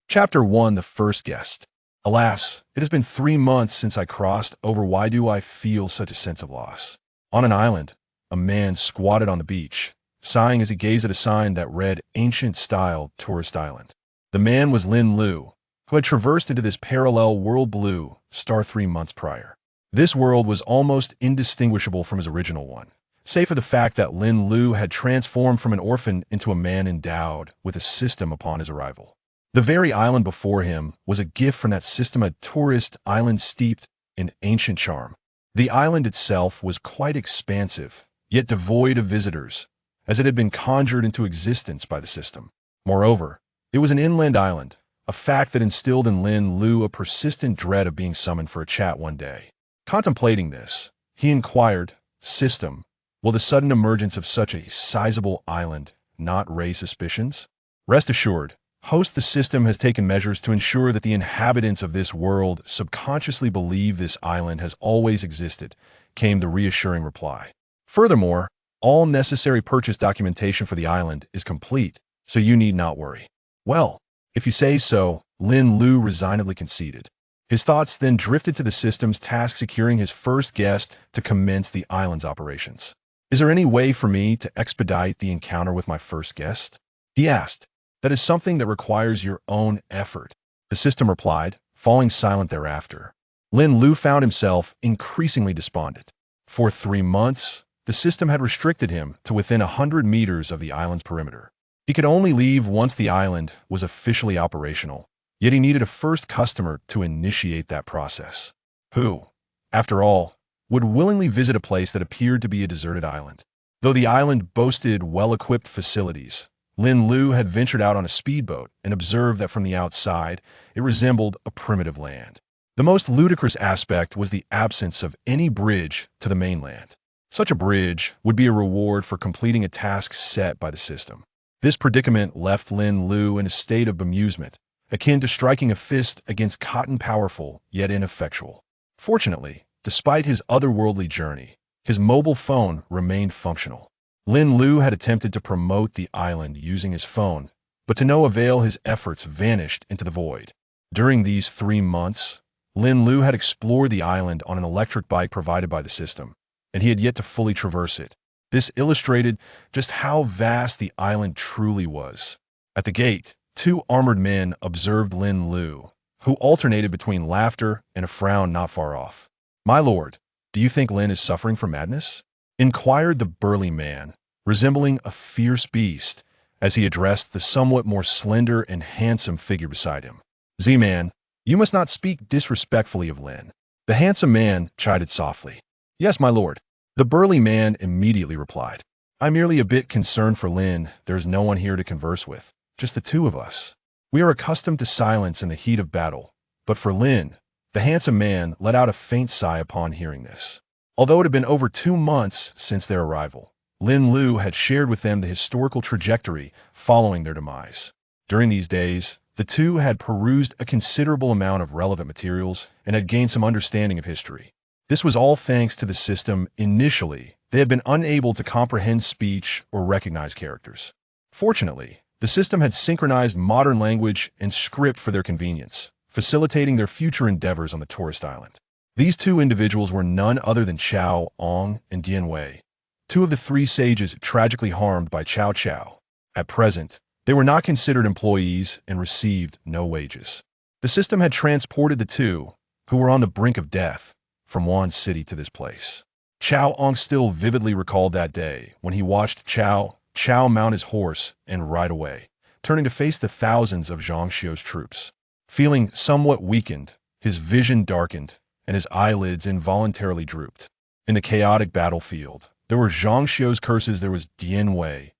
Chapter 1: The First Guest. Alas, it has been 3 months since I crossed over. Why do I feel such a sense of loss? On an island, a man squatted on the beach, sighing as he gazed at a sign that read Ancient Style Tourist Island. The man was Lin Lu, who had traversed into this parallel world blue star 3 months prior. This world was almost indistinguishable from his original one, save for the fact that Lin Lu had transformed from an orphan into a man endowed with a system upon his arrival. The very island before him was a gift from that system, a tourist island steeped in ancient charm. The island itself was quite expansive, yet devoid of visitors, as it had been conjured into existence by the system. Moreover, it was an inland island, a fact that instilled in Lin Lu a persistent dread of being summoned for a chat one day. Contemplating this, he inquired, "System, will the sudden emergence of such a sizable island not raise suspicions?" "Rest assured, host, the system has taken measures to ensure that the inhabitants of this world subconsciously believe this island has always existed," came the reassuring reply. "Furthermore, all necessary purchase documentation for the island is complete, so you need not worry." "Well, if you say so," Lin Lu resignedly conceded. His thoughts then drifted to the system's task, securing his first guest to commence the island's operations. "Is there any way for me to expedite the encounter with my first guest?" he asked. "That is something that requires your own effort," the system replied, falling silent thereafter. Lin Lu found himself increasingly despondent. For 3 months, the system had restricted him to within 100 meters of the island's perimeter. He could only leave once the island was officially operational, yet he needed a first customer to initiate that process. Who, after all, would willingly visit a place that appeared to be a deserted island? Though the island boasted well-equipped facilities, Lin Lu had ventured out on a speedboat and observed that from the outside, it resembled a primitive land. The most ludicrous aspect was the absence of any bridge to the mainland. Such a bridge would be a reward for completing a task set by the system. This predicament left Lin Lu in a state of bemusement, akin to striking a fist against cotton, powerful yet ineffectual. Fortunately, despite his otherworldly journey, his mobile phone remained functional. Lin Lu had attempted to promote the island using his phone, but to no avail. His efforts vanished into the void. During these 3 months, Lin Lu had explored the island on an electric bike provided by the system, and he had yet to fully traverse it. This illustrated just how vast the island truly was. At the gate, 2 armored men observed Lin Lu, who alternated between laughter and a frown not far off. "My lord, do you think Lin is suffering from madness?" inquired the burly man, resembling a fierce beast, as he addressed the somewhat more slender and handsome figure beside him. "Z-man, you must not speak disrespectfully of Lin," the handsome man chided softly. "Yes, my lord," the burly man immediately replied. "I'm merely a bit concerned for Lin. There's no one here to converse with, just the 2 of us. We are accustomed to silence in the heat of battle, but for Lin," the handsome man let out a faint sigh upon hearing this. Although it had been over 2 months since their arrival, Lin Lu had shared with them the historical trajectory following their demise. During these days, the 2 had perused a considerable amount of relevant materials and had gained some understanding of history. This was all thanks to the system. Initially, they had been unable to comprehend speech or recognize characters. Fortunately, the system had synchronized modern language and script for their convenience, facilitating their future endeavors on the tourist island. These 2 individuals were none other than Chao Ong and Jinyiwei, 2 of the 3 sages tragically harmed by Cao Cao. At present, they were not considered employees and received no wages. The system had transported the 2, who were on the brink of death, from Wan City to this place. Chao Ong still vividly recalled that day when he watched Cao mount his horse and ride away, turning to face the thousands of Zhongxiao's troops. Feeling somewhat weakened, his vision darkened, and his eyelids involuntarily drooped. In the chaotic battlefield, there were Zhongxiao's curses. There was Jinyiwei,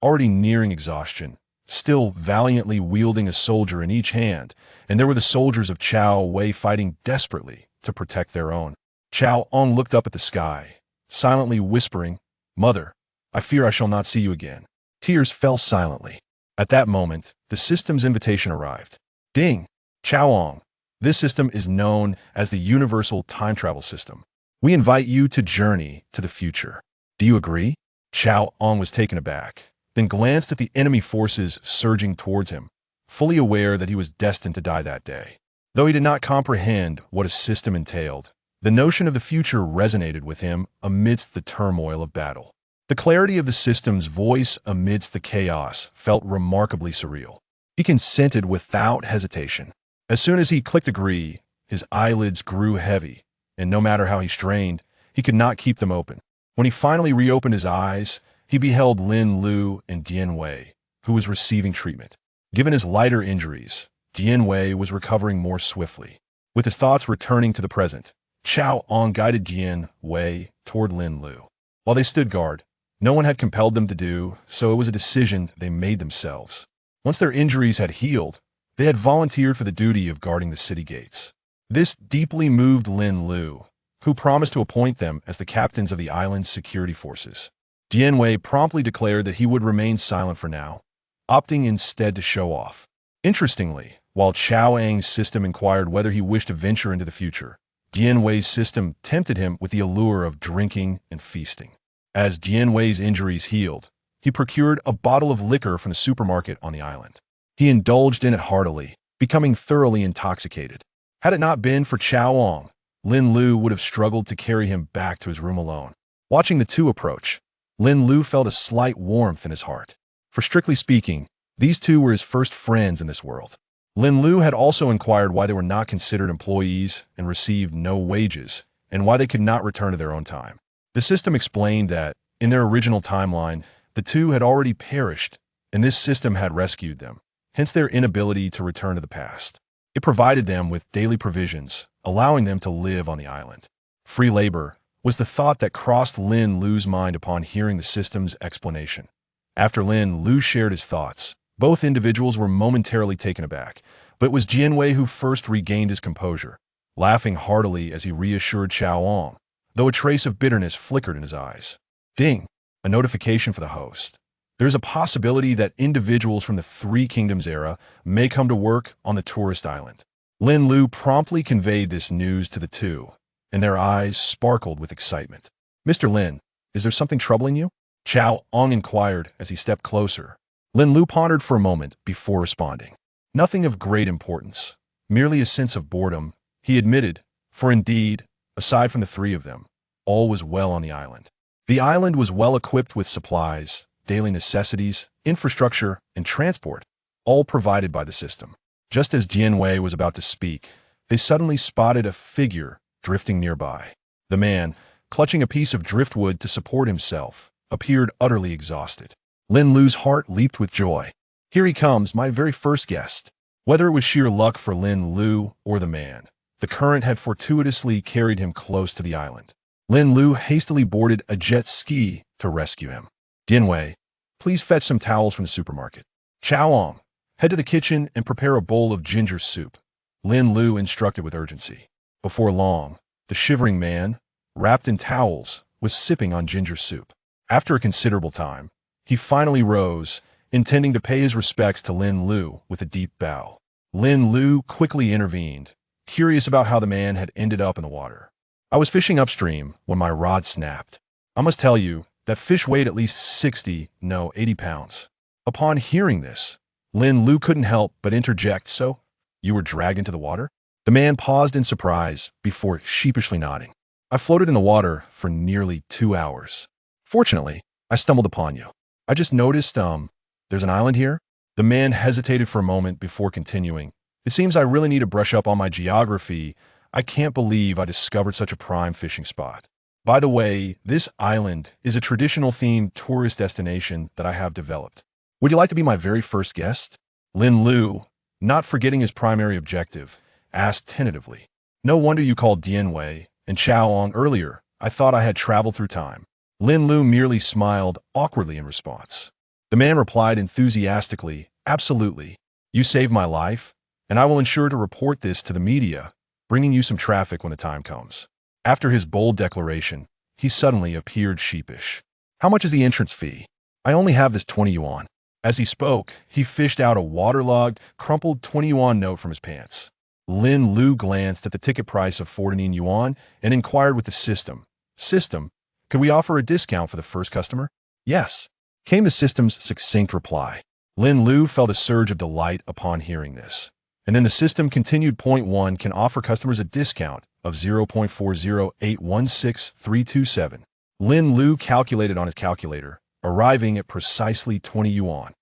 already nearing exhaustion, still valiantly wielding a soldier in each hand, and there were the soldiers of Cao Wei fighting desperately to protect their own. Chao Ong looked up at the sky, silently whispering, "Mother, I fear I shall not see you again." Tears fell silently. At that moment, the system's invitation arrived. "Ding! Chao Ong, this system is known as the Universal Time Travel System. We invite you to journey to the future. Do you agree?" Chao Ong was taken aback, then glanced at the enemy forces surging towards him. fully aware that he was destined to die that day. Though he did not comprehend what a system entailed, the notion of the future resonated with him amidst the turmoil of battle. The clarity of the system's voice amidst the chaos felt remarkably surreal. He consented without hesitation. As soon as he clicked agree, his eyelids grew heavy, and no matter how he strained, he could not keep them open. When he finally reopened his eyes, he beheld Lin Lu and Jinyiwei, who was receiving treatment. Given his lighter injuries, Jinyiwei was recovering more swiftly. With his thoughts returning to the present, Changgong guided Jinyiwei toward Lin Lu. While they stood guard, no one had compelled them to do, so it was a decision they made themselves. Once their injuries had healed, they had volunteered for the duty of guarding the city gates. This deeply moved Lin Lu, who promised to appoint them as the captains of the island's security forces. Jinyiwei promptly declared that he would remain silent for now, opting instead to show off. Interestingly, while Changgong's system inquired whether he wished to venture into the future, Jinyiwei's system tempted him with the allure of drinking and feasting. As Jinyiwei's injuries healed, he procured a bottle of liquor from the supermarket on the island. He indulged in it heartily, becoming thoroughly intoxicated. Had it not been for Changgong, Lin Lu would have struggled to carry him back to his room alone. Watching the two approach, Lin Lu felt a slight warmth in his heart. For strictly speaking, these two were his first friends in this world. Lin Lu had also inquired why they were not considered employees and received no wages, and why they could not return to their own time. The system explained that, in their original timeline, the two had already perished, and this system had rescued them, hence their inability to return to the past. It provided them with daily provisions, allowing them to live on the island. Free labor was the thought that crossed Lin Lu's mind upon hearing the system's explanation. After Lin Lu shared his thoughts, both individuals were momentarily taken aback, but it was Jinyiwei who first regained his composure, laughing heartily as he reassured Changgong, though a trace of bitterness flickered in his eyes. Ding! A notification for the host. There is a possibility that individuals from the Three Kingdoms era may come to work on the tourist island. Lin Lu promptly conveyed this news to the two, and their eyes sparkled with excitement. Mr. Lin, is there something troubling you? Changgong inquired as he stepped closer. Lin Lu pondered for a moment before responding. Nothing of great importance, merely a sense of boredom, he admitted, for indeed, aside from the three of them, all was well on the island. The island was well equipped with supplies, daily necessities, infrastructure, and transport, all provided by the system. Just as Jinyiwei was about to speak, they suddenly spotted a figure drifting nearby. The man, clutching a piece of driftwood to support himself, appeared utterly exhausted. Lin Lu's heart leaped with joy. Here he comes, my very first guest. Whether it was sheer luck for Lin Lu or the man, the current had fortuitously carried him close to the island. Lin Lu hastily boarded a jet ski to rescue him. Jinyiwei, please fetch some towels from the supermarket. Changgong, head to the kitchen and prepare a bowl of ginger soup, Lin Lu instructed with urgency. Before long, the shivering man, wrapped in towels, was sipping on ginger soup. After a considerable time, he finally rose, intending to pay his respects to Lin Lu with a deep bow. Lin Lu quickly intervened, curious about how the man had ended up in the water. I was fishing upstream when my rod snapped. I must tell you, that fish weighed at least 80 pounds. Upon hearing this, Lin Lu couldn't help but interject, so, you were dragged into the water? The man paused in surprise before sheepishly nodding. I floated in the water for nearly 2 hours. Fortunately, I stumbled upon you. I just noticed, there's an island here? The man hesitated for a moment before continuing. It seems I really need to brush up on my geography. I can't believe I discovered such a prime fishing spot. By the way, this island is a traditional themed tourist destination that I have developed. Would you like to be my very first guest? Lin Lu, not forgetting his primary objective, asked tentatively. No wonder you called Jinyiwei and Changgong earlier. I thought I had traveled through time. Lin Lu merely smiled awkwardly in response. The man replied enthusiastically, absolutely. You saved my life, and I will ensure to report this to the media, bringing you some traffic when the time comes. After his bold declaration, he suddenly appeared sheepish. How much is the entrance fee? I only have this 20 yuan. As he spoke, he fished out a waterlogged, crumpled 20 yuan note from his pants. Lin Lu glanced at the ticket price of 14 yuan and inquired with the system. System, could we offer a discount for the first customer? Yes, came the system's succinct reply. Lin Lu felt a surge of delight upon hearing this. And then the system continued. Point 1 can offer customers a discount of 0.40816,327. Lin Lu calculated on his calculator, arriving at precisely 20 yuan.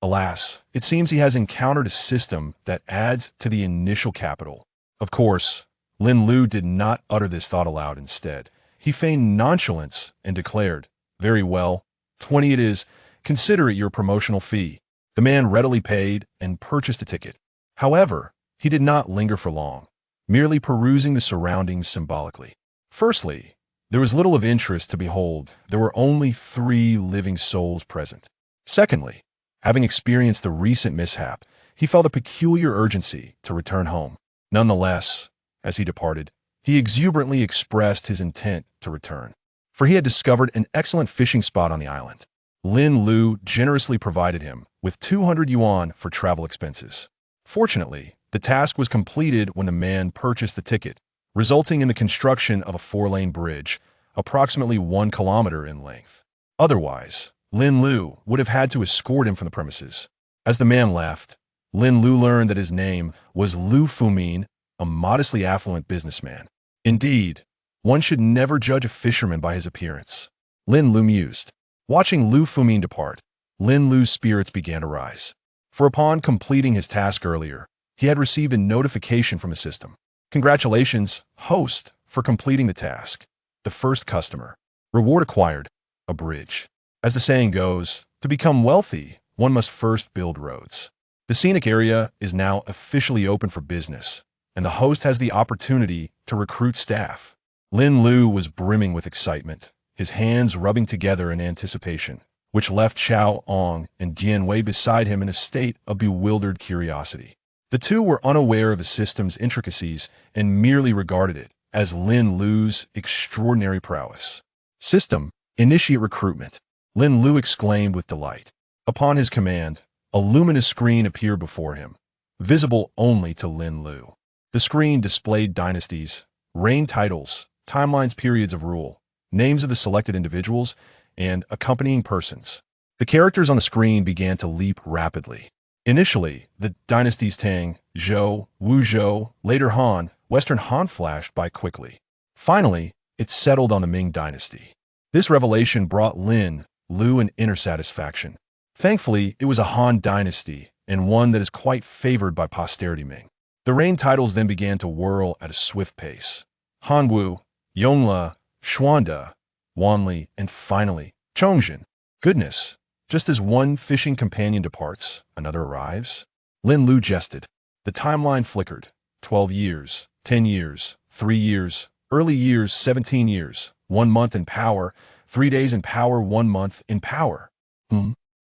Alas, it seems he has encountered a system that adds to the initial capital. Of course, Lin Lu did not utter this thought aloud. Instead, he feigned nonchalance and declared, "Very well, 20 it is. Consider it your promotional fee." The man readily paid and purchased a ticket. However, he did not linger for long, merely perusing the surroundings symbolically. Firstly, there was little of interest to behold. There were only 3 living souls present. Secondly, having experienced the recent mishap, he felt a peculiar urgency to return home. Nonetheless, as he departed, he exuberantly expressed his intent to return, for he had discovered an excellent fishing spot on the island. Lin Lu generously provided him with 200 yuan for travel expenses. Fortunately, the task was completed when the man purchased the ticket, resulting in the construction of a 4-lane bridge, approximately 1 kilometer in length. Otherwise, Lin Lu would have had to escort him from the premises. As the man left, Lin Lu learned that his name was Lu Fumin, a modestly affluent businessman. Indeed, one should never judge a fisherman by his appearance. Lin Lu mused. Watching Lu Fumin depart, Lin Lu's spirits began to rise. For upon completing his task earlier, he had received a notification from his system. "Congratulations, host, for completing the task. The first customer. Reward acquired. A bridge." As the saying goes, to become wealthy, one must first build roads. The scenic area is now officially open for business, and the host has the opportunity to recruit staff. Lin Lu was brimming with excitement, his hands rubbing together in anticipation, which left Chao Ong and Jinyiwei beside him in a state of bewildered curiosity. The two were unaware of the system's intricacies and merely regarded it as Lin Lu's extraordinary prowess. "System, initiate recruitment," Lin Lu exclaimed with delight. Upon his command, a luminous screen appeared before him, visible only to Lin Lu. The screen displayed dynasties, reign titles, timelines, periods of rule, names of the selected individuals, and accompanying persons. The characters on the screen began to leap rapidly. Initially, the dynasties Tang, Zhou, Wuzhou, later Han, Western Han flashed by quickly. Finally, it settled on the Ming Dynasty. This revelation brought Lin Lu an inner satisfaction. Thankfully, it was a Han dynasty, and one that is quite favored by posterity Ming. The reign titles then began to whirl at a swift pace. Hanwu, Yongle, Xuande, Wanli, and finally, Chongzhen. Goodness, just as one fishing companion departs, another arrives? Lin Lu jested. The timeline flickered. 12 years, 10 years, 3 years, early years, 17 years, 1 month in power, 3 days in power, 1 month in power.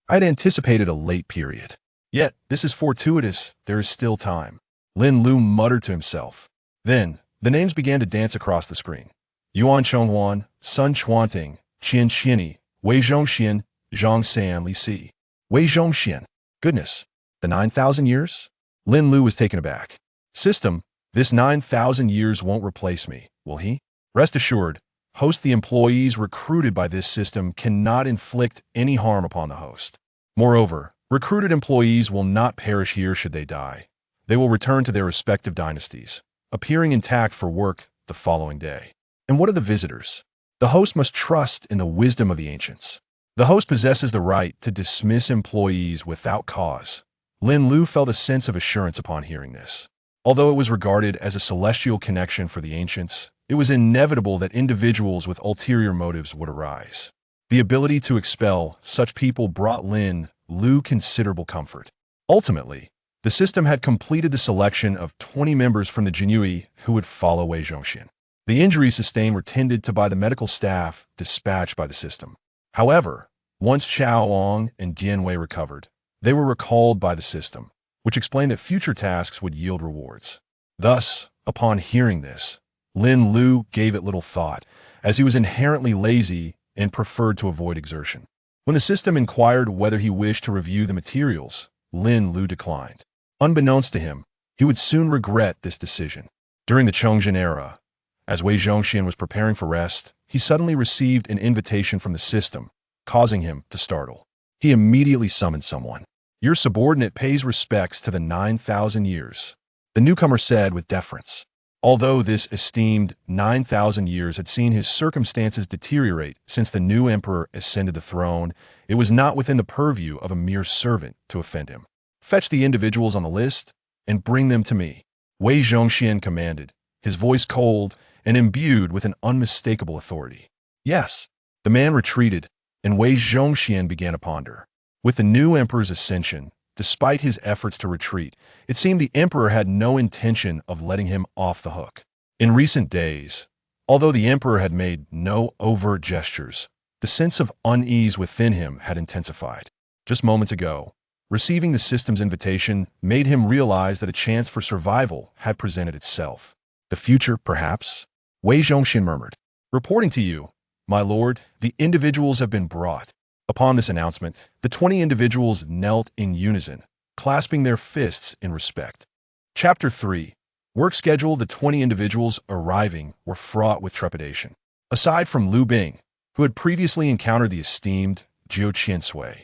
I'd anticipated a late period. Yet, this is fortuitous, there is still time. Lin Lu muttered to himself. Then, the names began to dance across the screen. Yuan Chonghuan, Sun Chuanting, Qian Qiani, Wei Zhongxian, Zhang San Li Si. Wei Zhongxian. Goodness, the 9,000 years? Lin Lu was taken aback. System, this 9,000 years won't replace me, will he? Rest assured, host, the employees recruited by this system cannot inflict any harm upon the host. Moreover, recruited employees will not perish here should they die. They will return to their respective dynasties, appearing intact for work the following day. And what of the visitors? The host must trust in the wisdom of the ancients. The host possesses the right to dismiss employees without cause. Lin Lu felt a sense of assurance upon hearing this. Although it was regarded as a celestial connection for the ancients, it was inevitable that individuals with ulterior motives would arise. The ability to expel such people brought Lin Lu considerable comfort. Ultimately, the system had completed the selection of 20 members from the Jinyiwei who would follow Wei Zhongxian. The injuries sustained were tended to by the medical staff dispatched by the system. However, once Chao Ong and Jinyiwei recovered, they were recalled by the system, which explained that future tasks would yield rewards. Thus, upon hearing this, Lin Lu gave it little thought, as he was inherently lazy and preferred to avoid exertion. When the system inquired whether he wished to review the materials, Lin Lu declined. Unbeknownst to him, he would soon regret this decision. During the Chongzhen era, as Wei Zhongxian was preparing for rest, he suddenly received an invitation from the system, causing him to startle. He immediately summoned someone. Your subordinate pays respects to the 9,000 years, the newcomer said with deference. Although this esteemed 9,000 years had seen his circumstances deteriorate since the new emperor ascended the throne, it was not within the purview of a mere servant to offend him. Fetch the individuals on the list and bring them to me, Wei Zhongxian commanded, his voice cold and imbued with an unmistakable authority. Yes, the man retreated, and Wei Zhongxian began to ponder. With the new emperor's ascension, despite his efforts to retreat, it seemed the emperor had no intention of letting him off the hook. In recent days, although the emperor had made no overt gestures, the sense of unease within him had intensified. Just moments ago, receiving the system's invitation made him realize that a chance for survival had presented itself. The future, perhaps? Wei Zhongxian murmured. Reporting to you, my lord, the individuals have been brought. Upon this announcement, the 20 individuals knelt in unison, clasping their fists in respect. Chapter 3. Work schedule. The 20 individuals arriving were fraught with trepidation. Aside from Lu Bing, who had previously encountered the esteemed Jiu Qiansui,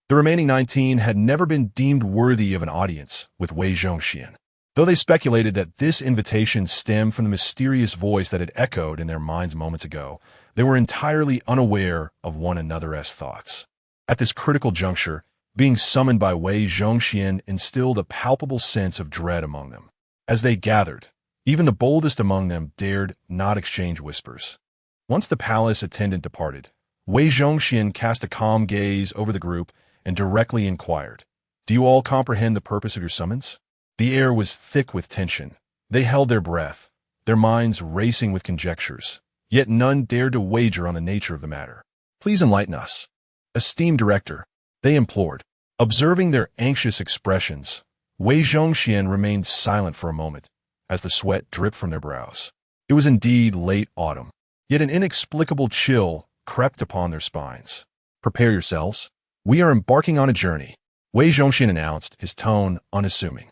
the remaining 19 had never been deemed worthy of an audience with Wei Zhongxian. Though they speculated that this invitation stemmed from the mysterious voice that had echoed in their minds moments ago, they were entirely unaware of one another's thoughts. At this critical juncture, being summoned by Wei Zhongxian instilled a palpable sense of dread among them. As they gathered, even the boldest among them dared not exchange whispers. Once the palace attendant departed, Wei Zhongxian cast a calm gaze over the group and directly inquired, "Do you all comprehend the purpose of your summons?" The air was thick with tension. They held their breath, their minds racing with conjectures, yet none dared to wager on the nature of the matter. "Please enlighten us, esteemed director," they implored. Observing their anxious expressions, Wei Zhongxian remained silent for a moment, as the sweat dripped from their brows. It was indeed late autumn, yet an inexplicable chill crept upon their spines. "Prepare yourselves. We are embarking on a journey," Wei Zhongxian announced, his tone unassuming.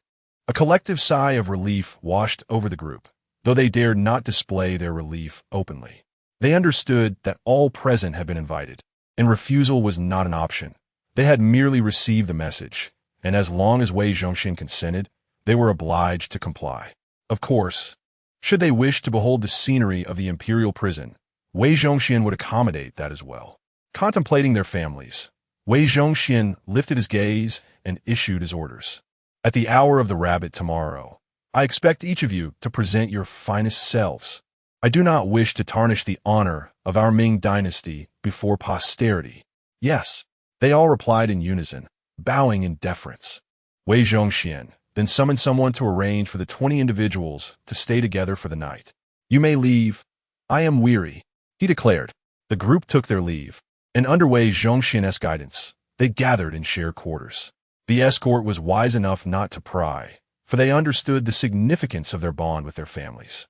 A collective sigh of relief washed over the group, though they dared not display their relief openly. They understood that all present had been invited, and refusal was not an option. They had merely received the message, and as long as Wei Zhongxian consented, they were obliged to comply. Of course, should they wish to behold the scenery of the imperial prison, Wei Zhongxian would accommodate that as well. Contemplating their families, Wei Zhongxian lifted his gaze and issued his orders. "At the hour of the rabbit tomorrow, I expect each of you to present your finest selves. I do not wish to tarnish the honor of our Ming Dynasty before posterity." "Yes," they all replied in unison, bowing in deference. Wei Zhongxian then summoned someone to arrange for the 20 individuals to stay together for the night. "You may leave. I am weary," he declared. The group took their leave, and under Wei Zhongxian's guidance, they gathered in shared quarters. The escort was wise enough not to pry, for they understood the significance of their bond with their families.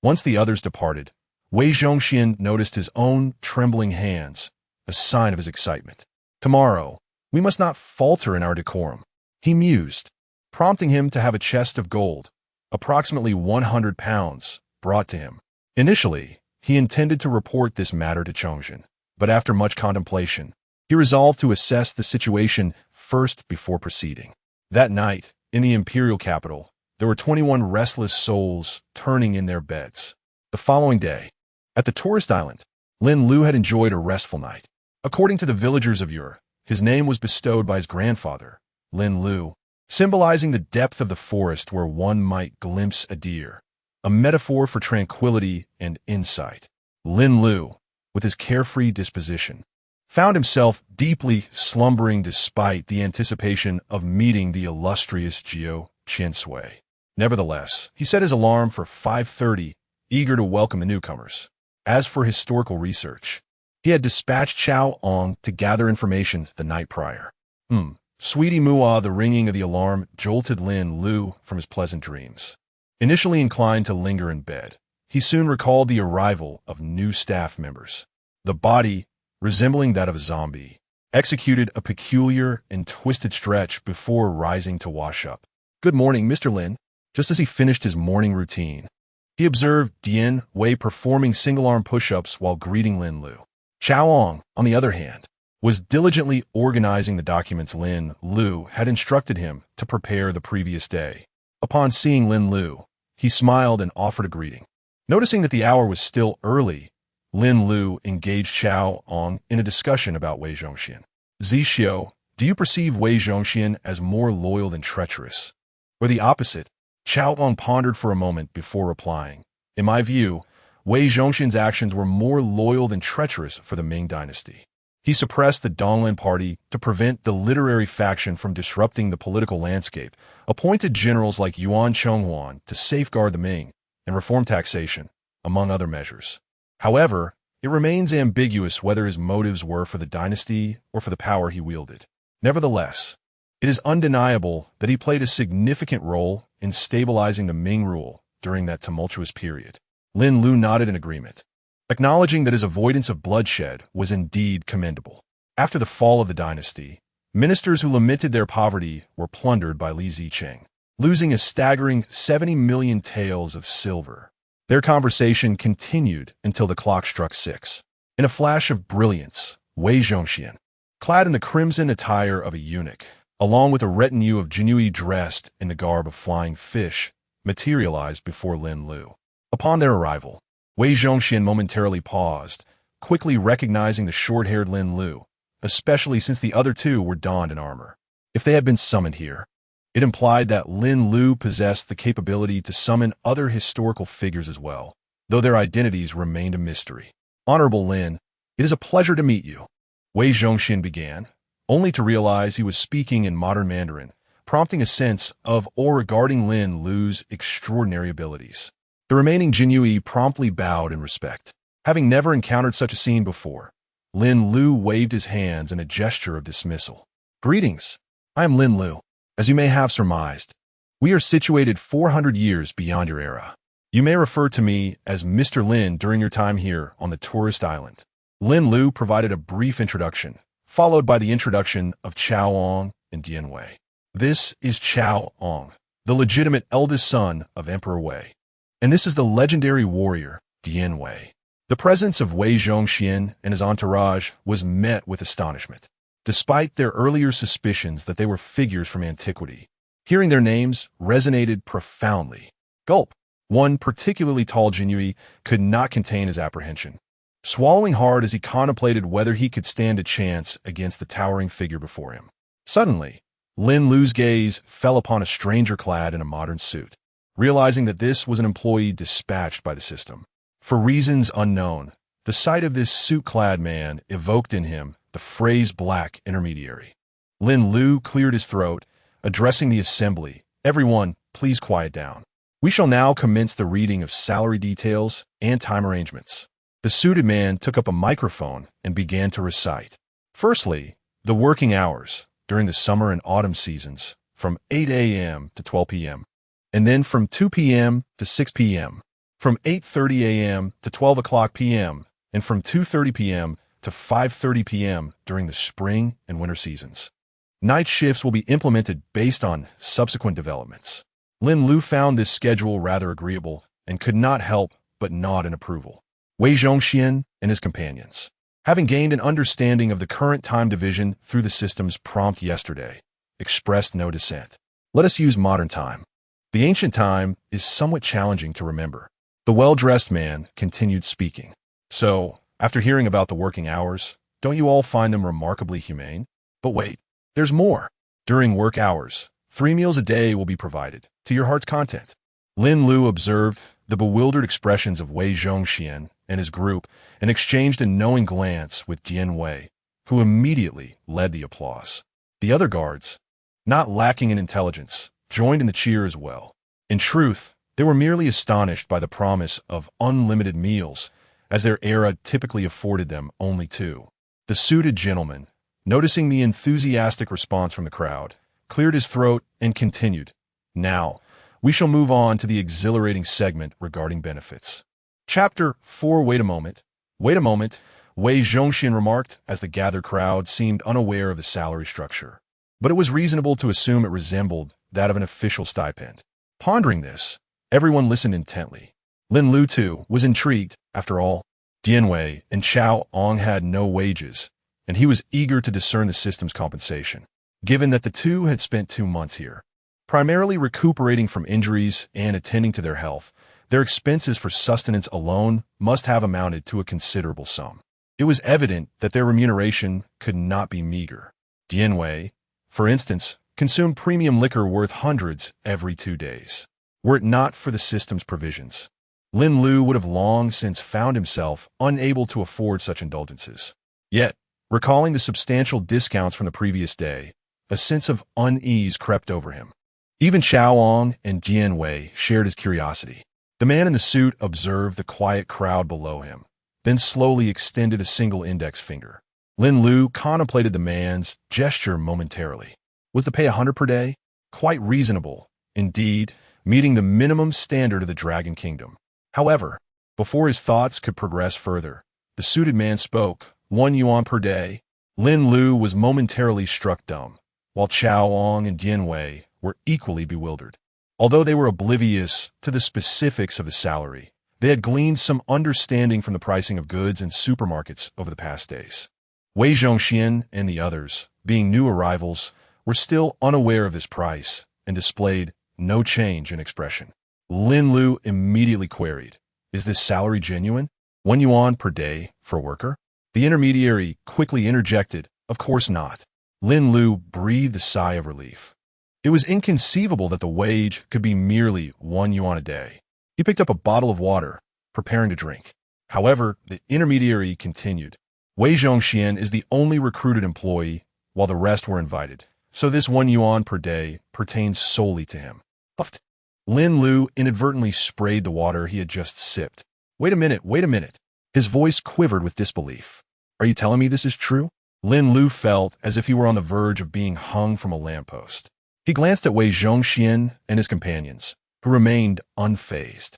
Once the others departed, Wei Zhongxian noticed his own trembling hands, a sign of his excitement. "Tomorrow, we must not falter in our decorum," he mused, prompting him to have a chest of gold, approximately 100 pounds, brought to him. Initially, he intended to report this matter to Chongzhen, but after much contemplation, he resolved to assess the situation first before proceeding. That night, in the imperial capital, there were 21 restless souls turning in their beds. The following day, at the tourist island, Lin Lu had enjoyed a restful night. According to the villagers of Ur, his name was bestowed by his grandfather, Lin Lu, symbolizing the depth of the forest where one might glimpse a deer, a metaphor for tranquility and insight. Lin Lu, with his carefree disposition, found himself deeply slumbering despite the anticipation of meeting the illustrious Jiu Qiansui. Nevertheless, he set his alarm for 5:30, eager to welcome the newcomers. As for historical research, he had dispatched Chao Ong to gather information the night prior. Sweetie Mua, the ringing of the alarm jolted Lin Lu from his pleasant dreams. Initially inclined to linger in bed, he soon recalled the arrival of new staff members. The body, resembling that of a zombie, executed a peculiar and twisted stretch before rising to wash up. "Good morning, Mr. Lin." Just as he finished his morning routine, he observed Dian Wei performing single-arm push-ups while greeting Lin Lu. Chao Ong, on the other hand, was diligently organizing the documents Lin Lu had instructed him to prepare the previous day. Upon seeing Lin Lu, he smiled and offered a greeting. Noticing that the hour was still early, Lin Lu engaged Chao Ong in a discussion about Wei Zhongxian. Zixio, do you perceive Wei Zhongxian as more loyal than treacherous? Or the opposite? Chao Ong pondered for a moment before replying. In my view, Wei Zhongxian's actions were more loyal than treacherous for the Ming Dynasty. He suppressed the Donglin party to prevent the literary faction from disrupting the political landscape, appointed generals like Yuan Chonghuan to safeguard the Ming, and reform taxation, among other measures. However, it remains ambiguous whether his motives were for the dynasty or for the power he wielded. Nevertheless, it is undeniable that he played a significant role in stabilizing the Ming rule during that tumultuous period. Lin Lu nodded in agreement, acknowledging that his avoidance of bloodshed was indeed commendable. After the fall of the dynasty, ministers who lamented their poverty were plundered by Li Zicheng, losing a staggering 70 million taels of silver. Their conversation continued until the clock struck 6. In a flash of brilliance, Wei Zhongxian, clad in the crimson attire of a eunuch, along with a retinue of Jinyiwei dressed in the garb of flying fish, materialized before Lin Lu. Upon their arrival, Wei Zhongxian momentarily paused, quickly recognizing the short-haired Lin Lu, especially since the other two were donned in armor. If they had been summoned here, it implied that Lin Lu possessed the capability to summon other historical figures as well, though their identities remained a mystery. Honorable Lin, it is a pleasure to meet you, Wei Zhongxian began, only to realize he was speaking in modern Mandarin, prompting a sense of awe regarding Lin Lu's extraordinary abilities. The remaining Jinyiwei promptly bowed in respect. Having never encountered such a scene before, Lin Lu waved his hands in a gesture of dismissal. Greetings, I am Lin Lu. As you may have surmised, we are situated 400 years beyond your era. You may refer to me as Mr. Lin during your time here on the tourist island. Lin Lu provided a brief introduction, followed by the introduction of Chao Ong and Jinyiwei. This is Chao Ong, the legitimate eldest son of Emperor Wei. And this is the legendary warrior, Jinyiwei. The presence of Wei Zhongxian and his entourage was met with astonishment, despite their earlier suspicions that they were figures from antiquity. Hearing their names resonated profoundly. Gulp! One particularly tall Jinyiwei could not contain his apprehension, swallowing hard as he contemplated whether he could stand a chance against the towering figure before him. Suddenly, Lin Lu's gaze fell upon a stranger clad in a modern suit. Realizing that this was an employee dispatched by the system. For reasons unknown, the sight of this suit-clad man evoked in him the phrase black intermediary. Lin Lu cleared his throat, addressing the assembly. Everyone, please quiet down. We shall now commence the reading of salary details and time arrangements. The suited man took up a microphone and began to recite. Firstly, the working hours during the summer and autumn seasons from 8 a.m. to 12 p.m. and then from 2 p.m. to 6 p.m., from 8:30 a.m. to 12 o'clock p.m., and from 2:30 p.m. to 5:30 p.m. during the spring and winter seasons. Night shifts will be implemented based on subsequent developments. Lin Lu found this schedule rather agreeable and could not help but nod in approval. Wei Zhongxian and his companions, having gained an understanding of the current time division through the system's prompt yesterday, expressed no dissent. Let us use modern time. The ancient time is somewhat challenging to remember. The well-dressed man continued speaking. So, after hearing about the working hours, don't you all find them remarkably humane? But wait, there's more. During work hours, 3 meals a day will be provided, to your heart's content. Lin Lu observed the bewildered expressions of Wei Zhongxian and his group and exchanged a knowing glance with Jinyiwei, who immediately led the applause. The other guards, not lacking in intelligence, joined in the cheer as well. In truth, they were merely astonished by the promise of unlimited meals, as their era typically afforded them only 2. The suited gentleman, noticing the enthusiastic response from the crowd, cleared his throat and continued. Now, we shall move on to the exhilarating segment regarding benefits. Chapter 4. Wait a moment, Wei Zhongxian remarked as the gathered crowd seemed unaware of the salary structure. But it was reasonable to assume it resembled that of an official stipend. Pondering this, everyone listened intently. Lin Lu, too, was intrigued. After all, Jinyiwei and Chao Ong had no wages, and he was eager to discern the system's compensation. Given that the two had spent 2 months here, primarily recuperating from injuries and attending to their health, their expenses for sustenance alone must have amounted to a considerable sum. It was evident that their remuneration could not be meager. Jinyiwei, for instance, consumed premium liquor worth hundreds every 2 days. Were it not for the system's provisions, Lin Lu would have long since found himself unable to afford such indulgences. Yet, recalling the substantial discounts from the previous day, a sense of unease crept over him. Even Changgong and Jinyiwei shared his curiosity. The man in the suit observed the quiet crowd below him, then slowly extended a single index finger. Lin Lu contemplated the man's gesture momentarily. Was the pay 100 per day? Quite reasonable, indeed, meeting the minimum standard of the Dragon Kingdom. However, before his thoughts could progress further, the suited man spoke. 1 yuan per day. Lin Lu was momentarily struck dumb, while Changgong and Jinyiwei were equally bewildered. Although they were oblivious to the specifics of the salary, they had gleaned some understanding from the pricing of goods in supermarkets over the past days. Wei Zhongxian and the others, being new arrivals, were still unaware of this price and displayed no change in expression. Lin Lu immediately queried, "Is this salary genuine? 1 yuan per day for a worker?" The intermediary quickly interjected, "Of course not." Lin Lu breathed a sigh of relief. It was inconceivable that the wage could be merely 1 yuan a day. He picked up a bottle of water, preparing to drink. However, the intermediary continued, "Wei Zhongxian is the only recruited employee, while the rest were invited, so this 1 yuan per day pertains solely to him." Puffed. Lin Lu inadvertently sprayed the water he had just sipped. Wait a minute. His voice quivered with disbelief. "Are you telling me this is true?" Lin Lu felt as if he were on the verge of being hung from a lamppost. He glanced at Wei Zhongxian and his companions, who remained unfazed.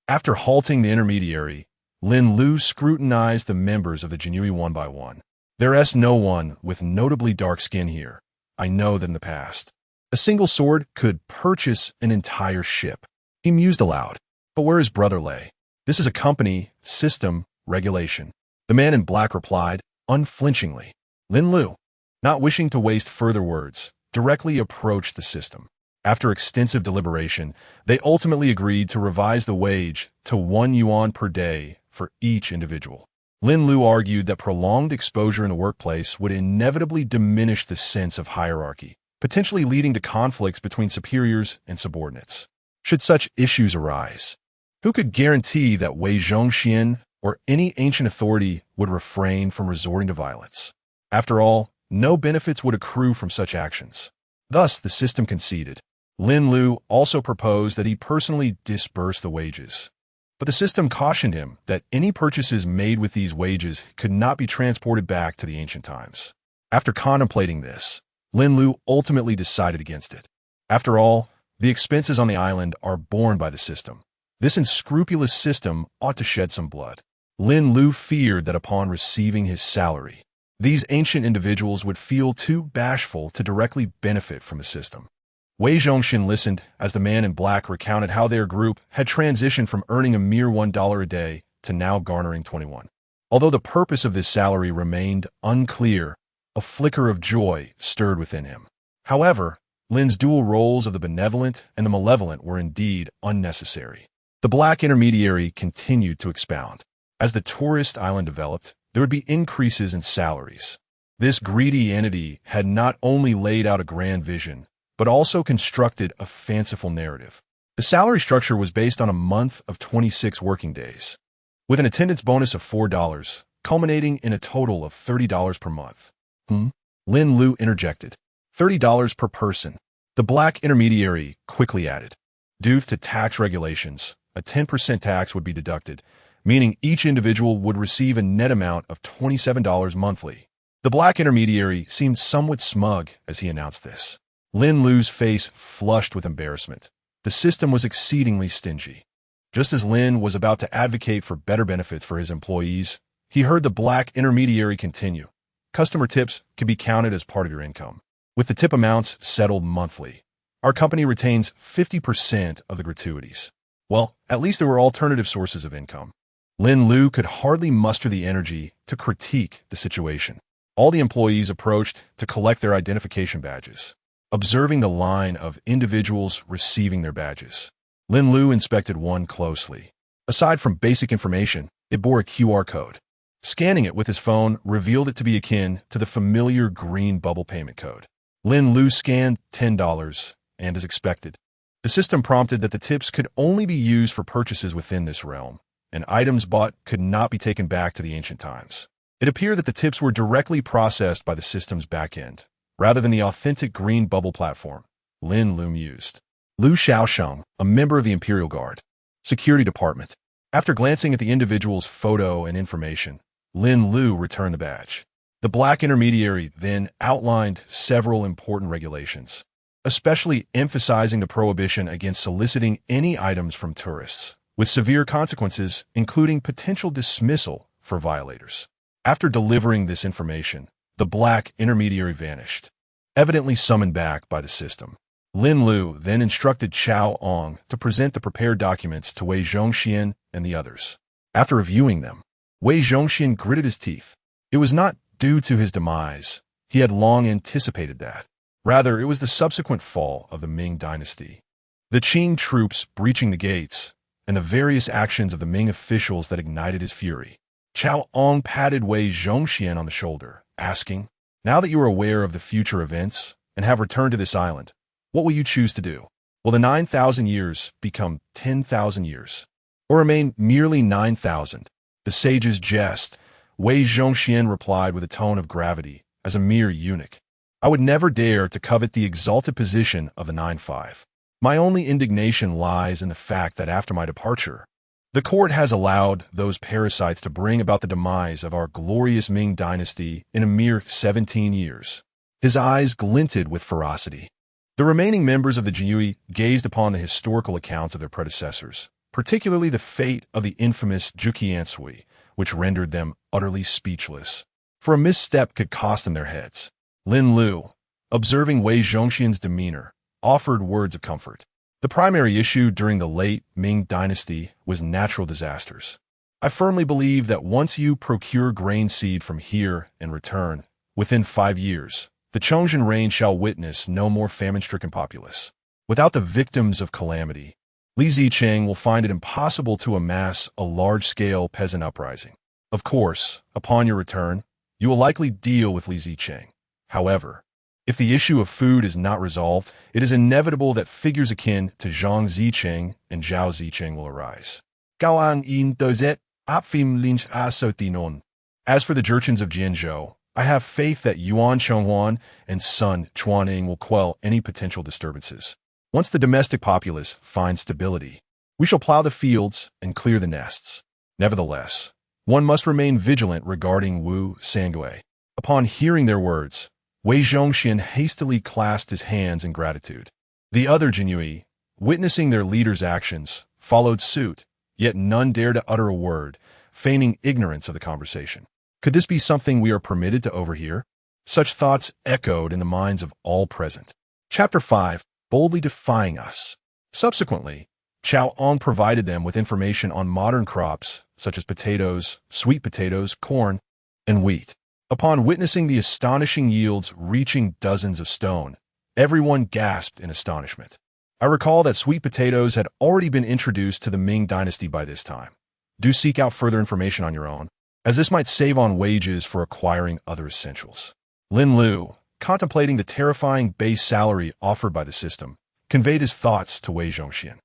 After halting the intermediary, Lin Lu scrutinized the members of the Jinyiwei one by one. "There's no one with notably dark skin here. I know that in the past, a single sword could purchase an entire ship." He mused aloud. But where his brother lay? "This is a company, system, regulation." The man in black replied, unflinchingly. Lin Lu, not wishing to waste further words, directly approached the system. After extensive deliberation, they ultimately agreed to revise the wage to 1 yuan per day for each individual. Lin Lu argued that prolonged exposure in the workplace would inevitably diminish the sense of hierarchy, potentially leading to conflicts between superiors and subordinates. Should such issues arise, who could guarantee that Wei Zhongxian or any ancient authority would refrain from resorting to violence? After all, no benefits would accrue from such actions. Thus, the system conceded. Lin Lu also proposed that he personally disburse the wages. But the system cautioned him that any purchases made with these wages could not be transported back to the ancient times. After contemplating this, Lin Lu ultimately decided against it. After all, the expenses on the island are borne by the system. This unscrupulous system ought to shed some blood. Lin Lu feared that upon receiving his salary, these ancient individuals would feel too bashful to directly benefit from the system. Wei Zhongxian listened as the man in black recounted how their group had transitioned from earning a mere $1 a day to now garnering 21. Although the purpose of this salary remained unclear, a flicker of joy stirred within him. However, Lin's dual roles of the benevolent and the malevolent were indeed unnecessary. The black intermediary continued to expound. As the tourist island developed, there would be increases in salaries. This greedy entity had not only laid out a grand vision, but also constructed a fanciful narrative. The salary structure was based on a month of 26 working days, with an attendance bonus of $4, culminating in a total of $30 per month. Lin Lu interjected. $30 per person. The black intermediary quickly added. Due to tax regulations, a 10% tax would be deducted, meaning each individual would receive a net amount of $27 monthly. The black intermediary seemed somewhat smug as he announced this. Lin Lu's face flushed with embarrassment. The system was exceedingly stingy. Just as Lin was about to advocate for better benefits for his employees, he heard the black intermediary continue. Customer tips can be counted as part of your income, with the tip amounts settled monthly. Our company retains 50% of the gratuities. Well, at least there were alternative sources of income. Lin Lu could hardly muster the energy to critique the situation. All the employees approached to collect their identification badges, observing the line of individuals receiving their badges. Lin Lu inspected one closely. Aside from basic information, it bore a QR code. Scanning it with his phone revealed it to be akin to the familiar green bubble payment code. Lin Lu scanned $10, and as expected, the system prompted that the tips could only be used for purchases within this realm, and items bought could not be taken back to the ancient times. It appeared that the tips were directly processed by the system's backend, rather than the authentic green bubble platform Lin Lu used. Lu Xiaosheng, a member of the Imperial Guard, Security Department. After glancing at the individual's photo and information, Lin Lu returned the badge. The black intermediary then outlined several important regulations, especially emphasizing the prohibition against soliciting any items from tourists, with severe consequences, including potential dismissal for violators. After delivering this information, the black intermediary vanished, evidently summoned back by the system. Lin Lu then instructed Chao Ong to present the prepared documents to Wei Zhongxian and the others. After reviewing them, Wei Zhongxian gritted his teeth. It was not due to his demise. He had long anticipated that. Rather, it was the subsequent fall of the Ming Dynasty, the Qing troops breaching the gates, and the various actions of the Ming officials that ignited his fury. Chao Ong patted Wei Zhongxian on the shoulder, asking, "Now that you are aware of the future events and have returned to this island, what will you choose to do? Will the 9,000 years become 10,000 years? Or remain merely 9,000? The sage's jest, Wei Zhongxian replied with a tone of gravity, as a mere eunuch. I would never dare to covet the exalted position of the 9-5. My only indignation lies in the fact that after my departure, the court has allowed those parasites to bring about the demise of our glorious Ming Dynasty in a mere 17 years. His eyes glinted with ferocity. The remaining members of the Jinyiwei gazed upon the historical accounts of their predecessors, particularly the fate of the infamous Juqiansui, which rendered them utterly speechless. For a misstep could cost them their heads. Lin Lu, observing Wei Zhongxian's demeanor, offered words of comfort. The primary issue during the late Ming Dynasty was natural disasters. I firmly believe that once you procure grain seed from here and return, within 5 years, the Chongzhen reign shall witness no more famine-stricken populace. Without the victims of calamity, Li Zicheng will find it impossible to amass a large-scale peasant uprising. Of course, upon your return, you will likely deal with Li Zicheng. However, if the issue of food is not resolved, it is inevitable that figures akin to Zhang Zicheng and Zhao Zicheng will arise. Gao Yin dozet, apfim linch asotinon. As for the Jurchens of Jianzhou, I have faith that Yuan Chonghuan and Sun Chuaning will quell any potential disturbances. Once the domestic populace finds stability, we shall plow the fields and clear the nests. Nevertheless, one must remain vigilant regarding Wu Sangui. Upon hearing their words, Wei Zhongxian hastily clasped his hands in gratitude. The other Jinyiwei, witnessing their leader's actions, followed suit, yet none dared to utter a word, feigning ignorance of the conversation. Could this be something we are permitted to overhear? Such thoughts echoed in the minds of all present. Chapter 5. Boldly defying us. Subsequently, Chao Ong provided them with information on modern crops such as potatoes, sweet potatoes, corn, and wheat. Upon witnessing the astonishing yields reaching dozens of stone, everyone gasped in astonishment. I recall that sweet potatoes had already been introduced to the Ming Dynasty by this time. Do seek out further information on your own, as this might save on wages for acquiring other essentials. Lin Lu, contemplating the terrifying base salary offered by the system, conveyed his thoughts to Wei Zhongxian.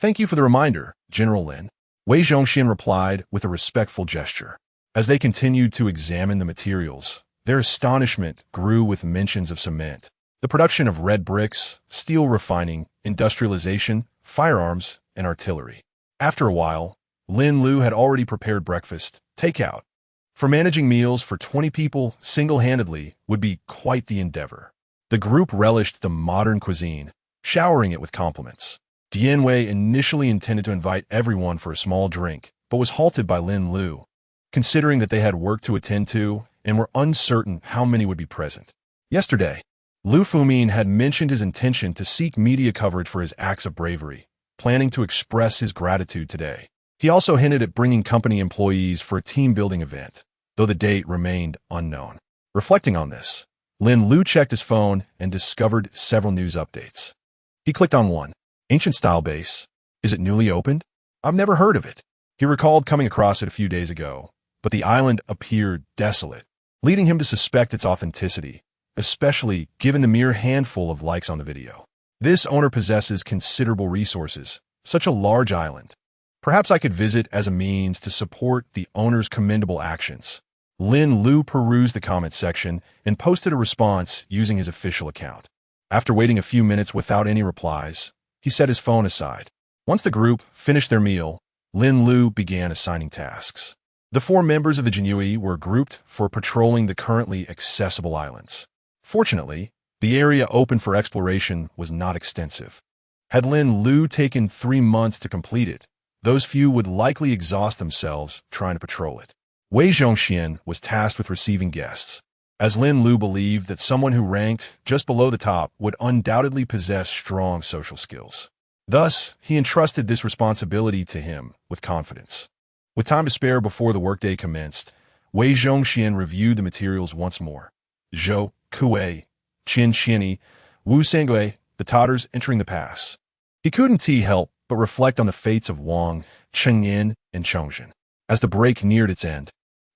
Thank you for the reminder, General Lin. Wei Zhongxian replied with a respectful gesture. As they continued to examine the materials, their astonishment grew with mentions of cement, the production of red bricks, steel refining, industrialization, firearms, and artillery. After a while, Lin Lu had already prepared breakfast, takeout. For managing meals for 20 people single-handedly would be quite the endeavor. The group relished the modern cuisine, showering it with compliments. Jinyiwei initially intended to invite everyone for a small drink, but was halted by Lin Lu, considering that they had work to attend to and were uncertain how many would be present. Yesterday, Lu Fumin had mentioned his intention to seek media coverage for his acts of bravery, planning to express his gratitude today. He also hinted at bringing company employees for a team-building event, though the date remained unknown. Reflecting on this, Lin Lu checked his phone and discovered several news updates. He clicked on one. Ancient style base. Is it newly opened? I've never heard of it. He recalled coming across it a few days ago, but the island appeared desolate, leading him to suspect its authenticity, especially given the mere handful of likes on the video. This owner possesses considerable resources, such a large island. Perhaps I could visit as a means to support the owner's commendable actions. Lin Lu perused the comment section and posted a response using his official account. After waiting a few minutes without any replies, he set his phone aside. Once the group finished their meal, Lin Lu began assigning tasks. The 4 members of the Jinyiwei were grouped for patrolling the currently accessible islands. Fortunately, the area open for exploration was not extensive. Had Lin Lu taken 3 months to complete it, those few would likely exhaust themselves trying to patrol it. Wei Zhongxian was tasked with receiving guests, as Lin Lu believed that someone who ranked just below the top would undoubtedly possess strong social skills. Thus, he entrusted this responsibility to him with confidence. With time to spare before the workday commenced, Wei Zhongxian reviewed the materials once more. Zhou, Kuei, Qin Qiani, Wu Sengui, the Tatars entering the pass. He couldn't help but reflect on the fates of Wang, Chengyin, and Chongzhen. As the break neared its end,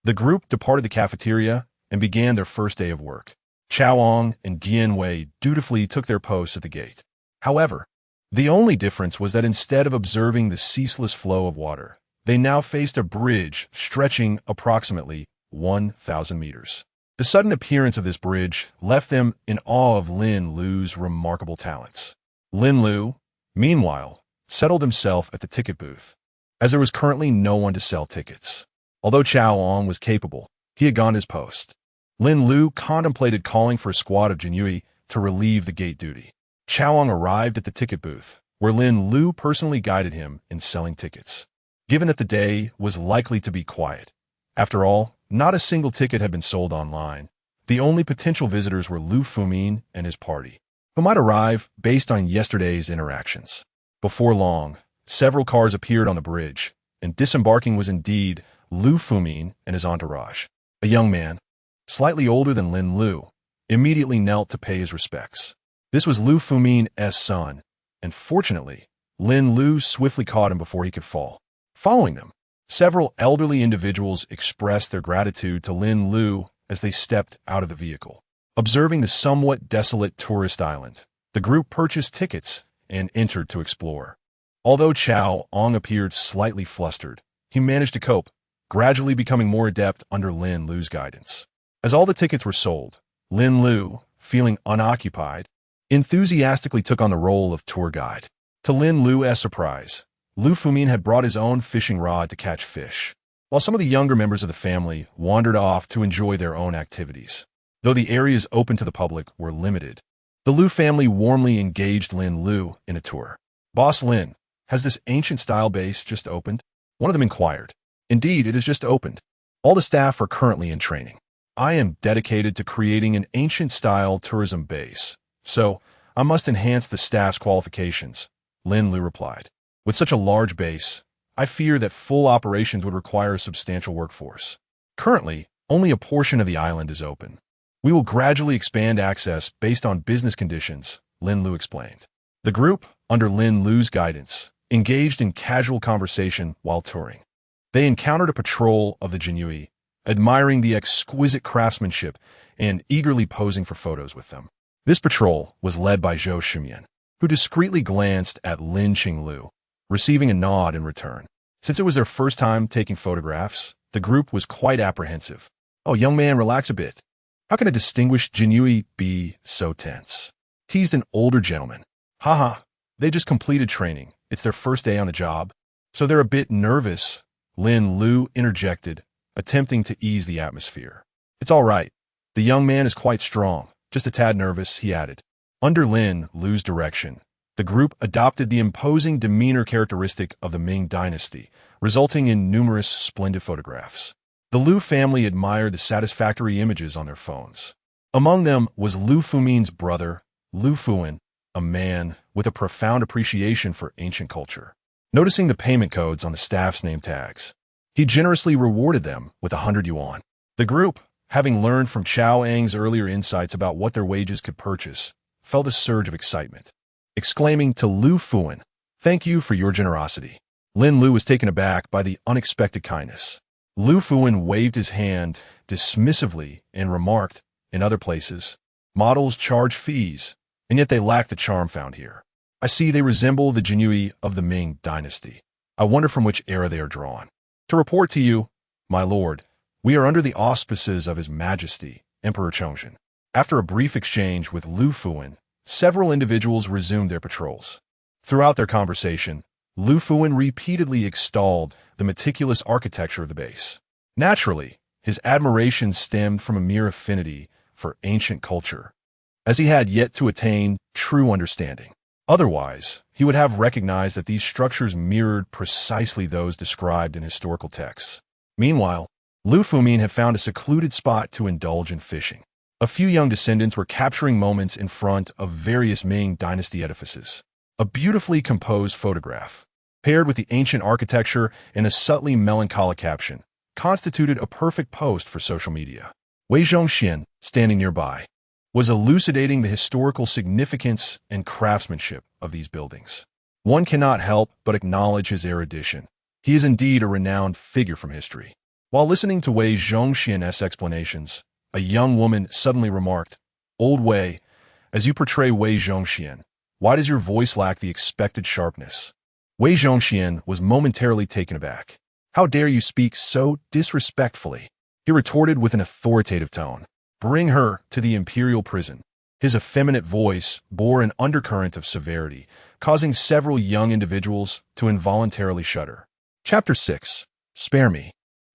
the group departed the cafeteria and began their first day of work. Chaoang and Jinyiwei dutifully took their posts at the gate. However, the only difference was that instead of observing the ceaseless flow of water, they now faced a bridge stretching approximately 1,000 meters. The sudden appearance of this bridge left them in awe of Lin Lu's remarkable talents. Lin Lu, meanwhile, settled himself at the ticket booth, as there was currently no one to sell tickets. Although Chaoang was capable, he had gone his post. Lin Lu contemplated calling for a squad of Jinyiwei to relieve the gate duty. Chaoang arrived at the ticket booth, where Lin Lu personally guided him in selling tickets. Given that the day was likely to be quiet, after all, not a single ticket had been sold online. The only potential visitors were Lu Fumin and his party, who might arrive based on yesterday's interactions. Before long, several cars appeared on the bridge, and disembarking was indeed Lu Fumin and his entourage. A young man, slightly older than Lin Lu, immediately knelt to pay his respects. This was Lu Fumin's son, and fortunately, Lin Lu swiftly caught him before he could fall. Following them, several elderly individuals expressed their gratitude to Lin Lu as they stepped out of the vehicle. Observing the somewhat desolate tourist island, the group purchased tickets and entered to explore. Although Chaoang appeared slightly flustered, he managed to cope, gradually becoming more adept under Lin Lu's guidance. As all the tickets were sold, Lin Lu, feeling unoccupied, enthusiastically took on the role of tour guide. To Lin Lu's surprise, Lu Fumin had brought his own fishing rod to catch fish, while some of the younger members of the family wandered off to enjoy their own activities. Though the areas open to the public were limited, the Lu family warmly engaged Lin Lu in a tour. "Boss Lin, has this ancient-style base just opened?" One of them inquired. "Indeed, it has just opened. All the staff are currently in training. I am dedicated to creating an ancient-style tourism base, so I must enhance the staff's qualifications," Lin Lu replied. "With such a large base, I fear that full operations would require a substantial workforce. Currently, only a portion of the island is open. We will gradually expand access based on business conditions," Lin Lu explained. The group, under Lin Lu's guidance, engaged in casual conversation while touring. They encountered a patrol of the Jinyiwei, admiring the exquisite craftsmanship and eagerly posing for photos with them. This patrol was led by Zhou Shumian, who discreetly glanced at Lin Lu, receiving a nod in return. Since it was their first time taking photographs, the group was quite apprehensive. "Oh, young man, relax a bit. How can a distinguished Jinyiwei be so tense?" teased an older gentleman. "Haha, they just completed training. It's their first day on the job, so they're a bit nervous," Lin Lu interjected, attempting to ease the atmosphere. "It's all right. The young man is quite strong, just a tad nervous," he added. Under Lin Lu's direction, the group adopted the imposing demeanor characteristic of the Ming Dynasty, resulting in numerous splendid photographs. The Lu family admired the satisfactory images on their phones. Among them was Lu Fumin's brother, Lu Fuan, a man with a profound appreciation for ancient culture. Noticing the payment codes on the staff's name tags, he generously rewarded them with 100 yuan. The group, having learned from Chao Ang's earlier insights about what their wages could purchase, felt a surge of excitement. Exclaiming to Lu Fuan, "Thank you for your generosity." Lin Lu was taken aback by the unexpected kindness. Lu Fuan waved his hand dismissively and remarked, "In other places, models charge fees, and yet they lack the charm found here. I see they resemble the Jinyiwei of the Ming Dynasty. I wonder from which era they are drawn. To report to you, my lord, we are under the auspices of His Majesty, Emperor Chongzhen." After a brief exchange with Lu Fuan, several individuals resumed their patrols. Throughout their conversation, Lu Fuan repeatedly extolled the meticulous architecture of the base. Naturally, his admiration stemmed from a mere affinity for ancient culture, as he had yet to attain true understanding. Otherwise, he would have recognized that these structures mirrored precisely those described in historical texts. Meanwhile, Lu Fumin had found a secluded spot to indulge in fishing. A few young descendants were capturing moments in front of various Ming Dynasty edifices. A beautifully composed photograph, paired with the ancient architecture and a subtly melancholic caption, constituted a perfect post for social media. Wei Zhongxian, standing nearby, was elucidating the historical significance and craftsmanship of these buildings. One cannot help but acknowledge his erudition. He is indeed a renowned figure from history. While listening to Wei Zhongxian's explanations, a young woman suddenly remarked, "Old Wei, as you portray Wei Zhongxian, why does your voice lack the expected sharpness?" Wei Zhongxian was momentarily taken aback. "How dare you speak so disrespectfully?" he retorted with an authoritative tone. "Bring her to the imperial prison." His effeminate voice bore an undercurrent of severity, causing several young individuals to involuntarily shudder. Chapter 6. Spare me.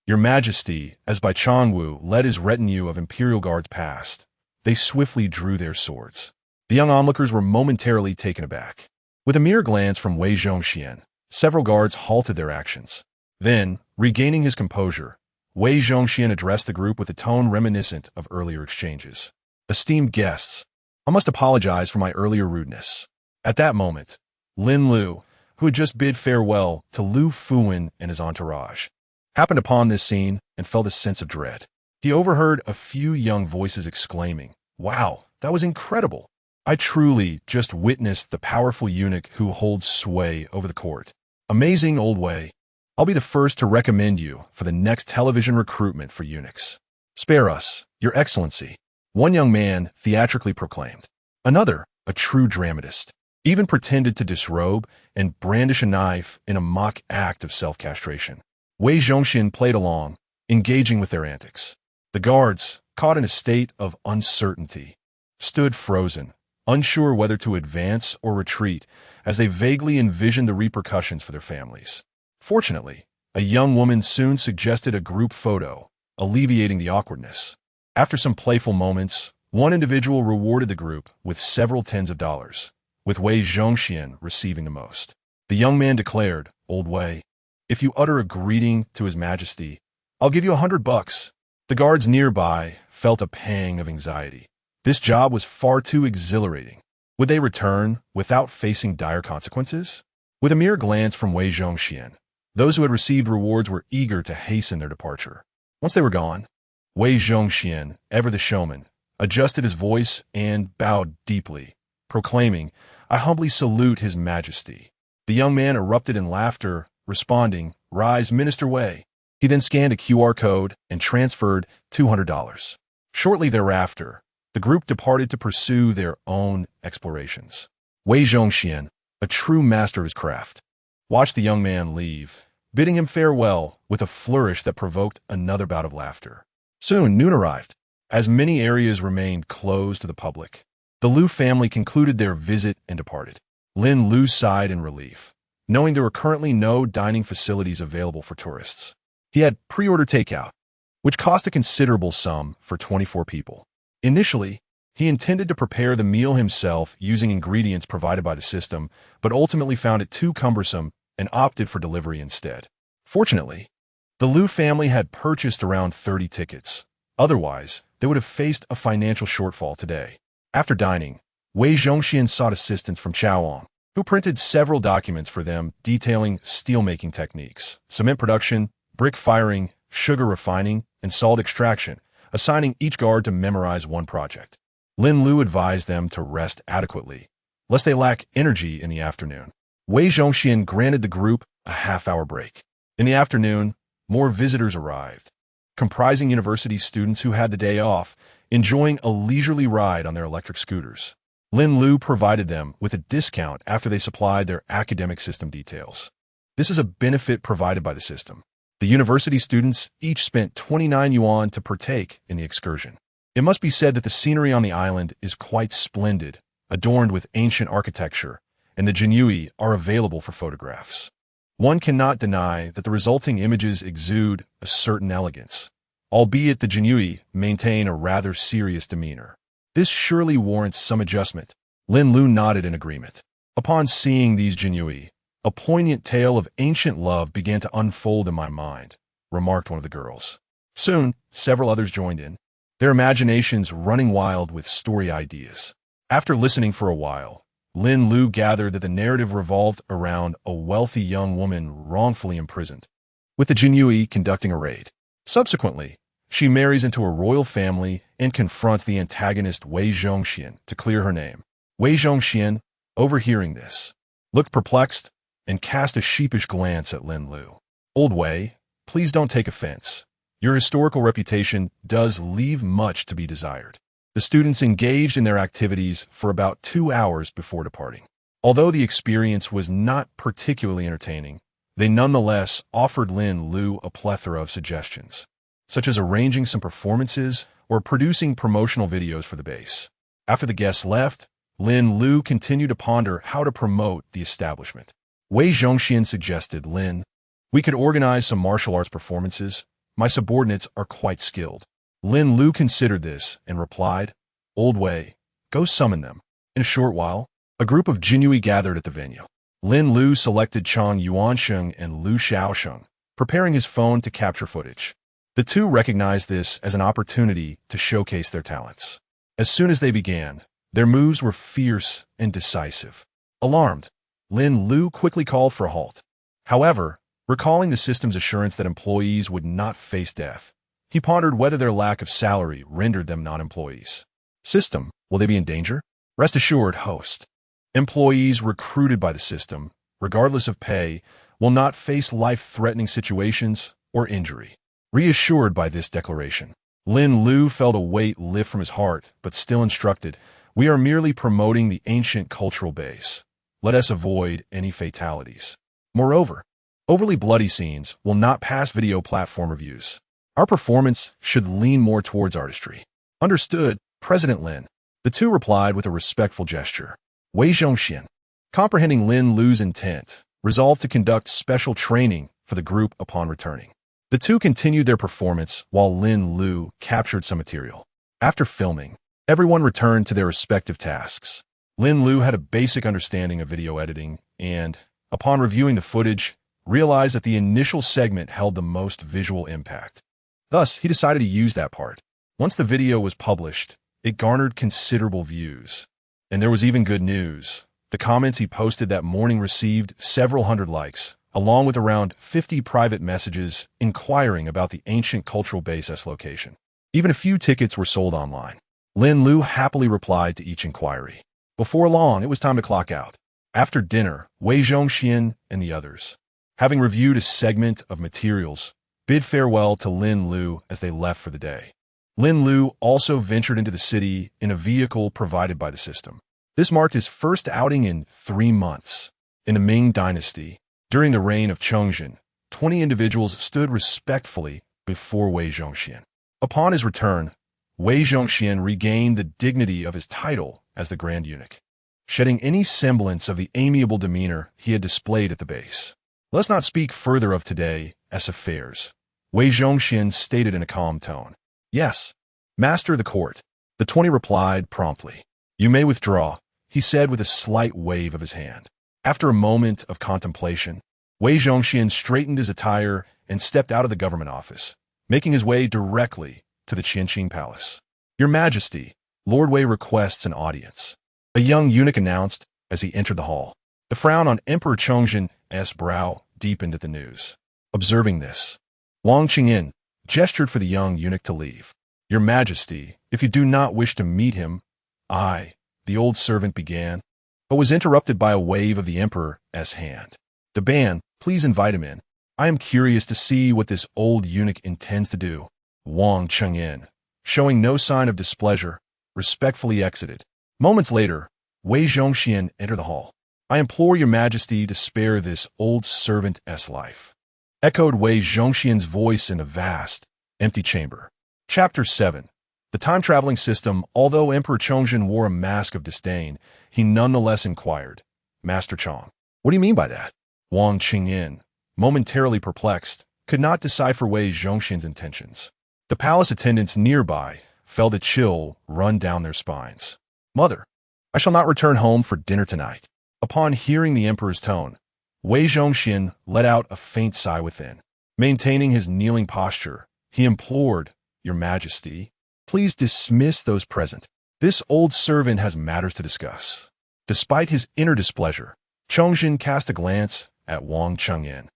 Your Majesty, as Bai Changwu led his retinue of Imperial Guards past, they swiftly drew their swords. The young onlookers were momentarily taken aback. With a mere glance from Wei Zhongxian, several guards halted their actions. Then, regaining his composure, Wei Zhongxian addressed the group with a tone reminiscent of earlier exchanges. "Esteemed guests, I must apologize for my earlier rudeness." At that moment, Lin Lu, who had just bid farewell to Lu Fuan and his entourage, happened upon this scene and felt a sense of dread. He overheard a few young voices exclaiming, "Wow, that was incredible! I truly just witnessed the powerful eunuch who holds sway over the court. Amazing, Old Wei. I'll be the first to recommend you for the next television recruitment for eunuchs." "Spare us, Your Excellency," one young man theatrically proclaimed. Another, a true dramatist, even pretended to disrobe and brandish a knife in a mock act of self-castration. Wei Zhongxian played along, engaging with their antics. The guards, caught in a state of uncertainty, stood frozen, unsure whether to advance or retreat as they vaguely envisioned the repercussions for their families. Fortunately, a young woman soon suggested a group photo, alleviating the awkwardness. After some playful moments, one individual rewarded the group with several tens of dollars, with Wei Zhongxian receiving the most. The young man declared, "Old Wei, if you utter a greeting to His Majesty, I'll give you $100. The guards nearby felt a pang of anxiety. This job was far too exhilarating. Would they return without facing dire consequences? With a mere glance from Wei Zhongxian, those who had received rewards were eager to hasten their departure. Once they were gone, Wei Zhongxian, ever the showman, adjusted his voice and bowed deeply, proclaiming, "I humbly salute His Majesty." The young man erupted in laughter, responding, "Rise, Minister Wei." He then scanned a QR code and transferred $200. Shortly thereafter, the group departed to pursue their own explorations. Wei Zhongxian, a true master of his craft, watched the young man leave, bidding him farewell with a flourish that provoked another bout of laughter. Soon, noon arrived. As many areas remained closed to the public, the Lu family concluded their visit and departed. Lin Lu sighed in relief, knowing there were currently no dining facilities available for tourists. He had pre-ordered takeout, which cost a considerable sum for 24 people. Initially, he intended to prepare the meal himself using ingredients provided by the system, but ultimately found it too cumbersome and opted for delivery instead. Fortunately, the Lu family had purchased around 30 tickets. Otherwise, they would have faced a financial shortfall today. After dining, Wei Zhongxian sought assistance from Chao Ang, who printed several documents for them detailing steelmaking techniques, cement production, brick firing, sugar refining, and salt extraction, assigning each guard to memorize one project. Lin Lu advised them to rest adequately, lest they lack energy in the afternoon. Wei Zhongxian granted the group a half-hour break. In the afternoon, more visitors arrived, comprising university students who had the day off, enjoying a leisurely ride on their electric scooters. Lin Lu provided them with a discount after they supplied their academic system details. This is a benefit provided by the system. The university students each spent 29 yuan to partake in the excursion. It must be said that the scenery on the island is quite splendid, adorned with ancient architecture, and the Jinyiwei are available for photographs. One cannot deny that the resulting images exude a certain elegance, albeit the Jinyiwei maintain a rather serious demeanor. This surely warrants some adjustment. Lin Lu nodded in agreement. Upon seeing these Jinyiwei, a poignant tale of ancient love began to unfold in my mind, remarked one of the girls. Soon, several others joined in, their imaginations running wild with story ideas. After listening for a while, Lin Lu gathered that the narrative revolved around a wealthy young woman wrongfully imprisoned, with the Jinyiwei conducting a raid. Subsequently, she marries into a royal family and confronts the antagonist Wei Zhongxian to clear her name. Wei Zhongxian, overhearing this, looked perplexed and cast a sheepish glance at Lin Lu. Old Wei, please don't take offense. Your historical reputation does leave much to be desired. The students engaged in their activities for about 2 hours before departing. Although the experience was not particularly entertaining, they nonetheless offered Lin Lu a plethora of suggestions, such as arranging some performances or producing promotional videos for the base. After the guests left, Lin Lu continued to ponder how to promote the establishment. Wei Zhongxian suggested, Lin, we could organize some martial arts performances. My subordinates are quite skilled. Lin Lu considered this and replied, Old Wei, go summon them. In a short while, a group of Jinyiwei gathered at the venue. Lin Lu selected Chang Yuansheng and Lu Xiaosheng, preparing his phone to capture footage. The two recognized this as an opportunity to showcase their talents. As soon as they began, their moves were fierce and decisive. Alarmed, Lin Lu quickly called for a halt. However, recalling the system's assurance that employees would not face death, he pondered whether their lack of salary rendered them non-employees. System, will they be in danger? Rest assured, host. Employees recruited by the system, regardless of pay, will not face life-threatening situations or injury. Reassured by this declaration, Lin Lu felt a weight lift from his heart, but still instructed, we are merely promoting the ancient cultural base. Let us avoid any fatalities. Moreover, overly bloody scenes will not pass video platform reviews. Our performance should lean more towards artistry. Understood, President Lin. The two replied with a respectful gesture. Wei Zhongxian, comprehending Lin Lu's intent, resolved to conduct special training for the group upon returning. The two continued their performance while Lin Lu captured some material. After filming, everyone returned to their respective tasks. Lin Lu had a basic understanding of video editing and, upon reviewing the footage, realized that the initial segment held the most visual impact. Thus, he decided to use that part. Once the video was published, it garnered considerable views. And there was even good news. The comments he posted that morning received several hundred likes, along with around 50 private messages inquiring about the ancient cultural base's location. Even a few tickets were sold online. Lin Lu happily replied to each inquiry. Before long, it was time to clock out. After dinner, Wei Zhongxian and the others, having reviewed a segment of materials, bid farewell to Lin Lu as they left for the day. Lin Lu also ventured into the city in a vehicle provided by the system. This marked his first outing in 3 months. In the Ming Dynasty, during the reign of Chongzhen, 20 individuals stood respectfully before Wei Zhongxian. Upon his return, Wei Zhongxian regained the dignity of his title as the Grand Eunuch, shedding any semblance of the amiable demeanor he had displayed at the base. Let's not speak further of today's affairs, Wei Zhongxian stated in a calm tone. Yes, Master of the Court, the 20 replied promptly. You may withdraw, he said with a slight wave of his hand. After a moment of contemplation, Wei Zhongxian straightened his attire and stepped out of the government office, making his way directly to the Qianqing Palace. Your Majesty, Lord Wei requests an audience, a young eunuch announced as he entered the hall. The frown on Emperor Chongzhen's brow deepened at the news. Observing this, Wang Qingyin gestured for the young eunuch to leave. Your Majesty, if you do not wish to meet him, the old servant began, but was interrupted by a wave of the Emperor's hand. The ban, please invite him in. I am curious to see what this old eunuch intends to do. Wang Chengyin, showing no sign of displeasure, respectfully exited. Moments later, Wei Zhongxian entered the hall. I implore your Majesty to spare this old servant's life, echoed Wei Zhongxian's voice in a vast, empty chamber. Chapter 7. The time-traveling system. Although Emperor Chongzhen wore a mask of disdain, he nonetheless inquired, Master Chong, what do you mean by that? Wang Qingyin, momentarily perplexed, could not decipher Wei Zhongxian's intentions. The palace attendants nearby felt a chill run down their spines. Mother, I shall not return home for dinner tonight. Upon hearing the emperor's tone, Wei Zhongxian let out a faint sigh within. Maintaining his kneeling posture, he implored, Your Majesty, please dismiss those present. This old servant has matters to discuss. Despite his inner displeasure, Chongzhen cast a glance at Wang Chengyin,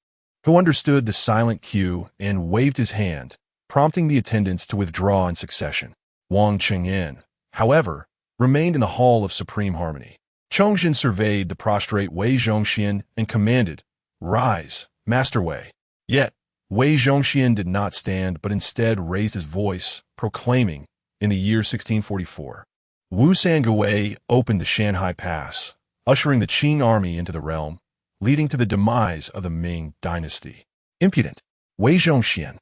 who understood the silent cue and waved his hand, prompting the attendants to withdraw in succession. Wang Chengyin, however, remained in the Hall of Supreme Harmony. Chongzhen surveyed the prostrate Wei Zhongxian and commanded, Rise, Master Wei. Yet, Wei Zhongxian did not stand but instead raised his voice, proclaiming, in the year 1644, Wu Sangui opened the Shanhai Pass, ushering the Qing army into the realm, leading to the demise of the Ming Dynasty. Impudent! Wei Zhongxian,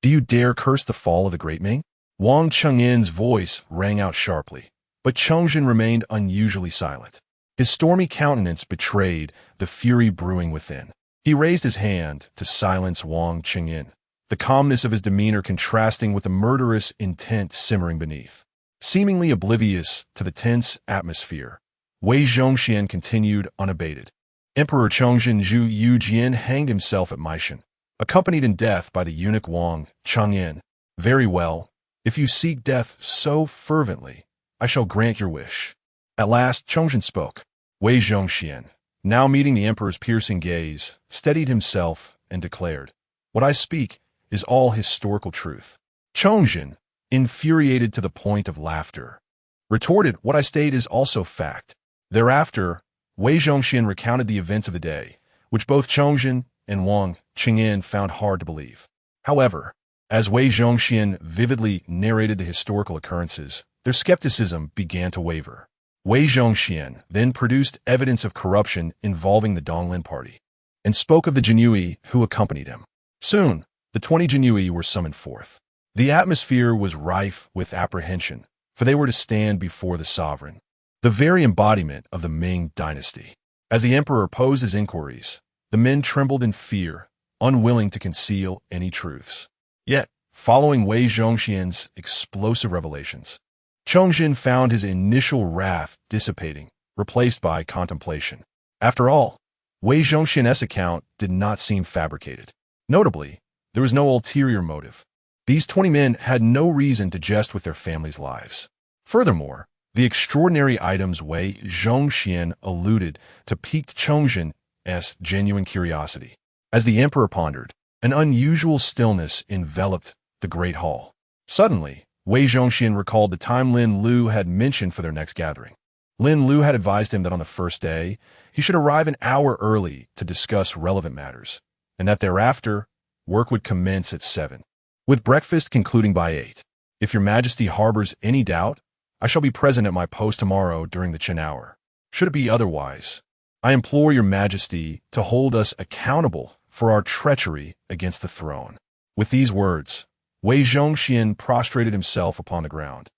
do you dare curse the fall of the Great Ming? Wang Chengyin's voice rang out sharply, but Chongzhen remained unusually silent. His stormy countenance betrayed the fury brewing within. He raised his hand to silence Wang Chengyin, the calmness of his demeanor contrasting with the murderous intent simmering beneath. Seemingly oblivious to the tense atmosphere, Wei Zhongxian continued unabated. Emperor Chongzhen Zhu Yujian hanged himself at Meishan, accompanied in death by the eunuch Wang Chengyin. Very well, if you seek death so fervently, I shall grant your wish. At last Chongzhen spoke. Wei Zhongxian, now meeting the emperor's piercing gaze, steadied himself and declared, What I speak is all historical truth. Chongzhen, infuriated to the point of laughter, retorted, What I state is also fact. Thereafter, Wei Zhongxian recounted the events of the day, which both Chongzhen and Wang Chengyin found hard to believe. However, as Wei Zhongxian vividly narrated the historical occurrences, their skepticism began to waver. Wei Zhongxian then produced evidence of corruption involving the Donglin party, and spoke of the Jinyiwei who accompanied him. Soon, the 20 Jinyiwei were summoned forth. The atmosphere was rife with apprehension, for they were to stand before the sovereign, the very embodiment of the Ming Dynasty. As the emperor posed his inquiries, the men trembled in fear, unwilling to conceal any truths. Yet, following Wei Zhongxian's explosive revelations, Chongzhen found his initial wrath dissipating, replaced by contemplation. After all, Wei Zhongxian's account did not seem fabricated. Notably, there was no ulterior motive. These 20 men had no reason to jest with their families' lives. Furthermore, the extraordinary items Wei Zhongxian alluded to piqued Chongzhen's genuine curiosity. As the emperor pondered, an unusual stillness enveloped the great hall. Suddenly, Wei Zhongxian recalled the time Lin Lu had mentioned for their next gathering. Lin Lu had advised him that on the first day, he should arrive an hour early to discuss relevant matters, and that thereafter, work would commence at 7, with breakfast concluding by 8. If your Majesty harbors any doubt, I shall be present at my post tomorrow during the Qin hour. Should it be otherwise, I implore your Majesty to hold us accountable for our treachery against the throne. With these words, Wei Zhongxian prostrated himself upon the ground,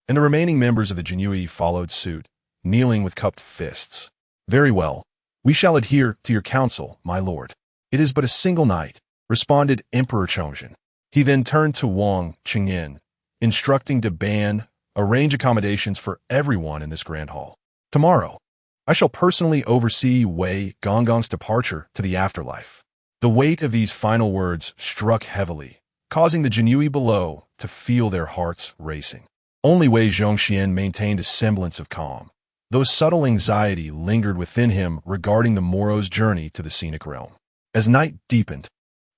and the remaining members of the Jinyiwei followed suit, kneeling with cupped fists. Very well, we shall adhere to your counsel, my lord. It is but a single night, responded Emperor Chongzhen. He then turned to Wang Chengyin, instructing to arrange accommodations for everyone in this grand hall. Tomorrow, I shall personally oversee Wei Zhongxian's departure to the afterlife. The weight of these final words struck heavily, causing the Jinyiwei below to feel their hearts racing. Only Wei Zhongxian maintained a semblance of calm, though subtle anxiety lingered within him regarding the morrow's journey to the scenic realm. As night deepened,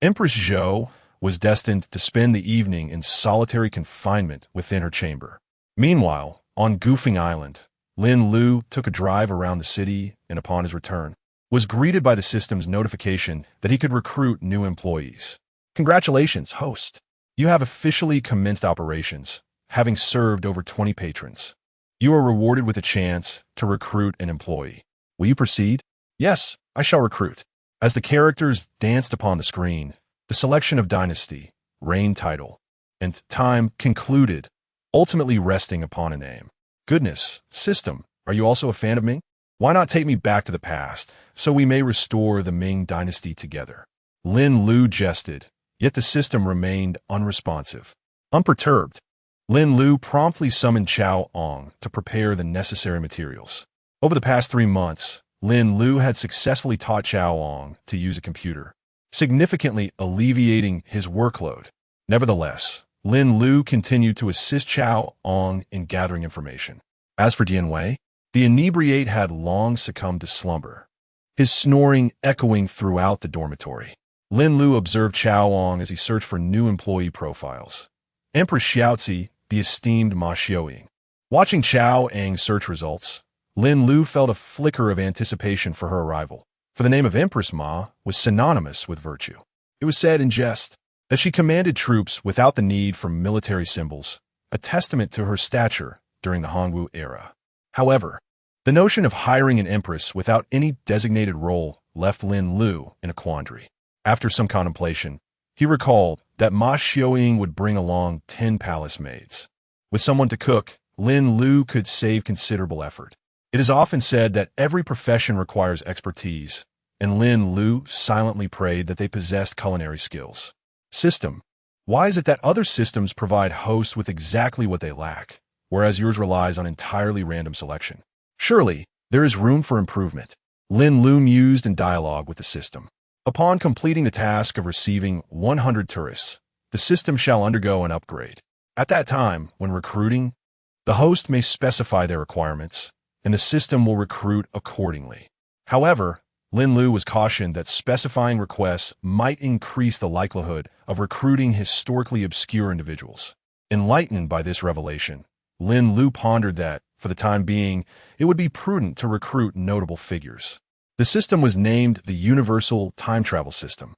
Empress Zhou, was destined to spend the evening in solitary confinement within her chamber. Meanwhile, on Goofing Island, Lin Lu took a drive around the city and upon his return, was greeted by the system's notification that he could recruit new employees. Congratulations, host. You have officially commenced operations, having served over 20 patrons. You are rewarded with a chance to recruit an employee. Will you proceed? Yes, I shall recruit. As the characters danced upon the screen, the selection of dynasty, reign title, and time concluded, ultimately resting upon a name. Goodness, system, are you also a fan of Ming? Why not take me back to the past, so we may restore the Ming Dynasty together? Lin Lu jested, yet the system remained unresponsive. Unperturbed, Lin Lu promptly summoned Chao Ong to prepare the necessary materials. Over the past 3 months, Lin Lu had successfully taught Chao Ong to use a computer, significantly alleviating his workload. Nevertheless, Lin Lu continued to assist Chao Ong in gathering information. As for Jinyiwei, the inebriate had long succumbed to slumber, his snoring echoing throughout the dormitory. Lin Lu observed Chao Ong as he searched for new employee profiles. Empress Xiaozi, the esteemed Ma Xiaoying. Watching Chao Ang's search results, Lin Lu felt a flicker of anticipation for her arrival, for the name of Empress Ma was synonymous with virtue. It was said in jest that she commanded troops without the need for military symbols, a testament to her stature during the Hongwu era. However, the notion of hiring an empress without any designated role left Lin Lu in a quandary. After some contemplation, he recalled that Ma Xiaoying would bring along 10 palace maids. With someone to cook, Lin Lu could save considerable effort. It is often said that every profession requires expertise, and Lin Lu silently prayed that they possessed culinary skills. System. Why is it that other systems provide hosts with exactly what they lack, whereas yours relies on entirely random selection? Surely, there is room for improvement. Lin Lu mused in dialogue with the system. Upon completing the task of receiving 100 tourists, the system shall undergo an upgrade. At that time, when recruiting, the host may specify their requirements, and the system will recruit accordingly. However, Lin Lu was cautioned that specifying requests might increase the likelihood of recruiting historically obscure individuals. Enlightened by this revelation, Lin Lu pondered that, for the time being, it would be prudent to recruit notable figures. The system was named the Universal Time Travel System.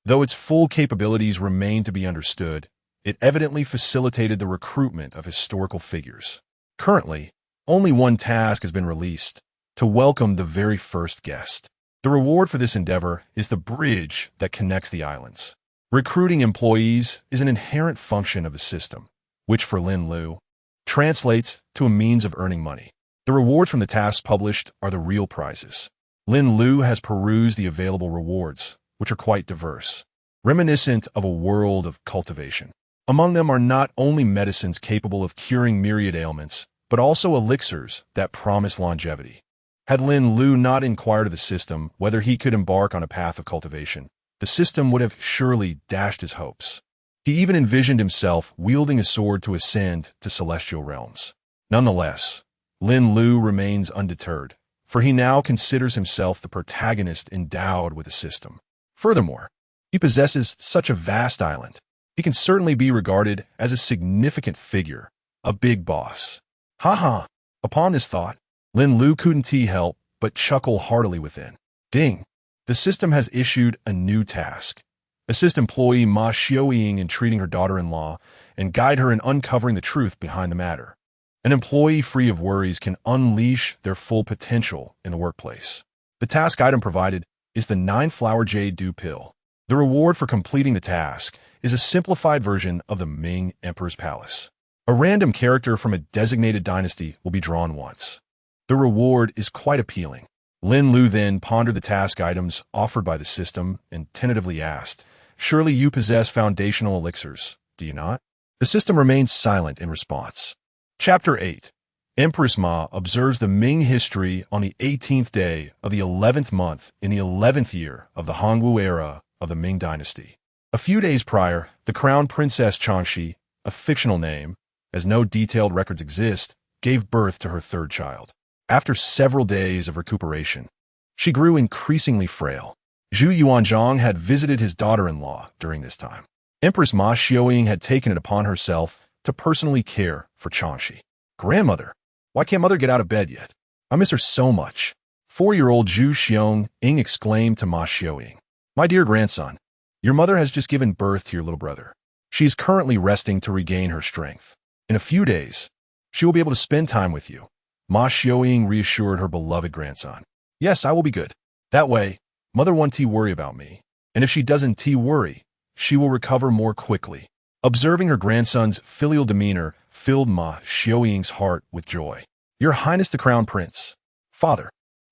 Though its full capabilities remained to be understood, it evidently facilitated the recruitment of historical figures. Currently, only one task has been released: to welcome the very first guest. The reward for this endeavor is the bridge that connects the islands. Recruiting employees is an inherent function of the system, which for Lin Lu translates to a means of earning money. The rewards from the tasks published are the real prizes. Lin Lu has perused the available rewards, which are quite diverse, reminiscent of a world of cultivation. Among them are not only medicines capable of curing myriad ailments, but also elixirs that promise longevity. Had Lin Lu not inquired of the system whether he could embark on a path of cultivation, the system would have surely dashed his hopes. He even envisioned himself wielding a sword to ascend to celestial realms. Nonetheless, Lin Lu remains undeterred, for he now considers himself the protagonist endowed with a system. Furthermore, he possesses such a vast island. He can certainly be regarded as a significant figure, a big boss. Ha! Upon this thought, Lin Lu couldn't help but chuckle heartily within. Ding! The system has issued a new task. Assist employee Ma Xiaoying in treating her daughter-in-law and guide her in uncovering the truth behind the matter. An employee free of worries can unleash their full potential in the workplace. The task item provided is the 9-flower jade dew pill. The reward for completing the task is a simplified version of the Ming Emperor's Palace. A random character from a designated dynasty will be drawn once. The reward is quite appealing. Lin Lu then pondered the task items offered by the system and tentatively asked, "Surely you possess foundational elixirs, do you not?" The system remained silent in response. Chapter 8. Empress Ma observes the Ming history on the 18th day of the 11th month in the 11th year of the Hongwu era of the Ming Dynasty. A few days prior, the crown princess Changxi, a fictional name, as no detailed records exist, gave birth to her third child. After several days of recuperation, she grew increasingly frail. Zhu Yuanzhang had visited his daughter-in-law during this time. Empress Ma had taken it upon herself to personally care for Changxi. Grandmother, why can't mother get out of bed yet? I miss her so much. 4-year-old Zhu Xiong exclaimed to Ma Xiaoying. My dear grandson, your mother has just given birth to your little brother. She is currently resting to regain her strength. In a few days, she will be able to spend time with you. Ma Xiaoying reassured her beloved grandson. Yes, I will be good. That way, mother won't worry about me. And if she doesn't worry, she will recover more quickly. Observing her grandson's filial demeanor filled Ma Xiaoying's heart with joy. Your Highness the Crown Prince. Father,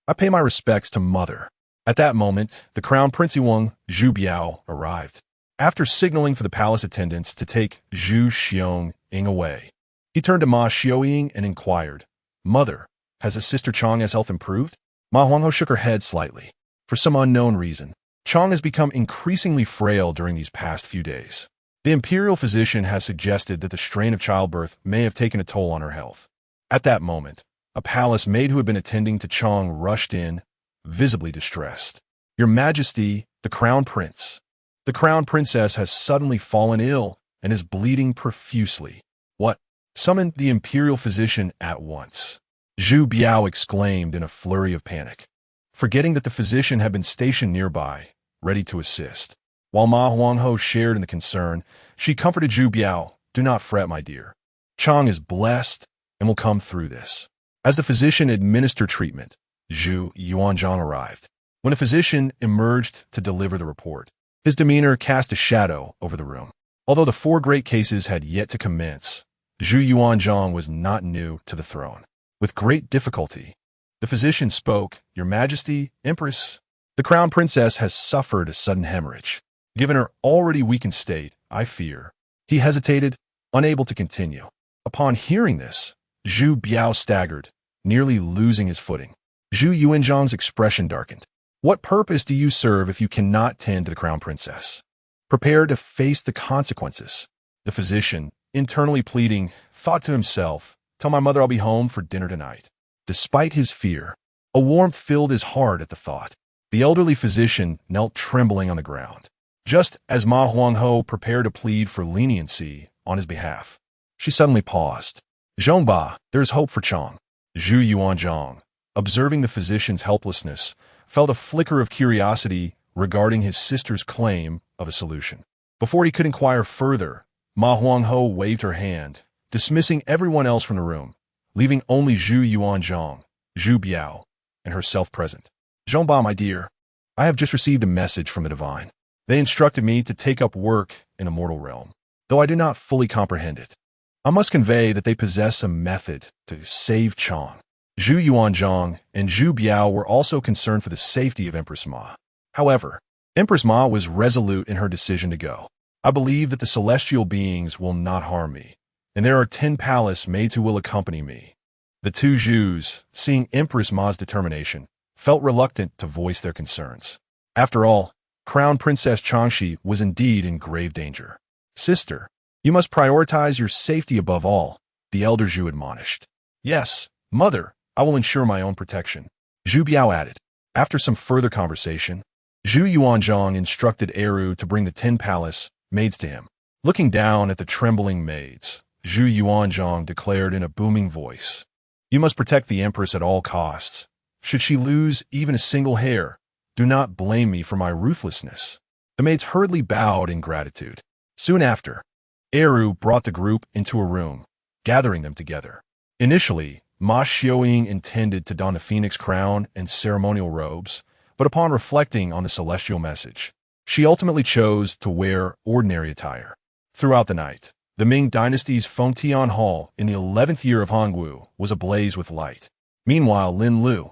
I pay my respects to mother. At that moment, the Crown Prince Zhu Biao arrived. After signaling for the palace attendants to take Zhu Xiong away, he turned to Ma Xiaoying and inquired, Mother, has his sister Chang's health improved? Ma Huangho shook her head slightly. For some unknown reason, Chang has become increasingly frail during these past few days. The imperial physician has suggested that the strain of childbirth may have taken a toll on her health. At that moment, a palace maid who had been attending to Chang rushed in, visibly distressed. Your Majesty, the Crown Prince. The Crown Princess has suddenly fallen ill and is bleeding profusely. What? Summon the imperial physician at once. Zhu Biao exclaimed in a flurry of panic, forgetting that the physician had been stationed nearby, ready to assist. While Ma Huangho shared in the concern, she comforted Zhu Biao, do not fret, my dear. Chang is blessed and will come through this. As the physician administered treatment, Zhu Yuanzhang arrived. When the physician emerged to deliver the report, his demeanor cast a shadow over the room. Although the 4 great cases had yet to commence, Zhu Yuanzhang was not new to the throne. With great difficulty, the physician spoke, Your Majesty, Empress, the Crown Princess has suffered a sudden hemorrhage. Given her already weakened state, I fear. He hesitated, unable to continue. Upon hearing this, Zhu Biao staggered, nearly losing his footing. Zhu Yuanzhang's expression darkened. What purpose do you serve if you cannot tend to the Crown Princess? Prepare to face the consequences. The physician, internally pleading, thought to himself, Tell my mother I'll be home for dinner tonight. Despite his fear, a warmth filled his heart at the thought. The elderly physician knelt trembling on the ground. Just as Ma Huangho prepared to plead for leniency on his behalf, she suddenly paused. Zhongba, there is hope for Chang. Zhu Yuanzhang, observing the physician's helplessness, felt a flicker of curiosity regarding his sister's claim of a solution. Before he could inquire further, Ma Huangho waved her hand, dismissing everyone else from the room, leaving only Zhu Yuanzhang, Zhu Biao, and herself present. Zhongba, my dear, I have just received a message from the divine. They instructed me to take up work in a mortal realm, though I do not fully comprehend it. I must convey that they possess a method to save Chang. Zhu Yuanzhang and Zhu Biao were also concerned for the safety of Empress Ma. However, Empress Ma was resolute in her decision to go. I believe that the celestial beings will not harm me, and there are 10 palace maids who will accompany me. The 2 Zhus, seeing Empress Ma's determination, felt reluctant to voice their concerns. After all, Crown Princess Changxi was indeed in grave danger. Sister, you must prioritize your safety above all, the elder Zhu admonished. Yes, mother, I will ensure my own protection, Zhu Biao added. After some further conversation, Zhu Yuanzhang instructed Eru to bring the 10 palace maids to him. Looking down at the trembling maids, Zhu Yuanzhang declared in a booming voice, You must protect the Empress at all costs. Should she lose even a single hair, do not blame me for my ruthlessness. The maids hurriedly bowed in gratitude. Soon after, Eru brought the group into a room, gathering them together. Initially, Ma Xiaoying intended to don the phoenix crown and ceremonial robes, but upon reflecting on the celestial message, she ultimately chose to wear ordinary attire. Throughout the night, the Ming Dynasty's Fengtian Hall in the 11th year of Hongwu was ablaze with light. Meanwhile, Lin Lu,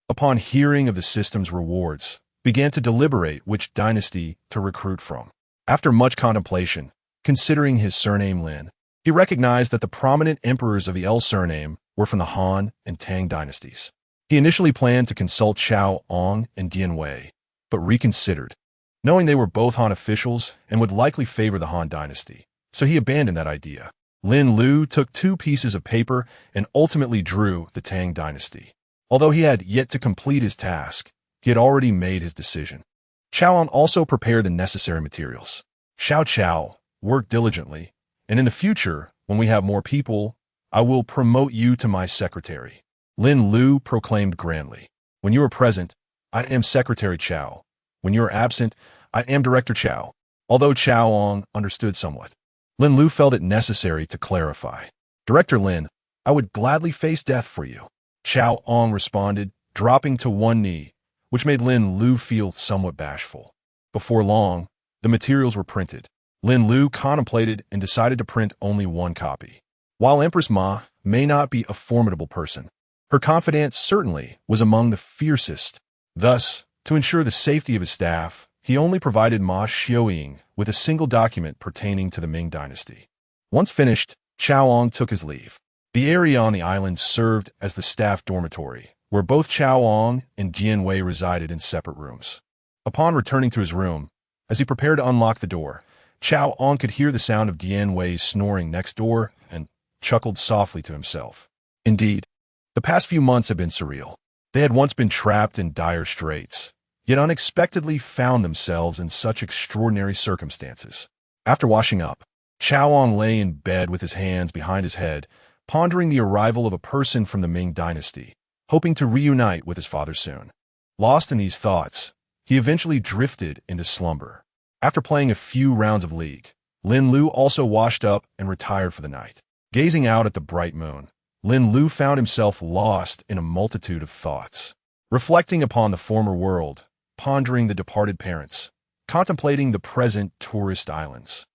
upon hearing of the system's rewards, began to deliberate which dynasty to recruit from. After much contemplation, considering his surname Lin, he recognized that the prominent emperors of the L surname were from the Han and Tang dynasties. He initially planned to consult Chao Ong and Jinyiwei, but reconsidered, knowing they were both Han officials and would likely favor the Han dynasty, so he abandoned that idea. Lin Lu took 2 pieces of paper and ultimately drew the Tang dynasty. Although he had yet to complete his task, he had already made his decision. Chao Ong also prepared the necessary materials. Xiao Chao, work diligently, and in the future, when we have more people, I will promote you to my secretary." Lin Lu proclaimed grandly. "When you are present, I am Secretary Chao. When you are absent, I am Director Chao." Although Chao Ong understood somewhat, Lin Lu felt it necessary to clarify. "Director Lin, I would gladly face death for you," Chao Ong responded, dropping to one knee, which made Lin Lu feel somewhat bashful. Before long, the materials were printed. Lin Lu contemplated and decided to print only one copy. While Empress Ma may not be a formidable person, her confidence certainly was among the fiercest. Thus, to ensure the safety of his staff, he only provided Ma Xiuying with a single document pertaining to the Ming Dynasty. Once finished, Chao Ong took his leave. The area on the island served as the staff dormitory, where both Chao Ong and Jinyiwei resided in separate rooms. Upon returning to his room, as he prepared to unlock the door, Chao Ong could hear the sound of Jinyiwei's snoring next door and chuckled softly to himself. Indeed, the past few months had been surreal. They had once been trapped in dire straits, yet unexpectedly found themselves in such extraordinary circumstances. After washing up, Chao Ong lay in bed with his hands behind his head, pondering the arrival of a person from the Ming Dynasty, hoping to reunite with his father soon. Lost in these thoughts, he eventually drifted into slumber. After playing a few rounds of League, Lin Lu also washed up and retired for the night. Gazing out at the bright moon, Lin Lu found himself lost in a multitude of thoughts. Reflecting upon the former world, pondering the departed parents, contemplating the present tourist islands,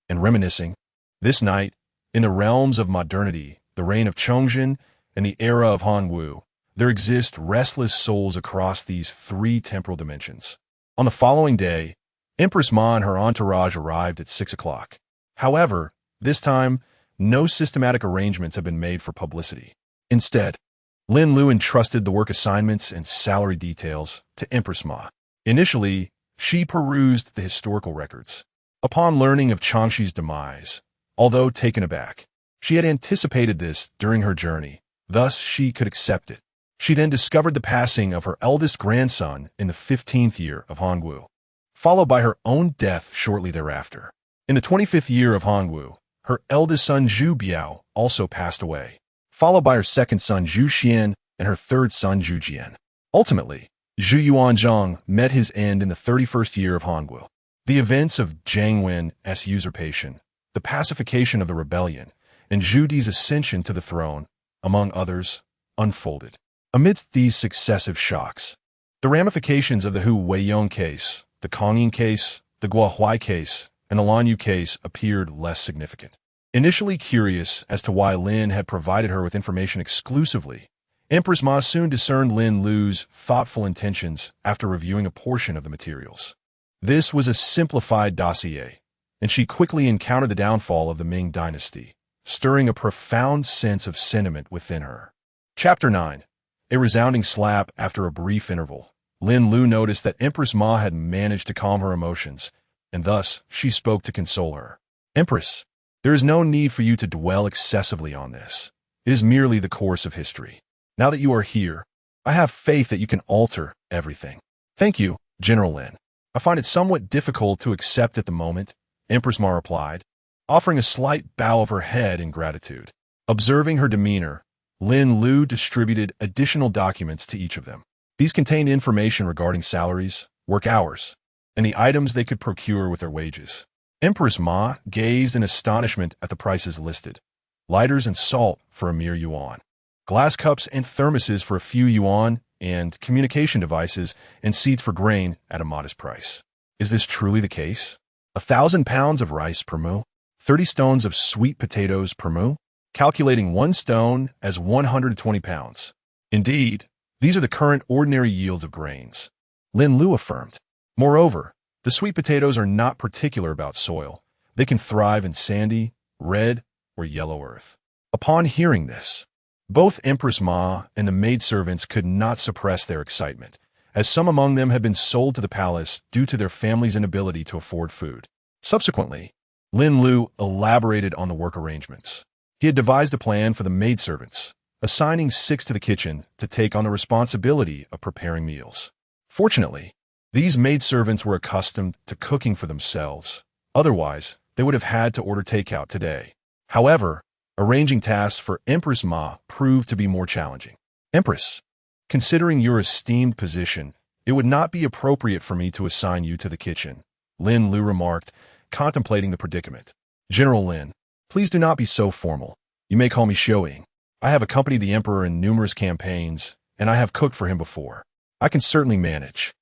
and reminiscing. This night, in the realms of modernity, the reign of Chongzhen, and the era of Hongwu, there exist restless souls across these three temporal dimensions. On the following day, Empress Ma and her entourage arrived at 6 o'clock. However, this time, no systematic arrangements have been made for publicity. Instead, Lin Lu entrusted the work assignments and salary details to Empress Ma. Initially, she perused the historical records. Upon learning of Changshi's demise, although taken aback, she had anticipated this during her journey, thus she could accept it. She then discovered the passing of her eldest grandson in the 15th year of Hongwu, followed by her own death shortly thereafter. In the 25th year of Hongwu, her eldest son Zhu Biao also passed away, followed by her second son Zhu Xian and her third son Zhu Jian. Ultimately, Zhu Yuanzhang met his end in the 31st year of Hongwu. The events of Zhang Wen's usurpation, the pacification of the rebellion, and Zhu Di's ascension to the throne, among others, unfolded. Amidst these successive shocks, the ramifications of the Hu Weiyong case, the Kongying case, the Guohuai case, and the Lanyu case appeared less significant. Initially curious as to why Lin had provided her with information exclusively, Empress Ma soon discerned Lin Lu's thoughtful intentions after reviewing a portion of the materials. This was a simplified dossier, and she quickly encountered the downfall of the Ming Dynasty, stirring a profound sense of sentiment within her. Chapter 9. A resounding slap after a brief interval. Lin Lu noticed that Empress Ma had managed to calm her emotions, and thus she spoke to console her. "Empress, there is no need for you to dwell excessively on this. It is merely the course of history. Now that you are here, I have faith that you can alter everything." "Thank you, General Lin. I find it somewhat difficult to accept at the moment," Empress Ma replied, offering a slight bow of her head in gratitude. Observing her demeanor, Lin Lu distributed additional documents to each of them. These contained information regarding salaries, work hours, and the items they could procure with their wages. Empress Ma gazed in astonishment at the prices listed: lighters and salt for a mere yuan, glass cups and thermoses for a few yuan, and communication devices and seeds for grain at a modest price. Is this truly the case? 1,000 pounds of rice per mu, 30 stones of sweet potatoes per mu, calculating 1 stone as 120 pounds. Indeed, these are the current ordinary yields of grains, Lin Lu affirmed. Moreover, the sweet potatoes are not particular about soil. They can thrive in sandy, red, or yellow earth. Upon hearing this, both Empress Ma and the maidservants could not suppress their excitement, as some among them had been sold to the palace due to their family's inability to afford food. Subsequently, Lin Lu elaborated on the work arrangements. He had devised a plan for the maidservants, assigning 6 to the kitchen to take on the responsibility of preparing meals. Fortunately, these maidservants were accustomed to cooking for themselves. Otherwise, they would have had to order takeout today. However, arranging tasks for Empress Ma proved to be more challenging. Empress, considering your esteemed position, it would not be appropriate for me to assign you to the kitchen, Lin Lu remarked, contemplating the predicament. General Lin, please do not be so formal. You may call me Xiaoying. I have accompanied the emperor in numerous campaigns, and I have cooked for him before. I can certainly manage.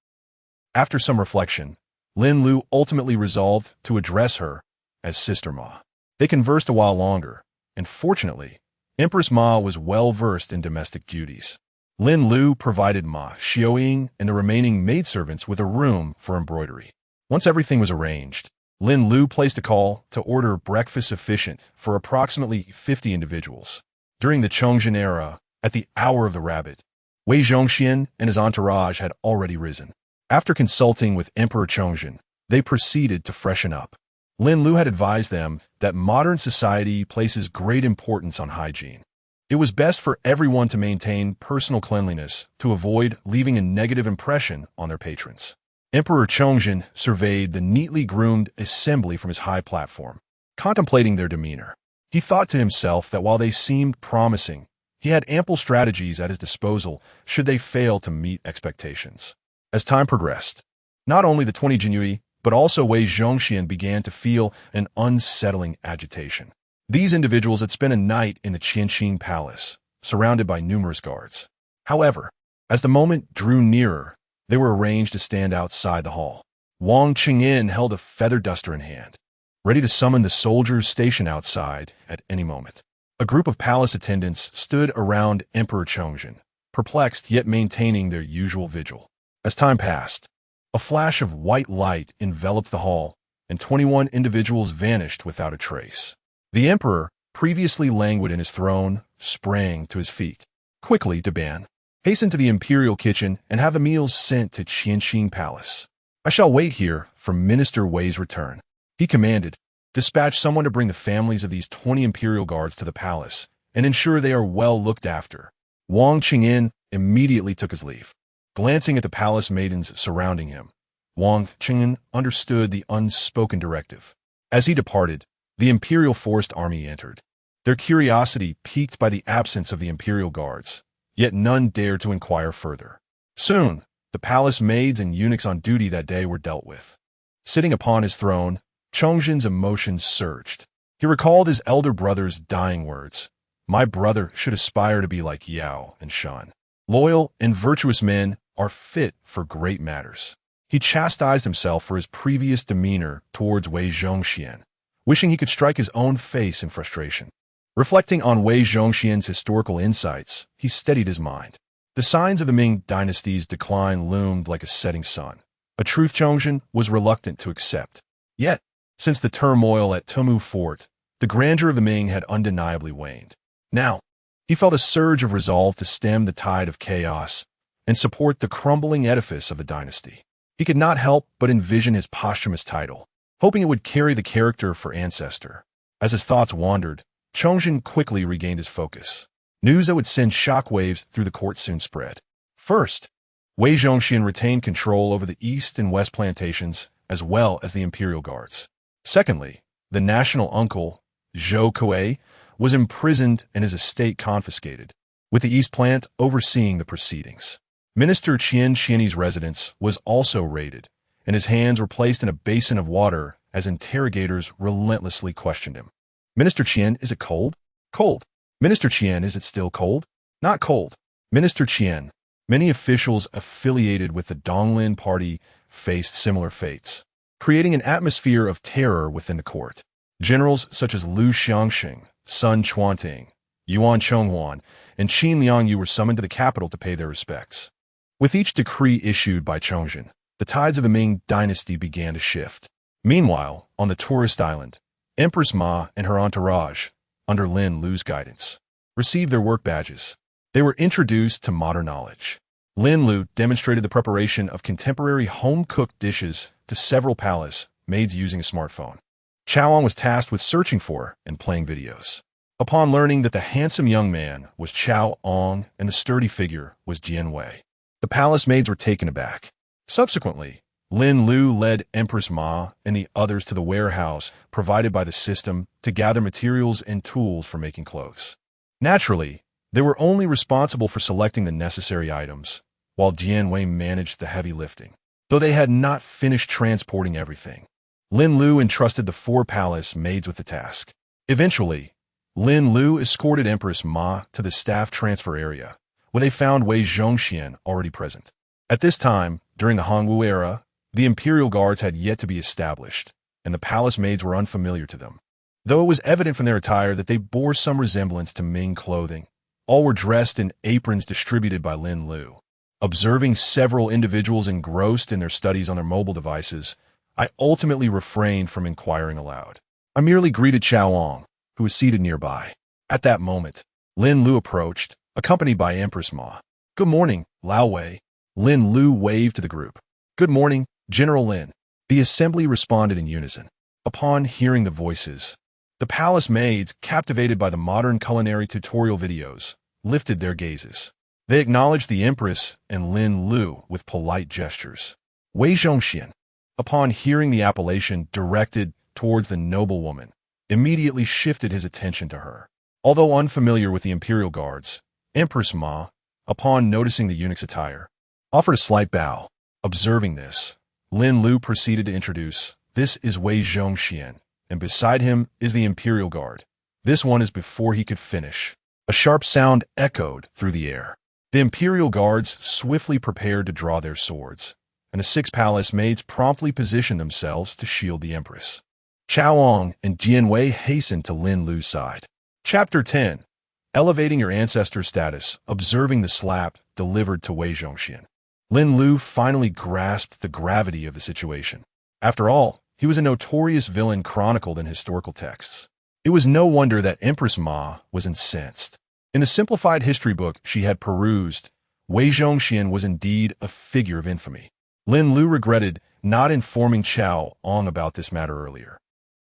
After some reflection, Lin Lu ultimately resolved to address her as Sister Ma. They conversed a while longer, and fortunately, Empress Ma was well versed in domestic duties. Lin Lu provided Ma, Xiaoying, and the remaining maidservants with a room for embroidery. Once everything was arranged, Lin Lu placed a call to order breakfast sufficient for approximately 50 individuals. During the Chongzhen era, at the hour of the rabbit, Wei Zhongxian and his entourage had already risen. After consulting with Emperor Chongzhen, they proceeded to freshen up. Lin Lu had advised them that modern society places great importance on hygiene. It was best for everyone to maintain personal cleanliness to avoid leaving a negative impression on their patrons. Emperor Chongzhen surveyed the neatly groomed assembly from his high platform, contemplating their demeanor. He thought to himself that while they seemed promising, he had ample strategies at his disposal should they fail to meet expectations. As time progressed, not only the 20 Jinyiwei, but also Wei Zhongxian began to feel an unsettling agitation. These individuals had spent a night in the Qianxing Palace, surrounded by numerous guards. However, as the moment drew nearer, they were arranged to stand outside the hall. Wang Qingyin held a feather duster in hand, ready to summon the soldiers stationed outside at any moment. A group of palace attendants stood around Emperor Chongzhen, perplexed yet maintaining their usual vigil. As time passed, a flash of white light enveloped the hall, and 21 individuals vanished without a trace. The emperor, previously languid in his throne, sprang to his feet. Quickly, Daban, hasten to the imperial kitchen and have the meals sent to Qianxing Palace. I shall wait here for Minister Wei's return. He commanded, dispatch someone to bring the families of these 20 Imperial Guards to the palace and ensure they are well looked after. Wang Qingyin immediately took his leave. Glancing at the palace maidens surrounding him, Wang Qingyin understood the unspoken directive. As he departed, the Imperial Forest Army entered, their curiosity piqued by the absence of the Imperial Guards, yet none dared to inquire further. Soon, the palace maids and eunuchs on duty that day were dealt with. Sitting upon his throne, Chongzhen's emotions surged. He recalled his elder brother's dying words, "My brother should aspire to be like Yao and Shan. Loyal and virtuous men are fit for great matters." He chastised himself for his previous demeanor towards Wei Zhongxian, wishing he could strike his own face in frustration. Reflecting on Wei Zhongxian's historical insights, he steadied his mind. The signs of the Ming Dynasty's decline loomed like a setting sun, a truth Chongzhen was reluctant to accept. Yet, since the turmoil at Tumu Fort, the grandeur of the Ming had undeniably waned. Now, he felt a surge of resolve to stem the tide of chaos and support the crumbling edifice of the dynasty. He could not help but envision his posthumous title, hoping it would carry the character for ancestor. As his thoughts wandered, Chongzhen quickly regained his focus. News that would send shockwaves through the court soon spread. First, Wei Zhongxian retained control over the east and west plantations as well as the Imperial Guards. Secondly, the national uncle, Zhou Kuei, was imprisoned and his estate confiscated, with the East Plant overseeing the proceedings. Minister Qian Qian's residence was also raided, and his hands were placed in a basin of water as interrogators relentlessly questioned him. Minister Qian, is it cold? Cold. Minister Qian, is it still cold? Not cold. Minister Qian. Many officials affiliated with the Donglin party faced similar fates, creating an atmosphere of terror within the court. Generals such as Lu Xiangxing, Sun Chuanting, Yuan Chonghuan, and Qin Liangyu were summoned to the capital to pay their respects. With each decree issued by Chongzhen, the tides of the Ming Dynasty began to shift. Meanwhile, on the tourist island, Empress Ma and her entourage, under Lin Lu's guidance, received their work badges. They were introduced to modern knowledge. Lin Lu demonstrated the preparation of contemporary home-cooked dishes to several palace maids using a smartphone. Chaoan was tasked with searching for and playing videos. Upon learning that the handsome young man was Chao Ong and the sturdy figure was Jinyiwei, the palace maids were taken aback. Subsequently, Lin Lu led Empress Ma and the others to the warehouse provided by the system to gather materials and tools for making clothes. Naturally, they were only responsible for selecting the necessary items, while Jinyiwei managed the heavy lifting. Though they had not finished transporting everything, Lin Lu entrusted the 4 palace maids with the task. Eventually, Lin Lu escorted Empress Ma to the staff transfer area, where they found Wei Zhongxian already present. At this time, during the Hongwu era, the Imperial Guards had yet to be established, and the palace maids were unfamiliar to them. Though it was evident from their attire that they bore some resemblance to Ming clothing, all were dressed in aprons distributed by Lin Lu. Observing several individuals engrossed in their studies on their mobile devices, I ultimately refrained from inquiring aloud. I merely greeted Changgong, who was seated nearby. At that moment, Lin Lu approached, accompanied by Empress Ma. "Good morning, Lao Wei." Lin Lu waved to the group. "Good morning, General Lin." The assembly responded in unison. Upon hearing the voices, the palace maids, captivated by the modern culinary tutorial videos, lifted their gazes. They acknowledged the Empress and Lin Lu with polite gestures. Wei Zhongxian, upon hearing the appellation directed towards the noblewoman, immediately shifted his attention to her. Although unfamiliar with the Imperial Guards, Empress Ma, upon noticing the eunuch's attire, offered a slight bow. Observing this, Lin Lu proceeded to introduce, "This is Wei Zhongxian, and beside him is the Imperial Guard. This one is." Before he could finish, a sharp sound echoed through the air. The Imperial Guards swiftly prepared to draw their swords, and the 6 palace maids promptly positioned themselves to shield the Empress. Changgong and Jinyiwei hastened to Lin Lu's side. Chapter 10. Elevating your ancestor status, observing the slap delivered to Wei Zhongxian. Lin Lu finally grasped the gravity of the situation. After all, he was a notorious villain chronicled in historical texts. It was no wonder that Empress Ma was incensed. In the simplified history book she had perused, Wei Zhongxian was indeed a figure of infamy. Lin Lu regretted not informing Changgong about this matter earlier.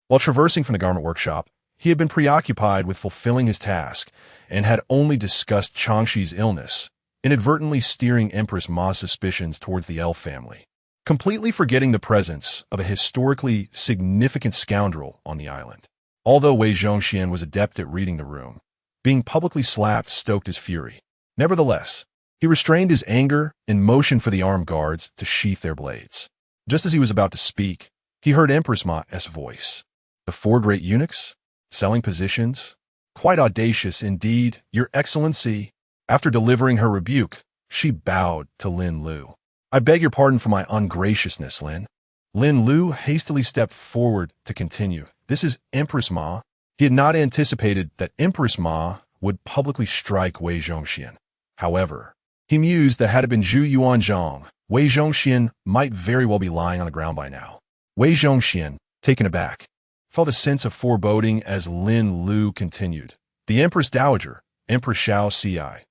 While traversing from the garment workshop, he had been preoccupied with fulfilling his task and had only discussed Changshi's illness, inadvertently steering Empress Ma's suspicions towards the elf family, completely forgetting the presence of a historically significant scoundrel on the island. Although Wei Zhongxian was adept at reading the room, being publicly slapped stoked his fury. Nevertheless, he restrained his anger and motioned for the armed guards to sheath their blades. Just as he was about to speak, he heard Empress Ma's voice. "The 4 great eunuchs? Selling positions? Quite audacious indeed, Your Excellency." After delivering her rebuke, she bowed to Lin Lu. "I beg your pardon for my ungraciousness, Lin." Lin Lu hastily stepped forward to continue. "This is Empress Ma." He had not anticipated that Empress Ma would publicly strike Wei Zhongxian. However, he mused that had it been Zhu Yuanzhang, Wei Zhongxian might very well be lying on the ground by now. Wei Zhongxian, taken aback, felt a sense of foreboding as Lin Lu continued. "The Empress Dowager, Empress Xiao Ci,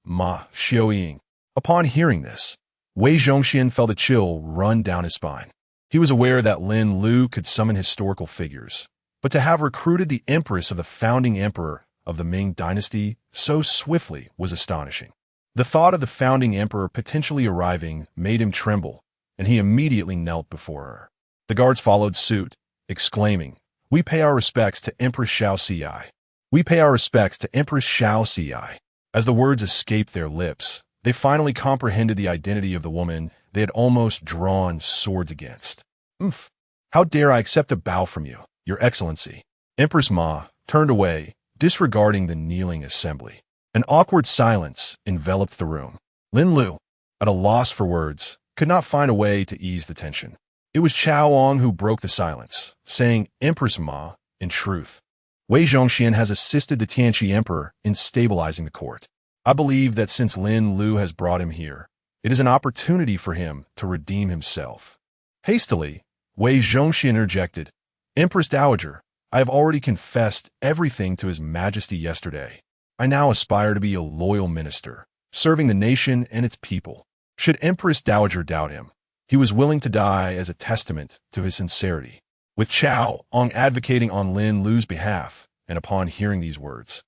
Ma Xiaoying." Upon hearing this, Wei Zhongxian felt a chill run down his spine. He was aware that Lin Lu could summon historical figures, but to have recruited the Empress of the founding emperor of the Ming Dynasty so swiftly was astonishing. The thought of the founding emperor potentially arriving made him tremble, and he immediately knelt before her. The guards followed suit, exclaiming, "We pay our respects to Empress Xiao Ci. We pay our respects to Empress Xiao Ci." As the words escaped their lips, they finally comprehended the identity of the woman they had almost drawn swords against. "Umph! How dare I accept a bow from you, Your Excellency?" Empress Ma turned away, disregarding the kneeling assembly. An awkward silence enveloped the room. Lin Lu, at a loss for words, could not find a way to ease the tension. It was Changgong who broke the silence, saying, "Empress Ma, in truth, Wei Zhongxian has assisted the Tianqi Emperor in stabilizing the court. I believe that since Lin Lu has brought him here, it is an opportunity for him to redeem himself." Hastily, Wei Zhongxian interjected, "Empress Dowager, I have already confessed everything to His Majesty yesterday. I now aspire to be a loyal minister, serving the nation and its people. Should Empress Dowager doubt him, he was willing to die as a testament to his sincerity." With Changgong advocating on Lin Lu's behalf, and upon hearing these words,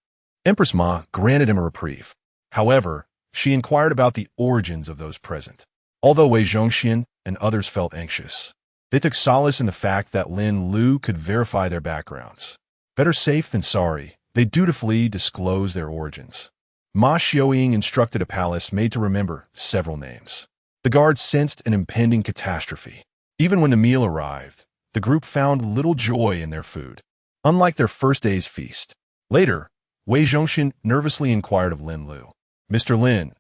Empress Ma granted him a reprieve. However, she inquired about the origins of those present. Although Wei Zhongxian and others felt anxious. They took solace in the fact that Lin Lu could verify their backgrounds. Better safe than sorry, they dutifully disclosed their origins. Ma Xiaoying instructed a palace made to remember several names. The guards sensed an impending catastrophe. Even when the meal arrived, the group found little joy in their food, unlike their first day's feast. Later, Wei Zhongxian nervously inquired of Lin Lu, "Mr. Lin,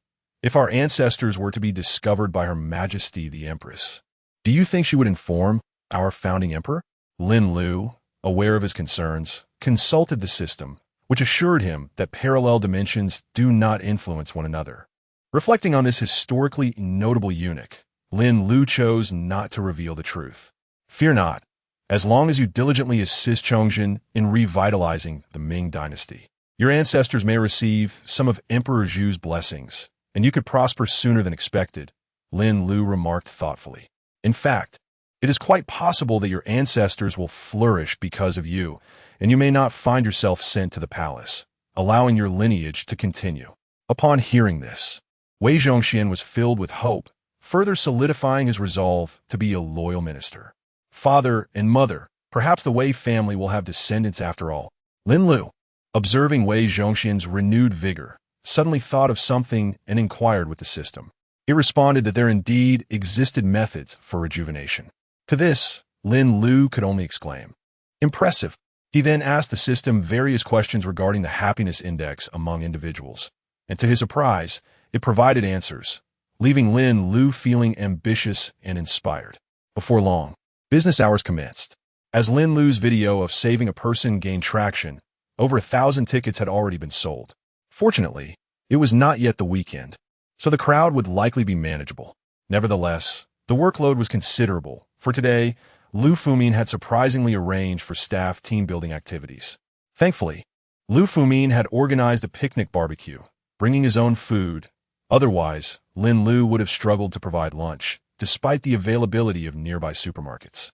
if our ancestors were to be discovered by Her Majesty the Empress, do you think she would inform our founding emperor?" Lin Lu, aware of his concerns, consulted the system, which assured him that parallel dimensions do not influence one another. Reflecting on this historically notable eunuch, Lin Lu chose not to reveal the truth. "Fear not, as long as you diligently assist Chongzhen in revitalizing the Ming Dynasty. Your ancestors may receive some of Emperor Zhu's blessings, and you could prosper sooner than expected," Lin Lu remarked thoughtfully. "In fact, it is quite possible that your ancestors will flourish because of you, and you may not find yourself sent to the palace, allowing your lineage to continue." Upon hearing this, Wei Zhongxian was filled with hope, further solidifying his resolve to be a loyal minister. Father and mother, perhaps the Wei family will have descendants after all. Lin Lu, observing Wei Zhongxian's renewed vigor, suddenly thought of something and inquired with the system. It responded that there indeed existed methods for rejuvenation. To this, Lin Lu could only exclaim, "Impressive." He then asked the system various questions regarding the happiness index among individuals, and to his surprise, it provided answers, leaving Lin Lu feeling ambitious and inspired. Before long, business hours commenced. As Lin Lu's video of saving a person gained traction, over 1,000 tickets had already been sold. Fortunately, it was not yet the weekend, so the crowd would likely be manageable. Nevertheless, the workload was considerable. For today, Lu Fumin had surprisingly arranged for staff team-building activities. Thankfully, Lu Fumin had organized a picnic barbecue, bringing his own food. Otherwise, Lin Lu would have struggled to provide lunch, despite the availability of nearby supermarkets.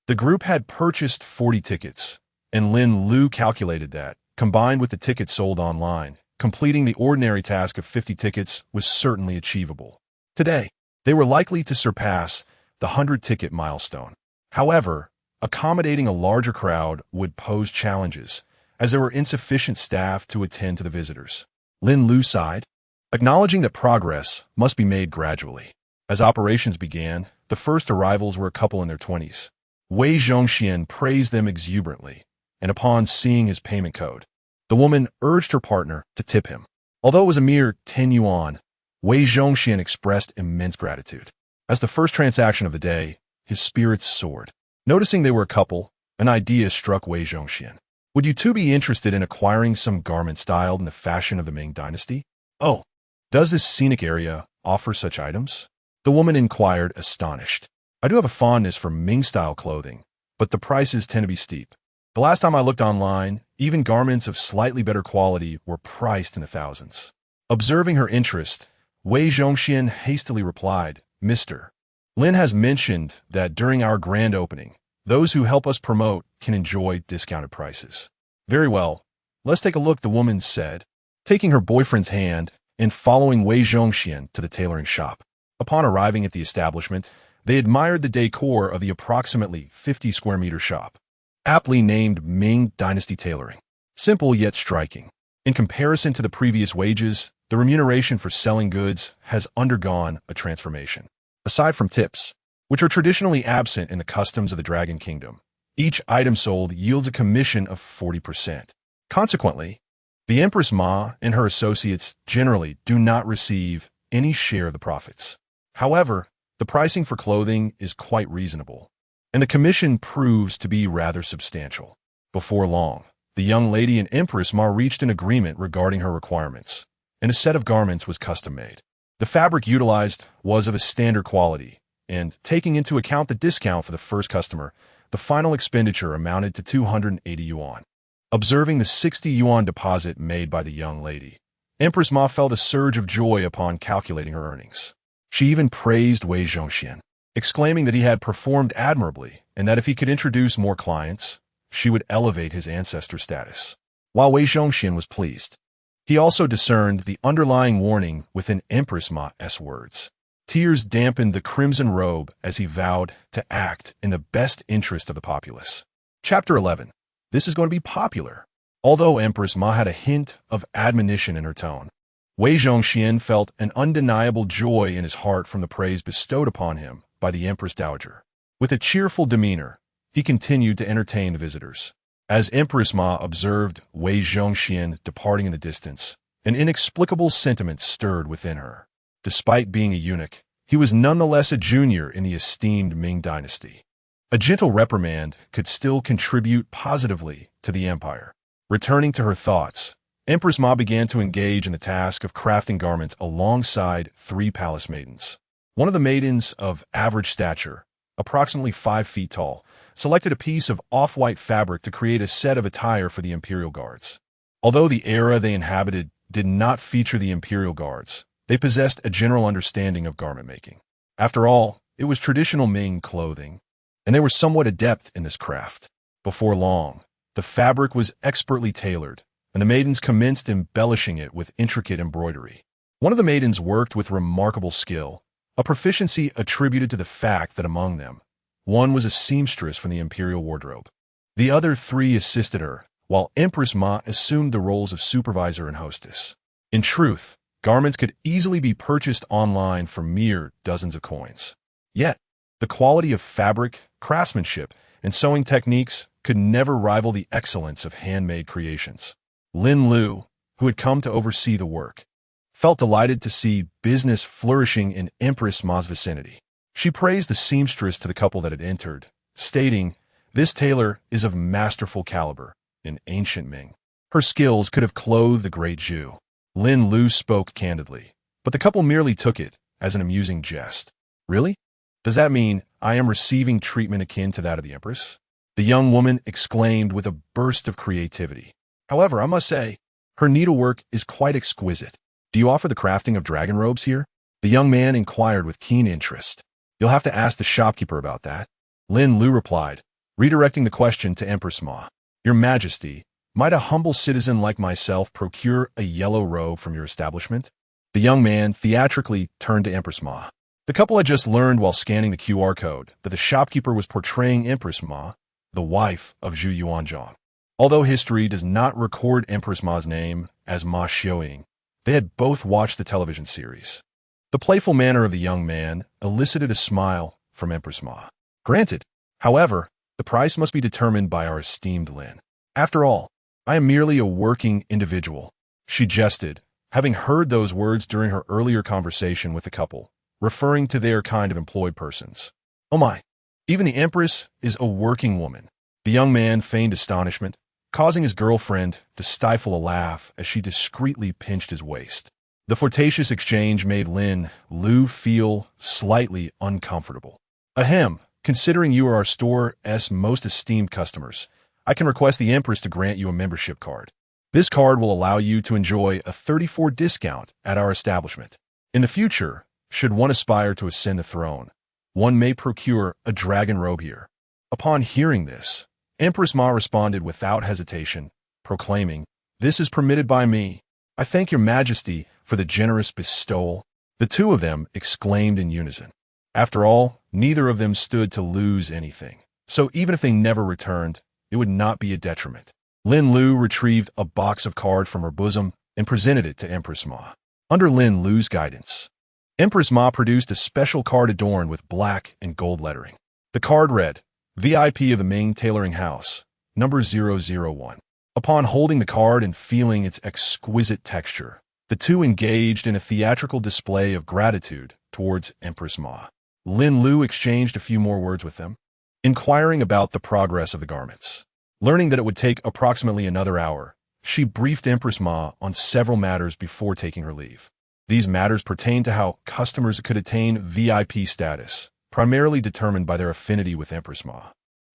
The group had purchased 40 tickets, and Lin Lu calculated that, combined with the tickets sold online, completing the ordinary task of 50 tickets was certainly achievable. Today, they were likely to surpass the 100-ticket milestone. However, accommodating a larger crowd would pose challenges, as there were insufficient staff to attend to the visitors. Lin Lu sighed, acknowledging that progress must be made gradually. As operations began, the first arrivals were a couple in their 20s. Wei Zhongxian praised them exuberantly, and upon seeing his payment code, the woman urged her partner to tip him. Although it was a mere 10 yuan, Wei Zhongxian expressed immense gratitude. As the first transaction of the day, his spirits soared. Noticing they were a couple, an idea struck Wei Zhongxian. "Would you two be interested in acquiring some garment styled in the fashion of the Ming Dynasty?" "Oh, does this scenic area offer such items?" the woman inquired, astonished. "I do have a fondness for Ming-style clothing, but the prices tend to be steep. The last time I looked online, even garments of slightly better quality were priced in the thousands." Observing her interest, Wei Zhongxian hastily replied, "Mr. Lin has mentioned that during our grand opening, those who help us promote can enjoy discounted prices." "Very well, let's take a look," the woman said, taking her boyfriend's hand and following Wei Zhongxian to the tailoring shop. Upon arriving at the establishment, they admired the decor of the approximately 50-square-meter shop, aptly named Ming Dynasty Tailoring. Simple yet striking. In comparison to the previous wages, the remuneration for selling goods has undergone a transformation. Aside from tips, which are traditionally absent in the customs of the Dragon Kingdom, each item sold yields a commission of 40%. Consequently, the Empress Ma and her associates generally do not receive any share of the profits. However, the pricing for clothing is quite reasonable, and the commission proves to be rather substantial. Before long, the young lady and Empress Ma reached an agreement regarding her requirements, and a set of garments was custom-made. The fabric utilized was of a standard quality, and, taking into account the discount for the first customer, the final expenditure amounted to 280 yuan. Observing the 60 yuan deposit made by the young lady, Empress Ma felt a surge of joy upon calculating her earnings. She even praised Wei Zhongxian, exclaiming that he had performed admirably and that if he could introduce more clients, she would elevate his ancestor status. While Wei Zhongxian was pleased, he also discerned the underlying warning within Empress Ma's words. Tears dampened the crimson robe as he vowed to act in the best interest of the populace. Chapter 11. This is going to be popular. Although Empress Ma had a hint of admonition in her tone, Wei Zhongxian felt an undeniable joy in his heart from the praise bestowed upon him by the Empress Dowager. With a cheerful demeanor, he continued to entertain the visitors. As Empress Ma observed Wei Zhongxian departing in the distance, an inexplicable sentiment stirred within her. Despite being a eunuch, he was nonetheless a junior in the esteemed Ming Dynasty. A gentle reprimand could still contribute positively to the empire. Returning to her thoughts, Empress Ma began to engage in the task of crafting garments alongside 3 palace maidens. One of the maidens of average stature, approximately 5 feet tall, selected a piece of off-white fabric to create a set of attire for the Imperial Guards. Although the era they inhabited did not feature the Imperial Guards, they possessed a general understanding of garment making. After all, it was traditional Ming clothing, and they were somewhat adept in this craft. Before long, the fabric was expertly tailored, and the maidens commenced embellishing it with intricate embroidery. One of the maidens worked with remarkable skill, a proficiency attributed to the fact that among them, one was a seamstress from the imperial wardrobe. The other 3 assisted her, while Empress Ma assumed the roles of supervisor and hostess. In truth, garments could easily be purchased online for mere dozens of coins. Yet, the quality of fabric, craftsmanship, and sewing techniques could never rival the excellence of handmade creations. Lin Lu, who had come to oversee the work, felt delighted to see business flourishing in Empress Ma's vicinity. She praised the seamstress to the couple that had entered, stating, "This tailor is of masterful caliber in ancient Ming. Her skills could have clothed the great Zhu." Lin Lu spoke candidly, but the couple merely took it as an amusing jest. "Really? Does that mean I am receiving treatment akin to that of the Empress?" The young woman exclaimed with a burst of creativity. "However, I must say, her needlework is quite exquisite. Do you offer the crafting of dragon robes here?" The young man inquired with keen interest. "You'll have to ask the shopkeeper about that," Lin Lu replied, redirecting the question to Empress Ma. "Your Majesty, might a humble citizen like myself procure a yellow robe from your establishment?" The young man theatrically turned to Empress Ma. The couple had just learned while scanning the QR code that the shopkeeper was portraying Empress Ma, the wife of Zhu Yuanzhang. Although history does not record Empress Ma's name as Ma Xiuying, they had both watched the television series. The playful manner of the young man elicited a smile from Empress Ma. "Granted. However, the price must be determined by our esteemed Lin. After all, I am merely a working individual." She jested, having heard those words during her earlier conversation with the couple, referring to their kind of employed persons. "Oh my, even the Empress is a working woman." The young man feigned astonishment, causing his girlfriend to stifle a laugh as she discreetly pinched his waist. The flirtatious exchange made Lin Lu feel slightly uncomfortable. "Ahem, considering you are our store's most esteemed customers, I can request the Empress to grant you a membership card. This card will allow you to enjoy a 34% discount at our establishment. In the future, should one aspire to ascend the throne, one may procure a dragon robe here." Upon hearing this, Empress Ma responded without hesitation, proclaiming, "This is permitted by me. I thank your Majesty for the generous bestowal." The 2 of them exclaimed in unison. After all, neither of them stood to lose anything, so even if they never returned, it would not be a detriment. Lin Lu retrieved a box of cards from her bosom and presented it to Empress Ma. Under Lin Lu's guidance, Empress Ma produced a special card adorned with black and gold lettering. The card read, "VIP of the Ming Tailoring House, number 001. Upon holding the card and feeling its exquisite texture, the 2 engaged in a theatrical display of gratitude towards Empress Ma. Lin Lu exchanged a few more words with them, inquiring about the progress of the garments. Learning that it would take approximately another hour, she briefed Empress Ma on several matters before taking her leave. These matters pertained to how customers could attain VIP status, primarily determined by their affinity with Empress Ma.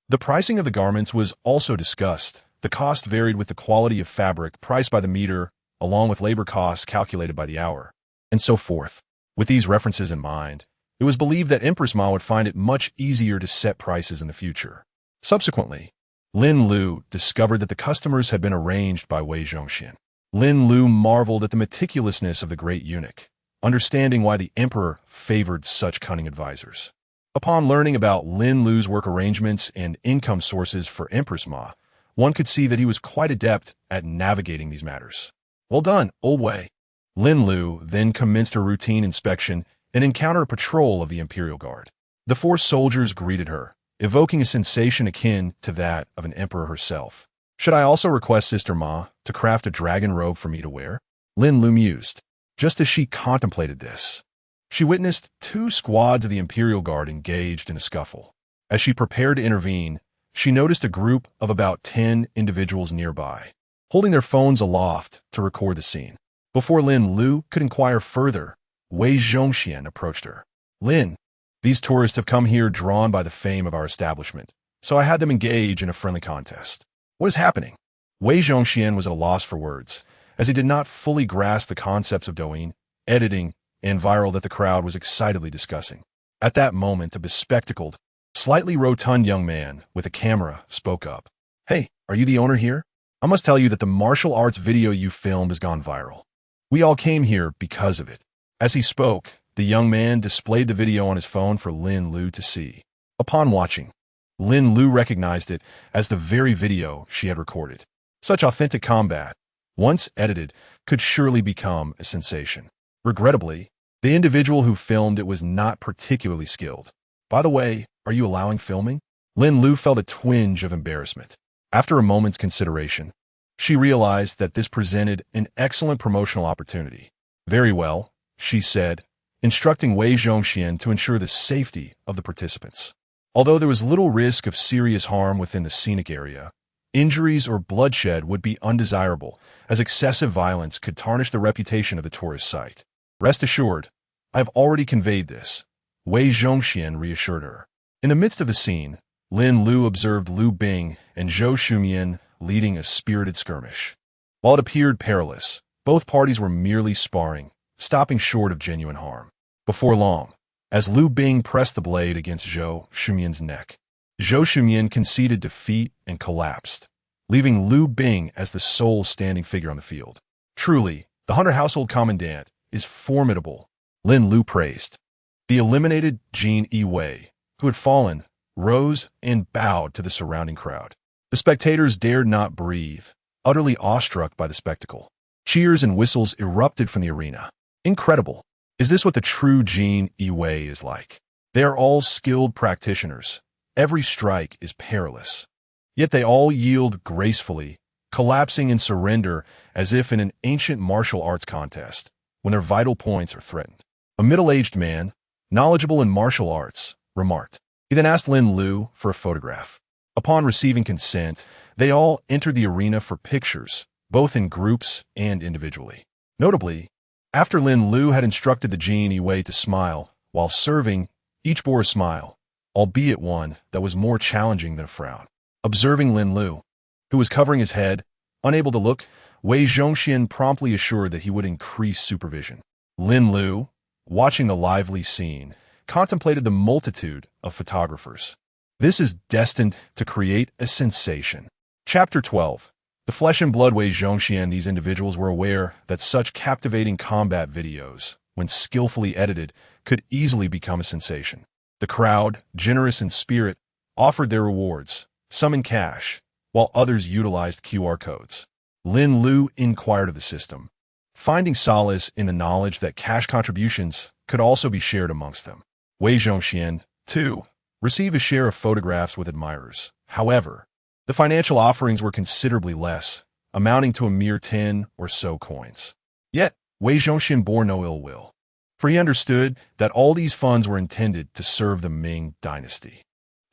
The pricing of the garments was also discussed. The cost varied with the quality of fabric priced by the meter, along with labor costs calculated by the hour, and so forth. With these references in mind, it was believed that Empress Ma would find it much easier to set prices in the future. Subsequently, Lin Lu discovered that the customers had been arranged by Wei Zhongxian. Lin Lu marveled at the meticulousness of the great eunuch, understanding why the emperor favored such cunning advisors. Upon learning about Lin Lu's work arrangements and income sources for Empress Ma, one could see that he was quite adept at navigating these matters. Well done, old Wei. Lin Lu then commenced her routine inspection and encountered a patrol of the Imperial Guard. The 4 soldiers greeted her, evoking a sensation akin to that of an emperor herself. Should I also request Sister Ma to craft a dragon robe for me to wear? Lin Lu mused. Just as she contemplated this, she witnessed 2 squads of the Imperial Guard engaged in a scuffle. As she prepared to intervene, she noticed a group of about 10 individuals nearby, holding their phones aloft to record the scene. Before Lin Lu could inquire further, Wei Zhongxian approached her. Lin, these tourists have come here drawn by the fame of our establishment, so I had them engage in a friendly contest. What is happening? Wei Zhongxian was at a loss for words, as he did not fully grasp the concepts of Douyin, editing, and viral that the crowd was excitedly discussing. At that moment, a bespectacled, slightly rotund young man with a camera spoke up. Hey, are you the owner here? I must tell you that the martial arts video you filmed has gone viral. We all came here because of it. As he spoke, the young man displayed the video on his phone for Lin Lu to see. Upon watching, Lin Lu recognized it as the very video she had recorded. Such authentic combat, once edited, could surely become a sensation. Regrettably, the individual who filmed it was not particularly skilled. By the way, are you allowing filming? Lin Lu felt a twinge of embarrassment. After a moment's consideration, she realized that this presented an excellent promotional opportunity. Very well, she said, instructing Wei Zhongxian to ensure the safety of the participants. Although there was little risk of serious harm within the scenic area, injuries or bloodshed would be undesirable, as excessive violence could tarnish the reputation of the tourist site. Rest assured, I have already conveyed this, Wei Zhongxian reassured her. In the midst of the scene, Lin Lu observed Lu Bing and Zhou Shumian leading a spirited skirmish. While it appeared perilous, both parties were merely sparring, stopping short of genuine harm. Before long, as Lu Bing pressed the blade against Zhou Shumian's neck, Zhou Shumian conceded defeat and collapsed, leaving Lu Bing as the sole standing figure on the field. Truly, the Hunter household commandant is formidable, Lin Lu praised. The eliminated Jinyiwei, who had fallen, rose and bowed to the surrounding crowd. The spectators dared not breathe, utterly awestruck by the spectacle. Cheers and whistles erupted from the arena. Incredible. Is this what the true Jinyiwei is like? They are all skilled practitioners. Every strike is perilous. Yet they all yield gracefully, collapsing in surrender as if in an ancient martial arts contest, when their vital points are threatened. A middle-aged man, knowledgeable in martial arts, remarked. He then asked Lin Lu for a photograph. Upon receiving consent, they all entered the arena for pictures, both in groups and individually. Notably, after Lin Lu had instructed the Jinyiwei to smile while serving, each bore a smile, albeit one that was more challenging than a frown. Observing Lin Lu, who was covering his head, unable to look, Wei Zhongxian promptly assured that he would increase supervision. Lin Lu, watching the lively scene, contemplated the multitude of photographers. This is destined to create a sensation. Chapter 12. The flesh and blood Wei Zhongxian. These individuals were aware that such captivating combat videos, when skillfully edited, could easily become a sensation. The crowd, generous in spirit, offered their rewards, some in cash, while others utilized QR codes. Lin Lu inquired of the system, finding solace in the knowledge that cash contributions could also be shared amongst them. Wei Zhongxian, too, received a share of photographs with admirers. However, the financial offerings were considerably less, amounting to a mere 10 or so coins. Yet, Wei Zhongxian bore no ill will, for he understood that all these funds were intended to serve the Ming Dynasty.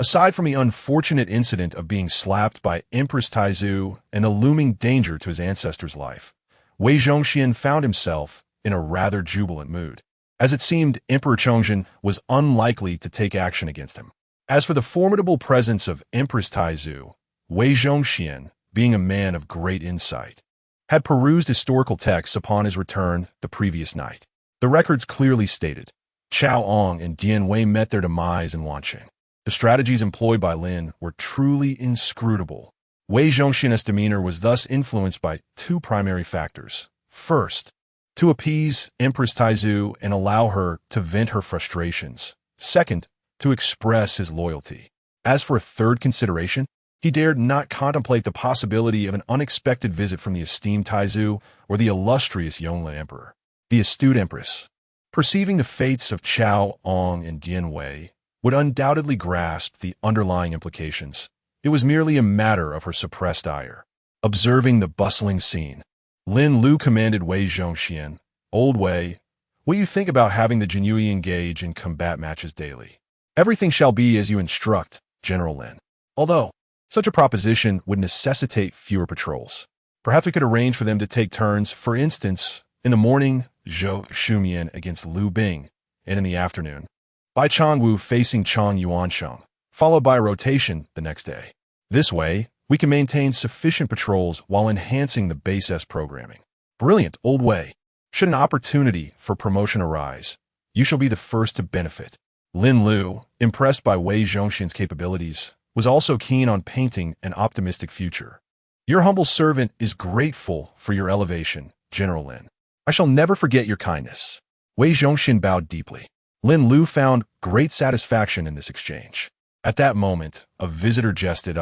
Aside from the unfortunate incident of being slapped by Empress Taizu and the looming danger to his ancestor's life, Wei Zhongxian found himself in a rather jubilant mood, as it seemed Emperor Chongzhen was unlikely to take action against him. As for the formidable presence of Empress Taizu, Wei Zhongxian, being a man of great insight, had perused historical texts upon his return the previous night. The records clearly stated, Chao Ong and Dian Wei met their demise in Wancheng. The strategies employed by Lin were truly inscrutable. Wei Zhongxian's demeanor was thus influenced by 2 primary factors. First, to appease Empress Taizu and allow her to vent her frustrations. Second, to express his loyalty. As for a third consideration, he dared not contemplate the possibility of an unexpected visit from the esteemed Taizu or the illustrious Yonglin Emperor. The astute Empress, perceiving the fates of Chao Ong and Jinyiwei, would undoubtedly grasp the underlying implications. It was merely a matter of her suppressed ire. Observing the bustling scene, Lin Lu commanded Wei Zhongxian, "Old Wei, what do you think about having the Jinyiwei engage in combat matches daily?" "Everything shall be as you instruct, General Lin. Although, such a proposition would necessitate fewer patrols. Perhaps we could arrange for them to take turns, for instance, in the morning, Zhou Shumian against Liu Bing, and in the afternoon, Bai Changwu facing Chong Yuansheng, followed by a rotation the next day. This way, we can maintain sufficient patrols while enhancing the base S programming." "Brilliant, Old Wei. Should an opportunity for promotion arise, you shall be the first to benefit." Lin Lu, impressed by Wei Zhongxian's capabilities, was also keen on painting an optimistic future. "Your humble servant is grateful for your elevation, General Lin. I shall never forget your kindness." Wei Zhongxian bowed deeply. Lin Lu found great satisfaction in this exchange. At that moment, a visitor jested,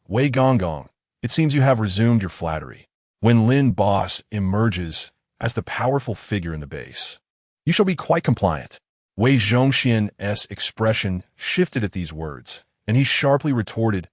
Wei Zhongxian, it seems you have resumed your flattery." When Lin Boss emerges as the powerful figure in the base, "You shall be quite compliant." Wei Zhongxian's expression shifted at these words, and he sharply retorted,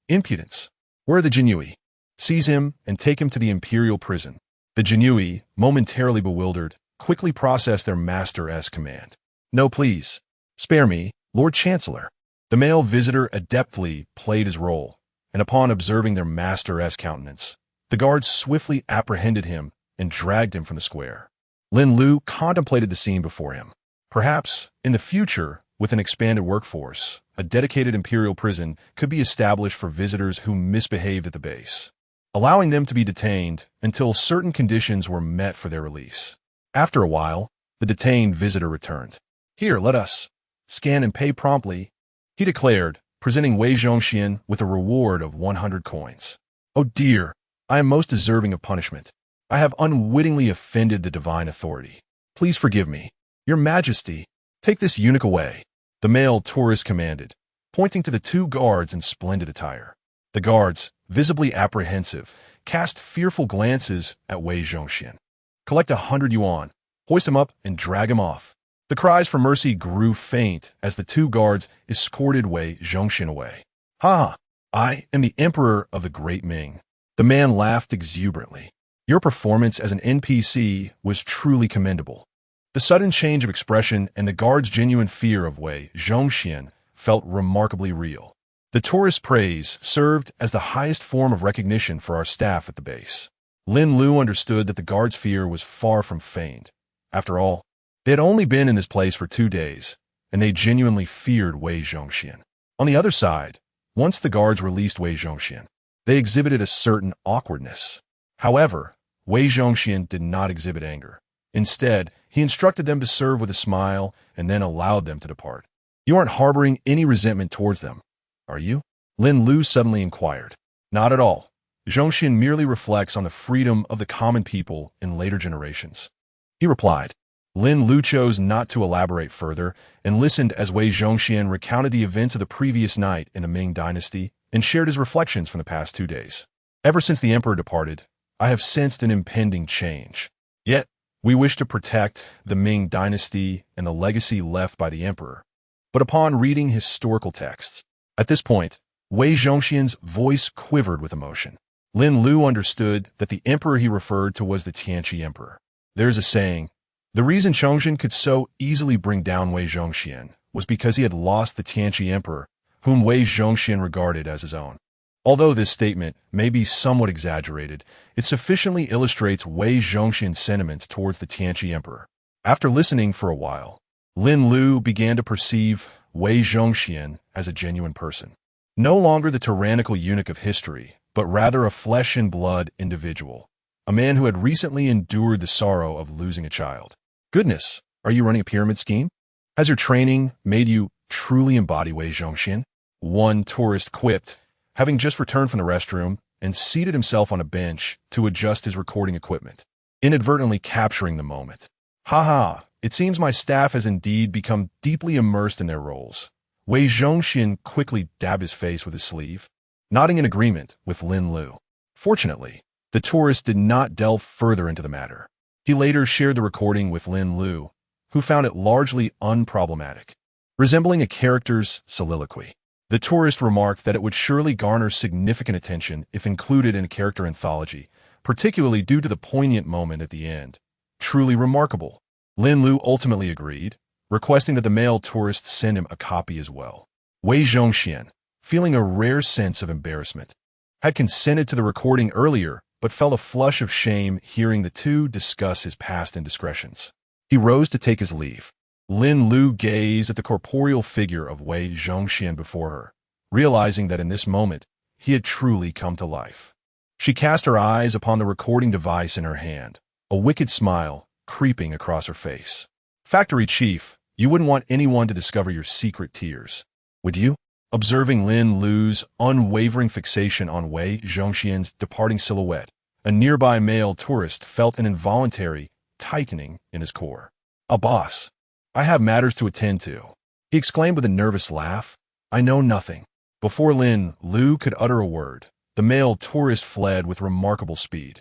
"Impudence! Where are the Jinyiwei? Seize him and take him to the imperial prison." The Jinyiwei, momentarily bewildered, quickly processed their master's command. "No, please. Spare me, Lord Chancellor." The male visitor adeptly played his role, and upon observing their master's countenance, the guards swiftly apprehended him and dragged him from the square. Lin Lu contemplated the scene before him. Perhaps, in the future, with an expanded workforce, a dedicated imperial prison could be established for visitors who misbehaved at the base, allowing them to be detained until certain conditions were met for their release. After a while, the detained visitor returned. "Here, let us scan and pay promptly," he declared, presenting Wei Zhongxian with a reward of 100 coins. "Oh dear, I am most deserving of punishment. I have unwittingly offended the divine authority. Please forgive me. Your Majesty, take this eunuch away," the male tourist commanded, pointing to the two guards in splendid attire. The guards, visibly apprehensive, cast fearful glances at Wei Zhongxian. "Collect 100 yuan, hoist him up, and drag him off." The cries for mercy grew faint as the two guards escorted Wei Zhongxian away. "Ha! I am the Emperor of the Great Ming." The man laughed exuberantly. "Your performance as an NPC was truly commendable." The sudden change of expression and the guard's genuine fear of Wei Zhongxian felt remarkably real. The tourist's praise served as the highest form of recognition for our staff at the base. Lin Lu understood that the guard's fear was far from feigned. After all, they had only been in this place for 2 days, and they genuinely feared Wei Zhongxian. On the other side, once the guards released Wei Zhongxian, they exhibited a certain awkwardness. However, Wei Zhongxian did not exhibit anger. Instead, he instructed them to serve with a smile and then allowed them to depart. "You aren't harboring any resentment towards them, are you?" Lin Lu suddenly inquired. "Not at all. Zhongxian merely reflects on the freedom of the common people in later generations," he replied. Lin Lu chose not to elaborate further and listened as Wei Zhongxian recounted the events of the previous night in the Ming Dynasty and shared his reflections from the past 2 days. "Ever since the emperor departed, I have sensed an impending change. Yet, we wish to protect the Ming Dynasty and the legacy left by the emperor." But upon reading historical texts, at this point, Wei Zhongxian's voice quivered with emotion. Lin Lu understood that the emperor he referred to was the Tianqi emperor. There's a saying, the reason Chongzhen could so easily bring down Wei Zhongxian was because he had lost the Tianqi emperor, whom Wei Zhongxian regarded as his own. Although this statement may be somewhat exaggerated, it sufficiently illustrates Wei Zhongxian's sentiments towards the Tianqi emperor. After listening for a while, Lin Lu began to perceive Wei Zhongxian as a genuine person. No longer the tyrannical eunuch of history, but rather a flesh-and-blood individual, a man who had recently endured the sorrow of losing a child. "Goodness, are you running a pyramid scheme? Has your training made you truly embody Wei Zhongxian?" one tourist quipped, having just returned from the restroom and seated himself on a bench to adjust his recording equipment. inadvertently capturing the moment. Haha, it seems my staff has indeed become deeply immersed in their roles. Wei Zhongxian quickly dabbed his face with his sleeve, nodding in agreement with Lin Lu. Fortunately, the tourist did not delve further into the matter. He later shared the recording with Lin Lu, who found it largely unproblematic, resembling a character's soliloquy. The tourist remarked that it would surely garner significant attention if included in a character anthology, particularly due to the poignant moment at the end. Truly remarkable. Lin Lu ultimately agreed, requesting that the male tourist send him a copy as well. Wei Zhongxian, feeling a rare sense of embarrassment, had consented to the recording earlier but felt a flush of shame hearing the two discuss his past indiscretions. He rose to take his leave. Lin Lu gazed at the corporeal figure of Wei Zhongxian before her, realizing that in this moment he had truly come to life. She cast her eyes upon the recording device in her hand, a wicked smile creeping across her face. Factory chief, you wouldn't want anyone to discover your secret tears, would you? Observing Lin Lu's unwavering fixation on Wei Zhongxian's departing silhouette, a nearby male tourist felt an involuntary tightening in his core. Boss, I have matters to attend to, he exclaimed with a nervous laugh. I know nothing. Before Lin Lu could utter a word, the male tourist fled with remarkable speed.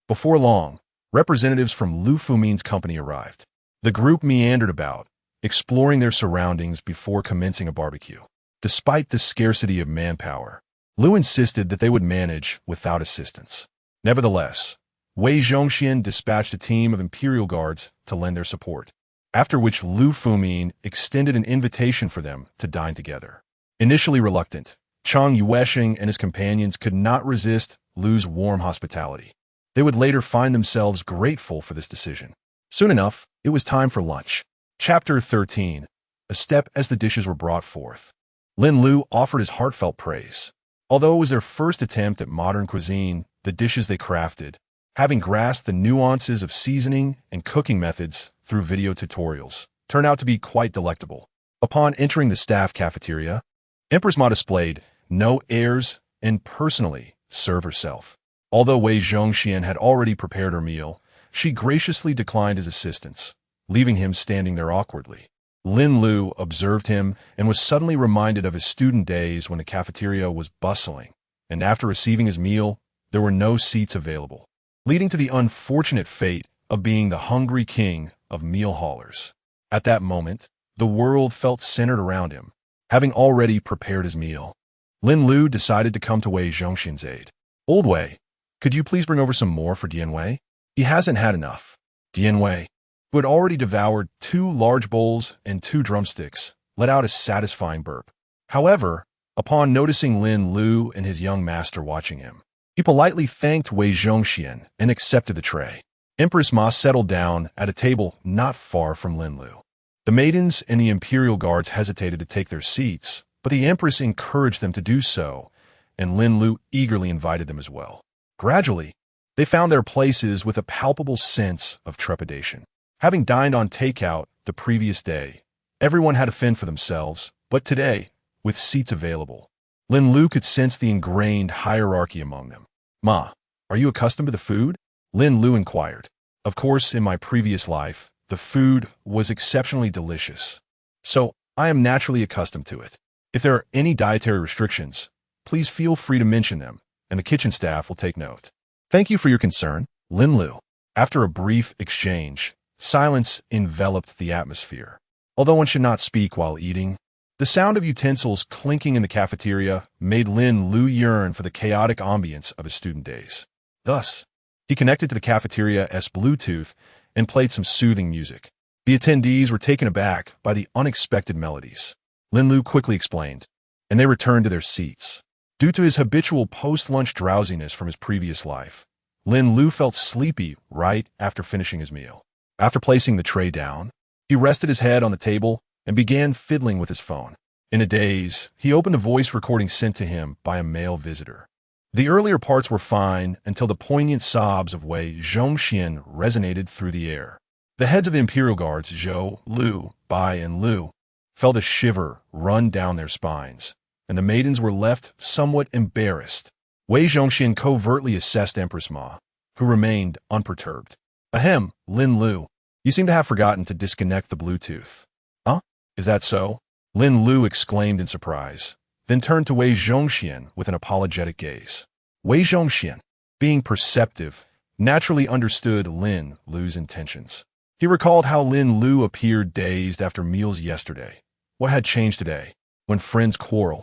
Before long, representatives from Lu Fumin's company arrived. The group meandered about, exploring their surroundings before commencing a barbecue. Despite the scarcity of manpower, Lu insisted that they would manage without assistance. Nevertheless, Wei Zhongxian dispatched a team of Imperial Guards to lend their support, after which Lu Fumin extended an invitation for them to dine together. Initially reluctant, Jinyiwei and his companions could not resist Lu's warm hospitality. They would later find themselves grateful for this decision. Soon enough, it was time for lunch. Chapter 13. A step as the dishes were brought forth. Lin Lu offered his heartfelt praise. Although it was their first attempt at modern cuisine, the dishes they crafted, having grasped the nuances of seasoning and cooking methods through video tutorials, turned out to be quite delectable. Upon entering the staff cafeteria, Empress Ma displayed no airs and personally served herself. Although Wei Zhongxian had already prepared her meal, she graciously declined his assistance, leaving him standing there awkwardly. Lin Lu observed him and was suddenly reminded of his student days when the cafeteria was bustling, and after receiving his meal, there were no seats available, leading to the unfortunate fate of being the hungry king of meal haulers. At that moment, the world felt centered around him, having already prepared his meal. Lin Lu decided to come to Wei Zhongxian's aid. Old Wei, could you please bring over some more for Jinyiwei? He hasn't had enough. Jinyiwei, who had already devoured 2 large bowls and 2 drumsticks, let out a satisfying burp. However, upon noticing Lin Lu and his young master watching him, he politely thanked Wei Zhongxian and accepted the tray. Empress Ma settled down at a table not far from Lin Lu. The maidens and the Imperial Guards hesitated to take their seats, but the Empress encouraged them to do so, and Lin Lu eagerly invited them as well. Gradually, they found their places with a palpable sense of trepidation. Having dined on takeout the previous day, everyone had to fend for themselves, but today, with seats available, Lin Lu could sense the ingrained hierarchy among them. Ma, are you accustomed to the food? Lin Lu inquired. Of course, in my previous life, the food was exceptionally delicious, so I am naturally accustomed to it. If there are any dietary restrictions, please feel free to mention them, and the kitchen staff will take note. Thank you for your concern, Lin Lu. After a brief exchange, silence enveloped the atmosphere. Although one should not speak while eating, the sound of utensils clinking in the cafeteria made Lin Lu yearn for the chaotic ambience of his student days. Thus, he connected to the cafeteria's Bluetooth and played some soothing music. The attendees were taken aback by the unexpected melodies. Lin Lu quickly explained, and they returned to their seats. Due to his habitual post-lunch drowsiness from his previous life, Lin Lu felt sleepy right after finishing his meal. After placing the tray down, he rested his head on the table and began fiddling with his phone. In a daze, he opened the voice recording sent to him by a male visitor. The earlier parts were fine until the poignant sobs of Wei Zhongxian resonated through the air. The heads of the Imperial Guards, Zhou, Lu, Bai, and Lu, felt a shiver run down their spines, and the maidens were left somewhat embarrassed. Wei Zhongxian covertly assessed Empress Ma, who remained unperturbed. Ahem, Lin Lu. You seem to have forgotten to disconnect the Bluetooth. Huh? Is that so? Lin Lu exclaimed in surprise, then turned to Wei Zhongxian with an apologetic gaze. Wei Zhongxian, being perceptive, naturally understood Lin Lu's intentions. He recalled how Lin Lu appeared dazed after meals yesterday. What had changed today? When friends quarrel.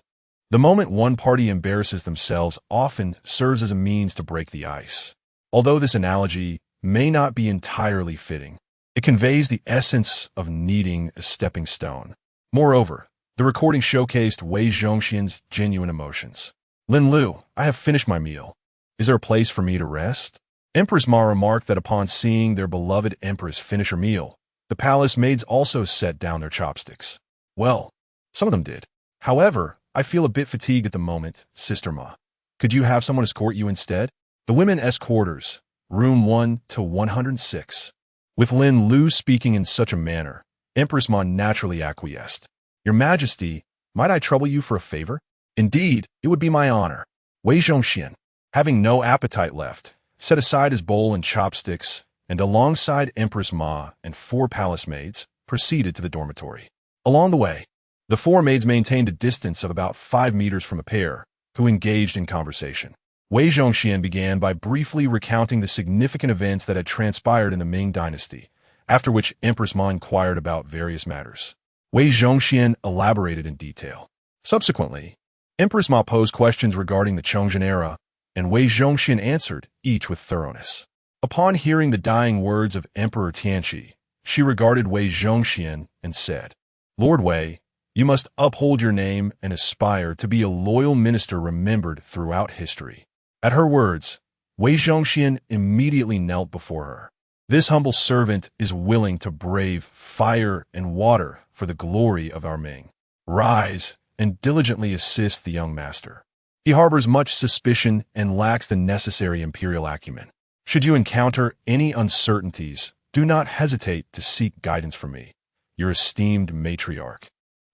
The moment one party embarrasses themselves often serves as a means to break the ice. Although this analogy may not be entirely fitting, it conveys the essence of needing a stepping stone. Moreover, the recording showcased Wei Zhongxian's genuine emotions. Lin Lu, I have finished my meal. Is there a place for me to rest? Empress Ma remarked that upon seeing their beloved empress finish her meal, the palace maids also set down their chopsticks. Well, some of them did. However, I feel a bit fatigued at the moment, Sister Ma. Could you have someone escort you instead? The women's quarters, room 1 to 106. With Lin Lu speaking in such a manner, Empress Ma naturally acquiesced. Your Majesty, might I trouble you for a favor? Indeed, it would be my honor. Wei Zhongxian, having no appetite left, set aside his bowl and chopsticks, and alongside Empress Ma and 4 palace maids, proceeded to the dormitory. Along the way, the 4 maids maintained a distance of about 5 meters from a pair, who engaged in conversation. Wei Zhongxian began by briefly recounting the significant events that had transpired in the Ming Dynasty, after which Empress Ma inquired about various matters. Wei Zhongxian elaborated in detail. Subsequently, Empress Ma posed questions regarding the Chongzhen era, and Wei Zhongxian answered, each with thoroughness. Upon hearing the dying words of Emperor Tianqi, she regarded Wei Zhongxian and said, Lord Wei, you must uphold your name and aspire to be a loyal minister remembered throughout history. At her words, Wei Zhongxian immediately knelt before her. This humble servant is willing to brave fire and water for the glory of our Ming. Rise and diligently assist the young master. He harbors much suspicion and lacks the necessary imperial acumen. Should you encounter any uncertainties, do not hesitate to seek guidance from me, your esteemed matriarch.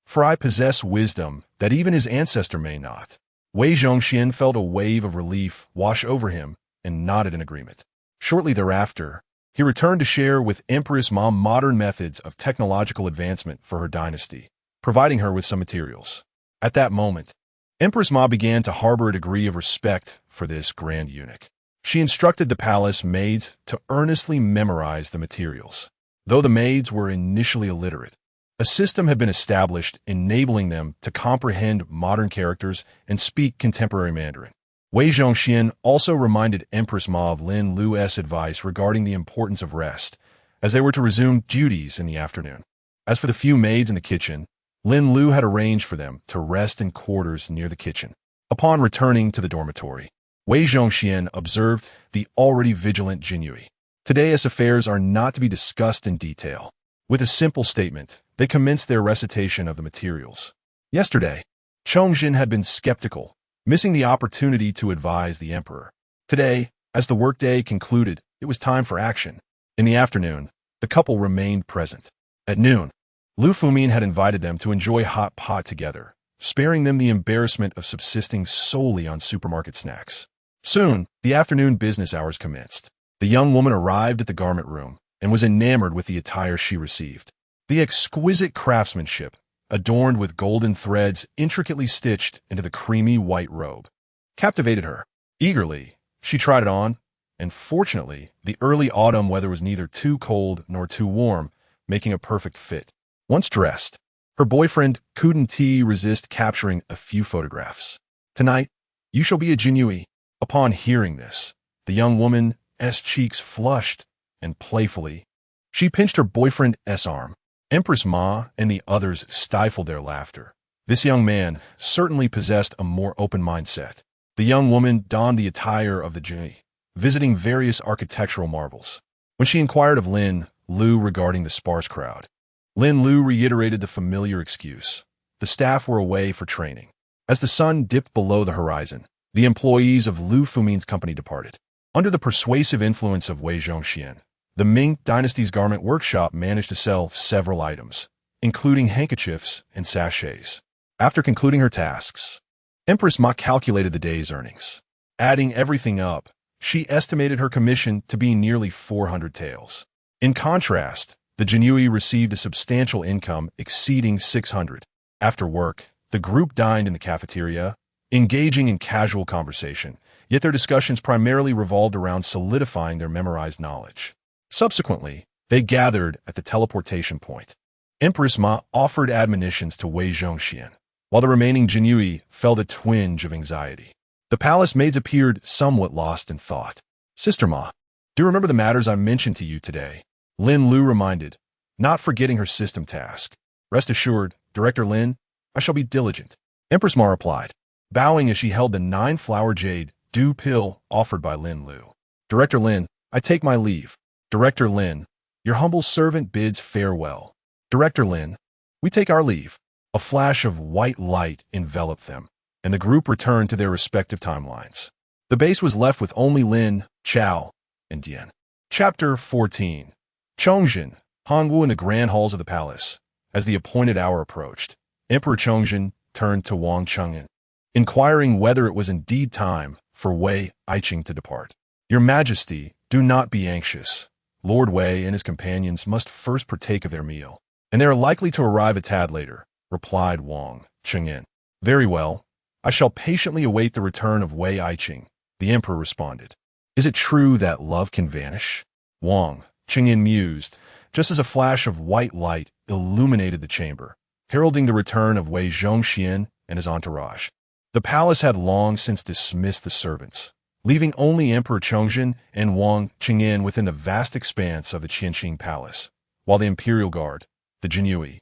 For I possess wisdom that even his ancestor may not. Wei Zhongxian felt a wave of relief wash over him and nodded in agreement. Shortly thereafter, he returned to share with Empress Ma modern methods of technological advancement for her dynasty, providing her with some materials. At that moment, Empress Ma began to harbor a degree of respect for this grand eunuch. She instructed the palace maids to earnestly memorize the materials. Though the maids were initially illiterate, a system had been established enabling them to comprehend modern characters and speak contemporary Mandarin. Wei Zhongxian also reminded Empress Ma of Lin Lu's advice regarding the importance of rest, as they were to resume duties in the afternoon. As for the few maids in the kitchen, Lin Lu had arranged for them to rest in quarters near the kitchen. Upon returning to the dormitory, Wei Zhongxian observed the already vigilant Jinyiwei. Today's affairs are not to be discussed in detail. With a simple statement, they commenced their recitation of the materials. Yesterday, Chongzhen had been skeptical, missing the opportunity to advise the emperor. Today, as the workday concluded, it was time for action. In the afternoon, the couple remained present. At noon, Lu Fumin had invited them to enjoy hot pot together, sparing them the embarrassment of subsisting solely on supermarket snacks. Soon, the afternoon business hours commenced. The young woman arrived at the garment room and was enamored with the attire she received. The exquisite craftsmanship, adorned with golden threads intricately stitched into the creamy white robe, captivated her. Eagerly, she tried it on, and fortunately, the early autumn weather was neither too cold nor too warm, making a perfect fit. Once dressed, her boyfriend couldn't resist capturing a few photographs. Tonight, you shall be a Jinyiwei. Upon hearing this, the young woman's cheeks flushed, and playfully, she pinched her boyfriend's arm. Empress Ma and the others stifled their laughter. This young man certainly possessed a more open mindset. The young woman donned the attire of the Jinyiwei, visiting various architectural marvels. When she inquired of Lin Lu regarding the sparse crowd, Lin Lu reiterated the familiar excuse. The staff were away for training. As the sun dipped below the horizon, the employees of Lu Fumin's company departed. Under the persuasive influence of Wei Zhongxian, the Ming Dynasty's garment workshop managed to sell several items, including handkerchiefs and sachets. After concluding her tasks, Empress Ma calculated the day's earnings. Adding everything up, she estimated her commission to be nearly 400 taels. In contrast, the Jinyiwei received a substantial income exceeding 600. After work, the group dined in the cafeteria, engaging in casual conversation, yet their discussions primarily revolved around solidifying their memorized knowledge. Subsequently, they gathered at the teleportation point. Empress Ma offered admonitions to Wei Zhongxian, while the remaining Jinyiwei felt a twinge of anxiety. The palace maids appeared somewhat lost in thought. "Sister Ma, do you remember the matters I mentioned to you today?" Lin Lu reminded, not forgetting her system task. "Rest assured, Director Lin, I shall be diligent." Empress Ma replied, bowing as she held the 9-flower jade dew pill offered by Lin Lu. "Director Lin, I take my leave." "Director Lin, your humble servant bids farewell." "Director Lin, we take our leave." A flash of white light enveloped them, and the group returned to their respective timelines. The base was left with only Lin, Chao, and Dian. Chapter 14. Chongzhen, Hongwu in the grand halls of the palace. As the appointed hour approached, Emperor Chongzhen turned to Wang Cheng'an, inquiring whether it was indeed time for Wei Zhongxian to depart. "Your Majesty, do not be anxious. Lord Wei and his companions must first partake of their meal, and they are likely to arrive a tad later," replied Wang Cheng'an. "Very well. I shall patiently await the return of Wei Zhongxian," the emperor responded. "Is it true that love can vanish?" Wang Cheng'an mused, just as a flash of white light illuminated the chamber, heralding the return of Wei Zhongxian and his entourage. The palace had long since dismissed the servants, leaving only Emperor Chongzhen and Wang Cheng'an within the vast expanse of the Qianqing Palace, while the Imperial Guard, the Jinyiwei,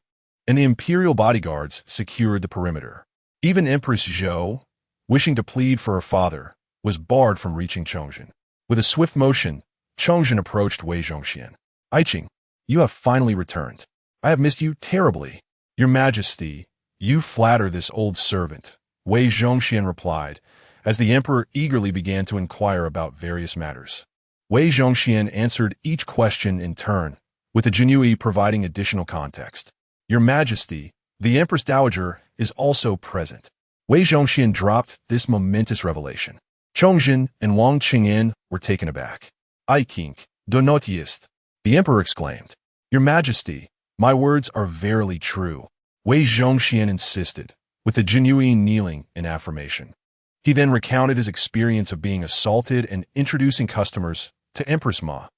and the Imperial bodyguards secured the perimeter. Even Empress Zhou, wishing to plead for her father, was barred from reaching Chongzhen. With a swift motion, Chongzhen approached Wei Zhongxian. "Zhongxian, you have finally returned. I have missed you terribly." "Your Majesty, you flatter this old servant," Wei Zhongxian replied, as the emperor eagerly began to inquire about various matters. Wei Zhongxian answered each question in turn, with the Jinyiwei providing additional context. "Your Majesty, the Empress Dowager is also present." Wei Zhongxian dropped this momentous revelation. Chongzhen and Wang Cheng'an were taken aback. "I kink, do notiest," the emperor exclaimed. "Your Majesty, my words are verily true," Wei Zhongxian insisted, with the Jinyiwei kneeling in affirmation. He then recounted his experience of being assaulted and introducing customers to Empress Ma,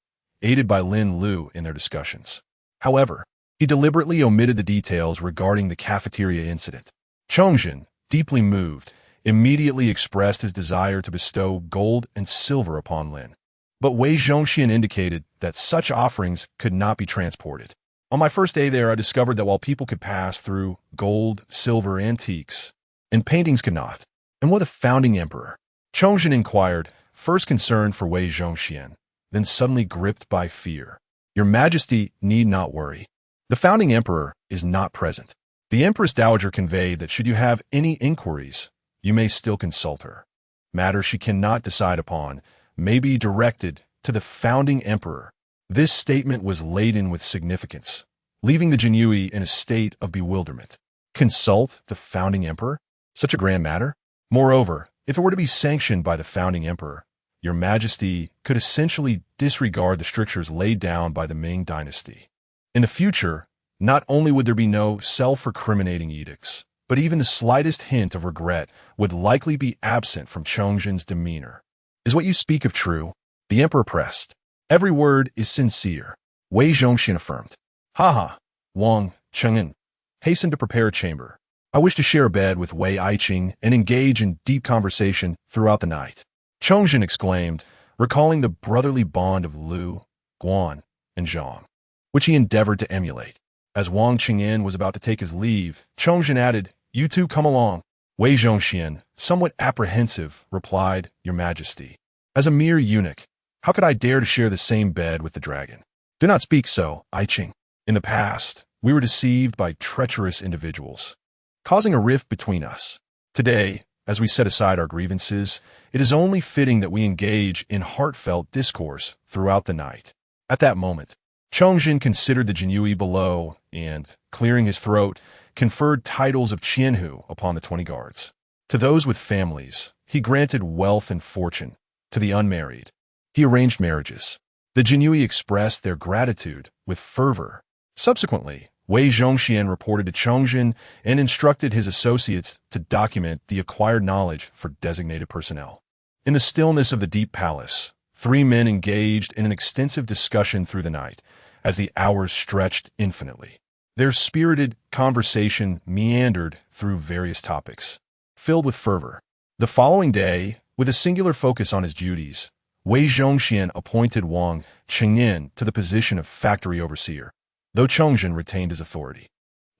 aided by Lin Lu in their discussions. However, he deliberately omitted the details regarding the cafeteria incident. Chongzhen, deeply moved, immediately expressed his desire to bestow gold and silver upon Lin. But Wei Zhongxian indicated that such offerings could not be transported. "On my first day there, I discovered that while people could pass through gold, silver, antiques, and paintings could not. And what a founding emperor!" Chongzhen inquired, first concerned for Wei Zhongxian, then suddenly gripped by fear. "Your Majesty need not worry. The founding emperor is not present." The Empress Dowager conveyed that should you have any inquiries, you may still consult her. Matters she cannot decide upon may be directed to the founding emperor. This statement was laden with significance, leaving the Jinyiwei in a state of bewilderment. Consult the founding emperor? Such a grand matter? Moreover, if it were to be sanctioned by the founding emperor, Your Majesty could essentially disregard the strictures laid down by the Ming Dynasty. In the future, not only would there be no self-recriminating edicts, but even the slightest hint of regret would likely be absent from Chongzhen's demeanor. "Is what you speak of true?" the emperor pressed. "Every word is sincere," Wei Zhongxian affirmed. "Ha! Wang Cheng'an, hasten to prepare a chamber. I wish to share a bed with Wei Zhongxian and engage in deep conversation throughout the night," Chongzhen exclaimed, recalling the brotherly bond of Lu, Guan, and Zhang, which he endeavored to emulate. As Wang Cheng'an was about to take his leave, Chongzhen added, "You two come along." Wei Zhongxian, somewhat apprehensive, replied, "Your Majesty, as a mere eunuch, how could I dare to share the same bed with the dragon?" "Do not speak so, Zhongxian. In the past, we were deceived by treacherous individuals, causing a rift between us. Today, as we set aside our grievances, it is only fitting that we engage in heartfelt discourse throughout the night." At that moment, Chongzhen considered the Jinyiwei below and, clearing his throat, conferred titles of Qianhu upon the 20 guards. To those with families, he granted wealth and fortune. To the unmarried, He arranged marriages. The Jinyiwei expressed their gratitude with fervor. Subsequently, Wei Zhongxian reported to Chongzhen and instructed his associates to document the acquired knowledge for designated personnel. In the stillness of the deep palace, three men engaged in an extensive discussion through the night, as the hours stretched infinitely. Their spirited conversation meandered through various topics, filled with fervor. The following day, with a singular focus on his duties, Wei Zhongxian appointed Wang Qingyan to the position of factory overseer, though Chongzhen retained his authority.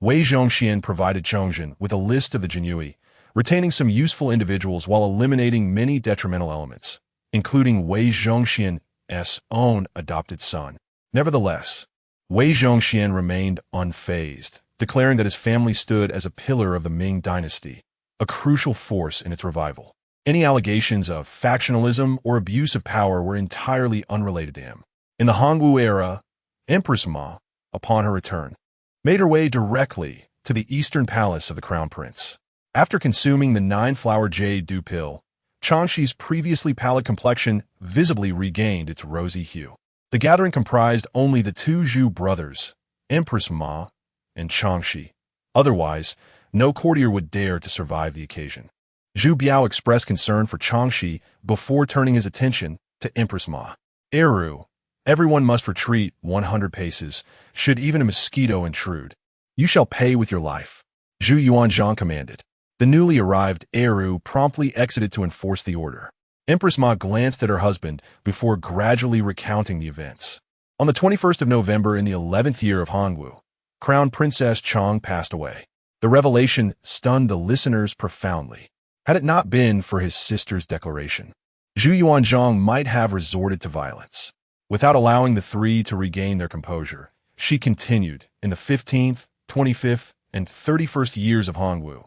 Wei Zhongxian provided Chongzhen with a list of the Jinyiwei, retaining some useful individuals while eliminating many detrimental elements, including Wei Zhongxian's own adopted son. Nevertheless, Wei Zhongxian remained unfazed, declaring that his family stood as a pillar of the Ming Dynasty, a crucial force in its revival. Any allegations of factionalism or abuse of power were entirely unrelated to him. In the Hongwu era, Empress Ma, upon her return, made her way directly to the eastern palace of the crown prince. After consuming the 9-flower jade dew pill, Changshi's previously pallid complexion visibly regained its rosy hue. The gathering comprised only the two Zhu brothers, Empress Ma and Changshi. Otherwise, no courtier would dare to survive the occasion. Zhu Biao expressed concern for Changshi before turning his attention to Empress Ma. Eru, everyone must retreat 100 paces, should even a mosquito intrude. You shall pay with your life, Zhu Yuanzhang commanded. The newly arrived Eru promptly exited to enforce the order. Empress Ma glanced at her husband before gradually recounting the events. On the 21st of November in the 11th year of Hongwu, Crown Princess Chong passed away. The revelation stunned the listeners profoundly. Had it not been for his sister's declaration, Zhu Yuanzhang might have resorted to violence. Without allowing the three to regain their composure, she continued, in the 15th, 25th, and 31st years of Hongwu.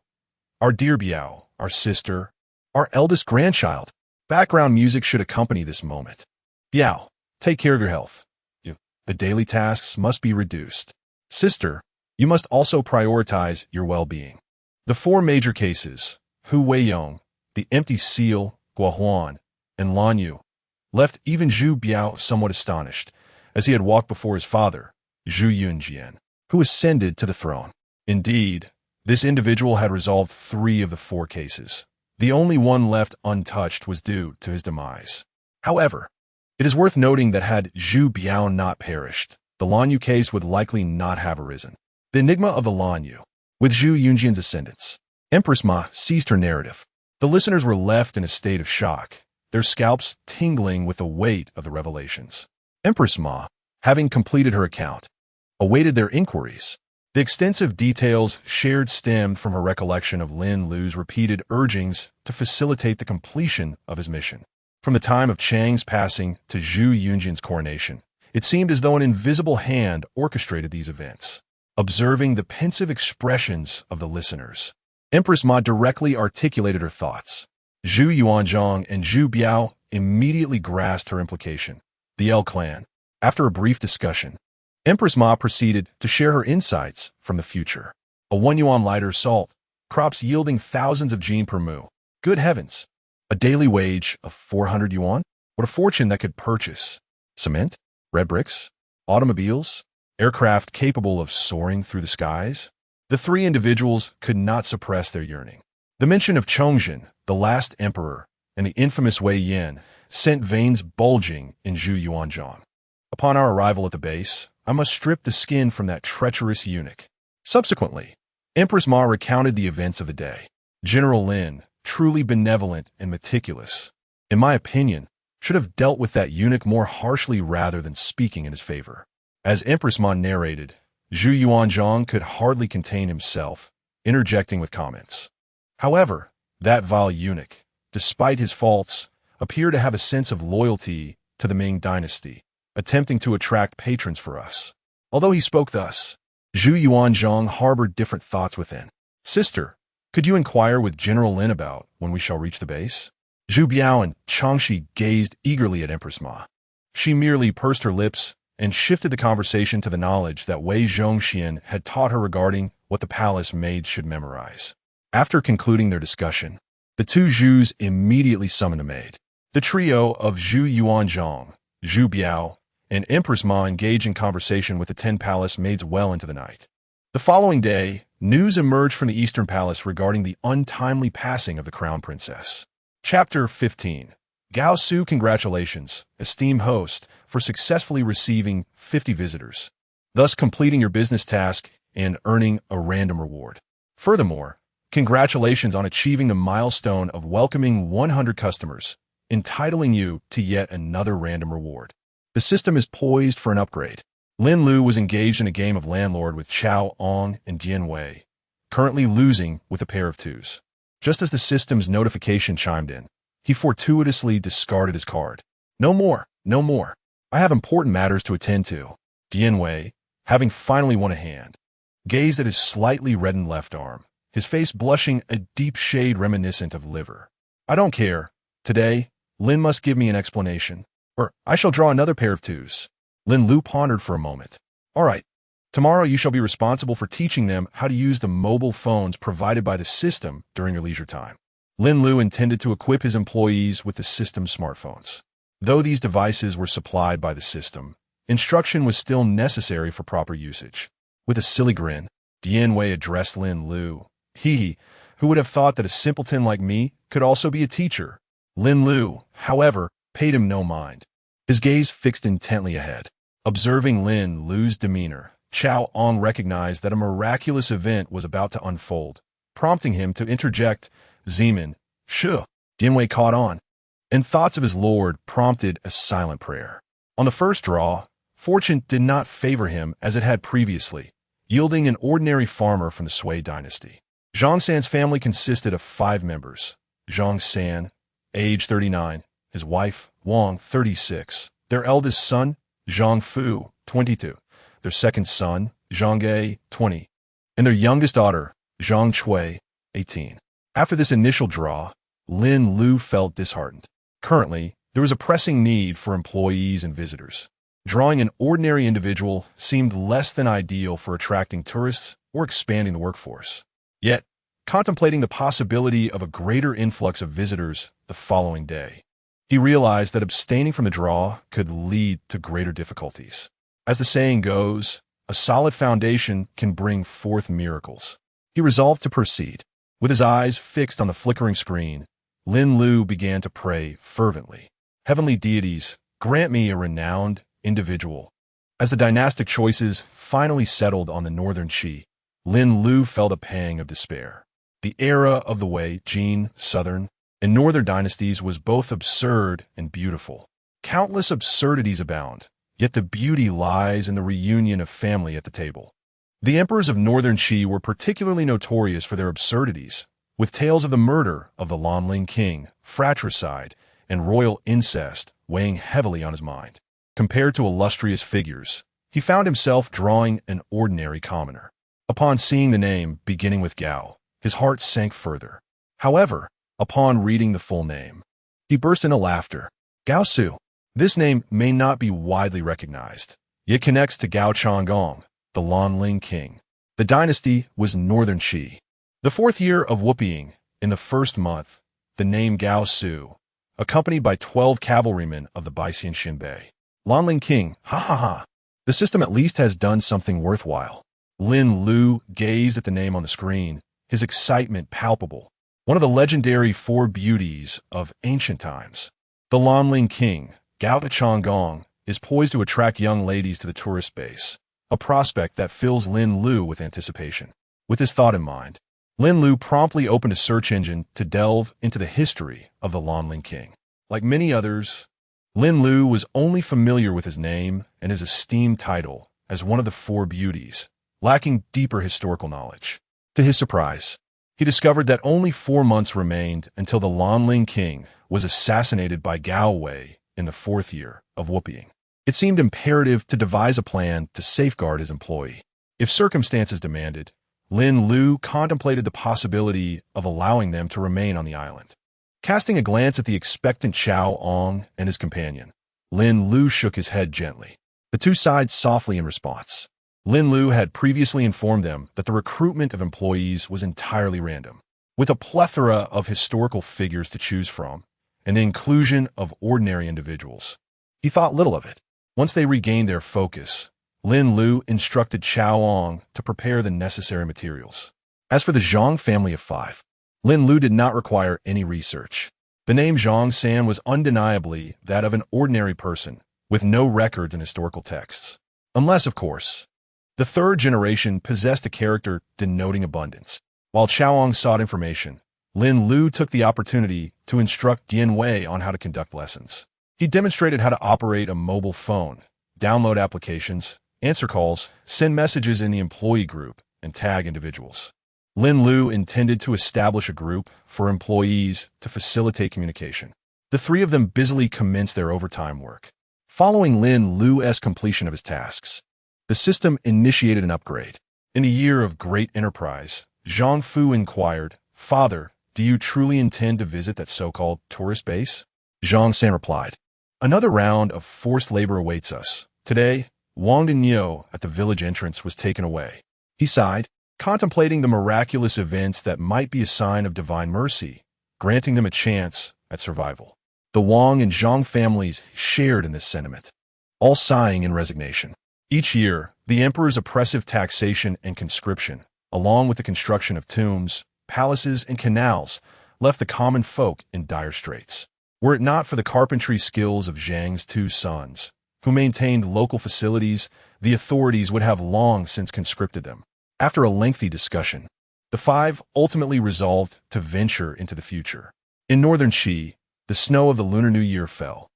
Our dear Biao, our sister, our eldest grandchild. Background music should accompany this moment. Biao, take care of your health. The daily tasks must be reduced. Sister, you must also prioritize your well-being. The four major cases, Hu Weiyong, the empty seal, Guohuan, and Lan Yu, left even Zhu Biao somewhat astonished, as he had walked before his father, Zhu Yunjian, who ascended to the throne. Indeed, this individual had resolved 3 of the 4 cases. The only one left untouched was due to his demise. However, it is worth noting that had Zhu Biao not perished, the Lan Yu case would likely not have arisen. The enigma of the Lan Yu, with Zhu Yunjian's ascendance. Empress Ma ceased her narrative. The listeners were left in a state of shock, their scalps tingling with the weight of the revelations. Empress Ma, having completed her account, awaited their inquiries. The extensive details shared stemmed from her recollection of Lin Lu's repeated urgings to facilitate the completion of his mission. From the time of Chang's passing to Zhu Yunjian's coronation, it seemed as though an invisible hand orchestrated these events. Observing the pensive expressions of the listeners, Empress Ma directly articulated her thoughts. Zhu Yuanzhang and Zhu Biao immediately grasped her implication. The L clan. After a brief discussion, Empress Ma proceeded to share her insights from the future. A 1 yuan lighter salt, crops yielding thousands of jin per mu. Good heavens! A daily wage of 400 yuan? What a fortune that could purchase cement, red bricks, automobiles, aircraft capable of soaring through the skies. The 3 individuals could not suppress their yearning. The mention of Chongzhen, the last emperor, and the infamous Wei Yan sent veins bulging in Zhu Yuanzhang. Upon our arrival at the base, I must strip the skin from that treacherous eunuch. Subsequently, Empress Ma recounted the events of the day. General Lin, truly benevolent and meticulous, in my opinion, should have dealt with that eunuch more harshly rather than speaking in his favor. As Empress Ma narrated, Zhu Yuanzhang could hardly contain himself, interjecting with comments. However, that vile eunuch, despite his faults, appeared to have a sense of loyalty to the Ming Dynasty, attempting to attract patrons for us. Although he spoke thus, Zhu Yuanzhang harbored different thoughts within. Sister, could you inquire with General Lin about when we shall reach the base? Zhu Biao and Changshi gazed eagerly at Empress Ma. She merely pursed her lips and shifted the conversation to the knowledge that Wei Zhongxian had taught her regarding what the palace maids should memorize. After concluding their discussion, the 2 Zhus immediately summoned a maid. The trio of Zhu Yuanzhang, Zhu Biao, and Empress Ma engaged in conversation with the 10 palace maids well into the night. The following day, news emerged from the Eastern Palace regarding the untimely passing of the Crown Princess. Chapter 15. Gao Su congratulations, esteemed host, for successfully receiving 50 visitors, thus completing your business task and earning a random reward. Furthermore, congratulations on achieving the milestone of welcoming 100 customers, entitling you to yet another random reward. The system is poised for an upgrade. Lin Lu was engaged in a game of landlord with Chao Ong and Jinyiwei, currently losing with a pair of twos. Just as the system's notification chimed in, he fortuitously discarded his card. No more, no more. I have important matters to attend to. Jinyiwei, having finally won a hand, gazed at his slightly reddened left arm, his face blushing a deep shade reminiscent of liver. I don't care. Today, Lin must give me an explanation, or I shall draw another pair of twos. Lin Lu pondered for a moment. All right. Tomorrow you shall be responsible for teaching them how to use the mobile phones provided by the system during your leisure time. Lin Lu intended to equip his employees with the system's smartphones. Though these devices were supplied by the system, instruction was still necessary for proper usage. With a silly grin, Jinyiwei addressed Lin Lu. He, who would have thought that a simpleton like me could also be a teacher? Lin Lu, however, paid him no mind. His gaze fixed intently ahead. Observing Lin Lu's demeanor, Chao Ong recognized that a miraculous event was about to unfold, prompting him to interject, Zeman, Shu. Jinyiwei caught on, and thoughts of his lord prompted a silent prayer. On the first draw, fortune did not favor him as it had previously, yielding an ordinary farmer from the Wei Dynasty. Zhongxian's family consisted of 5 members. Zhongxian, age 39, his wife, Wang, 36, their eldest son, Zhongfu, 22, their second son, Zhongge, 20, and their youngest daughter, Zhongchui, 18. After this initial draw, Lin Lu felt disheartened. Currently, there was a pressing need for employees and visitors. Drawing an ordinary individual seemed less than ideal for attracting tourists or expanding the workforce. Yet, contemplating the possibility of a greater influx of visitors the following day, he realized that abstaining from the draw could lead to greater difficulties. As the saying goes, a solid foundation can bring forth miracles. He resolved to proceed. With his eyes fixed on the flickering screen, Lin Lu began to pray fervently. Heavenly deities, grant me a renowned individual. As the dynastic choices finally settled on the northern Qi, Lin Lu felt a pang of despair. The era of the Wei, Jin, southern, and northern dynasties was both absurd and beautiful. Countless absurdities abound, yet the beauty lies in the reunion of family at the table. The emperors of northern Qi were particularly notorious for their absurdities, with tales of the murder of the Lanling king, fratricide, and royal incest weighing heavily on his mind. Compared to illustrious figures, he found himself drawing an ordinary commoner. Upon seeing the name beginning with Gao, his heart sank further. However, upon reading the full name, he burst into laughter. Gao Su. This name may not be widely recognized, yet connects to Gao Changgong, the Lanling king. The dynasty was Northern Qi. The 4th year of whooping, in the 1st month, the name Gao Su, accompanied by 12 cavalrymen of the Baixian Xinbei. Lanling king, ha ha ha. The system at least has done something worthwhile. Lin Lu gazed at the name on the screen, his excitement palpable. One of the legendary 4 beauties of ancient times. The Lanling king, Gao Changgong, is poised to attract young ladies to the tourist base, a prospect that fills Lin Lu with anticipation. With this thought in mind, Lin Lu promptly opened a search engine to delve into the history of the Lanling king. Like many others, Lin Lu was only familiar with his name and his esteemed title as one of the 4 beauties, lacking deeper historical knowledge. To his surprise, he discovered that only 4 months remained until the Lanling king was assassinated by Gao Wei in the 4th year of whooping. It seemed imperative to devise a plan to safeguard his employee. If circumstances demanded, Lin Lu contemplated the possibility of allowing them to remain on the island. Casting a glance at the expectant Chao Ong and his companion, Lin Lu shook his head gently. The 2 sighed softly in response. Lin Lu had previously informed them that the recruitment of employees was entirely random. With a plethora of historical figures to choose from, and the inclusion of ordinary individuals. He thought little of it. Once they regained their focus, Lin Lu instructed Chongzhen to prepare the necessary materials. As for the Zhong family of 5, Lin Lu did not require any research. The name Zhongxian was undeniably that of an ordinary person, with no records in historical texts. Unless, of course, the third generation possessed a character denoting abundance. While Chongzhen sought information, Lin Lu took the opportunity to instruct Jinyiwei on how to conduct lessons. He demonstrated how to operate a mobile phone, download applications, answer calls, send messages in the employee group, and tag individuals. Lin Lu intended to establish a group for employees to facilitate communication. The three of them busily commenced their overtime work. Following Lin Lu's completion of his tasks, the system initiated an upgrade. In a year of great enterprise, Zhang Fu inquired, "Father, do you truly intend to visit that so-called tourist base?" Zhongxian replied, "Another round of forced labor awaits us. Today, Wang Dinyo at the village entrance was taken away." He sighed, contemplating the miraculous events that might be a sign of divine mercy, granting them a chance at survival. The Wang and Zhang families shared in this sentiment, all sighing in resignation. Each year, the emperor's oppressive taxation and conscription, along with the construction of tombs, palaces, and canals, left the common folk in dire straits. Were it not for the carpentry skills of Zhang's 2 sons, who maintained local facilities, the authorities would have long since conscripted them. After a lengthy discussion, the 5 ultimately resolved to venture into the future. In northern Qi, the snow of the Lunar New Year fell,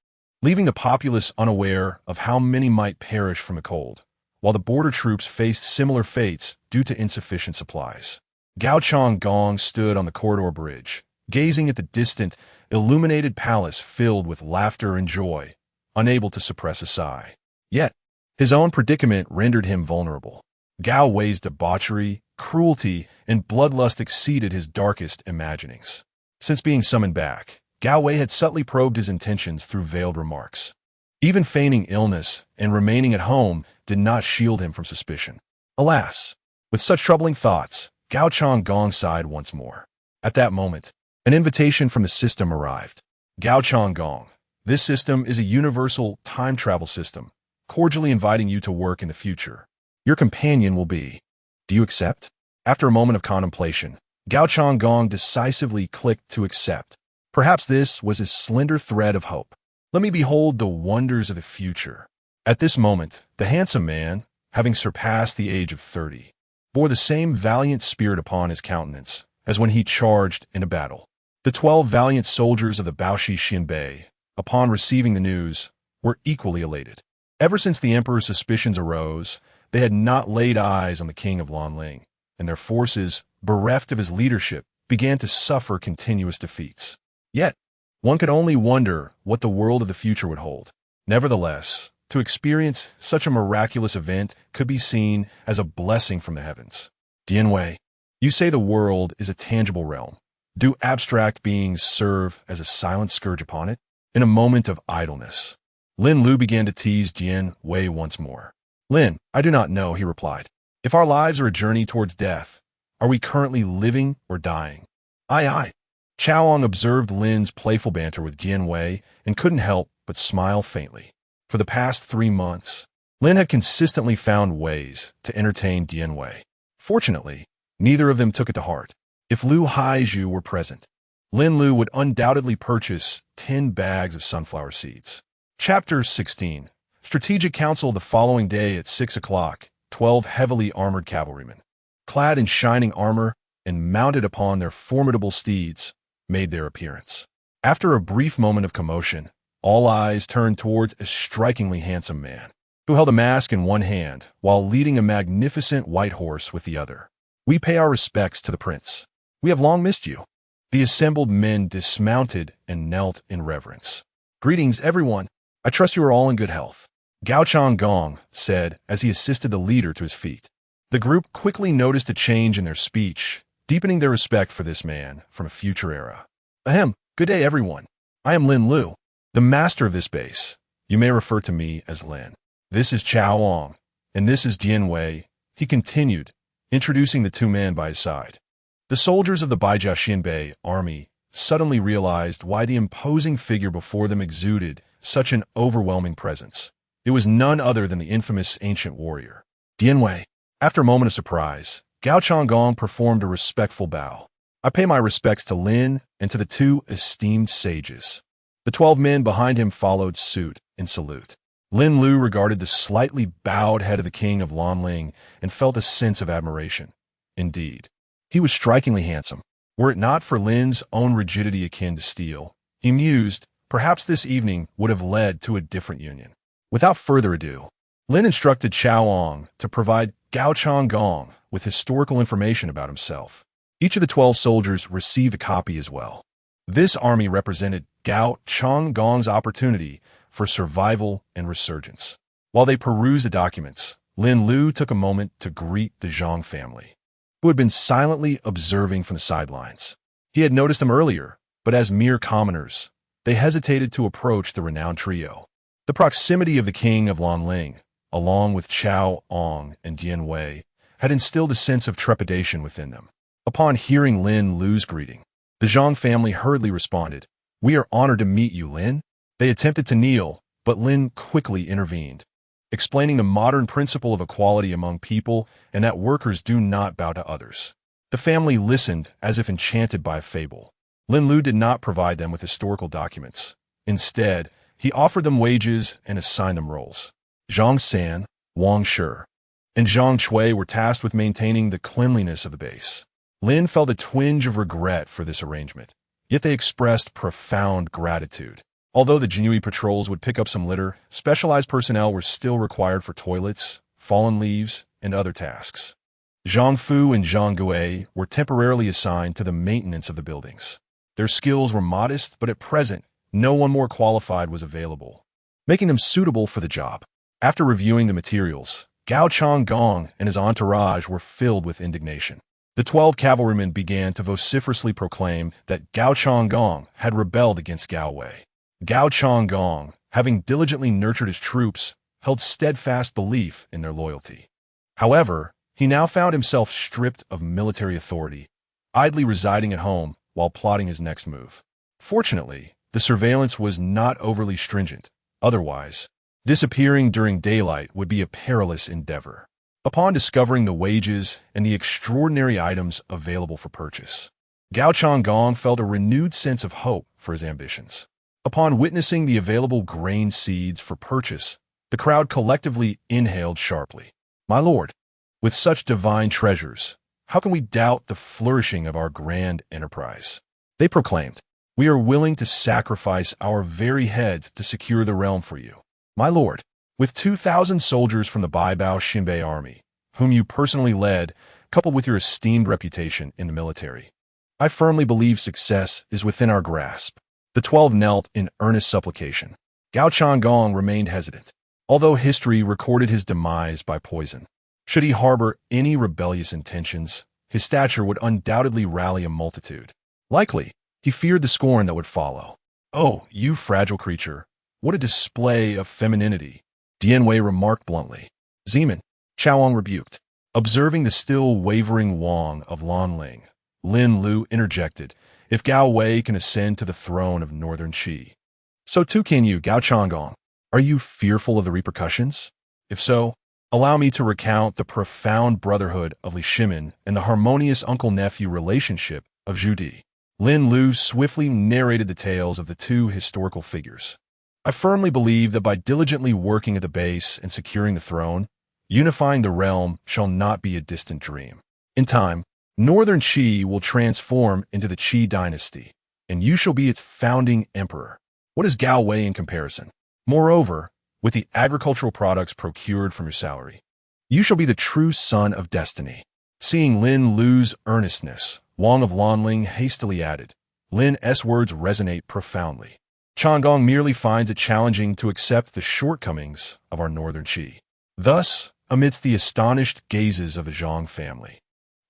leaving the populace unaware of how many might perish from the cold, while the border troops faced similar fates due to insufficient supplies. Gao Changgong stood on the corridor bridge, gazing at the distant, illuminated palace filled with laughter and joy, unable to suppress a sigh. Yet, his own predicament rendered him vulnerable. Gao Wei's debauchery, cruelty, and bloodlust exceeded his darkest imaginings. Since being summoned back, Gao Wei had subtly probed his intentions through veiled remarks. Even feigning illness and remaining at home did not shield him from suspicion. Alas, with such troubling thoughts, Gao Changgong sighed once more. At that moment, an invitation from the system arrived. Gao Changgong, this system is a universal time travel system, cordially inviting you to work in the future. Your companion will be. Do you accept? After a moment of contemplation, Gao Changgong decisively clicked to accept. Perhaps this was his slender thread of hope. Let me behold the wonders of the future. At this moment, the handsome man, having surpassed the age of 30, bore the same valiant spirit upon his countenance as when he charged in a battle. The 12 valiant soldiers of the Baoshi Xianbei, upon receiving the news, were equally elated. Ever since the emperor's suspicions arose, they had not laid eyes on the king of Lanling, and their forces, bereft of his leadership, began to suffer continuous defeats. Yet, one could only wonder what the world of the future would hold. Nevertheless, to experience such a miraculous event could be seen as a blessing from the heavens. Jinyiwei, you say the world is a tangible realm. Do abstract beings serve as a silent scourge upon it? In a moment of idleness, Lin Lu began to tease Jinyiwei once more. Lin, I do not know, he replied. If our lives are a journey towards death, are we currently living or dying? Aye. Chongzhen observed Lin's playful banter with Jinyiwei and couldn't help but smile faintly. For the past 3 months, Lin had consistently found ways to entertain Jinyiwei. Fortunately, neither of them took it to heart. If Lu Haizhu were present, Lin Lu would undoubtedly purchase 10 bags of sunflower seeds. Chapter 16. Strategic Council the following day at 6 o'clock, 12 heavily armored cavalrymen, clad in shining armor and mounted upon their formidable steeds, made their appearance. After a brief moment of commotion, all eyes turned towards a strikingly handsome man, who held a mask in one hand while leading a magnificent white horse with the other. We pay our respects to the prince. We have long missed you. The assembled men dismounted and knelt in reverence. Greetings, everyone. I trust you are all in good health, Gao Changgong said as he assisted the leader to his feet. The group quickly noticed a change in their speech, deepening their respect for this man from a future era. Ahem, good day, everyone. I am Lin Lu, the master of this base. You may refer to me as Lin. This is Chongzhen, and this is Jinyiwei, he continued, introducing the 2 men by his side. The soldiers of the Baijia Xianbei army suddenly realized why the imposing figure before them exuded such an overwhelming presence. It was none other than the infamous ancient warrior, Jinyiwei. After a moment of surprise, Gao Changgong performed a respectful bow. I pay my respects to Lin and to the two esteemed sages. The 12 men behind him followed suit in salute. Lin Lu regarded the slightly bowed head of the king of Lanling and felt a sense of admiration. Indeed, he was strikingly handsome. Were it not for Lin's own rigidity akin to steel, he mused, perhaps this evening would have led to a different union. Without further ado, Lin instructed Chao Ong to provide Gao Changgong with historical information about himself. Each of the 12 soldiers received a copy as well. This army represented Gao Changgong's opportunity for survival and resurgence. While they perused the documents, Lin Lu took a moment to greet the Zhong family, who had been silently observing from the sidelines. He had noticed them earlier, but as mere commoners, they hesitated to approach the renowned trio. The proximity of the king of Lanling, along with Chao Ong and Jinyiwei, had instilled a sense of trepidation within them. Upon hearing Lin Lu's greeting, the Zhong family hurriedly responded, "We are honored to meet you, Lin." They attempted to kneel, but Lin quickly intervened, explaining the modern principle of equality among people and that workers do not bow to others. The family listened as if enchanted by a fable. Lin Lu did not provide them with historical documents. Instead, he offered them wages and assigned them roles. Zhang San, Wang Shi, and Zhang Chui were tasked with maintaining the cleanliness of the base. Lin felt a twinge of regret for this arrangement, yet they expressed profound gratitude. Although the Jinyiwei patrols would pick up some litter, specialized personnel were still required for toilets, fallen leaves, and other tasks. Zhang Fu and Zhang Gui were temporarily assigned to the maintenance of the buildings. Their skills were modest, but at present, no one more qualified was available, making them suitable for the job. After reviewing the materials, Gao Changgong and his entourage were filled with indignation. The 12 cavalrymen began to vociferously proclaim that Gao Changgong had rebelled against Gao Wei. Gao Changgong, having diligently nurtured his troops, held steadfast belief in their loyalty. However, he now found himself stripped of military authority, idly residing at home while plotting his next move. Fortunately, the surveillance was not overly stringent. Otherwise, disappearing during daylight would be a perilous endeavor. Upon discovering the wages and the extraordinary items available for purchase, Gao Changgong felt a renewed sense of hope for his ambitions. Upon witnessing the available grain seeds for purchase, the crowd collectively inhaled sharply. "My lord, with such divine treasures, how can we doubt the flourishing of our grand enterprise?" They proclaimed, "We are willing to sacrifice our very heads to secure the realm for you. My lord, with 2,000 soldiers from the Baibao Xinbei army, whom you personally led, coupled with your esteemed reputation in the military, I firmly believe success is within our grasp." The 12 knelt in earnest supplication. Gao Changgong remained hesitant, although history recorded his demise by poison. Should he harbor any rebellious intentions, his stature would undoubtedly rally a multitude. Likely, he feared the scorn that would follow. "Oh, you fragile creature, what a display of femininity," Jinyiwei remarked bluntly. "Zeman," Chaoong rebuked. Observing the still wavering Wang of Lanling, Lin Lu interjected, "If Gao Wei can ascend to the throne of Northern Qi, so too can you, Gao Changgong. Are you fearful of the repercussions? If so, allow me to recount the profound brotherhood of Li Shimin and the harmonious uncle-nephew relationship of Zhu Di." Lin Lu swiftly narrated the tales of the two historical figures. "I firmly believe that by diligently working at the base and securing the throne, unifying the realm shall not be a distant dream. In time, Northern Qi will transform into the Qi Dynasty, and you shall be its founding emperor. What is Gao Wei in comparison? Moreover, with the agricultural products procured from your salary, you shall be the true son of destiny." Seeing Lin Lu's earnestness, Wang of Lanling hastily added, "Lin's words resonate profoundly. Changgong merely finds it challenging to accept the shortcomings of our Northern Qi." Thus, amidst the astonished gazes of the Zhong family,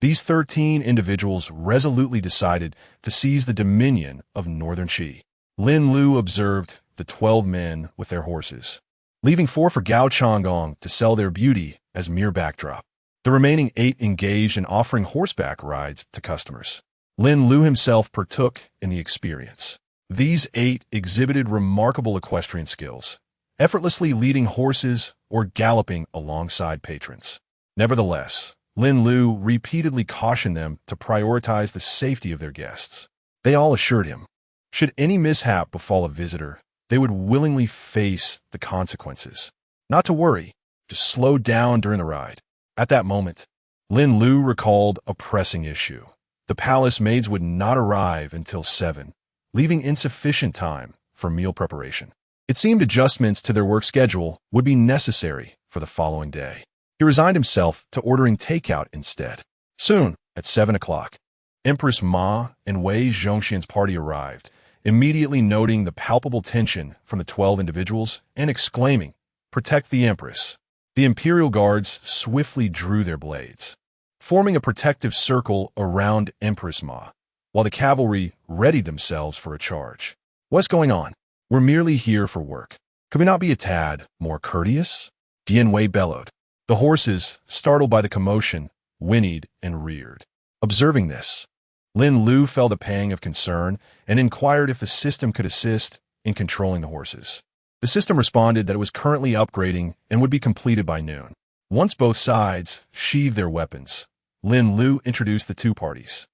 these 13 individuals resolutely decided to seize the dominion of Northern Qi. Lin Lu observed the 12 men with their horses, leaving 4 for Gao Changgong to sell their beauty as mere backdrop. The remaining 8 engaged in offering horseback rides to customers. Lin Lu himself partook in the experience. These 8 exhibited remarkable equestrian skills, effortlessly leading horses or galloping alongside patrons. Nevertheless, Lin Lu repeatedly cautioned them to prioritize the safety of their guests. They all assured him, should any mishap befall a visitor, they would willingly face the consequences. Not to worry, just slow down during the ride. At that moment, Lin Lu recalled a pressing issue. The palace maids would not arrive until 7, leaving insufficient time for meal preparation. It seemed adjustments to their work schedule would be necessary for the following day. He resigned himself to ordering takeout instead. Soon, at 7 o'clock, Empress Ma and Wei Zhongxian's party arrived, immediately noting the palpable tension from the 12 individuals and exclaiming, "Protect the Empress." The Imperial Guards swiftly drew their blades, forming a protective circle around Empress Ma, while the cavalry readied themselves for a charge. "What's going on? We're merely here for work. Could we not be a tad more courteous?" Jinyiwei bellowed. The horses, startled by the commotion, whinnied and reared. Observing this, Lin Lu felt a pang of concern and inquired if the system could assist in controlling the horses. The system responded that it was currently upgrading and would be completed by noon. Once both sides sheathed their weapons, Lin Lu introduced the two parties.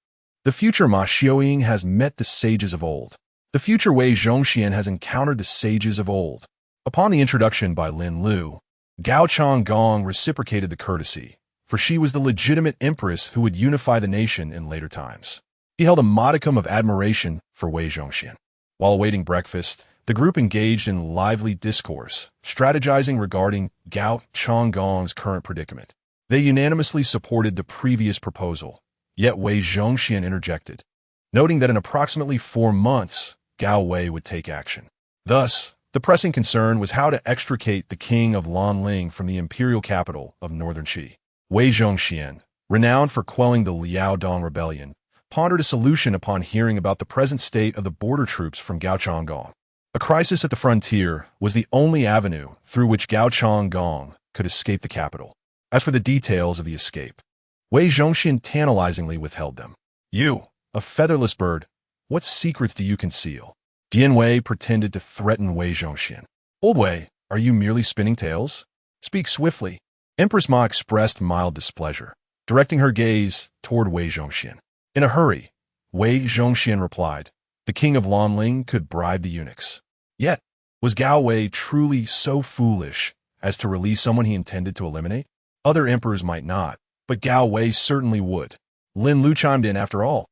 The future Ma Xiaoying has met the sages of old. The future Wei Zhongxian has encountered the sages of old. Upon the introduction by Lin Lu, Gao Changgong reciprocated the courtesy, for she was the legitimate empress who would unify the nation in later times. He held a modicum of admiration for Wei Zhongxian. While awaiting breakfast, the group engaged in lively discourse, strategizing regarding Gao Changgong's current predicament. They unanimously supported the previous proposal, yet Wei Zhongxian interjected, noting that in approximately 4 months, Gao Wei would take action. Thus, the pressing concern was how to extricate the king of Lanling from the imperial capital of northern Qi. Wei Zhongxian, renowned for quelling the Liaodong rebellion, pondered a solution upon hearing about the present state of the border troops from Gao Changgong. A crisis at the frontier was the only avenue through which Gao Changgong could escape the capital. As for the details of the escape, Wei Zhongxian tantalizingly withheld them. "You, a featherless bird, what secrets do you conceal?" Jinyiwei pretended to threaten Wei Zhongxian. "Old Wei, are you merely spinning tales? Speak swiftly." Empress Ma expressed mild displeasure, directing her gaze toward Wei Zhongxian. In a hurry, Wei Zhongxian replied, "The king of Lanling could bribe the eunuchs." Yet, was Gao Wei truly so foolish as to release someone he intended to eliminate? Other emperors might not, but Gao Wei certainly would. Lin Lu chimed in, after all.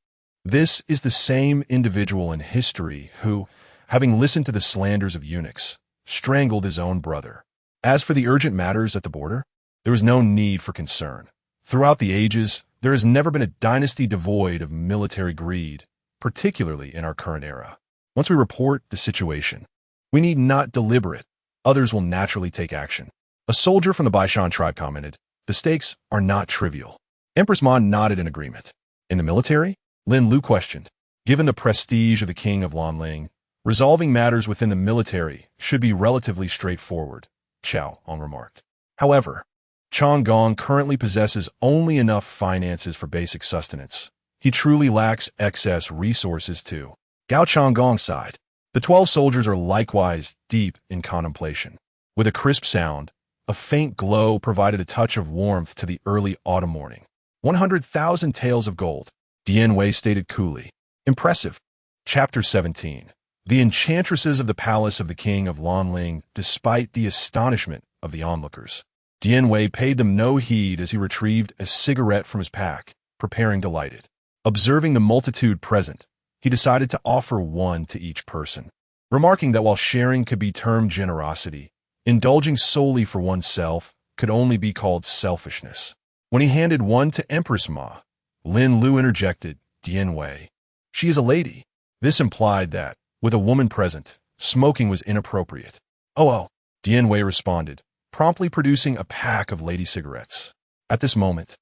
This is the same individual in history who, having listened to the slanders of eunuchs, strangled his own brother. As for the urgent matters at the border, there was no need for concern. Throughout the ages, there has never been a dynasty devoid of military greed, particularly in our current era. Once we report the situation, we need not deliberate. Others will naturally take action. A soldier from the Baishan tribe commented, "The stakes are not trivial." Empress Ma nodded in agreement. "In the military?" Lin Lu questioned. "Given the prestige of the king of Lanling, resolving matters within the military should be relatively straightforward," Chao Ong remarked. However, Changgong currently possesses only enough finances for basic sustenance. He truly lacks excess resources too. Gao Changgong sighed. The 12 soldiers are likewise deep in contemplation. With a crisp sound, a faint glow provided a touch of warmth to the early autumn morning. 100,000 taels of gold, Jinyiwei stated coolly. Impressive. Chapter 17. The enchantresses of the palace of the king of Lanling, despite the astonishment of the onlookers. Jinyiwei paid them no heed as he retrieved a cigarette from his pack, preparing to light it. Observing the multitude present, he decided to offer one to each person, remarking that while sharing could be termed generosity, indulging solely for oneself could only be called selfishness. When he handed one to Empress Ma, Lin Lu interjected, "Jinyiwei, she is a lady." This implied that, with a woman present, smoking was inappropriate. "Oh, Jinyiwei responded, promptly producing a pack of lady cigarettes. At this moment,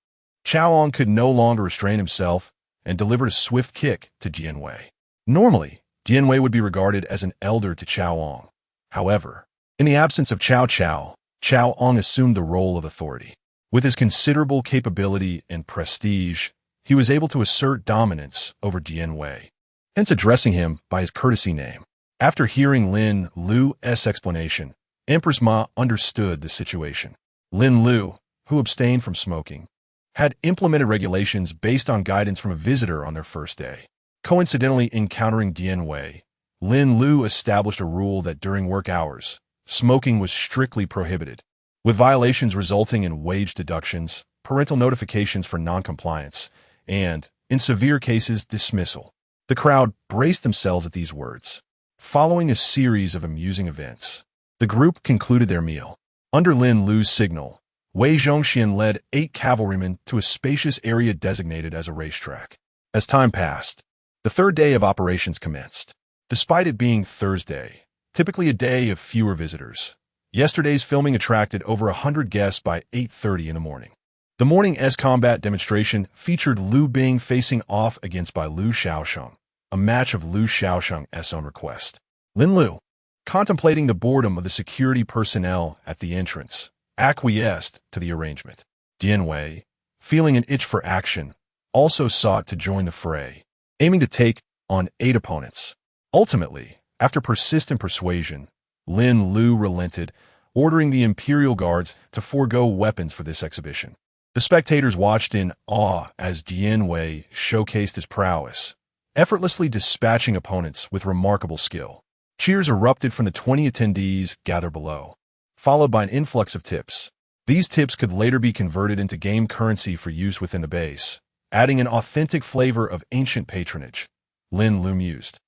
Chao Ong could no longer restrain himself and delivered a swift kick to Jinyiwei. Normally, Jinyiwei would be regarded as an elder to Chao Ong. However, in the absence of Chao Ong assumed the role of authority. With his considerable capability and prestige, he was able to assert dominance over Jinyiwei, hence addressing him by his courtesy name. After hearing Lin Lu's explanation, Empress Ma understood the situation. Lin Lu, who abstained from smoking, had implemented regulations based on guidance from a visitor on their first day. Coincidentally encountering Jinyiwei, Lin Lu established a rule that during work hours, smoking was strictly prohibited, with violations resulting in wage deductions, parental notifications for non-compliance, and, in severe cases, dismissal. The crowd braced themselves at these words. Following a series of amusing events, the group concluded their meal. Under Lin Lu's signal, Wei Zhongxian led 8 cavalrymen to a spacious area designated as a racetrack. As time passed, the third day of operations commenced. Despite it being Thursday, typically a day of fewer visitors, yesterday's filming attracted over 100 guests by 8:30 in the morning. The morning's combat demonstration featured Lu Bing facing off against by Lu Shaosheng, a match of Lu Shaosheng's own request. Lin Lu, contemplating the boredom of the security personnel at the entrance, acquiesced to the arrangement. Jinyiwei, feeling an itch for action, also sought to join the fray, aiming to take on 8 opponents. Ultimately, after persistent persuasion, Lin Lu relented, ordering the Imperial Guards to forego weapons for this exhibition. The spectators watched in awe as Jinyiwei showcased his prowess, effortlessly dispatching opponents with remarkable skill. Cheers erupted from the 20 attendees gathered below, followed by an influx of tips. These tips could later be converted into game currency for use within the base, adding an authentic flavor of ancient patronage. Lin Lu mused.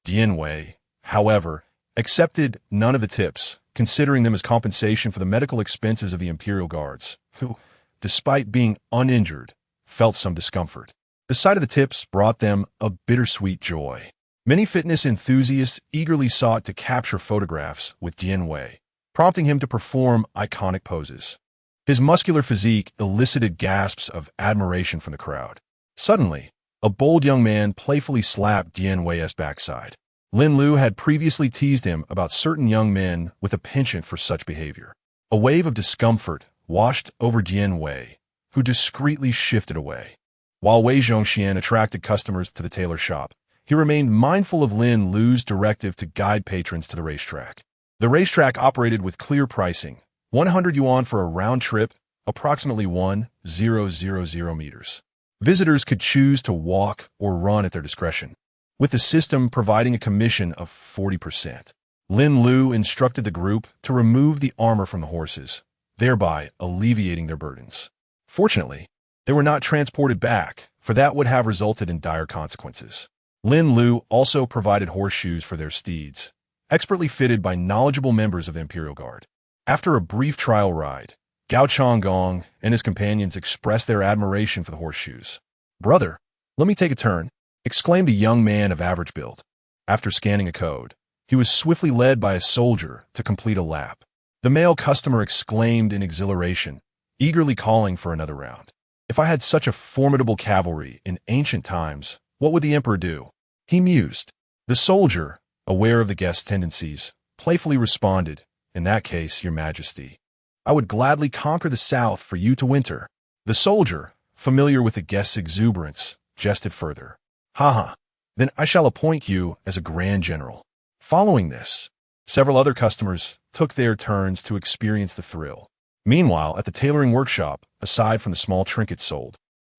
Jinyiwei, however, accepted none of the tips, considering them as compensation for the medical expenses of the Imperial Guards, who, despite being uninjured, felt some discomfort. The sight of the tips brought them a bittersweet joy. Many fitness enthusiasts eagerly sought to capture photographs with Jinyiwei, prompting him to perform iconic poses. His muscular physique elicited gasps of admiration from the crowd. Suddenly, a bold young man playfully slapped Jinyiwei's backside. Lin Lu had previously teased him about certain young men with a penchant for such behavior. A wave of discomfort washed over Jinyiwei, who discreetly shifted away. While Wei Zhongxian attracted customers to the tailor shop, he remained mindful of Lin Lu's directive to guide patrons to the racetrack. The racetrack operated with clear pricing, 100 yuan for a round trip, approximately 1,000 meters. Visitors could choose to walk or run at their discretion, with the system providing a commission of 40%. Lin Lu instructed the group to remove the armor from the horses, thereby alleviating their burdens. Fortunately, they were not transported back, for that would have resulted in dire consequences. Lin Lu also provided horseshoes for their steeds, expertly fitted by knowledgeable members of the Imperial Guard. After a brief trial ride, Gao Changgong and his companions expressed their admiration for the horseshoes. "Brother, let me take a turn," exclaimed a young man of average build. After scanning a code, he was swiftly led by a soldier to complete a lap. The male customer exclaimed in exhilaration, eagerly calling for another round. "If I had such a formidable cavalry in ancient times, what would the emperor do?" He mused. The soldier, aware of the guest's tendencies, playfully responded, "In that case, your majesty, I would gladly conquer the south for you to winter." The soldier, familiar with the guest's exuberance, jested further. "Haha, then I shall appoint you as a grand general." Following this, several other customers took their turns to experience the thrill. Meanwhile, at the tailoring workshop, aside from the small trinkets sold,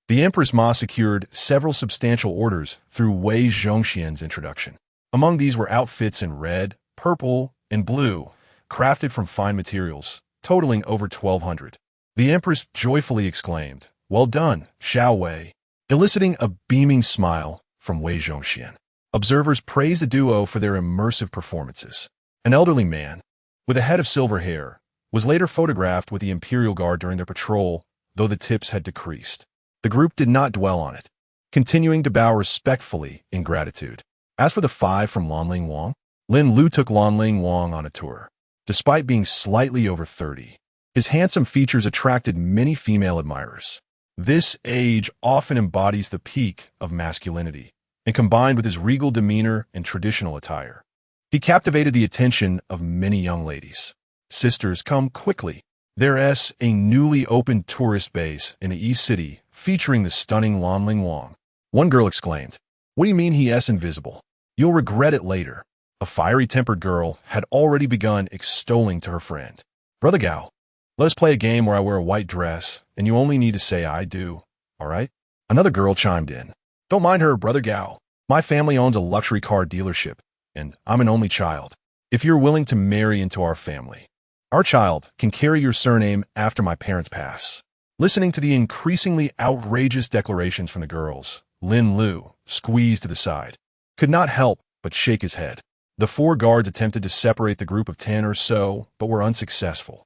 the Empress Ma secured several substantial orders through Wei Zhongxian's introduction. Among these were outfits in red, purple, and blue, crafted from fine materials, totaling over 1,200. The Empress joyfully exclaimed, "Well done, Xiao Wei," eliciting a beaming smile from Wei Zhongxian. Observers praised the duo for their immersive performances. An elderly man, with a head of silver hair, was later photographed with the Imperial Guard during their patrol, though the tips had decreased. The group did not dwell on it, continuing to bow respectfully in gratitude. As for the 5 from Lanling Wang, Lin Lu took Lanling Wang on a tour. Despite being slightly over 30, his handsome features attracted many female admirers. This age often embodies the peak of masculinity, and combined with his regal demeanor and traditional attire, he captivated the attention of many young ladies. "Sisters, come quickly. There's a newly opened tourist base in the East City featuring the stunning Lanling Wang. One girl exclaimed, "What do you mean he's invisible? You'll regret it later." A fiery-tempered girl had already begun extolling to her friend. "Brother Gao, let us play a game where I wear a white dress, and you only need to say I do, all right?" Another girl chimed in. "Don't mind her, Brother Gao. My family owns a luxury car dealership, and I'm an only child. If you're willing to marry into our family, our child can carry your surname after my parents pass." Listening to the increasingly outrageous declarations from the girls, Lin Lu, squeezed to the side, could not help but shake his head. The 4 guards attempted to separate the group of 10 or so, but were unsuccessful.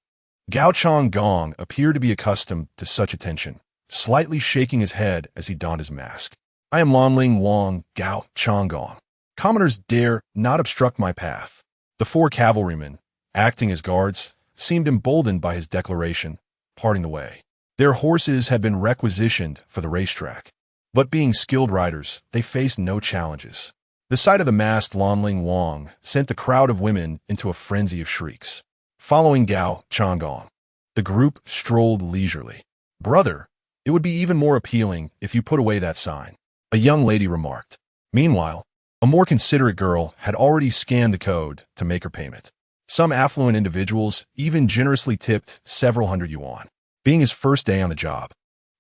Gao Changgong appeared to be accustomed to such attention, slightly shaking his head as he donned his mask. "I am Lanling Wang Gao Changgong. Commoners dare not obstruct my path." The 4 cavalrymen, acting as guards, seemed emboldened by his declaration, parting the way. Their horses had been requisitioned for the racetrack, but being skilled riders, they faced no challenges. The sight of the masked Lanling Wang sent the crowd of women into a frenzy of shrieks. Following Gao Changgong, the group strolled leisurely. "Brother, it would be even more appealing if you put away that sign," a young lady remarked. Meanwhile, a more considerate girl had already scanned the code to make her payment. Some affluent individuals even generously tipped several hundred yuan. Being his first day on the job,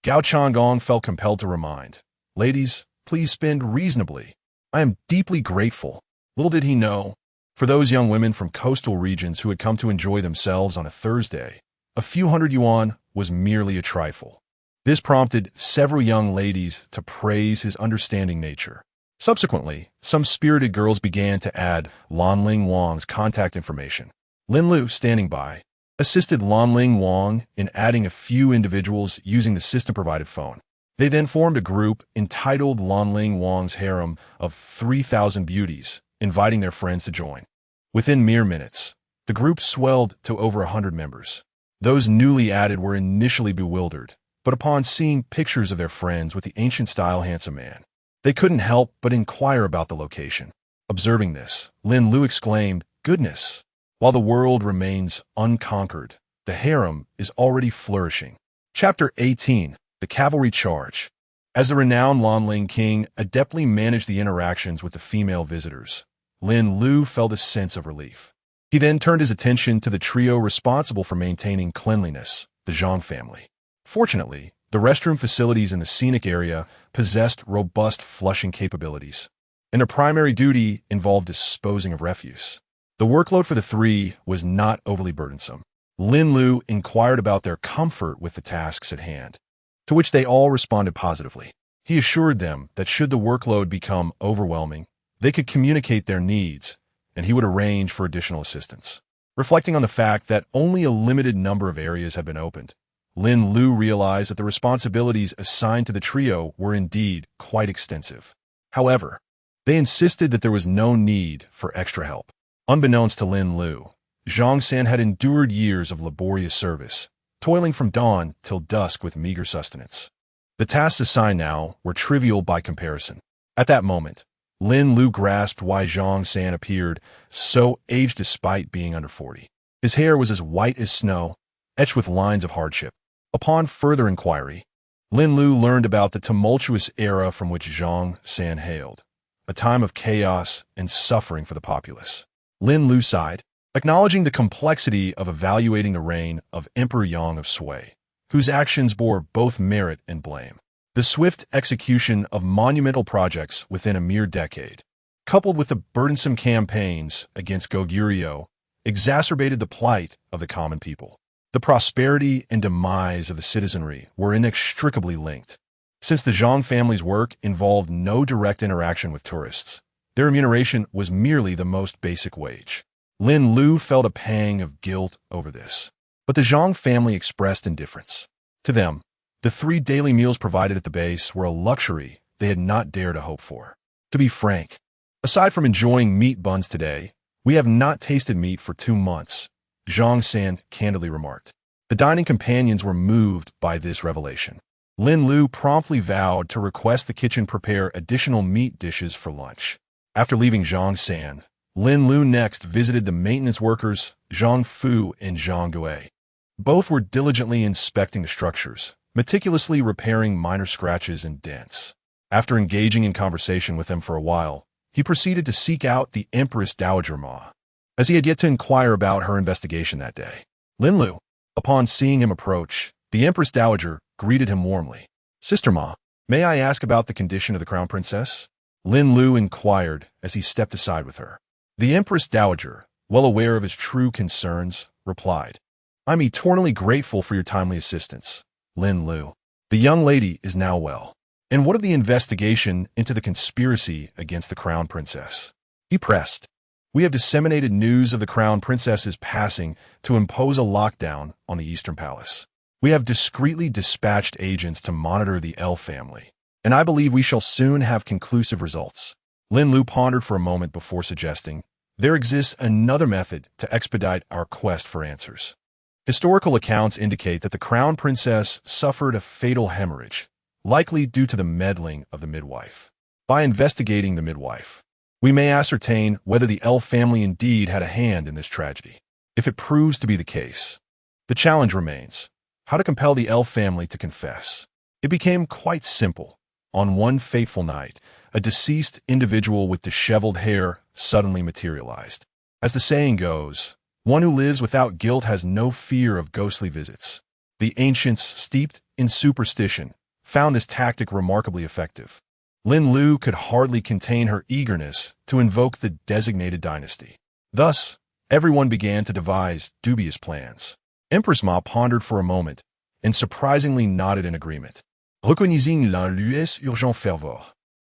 Gao Changgong felt compelled to remind, "Ladies, please spend reasonably. I am deeply grateful." Little did he know, for those young women from coastal regions who had come to enjoy themselves on a Thursday, a few hundred yuan was merely a trifle. This prompted several young ladies to praise his understanding nature. Subsequently, some spirited girls began to add Lanling Wang's contact information. Lin Lu, standing by, assisted Lanling Wang in adding a few individuals using the system-provided phone. They then formed a group entitled Lanling Wang's Harem of 3,000 Beauties, inviting their friends to join. Within mere minutes, the group swelled to over 100 members. Those newly added were initially bewildered, but upon seeing pictures of their friends with the ancient-style handsome man, they couldn't help but inquire about the location. Observing this, Lin Lu exclaimed, "Goodness! While the world remains unconquered, the harem is already flourishing." Chapter 18. The Cavalry Charge. As the renowned Lanling king adeptly managed the interactions with the female visitors, Lin Lu felt a sense of relief. He then turned his attention to the trio responsible for maintaining cleanliness, the Zhang family. Fortunately, the restroom facilities in the scenic area possessed robust flushing capabilities, and their primary duty involved disposing of refuse. The workload for the 3 was not overly burdensome. Lin Lu inquired about their comfort with the tasks at hand, to which they all responded positively. He assured them that should the workload become overwhelming, they could communicate their needs, and he would arrange for additional assistance. Reflecting on the fact that only a limited number of areas had been opened, Lin Lu realized that the responsibilities assigned to the trio were indeed quite extensive. However, they insisted that there was no need for extra help. Unbeknownst to Lin Lu, Zhongxian had endured years of laborious service, toiling from dawn till dusk with meager sustenance. The tasks assigned now were trivial by comparison. At that moment, Lin Lu grasped why Zhongxian appeared so aged despite being under 40. His hair was as white as snow, etched with lines of hardship. Upon further inquiry, Lin Lu learned about the tumultuous era from which Zhongxian hailed, a time of chaos and suffering for the populace. Lin Lu sighed, acknowledging the complexity of evaluating the reign of Emperor Yang of Sui, whose actions bore both merit and blame. The swift execution of monumental projects within a mere decade, coupled with the burdensome campaigns against Goguryeo, exacerbated the plight of the common people. The prosperity and demise of the citizenry were inextricably linked. Since the Zhang family's work involved no direct interaction with tourists, their remuneration was merely the most basic wage. Lin Lu felt a pang of guilt over this, but the Zhang family expressed indifference. To them, the 3 daily meals provided at the base were a luxury they had not dared to hope for. To be frank, aside from enjoying meat buns today, we have not tasted meat for 2 months, Zhongxian candidly remarked. The dining companions were moved by this revelation. Lin Lu promptly vowed to request the kitchen prepare additional meat dishes for lunch. After leaving Zhongxian, Lin Lu next visited the maintenance workers Zhang Fu and Zhang Gui. Both were diligently inspecting the structures, meticulously repairing minor scratches and dents. After engaging in conversation with him for a while, he proceeded to seek out the Empress Dowager Ma, as he had yet to inquire about her investigation that day. Lin Lu, upon seeing him approach, the Empress Dowager greeted him warmly. "Sister Ma, may I ask about the condition of the Crown Princess?" Lin Lu inquired as he stepped aside with her. The Empress Dowager, well aware of his true concerns, replied, "I'm eternally grateful for your timely assistance, Lin Lu. The young lady is now well. And what of the investigation into the conspiracy against the Crown Princess?" He pressed. "We have disseminated news of the Crown Princess's passing to impose a lockdown on the Eastern Palace. We have discreetly dispatched agents to monitor the L family, and I believe we shall soon have conclusive results." Lin Lu pondered for a moment before suggesting, "There exists another method to expedite our quest for answers. Historical accounts indicate that the Crown Princess suffered a fatal hemorrhage, likely due to the meddling of the midwife. By investigating the midwife, we may ascertain whether the L family indeed had a hand in this tragedy. If it proves to be the case, the challenge remains: how to compel the L family to confess." It became quite simple. On one fateful night, a deceased individual with disheveled hair suddenly materialized. As the saying goes, one who lives without guilt has no fear of ghostly visits. The ancients, steeped in superstition, found this tactic remarkably effective. Lin Lu could hardly contain her eagerness to invoke the designated dynasty. Thus, everyone began to devise dubious plans. Empress Ma pondered for a moment and surprisingly nodded in agreement. Reconnaissant la luesse urgent fervor.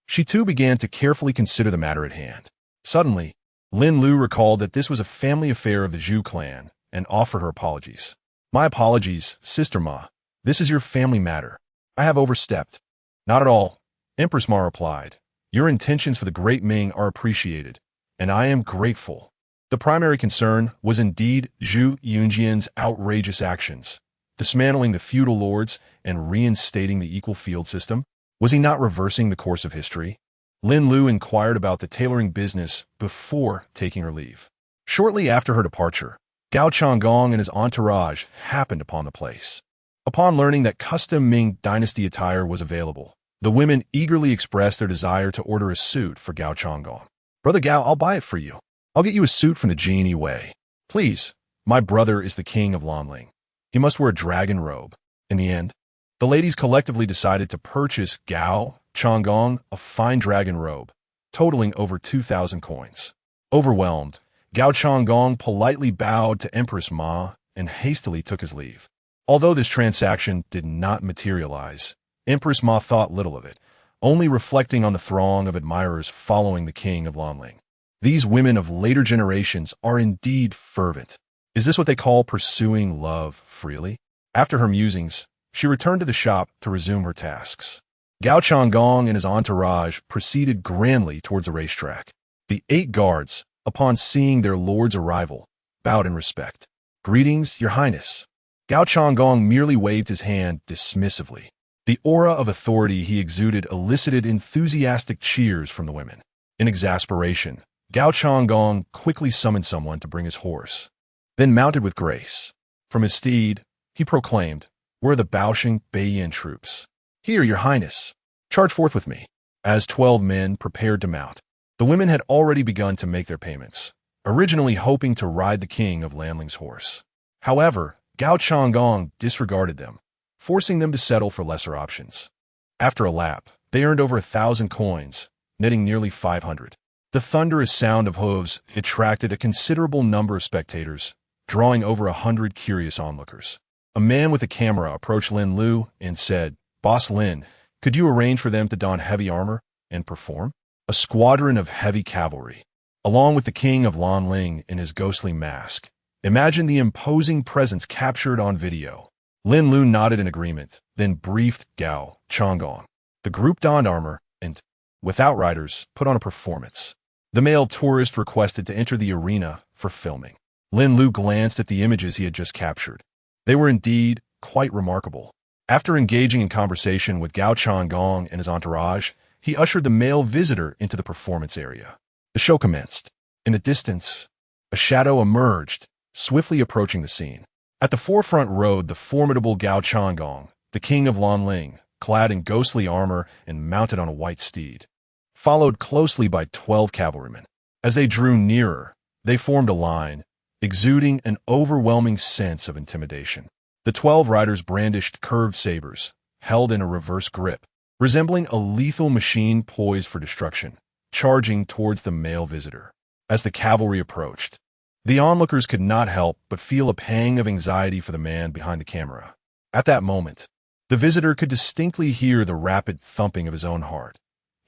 She too began to carefully consider the matter at hand. Suddenly, Lin Lu recalled that this was a family affair of the Zhu clan and offered her apologies. "My apologies, Sister Ma. This is your family matter. I have overstepped." "Not at all," Empress Ma replied. "Your intentions for the great Ming are appreciated, and I am grateful." The primary concern was indeed Zhu Yunjian's outrageous actions, dismantling the feudal lords and reinstating the equal field system. Was he not reversing the course of history? Lin Lu inquired about the tailoring business before taking her leave. Shortly after her departure, Gao Changgong and his entourage happened upon the place. Upon learning that custom Ming Dynasty attire was available, the women eagerly expressed their desire to order a suit for Gao Changgong. "Brother Gao, I'll buy it for you. I'll get you a suit from the Jinyiwei. Please, my brother is the king of Lanling. He must wear a dragon robe." In the end, the ladies collectively decided to purchase Gao Changgong a fine dragon robe, totaling over 2,000 coins. Overwhelmed, Gao Changgong politely bowed to Empress Ma and hastily took his leave. Although this transaction did not materialize, Empress Ma thought little of it, only reflecting on the throng of admirers following the king of Lanling. These women of later generations are indeed fervent. Is this what they call pursuing love freely? After her musings, she returned to the shop to resume her tasks. Gao Changgong and his entourage proceeded grandly towards the racetrack. The 8 guards, upon seeing their lord's arrival, bowed in respect. "Greetings, Your Highness." Gao Changgong merely waved his hand dismissively. The aura of authority he exuded elicited enthusiastic cheers from the women. In exasperation, Gao Changgong quickly summoned someone to bring his horse, then mounted with grace. From his steed, he proclaimed, "Where are the Baosheng Beiyin troops?" "Here, Your Highness. Charge forth with me." As 12 men prepared to mount, the women had already begun to make their payments, originally hoping to ride the king of Lanling's horse. However, Gao Changgong disregarded them, forcing them to settle for lesser options. After a lap, they earned over 1,000 coins, netting nearly 500. The thunderous sound of hooves attracted a considerable number of spectators, drawing over 100 curious onlookers. A man with a camera approached Lin Lu and said, "Boss Lin, could you arrange for them to don heavy armor and perform?" A squadron of heavy cavalry, along with the king of Lanling in his ghostly mask. Imagine the imposing presence captured on video. Lin Lu nodded in agreement, then briefed Gao Changgong. The group donned armor and, with outriders, put on a performance. The male tourist requested to enter the arena for filming. Lin Lu glanced at the images he had just captured. They were indeed quite remarkable. After engaging in conversation with Gao Changgong and his entourage, he ushered the male visitor into the performance area. The show commenced. In the distance, a shadow emerged, swiftly approaching the scene. At the forefront rode the formidable Gao Changgong, the king of Lanling, clad in ghostly armor and mounted on a white steed, followed closely by 12 cavalrymen. As they drew nearer, they formed a line, exuding an overwhelming sense of intimidation. The 12 riders brandished curved sabers, held in a reverse grip, resembling a lethal machine poised for destruction, charging towards the male visitor. As the cavalry approached, the onlookers could not help but feel a pang of anxiety for the man behind the camera. At that moment, the visitor could distinctly hear the rapid thumping of his own heart.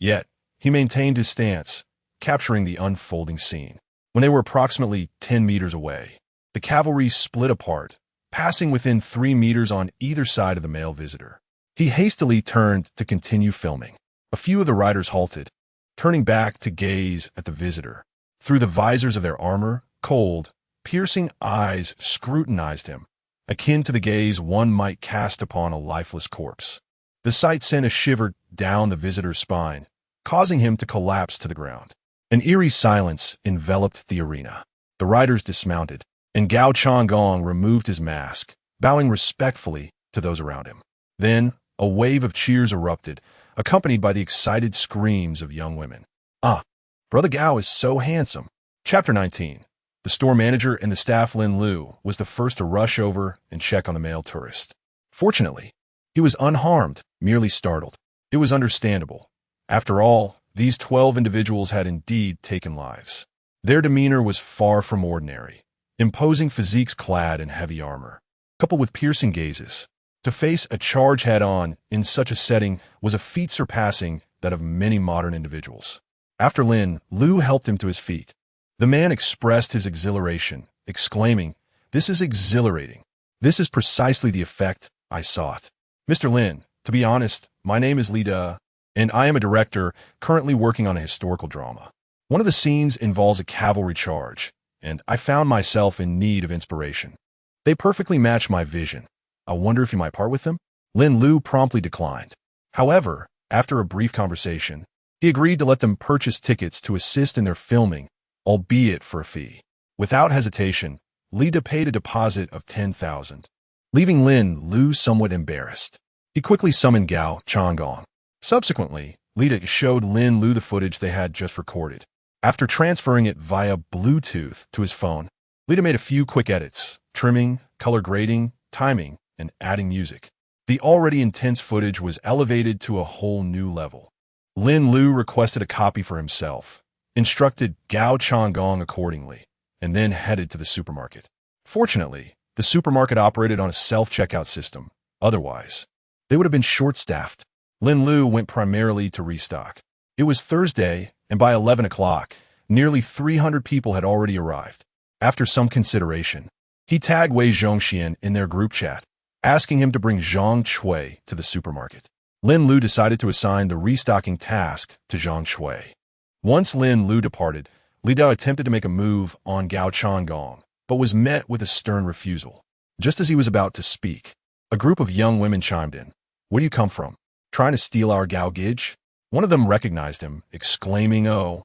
Yet, he maintained his stance, capturing the unfolding scene. When they were approximately 10 meters away, the cavalry split apart, passing within 3 meters on either side of the male visitor. He hastily turned to continue filming. A few of the riders halted, turning back to gaze at the visitor. Through the visors of their armor, cold, piercing eyes scrutinized him, akin to the gaze one might cast upon a lifeless corpse. The sight sent a shiver down the visitor's spine, causing him to collapse to the ground. An eerie silence enveloped the arena. The riders dismounted, and Gao Changgong removed his mask, bowing respectfully to those around him. Then, a wave of cheers erupted, accompanied by the excited screams of young women. "Ah, Brother Gao is so handsome." Chapter 19. The store manager and the staff Lin Lu was the first to rush over and check on the male tourist. Fortunately, he was unharmed, merely startled. It was understandable. After all, these 12 individuals had indeed taken lives. Their demeanor was far from ordinary, imposing physiques clad in heavy armor, coupled with piercing gazes. To face a charge head-on in such a setting was a feat surpassing that of many modern individuals. After Lin Lu helped him to his feet, the man expressed his exhilaration, exclaiming, "This is exhilarating. This is precisely the effect I sought. Mr. Lin, to be honest, my name is Li Du, and I am a director currently working on a historical drama. One of the scenes involves a cavalry charge, and I found myself in need of inspiration. They perfectly match my vision. I wonder if you might part with them?" Lin Lu promptly declined. However, after a brief conversation, he agreed to let them purchase tickets to assist in their filming, albeit for a fee. Without hesitation, Li Du paid a deposit of 10,000, leaving Lin Lu somewhat embarrassed. He quickly summoned Gao Changgong. Subsequently, Li Du showed Lin Lu the footage they had just recorded. After transferring it via Bluetooth to his phone, Li Du made a few quick edits, trimming, color grading, timing, and adding music. The already intense footage was elevated to a whole new level. Lin Lu requested a copy for himself, instructed Gao Changgong accordingly, and then headed to the supermarket. Fortunately, the supermarket operated on a self-checkout system. Otherwise, they would have been short-staffed. Lin Lu went primarily to restock. It was Thursday, and by 11 o'clock, nearly 300 people had already arrived. After some consideration, he tagged Wei Zhongxian in their group chat, asking him to bring Zhang Shui to the supermarket. Lin Lu decided to assign the restocking task to Zhang Shui. Once Lin Lu departed, Li Du attempted to make a move on Gao Changgong, but was met with a stern refusal. Just as he was about to speak, a group of young women chimed in. "Where do you come from? Trying to steal our Gao Gij?" One of them recognized him, exclaiming, "Oh,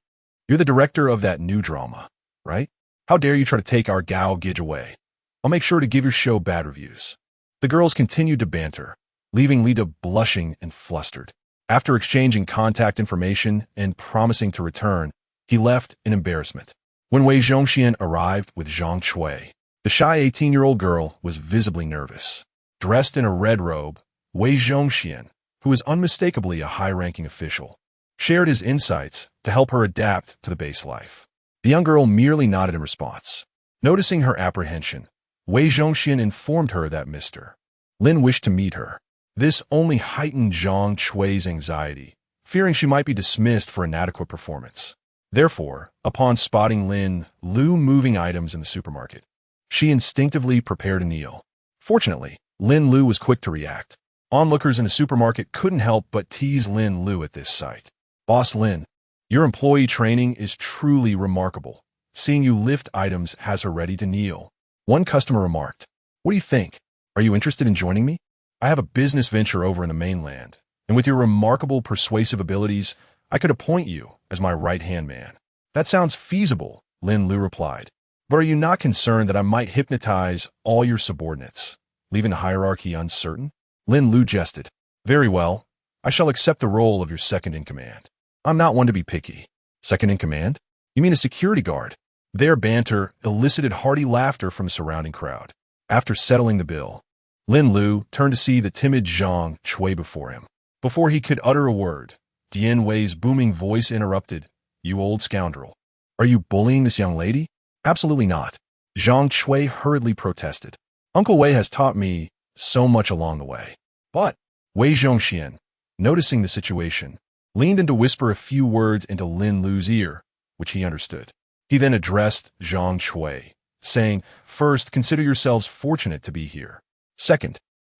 you're the director of that new drama, right? How dare you try to take our Gao Gij away? I'll make sure to give your show bad reviews." The girls continued to banter, leaving Li Du blushing and flustered. After exchanging contact information and promising to return, he left in embarrassment. When Wei Zhongxian arrived with Zhang Shui, the shy 18-year-old girl was visibly nervous. Dressed in a red robe, Wei Zhongxian, who was unmistakably a high-ranking official, shared his insights to help her adapt to the base life. The young girl merely nodded in response. Noticing her apprehension, Wei Zhongxian informed her that Mr. Lin wished to meet her. This only heightened Zhang Shui's anxiety, fearing she might be dismissed for inadequate performance. Therefore, upon spotting Lin Lu moving items in the supermarket, she instinctively prepared to kneel. Fortunately, Lin Lu was quick to react. Onlookers in the supermarket couldn't help but tease Lin Lu at this sight. "Boss Lin, your employee training is truly remarkable. Seeing you lift items has her ready to kneel." One customer remarked, "What do you think? Are you interested in joining me? I have a business venture over in the mainland, and with your remarkable persuasive abilities, I could appoint you as my right-hand man." "That sounds feasible," Lin Lu replied. "But are you not concerned that I might hypnotize all your subordinates, leaving the hierarchy uncertain?" Lin Lu jested. Very well. I shall accept the role of your second-in-command. I'm not one to be picky. Second-in-command? You mean a security guard? Their banter elicited hearty laughter from the surrounding crowd. After settling the bill, Lin Lu turned to see the timid Zhang Chui before him. Before he could utter a word, Jinyiwei's booming voice interrupted. You old scoundrel. Are you bullying this young lady? Absolutely not. Zhang Chui hurriedly protested. Uncle Wei has taught me so much along the way. But Wei Zhongxian, noticing the situation, leaned in to whisper a few words into Lin Lu's ear, which he understood. He then addressed Zhang Chui, saying, First, consider yourselves fortunate to be here. Second,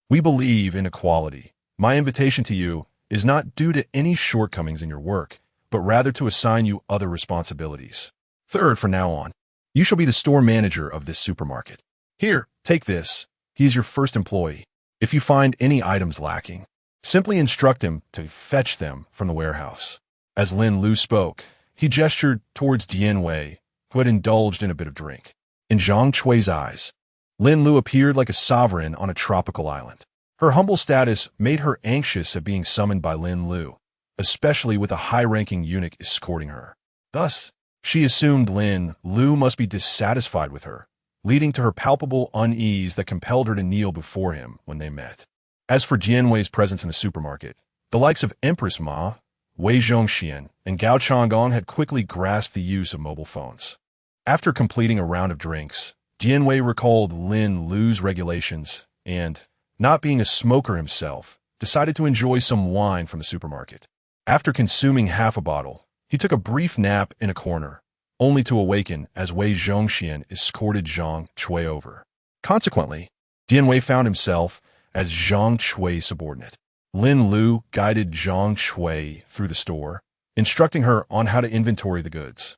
we believe in equality. My invitation to you is not due to any shortcomings in your work, but rather to assign you other responsibilities. Third, from now on, you shall be the store manager of this supermarket. Here, take this. He is your first employee. If you find any items lacking, simply instruct him to fetch them from the warehouse. As Lin Lu spoke, he gestured towards Jinyiwei, who had indulged in a bit of drink. In Zhang Chui's eyes, Lin Lu appeared like a sovereign on a tropical island. Her humble status made her anxious at being summoned by Lin Lu, especially with a high-ranking eunuch escorting her. Thus, she assumed Lin Lu must be dissatisfied with her, leading to her palpable unease that compelled her to kneel before him when they met. As for Jinyiwei's presence in the supermarket, the likes of Empress Ma, Wei Zhongxian, and Gao Changgong had quickly grasped the use of mobile phones. After completing a round of drinks, Jinyiwei recalled Lin Lu's regulations and, not being a smoker himself, decided to enjoy some wine from the supermarket. After consuming half a bottle, he took a brief nap in a corner, only to awaken as Wei Zhongxian escorted Zhang Chui over. Consequently, Jinyiwei found himself as Zhang Chui's subordinate. Lin Lu guided Zhang Chui through the store, instructing her on how to inventory the goods,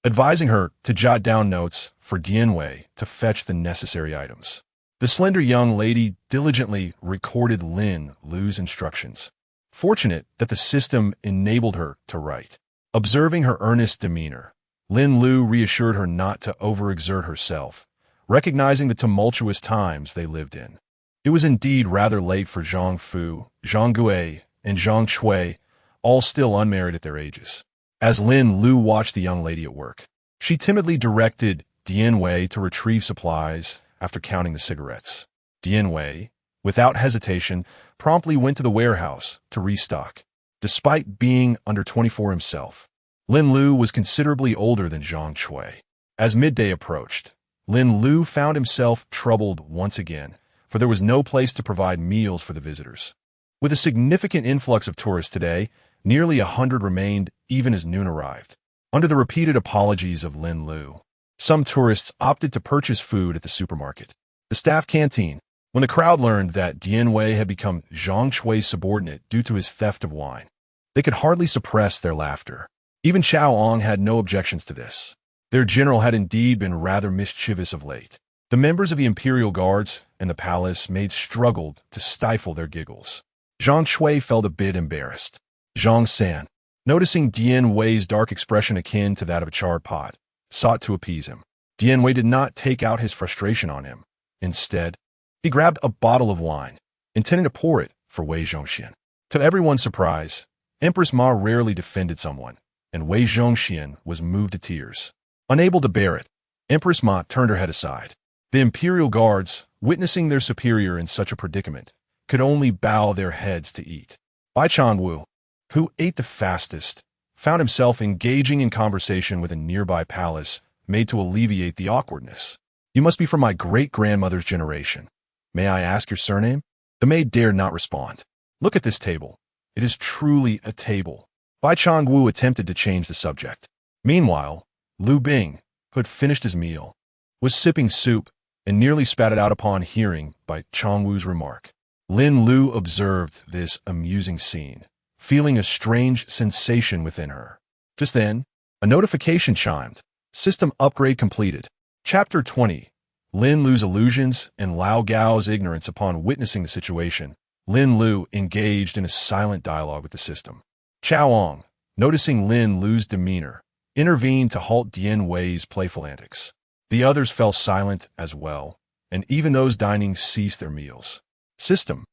advising her to jot down notes for Jinyiwei to fetch the necessary items. The slender young lady diligently recorded Lin Lu's instructions, fortunate that the system enabled her to write. Observing her earnest demeanor, Lin Lu reassured her not to overexert herself, recognizing the tumultuous times they lived in. It was indeed rather late for Zhang Fu, Zhang Gui, and Zhang Chui, all still unmarried at their ages. As Lin Lu watched the young lady at work, she timidly directed Jinyiwei to retrieve supplies after counting the cigarettes. Jinyiwei, without hesitation, promptly went to the warehouse to restock. Despite being under 24 himself, Lin Lu was considerably older than Zhang Chui. As midday approached, Lin Lu found himself troubled once again, for there was no place to provide meals for the visitors. With a significant influx of tourists today, nearly 100 remained even as noon arrived. Under the repeated apologies of Lin Lu, some tourists opted to purchase food at the supermarket, the staff canteen. When the crowd learned that Jinyiwei had become Zhang Chui's subordinate due to his theft of wine, they could hardly suppress their laughter. Even Xiao Ong had no objections to this. Their general had indeed been rather mischievous of late. The members of the Imperial Guards and the palace maid struggled to stifle their giggles. Zhang Chui felt a bit embarrassed. Zhang San, noticing Jinyiwei's dark expression akin to that of a charred pot, sought to appease him. Jinyiwei did not take out his frustration on him. Instead, he grabbed a bottle of wine, intending to pour it for Wei Zhongxian. To everyone's surprise, Empress Ma rarely defended someone, and Wei Zhongxian was moved to tears. Unable to bear it, Empress Ma turned her head aside. The Imperial Guards, witnessing their superior in such a predicament, could only bow their heads to eat. Bai Changwu, who ate the fastest, found himself engaging in conversation with a nearby palace made to alleviate the awkwardness. You must be from my great-grandmother's generation. May I ask your surname? The maid dared not respond. Look at this table. It is truly a table. Bai Changwu attempted to change the subject. Meanwhile, Lu Bing, who had finished his meal, was sipping soup and nearly spat it out upon hearing Bai Changwu's remark. Lin Lu observed this amusing scene, feeling a strange sensation within her. Just then, a notification chimed. System upgrade completed. Chapter 20. Lin Lu's illusions and Lao Gao's ignorance. Upon witnessing the situation, Lin Lu engaged in a silent dialogue with the system. Xiao Ong, noticing Lin Lu's demeanor, intervened to halt Jinyiwei's playful antics. The others fell silent as well, and even those dining ceased their meals. System.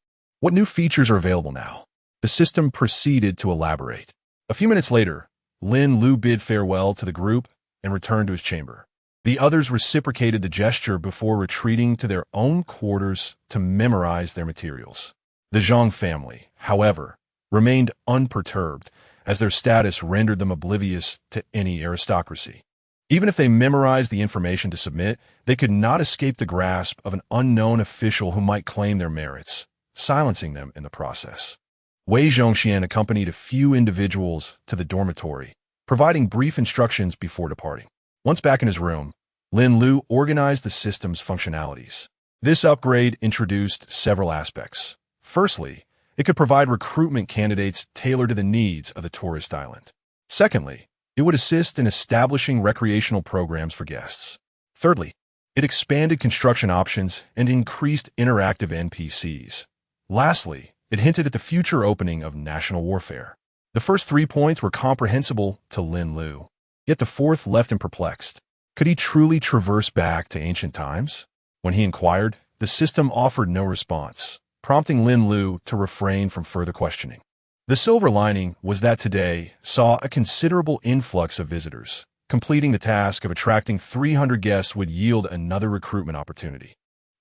What new features are available now? The system proceeded to elaborate. A few minutes later, Lin Lu bid farewell to the group and returned to his chamber. The others reciprocated the gesture before retreating to their own quarters to memorize their materials. The Zhong family, however, remained unperturbed, as their status rendered them oblivious to any aristocracy. Even if they memorized the information to submit, they could not escape the grasp of an unknown official who might claim their merits, silencing them in the process. Wei Zhongxian accompanied a few individuals to the dormitory, providing brief instructions before departing. Once back in his room, Lin Lu organized the system's functionalities. This upgrade introduced several aspects. Firstly, it could provide recruitment candidates tailored to the needs of the tourist island. Secondly, it would assist in establishing recreational programs for guests. Thirdly, it expanded construction options and increased interactive NPCs. Lastly, it hinted at the future opening of national warfare. The first 3 points were comprehensible to Lin Lu, yet the fourth left him perplexed. Could he truly traverse back to ancient times? When he inquired, the system offered no response, prompting Lin Lu to refrain from further questioning. The silver lining was that today saw a considerable influx of visitors. Completing the task of attracting 300 guests would yield another recruitment opportunity.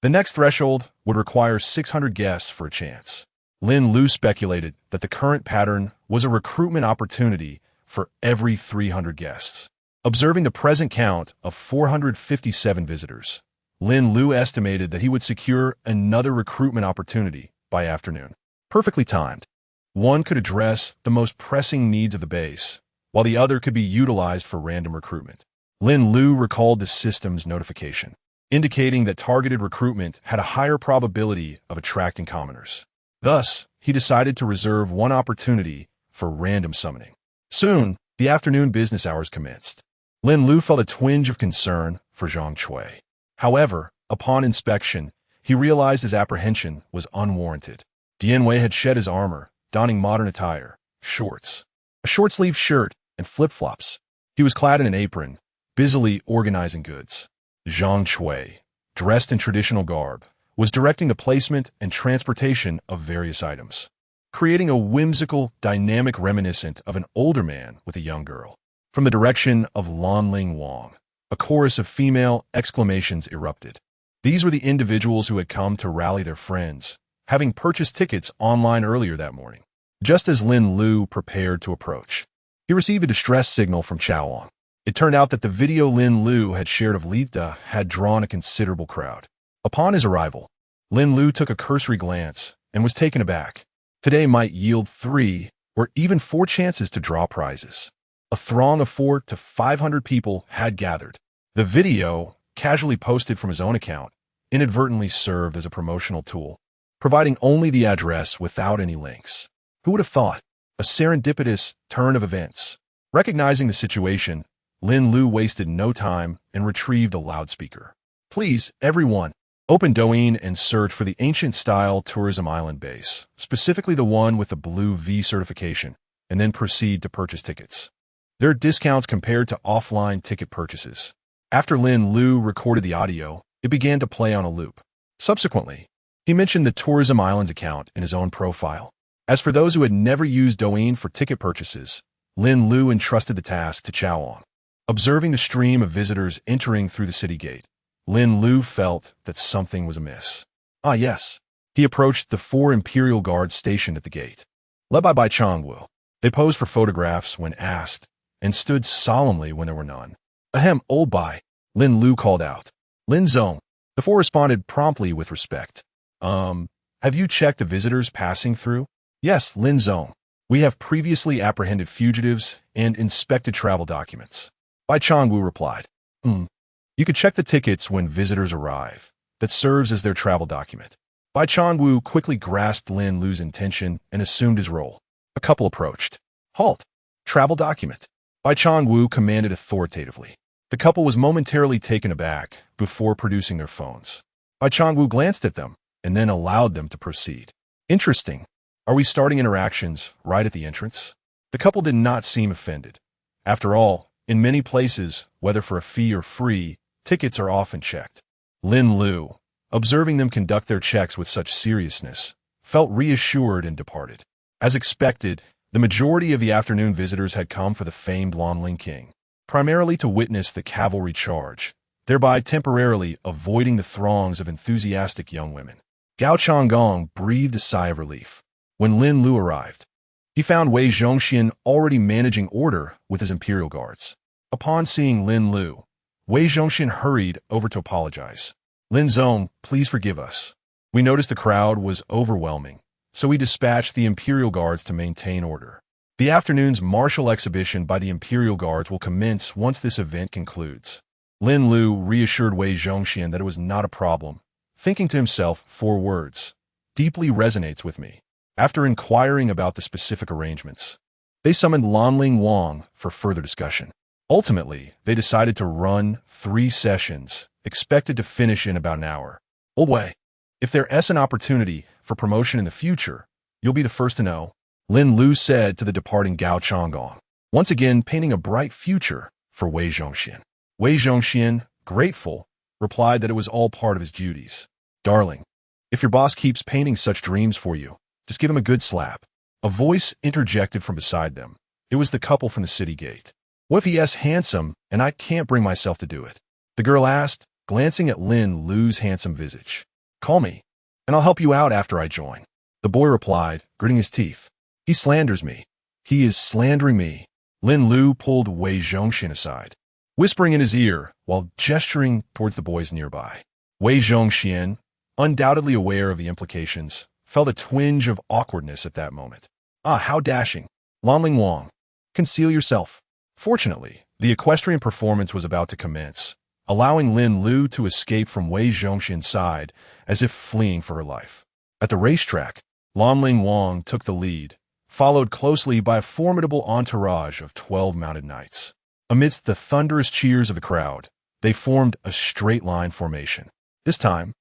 The next threshold would require 600 guests for a chance. Lin Lu speculated that the current pattern was a recruitment opportunity for every 300 guests. Observing the present count of 457 visitors, Lin Lu estimated that he would secure another recruitment opportunity by afternoon. Perfectly timed. One could address the most pressing needs of the base, while the other could be utilized for random recruitment. Lin Lu recalled the system's notification, indicating that targeted recruitment had a higher probability of attracting commoners. Thus, he decided to reserve one opportunity for random summoning. Soon, the afternoon business hours commenced. Lin Lu felt a twinge of concern for Zhang Cui. However, upon inspection, he realized his apprehension was unwarranted. Jinyiwei had shed his armor, donning modern attire, shorts, a short-sleeved shirt, and flip-flops. He was clad in an apron, busily organizing goods. Zhang Cui, dressed in traditional garb, was directing the placement and transportation of various items, creating a whimsical dynamic reminiscent of an older man with a young girl. From the direction of Lanling Wang, a chorus of female exclamations erupted. These were the individuals who had come to rally their friends, having purchased tickets online earlier that morning. Just as Lin Lu prepared to approach, he received a distress signal from Chaoyang. It turned out that the video Lin Lu had shared of Lita had drawn a considerable crowd. Upon his arrival, Lin Lu took a cursory glance and was taken aback. Today might yield 3 or even 4 chances to draw prizes. A throng of 400 to 500 people had gathered. The video, casually posted from his own account, inadvertently served as a promotional tool, providing only the address without any links. Who would have thought? A serendipitous turn of events. Recognizing the situation, Lin Lu wasted no time and retrieved a loudspeaker. Please, everyone, open Douyin and search for the ancient-style tourism island base, specifically the one with the blue V certification, and then proceed to purchase tickets. There are discounts compared to offline ticket purchases. After Lin Lu recorded the audio, it began to play on a loop. Subsequently, he mentioned the Tourism Islands account in his own profile. As for those who had never used Douyin for ticket purchases, Lin Lu entrusted the task to Chaoyang. Observing the stream of visitors entering through the city gate, Lin Lu felt that something was amiss. Ah yes, he approached the 4 Imperial Guards stationed at the gate. Led by Bai Changwu, they posed for photographs when asked, and stood solemnly when there were none. Ahem, old Bai, Lin Lu called out. Lin Zong. The 4 responded promptly with respect. Have you checked the visitors passing through? Yes, Lin Zong. We have previously apprehended fugitives and inspected travel documents. Bai Changwu replied. You could check the tickets when visitors arrive. That serves as their travel document. Bai Changwu quickly grasped Lin Lu's intention and assumed his role. A couple approached. Halt. Travel document. Bai Changwu commanded authoritatively. The couple was momentarily taken aback before producing their phones. Bai Changwu glanced at them and then allowed them to proceed. Interesting. Are we starting interactions right at the entrance? The couple did not seem offended. After all, in many places, whether for a fee or free, tickets are often checked. Lin Lu, observing them conduct their checks with such seriousness, felt reassured and departed. As expected, the majority of the afternoon visitors had come for the famed Lanling king, primarily to witness the cavalry charge, thereby temporarily avoiding the throngs of enthusiastic young women. Gao Changgong breathed a sigh of relief. When Lin Lu arrived, he found Wei Zhongxian already managing order with his Imperial Guards. Upon seeing Lin Lu, Wei Zhongxian hurried over to apologize. "Lin Zong, please forgive us. We noticed the crowd was overwhelming, so we dispatched the Imperial Guards to maintain order. The afternoon's martial exhibition by the Imperial Guards will commence once this event concludes." Lin Lu reassured Wei Zhongxian that it was not a problem, thinking to himself 4 words, "Deeply resonates with me." After inquiring about the specific arrangements, they summoned Lanling Wang for further discussion. Ultimately, they decided to run 3 sessions, expected to finish in about an hour. "Old Wei, if there's an opportunity for promotion in the future, you'll be the first to know," Lin Lu said to the departing Gao Changgong, once again painting a bright future for Wei Zhongxian. Wei Zhongxian, grateful, replied that it was all part of his duties. "Darling, if your boss keeps painting such dreams for you, just give him a good slap." A voice interjected from beside them. It was the couple from the city gate. "What if he is handsome and I can't bring myself to do it?" the girl asked, glancing at Lin Lu's handsome visage. "Call me, and I'll help you out after I join," the boy replied, gritting his teeth. "He slanders me. He is slandering me." Lin Lu pulled Wei Zhongxian aside, whispering in his ear while gesturing towards the boys nearby. Wei Zhongxian, undoubtedly aware of the implications, felt a twinge of awkwardness at that moment. "Ah, how dashing. Lanling Wang, conceal yourself." Fortunately, the equestrian performance was about to commence, allowing Lin Lu to escape from Wei Zhongxian's side as if fleeing for her life. At the racetrack, Lanling Wang took the lead, followed closely by a formidable entourage of 12 mounted knights. Amidst the thunderous cheers of the crowd, they formed a straight-line formation. This time,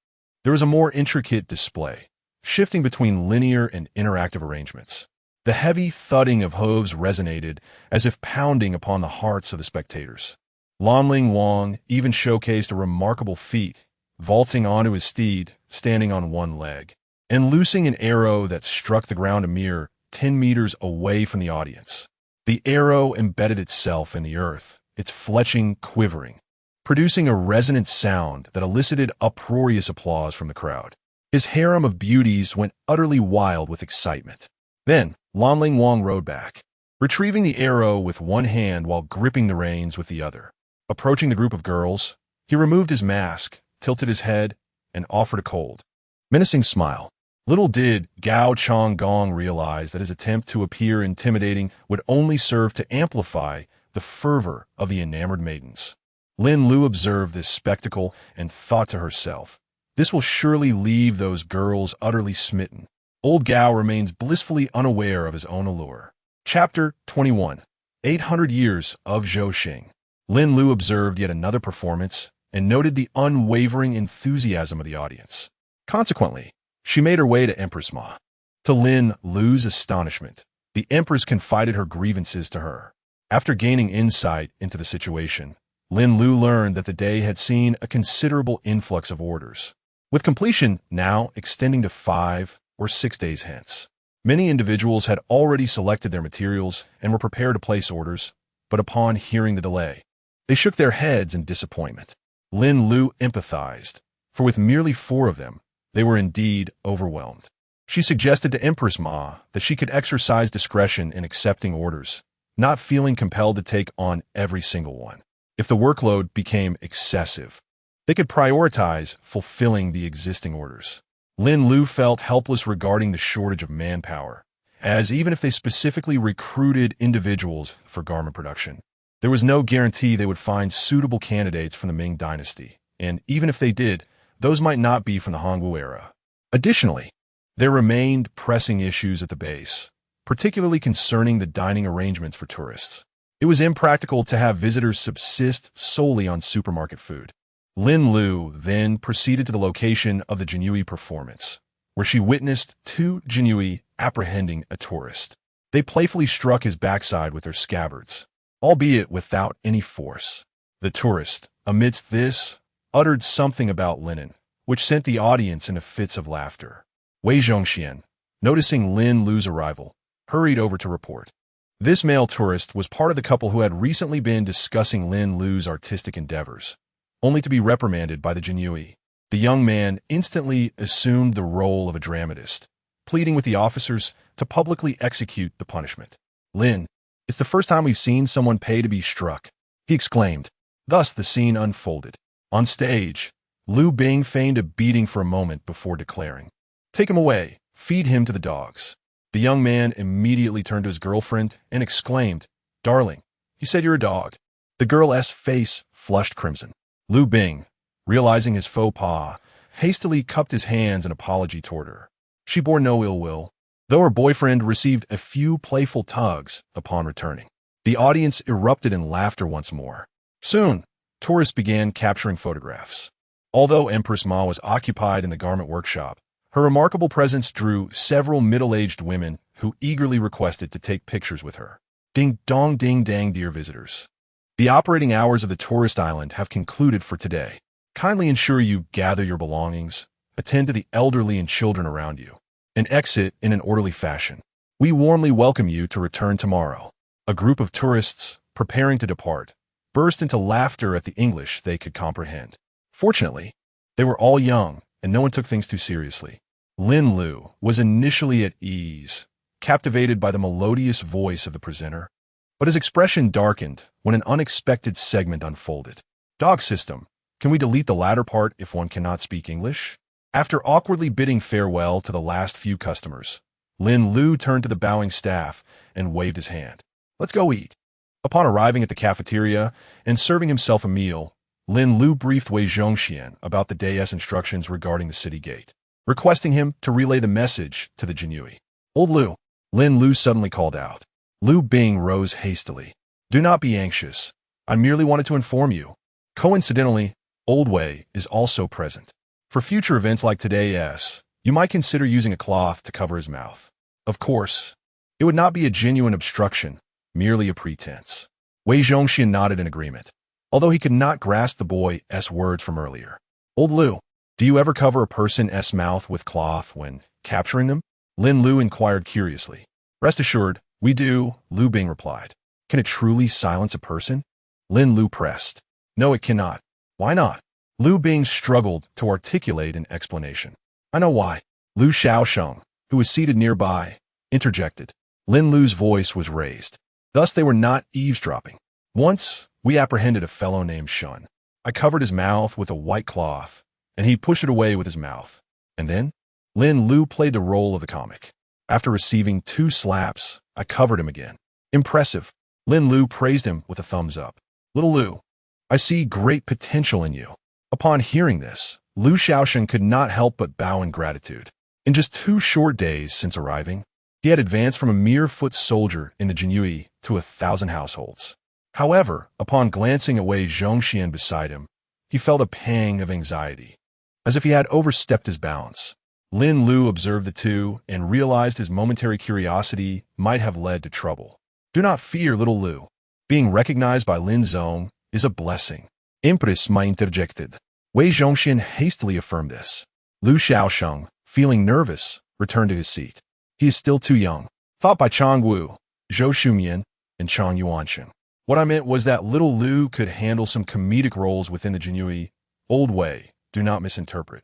there was a more intricate display, shifting between linear and interactive arrangements. The heavy thudding of hooves resonated as if pounding upon the hearts of the spectators. Lanling Wang even showcased a remarkable feat, vaulting onto his steed, standing on one leg, and loosing an arrow that struck the ground a mere 10 meters away from the audience. The arrow embedded itself in the earth, its fletching quivering, producing a resonant sound that elicited uproarious applause from the crowd. His harem of beauties went utterly wild with excitement. Then, Lanling Wang rode back, retrieving the arrow with one hand while gripping the reins with the other. Approaching the group of girls, he removed his mask, tilted his head, and offered a cold, menacing smile. Little did Gao Changgong realize that his attempt to appear intimidating would only serve to amplify the fervor of the enamored maidens. Lin Lu observed this spectacle and thought to herself, "This will surely leave those girls utterly smitten." Old Gao remains blissfully unaware of his own allure. Chapter 21. 800 Years of Zhou. Lin Lu observed yet another performance and noted the unwavering enthusiasm of the audience. Consequently, she made her way to Empress Ma. To Lin Lu's astonishment, the Empress confided her grievances to her. After gaining insight into the situation, Lin Lu learned that the day had seen a considerable influx of orders, with completion now extending to 5 or 6 days hence. Many individuals had already selected their materials and were prepared to place orders, but upon hearing the delay, they shook their heads in disappointment. Lin Lu empathized, for with merely 4 of them, they were indeed overwhelmed. She suggested to Empress Ma that she could exercise discretion in accepting orders, not feeling compelled to take on every single one. If the workload became excessive, they could prioritize fulfilling the existing orders. Lin Lu felt helpless regarding the shortage of manpower, as even if they specifically recruited individuals for garment production, there was no guarantee they would find suitable candidates from the Ming Dynasty, and even if they did, those might not be from the Hongwu era. Additionally, there remained pressing issues at the base, particularly concerning the dining arrangements for tourists. It was impractical to have visitors subsist solely on supermarket food. Lin Lu then proceeded to the location of the Jinyiwei performance, where she witnessed 2 Jinyiwei apprehending a tourist. They playfully struck his backside with their scabbards, albeit without any force. The tourist, amidst this, uttered something about linen, which sent the audience into fits of laughter. Wei Zhongxian, noticing Lin Lu's arrival, hurried over to report. This male tourist was part of the couple who had recently been discussing Lin Lu's artistic endeavors, only to be reprimanded by the Jinyiwei. The young man instantly assumed the role of a dramatist, pleading with the officers to publicly execute the punishment. Lin, it's the first time we've seen someone pay to be struck, he exclaimed. Thus the scene unfolded. On stage, Lu Bing feigned a beating for a moment before declaring, "Take him away, feed him to the dogs." The young man immediately turned to his girlfriend and exclaimed, "Darling, he said you're a dog." The girl's face flushed crimson. Lu Bing, realizing his faux pas, hastily cupped his hands in apology toward her. She bore no ill will, though her boyfriend received a few playful tugs upon returning. The audience erupted in laughter once more. Soon, tourists began capturing photographs. Although Empress Ma was occupied in the garment workshop, her remarkable presence drew several middle-aged women who eagerly requested to take pictures with her. Ding dong ding dang, dear visitors. The operating hours of the tourist island have concluded for today. Kindly ensure you gather your belongings, attend to the elderly and children around you, and exit in an orderly fashion. We warmly welcome you to return tomorrow. A group of tourists, preparing to depart, burst into laughter at the English they could comprehend. Fortunately, they were all young, and no one took things too seriously. Lin Lu was initially at ease, captivated by the melodious voice of the presenter, but his expression darkened when an unexpected segment unfolded. Dog system, can we delete the latter part if one cannot speak English? After awkwardly bidding farewell to the last few customers, Lin Lu turned to the bowing staff and waved his hand. Let's go eat. Upon arriving at the cafeteria and serving himself a meal, Lin Lu briefed Wei Zhongxian about the day's instructions regarding the city gate, requesting him to relay the message to the Jinyiwei. Old Lu, Lin Lu suddenly called out. Lu Bing rose hastily. Do not be anxious. I merely wanted to inform you. Coincidentally, Old Wei is also present. For future events like today's, you might consider using a cloth to cover his mouth. Of course, it would not be a genuine obstruction, merely a pretense. Wei Zhongxian nodded in agreement, although he could not grasp the boy's words from earlier. Old Lu, do you ever cover a person's mouth with cloth when capturing them? Lin Lu inquired curiously. Rest assured, we do, Lu Bing replied. Can it truly silence a person? Lin Lu pressed. No, it cannot. Why not? Lu Bing struggled to articulate an explanation. I know why. Lu Xiaosheng, who was seated nearby, interjected. Lin Lu's voice was raised. Thus they were not eavesdropping. Once, we apprehended a fellow named Shun. I covered his mouth with a white cloth, and he pushed it away with his mouth. And then, Lin Lu played the role of the comic. After receiving 2 slaps, I covered him again. Impressive. Lin Lu praised him with a thumbs up. Little Lu, I see great potential in you. Upon hearing this, Lu Xiaosheng could not help but bow in gratitude. In just 2 short days since arriving, he had advanced from a mere foot soldier in the Jinyiwei to 1,000 households. However, upon glancing at Wei Zhongxian beside him, he felt a pang of anxiety, as if he had overstepped his bounds. Lin Lu observed the two and realized his momentary curiosity might have led to trouble. Do not fear, little Lu. Being recognized by Lin Zong is a blessing. Empress Ma interjected. Wei Zhongxian hastily affirmed this. Lu Xiaosheng, feeling nervous, returned to his seat. He is still too young. Thought by Chang Wu, Zhou Shumian, and Chang Yuansheng. What I meant was that little Lu could handle some comedic roles within the Jinyiwei. Old Wei, do not misinterpret.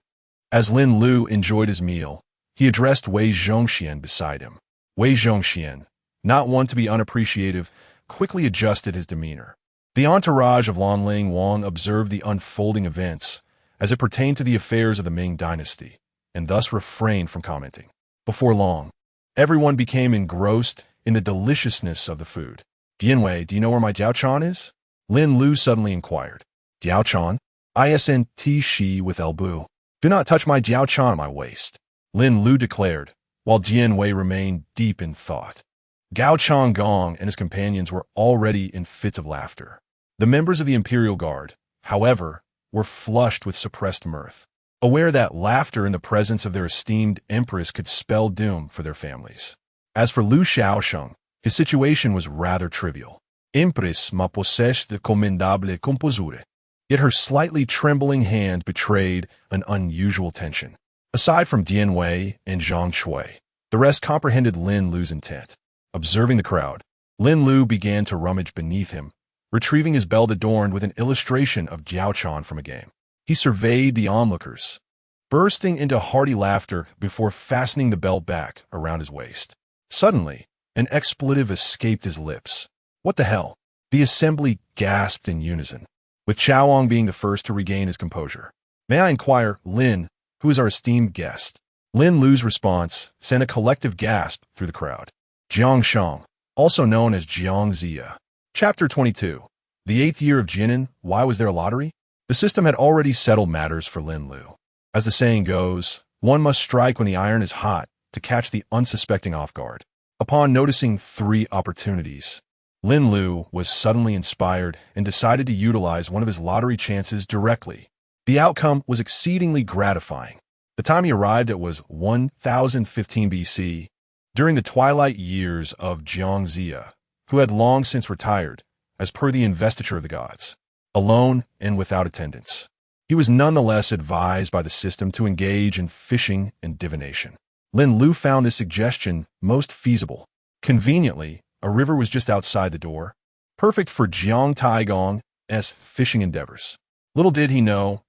As Lin Lu enjoyed his meal, he addressed Wei Zhongxian beside him. Wei Zhongxian, not one to be unappreciative, quickly adjusted his demeanor. The entourage of Lanling Wang observed the unfolding events as it pertained to the affairs of the Ming Dynasty, and thus refrained from commenting. Before long, everyone became engrossed in the deliciousness of the food. Jinyiwei, do you know where my Jiaochan is? Lin Lu suddenly inquired. Jiaochan? ISNT she with elbow. Do not touch my Jiaochan on my waist, Lin Lu declared, while Jinyiwei remained deep in thought. Gao Changgong and his companions were already in fits of laughter. The members of the Imperial Guard, however, were flushed with suppressed mirth, aware that laughter in the presence of their esteemed empress could spell doom for their families. As for Lu Xiaosheng, his situation was rather trivial. Empress Ma possède de commendable composure. Yet her slightly trembling hand betrayed an unusual tension. Aside from Jinyiwei and Zhang Shui, the The rest comprehended Lin Lu's intent. Observing the crowd, Lin Lu began to rummage beneath him, retrieving his belt adorned with an illustration of Jiao Chan from a game. He surveyed the onlookers, bursting into hearty laughter before fastening the belt back around his waist. Suddenly, an expletive escaped his lips. What the hell? The assembly gasped in unison, with Chaoong being the first to regain his composure. May I inquire, Lin, who is our esteemed guest? Lin Lu's response sent a collective gasp through the crowd. Jiangshang, also known as Jiangzia. Chapter 22. The 8th year of Jinan, why was there a lottery? The system had already settled matters for Lin Lu. As the saying goes, one must strike when the iron is hot to catch the unsuspecting off guard. Upon noticing 3 opportunities, Lin Lu was suddenly inspired and decided to utilize one of his lottery chances directly. The outcome was exceedingly gratifying. The time he arrived at was 1015 BC, during the twilight years of Jiangzia, who had long since retired, as per the investiture of the gods, alone and without attendants. He was nonetheless advised by the system to engage in fishing and divination. Lin Lu found this suggestion most feasible. Conveniently, a river was just outside the door, perfect for Jiang Taigong's fishing endeavors. Little did he know,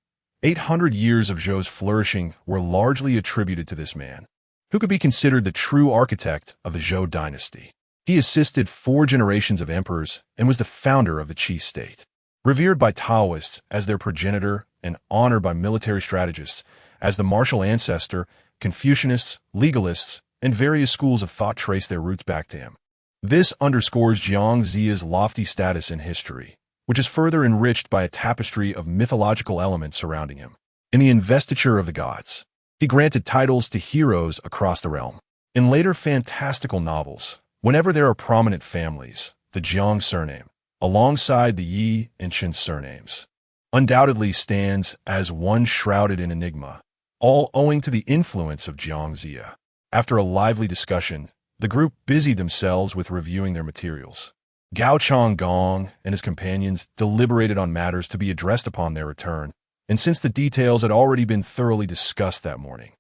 800 years of Zhou's flourishing were largely attributed to this man, who could be considered the true architect of the Zhou dynasty. He assisted 4 generations of emperors and was the founder of the Qi state. Revered by Taoists as their progenitor and honored by military strategists as the martial ancestor, Confucianists, legalists, and various schools of thought trace their roots back to him. This underscores Jiangzia's lofty status in history, which is further enriched by a tapestry of mythological elements surrounding him. In the investiture of the gods, he granted titles to heroes across the realm. In later fantastical novels, whenever there are prominent families, the Jiang surname, alongside the Yi and Qin surnames, undoubtedly stands as one shrouded in enigma, all owing to the influence of Jiangzia. After a lively discussion, the group busied themselves with reviewing their materials. Gao Changgong and his companions deliberated on matters to be addressed upon their return, and since the details had already been thoroughly discussed that morning,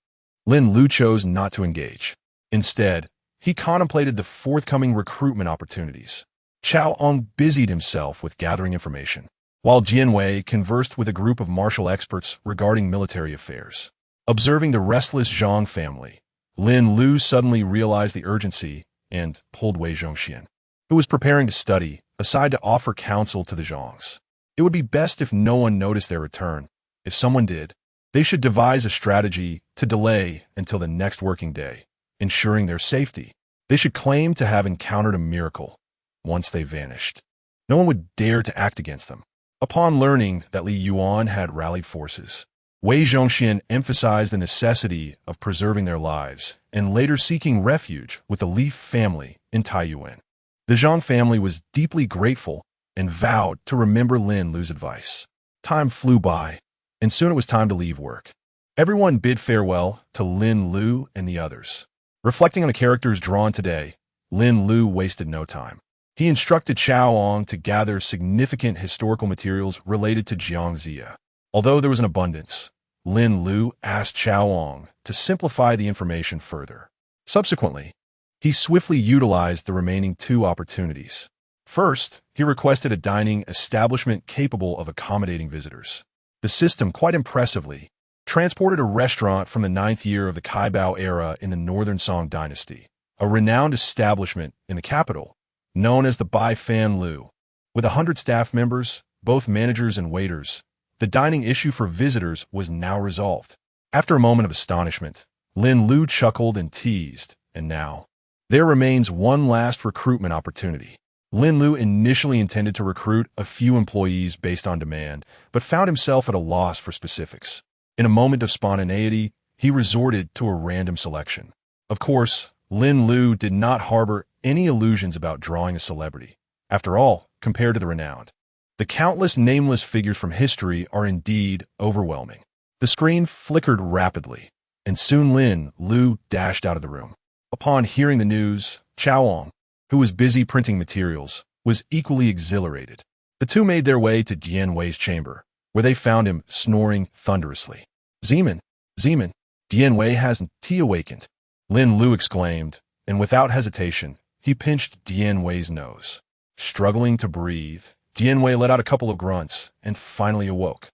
Lin Lu chose not to engage. Instead, he contemplated the forthcoming recruitment opportunities. Chaoong busied himself with gathering information, while Jinyiwei conversed with a group of martial experts regarding military affairs. Observing the restless Zhang family, Lin Lu suddenly realized the urgency and pulled Wei Zhongxian, who was preparing to study, aside to offer counsel to the Zhongs. It would be best if no one noticed their return. If someone did, they should devise a strategy to delay until the next working day, ensuring their safety. They should claim to have encountered a miracle. Once they vanished, no one would dare to act against them. Upon learning that Li Yuan had rallied forces, Wei Zhongxian emphasized the necessity of preserving their lives and later seeking refuge with the Li family in Taiyuan. The Zhang family was deeply grateful and vowed to remember Lin Lu's advice. Time flew by, and soon it was time to leave work. Everyone bid farewell to Lin Lu and the others. Reflecting on the characters drawn today, Lin Lu wasted no time. He instructed Chaoong to gather significant historical materials related to Jiangzia. Although there was an abundance, Lin Lu asked Chaoong to simplify the information further. Subsequently, he swiftly utilized the remaining 2 opportunities. First, he requested a dining establishment capable of accommodating visitors. The system, quite impressively, transported a restaurant from the 9th year of the Kaibao era in the Northern Song Dynasty, a renowned establishment in the capital, known as the Bai Fan Lu. With 100 staff members, both managers and waiters, the dining issue for visitors was now resolved. After a moment of astonishment, Lin Lu chuckled and teased, and now, there remains one last recruitment opportunity. Lin Lu initially intended to recruit a few employees based on demand, but found himself at a loss for specifics. In a moment of spontaneity, he resorted to a random selection. Of course, Lin Lu did not harbor any illusions about drawing a celebrity. After all, compared to the renowned, the countless nameless figures from history are indeed overwhelming. The screen flickered rapidly, and soon Lin Lu dashed out of the room. Upon hearing the news, Chaoong, who was busy printing materials, was equally exhilarated. The two made their way to Jinyiwei's chamber, where they found him snoring thunderously. Zeman, Jinyiwei hasn't awakened. Lin Lu exclaimed, and without hesitation, he pinched Jinyiwei's nose. Struggling to breathe, Jinyiwei let out a couple of grunts and finally awoke.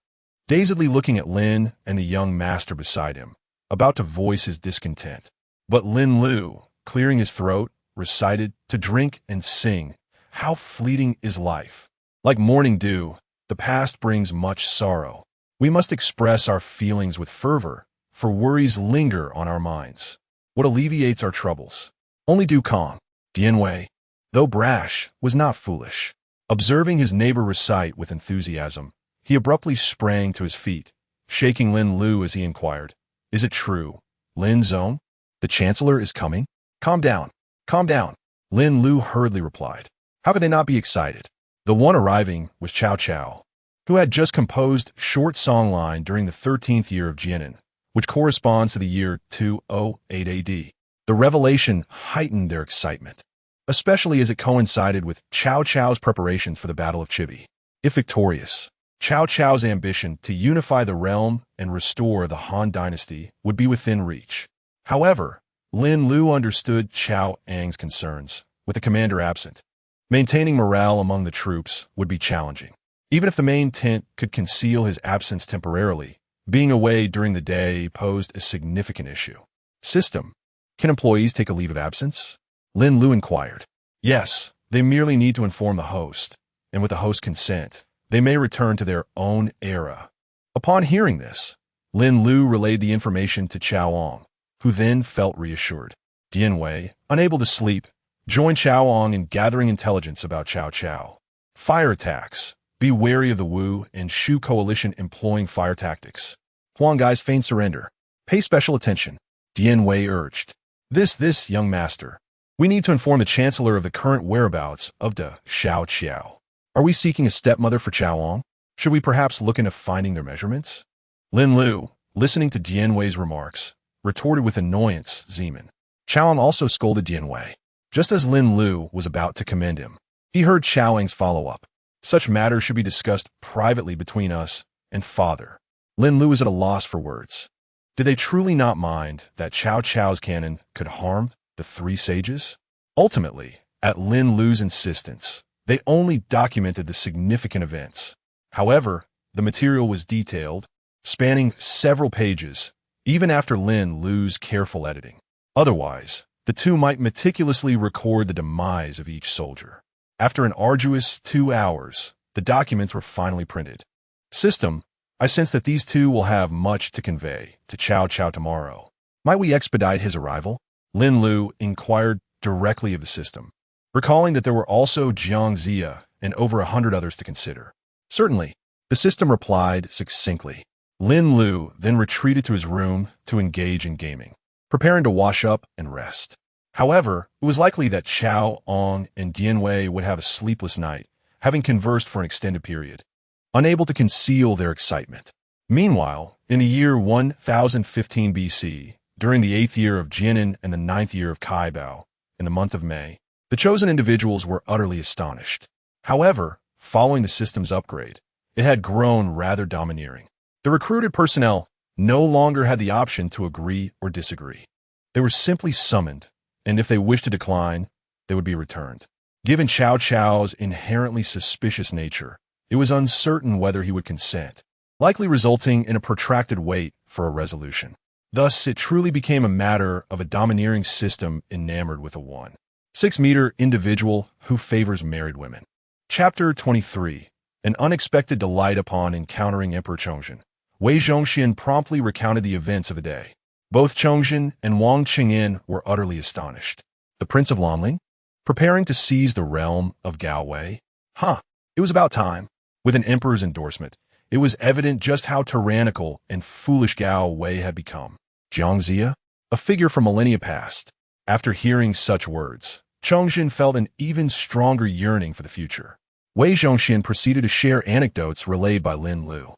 Dazedly looking at Lin and the young master beside him, about to voice his discontent. But Lin Lu, clearing his throat, recited, "To drink and sing, how fleeting is life. Like morning dew, the past brings much sorrow. We must express our feelings with fervor, for worries linger on our minds. What alleviates our troubles? Only do calm." Jinyiwei, though brash, was not foolish. Observing his neighbor recite with enthusiasm, he abruptly sprang to his feet, shaking Lin Lu as he inquired, "Is it true, Lin Zong? The Chancellor is coming? Calm down, calm down." Lin Lu hurriedly replied. How could they not be excited? The one arriving was Cao Cao, who had just composed short song line during the 13th year of Jianan, which corresponds to the year 208 AD. The revelation heightened their excitement, especially as it coincided with Cao Cao's preparations for the Battle of Chibi. If victorious, Cao Cao's ambition to unify the realm and restore the Han Dynasty would be within reach. However, Lin Lu understood Cao Ang's concerns. With the commander absent, maintaining morale among the troops would be challenging. Even if the main tent could conceal his absence temporarily, being away during the day posed a significant issue. System: can employees take a leave of absence? Lin Lu inquired. Yes, they merely need to inform the host, and with the host's consent, they may return to their own era. Upon hearing this, Lin Lu relayed the information to Cao Ang, who then felt reassured. Jinyiwei, unable to sleep, joined Cao Ang in gathering intelligence about Cao Cao. Fire attacks. Be wary of the Wu and Shu coalition employing fire tactics. Huangai's feigned surrender. Pay special attention. Jinyiwei urged. This, young master. We need to inform the Chancellor of the current whereabouts of the Xiao Qiao. Are we seeking a stepmother for Cao Ang? Should we perhaps look into finding their measurements? Lin Lu, listening to Jinyiwei's remarks, retorted with annoyance, Zeman. Cao Ang also scolded Jinyiwei. Just as Lin Lu was about to commend him, he heard Cao Ang's follow-up. Such matters should be discussed privately between us and father. Lin Lu was at a loss for words. Did they truly not mind that Cao Cao's cannon could harm the three sages? Ultimately, at Lin Lu's insistence, they only documented the significant events. However, the material was detailed, spanning several pages, even after Lin Lu's careful editing. Otherwise, the two might meticulously record the demise of each soldier. After an arduous 2 hours, the documents were finally printed. System: I sense that these two will have much to convey to Cao Cao tomorrow. Might we expedite his arrival? Lin Lu inquired directly of the system, recalling that there were also Jiang Zia and over 100 others to consider. Certainly, the system replied succinctly. Lin Lu then retreated to his room to engage in gaming, preparing to wash up and rest. However, it was likely that Cao Ang and Jinyiwei would have a sleepless night, having conversed for an extended period, unable to conceal their excitement. Meanwhile, in the year 1015 BC, during the 8th year of Jianan and the 9th year of Kaibao, in the month of May, the chosen individuals were utterly astonished. However, following the system's upgrade, it had grown rather domineering. The recruited personnel no longer had the option to agree or disagree. They were simply summoned, and if they wished to decline, they would be returned. Given Cao Cao's inherently suspicious nature, it was uncertain whether he would consent, likely resulting in a protracted wait for a resolution. Thus, it truly became a matter of a domineering system enamored with a 1.6-meter individual who favors married women. Chapter 23. An unexpected delight upon encountering Emperor Chongzhen. Wei Zhongxian promptly recounted the events of the day. Both Chongzhen and Wang Qingyan were utterly astonished. The Prince of Lanling? Preparing to seize the realm of Gao Wei? It was about time. With an emperor's endorsement, it was evident just how tyrannical and foolish Gao Wei had become. Jiang Zia? A figure from millennia past. After hearing such words, Chongzhen felt an even stronger yearning for the future. Wei Zhongxian proceeded to share anecdotes relayed by Lin Lu.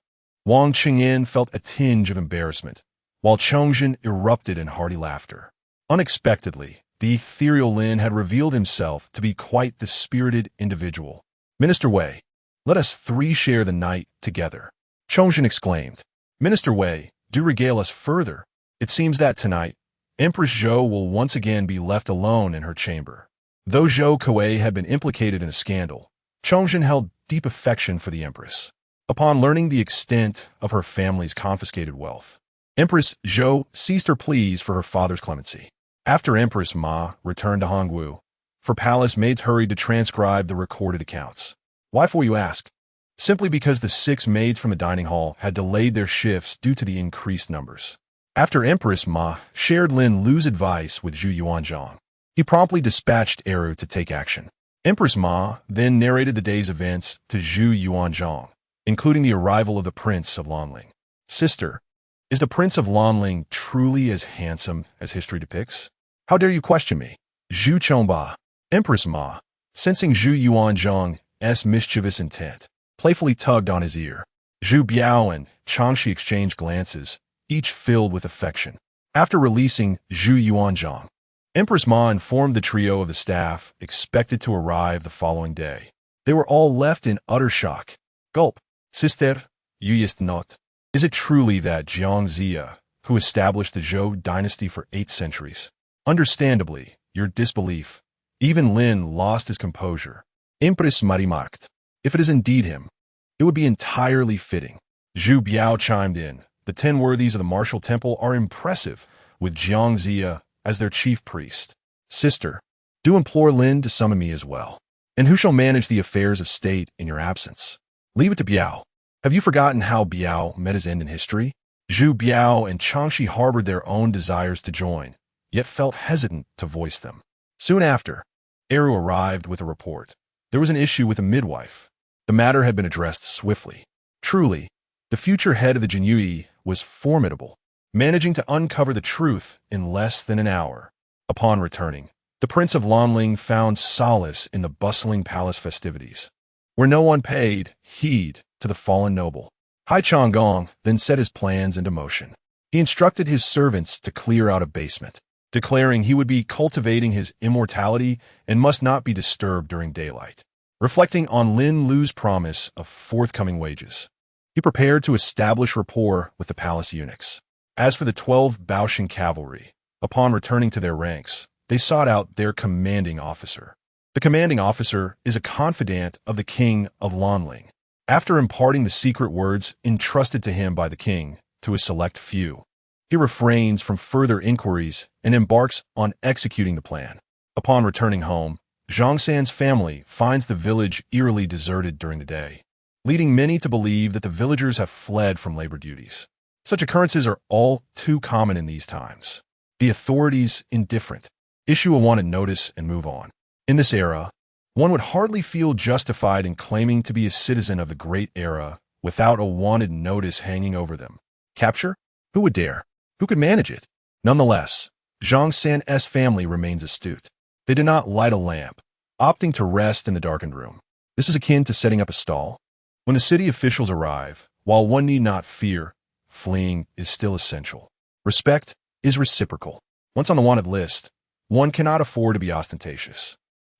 Wang Qingyan felt a tinge of embarrassment, while Chongzhen erupted in hearty laughter. Unexpectedly, the ethereal Lin had revealed himself to be quite the spirited individual. Minister Wei, let us three share the night together. Chongzhen exclaimed. Minister Wei, do regale us further. It seems that tonight, Empress Zhou will once again be left alone in her chamber. Though Zhou Kuei had been implicated in a scandal, Chongzhen held deep affection for the empress. Upon learning the extent of her family's confiscated wealth, Empress Zhou ceased her pleas for her father's clemency. After Empress Ma returned to Hongwu, her palace maids hurried to transcribe the recorded accounts. Why for, you ask? Simply because the 6 maids from the dining hall had delayed their shifts due to the increased numbers. After Empress Ma shared Lin Lu's advice with Zhu Yuanzhang, he promptly dispatched Eru to take action. Empress Ma then narrated the day's events to Zhu Yuanzhang, including the arrival of the Prince of Lanling. Sister, is the Prince of Lanling truly as handsome as history depicts? How dare you question me? Zhu Chongba. Empress Ma, sensing Zhu Yuanzhang's mischievous intent, playfully tugged on his ear. Zhu Biao and Changxi exchanged glances, each filled with affection. After releasing Zhu Yuanzhang, Empress Ma informed the trio of the staff expected to arrive the following day. They were all left in utter shock. Gulp. Sister, you jest not. Is it truly that Jiang Zia, who established the Zhou dynasty for 8 centuries? Understandably, your disbelief. Even Lin lost his composure. Empress Ma remarked, if it is indeed him, it would be entirely fitting. Zhu Biao chimed in. The 10 worthies of the martial temple are impressive, with Jiang Zia as their chief priest. Sister, do implore Lin to summon me as well. And who shall manage the affairs of state in your absence? Leave it to Biao. Have you forgotten how Biao met his end in history? Zhu Biao and Changxi harbored their own desires to join, yet felt hesitant to voice them. Soon after, Eru arrived with a report. There was an issue with a midwife. The matter had been addressed swiftly. Truly, the future head of the Jinyiwei was formidable, managing to uncover the truth in less than an hour. Upon returning, the Prince of Lanling found solace in the bustling palace festivities, where no one paid heed to the fallen noble. Hai Changgong then set his plans into motion. He instructed his servants to clear out a basement, declaring he would be cultivating his immortality and must not be disturbed during daylight. Reflecting on Lin Lu's promise of forthcoming wages, he prepared to establish rapport with the palace eunuchs. As for the 12 Baoshan cavalry, upon returning to their ranks, they sought out their commanding officer. The commanding officer is a confidant of the King of Lanling. After imparting the secret words entrusted to him by the king to a select few, he refrains from further inquiries and embarks on executing the plan. Upon returning home, Zhongxian's family finds the village eerily deserted during the day, leading many to believe that the villagers have fled from labor duties. Such occurrences are all too common in these times. The authorities, indifferent, issue a wanted notice and move on. In this era, one would hardly feel justified in claiming to be a citizen of the Great Era without a wanted notice hanging over them. Capture? Who would dare? Who could manage it? Nonetheless, Zhongxian's family remains astute. They did not light a lamp, opting to rest in the darkened room. This is akin to setting up a stall. When the city officials arrive, while one need not fear, fleeing is still essential. Respect is reciprocal. Once on the wanted list, one cannot afford to be ostentatious.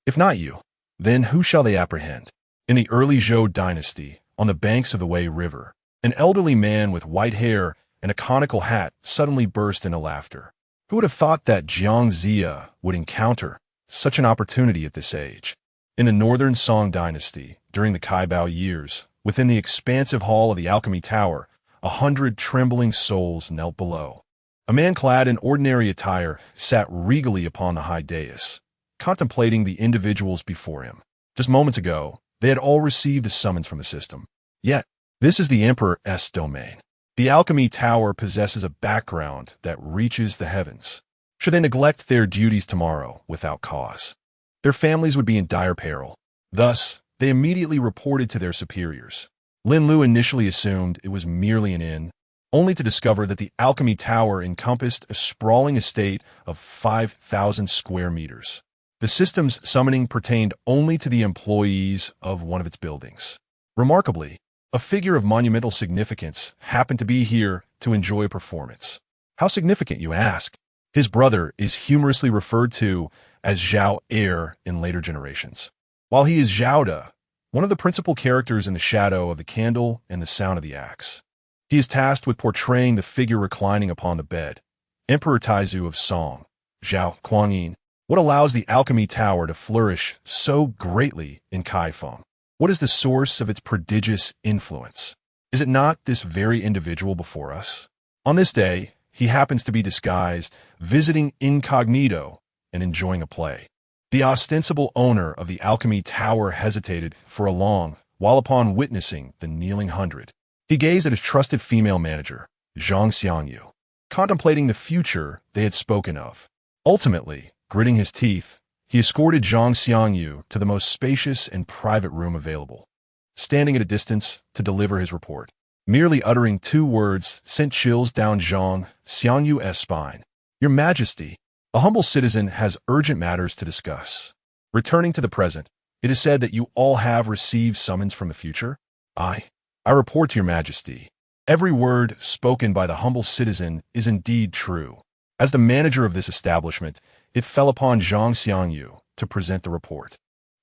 If not you, then who shall they apprehend? In the early Zhou dynasty, on the banks of the Wei River, an elderly man with white hair and a conical hat suddenly burst into laughter. Who would have thought that Jiang Zia would encounter such an opportunity at this age? In the northern Song dynasty, during the Kaibao years, within the expansive hall of the Alchemy Tower, 100 trembling souls knelt below. A man clad in ordinary attire sat regally upon the high dais, contemplating the individuals before him. Just moments ago, they had all received a summons from the system. Yet, this is the Emperor's domain. The Alchemy Tower possesses a background that reaches the heavens. Should they neglect their duties tomorrow without cause, their families would be in dire peril. Thus, they immediately reported to their superiors. Lin Lu initially assumed it was merely an inn, only to discover that the Alchemy Tower encompassed a sprawling estate of 5,000 square meters. The system's summoning pertained only to the employees of one of its buildings. Remarkably, a figure of monumental significance happened to be here to enjoy a performance. How significant, you ask? His brother is humorously referred to as Zhao Heir in later generations. While he is Zhao De, one of the principal characters in the shadow of the candle and the sound of the axe. He is tasked with portraying the figure reclining upon the bed, Emperor Taizu of Song, Zhao Kuangyin. What allows the alchemy tower to flourish so greatly in Kaifeng? What is the source of its prodigious influence? Is it not this very individual before us? On this day, he happens to be disguised, visiting incognito and enjoying a play. The ostensible owner of the alchemy tower hesitated for a long while upon witnessing the kneeling hundred. He gazed at his trusted female manager, Zhongxian, contemplating the future they had spoken of. Ultimately, gritting his teeth, he escorted Zhongxian to the most spacious and private room available. Standing at a distance to deliver his report, merely uttering 2 words sent chills down Zhongxian's spine. Your Majesty, a humble citizen has urgent matters to discuss. Returning to the present, it is said that you all have received summons from the future. I report to your Majesty. Every word spoken by the humble citizen is indeed true. As the manager of this establishment, it fell upon Zhongxian to present the report.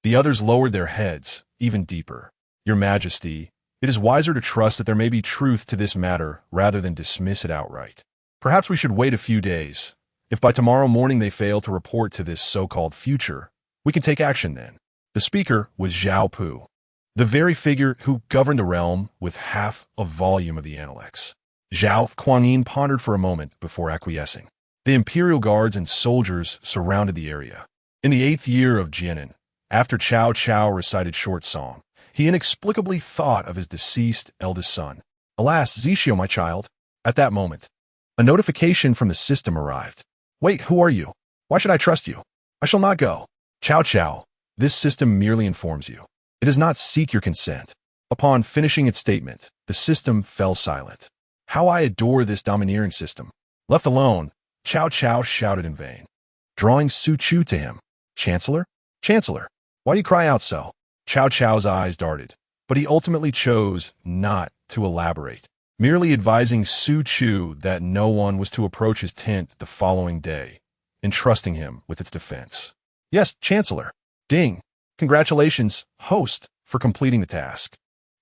The others lowered their heads even deeper. Your Majesty, it is wiser to trust that there may be truth to this matter rather than dismiss it outright. Perhaps we should wait a few days. If by tomorrow morning they fail to report to this so-called future, we can take action then. The speaker was Zhao Pu, the very figure who governed the realm with half a volume of the Analects. Zhao Kuangyin pondered for a moment before acquiescing. The Imperial Guards and soldiers surrounded the area. In the 8th year of Jianan, after Cao Cao recited short song, he inexplicably thought of his deceased eldest son. Alas, Zixio, my child. At that moment, a notification from the system arrived. Wait, who are you? Why should I trust you? I shall not go. Cao Cao, this system merely informs you. It does not seek your consent. Upon finishing its statement, the system fell silent. How I adore this domineering system. Left alone, Cao Cao shouted in vain, drawing Su Chu to him. Chancellor? Chancellor, why do you cry out so? Cao Cao's eyes darted, but he ultimately chose not to elaborate, merely advising Su Chu that no one was to approach his tent the following day, entrusting him with its defense. Yes, Chancellor. Ding. Congratulations, host, for completing the task.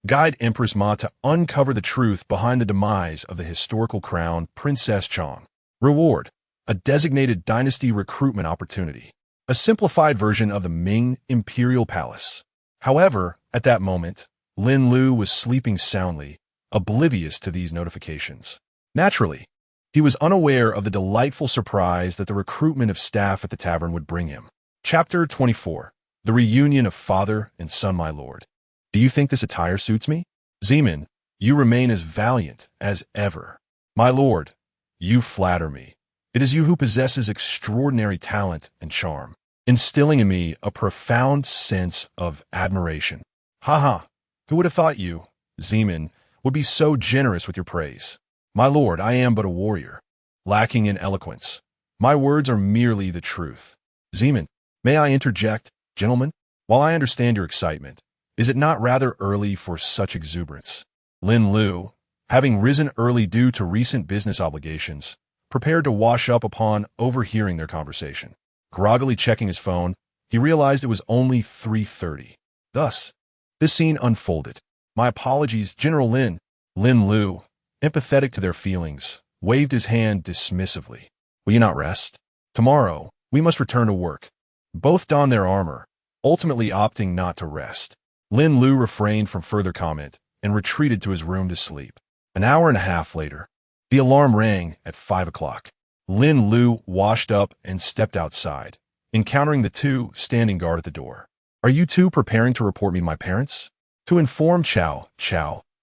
Guide Empress Ma to uncover the truth behind the demise of the historical crown Princess Chong. Reward: a designated dynasty recruitment opportunity. A simplified version of the Ming Imperial Palace. However, at that moment, Lin Lu was sleeping soundly, oblivious to these notifications. Naturally, he was unaware of the delightful surprise that the recruitment of staff at the tavern would bring him. Chapter 24. The Reunion of Father and Son, my lord. Do you think this attire suits me? Zeman, you remain as valiant as ever. My lord, you flatter me. It is you who possesses extraordinary talent and charm, instilling in me a profound sense of admiration. Ha! Who would have thought you, Zeman, would be so generous with your praise? My lord, I am but a warrior, lacking in eloquence. My words are merely the truth. Zeman, may I interject, gentlemen? While I understand your excitement, is it not rather early for such exuberance? Lin Lu, having risen early due to recent business obligations, prepared to wash up upon overhearing their conversation. Groggily checking his phone, he realized it was only 3:30. Thus, this scene unfolded. My apologies, General Lin. Lin Lu, empathetic to their feelings, waved his hand dismissively. Will you not rest? Tomorrow, we must return to work. Both donned their armor, ultimately opting not to rest. Lin Lu refrained from further comment and retreated to his room to sleep. An hour and a half later, the alarm rang at 5 o'clock. Lin Lu washed up and stepped outside, encountering the two standing guard at the door. Are you two preparing to report me to my parents? To inform Cao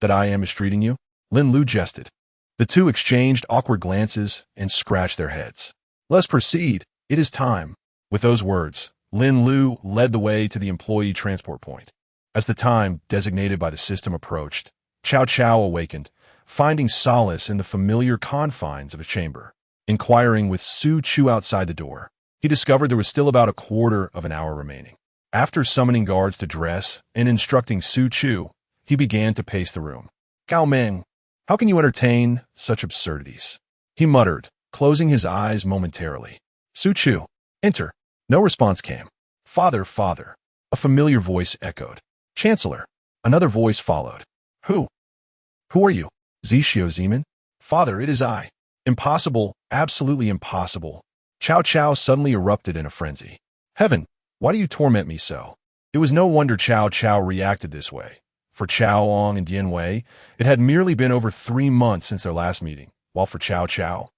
that I am mistreating you? Lin Lu jested. The two exchanged awkward glances and scratched their heads. Let's proceed. It is time. With those words, Lin Lu led the way to the employee transport point. As the time designated by the system approached, Cao awakened, finding solace in the familiar confines of his chamber. Inquiring with Su Chu outside the door, he discovered there was still about a quarter of an hour remaining. After summoning guards to dress and instructing Su Chu, he began to pace the room. Gao Meng, how can you entertain such absurdities? He muttered, closing his eyes momentarily. Su Chu, enter. No response came. Father, a familiar voice echoed. Chancellor, another voice followed. Who are you? Zixio Zeman? Father, it is I. Impossible, absolutely impossible. Cao Cao suddenly erupted in a frenzy. Heaven, why do you torment me so? It was no wonder Cao Cao reacted this way. For Cao Ong and Jinyiwei, it had merely been over 3 months since their last meeting, while for Cao Cao,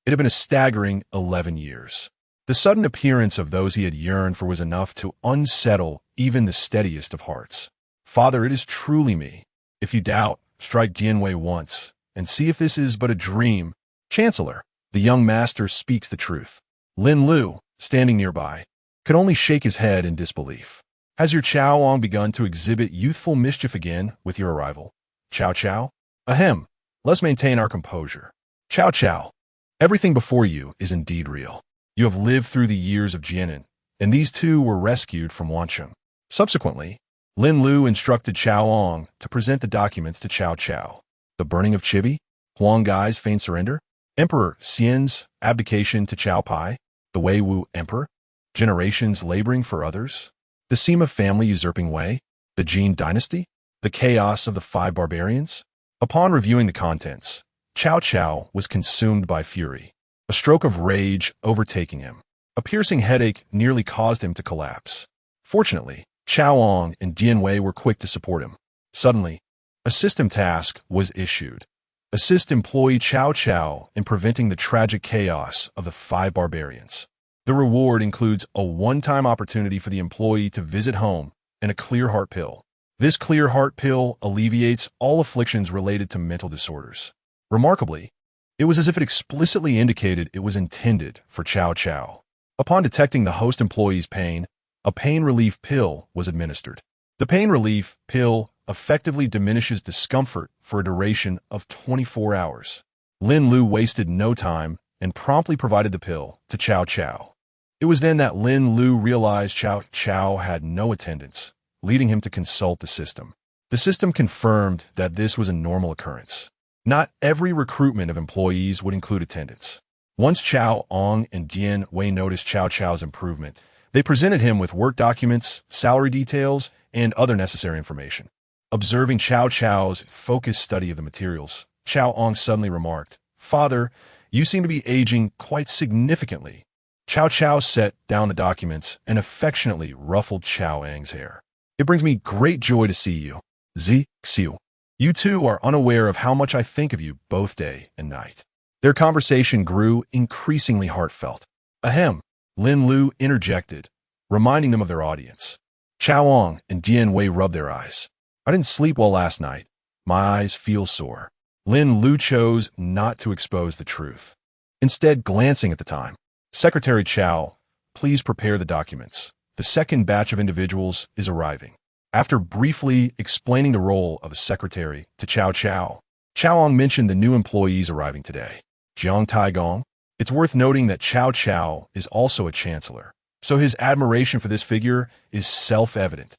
it had been a staggering 11 years. The sudden appearance of those he had yearned for was enough to unsettle even the steadiest of hearts. Father, it is truly me. If you doubt, strike Jinyiwei once, and see if this is but a dream. Chancellor, the young master speaks the truth. Lin Lu, standing nearby, could only shake his head in disbelief. Has your Cao Ong begun to exhibit youthful mischief again with your arrival? Cao Cao? Ahem. Let's maintain our composure. Cao Cao. Everything before you is indeed real. You have lived through the years of Jianan, and these two were rescued from Wancheng. Subsequently, Lin Lu instructed Cao Ong to present the documents to Cao Cao. The burning of Chibi, Huang Gai's feigned surrender, Emperor Xian's abdication to Cao Pai, the Wei Wu Emperor, generations laboring for others, the Sima family usurping Wei, the Jin Dynasty, the chaos of the 5 barbarians. Upon reviewing the contents, Cao Cao was consumed by fury, a stroke of rage overtaking him. A piercing headache nearly caused him to collapse. Fortunately, Cao Ong and Jinyiwei were quick to support him. Suddenly, a system task was issued. Assist employee Cao Cao in preventing the tragic chaos of the 5 barbarians. The reward includes a one-time opportunity for the employee to visit home and a clear heart pill. This clear heart pill alleviates all afflictions related to mental disorders. Remarkably, it was as if it explicitly indicated it was intended for Cao Cao. Upon detecting the host employee's pain, a pain relief pill was administered. The pain relief pill effectively diminishes discomfort for a duration of 24 hours. Lin Lu wasted no time and promptly provided the pill to Cao Cao. It was then that Lin Lu realized Cao Cao had no attendance, leading him to consult the system. The system confirmed that this was a normal occurrence. Not every recruitment of employees would include attendance. Once Cao Ong and Jinyiwei noticed Cao Cao's improvement, they presented him with work documents, salary details, and other necessary information. Observing Cao Cao's focused study of the materials, Cao Ong suddenly remarked, "Father, you seem to be aging quite significantly." Cao Cao set down the documents and affectionately ruffled Cao Ang's hair. "It brings me great joy to see you. Xiu. You two are unaware of how much I think of you both day and night." Their conversation grew increasingly heartfelt. Ahem, Lin Lu interjected, reminding them of their audience. Cao Ong and Jinyiwei rubbed their eyes. "I didn't sleep well last night. My eyes feel sore." Lin Lu chose not to expose the truth. Instead, glancing at the time, "Secretary Cao, please prepare the documents. The second batch of individuals is arriving." After briefly explaining the role of a secretary to Cao Cao, Cao Ong mentioned the new employees arriving today. Jiang Taigong. It's worth noting that Cao Cao is also a chancellor, so his admiration for this figure is self-evident.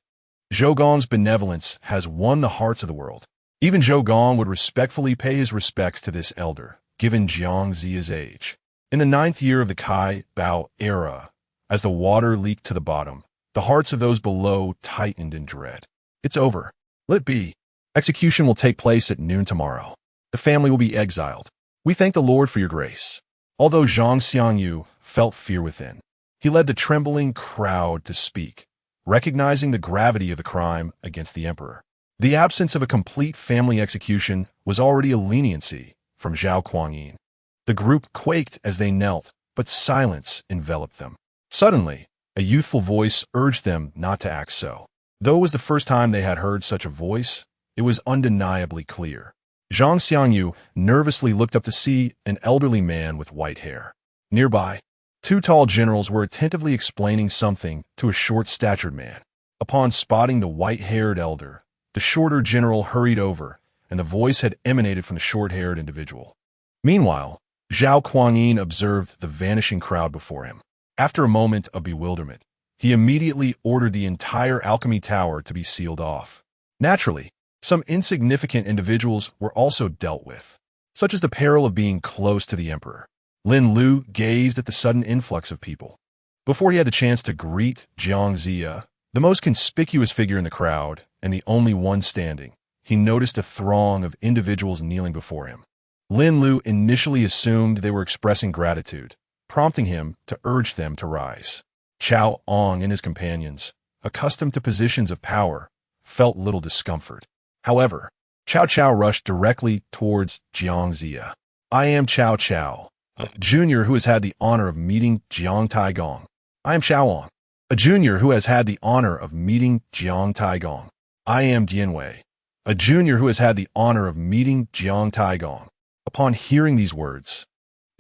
Zhou Gong's benevolence has won the hearts of the world. Even Zhou Gong would respectfully pay his respects to this elder, given Jiang Ziya's age. In the 9th year of the Kai Bao era, as the water leaked to the bottom, the hearts of those below tightened in dread. It's over. Let be. Execution will take place at noon tomorrow. The family will be exiled. We thank the Lord for your grace. Although Zhang Xiangyu felt fear within, he led the trembling crowd to speak, recognizing the gravity of the crime against the emperor. The absence of a complete family execution was already a leniency from Zhao Kuangyin. The group quaked as they knelt, but silence enveloped them. Suddenly, a youthful voice urged them not to act so. Though it was the first time they had heard such a voice, it was undeniably clear. Zhang Xiangyu nervously looked up to see an elderly man with white hair. Nearby, 2 tall generals were attentively explaining something to a short-statured man. Upon spotting the white-haired elder, the shorter general hurried over, and the voice had emanated from the short-haired individual. Meanwhile, Zhao Kuangyin observed the vanishing crowd before him. After a moment of bewilderment, he immediately ordered the entire alchemy tower to be sealed off. Naturally, some insignificant individuals were also dealt with, such as the peril of being close to the emperor. Lin Lu gazed at the sudden influx of people. Before he had the chance to greet Jiang Ziya, the most conspicuous figure in the crowd and the only one standing, he noticed a throng of individuals kneeling before him. Lin Lu initially assumed they were expressing gratitude, prompting him to urge them to rise. Chao Ong and his companions, accustomed to positions of power, felt little discomfort. However, Cao Cao rushed directly towards Jiang Zia. I am Cao Cao, a junior who has had the honor of meeting Jiang Taigong. I am Chao Ong, a junior who has had the honor of meeting Jiang Taigong. I am Jinyiwei, a junior who has had the honor of meeting Jiang Taigong. Upon hearing these words,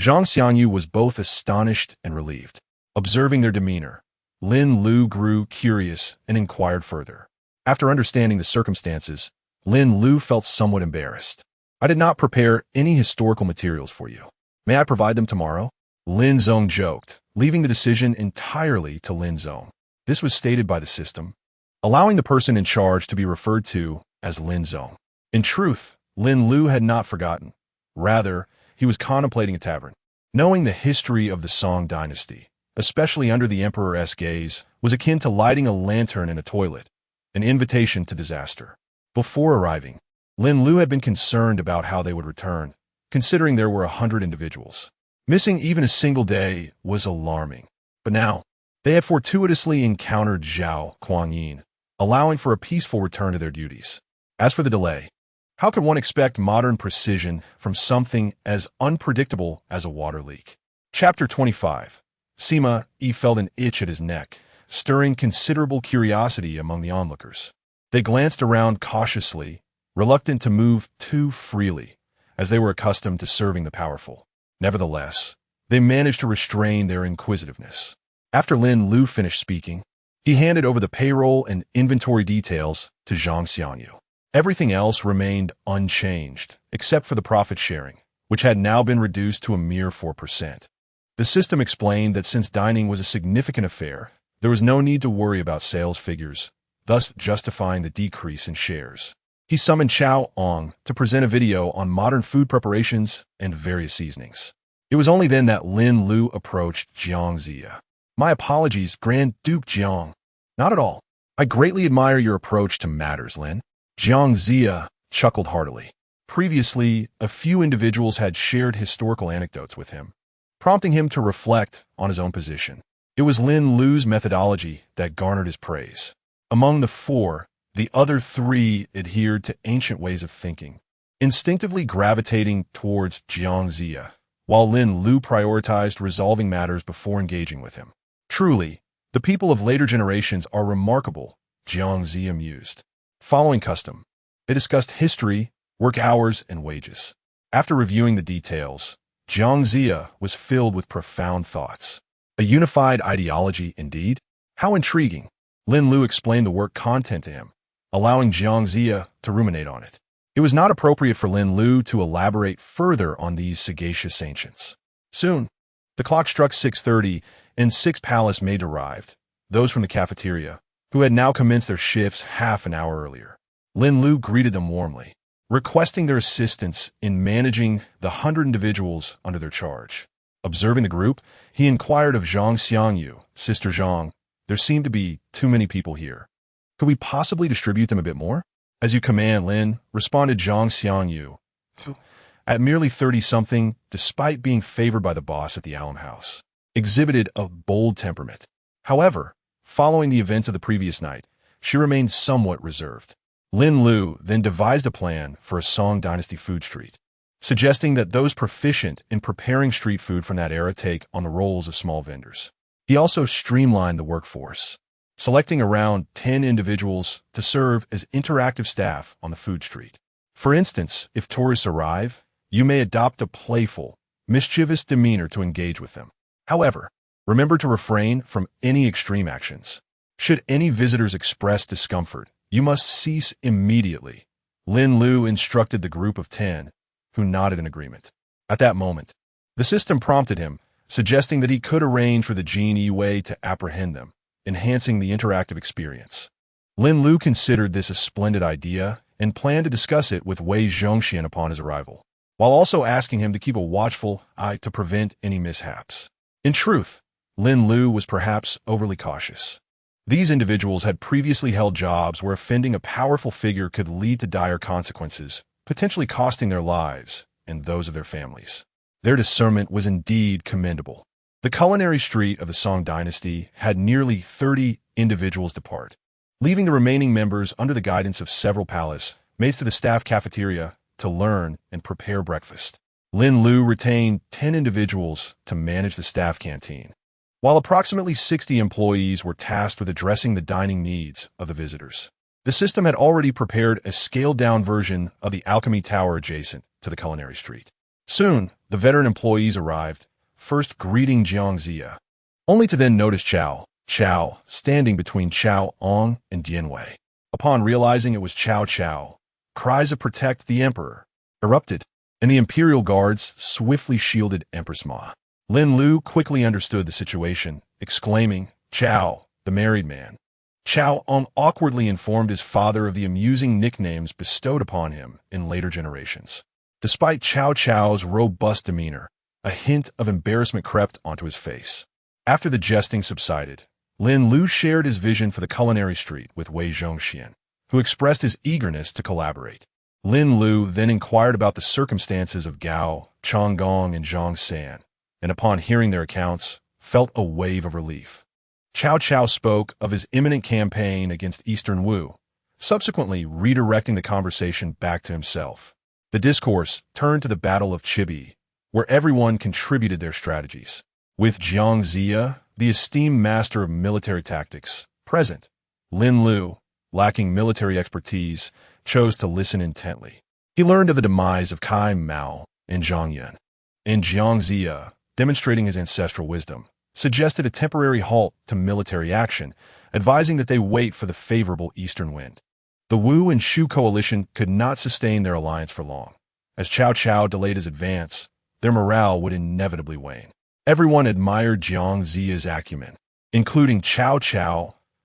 Zhongxian was both astonished and relieved. Observing their demeanor, Lin Lu grew curious and inquired further. After understanding the circumstances, Lin Lu felt somewhat embarrassed. I did not prepare any historical materials for you. May I provide them tomorrow? Lin Zong joked, leaving the decision entirely to Lin Zong. This was stated by the system, allowing the person in charge to be referred to as Lin Zong. In truth, Lin Lu had not forgotten. Rather, he was contemplating a tavern. Knowing the history of the Song Dynasty, especially under the emperor's gaze, was akin to lighting a lantern in a toilet, an invitation to disaster. Before arriving, Lin Lu had been concerned about how they would return, considering there were 100 individuals. Missing even a single day was alarming. But now, they had fortuitously encountered Zhao Kuangyin, allowing for a peaceful return to their duties. As for the delay, how could one expect modern precision from something as unpredictable as a water leak? Chapter 25. Sima Yi felt an itch at his neck, stirring considerable curiosity among the onlookers. They glanced around cautiously, reluctant to move too freely, as they were accustomed to serving the powerful. Nevertheless, they managed to restrain their inquisitiveness. After Lin Lu finished speaking, he handed over the payroll and inventory details to Zhongxian. Everything else remained unchanged, except for the profit sharing, which had now been reduced to a mere 4%. The system explained that since dining was a significant affair, there was no need to worry about sales figures, thus justifying the decrease in shares. He summoned Chao Ong to present a video on modern food preparations and various seasonings. It was only then that Lin Lu approached Jiang Zia. My apologies, Grand Duke Jiang. Not at all. I greatly admire your approach to matters, Lin. Jiang Zia chuckled heartily. Previously, a few individuals had shared historical anecdotes with him, prompting him to reflect on his own position. It was Lin Lu's methodology that garnered his praise. Among the four, the other three adhered to ancient ways of thinking, instinctively gravitating towards Jiang Zia, while Lin Lu prioritized resolving matters before engaging with him. Truly, the people of later generations are remarkable, Jiang Zia mused. Following custom, they discussed history, work hours, and wages. After reviewing the details, Jiang Zia was filled with profound thoughts. A unified ideology, indeed? How intriguing! Lin Lu explained the work content to him, allowing Jiang Zia to ruminate on it. It was not appropriate for Lin Lu to elaborate further on these sagacious ancients. Soon, the clock struck 6:30, and 6 palace maids arrived, those from the cafeteria, who had now commenced their shifts half an hour earlier. Lin Lu greeted them warmly, requesting their assistance in managing the 100 individuals under their charge. Observing the group, he inquired of Zhongxian, Sister Zhong, there seemed to be too many people here. Could we possibly distribute them a bit more? As you command, Lin, responded Zhongxian, who, at merely 30-something, despite being favored by the boss at the Alum House, exhibited a bold temperament. However, following the events of the previous night, she remained somewhat reserved. Lin Lu then devised a plan for a Song Dynasty food street, suggesting that those proficient in preparing street food from that era take on the roles of small vendors. He also streamlined the workforce, selecting around 10 individuals to serve as interactive staff on the food street. For instance, if tourists arrive, you may adopt a playful, mischievous demeanor to engage with them. However, remember to refrain from any extreme actions. Should any visitors express discomfort, you must cease immediately. Lin Lu instructed the group of 10, who nodded in agreement. At that moment, the system prompted him, suggesting that he could arrange for the Jinyiwei to apprehend them, enhancing the interactive experience. Lin Lu considered this a splendid idea and planned to discuss it with Wei Zhongxian upon his arrival, while also asking him to keep a watchful eye to prevent any mishaps. In truth, Lin Lu was perhaps overly cautious. These individuals had previously held jobs where offending a powerful figure could lead to dire consequences, potentially costing their lives, and those of their families. Their discernment was indeed commendable. The culinary street of the Song Dynasty had nearly 30 individuals depart, leaving the remaining members under the guidance of several palace maids to the staff cafeteria to learn and prepare breakfast. Lin Lu retained 10 individuals to manage the staff canteen, while approximately 60 employees were tasked with addressing the dining needs of the visitors. The system had already prepared a scaled-down version of the alchemy tower adjacent to the culinary street. Soon, the veteran employees arrived, first greeting Jiangxia, only to then notice Chao standing between Ong and Jinyiwei. Upon realizing it was Chao, cries of "Protect the Emperor" erupted, and the Imperial Guards swiftly shielded Empress Ma. Lin Lu quickly understood the situation, exclaiming, "Chao, the married man." Ong awkwardly informed his father of the amusing nicknames bestowed upon him in later generations. Despite Chao's robust demeanor, a hint of embarrassment crept onto his face. After the jesting subsided, Lin Lu shared his vision for the culinary street with Wei Zhongxian, who expressed his eagerness to collaborate. Lin Lu then inquired about the circumstances of Gao Changgong and Zhongxian, and upon hearing their accounts, felt a wave of relief. Chao spoke of his imminent campaign against Eastern Wu, subsequently redirecting the conversation back to himself. The discourse turned to the Battle of Chibi, where everyone contributed their strategies. With Jiangxia, the esteemed master of military tactics, present, Lin Lu, lacking military expertise, chose to listen intently. He learned of the demise of Kai Mao and Zhang, and Jiangxia, demonstrating his ancestral wisdom, suggested a temporary halt to military action, advising that they wait for the favorable eastern wind. The Wu and Shu coalition could not sustain their alliance for long. As Chao delayed his advance, their morale would inevitably wane. Everyone admired Jiangxia's acumen, including Chao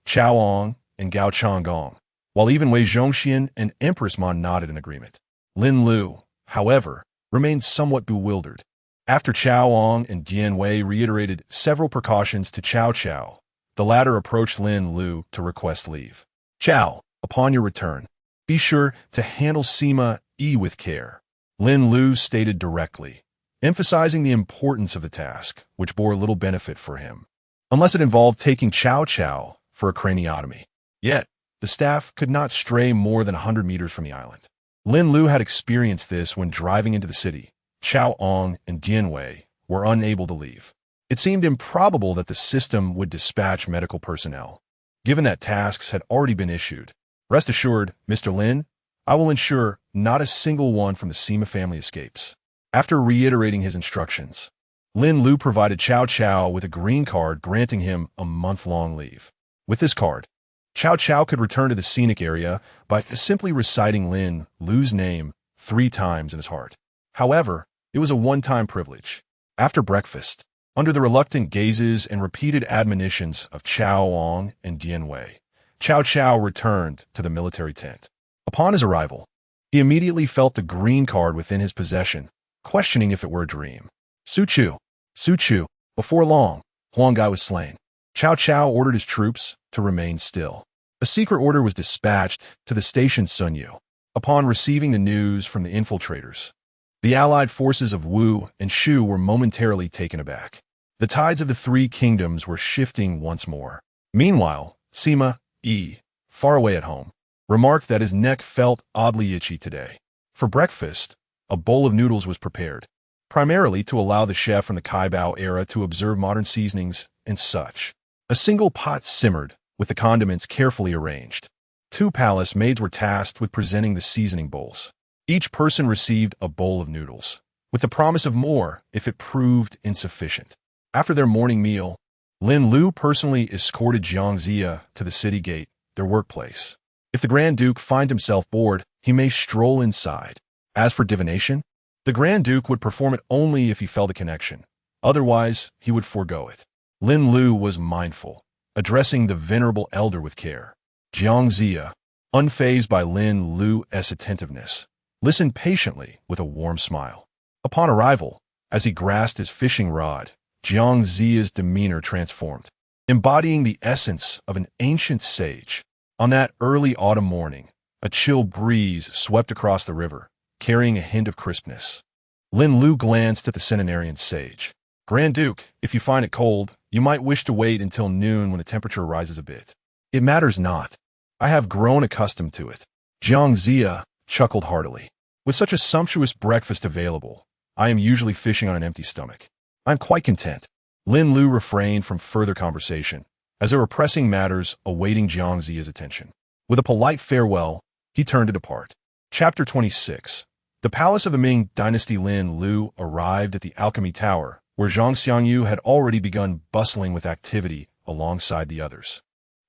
Ong, and Gao Changgong, while even Wei Zhongxian and Empress Ma nodded in agreement. Lin Lu, however, remained somewhat bewildered. After Ong and Jinyiwei reiterated several precautions to Chao, the latter approached Lin Lu to request leave. "Chao, upon your return, be sure to handle Sima Yi with care," Lin Lu stated directly, emphasizing the importance of the task, which bore little benefit for him, unless it involved taking Chao for a craniotomy. Yet, the staff could not stray more than 100 meters from the island. Lin Lu had experienced this when driving into the city. Ong and Jinyiwei were unable to leave. It seemed improbable that the system would dispatch medical personnel, given that tasks had already been issued. "Rest assured, Mr. Lin, I will ensure not a single one from the Sima family escapes." After reiterating his instructions, Lin Lu provided Chao with a green card granting him a month-long leave. With this card, Chao could return to the scenic area by simply reciting Lin Lu's name 3 times in his heart. However, it was a one-time privilege. After breakfast, under the reluctant gazes and repeated admonitions of Ong and Jinyiwei, Chao returned to the military tent. Upon his arrival, he immediately felt the green card within his possession, questioning if it were a dream. Su Chu. Before long, Huanggai was slain. Chao ordered his troops to remain still. A secret order was dispatched to the station Sunyu. Upon receiving the news from the infiltrators, the allied forces of Wu and Shu were momentarily taken aback. The tides of the 3 kingdoms were shifting once more. Meanwhile, Sima Yi, far away at home, remarked that his neck felt oddly itchy today. For breakfast, a bowl of noodles was prepared, primarily to allow the chef from the Kaibao era to observe modern seasonings and such. A single pot simmered, with the condiments carefully arranged. 2 palace maids were tasked with presenting the seasoning bowls. Each person received a bowl of noodles, with the promise of more if it proved insufficient. After their morning meal, Lin Lu personally escorted Jiangxia to the city gate, their workplace. If the Grand Duke finds himself bored, he may stroll inside. As for divination, the Grand Duke would perform it only if he felt a connection. Otherwise, he would forego it. Lin Lu was mindful, addressing the venerable elder with care. Jiangxia, unfazed by Lin Lu's attentiveness, listened patiently with a warm smile. Upon arrival, as he grasped his fishing rod, Jiangxia's demeanor transformed, embodying the essence of an ancient sage. On that early autumn morning, a chill breeze swept across the river, carrying a hint of crispness. Lin Lu glanced at the centenarian sage. Grand Duke, if you find it cold, you might wish to wait until noon when the temperature rises a bit. It matters not. I have grown accustomed to it. Jiang Zia chuckled heartily. With such a sumptuous breakfast available, I am usually fishing on an empty stomach. I am quite content. Lin Lu refrained from further conversation, as there were pressing matters awaiting Jiang Zia's attention. With a polite farewell, he turned to depart. Chapter 26. The palace of the Ming Dynasty. Lin Lu arrived at the Alchemy Tower, where Zhongxian had already begun bustling with activity alongside the others.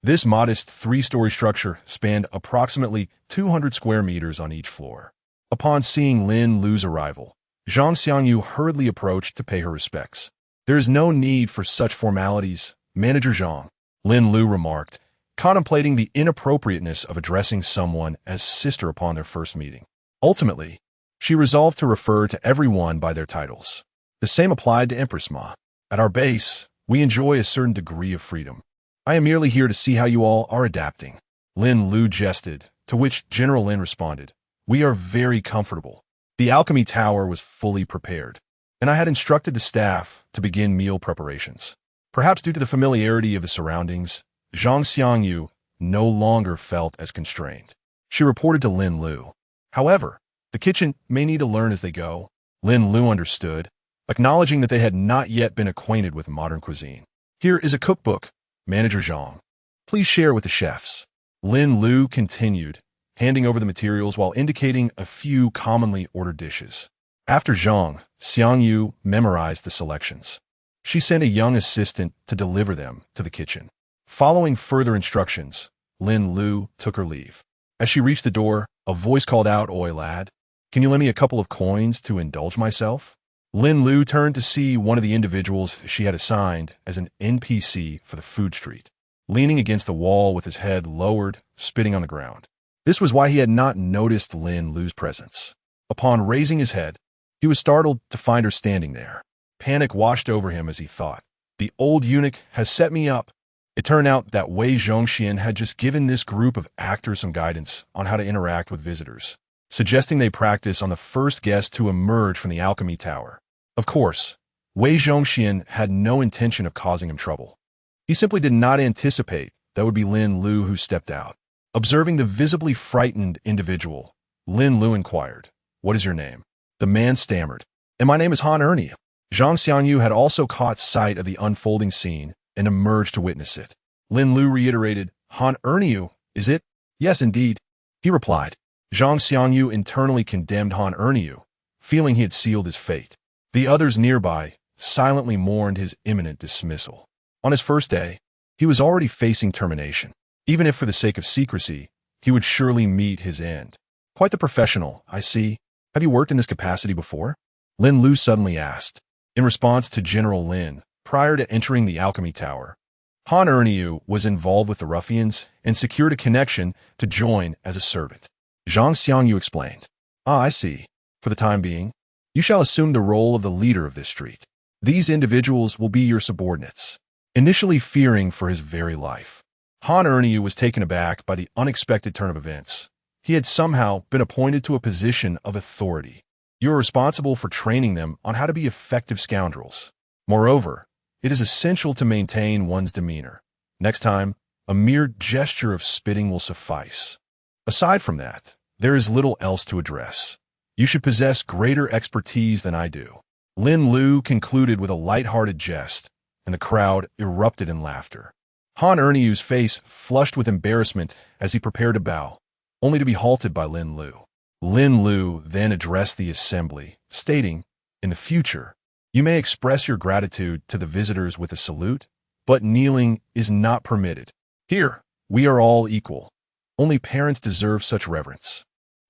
This modest three-story structure spanned approximately 200 square meters on each floor. Upon seeing Lin Lu's arrival, Zhongxian hurriedly approached to pay her respects. There is no need for such formalities, Manager Zhang, Lin Lu remarked, contemplating the inappropriateness of addressing someone as sister upon their first meeting. Ultimately, she resolved to refer to everyone by their titles. The same applied to Empress Ma. At our base, we enjoy a certain degree of freedom. I am merely here to see how you all are adapting. Lin Lu jested, to which General Lin responded, We are very comfortable. The Alchemy Tower was fully prepared, and I had instructed the staff to begin meal preparations. Perhaps due to the familiarity of the surroundings, Zhongxian no longer felt as constrained. She reported to Lin Lu. However, the kitchen may need to learn as they go. Lin Lu understood, acknowledging that they had not yet been acquainted with modern cuisine. Here is a cookbook, Manager Zhang. Please share with the chefs. Lin Lu continued, handing over the materials while indicating a few commonly ordered dishes. After Zhang, Xiangyu memorized the selections. She sent a young assistant to deliver them to the kitchen. Following further instructions, Lin Lu took her leave. As she reached the door, a voice called out, Oi, lad, can you lend me a couple of coins to indulge myself? Lin Lu turned to see one of the individuals she had assigned as an NPC for the food street, leaning against the wall with his head lowered, spitting on the ground. This was why he had not noticed Lin Lu's presence. Upon raising his head, he was startled to find her standing there. Panic washed over him as he thought, the old eunuch has set me up. It turned out that Wei Zhongxian had just given this group of actors some guidance on how to interact with visitors, suggesting they practice on the first guest to emerge from the Alchemy Tower. Of course, Wei Zhongxian had no intention of causing him trouble. He simply did not anticipate that would be Lin Lu who stepped out. Observing the visibly frightened individual, Lin Lu inquired, What is your name? The man stammered, And my name is Han Ernie. Zhongxian had also caught sight of the unfolding scene and emerged to witness it. Lin Lu reiterated, Han Ernie, is it? Yes, indeed, he replied. Zhongxian internally condemned Han Ernie, feeling he had sealed his fate. The others nearby silently mourned his imminent dismissal. On his first day, he was already facing termination. Even if for the sake of secrecy, he would surely meet his end. Quite the professional, I see. Have you worked in this capacity before? Lin Lu suddenly asked. In response to General Lin, prior to entering the Alchemy Tower, Han Ernie was involved with the ruffians and secured a connection to join as a servant. Zhongxian explained. I see. For the time being, you shall assume the role of the leader of this street. These individuals will be your subordinates. Initially fearing for his very life, Han Ernie was taken aback by the unexpected turn of events. He had somehow been appointed to a position of authority. You are responsible for training them on how to be effective scoundrels. Moreover, it is essential to maintain one's demeanor. Next time, a mere gesture of spitting will suffice. Aside from that, there is little else to address. You should possess greater expertise than I do. Lin Lu concluded with a light-hearted jest, and the crowd erupted in laughter. Han Ernie's face flushed with embarrassment as he prepared to bow, only to be halted by Lin Lu. Lin Lu then addressed the assembly, stating, In the future, you may express your gratitude to the visitors with a salute, but kneeling is not permitted. Here, we are all equal. Only parents deserve such reverence.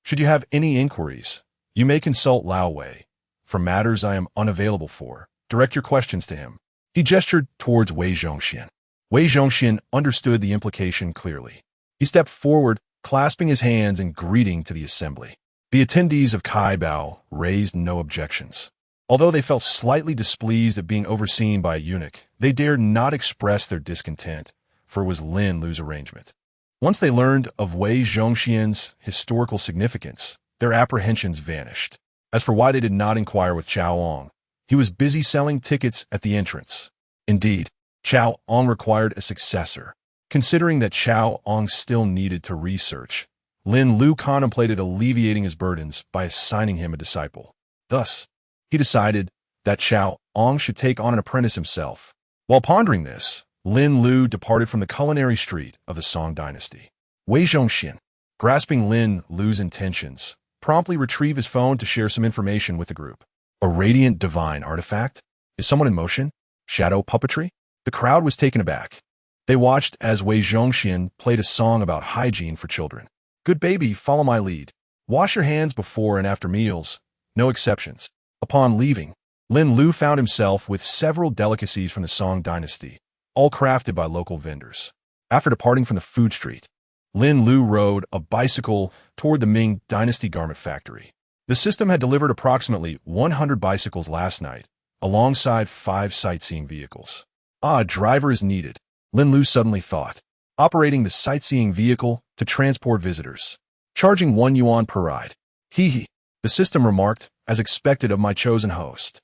Should you have any inquiries, you may consult Lao Wei. For matters I am unavailable for, direct your questions to him. He gestured towards Wei Zhongxian. Wei Zhongxian understood the implication clearly. He stepped forward, clasping his hands in greeting to the assembly. The attendees of Kai Bao raised no objections. Although they felt slightly displeased at being overseen by a eunuch, they dared not express their discontent, for it was Lin Lu's arrangement. Once they learned of Wei Zhongxian's historical significance, their apprehensions vanished. As for why they did not inquire with Chao Ong, he was busy selling tickets at the entrance. Indeed, Chao Ong required a successor. Considering that Chao Ong still needed to research, Lin Lu contemplated alleviating his burdens by assigning him a disciple. Thus, he decided that Chao Ong should take on an apprentice himself. While pondering this, Lin Lu departed from the culinary street of the Song dynasty. Wei Zhongxian, grasping Lin Lu's intentions, promptly retrieved his phone to share some information with the group. A radiant divine artifact? Is someone in motion? Shadow puppetry? The crowd was taken aback. They watched as Wei Zhongxian played a song about hygiene for children. Good baby, follow my lead. Wash your hands before and after meals. No exceptions. Upon leaving, Lin Lu found himself with several delicacies from the Song dynasty, all crafted by local vendors. After departing from the food street, Lin Lu rode a bicycle toward the Ming Dynasty garment factory. The system had delivered approximately 100 bicycles last night, alongside 5 sightseeing vehicles. A driver is needed, Lin Lu suddenly thought, operating the sightseeing vehicle to transport visitors. Charging 1 yuan per ride. Hee, the system remarked, as expected of my chosen host.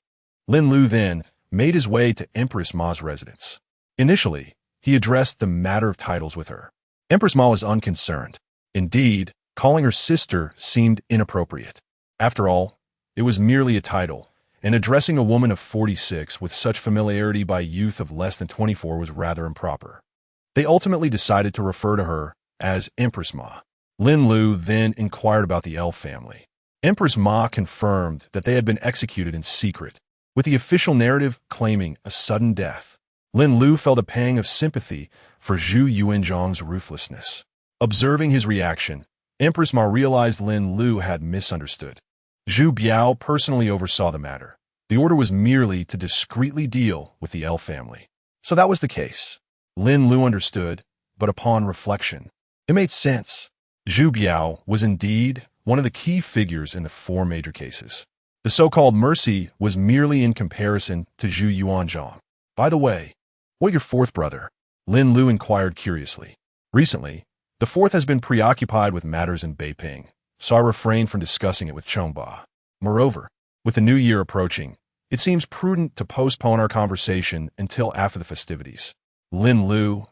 Lin Lu then made his way to Empress Ma's residence. Initially, he addressed the matter of titles with her. Empress Ma was unconcerned. Indeed, calling her sister seemed inappropriate. After all, it was merely a title, and addressing a woman of 46 with such familiarity by a youth of less than 24 was rather improper. They ultimately decided to refer to her as Empress Ma. Lin Lu then inquired about the elf family. Empress Ma confirmed that they had been executed in secret, with the official narrative claiming a sudden death. Lin Lu felt a pang of sympathy for Zhu Yuanzhang's ruthlessness. Observing his reaction, Empress Ma realized Lin Lu had misunderstood. Zhu Biao personally oversaw the matter. The order was merely to discreetly deal with the elf family. So that was the case. Lin Lu understood, but upon reflection, it made sense. Zhu Biao was indeed one of the key figures in the 4 major cases. The so-called mercy was merely in comparison to Zhu Yuanzhang. By the way, what your 4th brother? Lin Lu inquired curiously. Recently, the 4th has been preoccupied with matters in Beiping, so I refrained from discussing it with Chongba. Moreover, with the new year approaching, it seems prudent to postpone our conversation until after the festivities. Lin Lu,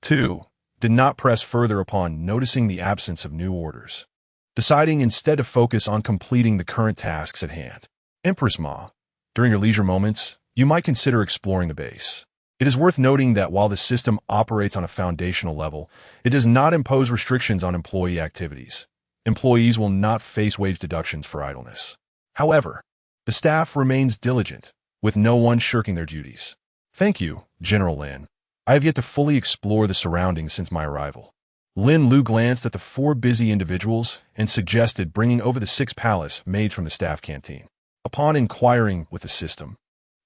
too, did not press further upon noticing the absence of new orders, deciding instead to focus on completing the current tasks at hand. Empress Ma, during your leisure moments, you might consider exploring the base. It is worth noting that while the system operates on a foundational level, it does not impose restrictions on employee activities. Employees will not face wage deductions for idleness. However, the staff remains diligent, with no one shirking their duties. Thank you, General Lin. I have yet to fully explore the surroundings since my arrival. Lin Lu glanced at the 4 busy individuals and suggested bringing over the 6 palace made from the staff canteen. Upon inquiring with the system,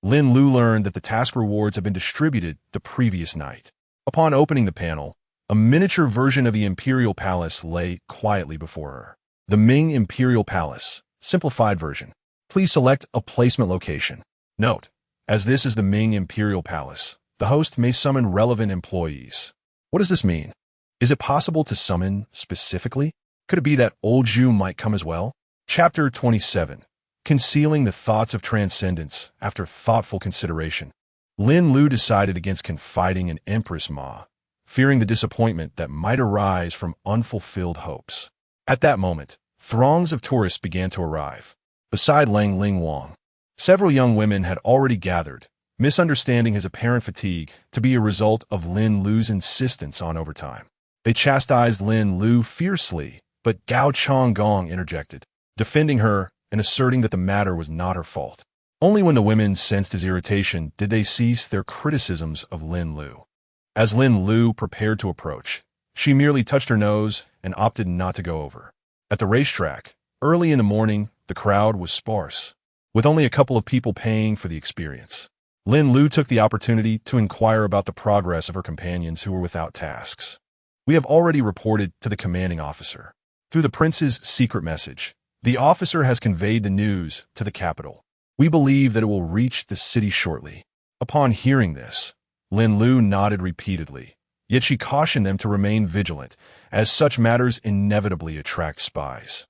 Lin Lu learned that the task rewards had been distributed the previous night. Upon opening the panel, a miniature version of the Imperial Palace lay quietly before her. The Ming Imperial Palace, simplified version. Please select a placement location. Note, as this is the Ming Imperial Palace, the host may summon relevant employees. What does this mean? Is it possible to summon specifically? Could it be that old Zhu might come as well? Chapter 27. Concealing the thoughts of transcendence after thoughtful consideration. Lin Lu decided against confiding in Empress Ma, fearing the disappointment that might arise from unfulfilled hopes. At that moment, throngs of tourists began to arrive. Beside Ling Wang, several young women had already gathered, misunderstanding his apparent fatigue to be a result of Lin Lu's insistence on overtime. They chastised Lin Lu fiercely, but Gao Changgong interjected, defending her and asserting that the matter was not her fault. Only when the women sensed his irritation did they cease their criticisms of Lin Lu. As Lin Lu prepared to approach, she merely touched her nose and opted not to go over. At the racetrack, early in the morning, the crowd was sparse, with only a couple of people paying for the experience. Lin Lu took the opportunity to inquire about the progress of her companions who were without tasks. We have already reported to the commanding officer. Through the prince's secret message, the officer has conveyed the news to the capital. We believe that it will reach the city shortly. Upon hearing this, Lin Lu nodded repeatedly, yet she cautioned them to remain vigilant, as such matters inevitably attract spies.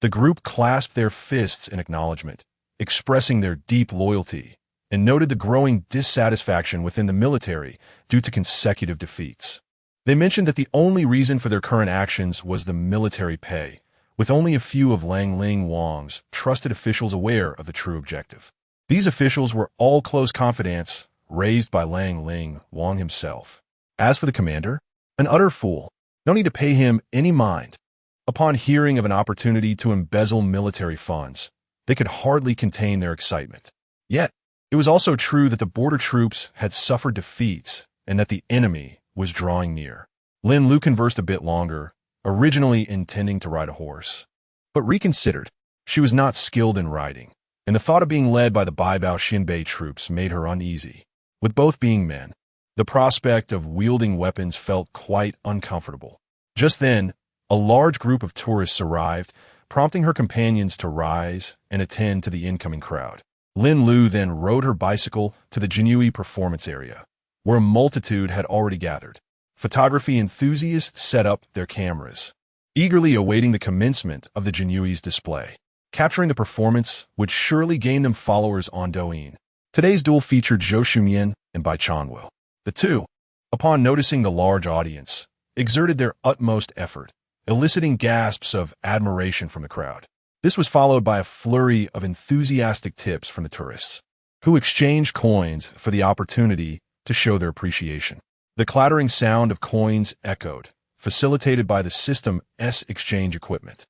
The group clasped their fists in acknowledgement, expressing their deep loyalty, and noted the growing dissatisfaction within the military due to consecutive defeats. They mentioned that the only reason for their current actions was the military pay, with only a few of Lanling Wang's trusted officials aware of the true objective. These officials were all close confidants, raised by Lanling Wang himself. As for the commander, an utter fool. No need to pay him any mind. Upon hearing of an opportunity to embezzle military funds, they could hardly contain their excitement. Yet, it was also true that the border troops had suffered defeats and that the enemy was drawing near. Lin Lu conversed a bit longer, originally intending to ride a horse, but reconsidered. She was not skilled in riding, and the thought of being led by the Baibao Xinbei troops made her uneasy. With both being men, the prospect of wielding weapons felt quite uncomfortable. Just then, a large group of tourists arrived, prompting her companions to rise and attend to the incoming crowd. Lin Lu then rode her bicycle to the Jinyiwei performance area, where a multitude had already gathered. Photography enthusiasts set up their cameras, eagerly awaiting the commencement of the Jinyiwei's display. Capturing the performance would surely gain them followers on Douyin. Today's duel featured Zhou Shumian and Bai Chanwu. The two, upon noticing the large audience, exerted their utmost effort, eliciting gasps of admiration from the crowd. This was followed by a flurry of enthusiastic tips from the tourists, who exchanged coins for the opportunity to show their appreciation. The clattering sound of coins echoed, facilitated by the system's exchange equipment.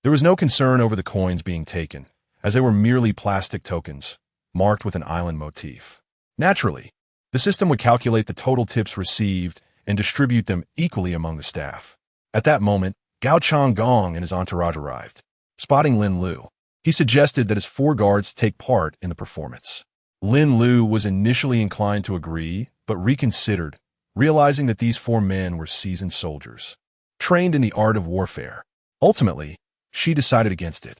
There was no concern over the coins being taken, as they were merely plastic tokens, marked with an island motif. Naturally, the system would calculate the total tips received and distribute them equally among the staff. At that moment, Gao Changgong and his entourage arrived. Spotting Lin Lu, he suggested that his 4 guards take part in the performance. Lin Lu was initially inclined to agree, but reconsidered, realizing that these 4 men were seasoned soldiers, trained in the art of warfare. Ultimately, she decided against it.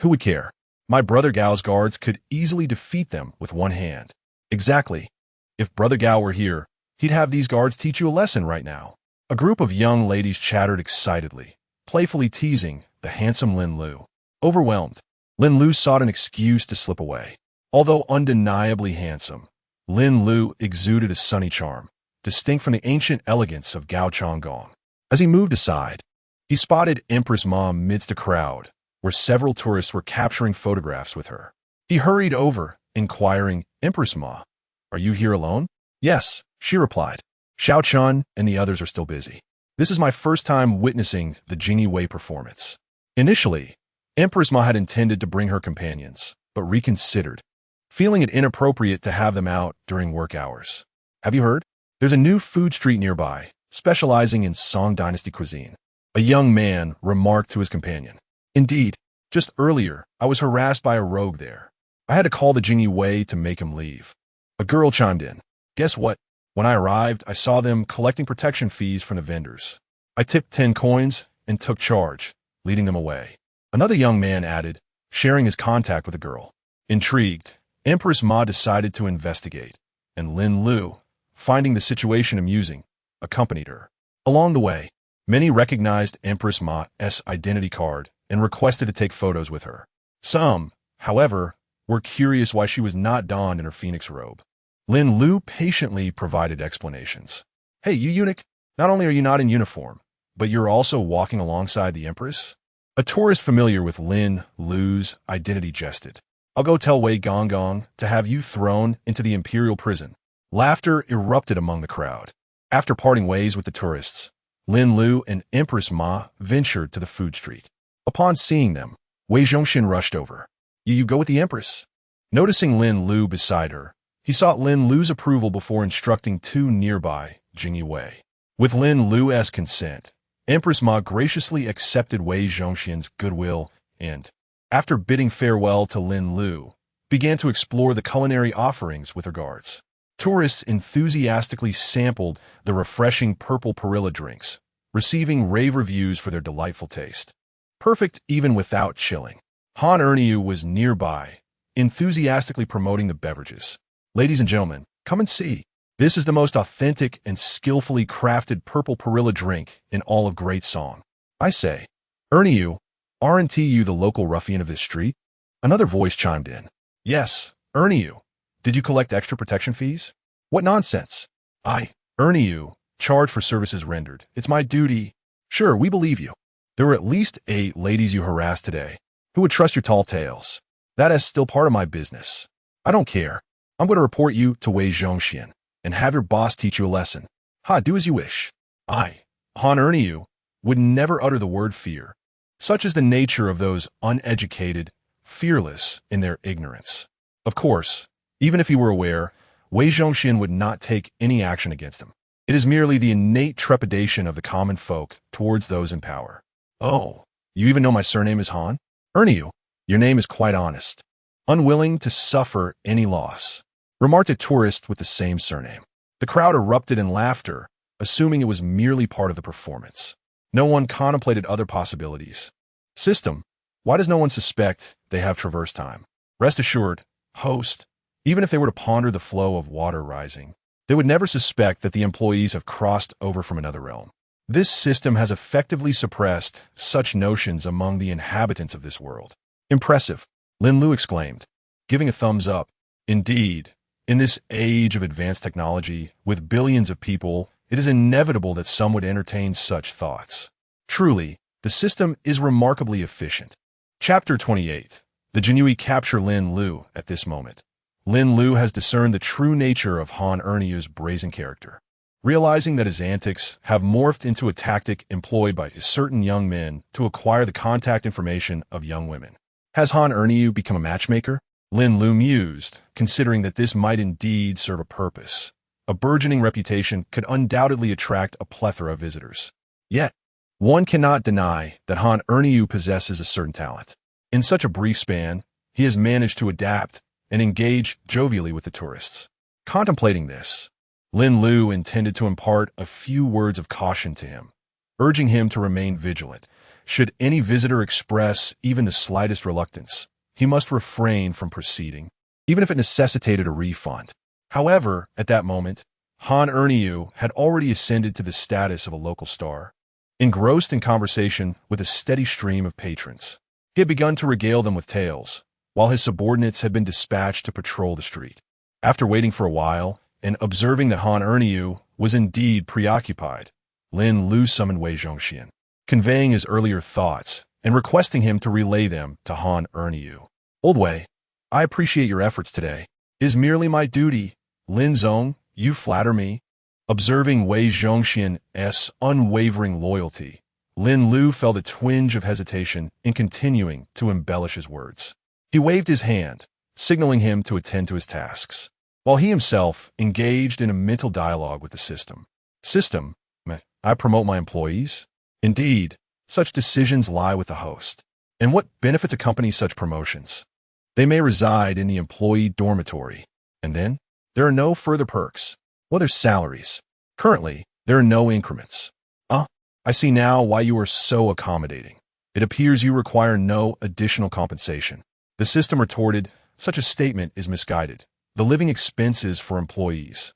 Who would care? My brother Gao's guards could easily defeat them with one hand. Exactly. If Brother Gao were here, he'd have these guards teach you a lesson right now. A group of young ladies chattered excitedly, playfully teasing the handsome Lin Lu. Overwhelmed, Lin Lu sought an excuse to slip away. Although undeniably handsome, Lin Lu exuded a sunny charm, distinct from the ancient elegance of Gao Changgong. As he moved aside, he spotted Empress Ma amidst a crowd, where several tourists were capturing photographs with her. He hurried over, inquiring, "Empress Ma, are you here alone?" "Yes," she replied. "Xiao Chun and the others are still busy. This is my first time witnessing the Jinyiwei performance." Initially, Empress Ma had intended to bring her companions, but reconsidered, feeling it inappropriate to have them out during work hours. "Have you heard? There's a new food street nearby, specializing in Song Dynasty cuisine," a young man remarked to his companion. "Indeed, just earlier, I was harassed by a rogue there. I had to call the Jinyiwei to make him leave." A girl chimed in. "Guess what? When I arrived, I saw them collecting protection fees from the vendors. I tipped 10 coins and took charge, leading them away." Another young man added, sharing his contact with the girl. Intrigued, Empress Ma decided to investigate, and Lin Lu, finding the situation amusing, accompanied her. Along the way, many recognized Empress Ma's identity card and requested to take photos with her. Some, however, were curious why she was not donned in her phoenix robe. Lin Lu patiently provided explanations. "Hey, you eunuch, not only are you not in uniform, but you're also walking alongside the Empress?" A tourist familiar with Lin Lu's identity jested. "I'll go tell Wei Zhongxian to have you thrown into the Imperial prison." Laughter erupted among the crowd. After parting ways with the tourists, Lin Lu and Empress Ma ventured to the food street. Upon seeing them, Wei Zhongxian rushed over. You go with the Empress?" Noticing Lin Lu beside her, he sought Lin Lu's approval before instructing 2 nearby Jinyiwei. With Lin Lu's consent, Empress Ma graciously accepted Wei Zhongxian's goodwill and, after bidding farewell to Lin Lu, began to explore the culinary offerings with her guards. Tourists enthusiastically sampled the refreshing purple perilla drinks, receiving rave reviews for their delightful taste. Perfect even without chilling. Han Erniu was nearby, enthusiastically promoting the beverages. "Ladies and gentlemen, come and see. This is the most authentic and skillfully crafted purple perilla drink in all of Great Song. I say, Erniu, Aren't you the local ruffian of this street? Another voice chimed in. Yes, you. Did you collect extra protection fees? What nonsense. I, you, charge for services rendered. It's my duty. Sure, we believe you. There were at least 8 ladies you harassed today. Who would trust your tall tales? That is still part of my business. I don't care. I'm going to report you to Wei Zhongxian and have your boss teach you a lesson. Do as you wish. You, would never utter the word fear. Such is the nature of those uneducated, fearless in their ignorance. Of course, even if he were aware, Wei Zhongxian would not take any action against him. It is merely the innate trepidation of the common folk towards those in power. Oh, you even know my surname is Han? You, your name is quite honest. Unwilling to suffer any loss, remarked a tourist with the same surname. The crowd erupted in laughter, assuming it was merely part of the performance. No one contemplated other possibilities. System, why does no one suspect they have traversed time? Rest assured, host, even if they were to ponder the flow of water rising, they would never suspect that the employees have crossed over from another realm. This system has effectively suppressed such notions among the inhabitants of this world. Impressive, Lin Lu exclaimed, giving a thumbs up. Indeed, in this age of advanced technology, with billions of people, it is inevitable that some would entertain such thoughts. Truly, the system is remarkably efficient. Chapter 28. The Jinyiwei capture Lin Lu at this moment. Lin Lu has discerned the true nature of Han Erneu's brazen character. Realizing that his antics have morphed into a tactic employed by certain young men to acquire the contact information of young women. Has Han Erneu become a matchmaker? Lin Lu mused, considering that this might indeed serve a purpose. A burgeoning reputation could undoubtedly attract a plethora of visitors. Yet, one cannot deny that Han Erneu possesses a certain talent. In such a brief span, he has managed to adapt and engage jovially with the tourists. Contemplating this, Lin Lu intended to impart a few words of caution to him, urging him to remain vigilant. Should any visitor express even the slightest reluctance, he must refrain from proceeding, even if it necessitated a refund. However, at that moment, Han Erneu had already ascended to the status of a local star. Engrossed in conversation with a steady stream of patrons, he had begun to regale them with tales, while his subordinates had been dispatched to patrol the street. After waiting for a while, and observing that Han Erneu was indeed preoccupied, Lin Lu summoned Wei Zhongxian, conveying his earlier thoughts and requesting him to relay them to Han Erneu. Old Wei, I appreciate your efforts today. It is merely my duty. Lin Zong, you flatter me. Observing Wei Zhongxian's unwavering loyalty, Lin Lu felt a twinge of hesitation in continuing to embellish his words. He waved his hand, signaling him to attend to his tasks, while he himself engaged in a mental dialogue with the system. System, I promote my employees? Indeed, such decisions lie with the host. And what benefits accompany such promotions? They may reside in the employee dormitory. And then, there are no further perks. Well, there's salaries. Currently, there are no increments. I see now why you are so accommodating. It appears you require no additional compensation. The system retorted, such a statement is misguided. The living expenses for employees.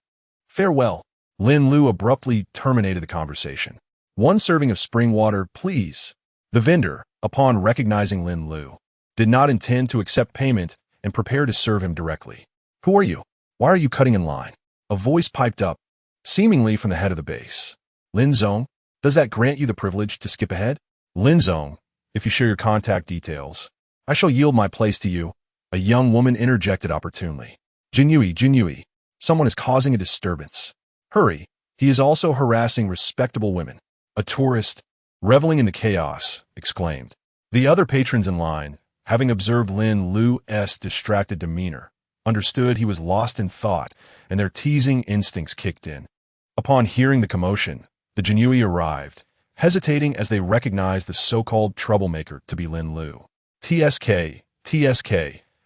Farewell. Lin Lu abruptly terminated the conversation. One serving of spring water, please. The vendor, upon recognizing Lin Lu, did not intend to accept payment and prepared to serve him directly. Who are you? Why are you cutting in line? A voice piped up, seemingly from the head of the base. Lin Zong, does that grant you the privilege to skip ahead? Lin Zong, if you share your contact details, I shall yield my place to you. A young woman interjected opportunely. Jinyiwei, someone is causing a disturbance. Hurry, he is also harassing respectable women. A tourist, reveling in the chaos, exclaimed. The other patrons in line, having observed Lin Lu's distracted demeanor, understood he was lost in thought, and their teasing instincts kicked in. Upon hearing the commotion, the Jinyiwei arrived, hesitating as they recognized the so-called troublemaker to be Lin Lu. TSK,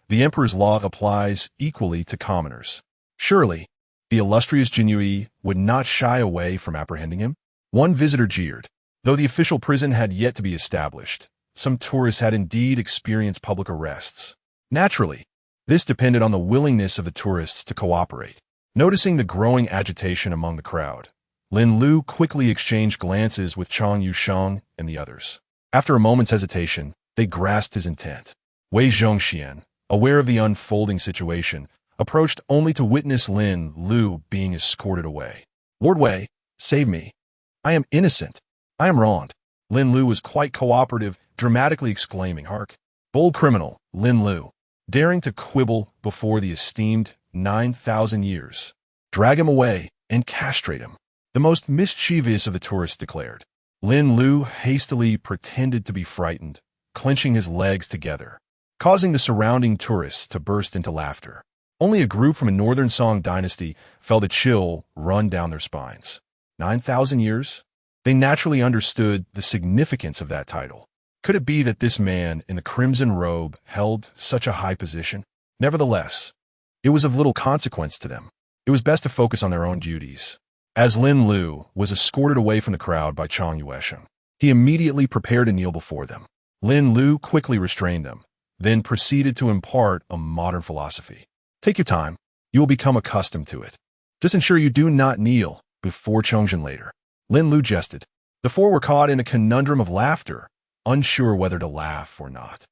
the Emperor's law applies equally to commoners. Surely, the illustrious Jinyiwei would not shy away from apprehending him? One visitor jeered. Though the official prison had yet to be established, some tourists had indeed experienced public arrests. Naturally, this depended on the willingness of the tourists to cooperate. Noticing the growing agitation among the crowd, Lin Lu quickly exchanged glances with Chong Yusheng and the others. After a moment's hesitation, They grasped his intent. Wei Zhongxian, aware of the unfolding situation, approached only to witness Lin Lu being escorted away. "Lord Wei, save me. I am innocent. I am wronged." Lin Lu was quite cooperative, dramatically exclaiming, "Hark! Bold criminal, Lin Lu, daring to quibble before the esteemed 9,000 years. Drag him away and castrate him." The most mischievous of the tourists declared. Lin Lu hastily pretended to be frightened, clenching his legs together, causing the surrounding tourists to burst into laughter. Only a group from a northern Song dynasty felt a chill run down their spines. 9,000 years? They naturally understood the significance of that title. Could it be that this man in the crimson robe held such a high position? Nevertheless, it was of little consequence to them. It was best to focus on their own duties. As Lin Lu was escorted away from the crowd by Jinyiwei, he immediately prepared to kneel before them. Lin Lu quickly restrained them, then proceeded to impart a modern philosophy. "Take your time. You will become accustomed to it. Just ensure you do not kneel before Chongzhen later." Lin Lu jested. The four were caught in a conundrum of laughter, unsure whether to laugh or not.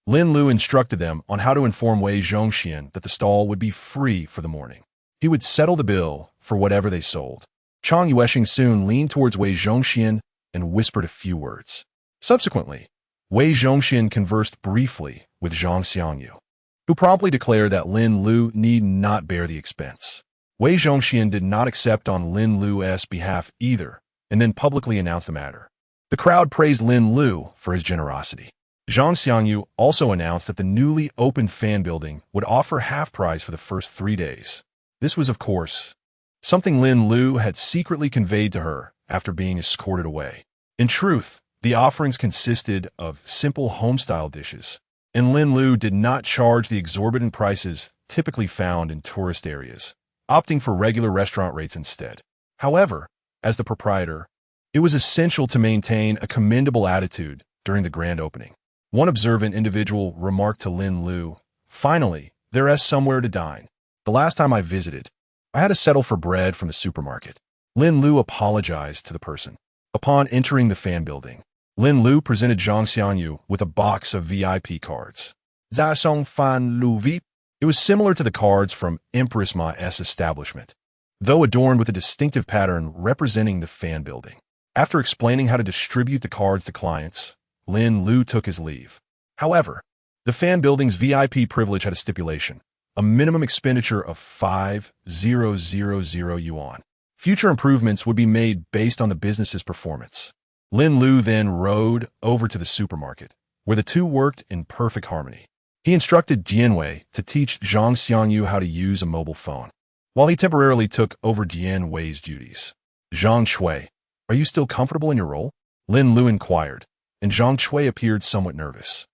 Lin Lu instructed them on how to inform Wei Zhongxian that the stall would be free for the morning. He would settle the bill for whatever they sold. Jinyiwei soon leaned towards Wei Zhongxian and whispered a few words. Subsequently, Wei Zhongxian conversed briefly with Zhang Xiangyu, who promptly declared that Lin Lu need not bear the expense. Wei Zhongxian did not accept on Lin Lu's behalf either, and then publicly announced the matter. The crowd praised Lin Lu for his generosity. Zhang Xiangyu also announced that the newly opened fan building would offer half price for the first 3 days. This was, of course, something Lin Lu had secretly conveyed to her after being escorted away. In truth, the offerings consisted of simple home-style dishes, and Lin Lu did not charge the exorbitant prices typically found in tourist areas, opting for regular restaurant rates instead. However, as the proprietor, it was essential to maintain a commendable attitude during the grand opening. One observant individual remarked to Lin Lu, "Finally, there is somewhere to dine. The last time I visited, I had to settle for bread from the supermarket." Lin Lu apologized to the person. Upon entering the fan building, Lin Lu presented Zhang Xiangyu with a box of VIP cards. Zhang Fan Lu VIP. It was similar to the cards from Empress Ma's establishment, though adorned with a distinctive pattern representing the fan building. After explaining how to distribute the cards to clients, Lin Lu took his leave. However, the fan building's VIP privilege had a stipulation: a minimum expenditure of 5,000 yuan. Future improvements would be made based on the business's performance. Lin Lu then rode over to the supermarket, where the two worked in perfect harmony. He instructed Jinyiwei to teach Zhang Xiangyu how to use a mobile phone, while he temporarily took over Jinyiwei's duties. "Zhang Chui, are you still comfortable in your role?" Lin Lu inquired, and Zhang Chui appeared somewhat nervous.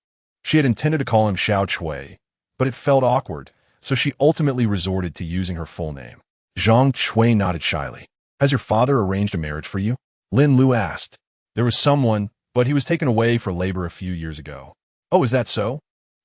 She had intended to call him Xiao Chui, but it felt awkward, so she ultimately resorted to using her full name. Zhang Chui nodded shyly. "Has your father arranged a marriage for you?" Lin Lu asked. "There was someone, but he was taken away for labor a few years ago." "Oh, is that so?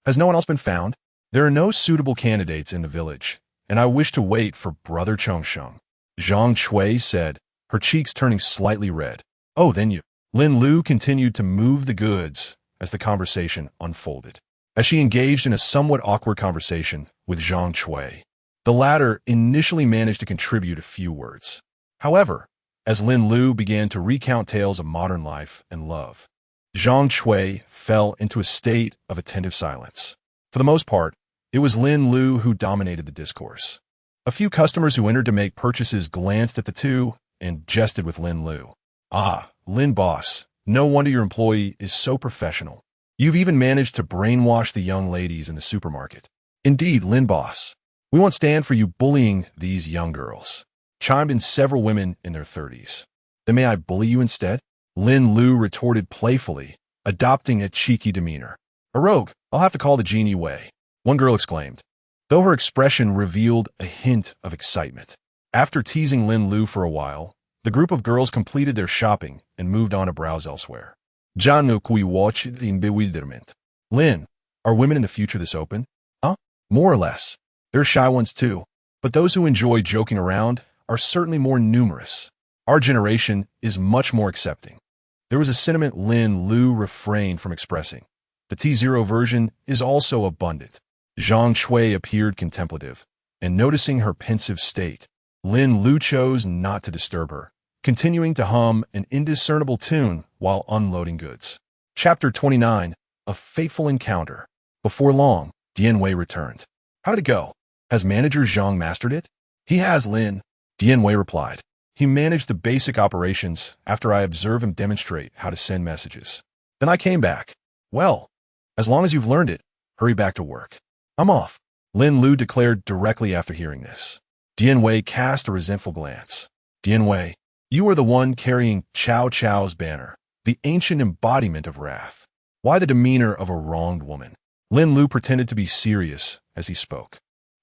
Has no one else been found?" "There are no suitable candidates in the village, and I wish to wait for Brother Chongsheng," Zhang Chui said, her cheeks turning slightly red. "Oh, then you." Lin Lu continued to move the goods as the conversation unfolded. As she engaged in a somewhat awkward conversation with Zhang Chui, the latter initially managed to contribute a few words. However, as Lin Lu began to recount tales of modern life and love, Zhang Chui fell into a state of attentive silence. For the most part, it was Lin Lu who dominated the discourse. A few customers who entered to make purchases glanced at the two and jested with Lin Lu. "Ah, Lin boss, no wonder your employee is so professional. You've even managed to brainwash the young ladies in the supermarket." "Indeed, Lin boss, we won't stand for you bullying these young girls," chimed in several women in their 30s. "Then may I bully you instead?" Lin Lu retorted playfully, adopting a cheeky demeanor. "A rogue, I'll have to call the Jinyiwei," one girl exclaimed, though her expression revealed a hint of excitement. After teasing Lin Lu for a while, the group of girls completed their shopping and moved on to browse elsewhere. Zhang Kui watched in bewilderment. "Lin, are women in the future this open?" "Huh? More or less. There are shy ones too, but those who enjoy joking around are certainly more numerous. Our generation is much more accepting." There was a sentiment Lin Lu refrained from expressing. The The T0 version is also abundant. Zhang Shui appeared contemplative, and noticing her pensive state, Lin Lu chose not to disturb her, continuing to hum an indiscernible tune while unloading goods. Chapter 29, A Fateful Encounter. Before long, Jinyiwei returned. How did it go? Has Manager Zhang mastered it? He has, Lin. Jinyiwei replied. He managed the basic operations after I observed him demonstrate how to send messages. Then I came back. Well, as long as you've learned it, hurry back to work. I'm off, Lin Lu declared directly after hearing this. Jinyiwei cast a resentful glance. Jinyiwei, you are the one carrying Cao Cao's banner, the ancient embodiment of wrath. Why the demeanor of a wronged woman? Lin Lu pretended to be serious as he spoke.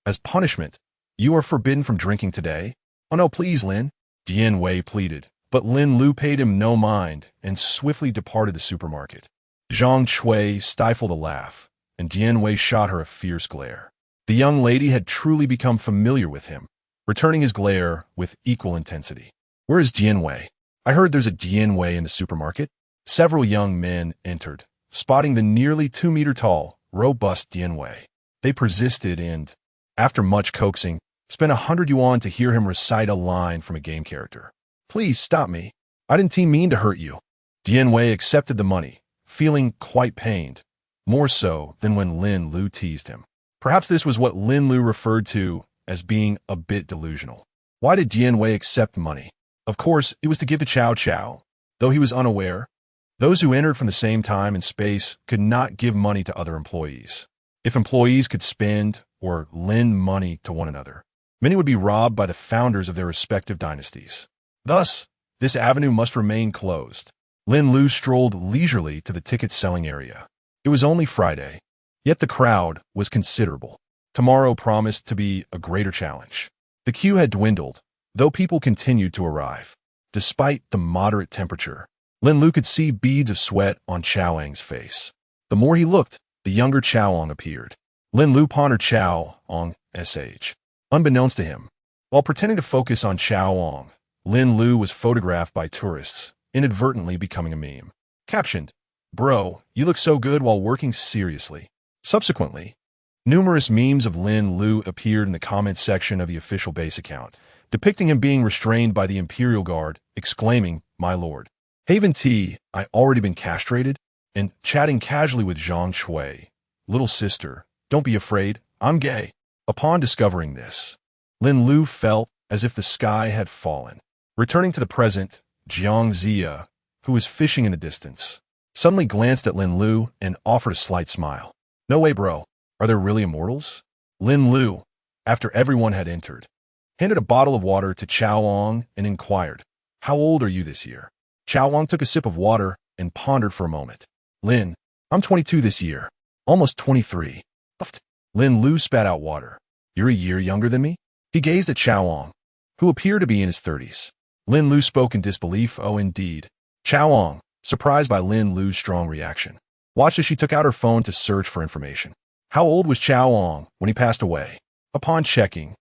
As punishment, you are forbidden from drinking today? Oh no, please, Lin. Jinyiwei pleaded, but Lin Lu paid him no mind and swiftly departed the supermarket. Zhang Shui stifled a laugh, and Jinyiwei shot her a fierce glare. The young lady had truly become familiar with him, returning his glare with equal intensity. Where is Jinyiwei? I heard there's a Jinyiwei in the supermarket. Several young men entered, spotting the nearly 2-meter-tall, robust Jinyiwei. They persisted and, after much coaxing, spent 100 yuan to hear him recite a line from a game character. Please stop me. I didn't mean to hurt you. Jinyiwei accepted the money, feeling quite pained, more so than when Lin Lu teased him. Perhaps this was what Lin Lu referred to as being a bit delusional. Why did Jinyiwei accept money? Of course, it was to give to Cao Cao. Though he was unaware, those who entered from the same time and space could not give money to other employees. If employees could spend or lend money to one another, many would be robbed by the founders of their respective dynasties. Thus, this avenue must remain closed. Lin Lu strolled leisurely to the ticket-selling area. It was only Friday, yet the crowd was considerable. Tomorrow promised to be a greater challenge. The queue had dwindled, though people continued to arrive. Despite the moderate temperature, Lin Lu could see beads of sweat on Chaoang's face. The more he looked, the younger Chaoang appeared. Lin Lu pondered Chaoang's age. Unbeknownst to him, while pretending to focus on Chaoang, Lin Lu was photographed by tourists, inadvertently becoming a meme. Captioned, "Bro, you look so good while working seriously." Subsequently, numerous memes of Lin Lu appeared in the comments section of the official base account, depicting him being restrained by the Imperial Guard, exclaiming, "My lord." Haven T, I already been castrated, and chatting casually with Zhang Shui. Little sister, don't be afraid, I'm gay. Upon discovering this, Lin Lu felt as if the sky had fallen. Returning to the present, Jiang Zia, who was fishing in the distance, suddenly glanced at Lin Lu and offered a slight smile. No way, bro. Are there really immortals? Lin Lu, after everyone had entered, handed a bottle of water to Chaoang and inquired, "How old are you this year?" Chaoang took a sip of water and pondered for a moment. "Lin, I'm 22 this year. Almost 23. Lin Lu spat out water. "You're a year younger than me?" He gazed at Chaoang, who appeared to be in his 30s. Lin Lu spoke in disbelief. Oh, indeed. Chaoang, surprised by Lin Lu's strong reaction, watched as she took out her phone to search for information. How old was Chaoang when he passed away? Upon checking,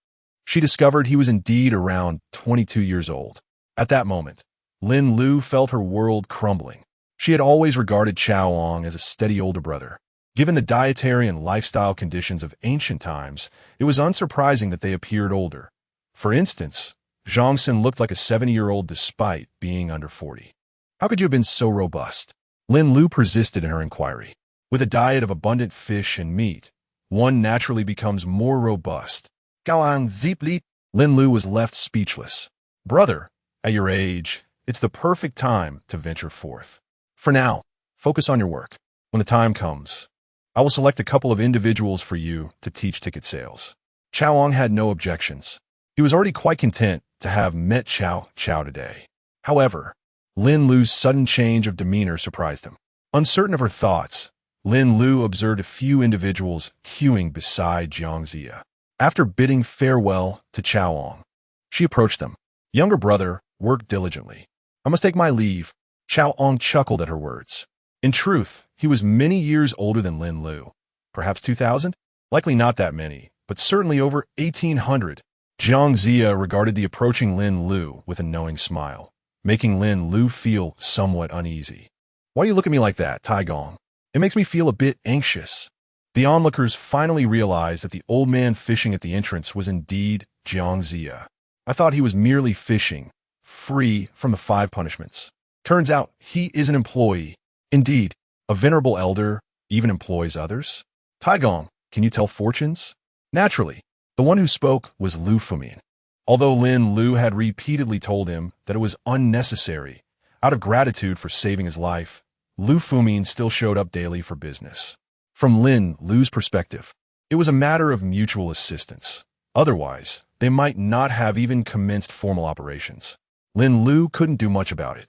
she discovered he was indeed around 22 years old. At that moment, Lin Lu felt her world crumbling. She had always regarded Chaoang as a steady older brother. Given the dietary and lifestyle conditions of ancient times, it was unsurprising that they appeared older. For instance, Zhongxian looked like a 70-year-old despite being under 40. How could you have been so robust? Lin Lu persisted in her inquiry. With a diet of abundant fish and meat, one naturally becomes more robust. Gaoang Zipli. Lin Lu was left speechless. Brother, at your age, it's the perfect time to venture forth. For now, focus on your work. When the time comes, I will select a couple of individuals for you to teach ticket sales. Chaoang had no objections. He was already quite content to have met Cao Cao today. However, Lin Lu's sudden change of demeanor surprised him. Uncertain of her thoughts, Lin Lu observed a few individuals queuing beside Jiang Zia. After bidding farewell to Chaoang, she approached them. Younger brother, work diligently. I must take my leave. Chaoang chuckled at her words. In truth, he was many years older than Lin Lu. Perhaps 2,000? Likely not that many, but certainly over 1,800. Jiang Zia regarded the approaching Lin Lu with a knowing smile, making Lin Lu feel somewhat uneasy. Why you look at me like that, Tai Gong? It makes me feel a bit anxious. The onlookers finally realized that the old man fishing at the entrance was indeed Jiang. I thought he was merely fishing, free from the 5 punishments. Turns out he is an employee. Indeed, a venerable elder even employs others. Taigong, can you tell fortunes? Naturally, the one who spoke was Lu Fumin. Although Lin Lu had repeatedly told him that it was unnecessary, out of gratitude for saving his life, Lu Fumin still showed up daily for business. From Lin Lu's perspective, it was a matter of mutual assistance. Otherwise, they might not have even commenced formal operations. Lin Lu couldn't do much about it,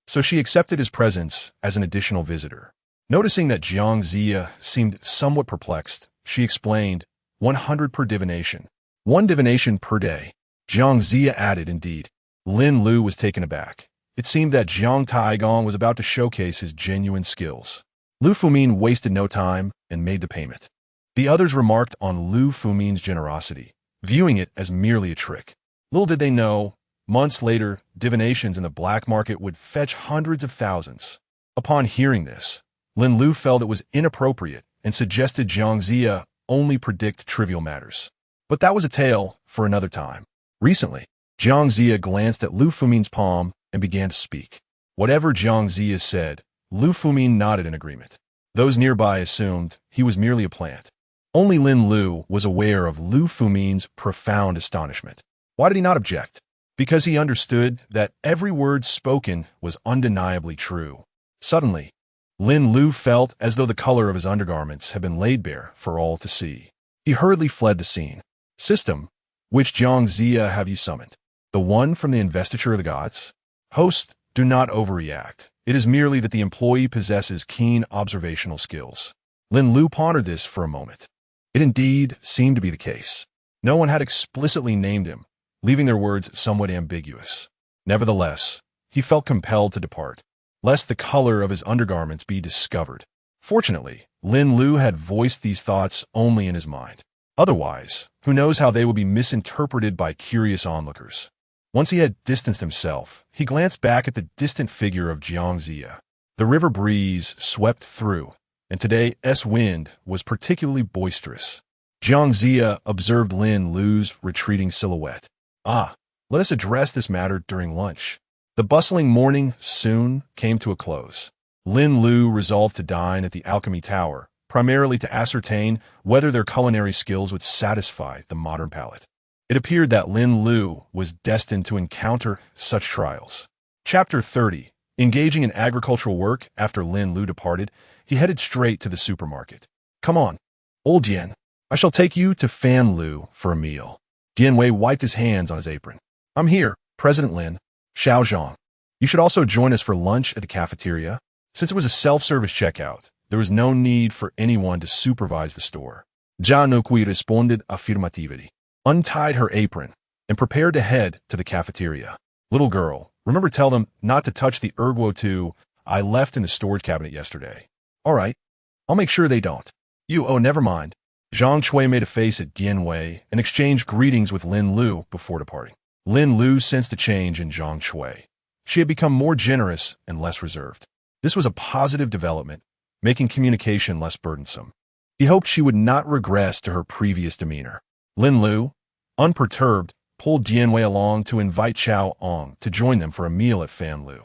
so she accepted his presence as an additional visitor. Noticing that Jiang seemed somewhat perplexed, she explained, 100 per divination. 1 divination per day. Jiang added, indeed. Lin Lu was taken aback. It seemed that Jiang Taigong was about to showcase his genuine skills. Lu Fumin wasted no time and made the payment. The others remarked on Lu Fumin's generosity, viewing it as merely a trick. Little did they know, months later, divinations in the black market would fetch hundreds of thousands. Upon hearing this, Lin Lu felt it was inappropriate and suggested Jiang only predict trivial matters. But that was a tale for another time. Recently, Jiang glanced at Lu Fumin's palm and began to speak. Whatever Jiang said, Lu Fumin nodded in agreement. Those nearby assumed he was merely a plant. Only Lin Lu was aware of Lu Fumin's profound astonishment. Why did he not object? Because he understood that every word spoken was undeniably true. Suddenly, Lin Lu felt as though the color of his undergarments had been laid bare for all to see. He hurriedly fled the scene. System, which Jiang have you summoned? The one from the investiture of the gods? Host, do not overreact. It is merely that the employee possesses keen observational skills. Lin Lu pondered this for a moment. It indeed seemed to be the case. No one had explicitly named him, leaving their words somewhat ambiguous. Nevertheless, he felt compelled to depart, lest the color of his undergarments be discovered. Fortunately, Lin Lu had voiced these thoughts only in his mind. Otherwise, who knows how they would be misinterpreted by curious onlookers. Once he had distanced himself, he glanced back at the distant figure of Jiang. The river breeze swept through, and today's wind was particularly boisterous. Jiang observed Lin Lu's retreating silhouette. Let us address this matter during lunch. The bustling morning soon came to a close. Lin Lu resolved to dine at the Alchemy Tower, primarily to ascertain whether their culinary skills would satisfy the modern palate. It appeared that Lin Lu was destined to encounter such trials. Chapter 30. Engaging in agricultural work after Lin Lu departed, he headed straight to the supermarket. Come on, old Dian. I shall take you to Fan Lu for a meal. Jinyiwei wiped his hands on his apron. I'm here, President Lin. Xiaozhong. You should also join us for lunch at the cafeteria. Since it was a self-service checkout, there was no need for anyone to supervise the store. Jianukui responded affirmatively, untied her apron, and prepared to head to the cafeteria. Little girl, remember tell them not to touch the erguo too I left in the storage cabinet yesterday. All right, I'll make sure they don't. Never mind. Zhang Chui made a face at Jinyiwei and exchanged greetings with Lin Lu before departing. Lin Lu sensed a change in Zhang Chui. She had become more generous and less reserved. This was a positive development, making communication less burdensome. He hoped she would not regress to her previous demeanor. Lin Lu, unperturbed, pulled Jinyiwei along to invite Chao Ong to join them for a meal at Fan Lu.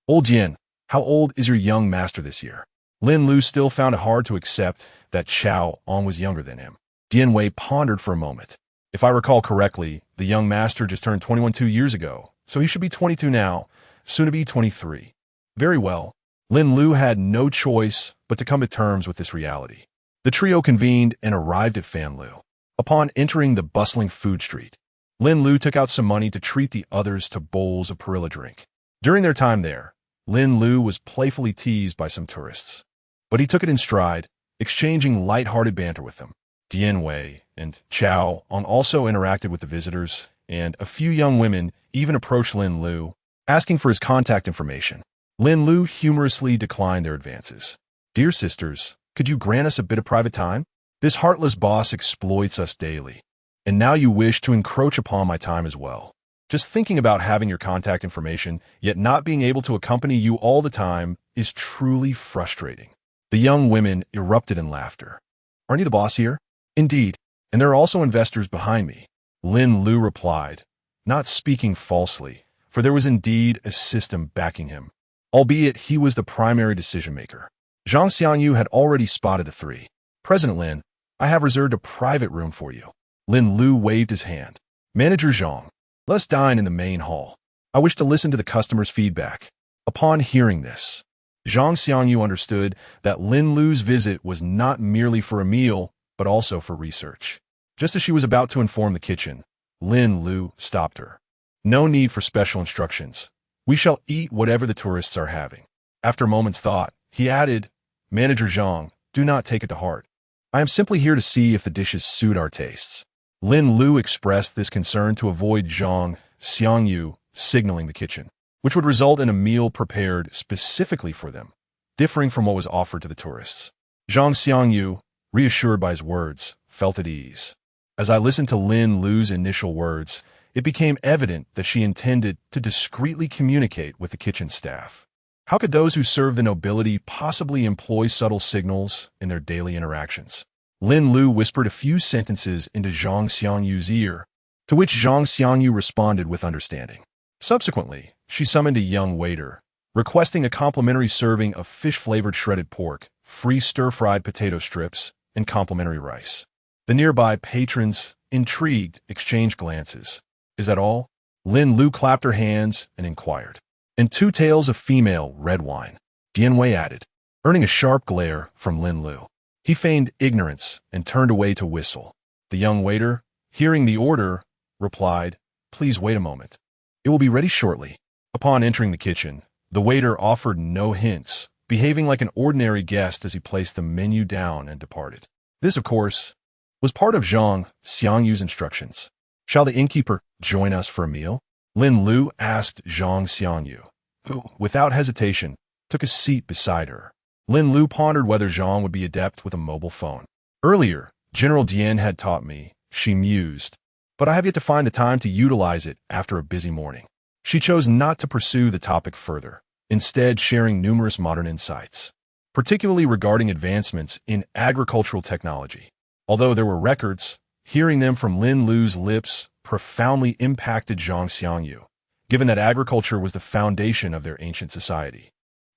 Old Jian, how old is your young master this year? Lin Lu still found it hard to accept that Chao Ong was younger than him. Jinyiwei pondered for a moment. If I recall correctly, the young master just turned 21 2 years ago, so he should be 22 now, soon to be 23. Very well. Lin Lu had no choice but to come to terms with this reality. The trio convened and arrived at Fan Lu. Upon entering the bustling food street, Lin Lu took out some money to treat the others to bowls of perilla drink. During their time there, Lin Lu was playfully teased by some tourists, but he took it in stride, exchanging light-hearted banter with them. Jinyiwei and Chao Ong also interacted with the visitors, and a few young women even approached Lin Lu, asking for his contact information. Lin Lu humorously declined their advances. Dear sisters, could you grant us a bit of private time? This heartless boss exploits us daily, and now you wish to encroach upon my time as well. Just thinking about having your contact information, yet not being able to accompany you all the time, is truly frustrating. The young women erupted in laughter. Aren't you the boss here? Indeed, and there are also investors behind me, Lin Lu replied, not speaking falsely, for there was indeed a system backing him, albeit he was the primary decision-maker. Zhang Xiangyu had already spotted the three. President Lin, I have reserved a private room for you. Lin Lu waved his hand. Manager Zhang, let's dine in the main hall. I wish to listen to the customers' feedback. Upon hearing this, Zhang Xiangyu understood that Lin Lu's visit was not merely for a meal, but also for research. Just as she was about to inform the kitchen, Lin Lu stopped her. No need for special instructions. We shall eat whatever the tourists are having. After a moment's thought, he added, Manager Zhang, do not take it to heart. I am simply here to see if the dishes suit our tastes. Lin Lu expressed this concern to avoid Zhang Xiangyu signaling the kitchen, which would result in a meal prepared specifically for them, differing from what was offered to the tourists. Zhang Xiangyu, reassured by his words, felt at ease. As I listened to Lin Lu's initial words, it became evident that she intended to discreetly communicate with the kitchen staff. How could those who serve the nobility possibly employ subtle signals in their daily interactions? Lin Lu whispered a few sentences into Zhang Xiangyu's ear, to which Zhang Xiangyu responded with understanding. Subsequently, she summoned a young waiter, requesting a complimentary serving of fish-flavored shredded pork, free stir-fried potato strips, and complimentary rice. The nearby patrons, intrigued, exchanged glances. Is that all? Lin Lu clapped her hands and inquired. And 2 taels of female red wine, Jinyiwei added, earning a sharp glare from Lin Lu. He feigned ignorance and turned away to whistle. The young waiter, hearing the order, replied, Please wait a moment. It will be ready shortly. Upon entering the kitchen, the waiter offered no hints, behaving like an ordinary guest as he placed the menu down and departed. This, of course, was part of Zhang Xiangyu's instructions. Shall the innkeeper join us for a meal? Lin Lu asked Zhang Xiangyu, who, without hesitation, took a seat beside her. Lin Lu pondered whether Zhang would be adept with a mobile phone. Earlier, General Dian had taught me, she mused, but I have yet to find the time to utilize it after a busy morning. She chose not to pursue the topic further, instead sharing numerous modern insights, particularly regarding advancements in agricultural technology. Although there were records, hearing them from Lin Lu's lips profoundly impacted Zhang Xiangyu, given that agriculture was the foundation of their ancient society.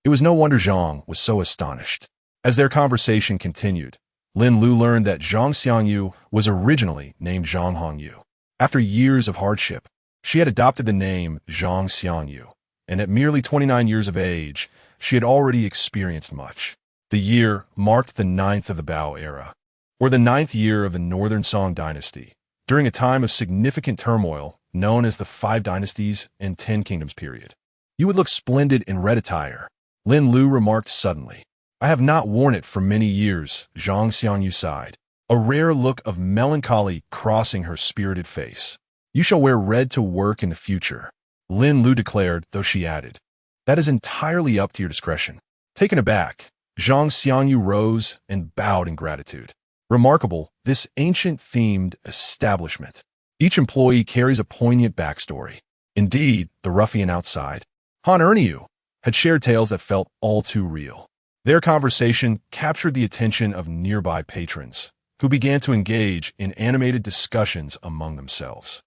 It was no wonder Zhang was so astonished. As their conversation continued, Lin Lu learned that Zhang Xiangyu was originally named Zhang Hongyu. After years of hardship, she had adopted the name Zhang Xiangyu, and at merely 29 years of age, she had already experienced much. The year marked the 9th of the Bao era, or the 9th year of the Northern Song Dynasty, during a time of significant turmoil known as the 5 Dynasties and 10 Kingdoms period. You would look splendid in red attire, Lin Lu remarked suddenly. I have not worn it for many years, Zhang Xiangyu sighed, a rare look of melancholy crossing her spirited face. You shall wear red to work in the future, Lin Lu declared, though she added, that is entirely up to your discretion. Taken aback, Zhang Xiangyu rose and bowed in gratitude. Remarkable, this ancient-themed establishment. Each employee carries a poignant backstory. Indeed, the ruffian outside, Han Erniu, had shared tales that felt all too real. Their conversation captured the attention of nearby patrons, who began to engage in animated discussions among themselves.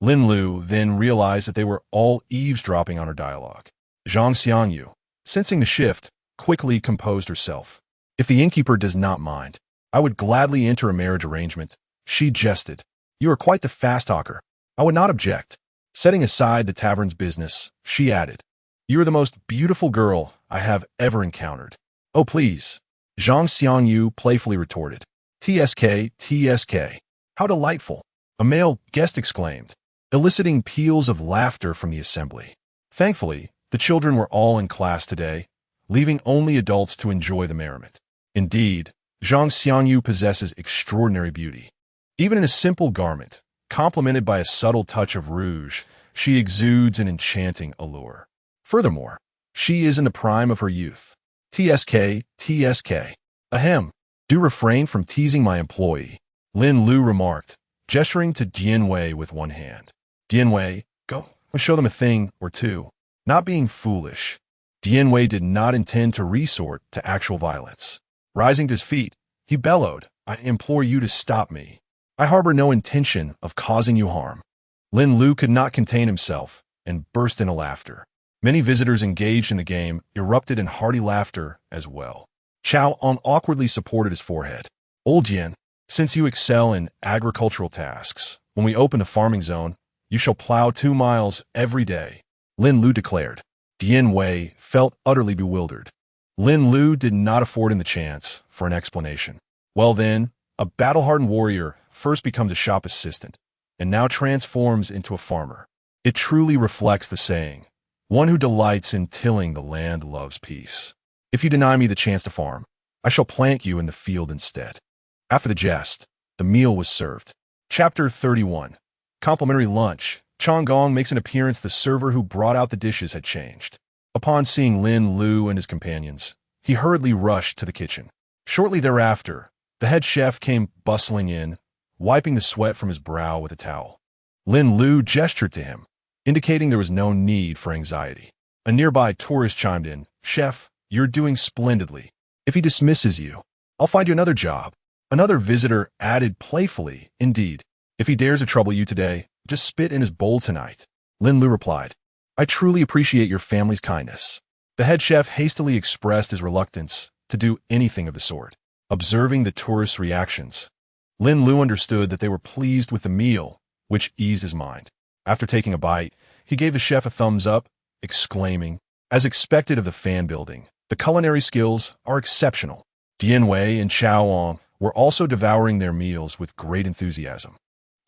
Lin Lu then realized that they were all eavesdropping on her dialogue. Zhang Xiangyu, sensing the shift, quickly composed herself. If the innkeeper does not mind, I would gladly enter a marriage arrangement, she jested. You are quite the fast talker. I would not object. Setting aside the tavern's business, she added, You are the most beautiful girl I have ever encountered. Oh, please, Zhang Xiangyu playfully retorted. TSK, TSK. How delightful, a male guest exclaimed, eliciting peals of laughter from the assembly. Thankfully, the children were all in class today, leaving only adults to enjoy the merriment. Indeed, Zhang Xiangyu possesses extraordinary beauty. Even in a simple garment, complemented by a subtle touch of rouge, she exudes an enchanting allure. Furthermore, she is in the prime of her youth. TSK, TSK. Ahem. Do refrain from teasing my employee, Lin Lu remarked, gesturing to Jinyiwei with one hand. Jinyiwei, go and show them a thing or two. Not being foolish, Jinyiwei did not intend to resort to actual violence. Rising to his feet, he bellowed, "I implore you to stop me. I harbor no intention of causing you harm." Lin Lu could not contain himself and burst into laughter. Many visitors engaged in the game erupted in hearty laughter as well. Chao On awkwardly supported his forehead. "Old Yin, since you excel in agricultural tasks, when we open the farming zone, you shall plow 2 miles every day," Lin Lu declared. Jinyiwei felt utterly bewildered. Lin Lu did not afford him the chance for an explanation. Well then, a battle-hardened warrior first becomes a shop assistant, and now transforms into a farmer. It truly reflects the saying, "One who delights in tilling the land loves peace." If you deny me the chance to farm, I shall plant you in the field instead. After the jest, the meal was served. Chapter 31. Complimentary lunch. Changgong makes an appearance. The server who brought out the dishes had changed. Upon seeing Lin Lu and his companions, he hurriedly rushed to the kitchen. Shortly thereafter, the head chef came bustling in, wiping the sweat from his brow with a towel. Lin Lu gestured to him, indicating there was no need for anxiety. A nearby tourist chimed in, "Chef, you're doing splendidly. If he dismisses you, I'll find you another job." Another visitor added playfully, "Indeed, if he dares to trouble you today, just spit in his bowl tonight." Lin Lu replied, "I truly appreciate your family's kindness." The head chef hastily expressed his reluctance to do anything of the sort. Observing the tourists' reactions, Lin Lu understood that they were pleased with the meal, which eased his mind. After taking a bite, he gave the chef a thumbs up, exclaiming, "As expected of the fan building, the culinary skills are exceptional." Jinyiwei and Chao On were also devouring their meals with great enthusiasm.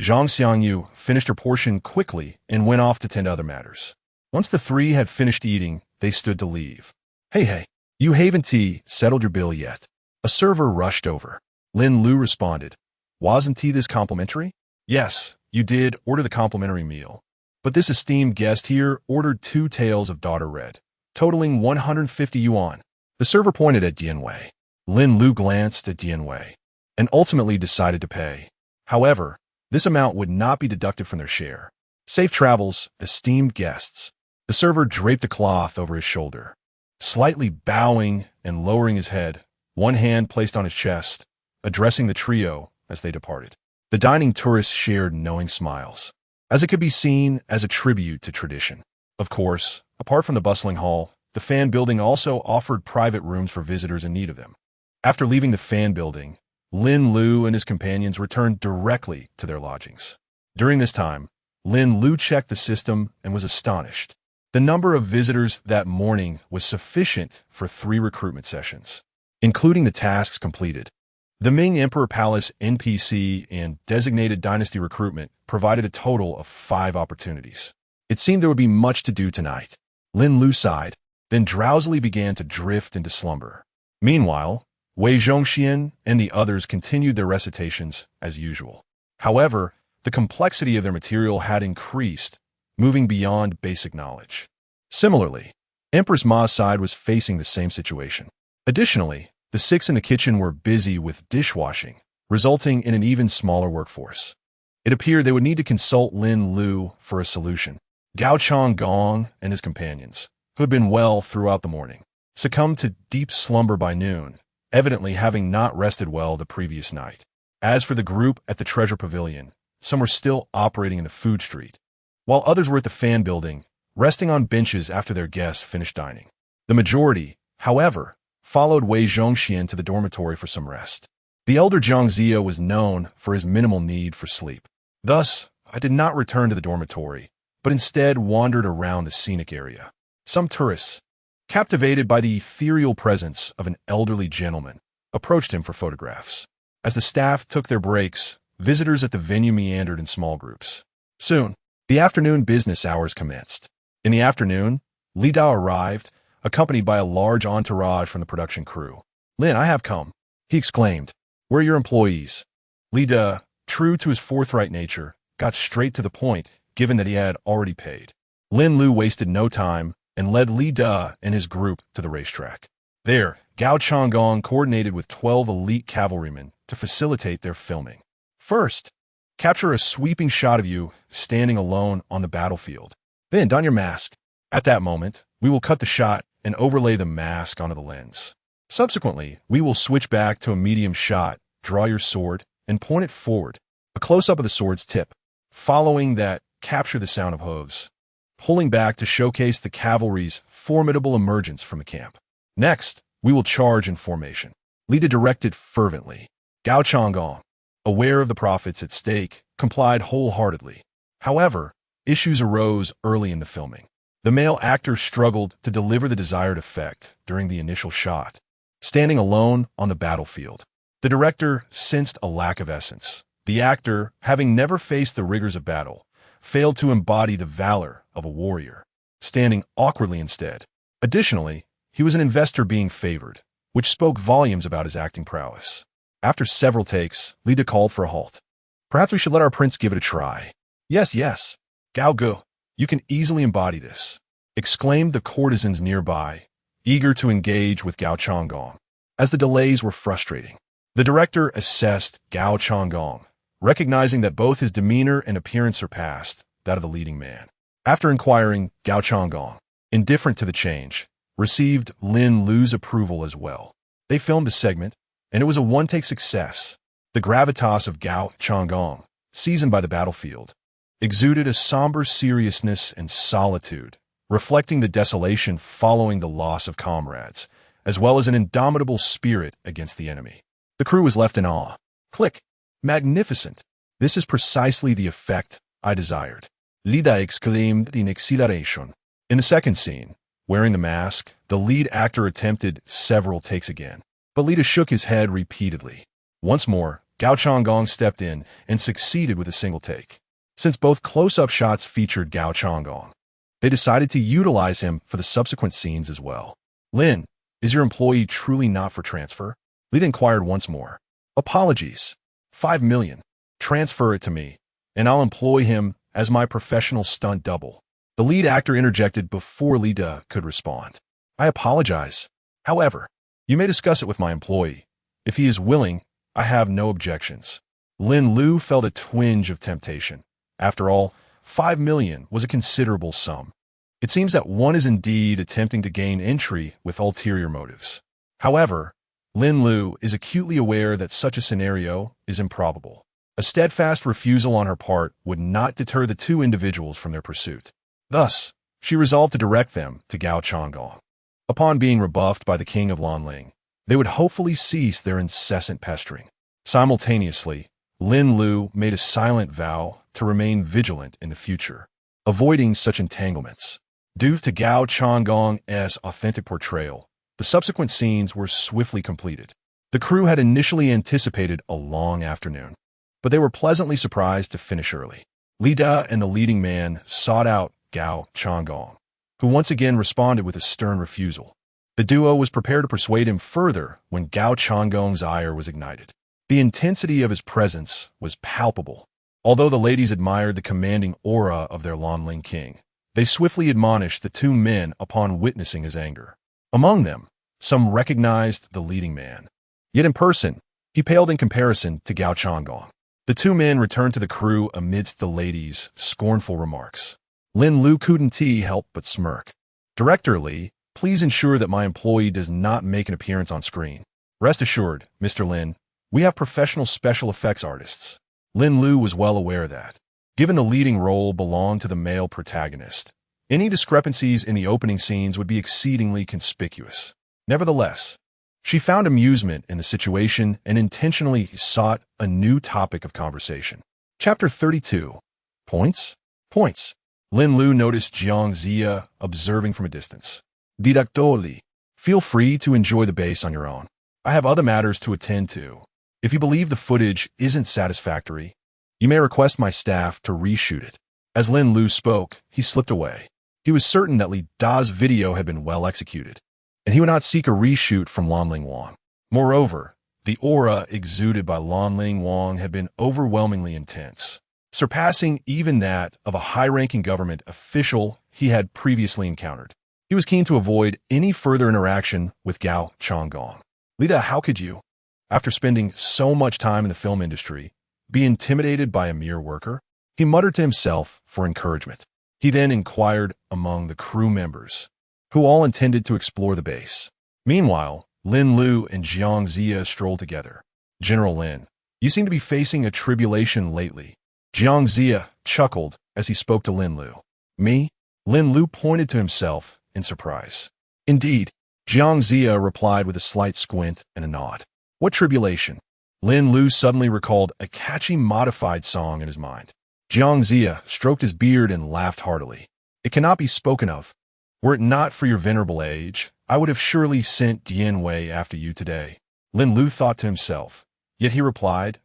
Zhongxian finished her portion quickly and went off to tend to other matters. Once the three had finished eating, they stood to leave. Hey, you haven't settled your bill yet." A server rushed over. Lin Lu responded, "Wasn't tea this complimentary?" "Yes, you did order the complimentary meal. But this esteemed guest here ordered 2 tails of daughter red, totaling 150 yuan. The server pointed at Jinyiwei. Lin Lu glanced at Jinyiwei and ultimately decided to pay. However, this amount would not be deducted from their share. Safe travels, esteemed guests. The server draped a cloth over his shoulder. Slightly bowing and lowering his head, one hand placed on his chest, addressing the trio as they departed. The dining tourists shared knowing smiles, as it could be seen as a tribute to tradition. Of course, apart from the bustling hall, the fan building also offered private rooms for visitors in need of them. After leaving the fan building, Lin Lu and his companions returned directly to their lodgings. During this time, Lin Lu checked the system and was astonished. The number of visitors that morning was sufficient for 3 recruitment sessions, including the tasks completed. The Ming Emperor Palace NPC and designated dynasty recruitment provided a total of 5 opportunities. It seemed there would be much to do tonight. Lin Lu sighed, then drowsily began to drift into slumber. Meanwhile, Wei Zhongxian and the others continued their recitations as usual. However, the complexity of their material had increased, moving beyond basic knowledge. Similarly, Empress Ma's side was facing the same situation. Additionally, the 6 in the kitchen were busy with dishwashing, resulting in an even smaller workforce. It appeared they would need to consult Lin Lu for a solution. Gao Changgong and his companions, who had been well throughout the morning, succumbed to deep slumber by noon, evidently having not rested well the previous night. As for the group at the Treasure Pavilion, some were still operating in the food street, while others were at the fan building, resting on benches after their guests finished dining. The majority, however, followed Wei Zhongxian to the dormitory for some rest. The elder Jiangxia was known for his minimal need for sleep. Thus, I did not return to the dormitory, but instead wandered around the scenic area. Some tourists, captivated by the ethereal presence of an elderly gentleman, approached him for photographs. As the staff took their breaks, visitors at the venue meandered in small groups. Soon, the afternoon business hours commenced. In the afternoon, Li Dao arrived, accompanied by a large entourage from the production crew. "Lin, I have come," he exclaimed. "Where are your employees?" Li Dao, true to his forthright nature, got straight to the point, given that he had already paid. Lin Lu wasted no time and led Li Dao and his group to the racetrack. There, Gao Changgong coordinated with 12 elite cavalrymen to facilitate their filming. First, capture a sweeping shot of you standing alone on the battlefield. Then don your mask. At that moment, we will cut the shot and overlay the mask onto the lens. Subsequently, we will switch back to a medium shot, draw your sword, and point it forward. A close-up of the sword's tip. Following that, capture the sound of hooves. Pulling back to showcase the cavalry's formidable emergence from the camp. Next, we will charge in formation. Lida directed fervently. Gao Changgong, aware of the profits at stake, complied wholeheartedly. However, issues arose early in the filming. The male actor struggled to deliver the desired effect during the initial shot. Standing alone on the battlefield, the director sensed a lack of essence. The actor, having never faced the rigors of battle, failed to embody the valor of a warrior, standing awkwardly instead. Additionally, he was an investor being favored, which spoke volumes about his acting prowess. After several takes, Lida called for a halt. Perhaps we should let our prince give it a try. Yes. Gao Gu, you can easily embody this, exclaimed the courtesans nearby, eager to engage with Gao Changgong. As the delays were frustrating, the director assessed Gao Changgong, recognizing that both his demeanor and appearance surpassed that of the leading man. After inquiring, Gao Changgong, indifferent to the change, received Lin Lu's approval as well. They filmed a segment, and it was a one-take success. The gravitas of Gao Changgong, seasoned by the battlefield, exuded a somber seriousness and solitude, reflecting the desolation following the loss of comrades, as well as an indomitable spirit against the enemy. The crew was left in awe. Click. Magnificent. This is precisely the effect I desired. Lida exclaimed in exhilaration. In the second scene, wearing the mask, the lead actor attempted several takes again, but Lida shook his head repeatedly. Once more, Gao Changgong stepped in and succeeded with a single take. Since both close-up shots featured Gao Changgong, they decided to utilize him for the subsequent scenes as well. Lin, is your employee truly not for transfer? Lida inquired once more. Apologies. 5 million. Transfer it to me, and I'll employ him as my professional stunt double. The lead actor interjected before Lida could respond. I apologize. However, you may discuss it with my employee. If he is willing, I have no objections. Lin Lu felt a twinge of temptation. After all, 5 million was a considerable sum. It seems that one is indeed attempting to gain entry with ulterior motives. However, Lin Lu is acutely aware that such a scenario is improbable. A steadfast refusal on her part would not deter the two individuals from their pursuit. Thus, she resolved to direct them to Gao Changgong. Upon being rebuffed by the king of Lanling, they would hopefully cease their incessant pestering. Simultaneously, Lin Lu made a silent vow to remain vigilant in the future, avoiding such entanglements. Due to Gao Changgong's authentic portrayal, the subsequent scenes were swiftly completed. The crew had initially anticipated a long afternoon, but they were pleasantly surprised to finish early. Lida and the leading man sought out Gao Changgong, who once again responded with a stern refusal. The duo was prepared to persuade him further when Gao Changgong's ire was ignited. The intensity of his presence was palpable. Although the ladies admired the commanding aura of their Lanling king, they swiftly admonished the two men upon witnessing his anger. Among them, some recognized the leading man. Yet in person, he paled in comparison to Gao Changgong. The two men returned to the crew amidst the ladies' scornful remarks. Lin Lu couldn't help but smirk. Director Li, please ensure that my employee does not make an appearance on screen. Rest assured, Mr. Lin, we have professional special effects artists. Lin Lu was well aware that, given the leading role belonged to the male protagonist, any discrepancies in the opening scenes would be exceedingly conspicuous. Nevertheless, she found amusement in the situation and intentionally sought a new topic of conversation. Chapter 32. Points? Lin Lu noticed Jiang Zia observing from a distance. Didactoli, feel free to enjoy the base on your own. I have other matters to attend to. If you believe the footage isn't satisfactory, you may request my staff to reshoot it. As Lin Lu spoke, he slipped away. He was certain that Li Da's video had been well executed, and he would not seek a reshoot from Lanling Wang. Moreover, the aura exuded by Lanling Wang had been overwhelmingly intense, surpassing even that of a high-ranking government official he had previously encountered. He was keen to avoid any further interaction with Gao Changgong. Lida, how could you, after spending so much time in the film industry, be intimidated by a mere worker? He muttered to himself for encouragement. He then inquired among the crew members, who all intended to explore the base. Meanwhile, Lin Lu and Jiang Zia strolled together. General Lin, you seem to be facing a tribulation lately. Jiang Zia chuckled as he spoke to Lin Lu. Me? Lin Lu pointed to himself in surprise. Indeed, Jiang Zia replied with a slight squint and a nod. What tribulation? Lin Lu suddenly recalled a catchy modified song in his mind. Jiang Zia stroked his beard and laughed heartily. It cannot be spoken of. Were it not for your venerable age, I would have surely sent Jinyiwei after you today. Lin Lu thought to himself. Yet he replied,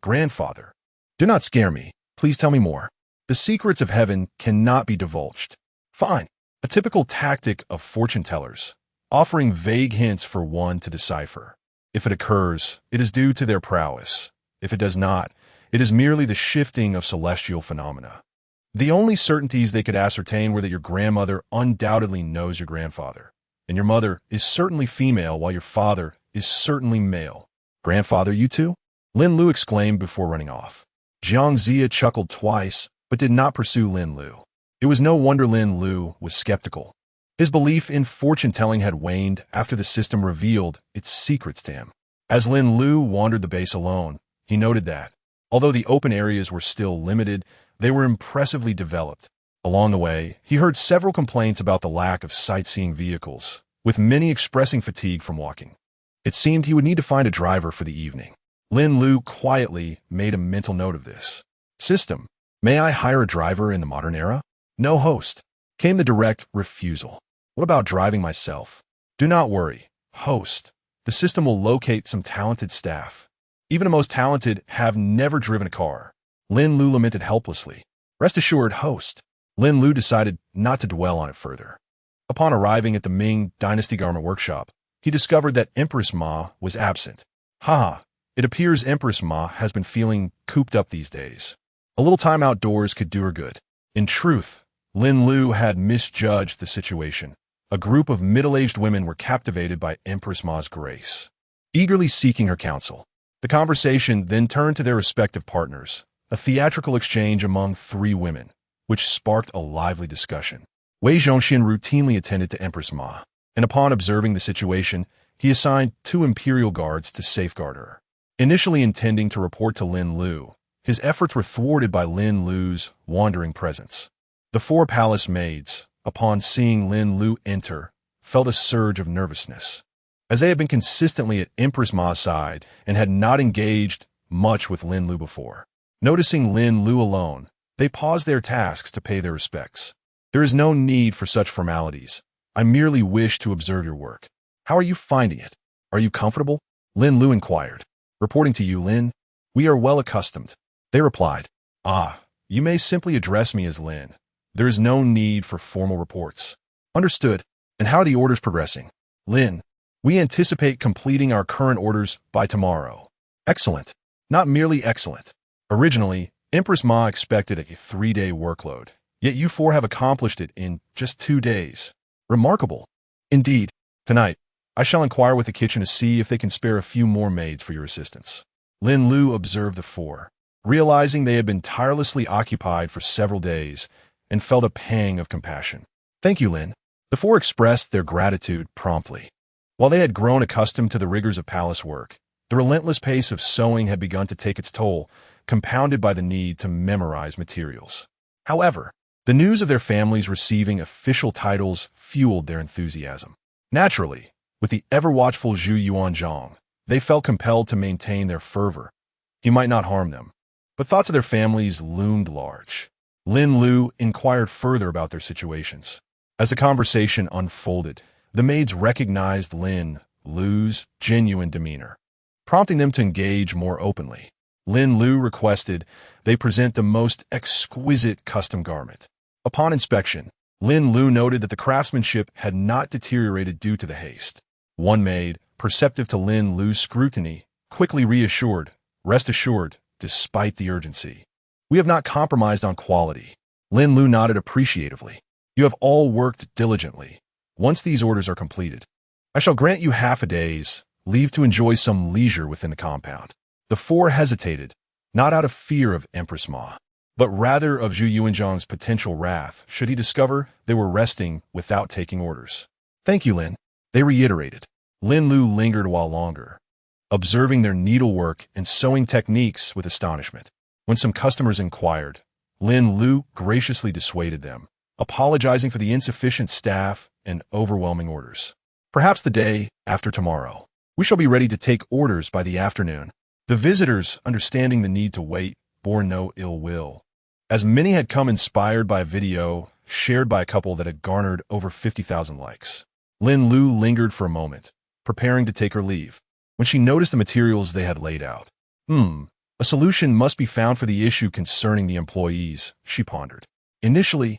grandfather. Do not scare me. Please tell me more. The secrets of heaven cannot be divulged. Fine. A typical tactic of fortune-tellers, offering vague hints for one to decipher. If it occurs, it is due to their prowess. If it does not, it is merely the shifting of celestial phenomena. The only certainties they could ascertain were that your grandmother undoubtedly knows your grandfather, and your mother is certainly female while your father is certainly male. Grandfather, you too? Lin Lu exclaimed before running off. Jiang Zia chuckled twice, but did not pursue Lin Lu. It was no wonder Lin Lu was skeptical. His belief in fortune-telling had waned after the system revealed its secrets to him. As Lin Lu wandered the base alone, he noted that, although the open areas were still limited, they were impressively developed. Along the way, he heard several complaints about the lack of sightseeing vehicles, with many expressing fatigue from walking. It seemed he would need to find a driver for the evening. Lin Lu quietly made a mental note of this. System, may I hire a driver in the modern era? No, host. Came the direct refusal. What about driving myself? Do not worry, host. The system will locate some talented staff. Even the most talented have never driven a car. Lin Lu lamented helplessly. Rest assured, host. Lin Lu decided not to dwell on it further. Upon arriving at the Ming Dynasty garment workshop, he discovered that Empress Ma was absent. It appears Empress Ma has been feeling cooped up these days. A little time outdoors could do her good. In truth, Lin Lu had misjudged the situation. A group of middle-aged women were captivated by Empress Ma's grace, eagerly seeking her counsel. The conversation then turned to their respective partners, a theatrical exchange among three women, which sparked a lively discussion. Wei Zhongxian routinely attended to Empress Ma, and upon observing the situation, he assigned 2 Imperial Guards to safeguard her. Initially intending to report to Lin Lu, his efforts were thwarted by Lin Lu's wandering presence. The 4 palace maids, upon seeing Lin Lu enter, felt a surge of nervousness. As they had been consistently at Empress Ma's side and had not engaged much with Lin Lu before, noticing Lin Lu alone, they paused their tasks to pay their respects. There is no need for such formalities. I merely wish to observe your work. How are you finding it? Are you comfortable? Lin Lu inquired. Reporting to you, Lin. We are well accustomed. They replied. You may simply address me as Lin. There is no need for formal reports. Understood. And how are the orders progressing? Lin. We anticipate completing our current orders by tomorrow. Excellent. Not merely excellent. Originally, Empress Ma expected a 3-day workload, yet you 4 have accomplished it in just 2 days. Remarkable. Indeed. Tonight, I shall inquire with the kitchen to see if they can spare a few more maids for your assistance. Lin Lu observed the 4, realizing they had been tirelessly occupied for several days, and felt a pang of compassion. Thank you, Lin. The 4 expressed their gratitude promptly. While they had grown accustomed to the rigors of palace work, the relentless pace of sewing had begun to take its toll, compounded by the need to memorize materials. However, the news of their families receiving official titles fueled their enthusiasm. Naturally, with the ever-watchful Zhu Yuanzhang, they felt compelled to maintain their fervor. He might not harm them, but thoughts of their families loomed large. Lin Lu inquired further about their situations. As the conversation unfolded, the maids recognized Lin Lu's genuine demeanor, prompting them to engage more openly. Lin Lu requested they present the most exquisite custom garment. Upon inspection, Lin Lu noted that the craftsmanship had not deteriorated due to the haste. One maid, perceptive to Lin Lu's scrutiny, quickly reassured, rest assured, despite the urgency. We have not compromised on quality. Lin Lu nodded appreciatively. You have all worked diligently. Once these orders are completed, I shall grant you half a day's leave to enjoy some leisure within the compound. The 4 hesitated, not out of fear of Empress Ma, but rather of Zhu Yuanzhang's potential wrath should he discover they were resting without taking orders. Thank you, Lin. They reiterated. Lin Lu lingered a while longer, observing their needlework and sewing techniques with astonishment. When some customers inquired, Lin Lu graciously dissuaded them, apologizing for the insufficient staff and overwhelming orders. Perhaps the day after tomorrow, we shall be ready to take orders by the afternoon. The visitors, understanding the need to wait, bore no ill will, as many had come inspired by a video shared by a couple that had garnered over 50,000 likes. Lin Lu lingered for a moment, preparing to take her leave, when she noticed the materials they had laid out. A solution must be found for the issue concerning the employees, she pondered. Initially,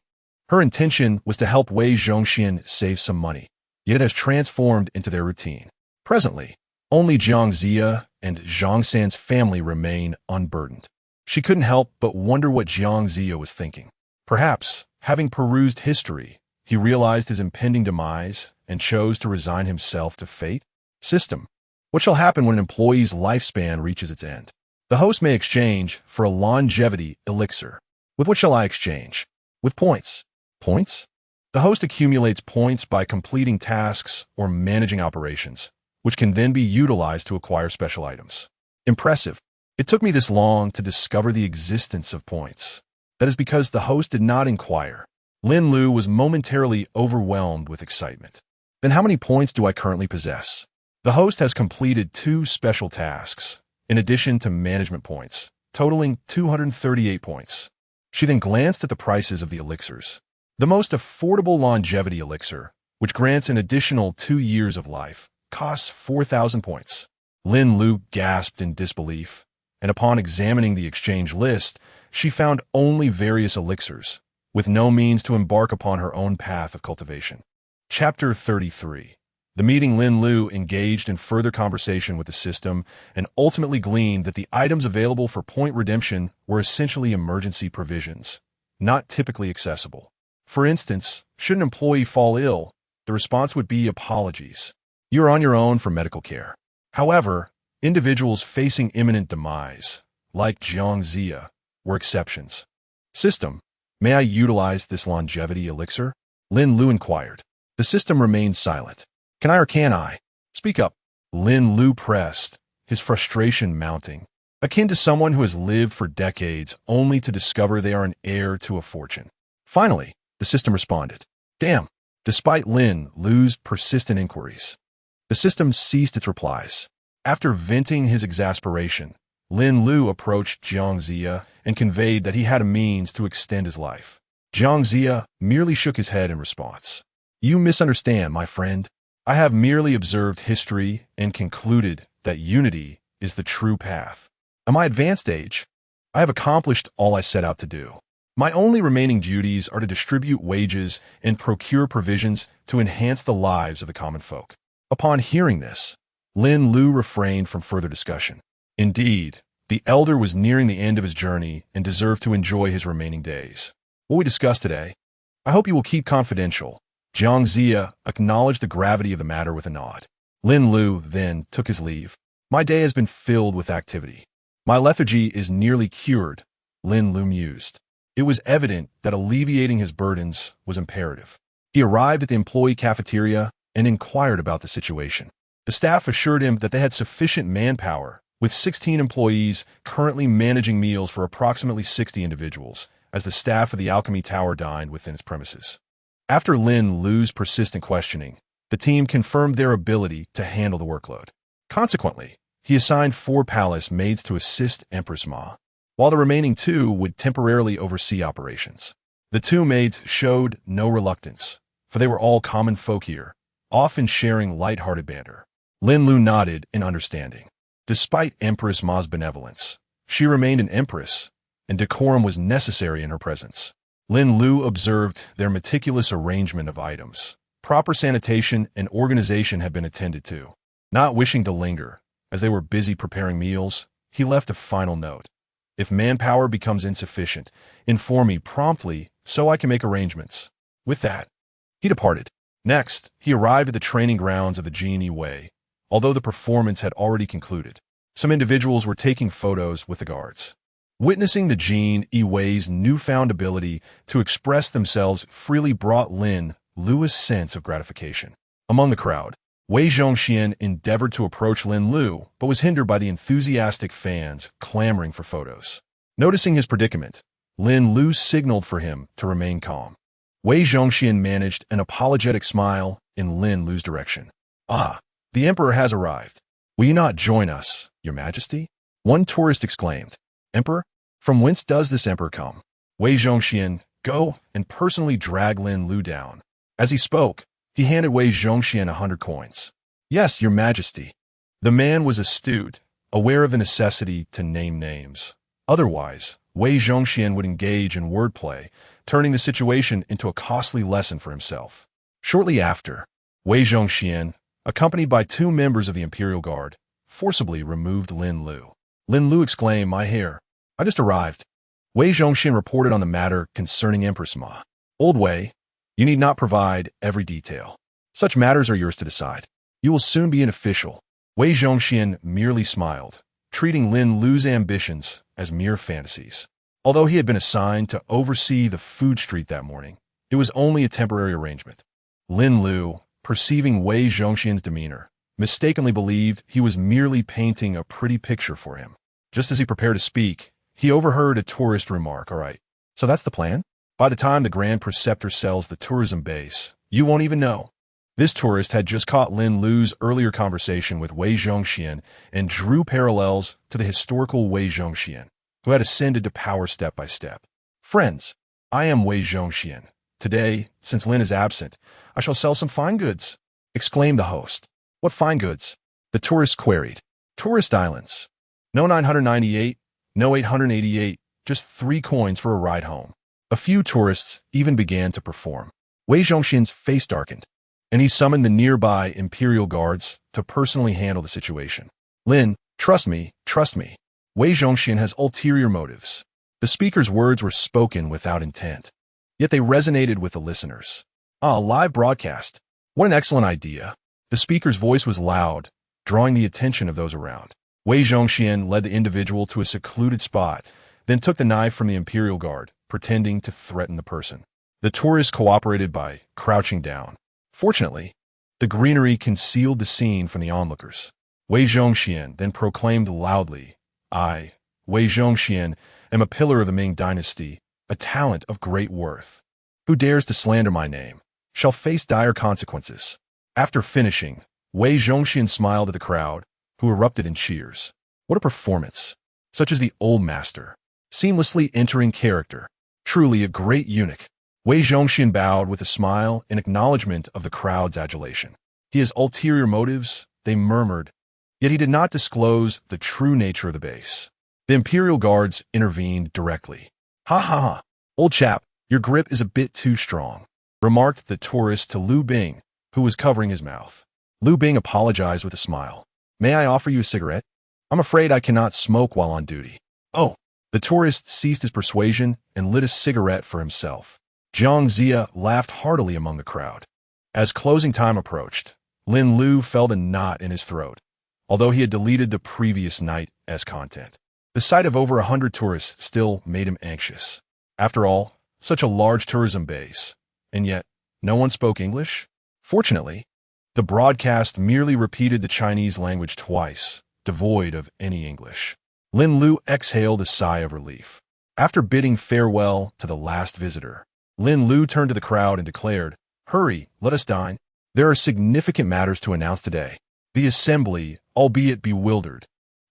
her intention was to help Wei Zhongxian save some money, yet it has transformed into their routine. Presently, only Jiang Zia and Zhang San's family remain unburdened. She couldn't help but wonder what Jiang Zia was thinking. Perhaps, having perused history, he realized his impending demise and chose to resign himself to fate. System. What shall happen when an employee's lifespan reaches its end? The host may exchange for a longevity elixir. With what shall I exchange? With points. Points? The host accumulates points by completing tasks or managing operations, which can then be utilized to acquire special items. Impressive. It took me this long to discover the existence of points. That is because the host did not inquire. Lin Lu was momentarily overwhelmed with excitement. Then how many points do I currently possess? The host has completed 2 special tasks, in addition to management points, totaling 238 points. She then glanced at the prices of the elixirs. The most affordable longevity elixir, which grants an additional 2 years of life, costs 4,000 points. Lin Lu gasped in disbelief, and upon examining the exchange list, she found only various elixirs, with no means to embark upon her own path of cultivation. Chapter 33. The meeting Lin Lu engaged in further conversation with the system and ultimately gleaned that the items available for point redemption were essentially emergency provisions, not typically accessible. For instance, should an employee fall ill, the response would be apologies. You're on your own for medical care. However, individuals facing imminent demise, like Jiang Zia, were exceptions. System, may I utilize this longevity elixir? Lin Lu inquired. The system remained silent. Can I or can I? Speak up. Lin Lu pressed, his frustration mounting, akin to someone who has lived for decades only to discover they are an heir to a fortune. Finally, the system responded. Damn. Despite Lin Lu's persistent inquiries, the system ceased its replies. After venting his exasperation, Lin Lu approached Jiang Zia and conveyed that he had a means to extend his life. Jiang Zia merely shook his head in response. You misunderstand, my friend. I have merely observed history and concluded that unity is the true path. At my advanced age, I have accomplished all I set out to do. My only remaining duties are to distribute wages and procure provisions to enhance the lives of the common folk. Upon hearing this, Lin Lu refrained from further discussion. Indeed, the elder was nearing the end of his journey and deserved to enjoy his remaining days. What we discussed today, I hope you will keep confidential. Jiang Zia acknowledged the gravity of the matter with a nod. Lin Lu then took his leave. My day has been filled with activity. My lethargy is nearly cured, Lin Lu mused. It was evident that alleviating his burdens was imperative. He arrived at the employee cafeteria and inquired about the situation. The staff assured him that they had sufficient manpower, with 16 employees currently managing meals for approximately 60 individuals, as the staff of the Alchemy Tower dined within its premises. After Lin Lu's persistent questioning, the team confirmed their ability to handle the workload. Consequently, he assigned 4 palace maids to assist Empress Ma, while the remaining 2 would temporarily oversee operations. The 2 maids showed no reluctance, for they were all common folk here, often sharing light-hearted banter. Lin Lu nodded in understanding. Despite Empress Ma's benevolence, she remained an empress, and decorum was necessary in her presence. Lin Lu observed their meticulous arrangement of items. Proper sanitation and organization had been attended to. Not wishing to linger, as they were busy preparing meals, he left a final note. If manpower becomes insufficient, inform me promptly so I can make arrangements. With that, he departed. Next, he arrived at the training grounds of the Jinyiwei, although the performance had already concluded. Some individuals were taking photos with the guards. Witnessing the Jinyiwei's newfound ability to express themselves freely brought Lin Lu a sense of gratification. Among the crowd, Wei Zhongxian endeavored to approach Lin Lu, but was hindered by the enthusiastic fans clamoring for photos. Noticing his predicament, Lin Lu signaled for him to remain calm. Wei Zhongxian managed an apologetic smile in Lin Lu's direction. "Ah, the emperor has arrived. Will you not join us, your majesty?" One tourist exclaimed. "Emperor? From whence does this emperor come?" Wei Zhongxian, go and personally drag Lin Lu down. As he spoke, he handed Wei Zhongxian 100 coins. "Yes, your majesty." The man was astute, aware of the necessity to name names. Otherwise, Wei Zhongxian would engage in wordplay, turning the situation into a costly lesson for himself. Shortly after, Wei Zhongxian, accompanied by 2 members of the Imperial Guard, forcibly removed Lin Lu. Lin Lu exclaimed, "My hair. I just arrived." Wei Zhongxian reported on the matter concerning Empress Ma. "Old Wei, you need not provide every detail. Such matters are yours to decide. You will soon be an official." Wei Zhongxian merely smiled, treating Lin Lu's ambitions as mere fantasies. Although he had been assigned to oversee the food street that morning, it was only a temporary arrangement. Lin Lu, perceiving Wei Zhongxian's demeanor, mistakenly believed he was merely painting a pretty picture for him. Just as he prepared to speak, he overheard a tourist remark, "All right, so that's the plan? By the time the Grand Preceptor sells the tourism base, you won't even know." This tourist had just caught Lin Lu's earlier conversation with Wei Zhongxian and drew parallels to the historical Wei Zhongxian, who had ascended to power step by step. "Friends, I am Wei Zhongxian. Today, since Lin is absent, I shall sell some fine goods," exclaimed the host. "What fine goods?" the tourist queried. "Tourist islands. No 998, no 888, just 3 coins for a ride home." A few tourists even began to perform. Wei Zhongxian's face darkened, and he summoned the nearby Imperial Guards to personally handle the situation. "Lin, trust me, trust me. Wei Zhongxian has ulterior motives." The speaker's words were spoken without intent, yet they resonated with the listeners. "Ah, a live broadcast. What an excellent idea." The speaker's voice was loud, drawing the attention of those around. Wei Zhongxian led the individual to a secluded spot, then took the knife from the Imperial Guard, pretending to threaten the person. The tourist cooperated by crouching down. Fortunately, the greenery concealed the scene from the onlookers. Wei Zhongxian then proclaimed loudly, "I, Wei Zhongxian, am a pillar of the Ming Dynasty, a talent of great worth. Who dares to slander my name shall face dire consequences." After finishing, Wei Zhongxian smiled at the crowd, who erupted in cheers. What a performance! Such as the old master, seamlessly entering character. Truly a great eunuch. Wei Zhongxian bowed with a smile in acknowledgement of the crowd's adulation. "He has ulterior motives," they murmured, yet he did not disclose the true nature of the base. The Imperial Guards intervened directly. "Ha ha ha! Old chap, your grip is a bit too strong," remarked the tourist to Lu Bing, who was covering his mouth. Lu Bing apologized with a smile. "May I offer you a cigarette? I'm afraid I cannot smoke while on duty." "Oh!" The tourist ceased his persuasion and lit a cigarette for himself. Jiang Zia laughed heartily among the crowd. As closing time approached, Lin Lu felt a knot in his throat, although he had deleted the previous night as content. The sight of over 100 tourists still made him anxious. After all, such a large tourism base, and yet no one spoke English? Fortunately, the broadcast merely repeated the Chinese language twice, devoid of any English. Lin Lu exhaled a sigh of relief. After bidding farewell to the last visitor, Lin Lu turned to the crowd and declared, "Hurry, let us dine. There are significant matters to announce today." The assembly, albeit bewildered,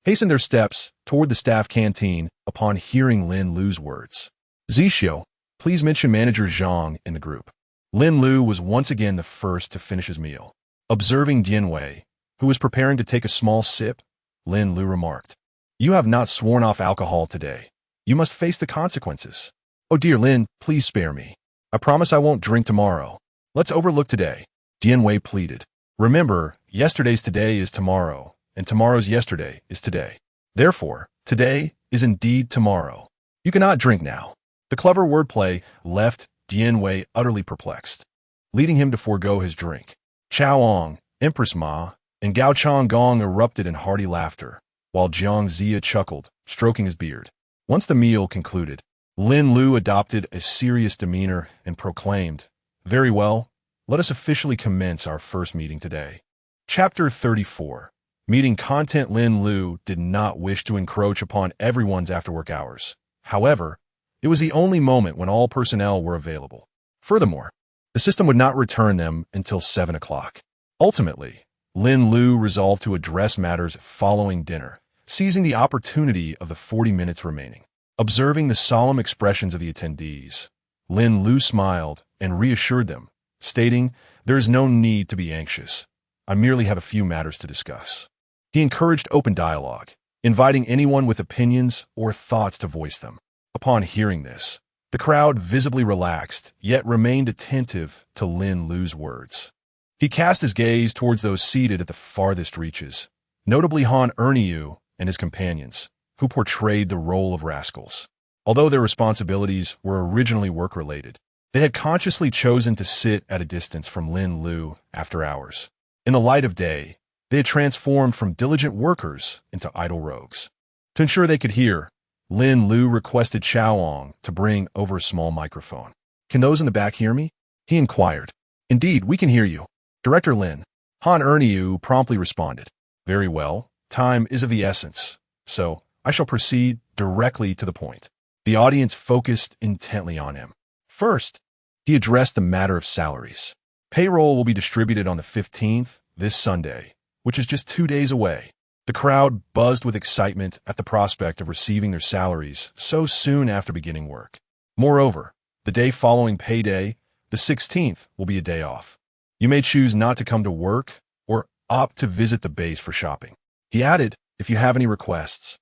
hastened their steps toward the staff canteen upon hearing Lin Lu's words. "Zixio, please mention Manager Zhang in the group." Lin Lu was once again the first to finish his meal. Observing Jinyiwei, who was preparing to take a small sip, Lin Lu remarked, "You have not sworn off alcohol today. You must face the consequences." "Oh dear Lin, please spare me. I promise I won't drink tomorrow. Let's overlook today," Jinyiwei pleaded. "Remember, yesterday's today is tomorrow, and tomorrow's yesterday is today. Therefore, today is indeed tomorrow. You cannot drink now." The clever wordplay left Jinyiwei utterly perplexed, leading him to forego his drink. Chaoong, Empress Ma, and Gao Changgong erupted in hearty laughter, while Jiang Zia chuckled, stroking his beard. Once the meal concluded, Lin Lu adopted a serious demeanor and proclaimed, "Very well, let us officially commence our first meeting today. Chapter 34. Meeting content. Lin Lu did not wish to encroach upon everyone's after-work hours. However, it was the only moment when all personnel were available. Furthermore, the system would not return them until 7 o'clock. Ultimately, Lin Lu resolved to address matters following dinner, seizing the opportunity of the 40 minutes remaining. Observing the solemn expressions of the attendees, Lin Lu smiled and reassured them, stating, "There is no need to be anxious. I merely have a few matters to discuss." He encouraged open dialogue, inviting anyone with opinions or thoughts to voice them. Upon hearing this, the crowd visibly relaxed, yet remained attentive to Lin Lu's words. He cast his gaze towards those seated at the farthest reaches, notably Han Erniu and his companions, who portrayed the role of rascals. Although their responsibilities were originally work-related, they had consciously chosen to sit at a distance from Lin Lu after hours. In the light of day, they had transformed from diligent workers into idle rogues. To ensure they could hear, Lin Lu requested Chaoong to bring over a small microphone. "Can those in the back hear me?" he inquired. "Indeed, we can hear you, Director Lin." Han Erniu promptly responded. "Very well, time is of the essence, so I shall proceed directly to the point." The audience focused intently on him. First, he addressed the matter of salaries. Payroll will be distributed on the 15th, this Sunday, which is just 2 days away. The crowd buzzed with excitement at the prospect of receiving their salaries so soon after beginning work. Moreover, the day following payday, the 16th, will be a day off. You may choose not to come to work or opt to visit the base for shopping. He added, "If you have any requests,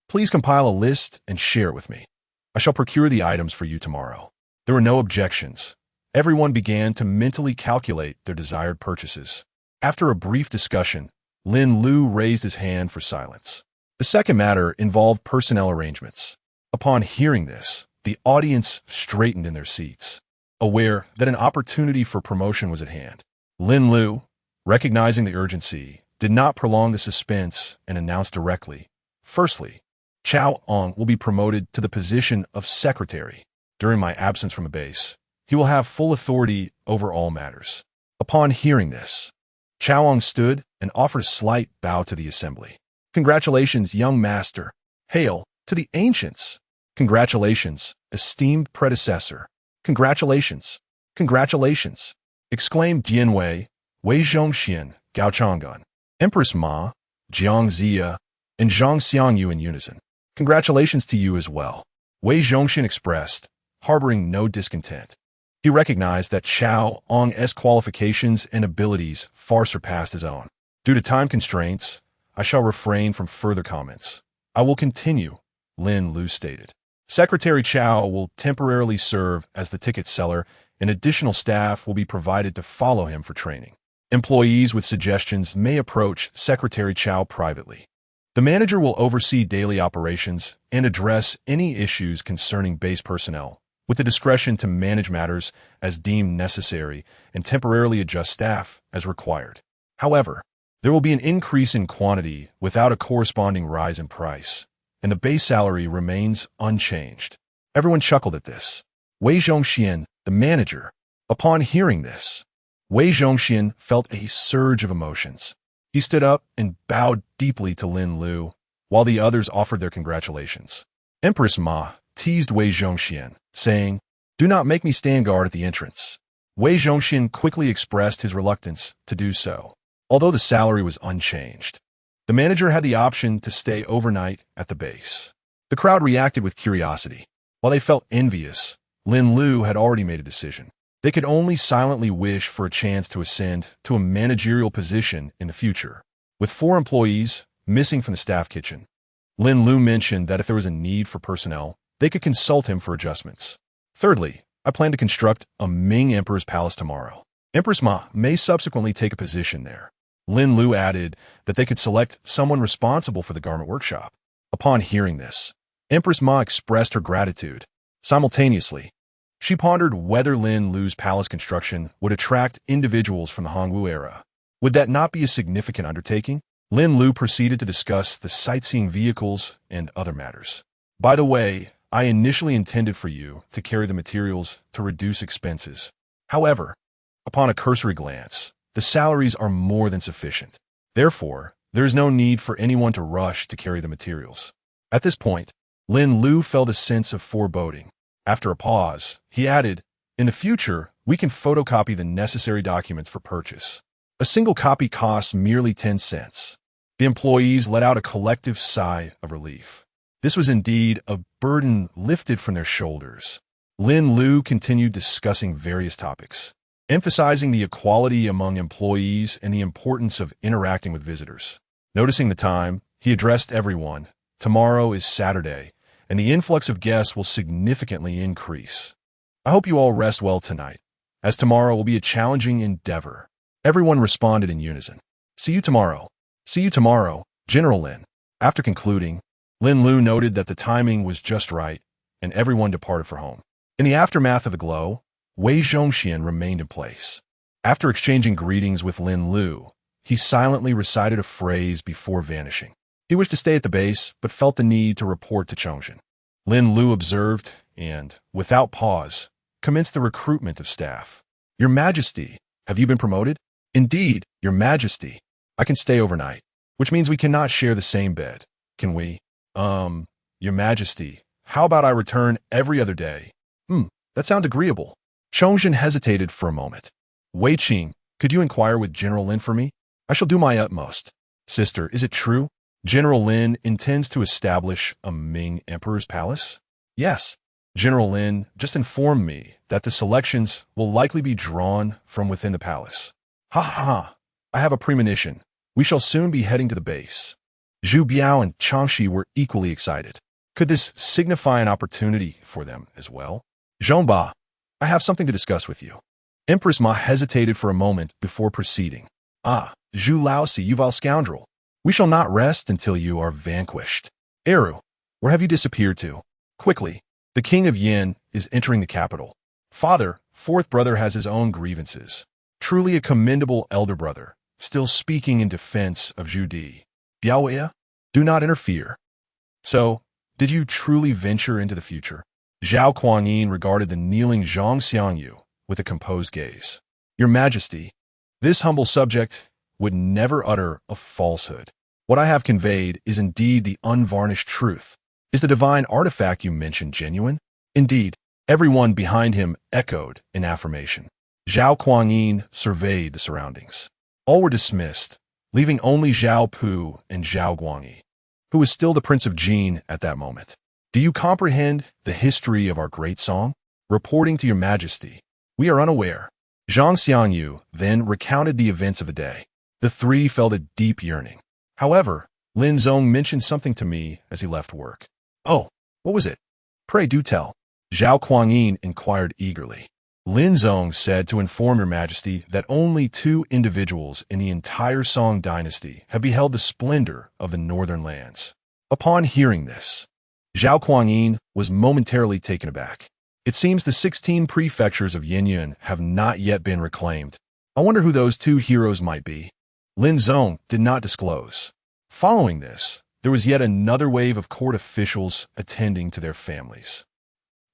please compile a list and share it with me. I shall procure the items for you tomorrow." There were no objections. Everyone began to mentally calculate their desired purchases. After a brief discussion, Lin Lu raised his hand for silence. The second matter involved personnel arrangements. Upon hearing this, the audience straightened in their seats, aware that an opportunity for promotion was at hand. Lin Lu, recognizing the urgency, did not prolong the suspense and announced directly, "Firstly, Chaoong will be promoted to the position of secretary. During my absence from the base, he will have full authority over all matters." Upon hearing this, Chaoong stood and offered a slight bow to the assembly. "Congratulations, young master. Hail to the ancients. Congratulations, esteemed predecessor. Congratulations. Congratulations," exclaimed Jinyiwei, Wei Zhongxian, Gao Changgong, Empress Ma, Jiang Zia, and Zhang Xiangyu in unison. "Congratulations to you as well," Wei Zhongxian expressed, harboring no discontent. He recognized that Chaoong's qualifications and abilities far surpassed his own. "Due to time constraints, I shall refrain from further comments. I will continue," Lin Lu stated. "Secretary Chao will temporarily serve as the ticket seller, and additional staff will be provided to follow him for training. Employees with suggestions may approach Secretary Chao privately. The manager will oversee daily operations and address any issues concerning base personnel, with the discretion to manage matters as deemed necessary and temporarily adjust staff as required. However, there will be an increase in quantity without a corresponding rise in price, and the base salary remains unchanged." Everyone chuckled at this. Wei Zhongxian, the manager, upon hearing this, Wei Zhongxian felt a surge of emotions. He stood up and bowed deeply to Lin Lu, while the others offered their congratulations. Empress Ma teased Wei Zhongxian, saying, "Do not make me stand guard at the entrance." Wei Zhongxian quickly expressed his reluctance to do so. Although the salary was unchanged, the manager had the option to stay overnight at the base. The crowd reacted with curiosity. While they felt envious, Lin Lu had already made a decision. They could only silently wish for a chance to ascend to a managerial position in the future. With 4 employees missing from the staff kitchen, Lin Lu mentioned that if there was a need for personnel, they could consult him for adjustments. "Thirdly, I plan to construct a Ming Emperor's palace tomorrow. Empress Ma may subsequently take a position there." Lin Lu added that they could select someone responsible for the garment workshop. Upon hearing this, Empress Ma expressed her gratitude. Simultaneously, she pondered whether Lin Lu's palace construction would attract individuals from the Hongwu era. Would that not be a significant undertaking? Lin Lu proceeded to discuss the sightseeing vehicles and other matters. "By the way, I initially intended for you to carry the materials to reduce expenses. However, upon a cursory glance, the salaries are more than sufficient. Therefore, there is no need for anyone to rush to carry the materials. At this point, Lin Lu felt a sense of foreboding. After a pause, he added, "In the future, we can photocopy the necessary documents for purchase. A single copy costs merely 10 cents. The employees let out a collective sigh of relief. This was indeed a burden lifted from their shoulders. Lin Lu continued discussing various topics, emphasizing the equality among employees and the importance of interacting with visitors. Noticing the time, he addressed everyone. Tomorrow is Saturday, and the influx of guests will significantly increase. I hope you all rest well tonight, as tomorrow will be a challenging endeavor." Everyone responded in unison. "See you tomorrow. See you tomorrow, General Lin." After concluding, Lin Lu noted that the timing was just right, and everyone departed for home. In the aftermath of the glow, Wei Zhongxian remained in place. After exchanging greetings with Lin Lu, he silently recited a phrase before vanishing. He wished to stay at the base, but felt the need to report to Chongzhen. Lin Lu observed and, without pause, commenced the recruitment of staff. "Your Majesty, have you been promoted?" "Indeed, Your Majesty. I can stay overnight, which means we cannot share the same bed. Can we?" Your Majesty, how about I return every other day?" That sounds agreeable." Chongzhen hesitated for a moment. "Wei Qing, could you inquire with General Lin for me? I shall do my utmost." "Sister, is it true? General Lin intends to establish a Ming Emperor's palace?" "Yes. General Lin just informed me that the selections will likely be drawn from within the palace." "Ha ha ha. I have a premonition. We shall soon be heading to the base." Zhu Biao and Changxi were equally excited. Could this signify an opportunity for them as well? "Zhongba, I have something to discuss with you." Empress Ma hesitated for a moment before proceeding. "Ah, Zhu Laosi, you vile scoundrel. We shall not rest until you are vanquished. Eru, where have you disappeared to? Quickly, the King of Yin is entering the capital. Father, fourth brother has his own grievances. Truly a commendable elder brother, still speaking in defense of Zhu Di. Biaoya, do not interfere." "So, did you truly venture into the future?" Zhao Kuangyin regarded the kneeling Zhang Xiangyu with a composed gaze. "Your Majesty, this humble subject would never utter a falsehood. What I have conveyed is indeed the unvarnished truth. Is the divine artifact you mentioned genuine?" "Indeed." Everyone behind him echoed in affirmation. Zhao Kuangyin surveyed the surroundings. All were dismissed, leaving only Zhao Pu and Zhao Guangyi, who was still the Prince of Jin at that moment. "Do you comprehend the history of our great song? Reporting to Your Majesty, we are unaware." Zhang Xiangyu then recounted the events of the day. The three felt a deep yearning. However, Lin Zong mentioned something to me as he left work. "Oh, what was it? Pray do tell." Zhao Kuangyin inquired eagerly. Lin Zong said to inform Your Majesty that only 2 individuals in the entire Song dynasty have beheld the splendor of the northern lands. Upon hearing this, Zhao Kuangyin was momentarily taken aback. "It seems the 16 prefectures of Yinyun have not yet been reclaimed. I wonder who those 2 heroes might be." Lin Zong did not disclose. Following this, there was yet another wave of court officials attending to their families.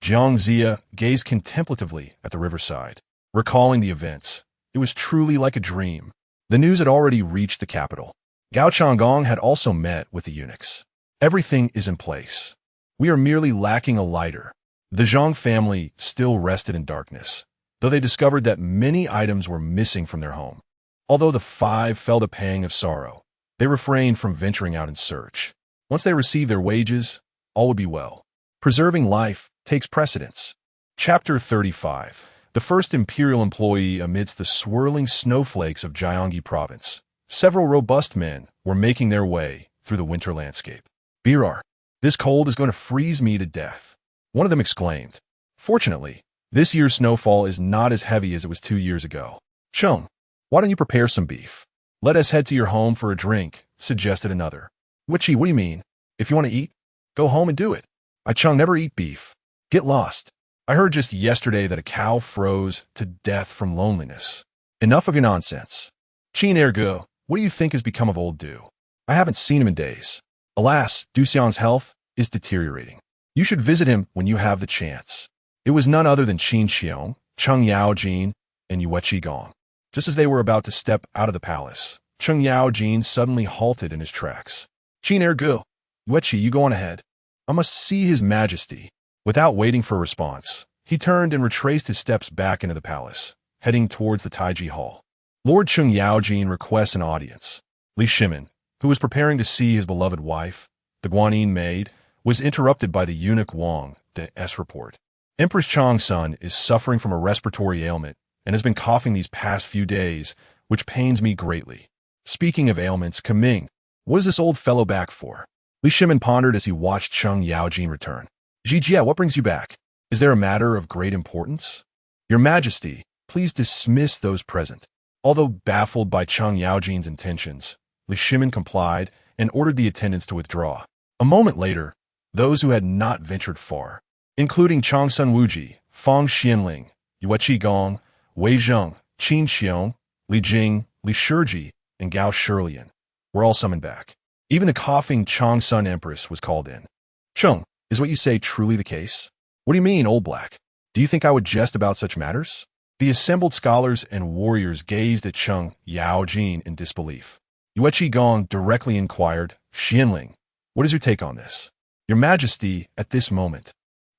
Jiang Zia gazed contemplatively at the riverside, recalling the events. It was truly like a dream. The news had already reached the capital. Gao Changgong had also met with the eunuchs. "Everything is in place. We are merely lacking a lighter." The Zhang family still rested in darkness, though they discovered that many items were missing from their home. Although the 5 felt a pang of sorrow, they refrained from venturing out in search. Once they received their wages, all would be well. Preserving life takes precedence. Chapter 35. The first imperial employee amidst the swirling snowflakes of Jiangyi province. Several robust men were making their way through the winter landscape. "Birar, this cold is going to freeze me to death," one of them exclaimed. "Fortunately, this year's snowfall is not as heavy as it was 2 years ago." "Chung, why don't you prepare some beef? Let us head to your home for a drink," suggested another. "Witchy, what do you mean? If you want to eat, go home and do it. I Chung never eat beef. Get lost. I heard just yesterday that a cow froze to death from loneliness." "Enough of your nonsense. Qin Ergo, what do you think has become of old Du? I haven't seen him in days. Alas, Du Xiang's health is deteriorating. You should visit him when you have the chance." It was none other than Qin Xiong, Cheng Yaojin, and Yue Qigong. Just as they were about to step out of the palace, Cheng Yaojin suddenly halted in his tracks. "Qin ergu, Yueqi, you go on ahead. I must see His Majesty." Without waiting for a response, he turned and retraced his steps back into the palace, heading towards the Taiji Hall. Lord Cheng Yaojin requests an audience. Li Shimin, who was preparing to see his beloved wife, the Guanyin maid, was interrupted by the eunuch Wang De's report. Empress Chongzhen is suffering from a respiratory ailment and has been coughing these past few days, which pains me greatly. Speaking of ailments, Kaming, what is this old fellow back for? Li Shimin pondered as he watched Cheng Yaojin return. Jijie, what brings you back? Is there a matter of great importance? Your Majesty, please dismiss those present. Although baffled by Cheng Yaojin's intentions, Li Shimin complied and ordered the attendants to withdraw. A moment later, those who had not ventured far, including Changsun Wuji, Fang Xianling, Yueqi Gong, Wei Zhong, Qin Xiong, Li Jing, Li Shiji, and Gao Changgong, were all summoned back. Even the coughing Changsun Empress was called in. "Cheng, is what you say truly the case?" "What do you mean, Old Black? Do you think I would jest about such matters?" The assembled scholars and warriors gazed at Cheng Yaojin in disbelief. Yueqi Gong directly inquired, "Xianling, what is your take on this?" "Your Majesty, at this moment,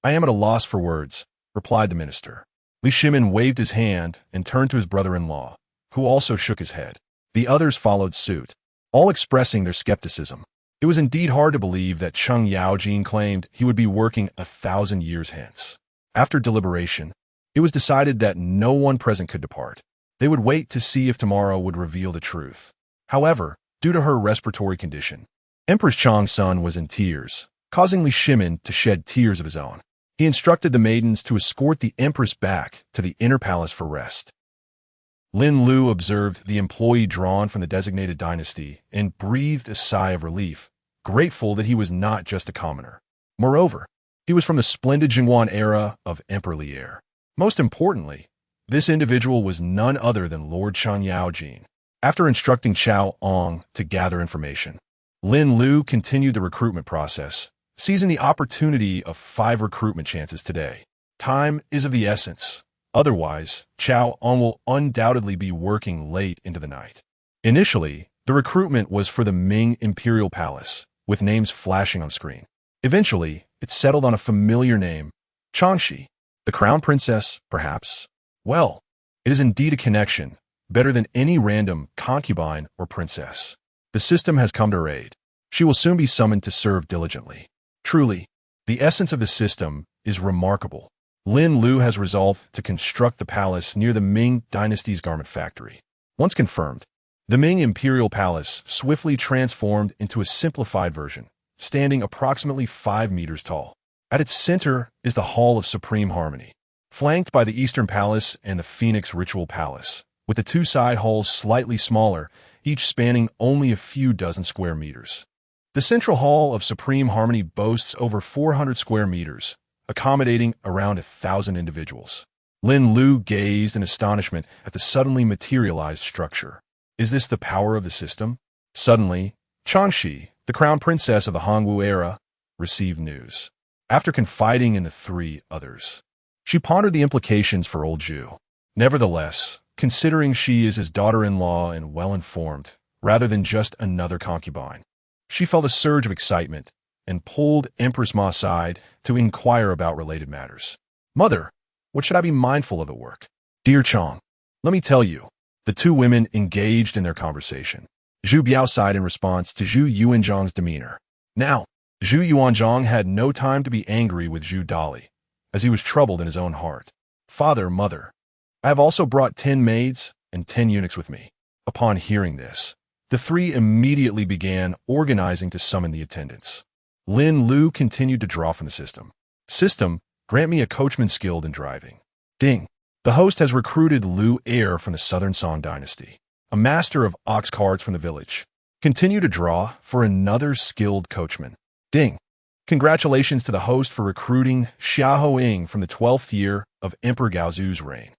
I am at a loss for words," replied the minister. Li Shimin waved his hand and turned to his brother-in-law, who also shook his head. The others followed suit, all expressing their skepticism. It was indeed hard to believe that Cheng Yaojin claimed he would be working 1,000 years hence. After deliberation, it was decided that no one present could depart. They would wait to see if tomorrow would reveal the truth. However, due to her respiratory condition, Empress Chongzhen was in tears, causing Li Shimin to shed tears of his own. He instructed the maidens to escort the Empress back to the inner palace for rest. Lin Lu observed the employee drawn from the designated dynasty and breathed a sigh of relief, grateful that he was not just a commoner. Moreover, he was from the splendid Jingwan era of Emperor Lier. Most importantly, this individual was none other than Lord Cheng Yaojin. After instructing Chao Ong to gather information, Lin Lu continued the recruitment process, seizing the opportunity of 5 recruitment chances today. Time is of the essence. Otherwise, Chao Ong will undoubtedly be working late into the night. Initially, the recruitment was for the Ming Imperial Palace, with names flashing on screen. Eventually, it settled on a familiar name, Changxi. The Crown Princess, perhaps? Well, it is indeed a connection, better than any random concubine or princess. The system has come to her aid. She will soon be summoned to serve diligently. Truly, the essence of the system is remarkable. Lin Lu has resolved to construct the palace near the Ming Dynasty's garment factory. Once confirmed, the Ming Imperial Palace swiftly transformed into a simplified version, standing approximately 5 meters tall. At its center is the Hall of Supreme Harmony, flanked by the Eastern Palace and the Phoenix Ritual Palace, with the 2 side halls slightly smaller, each spanning only a few dozen square meters. The Central Hall of Supreme Harmony boasts over 400 square meters, accommodating around 1,000 individuals. Lin Lu gazed in astonishment at the suddenly materialized structure. Is this the power of the system? Suddenly, Changxi, the crown princess of the Hongwu era, received news. After confiding in the 3 others, she pondered the implications for old Zhu. Nevertheless, considering she is his daughter-in-law and well-informed, rather than just another concubine, she felt a surge of excitement and pulled Empress Ma aside to inquire about related matters. "Mother, what should I be mindful of at work?" "Dear Chong, let me tell you." The 2 women engaged in their conversation. Zhu Biao sighed in response to Zhu Yuanzhang's demeanor. Now, Zhu Yuanzhang had no time to be angry with Zhu Dali, as he was troubled in his own heart. "Father, mother, I have also brought 10 maids and 10 eunuchs with me." Upon hearing this, the 3 immediately began organizing to summon the attendants. Lin Lu continued to draw from the system. "System, grant me a coachman skilled in driving." Ding. The host has recruited Lu Heir from the Southern Song Dynasty, a master of ox carts from the village. Continue to draw for another skilled coachman. Ding. Congratulations to the host for recruiting Xia Hoying from the 12th year of Emperor Gaozu's reign.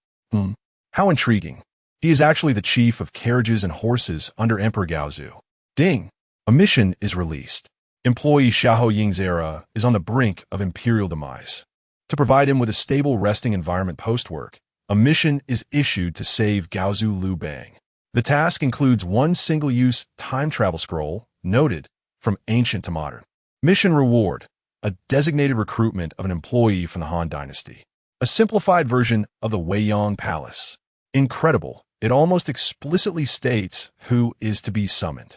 How intriguing. He is actually the chief of carriages and horses under Emperor Gaozu. Ding. A mission is released. Employee Xia Hoying's era is on the brink of imperial demise. To provide him with a stable resting environment post-work, a mission is issued to save Gaozu Liu Bang. The task includes one single-use time travel scroll, noted from ancient to modern. Mission reward, a designated recruitment of an employee from the Han Dynasty. A simplified version of the Weiyang Palace. Incredible, it almost explicitly states who is to be summoned.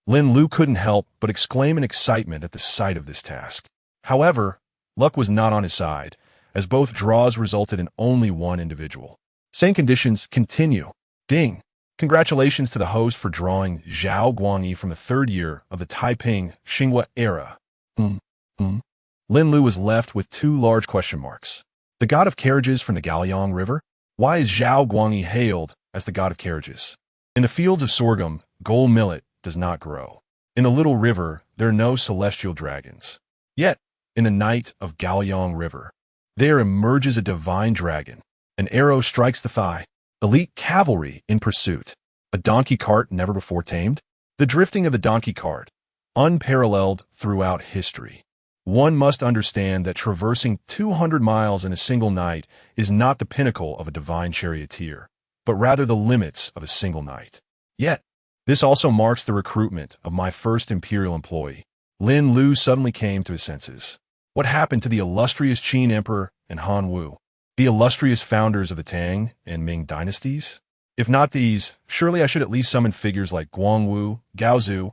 Lin Lu couldn't help but exclaim in excitement at the sight of this task. However, luck was not on his side, as both draws resulted in only one individual. Same conditions continue. Ding! Congratulations to the host for drawing Zhao Guangyi from the third year of the Taiping Xinhua era. Lin Lu was left with two large question marks. The god of carriages from the Gaoyang River? Why is Zhao Guangyi hailed as the god of carriages? In the fields of sorghum, gold millet does not grow. In the little river, there are no celestial dragons. Yet, in the night of Gaoyang River, there emerges a divine dragon. An arrow strikes the thigh. Elite cavalry in pursuit. A donkey cart never before tamed. The drifting of the donkey cart, unparalleled throughout history. One must understand that traversing 200 miles in a single night is not the pinnacle of a divine charioteer, but rather the limits of a single night. Yet, this also marks the recruitment of my first imperial employee. Lin Lu suddenly came to his senses. What happened to the illustrious Qin Emperor and Han Wu, the illustrious founders of the Tang and Ming dynasties? If not these, surely I should at least summon figures like Guangwu, Gaozu,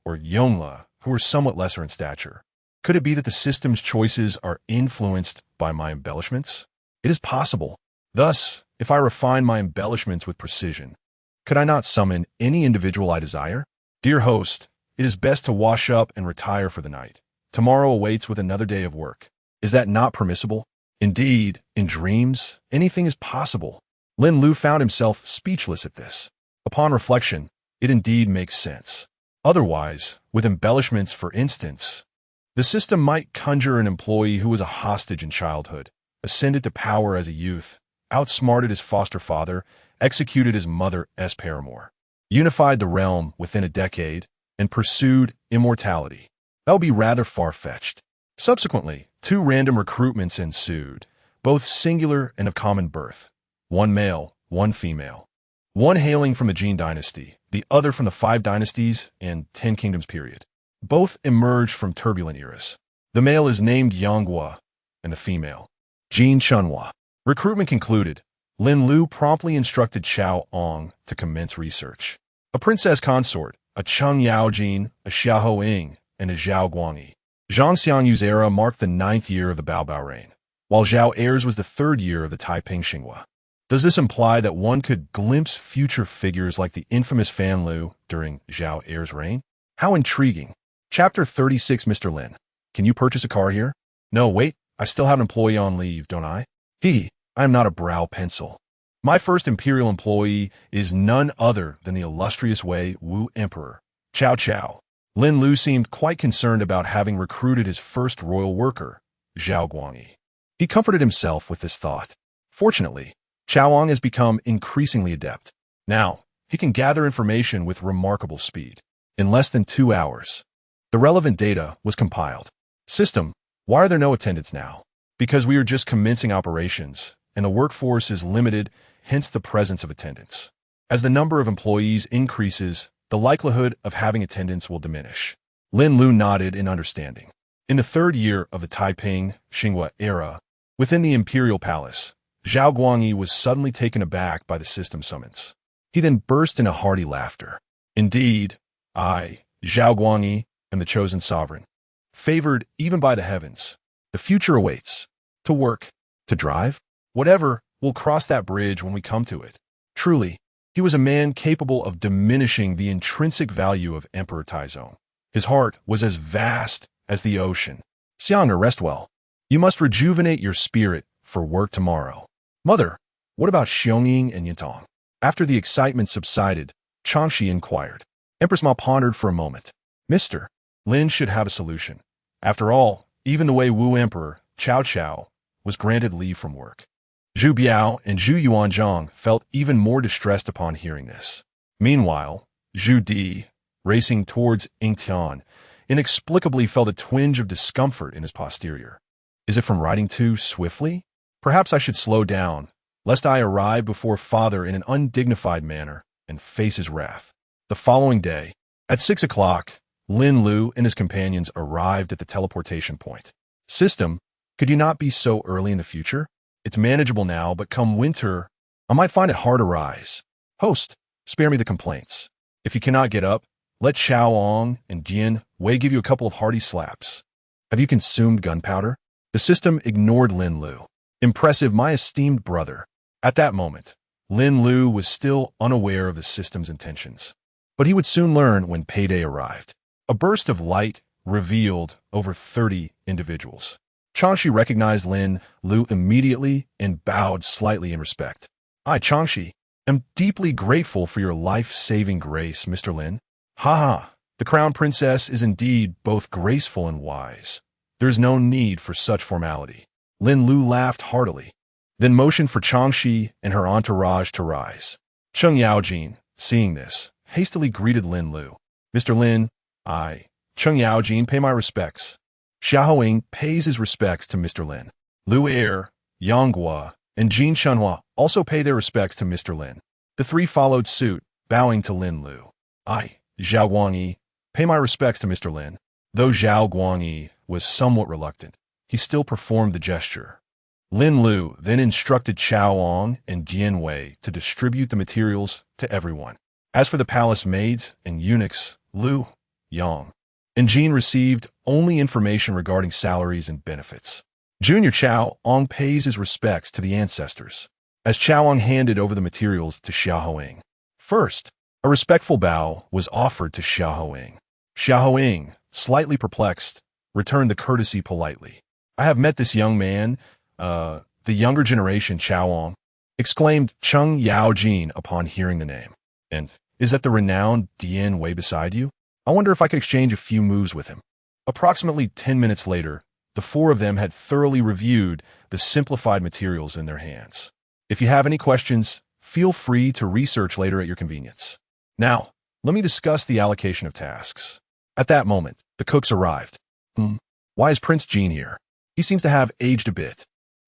or Yongle, who are somewhat lesser in stature. Could it be that the system's choices are influenced by my embellishments? It is possible. Thus, if I refine my embellishments with precision, could I not summon any individual I desire? Dear host, it is best to wash up and retire for the night. Tomorrow awaits with another day of work. Is that not permissible? Indeed, in dreams, anything is possible. Lin Lu found himself speechless at this. Upon reflection, it indeed makes sense. Otherwise, with embellishments, for instance, the system might conjure an employee who was a hostage in childhood, ascended to power as a youth, outsmarted his foster father, executed his mother's paramour, unified the realm within a decade, and pursued immortality. That would be rather far-fetched. Subsequently, two random recruitments ensued, both singular and of common birth. One male, one female. One hailing from the Jin Dynasty, the other from the 5 dynasties and 10 kingdoms period. Both emerged from turbulent eras. The male is named Yonghua, and the female, Jin Chunhua. Recruitment concluded. Lin Lu promptly instructed Chao Ong to commence research. A princess consort, a Cheng Yaojin, a Xiahou Ying, and a Zhao Guangyi. Zhang Xianyu's era marked the 9th year of the Baobao reign, while Zhao Er's was the 3rd year of the Taiping Xinhua. Does this imply that one could glimpse future figures like the infamous Fan Lu during Zhao Er's reign? How intriguing. Chapter 36. Mr. Lin, can you purchase a car here? No, wait, I still have an employee on leave, don't I? I am not a brow pencil. My first imperial employee is none other than the illustrious Wei Wu Emperor, Cao Cao. Lin Lu seemed quite concerned about having recruited his first royal worker, Zhao Guangyi. He comforted himself with this thought. Fortunately, Chao Ong has become increasingly adept. Now, he can gather information with remarkable speed. In less than 2 hours, the relevant data was compiled. System, why are there no attendants now? Because we are just commencing operations, and the workforce is limited, hence the presence of attendants. As the number of employees increases, the likelihood of having attendants will diminish. Lin Lu nodded in understanding. In the 3rd year of the Taiping Xinhua era, within the Imperial Palace, Zhao Guangyi was suddenly taken aback by the system summons. He then burst into hearty laughter. Indeed, I, Zhao Guangyi, am the chosen sovereign. Favored even by the heavens. The future awaits. To work, to drive, whatever, we'll cross that bridge when we come to it. Truly, he was a man capable of diminishing the intrinsic value of Emperor Taizong. His heart was as vast as the ocean. Xiang, rest well. You must rejuvenate your spirit for work tomorrow. Mother, what about Xiongying and Yintong? After the excitement subsided, Changxi inquired. Empress Ma pondered for a moment. Mr. Lin should have a solution. After all, even the Wei Wu Emperor, Cao Cao, was granted leave from work. Zhu Biao and Zhu Yuanzhang felt even more distressed upon hearing this. Meanwhile, Zhu Di, racing towards Yingtian, inexplicably felt a twinge of discomfort in his posterior. Is it from riding too swiftly? Perhaps I should slow down, lest I arrive before father in an undignified manner and face his wrath. The following day, at 6 o'clock, Lin Lu and his companions arrived at the teleportation point. System, could you not be so early in the future? It's manageable now, but come winter, I might find it hard to rise. Host, spare me the complaints. If you cannot get up, let Xiaoong and Jinyiwei give you a couple of hearty slaps. Have you consumed gunpowder? The system ignored Lin Lu. Impressive, my esteemed brother. At that moment, Lin Lu was still unaware of the system's intentions. But he would soon learn when payday arrived. A burst of light revealed over 30 individuals. Changxi recognized Lin Lu immediately and bowed slightly in respect. I, Changxi, am deeply grateful for your life-saving grace, Mr. Lin. Ha! The crown princess is indeed both graceful and wise. There is no need for such formality. Lin Lu laughed heartily, then motioned for Changxi and her entourage to rise. Cheng Yaojin, seeing this, hastily greeted Lin Lu. Mr. Lin, I, Cheng Yaojin, pay my respects. Xiaoheng pays his respects to Mr. Lin. Lu Er, Yanghua, and Jin Shenhua also pay their respects to Mr. Lin. The three followed suit, bowing to Lin Lu. I, Zhao Guangyi, pay my respects to Mr. Lin. Though Zhao Guangyi was somewhat reluctant, he still performed the gesture. Lin Lu then instructed Xiaoong and Jinyiwei to distribute the materials to everyone. As for the palace maids and eunuchs, Lu, Yang, and Jin received only information regarding salaries and benefits. Junior Xiaoong pays his respects to the ancestors, as Xiaoong handed over the materials to Xiaoheng. First, a respectful bow was offered to Xiaoheng. Xiaoheng, slightly perplexed, returned the courtesy politely. I have met this young man, the younger generation, Xiaoong, exclaimed Cheng Yaojin upon hearing the name. And is that the renowned Jinyiwei beside you? I wonder if I could exchange a few moves with him. Approximately 10 minutes later, the four of them had thoroughly reviewed the simplified materials in their hands. If you have any questions, feel free to research later at your convenience. Now, let me discuss the allocation of tasks. At that moment, the cooks arrived. Why is Prince Jin here? He seems to have aged a bit.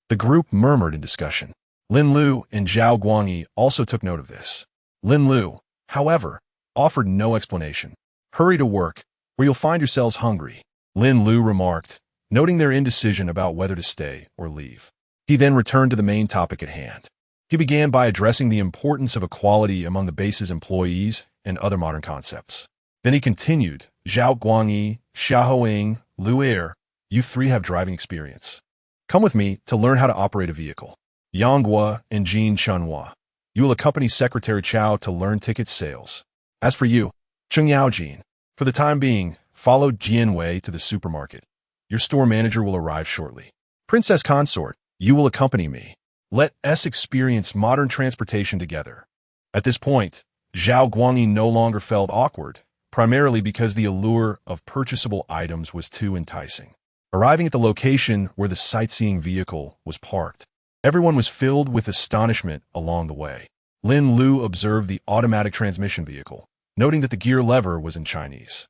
The group murmured in discussion. Lin Lu and Zhao Guangyi also took note of this. Lin Lu, however, offered no explanation. Hurry to work, or you'll find yourselves hungry, Lin Lu remarked, noting their indecision about whether to stay or leave. He then returned to the main topic at hand. He began by addressing the importance of equality among the base's employees and other modern concepts. Then he continued, Zhao Guangyi, Xiaoheng, Lu Er, you three have driving experience. Come with me to learn how to operate a vehicle. Yanghua and Jin Shenhua, you will accompany Secretary Chao to learn ticket sales. As for you, Cheng Yaojin, for the time being, follow Jinyiwei to the supermarket. Your store manager will arrive shortly. Princess Consort, you will accompany me. Let us experience modern transportation together. At this point, Zhao Guangyi no longer felt awkward, primarily because the allure of purchasable items was too enticing. Arriving at the location where the sightseeing vehicle was parked, everyone was filled with astonishment along the way. Lin Lu observed the automatic transmission vehicle, noting that the gear lever was in Chinese.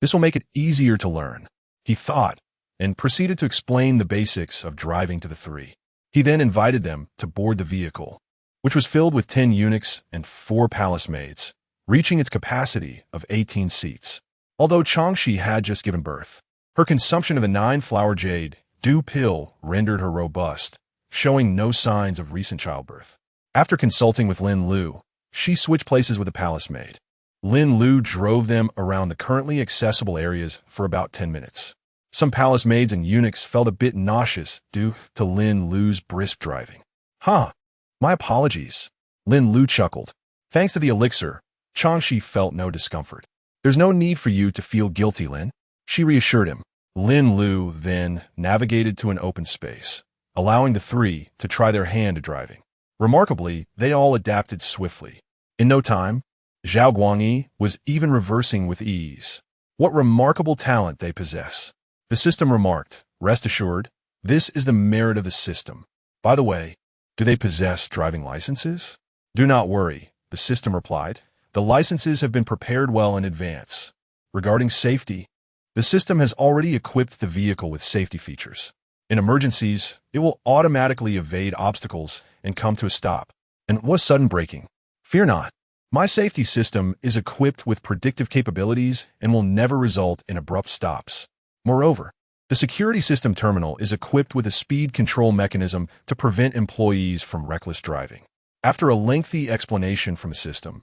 This will make it easier to learn, he thought, and proceeded to explain the basics of driving to the three. He then invited them to board the vehicle, which was filled with 10 eunuchs and 4 palace maids, reaching its capacity of 18 seats. Although Changxi had just given birth, her consumption of the 9-flower jade dew pill rendered her robust, showing no signs of recent childbirth. After consulting with Lin Lu, she switched places with the palace maid. Lin Lu drove them around the currently accessible areas for about 10 minutes. Some palace maids and eunuchs felt a bit nauseous due to Lin Lu's brisk driving. My apologies. Lin Lu chuckled. Thanks to the elixir, Changxi felt no discomfort. There's no need for you to feel guilty, Lin. She reassured him. Lin Lu then navigated to an open space, allowing the three to try their hand at driving. Remarkably, they all adapted swiftly. In no time, Zhao Guangyi was even reversing with ease. What remarkable talent they possess. The system remarked, rest assured, this is the merit of the system. By the way, do they possess driving licenses? Do not worry, the system replied. The licenses have been prepared well in advance. Regarding safety, the system has already equipped the vehicle with safety features. In emergencies, it will automatically evade obstacles and come to a stop. And was sudden braking. Fear not. My safety system is equipped with predictive capabilities and will never result in abrupt stops. Moreover, the security system terminal is equipped with a speed control mechanism to prevent employees from reckless driving. After a lengthy explanation from the system,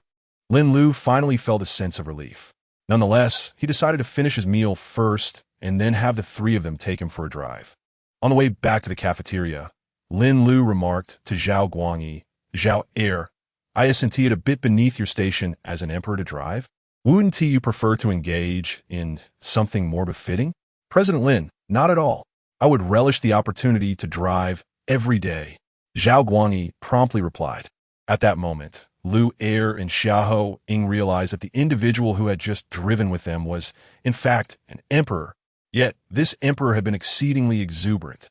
Lin Lu finally felt a sense of relief. Nonetheless, he decided to finish his meal first and then have the three of them take him for a drive. On the way back to the cafeteria, Lin Lu remarked to Zhao Guangyi, "Zhao heir, I assent it a bit beneath your station as an emperor to drive. Wouldn't you prefer to engage in something more befitting?" President Lin, not at all. I would relish the opportunity to drive every day. Zhao Guangyi promptly replied. At that moment, Lu Er and Xiahou Ying realized that the individual who had just driven with them was, in fact, an emperor. Yet, this emperor had been exceedingly exuberant.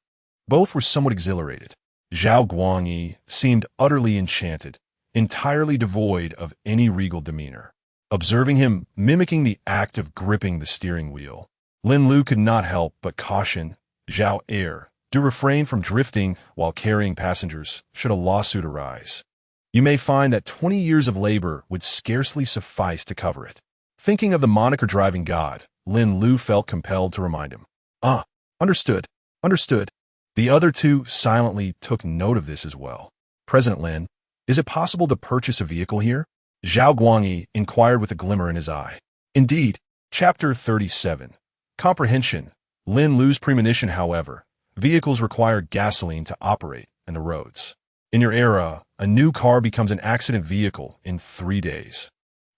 Both were somewhat exhilarated. Zhao Guangyi seemed utterly enchanted, entirely devoid of any regal demeanor. Observing him mimicking the act of gripping the steering wheel, Lin Lu could not help but caution Zhao heir, do refrain from drifting while carrying passengers should a lawsuit arise. You may find that 20 years of labor would scarcely suffice to cover it. Thinking of the moniker driving god, Lin Lu felt compelled to remind him. Understood. Understood. The other two silently took note of this as well. President Lin, is it possible to purchase a vehicle here? Zhao Guangyi inquired with a glimmer in his eye. Indeed. Chapter 37. Comprehension. Lin Lu's premonition, however. Vehicles require gasoline to operate in the roads. In your era, a new car becomes an accident vehicle in 3 days.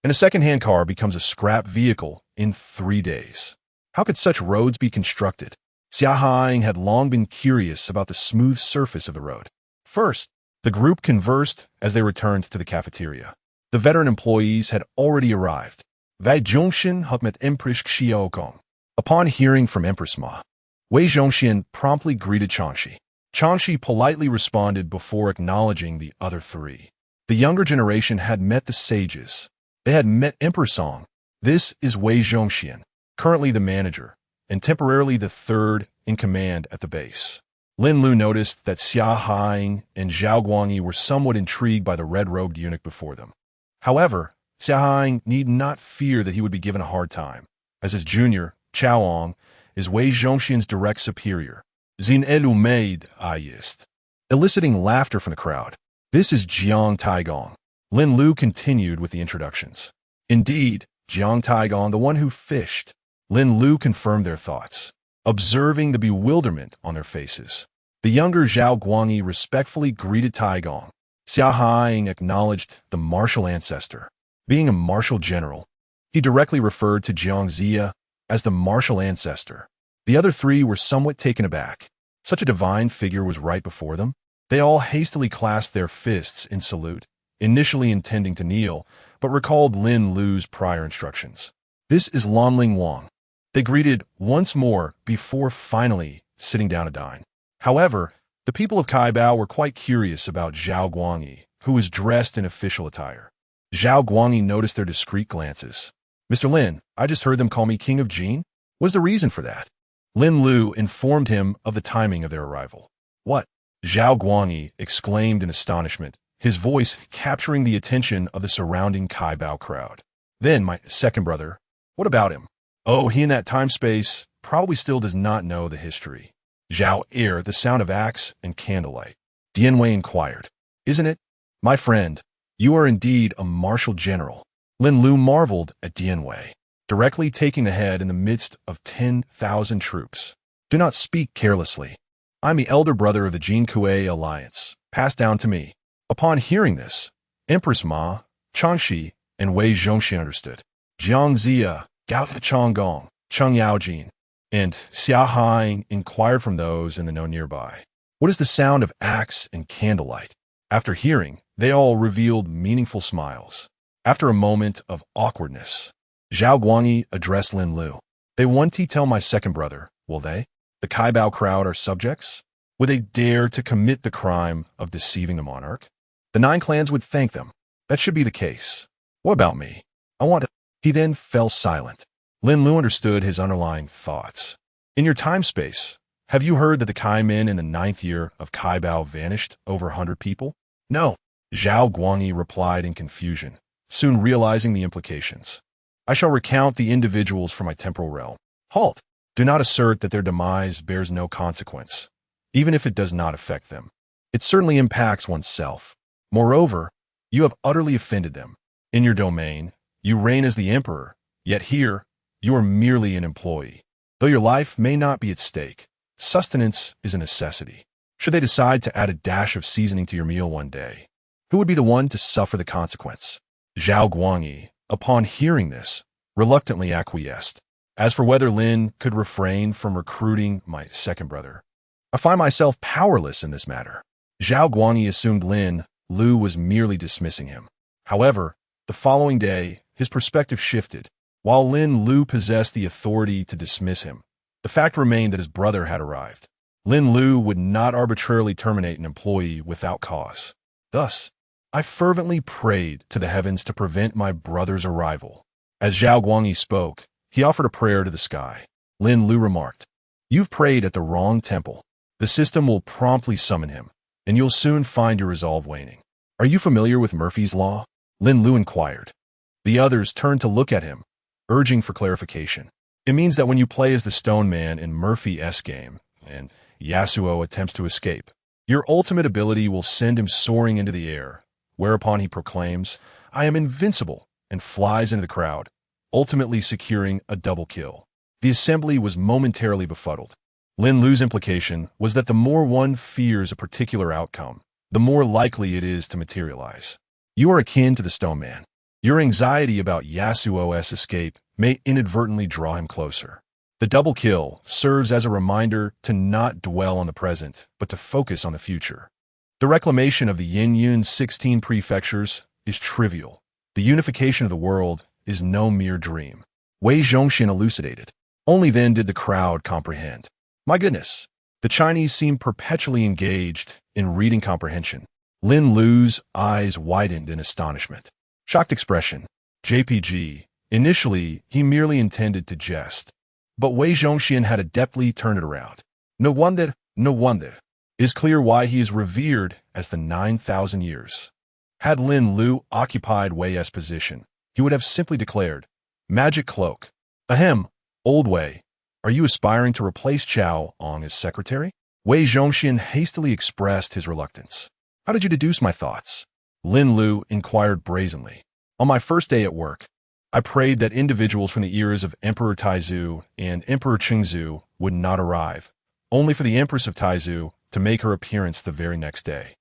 And a second-hand car becomes a scrap vehicle in 3 days. How could such roads be constructed? Xia Ying had long been curious about the smooth surface of the road. First, the group conversed as they returned to the cafeteria. The veteran employees had already arrived. Wei Zhongxian had met Empress Xiaokong. Upon hearing from Empress Ma, Wei Zhongxian promptly greeted Changxi. Changxi politely responded before acknowledging the other three. The younger generation had met the sages. They had met Emperor Song. This is Wei Zhongxian, currently the manager, and temporarily the third in command at the base. Lin Lu noticed that Xia Ying and Zhao Guangyi were somewhat intrigued by the red-robed eunuch before them. However, Xia Ying need not fear that he would be given a hard time, as his junior, Chaoong, is Wei Zhongxian's direct superior. Zin elu maid ayist. Eliciting laughter from the crowd. This is Jiang Taigong. Lin Lu continued with the introductions. Indeed, Jiang Taigong, the one who fished. Lin Lu confirmed their thoughts, observing the bewilderment on their faces. The younger Zhao Guangyi respectfully greeted Taigong. Xia Ying acknowledged the martial ancestor. Being a martial general, he directly referred to Jiang Zia as the martial ancestor. The other three were somewhat taken aback. Such a divine figure was right before them. They all hastily clasped their fists in salute, initially intending to kneel, but recalled Lin Lu's prior instructions. This is Lanling Wang. They greeted once more before finally sitting down to dine. However, the people of Kaibao were quite curious about Zhao Guangyi, who was dressed in official attire. Zhao Guangyi noticed their discreet glances. Mr. Lin, I just heard them call me King of Jin. What's the reason for that? Lin Lu informed him of the timing of their arrival. What? Zhao Guangyi exclaimed in astonishment, his voice capturing the attention of the surrounding Kaibao crowd. Then my second brother, what about him? Oh, he in that time-space probably still does not know the history. Zhao heir the sound of axe and candlelight. Jinyiwei inquired. Isn't it? My friend, you are indeed a martial general. Lin Lu marveled at Jinyiwei, directly taking the head in the midst of 10,000 troops. Do not speak carelessly. I'm the elder brother of the Jinyiwei alliance, passed down to me. Upon hearing this, Empress Ma, Changxi, and Wei Zhongxian understood. Jiang Zia, Gao Changgong, Cheng Yaojin, and Xia Ying inquired from those in the know nearby. What is the sound of axe and candlelight? After hearing, they all revealed meaningful smiles. After a moment of awkwardness, Zhao Guangyi addressed Lin Lu. They won't tell my second brother, will they? The Kaibao crowd are subjects? Would they dare to commit the crime of deceiving the monarch? The 9 clans would thank them. That should be the case. What about me? I want to... He then fell silent. Lin Lu understood his underlying thoughts. In your time-space, Have you heard that the Kai men in the 9th year of Kai Bao vanished over 100 people? No, Zhao Guangyi replied in confusion, soon realizing the implications. I shall recount the individuals from my temporal realm. Halt! Do not assert that their demise bears no consequence, even if it does not affect them. It certainly impacts oneself. Moreover, you have utterly offended them. In your domain, you reign as the emperor, yet here, you are merely an employee. Though your life may not be at stake, sustenance is a necessity. Should they decide to add a dash of seasoning to your meal one day, who would be the one to suffer the consequence? Zhao Guangyi, upon hearing this, reluctantly acquiesced. As for whether Lin could refrain from recruiting my second brother, I find myself powerless in this matter. Zhao Guangyi assumed Lin Lu was merely dismissing him. However, the following day, his perspective shifted. While Lin Lu possessed the authority to dismiss him, the fact remained that his brother had arrived. Lin Lu would not arbitrarily terminate an employee without cause. Thus, I fervently prayed to the heavens to prevent my brother's arrival. As Zhao Guangyi spoke, he offered a prayer to the sky. Lin Lu remarked, "You've prayed at the wrong temple. The system will promptly summon him, and you'll soon find your resolve waning." "Are you familiar with Murphy's Law?" Lin Lu inquired. The others turned to look at him, urging for clarification. "It means that when you play as the Stone Man in Murphy's game, and Yasuo attempts to escape, your ultimate ability will send him soaring into the air, whereupon he proclaims, 'I am invincible,' and flies into the crowd, ultimately securing a double kill." The assembly was momentarily befuddled. Lin Lu's implication was that the more one fears a particular outcome, the more likely it is to materialize. You are akin to the Stone Man. Your anxiety about Yasuo's escape may inadvertently draw him closer. The double kill serves as a reminder to not dwell on the present, but to focus on the future. The reclamation of the Yin-Yun 16 prefectures is trivial. The unification of the world is no mere dream. Wei Zhongxian elucidated. Only then did the crowd comprehend. My goodness, the Chinese seemed perpetually engaged in reading comprehension. Lin Lu's eyes widened in astonishment. Shocked expression. JPG. Initially, he merely intended to jest. But Wei Zhongxian had adeptly turned it around. No wonder. It is clear why he is revered as the 9,000 years. Had Lin Lu occupied Wei's position, he would have simply declared, "Magic cloak. Ahem, old Wei, are you aspiring to replace Chao Ong as secretary?" Wei Zhongxian hastily expressed his reluctance. "How did you deduce my thoughts?" Lin Lu inquired brazenly. "On my first day at work, I prayed that individuals from the eras of Emperor Taizu and Emperor Qingzu would not arrive, only for the Empress of Taizu to make her appearance the very next day."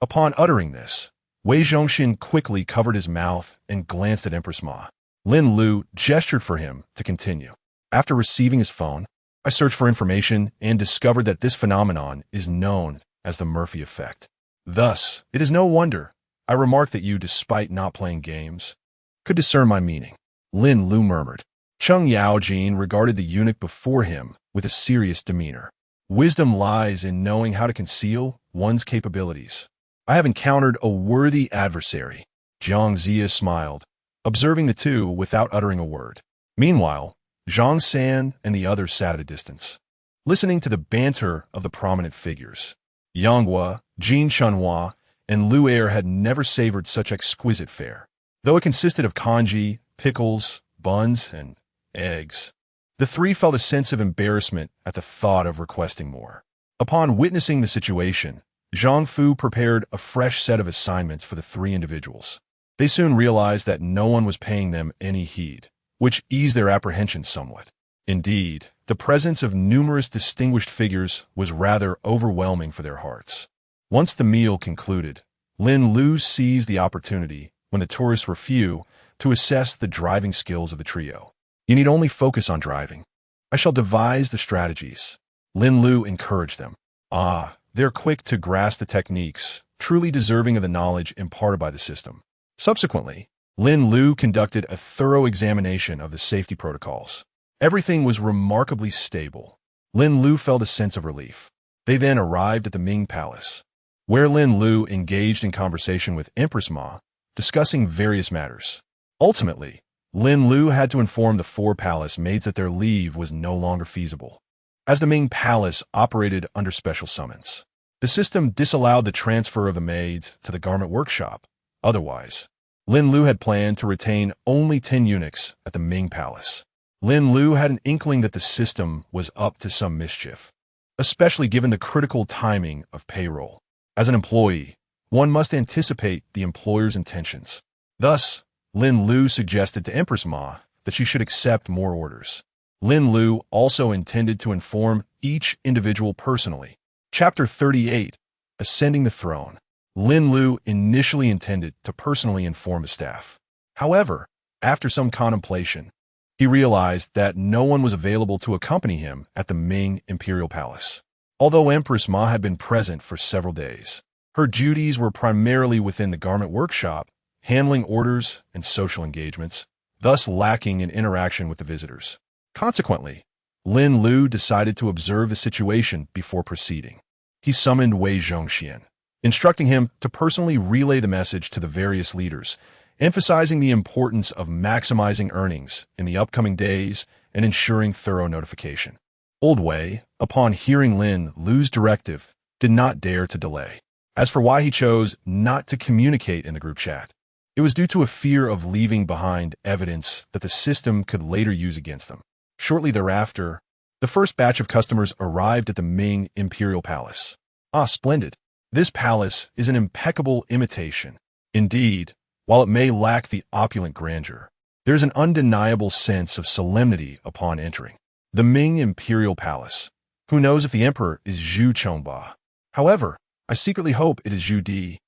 Upon uttering this, Wei Zhongxian quickly covered his mouth and glanced at Empress Ma. Lin Lu gestured for him to continue. "After receiving his phone, I searched for information and discovered that this phenomenon is known as the Murphy effect. Thus, it is no wonder I remarked that you, despite not playing games, could discern my meaning." Lin Lu murmured. Cheng Yaojin regarded the eunuch before him with a serious demeanor. Wisdom lies in knowing how to conceal one's capabilities. "I have encountered a worthy adversary." Jiang Zia smiled, observing the two without uttering a word. Meanwhile, Zhang San and the others sat at a distance, listening to the banter of the prominent figures. Yang Hua, Jin Chunhua, and Lu Er had never savored such exquisite fare. Though it consisted of congee, pickles, buns, and eggs, the three felt a sense of embarrassment at the thought of requesting more. Upon witnessing the situation, Zhang Fu prepared a fresh set of assignments for the three individuals. They soon realized that no one was paying them any heed, which eased their apprehension somewhat. Indeed, the presence of numerous distinguished figures was rather overwhelming for their hearts. Once the meal concluded, Lin Lu seized the opportunity, when the tourists were few, to assess the driving skills of the trio. "You need only focus on driving. I shall devise the strategies." Lin Lu encouraged them. They're quick to grasp the techniques, truly deserving of the knowledge imparted by the system. Subsequently, Lin Lu conducted a thorough examination of the safety protocols. Everything was remarkably stable. Lin Lu felt a sense of relief. They then arrived at the Ming Palace, where Lin Lu engaged in conversation with Empress Ma, discussing various matters. Ultimately, Lin Lu had to inform the four palace maids that their leave was no longer feasible. as the Ming Palace operated under special summons. The system disallowed the transfer of the maids to the garment workshop. Otherwise, Lin Lu had planned to retain only 10 eunuchs at the Ming Palace. Lin Lu had an inkling that the system was up to some mischief, especially given the critical timing of payroll. As an employee, one must anticipate the employer's intentions. Thus, Lin Lu suggested to Empress Ma that she should accept more orders. Lin Lu also intended to inform each individual personally. Chapter 38, Ascending the Throne. Lin Lu initially intended to personally inform the staff. However, after some contemplation, he realized that no one was available to accompany him at the Ming Imperial Palace. Although Empress Ma had been present for several days, her duties were primarily within the garment workshop, handling orders and social engagements, thus lacking in interaction with the visitors. Consequently, Lin Lu decided to observe the situation before proceeding. He summoned Wei Zhongxian, instructing him to personally relay the message to the various leaders, emphasizing the importance of maximizing earnings in the upcoming days and ensuring thorough notification. Old Wei, upon hearing Lin Lu's directive, did not dare to delay. As for why he chose not to communicate in the group chat, it was due to a fear of leaving behind evidence that the system could later use against them. Shortly thereafter, the first batch of customers arrived at the Ming Imperial Palace. Ah, splendid. This palace is an impeccable imitation. Indeed, while it may lack the opulent grandeur, there is an undeniable sense of solemnity upon entering. The Ming Imperial Palace. Who knows if the emperor is Zhu Chongba? However, I secretly hope it is Zhu Di,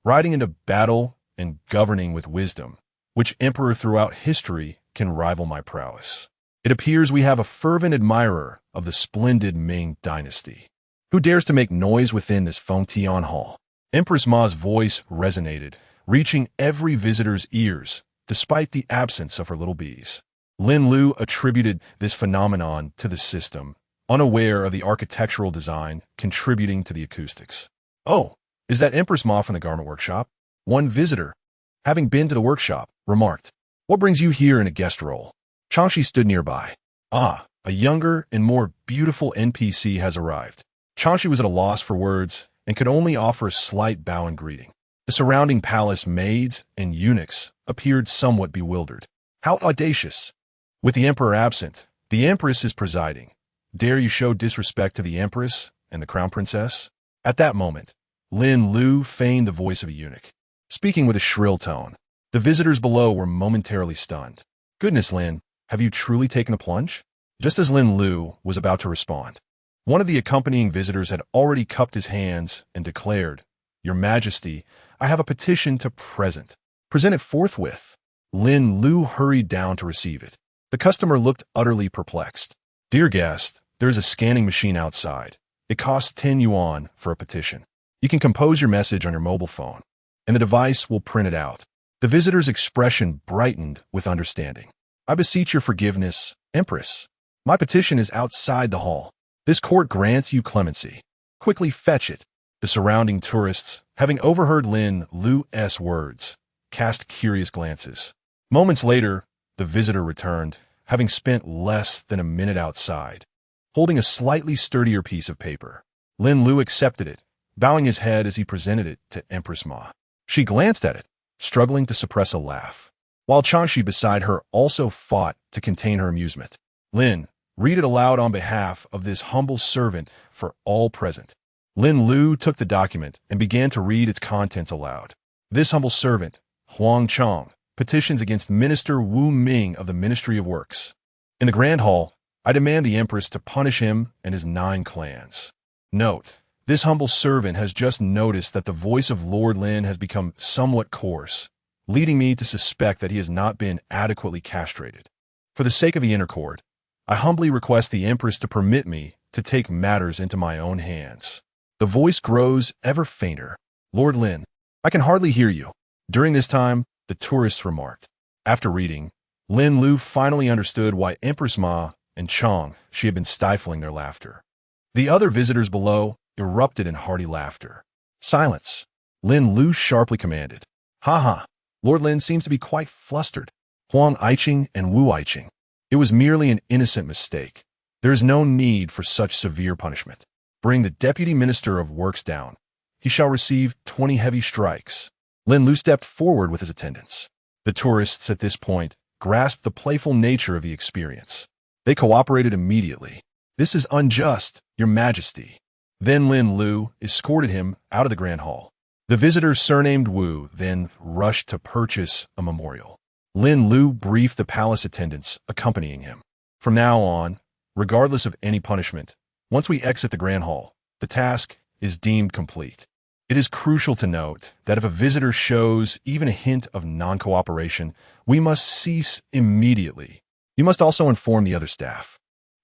riding into battle and governing with wisdom. Which emperor throughout history can rival my prowess? It appears we have a fervent admirer of the splendid Ming Dynasty. Who dares to make noise within this Fengtian hall? Empress Ma's voice resonated, reaching every visitor's ears, despite the absence of her little bees. Lin Lu attributed this phenomenon to the system, unaware of the architectural design contributing to the acoustics. Oh, is that Empress Ma from the garment workshop? One visitor, having been to the workshop, remarked, "What brings you here in a guest role?" Changxi stood nearby. Ah, a younger and more beautiful NPC has arrived. Changxi was at a loss for words and could only offer a slight bow in greeting. The surrounding palace maids and eunuchs appeared somewhat bewildered. How audacious! With the emperor absent, the empress is presiding. Dare you show disrespect to the empress and the crown princess? At that moment, Lin Lu feigned the voice of a eunuch, speaking with a shrill tone. The visitors below were momentarily stunned. Goodness, Lin, have you truly taken the plunge? Just as Lin Lu was about to respond, one of the accompanying visitors had already cupped his hands and declared, "Your Majesty, I have a petition to present. Present it forthwith." Lin Lu hurried down to receive it. The customer looked utterly perplexed. "Dear guest, there is a scanning machine outside. It costs 10 yuan for a petition. You can compose your message on your mobile phone, and the device will print it out." The visitor's expression brightened with understanding. "I beseech your forgiveness, Empress. My petition is outside the hall. This court grants you clemency. Quickly fetch it." The surrounding tourists, having overheard Lin Lu's words, cast curious glances. Moments later, the visitor returned, having spent less than a minute outside, holding a slightly sturdier piece of paper. Lin Lu accepted it, bowing his head as he presented it to Empress Ma. She glanced at it, struggling to suppress a laugh, while Changxi beside her also fought to contain her amusement. "Lin, read it aloud on behalf of this humble servant for all present." Lin Lu took the document and began to read its contents aloud. "This humble servant, Huang Chong, petitions against Minister Wu Ming of the Ministry of Works. In the Grand Hall, I demand the Empress to punish him and his 9 clans. Note, this humble servant has just noticed that the voice of Lord Lin has become somewhat coarse, leading me to suspect that he has not been adequately castrated. For the sake of the inner court, I humbly request the Empress to permit me to take matters into my own hands." The voice grows ever fainter. "Lord Lin, I can hardly hear you." During this time, the tourists remarked. After reading, Lin Lu finally understood why Empress Ma and Changxi had been stifling their laughter. The other visitors below erupted in hearty laughter. "Silence," Lin Lu sharply commanded. "Ha ha, Lord Lin seems to be quite flustered. Huang Aiqing and Wu Aiqing. It was merely an innocent mistake. There is no need for such severe punishment. Bring the deputy minister of works down. He shall receive 20 heavy strikes. Lin Lu stepped forward with his attendants. The tourists at this point grasped the playful nature of the experience. They cooperated immediately. This is unjust, Your Majesty. Then Lin Lu escorted him out of the Grand Hall. The visitor surnamed Wu then rushed to purchase a memorial. Lin Lu briefed the palace attendants accompanying him. From now on, regardless of any punishment, once we exit the Grand Hall, the task is deemed complete. It is crucial to note that if a visitor shows even a hint of non-cooperation, we must cease immediately. You must also inform the other staff.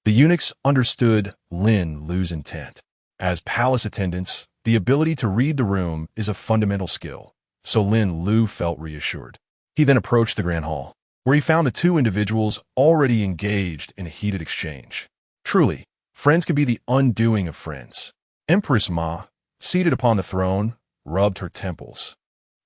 The eunuchs understood Lin Lu's intent. As palace attendants, the ability to read the room is a fundamental skill, so Lin Lu felt reassured. He then approached the Grand Hall, where he found the two individuals already engaged in a heated exchange. Truly, friends can be the undoing of friends. Empress Ma, seated upon the throne, rubbed her temples.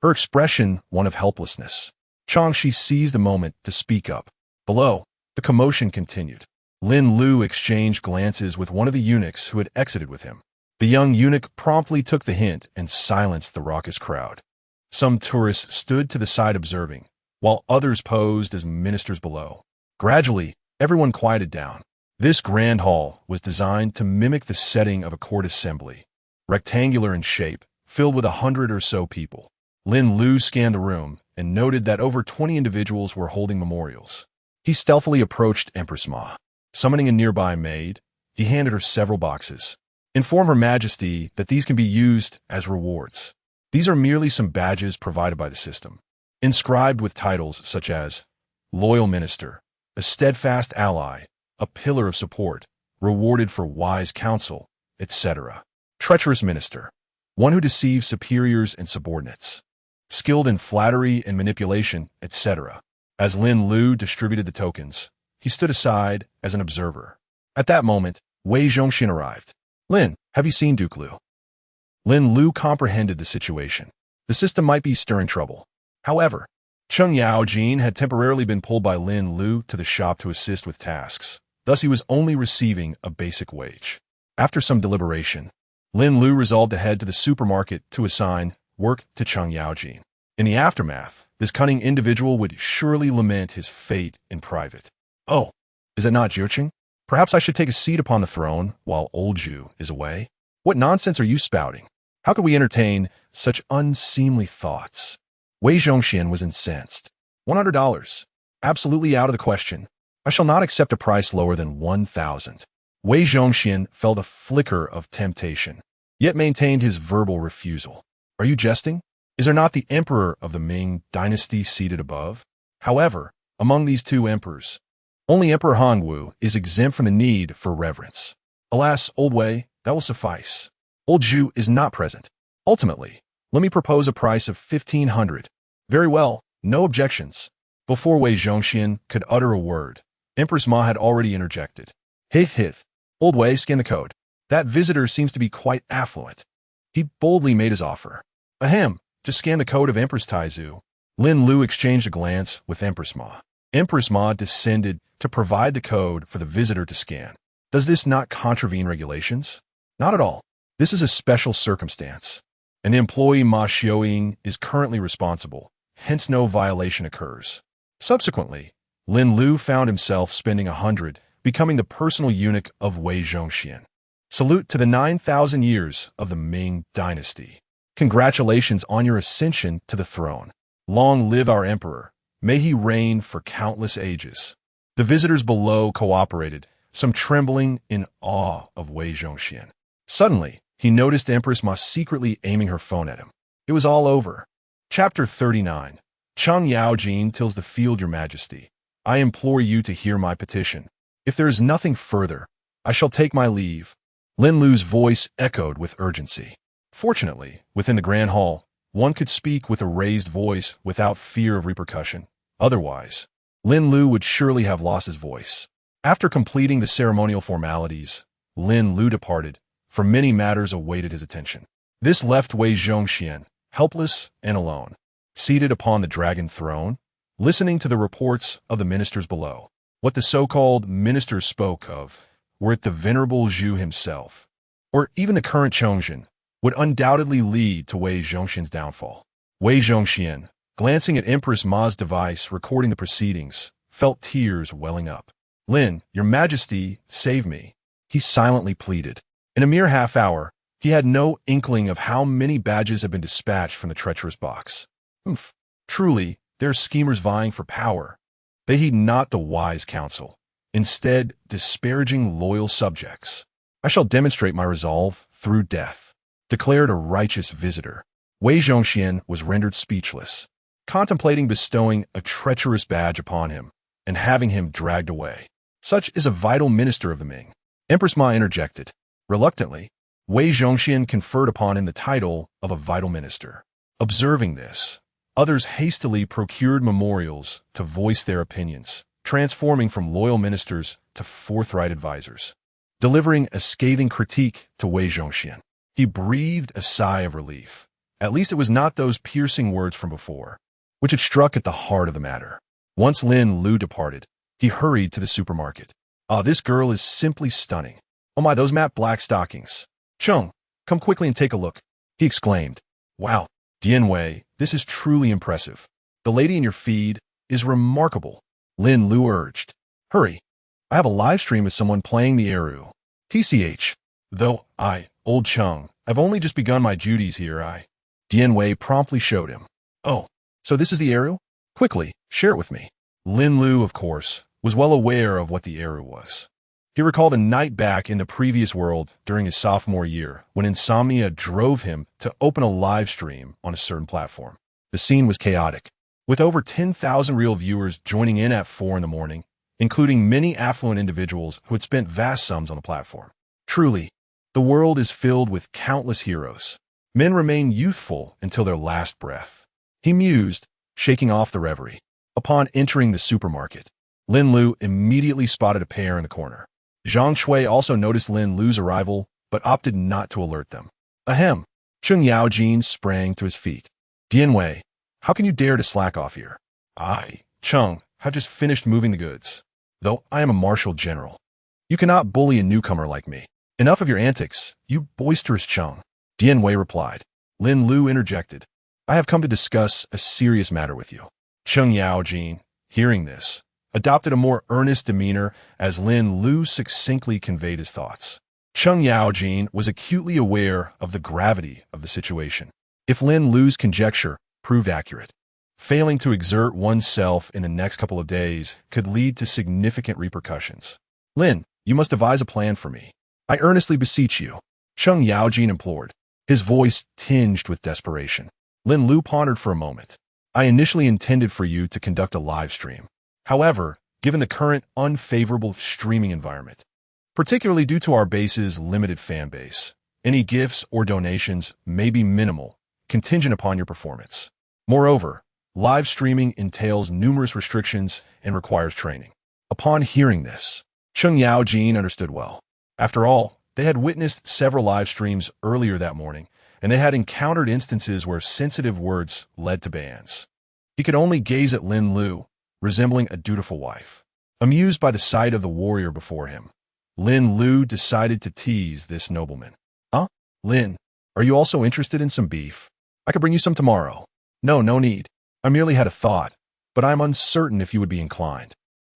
Her expression one of helplessness. Chongxi seized the moment to speak up. Below, the commotion continued. Lin Lu exchanged glances with one of the eunuchs who had exited with him. The young eunuch promptly took the hint and silenced the raucous crowd. Some tourists stood to the side observing, while others posed as ministers below. Gradually, everyone quieted down. This grand hall was designed to mimic the setting of a court assembly, rectangular in shape, filled with 100 or so people. Lin Lu scanned the room and noted that over 20 individuals were holding memorials. He stealthily approached Empress Ma. Summoning a nearby maid, he handed her several boxes. Inform Her Majesty that these can be used as rewards. These are merely some badges provided by the system, inscribed with titles such as Loyal Minister, a Steadfast Ally, a Pillar of Support, Rewarded for Wise Counsel, etc. Treacherous Minister, one who deceives superiors and subordinates, skilled in flattery and manipulation, etc. As Lin Lu distributed the tokens, he stood aside as an observer. At that moment, Wei Zhongxian arrived. Lin, have you seen Duke Lu? Lin Lu comprehended the situation. The system might be stirring trouble. However, Cheng Yaojin had temporarily been pulled by Lin Lu to the shop to assist with tasks. Thus, he was only receiving a basic wage. After some deliberation, Lin Lu resolved to head to the supermarket to assign work to Cheng Yaojin. In the aftermath, this cunning individual would surely lament his fate in private. Oh, is it not Jiuqing? Perhaps I should take a seat upon the throne while old Ju is away? What nonsense are you spouting? How could we entertain such unseemly thoughts? Wei Zhongxian was incensed. $100. Absolutely out of the question. I shall not accept a price lower than 1,000. Wei Zhongxian felt a flicker of temptation, yet maintained his verbal refusal. Are you jesting? Is there not the emperor of the Ming Dynasty seated above? However, among these two emperors, only Emperor Hongwu is exempt from the need for reverence. Alas, old Wei, that will suffice. Old Ju is not present. Ultimately, let me propose a price of 1,500. Very well, no objections. Before Wei Zhongxian could utter a word, Empress Ma had already interjected. Hith. Old Wei, scan the code. That visitor seems to be quite affluent. He boldly made his offer. Ahem, just scan the code of Empress Taizu. Lin Lu exchanged a glance with Empress Ma. Empress Ma descended to provide the code for the visitor to scan. Does this not contravene regulations? Not at all. This is a special circumstance. An employee Ma Xiaoying is currently responsible, hence no violation occurs. Subsequently, Lin Lu found himself spending 100, becoming the personal eunuch of Wei Zhongxian. Salute to the 9,000 years of the Ming Dynasty. Congratulations on your ascension to the throne. Long live our emperor. May he reign for countless ages. The visitors below cooperated, some trembling in awe of Wei Zhongxian. Suddenly, he noticed Empress Ma secretly aiming her phone at him. It was all over. Chapter 39. Cheng Yaojin tills the field, Your Majesty. I implore you to hear my petition. If there is nothing further, I shall take my leave. Lin Lu's voice echoed with urgency. Fortunately, within the Grand Hall, one could speak with a raised voice without fear of repercussion. Otherwise, Lin Lu would surely have lost his voice. After completing the ceremonial formalities, Lin Lu departed, for many matters awaited his attention. This left Wei Zhongxian, helpless and alone, seated upon the dragon throne, listening to the reports of the ministers below. What the so-called ministers spoke of were it the venerable Zhu himself, or even the current Chongzhen, would undoubtedly lead to Wei Zhongxian's downfall. Wei Zhongxian, glancing at Empress Ma's device recording the proceedings, felt tears welling up. "Lin, your majesty, save me," he silently pleaded. In a mere half hour, he had no inkling of how many badges had been dispatched from the treacherous box. Truly, there are schemers vying for power. They heed not the wise counsel, instead disparaging loyal subjects. "I shall demonstrate my resolve through death," declared a righteous visitor. Wei Zhongxian was rendered speechless, contemplating bestowing a treacherous badge upon him and having him dragged away. Such is a vital minister of the Ming. Empress Ma interjected. Reluctantly, Wei Zhongxian conferred upon him the title of a vital minister. Observing this, others hastily procured memorials to voice their opinions, transforming from loyal ministers to forthright advisors. Delivering a scathing critique to Wei Zhongxian, he breathed a sigh of relief. At least it was not those piercing words from before, which had struck at the heart of the matter. Once Lin Lu departed, he hurried to the supermarket. "Ah, this girl is simply stunning. Oh my, those matte black stockings. Chung, come quickly and take a look," he exclaimed. "Wow, Jinyiwei, this is truly impressive. The lady in your feed is remarkable," Lin Lu urged. "Hurry, I have a live stream with someone playing the Eru. TCH, though old Chung, I've only just begun my duties here, Jinyiwei promptly showed him. "Oh, so this is the Eru? Quickly, share it with me." Lin Lu, of course, was well aware of what the Eru was. He recalled a night back in the previous world during his sophomore year when insomnia drove him to open a live stream on a certain platform. The scene was chaotic, with over 10,000 real viewers joining in at 4 in the morning, including many affluent individuals who had spent vast sums on the platform. Truly, the world is filled with countless heroes. Men remain youthful until their last breath, he mused, shaking off the reverie. Upon entering the supermarket, Lin Lu immediately spotted a pair in the corner. Zhang Shui also noticed Lin Lu's arrival, but opted not to alert them. Ahem! Chung Yaojin sprang to his feet. "Jinyiwei, how can you dare to slack off here? I, Chung, have just finished moving the goods. Though I am a martial general, you cannot bully a newcomer like me. Enough of your antics, you boisterous Chung," Jinyiwei replied. Lin Lu interjected. "I have come to discuss a serious matter with you." Chung Yaojin, hearing this, adopted a more earnest demeanor as Lin Lu succinctly conveyed his thoughts. Chung Yaojin was acutely aware of the gravity of the situation. If Lin Lu's conjecture proved accurate, failing to exert oneself in the next couple of days could lead to significant repercussions. "Lin, you must devise a plan for me. I earnestly beseech you," Chung Yaojin implored, his voice tinged with desperation. Lin Lu pondered for a moment. "I initially intended for you to conduct a live stream. However, given the current unfavorable streaming environment, particularly due to our base's limited fan base, any gifts or donations may be minimal, contingent upon your performance. Moreover, live streaming entails numerous restrictions and requires training." Upon hearing this, Chung Yaojin understood well. After all, they had witnessed several live streams earlier that morning, and they had encountered instances where sensitive words led to bans. He could only gaze at Lin Lu, resembling a dutiful wife. Amused by the sight of the warrior before him, Lin Lu decided to tease this nobleman. Lin, are you also interested in some beef? I could bring you some tomorrow." No need. I merely had a thought, but I am uncertain if you would be inclined."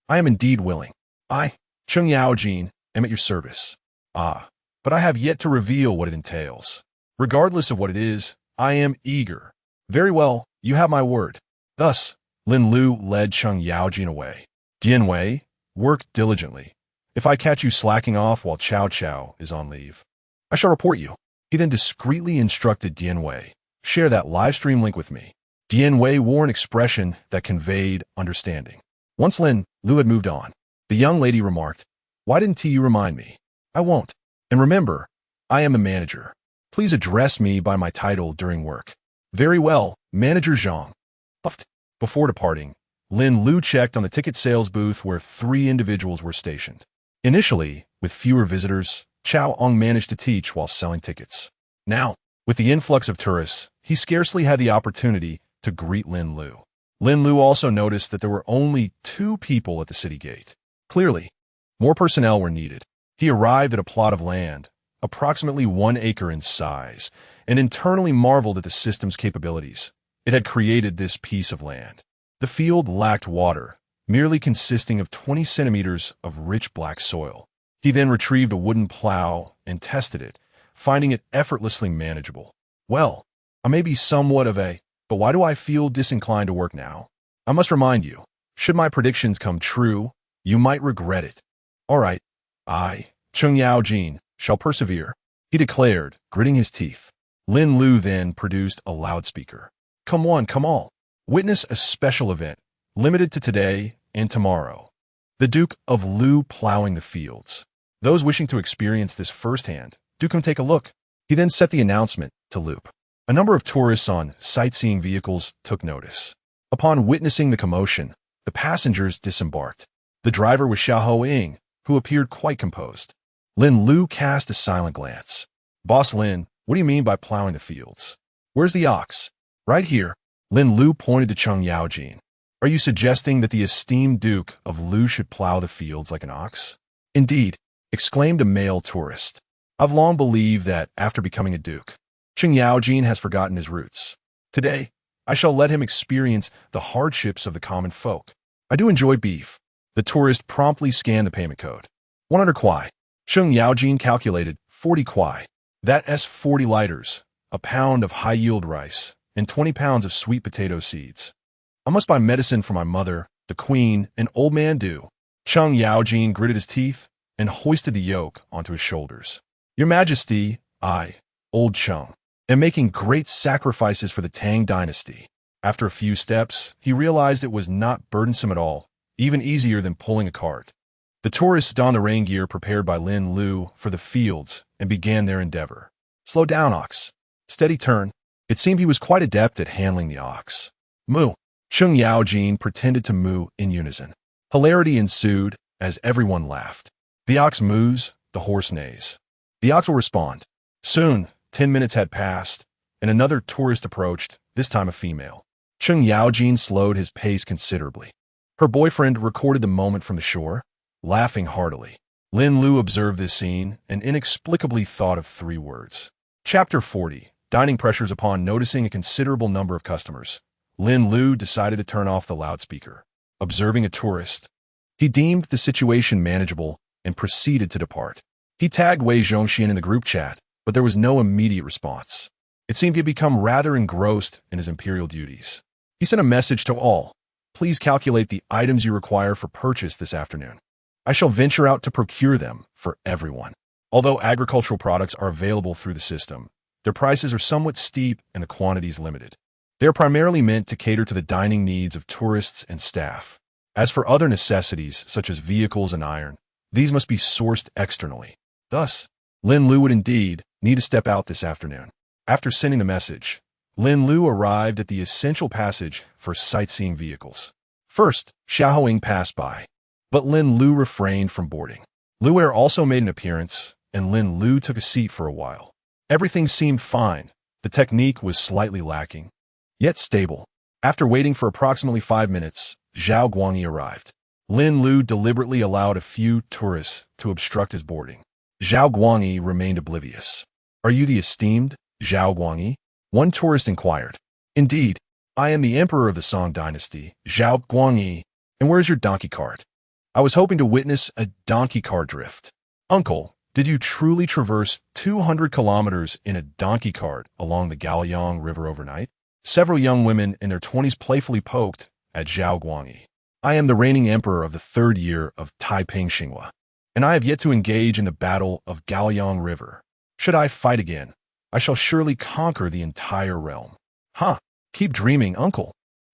"I am indeed willing. I, Chung Yaojin, am at your service." But I have yet to reveal what it entails. Regardless of what it is, I am eager." "Very well, you have my word." Thus, Lin Lu led Chung Yaojin away. "Jinyiwei, work diligently. If I catch you slacking off while Cao Cao is on leave, I shall report you." He then discreetly instructed Jinyiwei, "Share that live stream link with me." Jinyiwei wore an expression that conveyed understanding. Once Lin Lu had moved on, the young lady remarked, "Why didn't you remind me? I won't. And remember, I am the manager. Please address me by my title during work." "Very well, Manager Zhang." Before departing, Lin Lu checked on the ticket sales booth where 3 individuals were stationed. Initially, with fewer visitors, Cao Ong managed to teach while selling tickets. Now, with the influx of tourists, he scarcely had the opportunity to greet Lin Lu. Lin Lu also noticed that there were only 2 people at the city gate. Clearly, more personnel were needed. He arrived at a plot of land, approximately 1 acre in size, and internally marveled at the system's capabilities. It had created this piece of land. The field lacked water, merely consisting of 20 centimeters of rich black soil. He then retrieved a wooden plow and tested it, finding it effortlessly manageable. Well, I may be somewhat of a, but why do I feel disinclined to work now? I must remind you, should my predictions come true, you might regret it. All right, I, Chongzhen, shall persevere, he declared, gritting his teeth. Lin Lu then produced a loudspeaker. Come one, come all. Witness a special event, limited to today and tomorrow. The Duke of Lu plowing the fields. Those wishing to experience this firsthand, do come take a look. He then set the announcement to loop. A number of tourists on sightseeing vehicles took notice. Upon witnessing the commotion, the passengers disembarked. The driver was Xiao Ying, who appeared quite composed. Lin Lu cast a silent glance. Boss Lin, what do you mean by plowing the fields? Where's the ox? Right here. Lin Lu pointed to Chongzhen. Are you suggesting that the esteemed Duke of Lu should plow the fields like an ox? Indeed, exclaimed a male tourist. I've long believed that, after becoming a duke, Chongzhen has forgotten his roots. Today, I shall let him experience the hardships of the common folk. I do enjoy beef. The tourist promptly scanned the payment code. 100 kwai. Chongzhen calculated 40 kwai. That's 40 liters, a pound of high-yield rice, and 20 pounds of sweet potato seeds. I must buy medicine for my mother, the queen, and old man Du. Chongzhen gritted his teeth and hoisted the yoke onto his shoulders. Your Majesty, I, Old Cheng, am making great sacrifices for the Tang Dynasty. After a few steps, he realized it was not burdensome at all, even easier than pulling a cart. The tourists donned the rain gear prepared by Lin Lu for the fields and began their endeavor. Slow down, ox. Steady turn. It seemed he was quite adept at handling the ox. Moo. Chongzhen pretended to moo in unison. Hilarity ensued as everyone laughed. The ox moos, the horse neighs. The ox will respond. Soon, 10 minutes had passed, and another tourist approached, this time a female. Chongzhen slowed his pace considerably. Her boyfriend recorded the moment from the shore, laughing heartily. Lin Lu observed this scene and inexplicably thought of 3 words. Chapter 40. Dining pressures. Upon noticing a considerable number of customers, Lin Lu decided to turn off the loudspeaker. Observing a tourist, he deemed the situation manageable and proceeded to depart. He tagged Wei Zhongxian in the group chat, but there was no immediate response. It seemed he had become rather engrossed in his imperial duties. He sent a message to all. Please calculate the items you require for purchase this afternoon. I shall venture out to procure them for everyone. Although agricultural products are available through the system, their prices are somewhat steep and the quantities limited. They are primarily meant to cater to the dining needs of tourists and staff. As for other necessities, such as vehicles and iron, these must be sourced externally. Thus, Lin Lu would indeed need to step out this afternoon. After sending the message, Lin Lu arrived at the essential passage for sightseeing vehicles. First, Xiao Ying passed by, but Lin Lu refrained from boarding. Lu Er also made an appearance, and Lin Lu took a seat for a while. Everything seemed fine. The technique was slightly lacking, yet stable. After waiting for approximately 5 minutes, Zhao Guangyi arrived. Lin Lu deliberately allowed a few tourists to obstruct his boarding. Zhao Guangyi remained oblivious. Are you the esteemed Zhao Guangyi? One tourist inquired. Indeed, I am the emperor of the Song Dynasty, Zhao Guangyi, and where's your donkey cart? I was hoping to witness a donkey cart drift. Uncle, did you truly traverse 200 kilometers in a donkey cart along the Gaoyang River overnight? Several young women in their 20s playfully poked at Zhao Guangyi. I am the reigning emperor of the 3rd year of Taiping Xinhua, and I have yet to engage in the battle of Gaoyang River. Should I fight again, I shall surely conquer the entire realm. Huh, keep dreaming, uncle.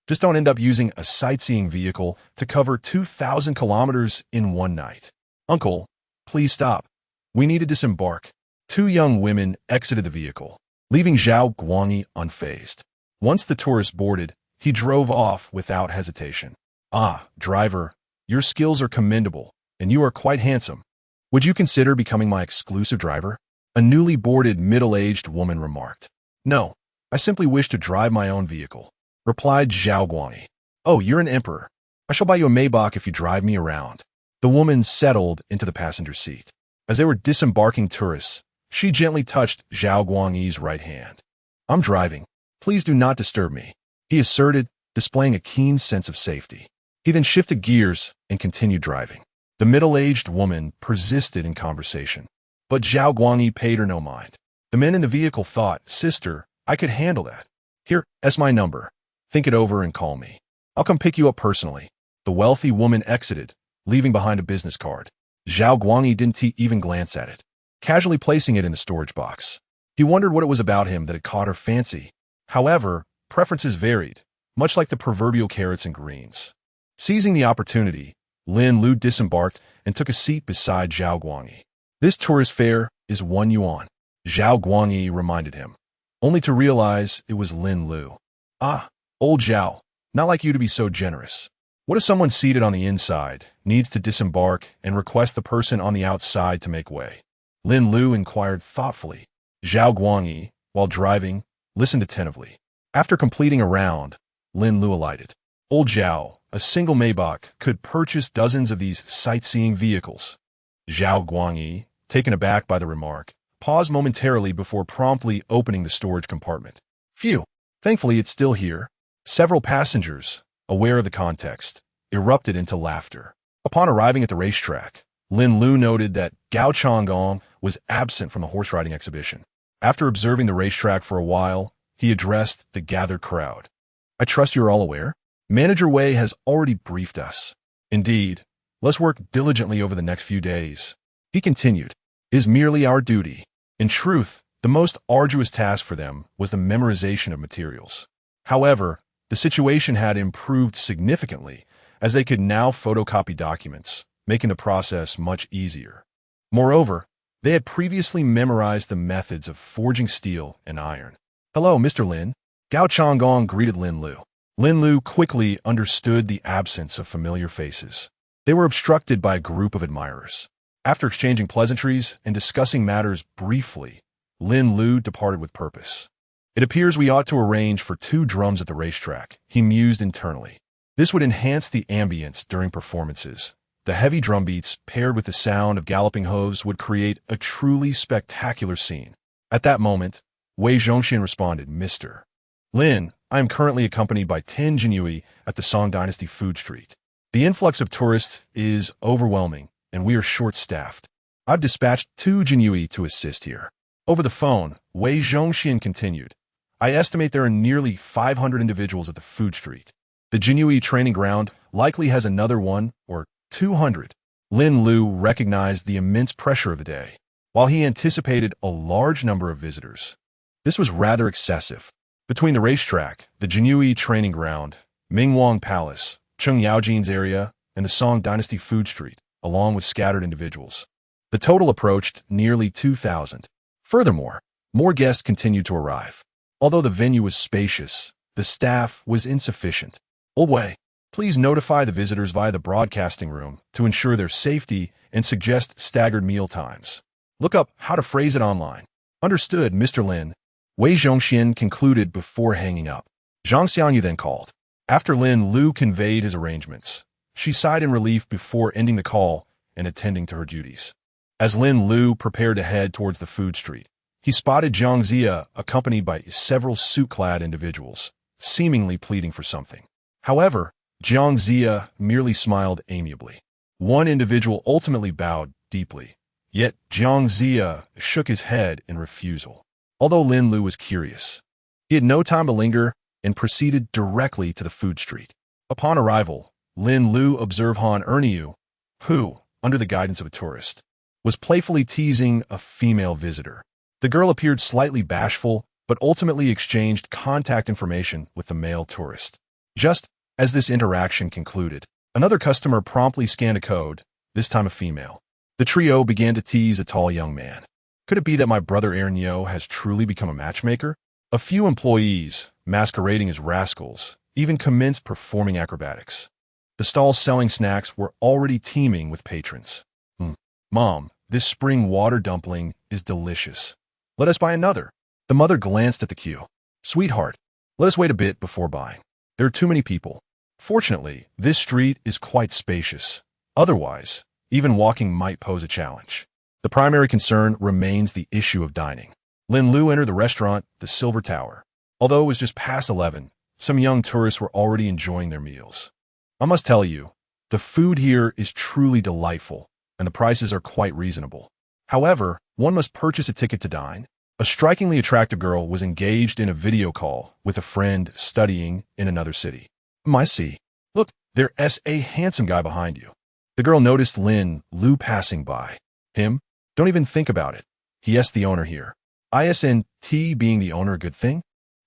Just don't end up using a sightseeing vehicle to cover 2,000 kilometers in one night. Uncle, please stop. We need to disembark. 2 young women exited the vehicle, leaving Zhao Guangyi unfazed. Once the tourist boarded, he drove off without hesitation. Ah, driver, your skills are commendable, and you are quite handsome. Would you consider becoming my exclusive driver? A newly boarded middle-aged woman remarked. No, I simply wish to drive my own vehicle, replied Zhao Guangyi. Oh, you're an emperor. I shall buy you a Maybach if you drive me around. The woman settled into the passenger seat. As they were disembarking tourists, she gently touched Zhao Guangyi's right hand. "I'm driving. Please do not disturb me," he asserted, displaying a keen sense of safety. He then shifted gears and continued driving. The middle-aged woman persisted in conversation, but Zhao Guangyi paid her no mind. The men in the vehicle thought, "Sister, I could handle that. Here, that's my number. Think it over and call me. I'll come pick you up personally." The wealthy woman exited, leaving behind a business card. Zhao Guangyi didn't even glance at it, casually placing it in the storage box. He wondered what it was about him that had caught her fancy. However, preferences varied, much like the proverbial carrots and greens. Seizing the opportunity, Lin Lu disembarked and took a seat beside Zhao Guangyi. "This tourist fare is 1 yuan," Zhao Guangyi reminded him, only to realize it was Lin Lu. "Ah, old Zhao, not like you to be so generous. What if someone seated on the inside needs to disembark and request the person on the outside to make way?" Lin Lu inquired thoughtfully. Zhao Guangyi, while driving, listened attentively. After completing a round, Lin Lu alighted. Old Zhao, a single Maybach, could purchase dozens of these sightseeing vehicles. Zhao Guangyi, taken aback by the remark, paused momentarily before promptly opening the storage compartment. "Phew, thankfully it's still here." Several passengers, aware of the context, erupted into laughter. Upon arriving at the racetrack, Lin Lu noted that Gao Changgong was absent from the horse riding exhibition. After observing the racetrack for a while, he addressed the gathered crowd. "I trust you're all aware? Manager Wei has already briefed us. Indeed, let's work diligently over the next few days." He continued, "It is merely our duty." In truth, the most arduous task for them was the memorization of materials. However, the situation had improved significantly, as they could now photocopy documents, making the process much easier. Moreover, they had previously memorized the methods of forging steel and iron. "Hello, Mr. Lin." Gao Changgong greeted Lin Lu. Lin Lu quickly understood the absence of familiar faces. They were obstructed by a group of admirers. After exchanging pleasantries and discussing matters briefly, Lin Lu departed with purpose. "It appears we ought to arrange for 2 drums at the racetrack," he mused internally. This would enhance the ambience during performances. The heavy drum beats paired with the sound of galloping hooves would create a truly spectacular scene. At that moment, Wei Zhongxian responded, "Mr. Lin, I am currently accompanied by 10 Jinyiwei at the Song Dynasty food street. The influx of tourists is overwhelming, and we are short-staffed. I've dispatched 2 Jinyiwei to assist here." Over the phone, Wei Zhongxian continued, "I estimate there are nearly 500 individuals at the food street. The Jinyiwei training ground likely has another 1 or 200. Lin Lu recognized the immense pressure of the day, while he anticipated a large number of visitors. This was rather excessive. Between the racetrack, the Jinyiwei training ground, Mingwang Palace, Cheng Yaojin's area, and the Song Dynasty food street, along with scattered individuals, the total approached nearly 2,000. Furthermore, more guests continued to arrive. Although the venue was spacious, the staff was insufficient. "Old Wei, please notify the visitors via the broadcasting room to ensure their safety and suggest staggered meal times. Look up how to phrase it online." "Understood, Mr. Lin," Wei Zhongxian concluded before hanging up. Zhongxian then called. After Lin Lu conveyed his arrangements, she sighed in relief before ending the call and attending to her duties. As Lin Lu prepared to head towards the food street, he spotted Jiang Zia accompanied by several suit-clad individuals, seemingly pleading for something. However, Jiang Zia merely smiled amiably. One individual ultimately bowed deeply, yet Jiang Zia shook his head in refusal. Although Lin Lu was curious, he had no time to linger and proceeded directly to the food street. Upon arrival, Lin Lu observed Han Erniu, who, under the guidance of a tourist, was playfully teasing a female visitor. The girl appeared slightly bashful, but ultimately exchanged contact information with the male tourist. Just as this interaction concluded, another customer promptly scanned a code, this time a female. The trio began to tease a tall young man. Could it be that my brother Ernio has truly become a matchmaker? A few employees, masquerading as rascals, even commenced performing acrobatics. The stalls selling snacks were already teeming with patrons. "Mom, this spring water dumpling is delicious. Let us buy another." The mother glanced at the queue. "Sweetheart, let us wait a bit before buying. There are too many people. Fortunately, this street is quite spacious. Otherwise, even walking might pose a challenge." The The primary concern remains the issue of dining. Lin Lu entered the restaurant, the Silver Tower. Although it was just past 11, some young tourists were already enjoying their meals. I must tell you, the food here is truly delightful, and the prices are quite reasonable. However, one must purchase a ticket to dine. A strikingly attractive girl was engaged in a video call with a friend studying in another city. I see. Look, there's a handsome guy behind you. The girl noticed Lin Lu passing by. Him? Don't even think about it. He asked the owner here. Isn't being the owner a good thing?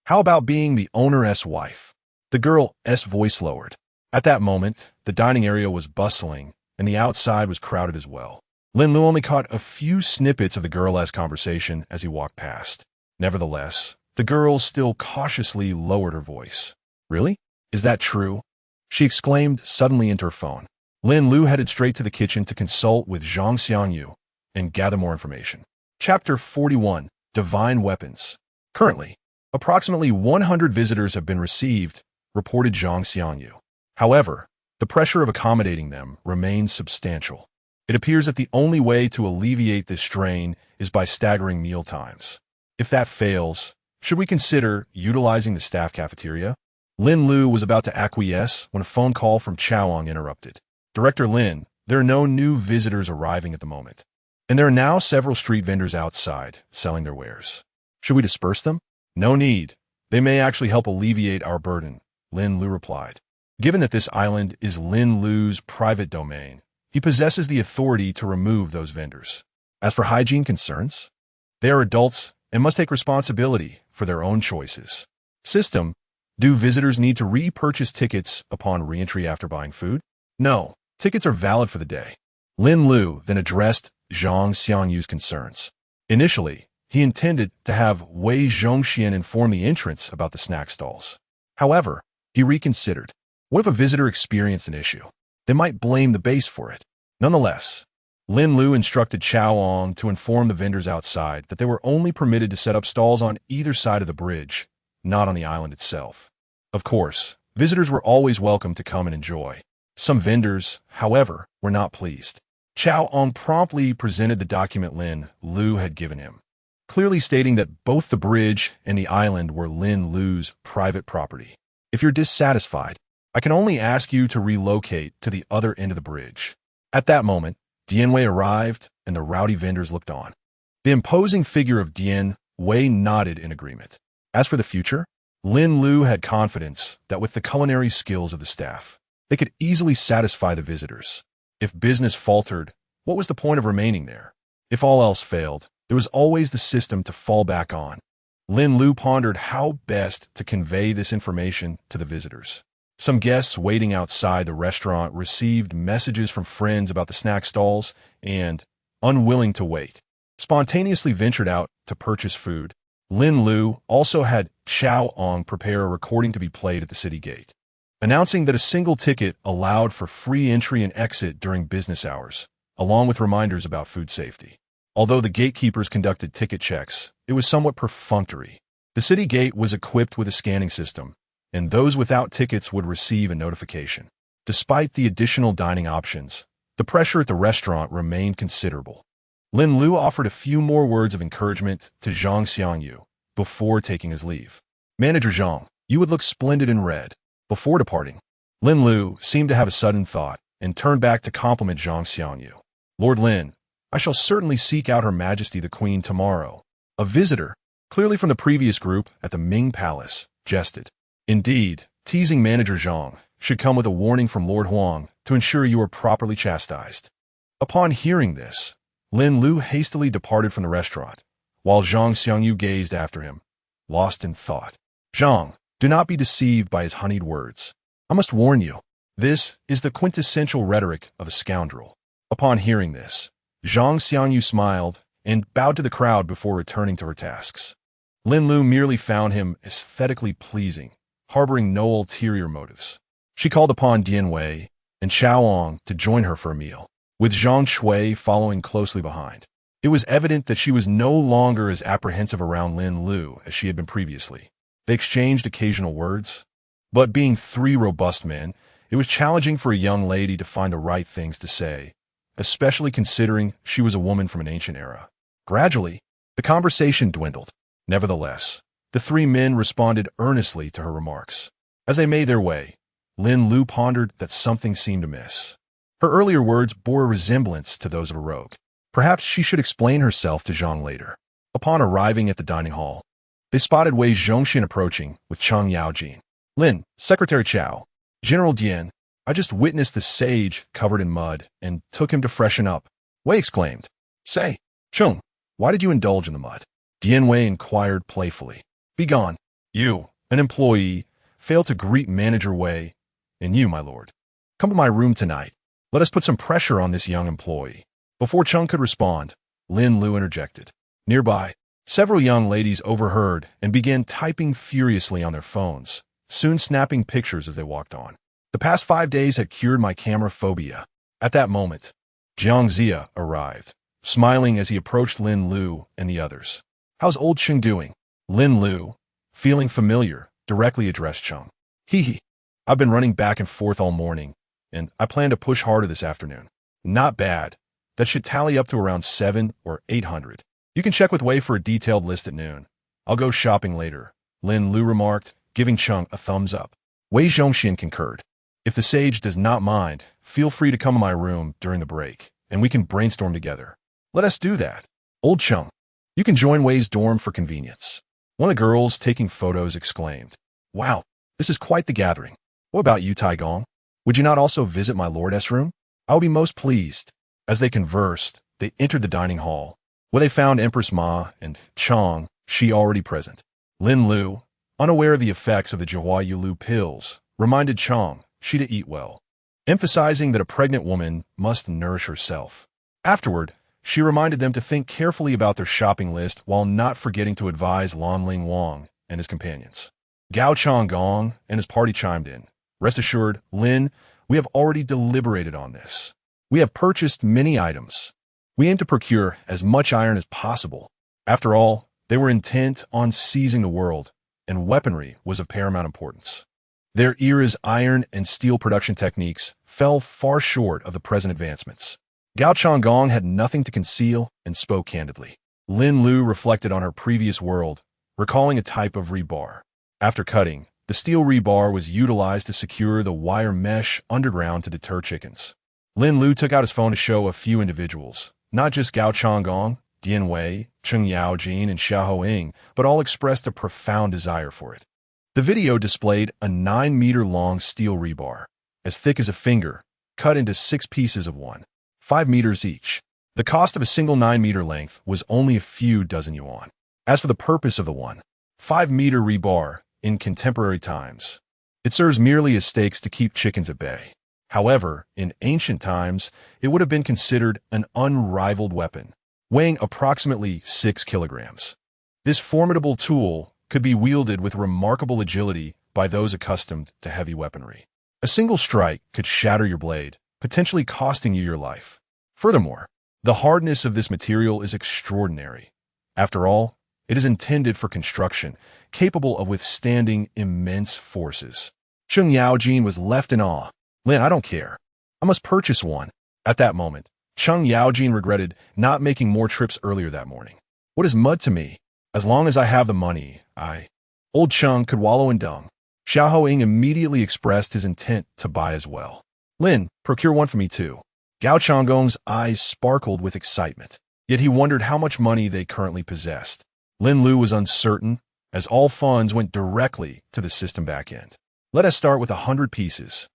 How about being the owner's wife? The girl's voice lowered. At that moment, the dining area was bustling, and the outside was crowded as well. Lin Lu only caught a few snippets of the girl's conversation as he walked past. Nevertheless, the girl still cautiously lowered her voice. Really? Is that true? She exclaimed suddenly into her phone. Lin Lu headed straight to the kitchen to consult with Zhongxian and gather more information. Chapter 41. Divine Weapons. Currently, approximately 100 visitors have been received, reported Zhongxian. However, the pressure of accommodating them remains substantial. It appears that the only way to alleviate this strain is by staggering meal times. If that fails, should we consider utilizing the staff cafeteria? Lin Lu was about to acquiesce when a phone call from Chaoang interrupted. Director Lin, there are no new visitors arriving at the moment, and there are now several street vendors outside selling their wares. Should we disperse them? No need. They may actually help alleviate our burden, Lin Lu replied. Given that this island is Lin Lu's private domain, he possesses the authority to remove those vendors. As for hygiene concerns, they are adults and must take responsibility for their own choices. System: do visitors need to repurchase tickets upon re-entry after buying food? No, tickets are valid for the day. Lin Lu then addressed Zhongxianyu's concerns. Initially, he intended to have Wei Zhongxian inform the entrants about the snack stalls. However, he reconsidered. What if a visitor experienced an issue? They might blame the base for it. Nonetheless, Lin Lu instructed Chaoang to inform the vendors outside that they were only permitted to set up stalls on either side of the bridge, not on the island itself. Of course, visitors were always welcome to come and enjoy. Some vendors, however, were not pleased. Chaoang promptly presented the document Lin Lu had given him, clearly stating that both the bridge and the island were Lin Lu's private property. If you're dissatisfied, I can only ask you to relocate to the other end of the bridge. At that moment, Jinyiwei arrived, and the rowdy vendors looked on. The imposing figure of Jinyiwei nodded in agreement. As for the future, Lin Lu had confidence that with the culinary skills of the staff, they could easily satisfy the visitors. If business faltered, what was the point of remaining there? If all else failed, there was always the system to fall back on. Lin Lu pondered how best to convey this information to the visitors. Some guests waiting outside the restaurant received messages from friends about the snack stalls and, unwilling to wait, spontaneously ventured out to purchase food. Lin Lu also had Chaoang prepare a recording to be played at the city gate, announcing that a single ticket allowed for free entry and exit during business hours, along with reminders about food safety. Although the gatekeepers conducted ticket checks, it was somewhat perfunctory. The city gate was equipped with a scanning system, and those without tickets would receive a notification. Despite the additional dining options, the pressure at the restaurant remained considerable. Lin Lu offered a few more words of encouragement to Zhongxian before taking his leave. Manager Zhang, you would look splendid in red. Before departing, Lin Lu seemed to have a sudden thought and turned back to compliment Zhongxian. Lord Lin, I shall certainly seek out Her Majesty the Queen tomorrow. A visitor, clearly from the previous group at the Ming Palace, jested. Indeed, teasing Manager Zhang should come with a warning from Lord Huang to ensure you are properly chastised. Upon hearing this, Lin Lu hastily departed from the restaurant, while Zhongxian gazed after him, lost in thought. Zhang, do not be deceived by his honeyed words. I must warn you, this is the quintessential rhetoric of a scoundrel. Upon hearing this, Zhongxian smiled and bowed to the crowd before returning to her tasks. Lin Lu merely found him aesthetically pleasing, harboring no ulterior motives. She called upon Jinyiwei and Chaoang to join her for a meal, with Zhang Shui following closely behind. It was evident that she was no longer as apprehensive around Lin Lu as she had been previously. They exchanged occasional words, but being three robust men, it was challenging for a young lady to find the right things to say, especially considering she was a woman from an ancient era. Gradually, the conversation dwindled. Nevertheless, the three men responded earnestly to her remarks. As they made their way, Lin Lu pondered that something seemed amiss. Her earlier words bore a resemblance to those of a rogue. Perhaps she should explain herself to Zhang later. Upon arriving at the dining hall, they spotted Wei Zhongxian approaching with Cheng Yaojin. Lin, Secretary Chao, General Dian, I just witnessed the sage covered in mud and took him to freshen up. Wei exclaimed. Say, Cheng, why did you indulge in the mud? Dian Wei inquired playfully. Begone. You, an employee, fail to greet Manager Wei, and you, my lord. Come to my room tonight. Let us put some pressure on this young employee. Before Cheng could respond, Lin Lu interjected. Nearby, several young ladies overheard and began typing furiously on their phones, soon snapping pictures as they walked on. The past 5 days had cured my camera phobia. At that moment, Jiang Zia arrived, smiling as he approached Lin Lu and the others. How's old Cheng doing? Lin Lu, feeling familiar, directly addressed Cheng. Hee. I've been running back and forth all morning, and I plan to push harder this afternoon. Not bad. That should tally up to around 700 or 800. You can check with Wei for a detailed list at noon. I'll go shopping later, Lin Lu remarked, giving Cheng a thumbs up. Wei Zhongxian concurred. If the sage does not mind, feel free to come to my room during the break, and we can brainstorm together. Let us do that. Old Cheng, you can join Wei's dorm for convenience. One of the girls taking photos exclaimed. Wow, this is quite the gathering. What about you, Taigong? Would you not also visit my lordess room? I will be most pleased. As they conversed, they entered the dining hall, where they found Empress Ma and Chong, she already present. Lin Lu, unaware of the effects of the Jihua Yulu pills, reminded Chong she to eat well, emphasizing that a pregnant woman must nourish herself. Afterward, she reminded them to think carefully about their shopping list while not forgetting to advise Lanling Wang and his companions. Gao Changgong and his party chimed in. Rest assured, Lin, we have already deliberated on this. We have purchased many items. We aim to procure as much iron as possible. After all, they were intent on seizing the world, and weaponry was of paramount importance. Their era's iron and steel production techniques fell far short of the present advancements. Gao Changgong had nothing to conceal and spoke candidly. Lin Lu reflected on her previous world, recalling a type of rebar. After cutting, the steel rebar was utilized to secure the wire mesh underground to deter chickens. Lin Lu took out his phone to show a few individuals, not just Gao Changgong, Dian Wei, Cheng Yaojin, and Xiao Ying, but all expressed a profound desire for it. The video displayed a 9-meter-long steel rebar, as thick as a finger, cut into 6 pieces of 5 meters each. The cost of a single 9-meter length was only a few dozen yuan. As for the purpose of the 5-meter rebar in contemporary times, it serves merely as stakes to keep chickens at bay. However, in ancient times, it would have been considered an unrivaled weapon, weighing approximately 6 kilograms. This formidable tool could be wielded with remarkable agility by those accustomed to heavy weaponry. A single strike could shatter your blade, potentially costing you your life. Furthermore, the hardness of this material is extraordinary. After all, it is intended for construction, capable of withstanding immense forces. Cheng Yaojin was left in awe. Lin, I don't care. I must purchase one. At that moment, Cheng Yaojin regretted not making more trips earlier that morning. What is mud to me? As long as I have the money, Old Cheng could wallow in dung. Xiao Ying immediately expressed his intent to buy as well. Lin, procure one for me too. Gao Changgong's eyes sparkled with excitement, yet he wondered how much money they currently possessed. Lin Lu was uncertain, as all funds went directly to the system back-end. Let us start with 100 pieces.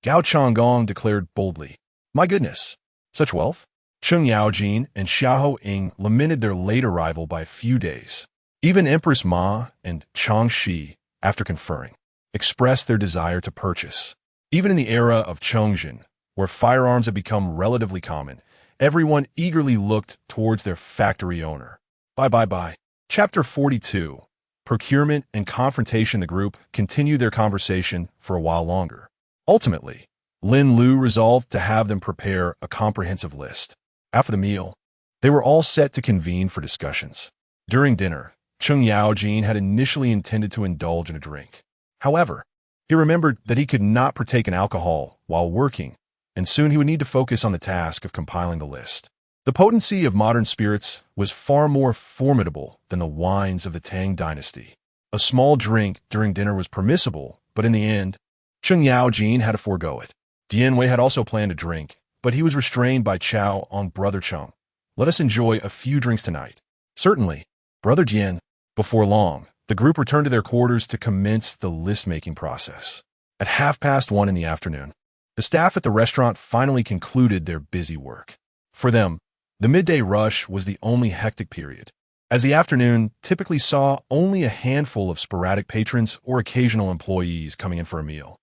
Gao Changgong declared boldly. My goodness, such wealth? Cheng Yaojin and Xiao Ying lamented their late arrival by a few days. Even Empress Ma and Chang Shi, after conferring, expressed their desire to purchase. Even in the era of Chongzhen, where firearms had become relatively common, everyone eagerly looked towards their factory owner. Bye. Chapter 42. Procurement and confrontation. The group continued their conversation for a while longer. Ultimately, Lin Lu resolved to have them prepare a comprehensive list. After the meal, they were all set to convene for discussions. During dinner, Cheng Yaojin had initially intended to indulge in a drink. However, he remembered that he could not partake in alcohol while working and soon he would need to focus on the task of compiling the list. The potency of modern spirits was far more formidable than the wines of the Tang Dynasty. A small drink during dinner was permissible, but in the end, Cheng Yaojin had to forego it. Jinyiwei had also planned a drink, but he was restrained by Chao on Brother Cheng. Let us enjoy a few drinks tonight. Certainly, Brother Jian. Before long, the group returned to their quarters to commence the list-making process. At 1:30 in the afternoon, the staff at the restaurant finally concluded their busy work. For them, the midday rush was the only hectic period, as the afternoon typically saw only a handful of sporadic patrons or occasional employees coming in for a meal.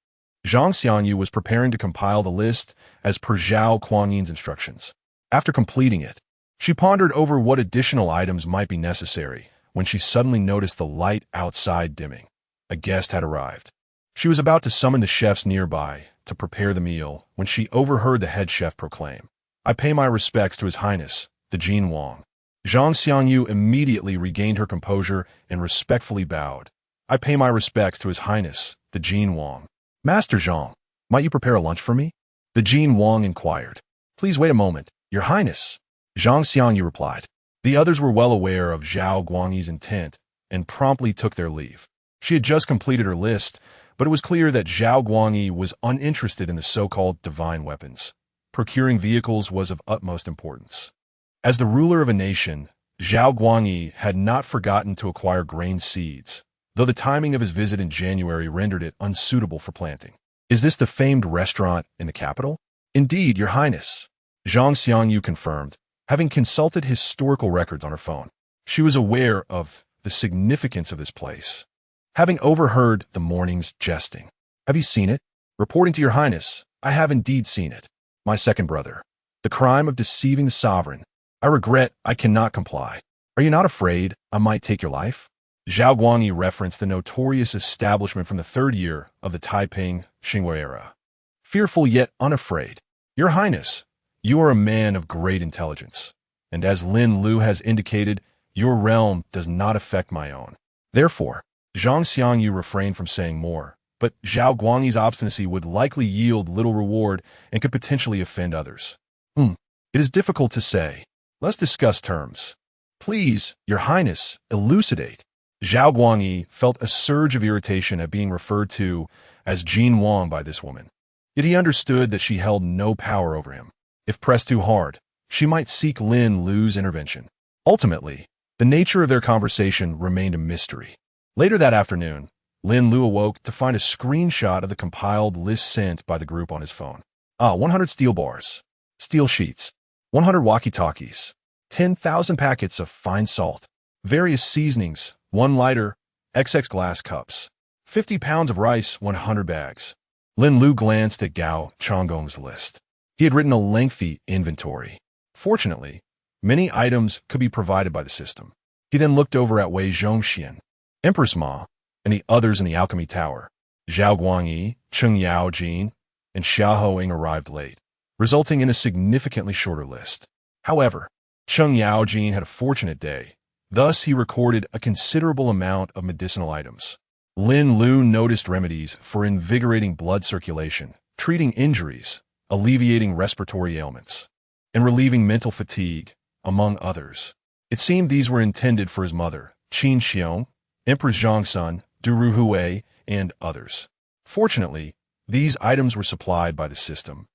Zhongxian was preparing to compile the list as per Zhao Guangyin's instructions. After completing it, she pondered over what additional items might be necessary when she suddenly noticed the light outside dimming. A guest had arrived. She was about to summon the chefs nearby to prepare the meal when she overheard the head chef proclaim, "I pay my respects to His Highness, the Jin Wang." Zhang Xiangyu immediately regained her composure and respectfully bowed. "I pay my respects to His Highness, the Jin Wang." "Master Zhang, might you prepare a lunch for me?" The Jin Wang inquired. "Please wait a moment, Your Highness," Zhang Xiangyu replied. The others were well aware of Zhao Guangyi's intent and promptly took their leave. She had just completed her list, but it was clear that Zhao Guangyi was uninterested in the so-called divine weapons. Procuring vehicles was of utmost importance. As the ruler of a nation, Zhao Guangyi had not forgotten to acquire grain seeds, though the timing of his visit in January rendered it unsuitable for planting. "Is this the famed restaurant in the capital?" "Indeed, Your Highness," Zhang Xiangyu confirmed, having consulted historical records on her phone. She was aware of the significance of this place, having overheard the morning's jesting. "Have you seen it?" "Reporting to Your Highness, I have indeed seen it. My second brother. The crime of deceiving the sovereign. I regret I cannot comply. Are you not afraid I might take your life?" Zhao Guangyi referenced the notorious establishment from the third year of the Taiping Xingwei era. "Fearful yet unafraid. Your Highness, you are a man of great intelligence, and as Lin Lu has indicated, your realm does not affect my own." Therefore, Zhang Xiangyu refrained from saying more, but Zhao Guangyi's obstinacy would likely yield little reward and could potentially offend others. It is difficult to say. Let's discuss terms. Please, Your Highness, elucidate." Zhao Guangyi felt a surge of irritation at being referred to as Jin Wang by this woman. Yet he understood that she held no power over him. If pressed too hard, she might seek Lin Lu's intervention. Ultimately, the nature of their conversation remained a mystery. Later that afternoon, Lin Lu awoke to find a screenshot of the compiled list sent by the group on his phone. 100 steel bars, steel sheets, 100 walkie-talkies, 10,000 packets of fine salt, various seasonings, 1 lighter, XX glass cups, 50 pounds of rice, 100 bags. Lin Lu glanced at Gao Changgong's list. He had written a lengthy inventory. Fortunately, many items could be provided by the system. He then looked over at Wei Zhongxian, Empress Ma, and the others in the alchemy tower. Zhao Guangyi, Cheng Yaojin, and Xia Hoing arrived late, resulting in a significantly shorter list. However, Cheng Yaojin had a fortunate day. Thus, he recorded a considerable amount of medicinal items. Lin Lu noticed remedies for invigorating blood circulation, treating injuries, alleviating respiratory ailments, and relieving mental fatigue, among others. It seemed these were intended for his mother, Qin Xiong, Empress Zhongsun, Duru Hui, and others. Fortunately, these items were supplied by the system,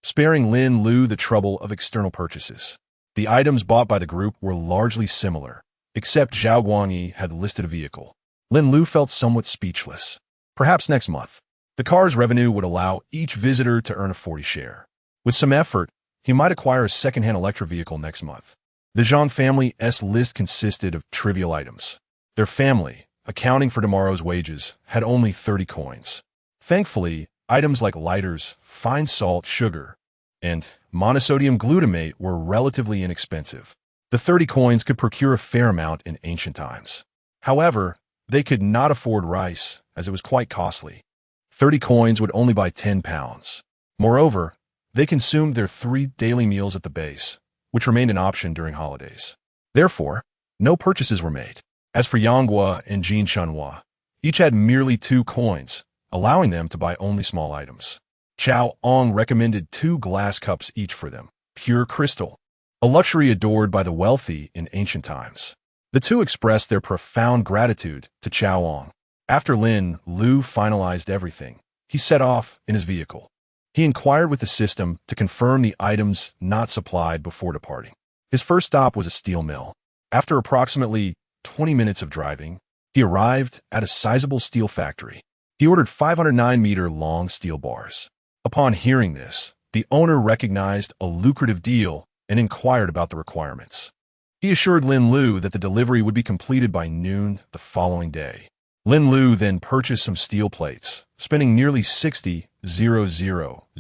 sparing Lin Lu the trouble of external purchases. The items bought by the group were largely similar, except Zhao Guangyi had listed a vehicle. Lin Lu felt somewhat speechless. Perhaps next month, the car's revenue would allow each visitor to earn a 40 share. With some effort, he might acquire a second-hand electric vehicle next month. The Zhang family's list consisted of trivial items. Their family, accounting for tomorrow's wages, had only 30 coins. Thankfully, items like lighters, fine salt, sugar, and monosodium glutamate were relatively inexpensive. The 30 coins could procure a fair amount in ancient times. However, they could not afford rice, as it was quite costly. 30 coins would only buy 10 pounds. Moreover, they consumed their 3 daily meals at the base, which remained an option during holidays. Therefore, no purchases were made. As for Yanghua and Jin Shanhua, each had merely 2 coins, allowing them to buy only small items. Chao Ong recommended 2 glass cups each for them, pure crystal, a luxury adored by the wealthy in ancient times. The two expressed their profound gratitude to Chao Ong. After Lin Lu finalized everything, he set off in his vehicle. He inquired with the system to confirm the items not supplied before departing. His first stop was a steel mill. After approximately 20 minutes of driving, he arrived at a sizable steel factory. He ordered 509-meter-long steel bars. Upon hearing this, the owner recognized a lucrative deal and inquired about the requirements. He assured Lin Lu that the delivery would be completed by noon the following day. Lin Lu then purchased some steel plates, spending nearly 60,000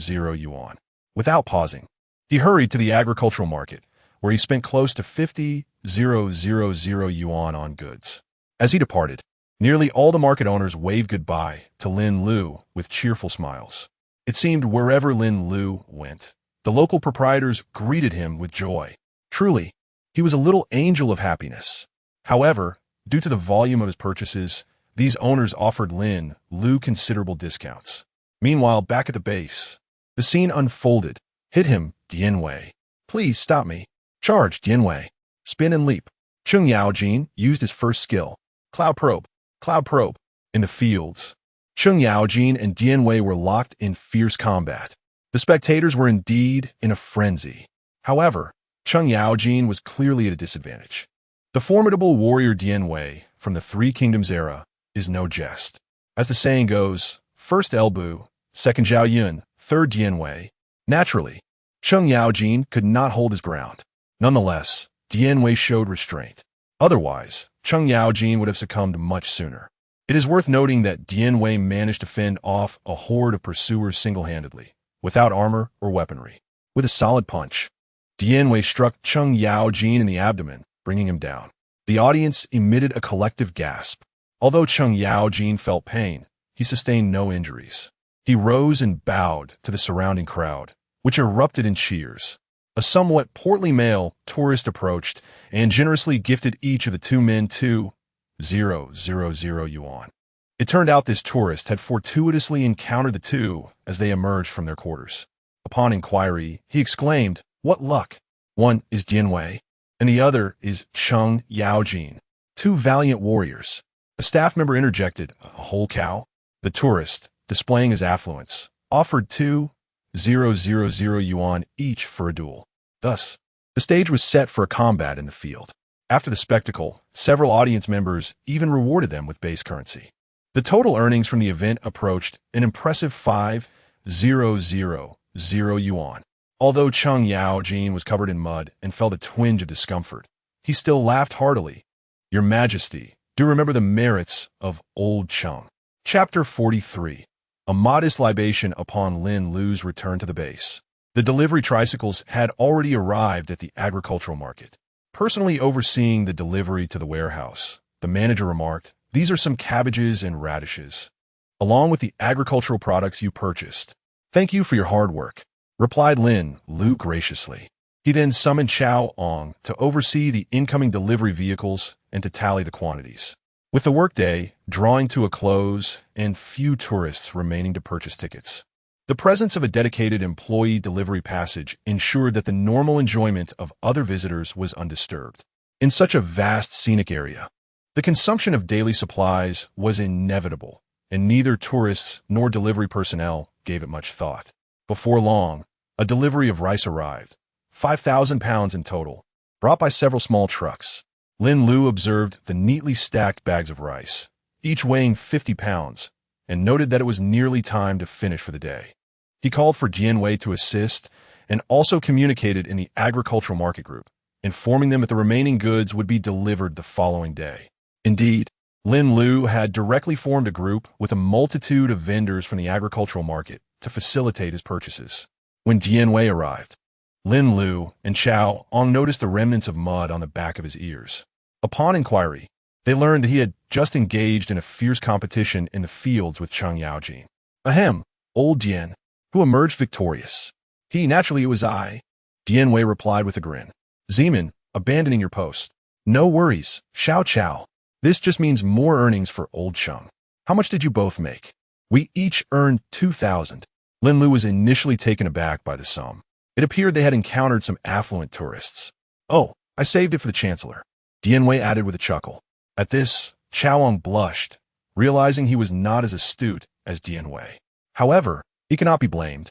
yuan. Without pausing, he hurried to the agricultural market, where he spent close to 50,000 yuan on goods. As he departed, nearly all the market owners waved goodbye to Lin Lu with cheerful smiles. It seemed wherever Lin Lu went, the local proprietors greeted him with joy. Truly, he was a little angel of happiness. However, due to the volume of his purchases, these owners offered Lin Lu considerable discounts. Meanwhile, back at the base, the scene unfolded. Hit him, Jinyiwei. Please stop me. Charge, Jinyiwei. Spin and leap. Chung Yaojin used his first skill. Cloud probe. In the fields, Chung Yaojin and Jinyiwei were locked in fierce combat. The spectators were indeed in a frenzy. However, Chung Yaojin was clearly at a disadvantage. The formidable warrior Jinyiwei from the Three Kingdoms era is no jest. As the saying goes, first Elbu, second Zhao Yun, third Jinyiwei. Naturally, Chung Yaojin could not hold his ground. Nonetheless, Jinyiwei showed restraint. Otherwise, Chung Yaojin would have succumbed much sooner. It is worth noting that Jinyiwei managed to fend off a horde of pursuers single-handedly, without armor or weaponry. With a solid punch, Jinyiwei struck Chung Yaojin in the abdomen, bringing him down. The audience emitted a collective gasp. Although Chung Yaojin felt pain, he sustained no injuries. He rose and bowed to the surrounding crowd, which erupted in cheers. A somewhat portly male tourist approached and generously gifted each of the two men 2,000 yuan. It turned out this tourist had fortuitously encountered the two as they emerged from their quarters. Upon inquiry, he exclaimed, "What luck! One is Jinyiwei, and the other is Chung Yaojin, 2 valiant warriors." A staff member interjected, "A whole cow?" The tourist, displaying his affluence, offered 2,000 yuan each for a duel. Thus, the stage was set for a combat in the field. After the spectacle, several audience members even rewarded them with base currency. The total earnings from the event approached an impressive 5,000 yuan. Although Chung Yaojin was covered in mud and felt a twinge of discomfort, he still laughed heartily. "Your Majesty, do remember the merits of old Chung." Chapter 43. A modest libation upon Lin Lu's return to the base. The delivery tricycles had already arrived at the agricultural market. Personally overseeing the delivery to the warehouse, the manager remarked, "These are some cabbages and radishes, along with the agricultural products you purchased. Thank you for your hard work," replied Lin Lu graciously. He then summoned Chao Ong to oversee the incoming delivery vehicles and to tally the quantities. With the workday drawing to a close and few tourists remaining to purchase tickets, the presence of a dedicated employee delivery passage ensured that the normal enjoyment of other visitors was undisturbed. In such a vast scenic area, the consumption of daily supplies was inevitable, and neither tourists nor delivery personnel gave it much thought. Before long, a delivery of rice arrived, 5,000 pounds in total, brought by several small trucks. Lin Lu observed the neatly stacked bags of rice, each weighing 50 pounds, and noted that it was nearly time to finish for the day. He called for Jinyiwei to assist and also communicated in the agricultural market group, informing them that the remaining goods would be delivered the following day. Indeed, Lin Lu had directly formed a group with a multitude of vendors from the agricultural market to facilitate his purchases. When Jinyiwei arrived, Lin Lu and Chao Ong noticed the remnants of mud on the back of his ears. Upon inquiry, they learned that he had just engaged in a fierce competition in the fields with Chung Yaojin. "Ahem, old Dian, who emerged victorious?" Naturally it was I," Jinyiwei replied with a grin. "Zeman, abandoning your post." "No worries, Xiao Chao. This just means more earnings for old Chung. How much did you both make?" "We each earned 2,000. Lin Lu was initially taken aback by the sum. It appeared they had encountered some affluent tourists. "Oh, I saved it for the Chancellor," Jinyiwei added with a chuckle. At this, Changgong blushed, realizing he was not as astute as Jinyiwei. However, he cannot be blamed.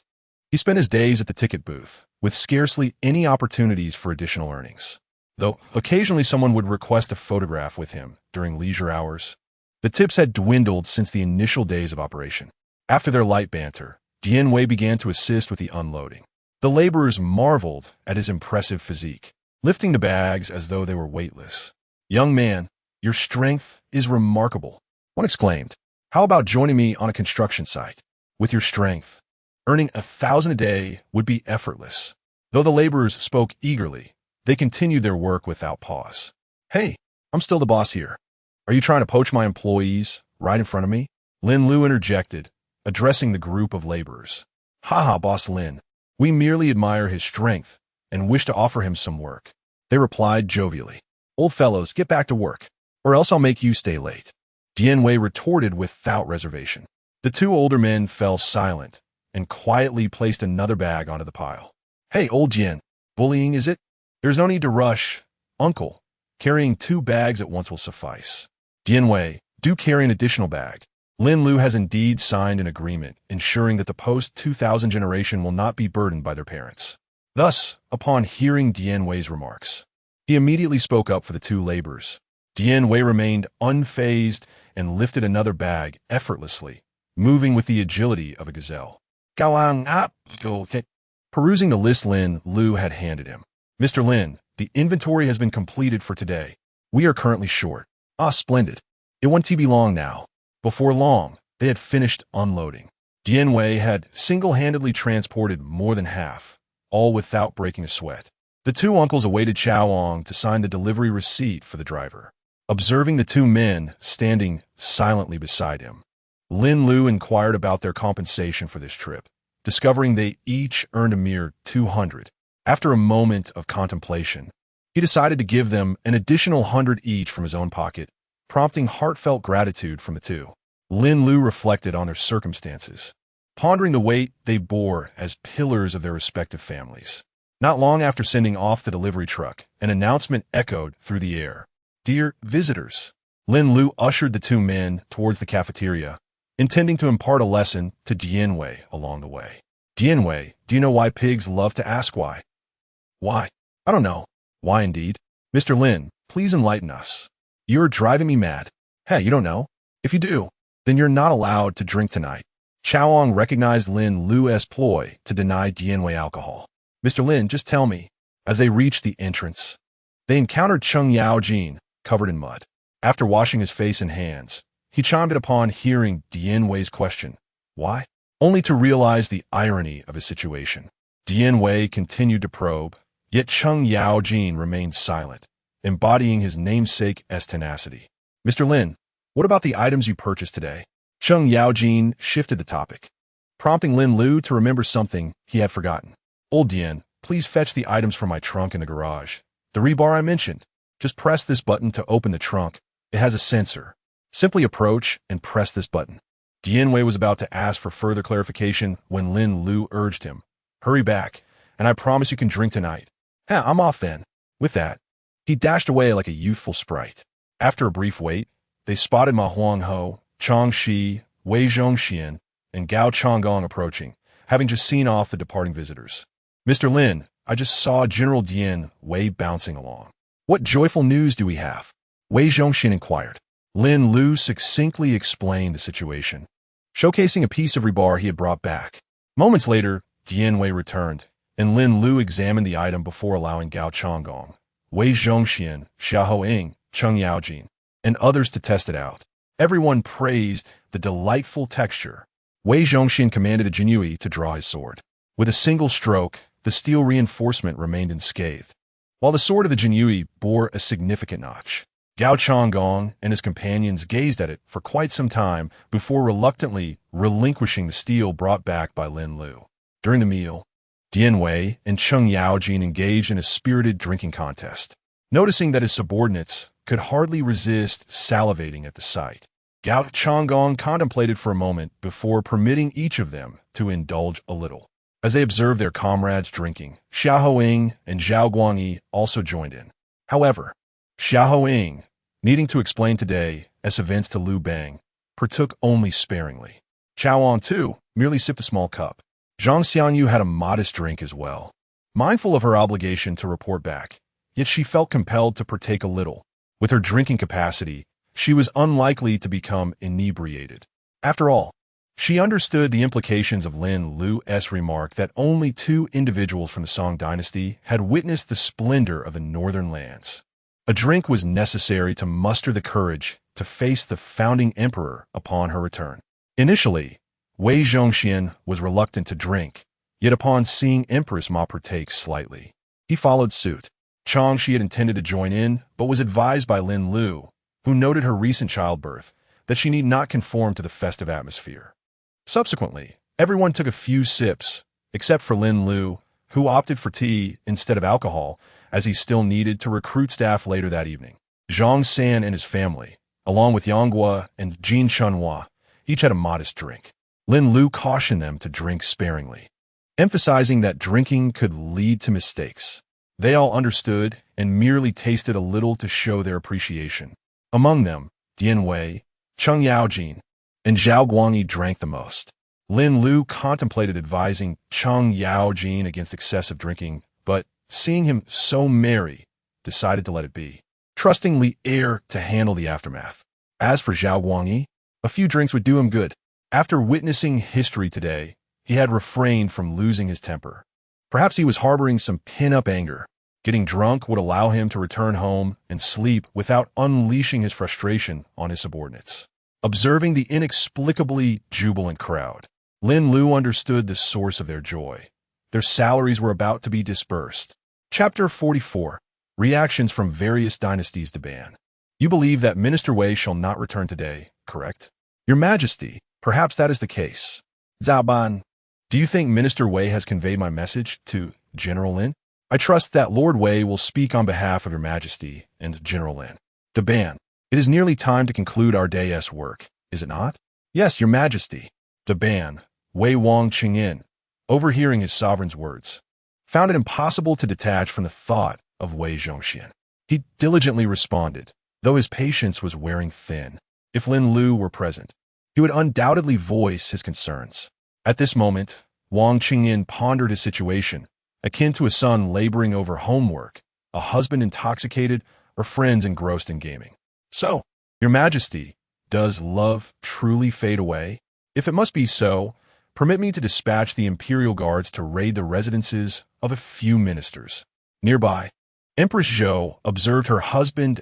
He spent his days at the ticket booth, with scarcely any opportunities for additional earnings. Though occasionally someone would request a photograph with him during leisure hours, the tips had dwindled since the initial days of operation. After their light banter, Jinyiwei began to assist with the unloading. The laborers marveled at his impressive physique, lifting the bags as though they were weightless. "Young man, your strength is remarkable," one exclaimed. "How about joining me on a construction site? With your strength, earning 1,000 a day would be effortless." Though the laborers spoke eagerly, they continued their work without pause. "Hey, I'm still the boss here. Are you trying to poach my employees right in front of me?" Lin Lu interjected, addressing the group of laborers. "Haha, Boss Lin. We merely admire his strength and wish to offer him some work," they replied jovially. "Old fellows, get back to work, or else I'll make you stay late," Jinyiwei retorted without reservation. The two older men fell silent and quietly placed another bag onto the pile. "Hey, old Jin, bullying is it? There's no need to rush, uncle. Carrying 2 bags at once will suffice." "Jinyiwei, do carry an additional bag." Lin Lu has indeed signed an agreement ensuring that the post-2000 generation will not be burdened by their parents. Thus, upon hearing Jinyiwei's remarks, he immediately spoke up for the two laborers. Jinyiwei remained unfazed and lifted another bag effortlessly, moving with the agility of a gazelle. Perusing the list Lin Lu had handed him. "Mr. Lin, the inventory has been completed for today. We are currently short." "Ah, splendid. It won't be long now." Before long, they had finished unloading. Jinyiwei had single-handedly transported more than half, all without breaking a sweat. The two uncles awaited Changgong to sign the delivery receipt for the driver. Observing the two men standing silently beside him, Lin Lu inquired about their compensation for this trip, discovering they each earned a mere 200. After a moment of contemplation, he decided to give them an additional 100 each from his own pocket, prompting heartfelt gratitude from the two. Lin Lu reflected on their circumstances, pondering the weight they bore as pillars of their respective families. Not long after sending off the delivery truck, an announcement echoed through the air. "Dear visitors," Lin Lu ushered the two men towards the cafeteria, intending to impart a lesson to Jinyiwei along the way. "Jinyiwei, do you know why pigs love to ask why?" "Why? I don't know." "Why indeed?" "Mr. Lin, please enlighten us. You're driving me mad." "Hey, you don't know? If you do, then you're not allowed to drink tonight." Changgong recognized Lin Lu's ploy to deny Jinyiwei alcohol. "Mr. Lin, just tell me." As they reached the entrance, they encountered Cheng Yaojin, covered in mud. After washing his face and hands, he chimed in upon hearing Jinyiwei's question, "Why?" only to realize the irony of his situation. Jinyiwei continued to probe, yet Cheng Yaojin remained silent, embodying his namesake's tenacity. "Mr. Lin, what about the items you purchased today?" Cheng Yaojin shifted the topic, prompting Lin Lu to remember something he had forgotten. "Old Dian, please fetch the items from my trunk in the garage. The rebar I mentioned. Just press this button to open the trunk. It has a sensor. Simply approach and press this button." Jinyiwei was about to ask for further clarification when Lin Lu urged him, "Hurry back, and I promise you can drink tonight." I'm off then." With that, he dashed away like a youthful sprite. After a brief wait, they spotted Ma Huangho, Chang Shi, Wei Zhongxian, and Gao Changgong approaching, having just seen off the departing visitors. "Mr. Lin, I just saw General Dian Wei bouncing along. What joyful news do we have?" Wei Zhongxian inquired. Lin Lu succinctly explained the situation, showcasing a piece of rebar he had brought back. Moments later, Jinyiwei returned, and Lin Lu examined the item before allowing Gao Changgong, Wei Zhongxian, Xiahou Ying, Cheng Yaojin, and others to test it out. Everyone praised the delightful texture. Wei Zhongxian commanded a Jinyiwei to draw his sword. With a single stroke, the steel reinforcement remained unscathed, while the sword of the Jinyiwei bore a significant notch. Gao Changgong and his companions gazed at it for quite some time before reluctantly relinquishing the steel brought back by Lin Lu. During the meal, Jinyiwei and Cheng Yaojin engaged in a spirited drinking contest. Noticing that his subordinates could hardly resist salivating at the sight, Gao Changgong contemplated for a moment before permitting each of them to indulge a little. As they observed their comrades drinking, Xia Hoying and Zhao Guangyi also joined in. However, Xia Hoying, needing to explain today's events to Liu Bang, partook only sparingly. Chao On, too, merely sipped a small cup. Zhang Xianyu had a modest drink as well. Mindful of her obligation to report back, yet she felt compelled to partake a little. With her drinking capacity, she was unlikely to become inebriated. After all, she understood the implications of Lin Lu's remark that only 2 individuals from the Song dynasty had witnessed the splendor of the northern lands. A drink was necessary to muster the courage to face the founding emperor upon her return. Initially, Wei Zhongxian was reluctant to drink, yet upon seeing Empress Ma partake slightly, he followed suit. She had intended to join in, but was advised by Lin Lu, who noted her recent childbirth, that she need not conform to the festive atmosphere. Subsequently, everyone took a few sips, except for Lin Lu, who opted for tea instead of alcohol, as he still needed to recruit staff later that evening. Zhang San and his family, along with Yanghua and Jin Chunhua, each had a modest drink. Lin Lu cautioned them to drink sparingly, emphasizing that drinking could lead to mistakes. They all understood and merely tasted a little to show their appreciation. Among them, Jinyiwei, Cheng Yaojin, and Zhao Guangyi drank the most. Lin Lu contemplated advising Cheng Yaojin against excessive drinking, but, seeing him so merry, decided to let it be, trusting Li Er to handle the aftermath. As for Zhao Guangyi, a few drinks would do him good. After witnessing history today, he had refrained from losing his temper. Perhaps he was harboring some pin-up anger. Getting drunk would allow him to return home and sleep without unleashing his frustration on his subordinates. Observing the inexplicably jubilant crowd, Lin Lu understood the source of their joy. Their salaries were about to be disbursed. Chapter 44. Reactions from various dynasties to ban. You believe that Minister Wei shall not return today, correct? Your Majesty, perhaps that is the case. Zaban, do you think Minister Wei has conveyed my message to General Lin? I trust that Lord Wei will speak on behalf of Your Majesty and General Lin. Daban, it is nearly time to conclude our day's work, is it not? Yes, Your Majesty. Daban, Wei Wang Qingyin, overhearing his sovereign's words, found it impossible to detach from the thought of Wei Zhongxian. He diligently responded, though his patience was wearing thin. If Lin Lu were present, he would undoubtedly voice his concerns. At this moment, Wang Qingyin pondered his situation, akin to a son laboring over homework, a husband intoxicated, or friends engrossed in gaming. So, Your Majesty, does love truly fade away? If it must be so, permit me to dispatch the Imperial Guards to raid the residences of a few ministers. Nearby, Empress Zhou observed her husband's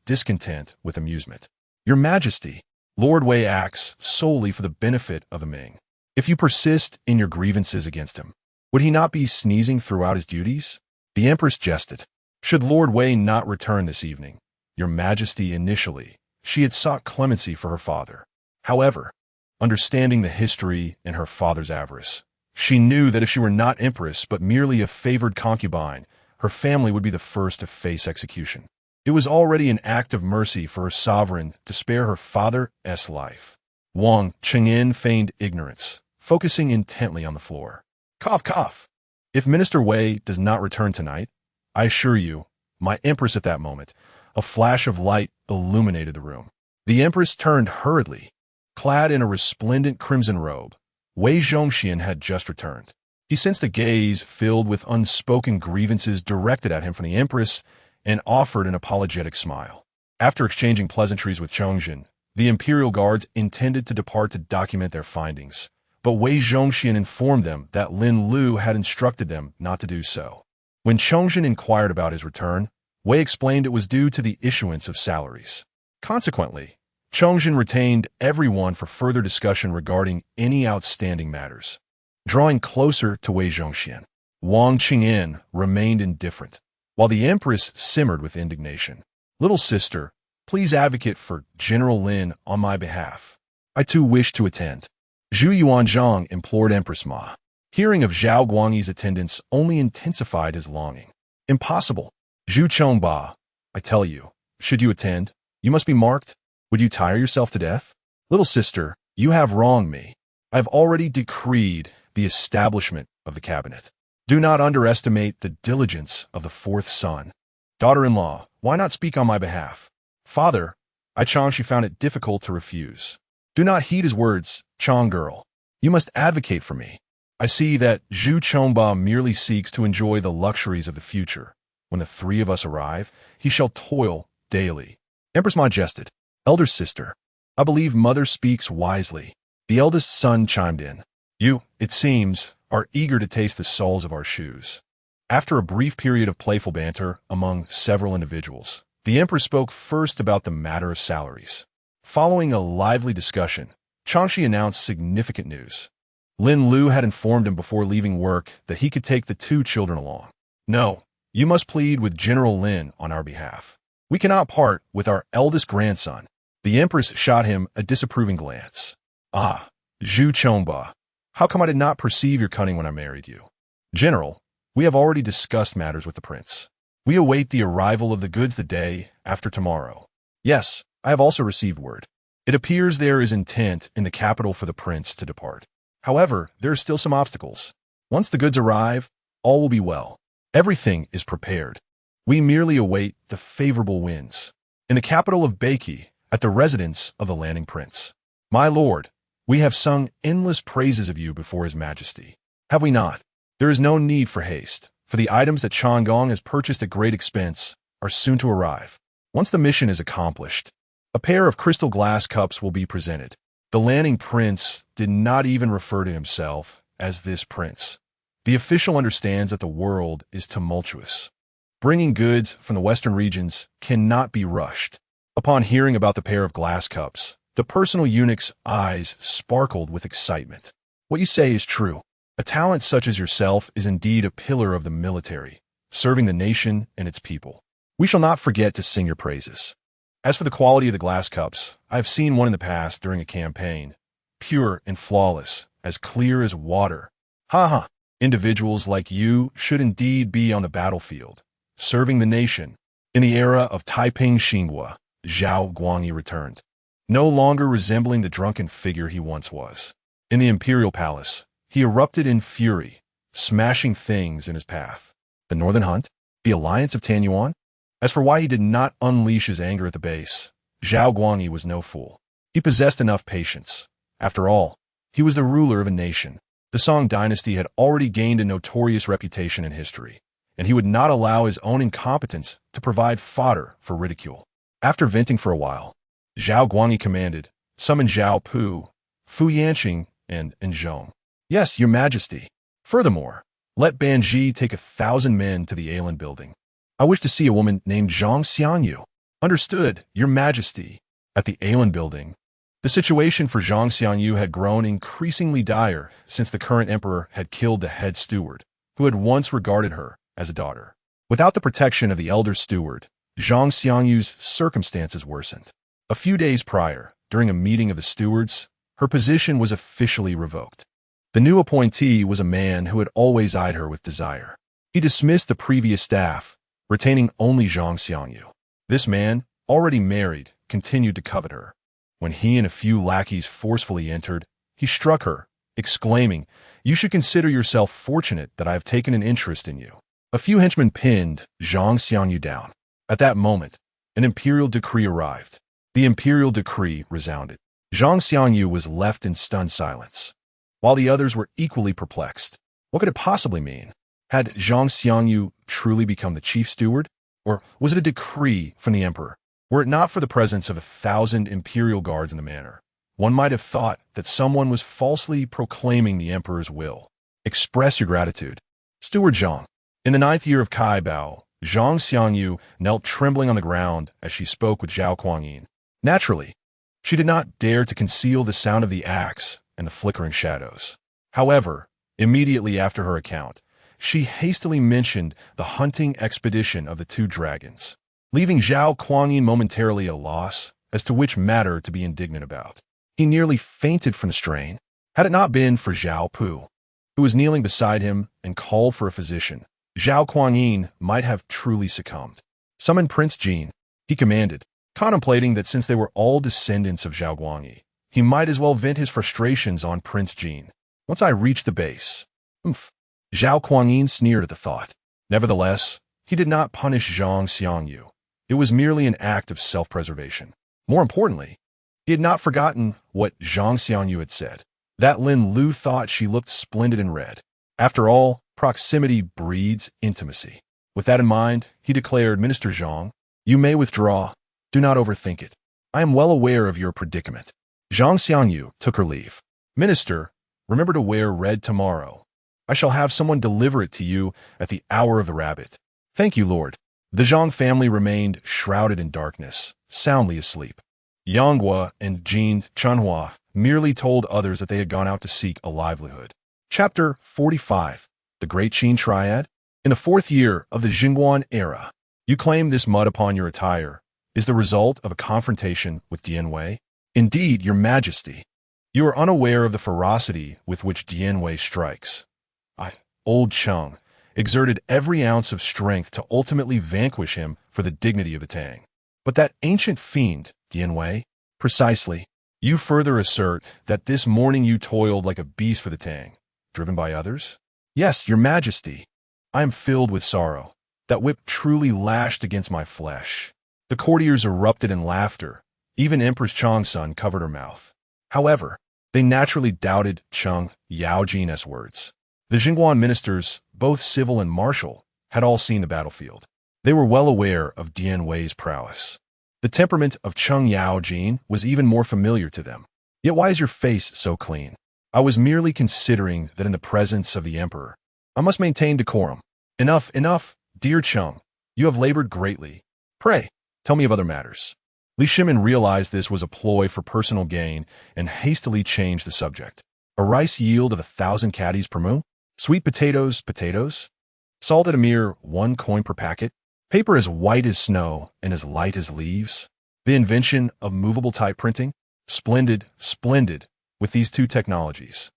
discontent with amusement. Your Majesty, Lord Wei acts solely for the benefit of the Ming. If you persist in your grievances against him, would he not be sneezing throughout his duties? The Empress jested. Should Lord Wei not return this evening, Your Majesty, initially, she had sought clemency for her father. However, understanding the history in her father's avarice, she knew that if she were not empress but merely a favored concubine, her family would be the first to face execution. It was already an act of mercy for her sovereign to spare her father's life. Wang Qingyin feigned ignorance, focusing intently on the floor. Cough, cough. If Minister Wei does not return tonight, I assure you, my empress. At that moment, a flash of light illuminated the room. The empress turned hurriedly. Clad in a resplendent crimson robe, Wei Zhongxian had just returned. He sensed a gaze filled with unspoken grievances directed at him from the empress and offered an apologetic smile. After exchanging pleasantries with Chongzhen, the Imperial Guards intended to depart to document their findings, but Wei Zhongxian informed them that Lin Lu had instructed them not to do so. When Chongzhen inquired about his return, Wei explained it was due to the issuance of salaries. Consequently, Chongzhen retained everyone for further discussion regarding any outstanding matters. Drawing closer to Wei Zhongxian, Wang Qingyin remained indifferent, while the empress simmered with indignation. Little sister, please advocate for General Lin on my behalf. I too wish to attend. Zhu Yuanzhang implored Empress Ma. Hearing of Zhao Guangyi's attendance only intensified his longing. Impossible. Zhu Chongba, I tell you, should you attend, you must be marked. Would you tire yourself to death? Little sister, you have wronged me. I have already decreed the establishment of the cabinet. Do not underestimate the diligence of the fourth son. Daughter-in-law, why not speak on my behalf? Father, she found it difficult to refuse. Do not heed his words, Chong girl. You must advocate for me. I see that Zhu Chongba merely seeks to enjoy the luxuries of the future. When the three of us arrive, he shall toil daily. Empress Ma jested. Elder sister, I believe mother speaks wisely. The eldest son chimed in. You, it seems, are eager to taste the soles of our shoes. After a brief period of playful banter among several individuals, the emperor spoke first about the matter of salaries. Following a lively discussion, Changxi announced significant news. Lin Lu had informed him before leaving work that he could take the two children along. No, you must plead with General Lin on our behalf. We cannot part with our eldest grandson. The empress shot him a disapproving glance. Ah, Zhu Chongba, how come I did not perceive your cunning when I married you? General, we have already discussed matters with the prince. We await the arrival of the goods the day after tomorrow. Yes, I have also received word. It appears there is intent in the capital for the prince to depart. However, there are still some obstacles. Once the goods arrive, all will be well. Everything is prepared. We merely await the favorable winds. In the capital of Beiki, at the residence of the landing prince. My lord, we have sung endless praises of you before his majesty. Have we not? There is no need for haste, for the items that Changgong has purchased at great expense are soon to arrive. Once the mission is accomplished, a pair of crystal glass cups will be presented. The landing prince did not even refer to himself as this prince. The official understands that the world is tumultuous. Bringing goods from the western regions cannot be rushed. Upon hearing about the pair of glass cups, the personal eunuch's eyes sparkled with excitement. What you say is true. A talent such as yourself is indeed a pillar of the military, serving the nation and its people. We shall not forget to sing your praises. As for the quality of the glass cups, I have seen one in the past during a campaign. Pure and flawless, as clear as water. Ha ha! Individuals like you should indeed be on the battlefield, serving the nation. In the era of Taiping Xinhua, Zhao Guangyi returned, no longer resembling the drunken figure he once was. In the imperial palace, he erupted in fury, smashing things in his path. The Northern Hunt? The alliance of Tanyuan? As for why he did not unleash his anger at the base, Zhao Guangyi was no fool. He possessed enough patience. After all, he was the ruler of a nation. The Song dynasty had already gained a notorious reputation in history, and he would not allow his own incompetence to provide fodder for ridicule. After venting for a while, Zhao Guangyi commanded, summon Zhao Pu, Fu Yanqing, and Zhong. Yes, your majesty. Furthermore, let Banji take 1,000 men to the Ailin building. I wish to see a woman named Zhang Xianyu. Understood, your majesty. At the Ailin building, the situation for Zhang Xianyu had grown increasingly dire since the current emperor had killed the head steward, who had once regarded her as a daughter. Without the protection of the elder steward, Zhang Xianyu's circumstances worsened. A few days prior, during a meeting of the stewards, her position was officially revoked. The new appointee was a man who had always eyed her with desire. He dismissed the previous staff, retaining only Zhang Xianyu. This man, already married, continued to covet her. When he and a few lackeys forcefully entered, he struck her, exclaiming, "You should consider yourself fortunate that I have taken an interest in you." A few henchmen pinned Zhang Xianyu down. At that moment, an imperial decree arrived. The imperial decree resounded. Zhang Xianyu was left in stunned silence, while the others were equally perplexed. What could it possibly mean? Had Zhang Xianyu truly become the chief steward? Or was it a decree from the emperor? Were it not for the presence of 1,000 Imperial Guards in the manor, one might have thought that someone was falsely proclaiming the emperor's will. Express your gratitude. Steward Zhang. In the 9th year of Kai Bao, Zhang Xianyu knelt trembling on the ground as she spoke with Zhao Guangyin. Naturally, she did not dare to conceal the sound of the axe and the flickering shadows. However, immediately after her account, she hastily mentioned the hunting expedition of the two dragons, leaving Zhao Guangyin momentarily at a loss as to which matter to be indignant about. He nearly fainted from the strain. Had it not been for Zhao Pu, who was kneeling beside him and called for a physician, Zhao Guangyin might have truly succumbed. Summon Prince Jin, he commanded, contemplating that since they were all descendants of Zhao Guangyi, he might as well vent his frustrations on Prince Jin. Once I reached the base. Oomph. Zhao Kuangyin sneered at the thought. Nevertheless, he did not punish Zhang Xiangyu. It was merely an act of self-preservation. More importantly, he had not forgotten what Zhang Xiangyu had said, that Lin Lu thought she looked splendid in red. After all, proximity breeds intimacy. With that in mind, he declared, Minister Zhang, you may withdraw. Do not overthink it. I am well aware of your predicament. Zhang Xiangyu took her leave. Minister, remember to wear red tomorrow. I shall have someone deliver it to you at the hour of the rabbit. Thank you, Lord. The Zhang family remained shrouded in darkness, soundly asleep. Yanghua and Jin Chunhua merely told others that they had gone out to seek a livelihood. Chapter 45. The Great Qi Triad. In the 4th year of the Jinyiwei era, you claim this mud upon your attire is the result of a confrontation with Jinyiwei. Indeed, your majesty, you are unaware of the ferocity with which Jinyiwei strikes. Old Cheng, exerted every ounce of strength to ultimately vanquish him for the dignity of the Tang. But that ancient fiend, Jinyiwei, precisely, you further assert that this morning you toiled like a beast for the Tang, driven by others? Yes, your majesty. I am filled with sorrow. That whip truly lashed against my flesh. The courtiers erupted in laughter. Even Empress Chongzhen covered her mouth. However, they naturally doubted Cheng Yaojin's words. The Jinyiwei ministers, both civil and martial, had all seen the battlefield. They were well aware of Jinyiwei's prowess. The temperament of Cheng Yaojin was even more familiar to them. Yet why is your face so clean? I was merely considering that in the presence of the emperor, I must maintain decorum. Enough, enough, dear Cheng. You have labored greatly. Pray, tell me of other matters. Li Shimin realized this was a ploy for personal gain and hastily changed the subject. A rice yield of 1,000 caddies per moon? Sweet potatoes, salt at a mere 1 coin per packet, paper as white as snow and as light as leaves. The invention of movable type printing? Splendid, splendid, with these 2 technologies.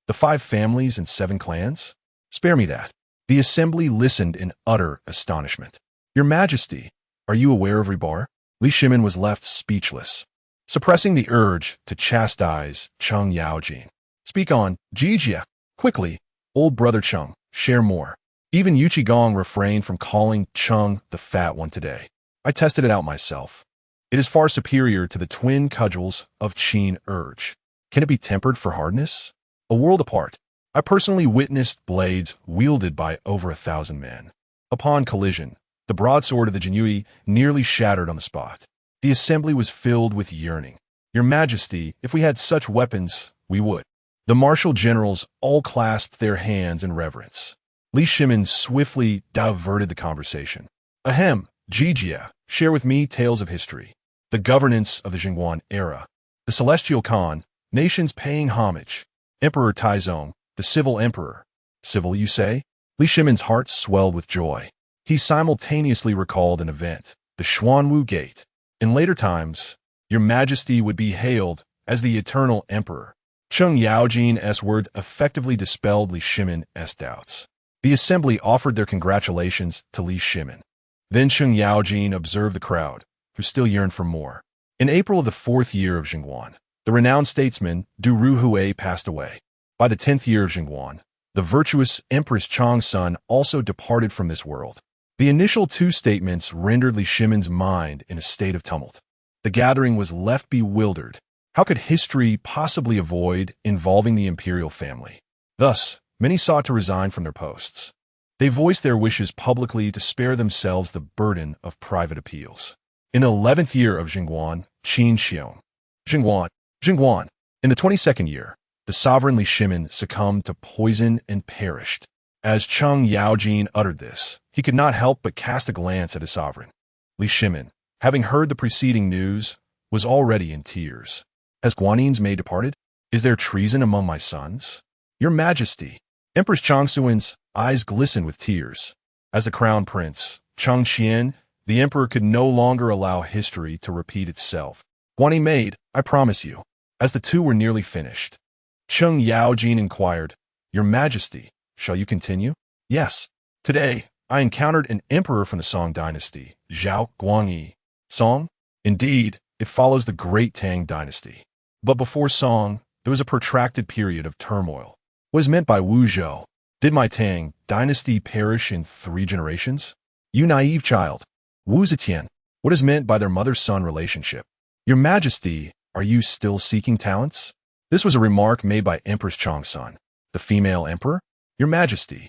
The 5 families and 7 clans? Spare me that. The assembly listened in utter astonishment. Your Majesty, are you aware of Rebar? Li Shimin was left speechless, suppressing the urge to chastise Cheng Yaojin. Speak on, Jijia, quickly. Old brother Cheng, share more. Even Yu Qigong refrained from calling Cheng the fat one today. I tested it out myself. It is far superior to the twin cudgels of Qin urge. Can it be tempered for hardness? A world apart, I personally witnessed blades wielded by over 1,000 men. Upon collision, the broadsword of the Jinyiwei nearly shattered on the spot. The assembly was filled with yearning. Your Majesty, if we had such weapons, we would. The martial generals all clasped their hands in reverence. Li Shimin swiftly diverted the conversation. Ahem, Jijia, share with me tales of history. The governance of the Jinyiwei era. The Celestial Khan, nations paying homage. Emperor Taizong, the civil emperor. Civil, you say? Li Shimin's heart swelled with joy. He simultaneously recalled an event, the Xuanwu Gate. In later times, your Majesty would be hailed as the eternal emperor. Cheng Yaojin's words effectively dispelled Li Shimin's doubts. The assembly offered their congratulations to Li Shimin. Then Cheng Yaojin observed the crowd, who still yearned for more. In April of the 4th year of Jinyiwei, the renowned statesman Du Ruhui passed away. By the 10th year of Jinyiwei, the virtuous Empress Chongzhen also departed from this world. The initial 2 statements rendered Li Shimin's mind in a state of tumult. The gathering was left bewildered. How could history possibly avoid involving the imperial family? Thus, many sought to resign from their posts. They voiced their wishes publicly to spare themselves the burden of private appeals. In the 11th year of Jinyiwei, Qin Xiong. Jinyiwei. In the 22nd year, the sovereign Li Shimin succumbed to poison and perished. As Cheng Yaojin uttered this, he could not help but cast a glance at his sovereign. Li Shimin, having heard the preceding news, was already in tears. Has Guanin's maid departed? Is there treason among my sons? Your Majesty, Empress Chongzhen's eyes glistened with tears. As the crown prince, Chongqian, the emperor could no longer allow history to repeat itself. Guanin maid, I promise you. As the 2 were nearly finished, Cheng Yaojin inquired, Your Majesty, shall you continue? Yes. Today, I encountered an emperor from the Song Dynasty, Zhao Guangyi. Song? Indeed, it follows the Great Tang Dynasty. But before Song, there was a protracted period of turmoil. What is meant by Wu Zhou? Did my Tang dynasty perish in 3 generations? You naive child. Wu Zetian. What is meant by their mother-son relationship? Your Majesty, are you still seeking talents? This was a remark made by Empress Chongzhen, the female emperor. Your Majesty,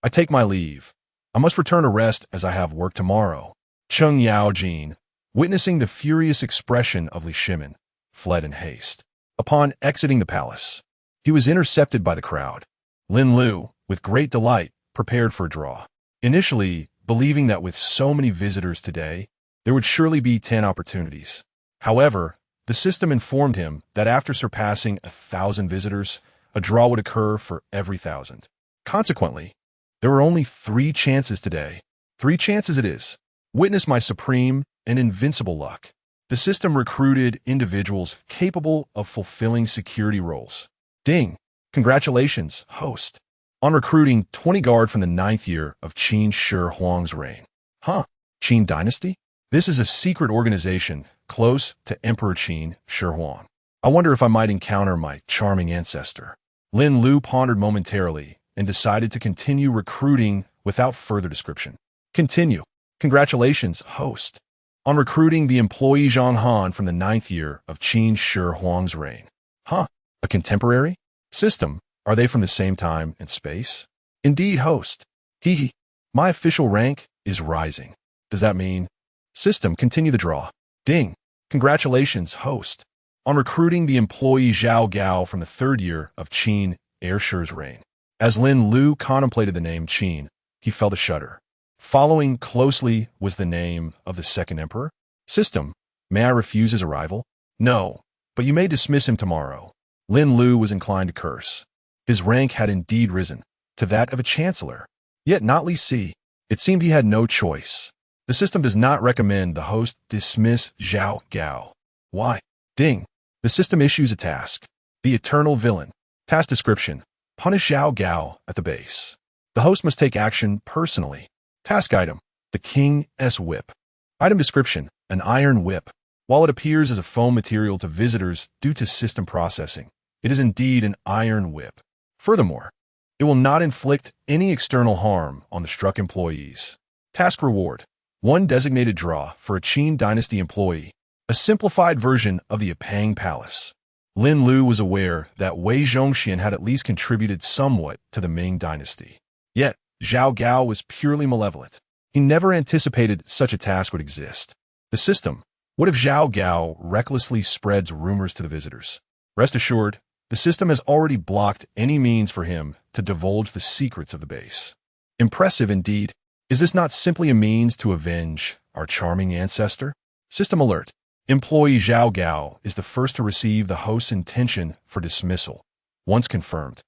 I take my leave. I must return to rest as I have work tomorrow. Cheng Yaojin, witnessing the furious expression of Li Shimin, fled in haste. Upon exiting the palace, he was intercepted by the crowd. Lin Lu, with great delight, prepared for a draw. Initially, believing that with so many visitors today, there would surely be 10 opportunities. However, the system informed him that after surpassing 1,000 visitors, a draw would occur for every 1,000. Consequently, there were only 3 chances today. 3 chances it is. Witness my supreme and invincible luck. The system recruited individuals capable of fulfilling security roles. Ding! Congratulations, host, on recruiting 20 guard from the 9th year of Qin Shi Huang's reign. Huh? Qin Dynasty? This is a secret organization close to Emperor Qin Shi Huang. I wonder if I might encounter my charming ancestor. Lin Lu pondered momentarily and decided to continue recruiting without further description. Continue. Congratulations, host, on recruiting the employee Zhang Han from the 9th year of Qin Shi Huang's reign. Huh? A contemporary? System, are they from the same time and space? Indeed, host. Hee. My official rank is rising. Does that mean? System, continue the draw. Ding. Congratulations, host, on recruiting the employee Zhao Gao from the 3rd year of Qin Shi's reign. As Lin Lu contemplated the name Qin, he felt a shudder. Following closely was the name of the 2nd emperor. System, may I refuse his arrival? No, but you may dismiss him tomorrow. Lin Lu was inclined to curse. His rank had indeed risen to that of a chancellor. Yet not Li Si. It seemed he had no choice. The system does not recommend the host dismiss Zhao Gao. Why? Ding. The system issues a task. The eternal villain. Task description. Punish Zhao Gao at the base. The host must take action personally. Task item. The King's Whip. Item description. An iron whip. While it appears as a foam material to visitors due to system processing, it is indeed an iron whip. Furthermore, it will not inflict any external harm on the struck employees. Task reward. 1 designated draw for a Qin Dynasty employee. A simplified version of the Apang Palace. Lin Lu was aware that Wei Zhongxian had at least contributed somewhat to the Ming Dynasty. Yet, Zhao Gao was purely malevolent. He never anticipated such a task would exist. The system. What if Zhao Gao recklessly spreads rumors to the visitors? Rest assured, the system has already blocked any means for him to divulge the secrets of the base. Impressive indeed. Is this not simply a means to avenge our charming ancestor? System alert. Employee Zhao Gao is the first to receive the host's intention for dismissal. Once confirmed,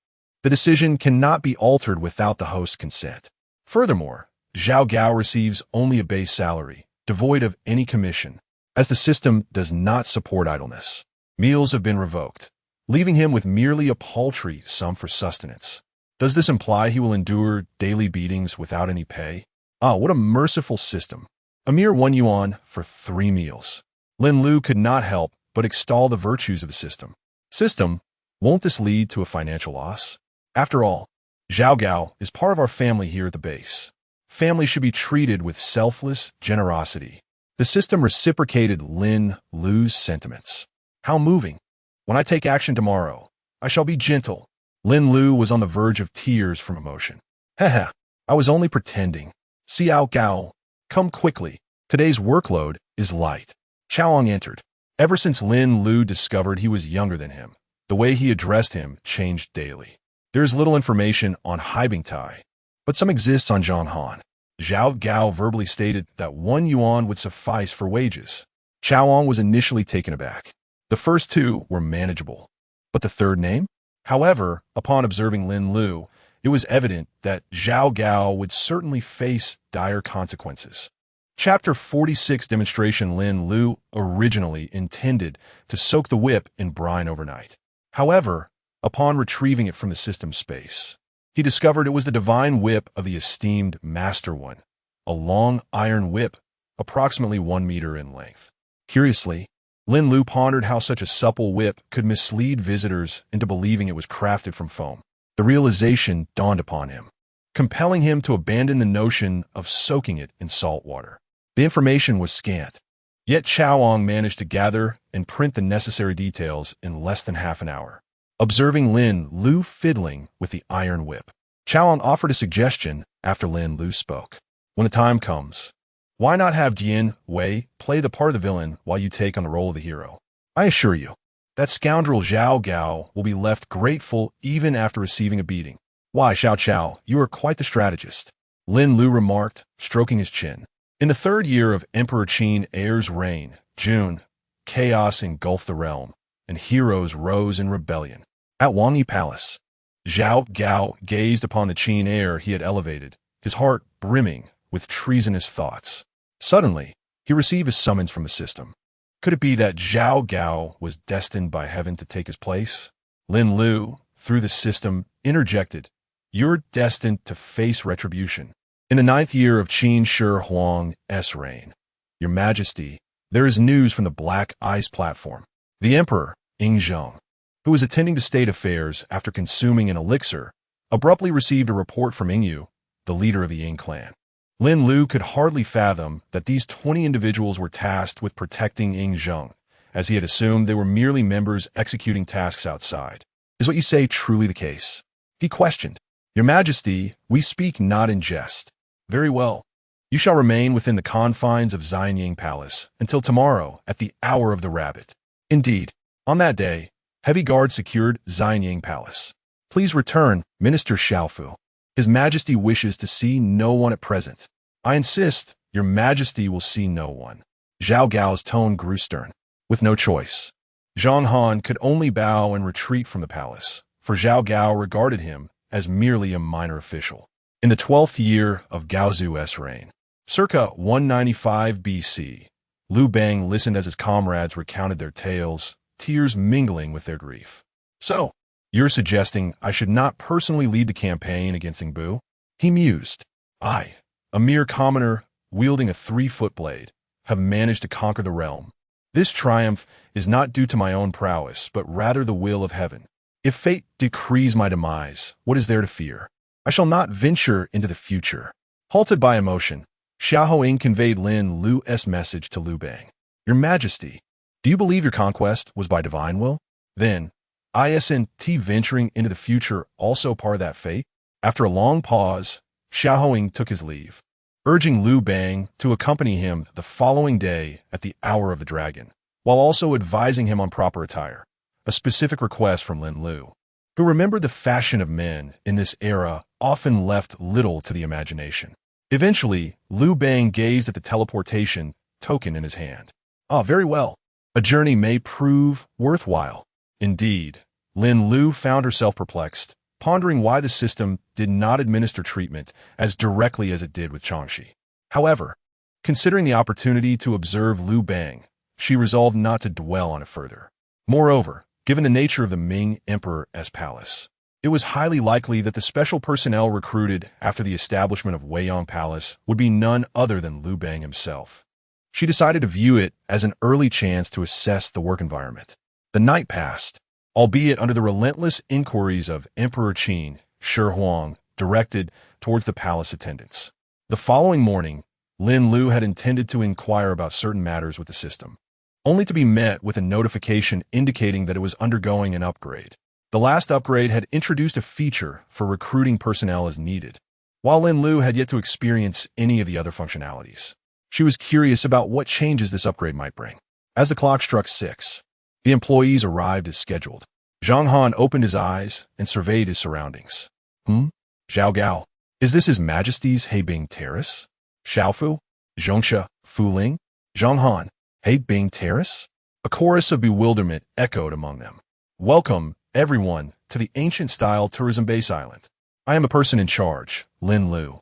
the decision cannot be altered without the host's consent. Furthermore, Zhao Gao receives only a base salary, devoid of any commission, as the system does not support idleness. Meals have been revoked, leaving him with merely a paltry sum for sustenance. Does this imply he will endure daily beatings without any pay? Ah, what a merciful system. A mere 1 yuan for 3 meals. Lin Lu could not help but extol the virtues of the system. System, won't this lead to a financial loss? After all, Zhao Gao is part of our family here at the base. Family should be treated with selfless generosity. The system reciprocated Lin Lu's sentiments. How moving. When I take action tomorrow, I shall be gentle. Lin Lu was on the verge of tears from emotion. Haha, I was only pretending. Xiao Gao, come quickly. Today's workload is light. Chaoang entered. Ever since Lin Lu discovered he was younger than him, the way he addressed him changed daily. There is little information on Haibingtai, but some exists on Zhang Han. Zhao Gao verbally stated that 1 yuan would suffice for wages. Chaoang was initially taken aback. The first 2 were manageable, but the 3rd name? However, upon observing Lin Lu, it was evident that Zhao Gao would certainly face dire consequences. Chapter 46 demonstration. Lin Lu originally intended to soak the whip in brine overnight. However, upon retrieving it from the system space, he discovered it was the divine whip of the esteemed Master One, a long iron whip, approximately 1 meter in length. Curiously, Lin Lu pondered how such a supple whip could mislead visitors into believing it was crafted from foam. The realization dawned upon him, compelling him to abandon the notion of soaking it in salt water. The information was scant, yet Changgong managed to gather and print the necessary details in less than half an hour. Observing Lin Lu fiddling with the iron whip, Changgong offered a suggestion after Lin Lu spoke. When the time comes, why not have Jinyiwei play the part of the villain while you take on the role of the hero? I assure you, that scoundrel Zhao Gao will be left grateful even after receiving a beating. Why, Xiao Chao, you are quite the strategist, Lin Lu remarked, stroking his chin. In the third year of Emperor Qin Heir's reign, June, chaos engulfed the realm, and heroes rose in rebellion. At Wangyi Palace, Zhao Gao gazed upon the Qin heir he had elevated, his heart brimming with treasonous thoughts. Suddenly, he received a summons from the system. Could it be that Zhao Gao was destined by heaven to take his place? Lin Lu, through the system, interjected, "You're destined to face retribution. In the 9th year of Qin Shi Huang's reign, Your Majesty, there is news from the Black Ice platform. The Emperor, Yingzhong, who was attending to state affairs after consuming an elixir, abruptly received a report from Yingyu, the leader of the Ying clan." Lin Lu could hardly fathom that these 20 individuals were tasked with protecting Yingzhong, as he had assumed they were merely members executing tasks outside. Is what you say truly the case? He questioned. Your Majesty, we speak not in jest. Very well. You shall remain within the confines of Xianying Palace until tomorrow at the hour of the rabbit. Indeed, on that day, heavy guards secured Xianying Palace. Please return, Minister Xiaofu. His Majesty wishes to see no one at present. I insist, Your Majesty will see no one. Zhao Gao's tone grew stern. With no choice, Zhang Han could only bow and retreat from the palace, for Zhao Gao regarded him as merely a minor official. In the 12th year of Gaozu's reign, circa 195 BC, Liu Bang listened as his comrades recounted their tales, tears mingling with their grief. So, you're suggesting I should not personally lead the campaign against Yingbu? He mused. I, a mere commoner wielding a 3-foot blade, have managed to conquer the realm. This triumph is not due to my own prowess, but rather the will of heaven. If fate decrees my demise, what is there to fear? I shall not venture into the future. Halted by emotion, Xiaohoing conveyed Lin Lu's message to Liu Bang. Your Majesty, do you believe your conquest was by divine will? Then, isn't venturing into the future also part of that fate? After a long pause, Xiaohoing took his leave, urging Liu Bang to accompany him the following day at the hour of the dragon, while also advising him on proper attire, a specific request from Lin Lu, who remembered the fashion of men in this era often left little to the imagination. Eventually, Liu Bang gazed at the teleportation token in his hand. Ah, very well. A journey may prove worthwhile. Indeed, Lin Lu found herself perplexed, pondering why the system did not administer treatment as directly as it did with Changxi. However, considering the opportunity to observe Liu Bang, she resolved not to dwell on it further. Moreover, given the nature of the Ming Emperor's palace, it was highly likely that the special personnel recruited after the establishment of Weiyang Palace would be none other than Liu Bang himself. She decided to view it as an early chance to assess the work environment. The night passed, albeit under the relentless inquiries of Emperor Qin Shi Huang directed towards the palace attendants. The following morning, Lin Lu had intended to inquire about certain matters with the system, only to be met with a notification indicating that it was undergoing an upgrade. The last upgrade had introduced a feature for recruiting personnel as needed, while Lin Lu had yet to experience any of the other functionalities. She was curious about what changes this upgrade might bring. As the clock struck 6, the employees arrived as scheduled. Zhang Han opened his eyes and surveyed his surroundings. Zhao Gao, is this His Majesty's Heibing Terrace? Xiaofu? Zhongsha? Fuling? Zhang Han, Heibing Terrace? A chorus of bewilderment echoed among them. Welcome, everyone, to the ancient-style tourism base island. I am a person in charge, Lin Lu.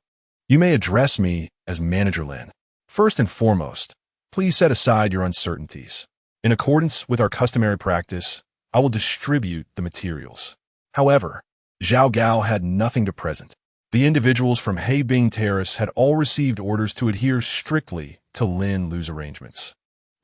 You may address me as Manager Lin. First and foremost, please set aside your uncertainties. In accordance with our customary practice, I will distribute the materials. However, Zhao Gao had nothing to present. The individuals from Heibing Terrace had all received orders to adhere strictly to Lin Lu's arrangements.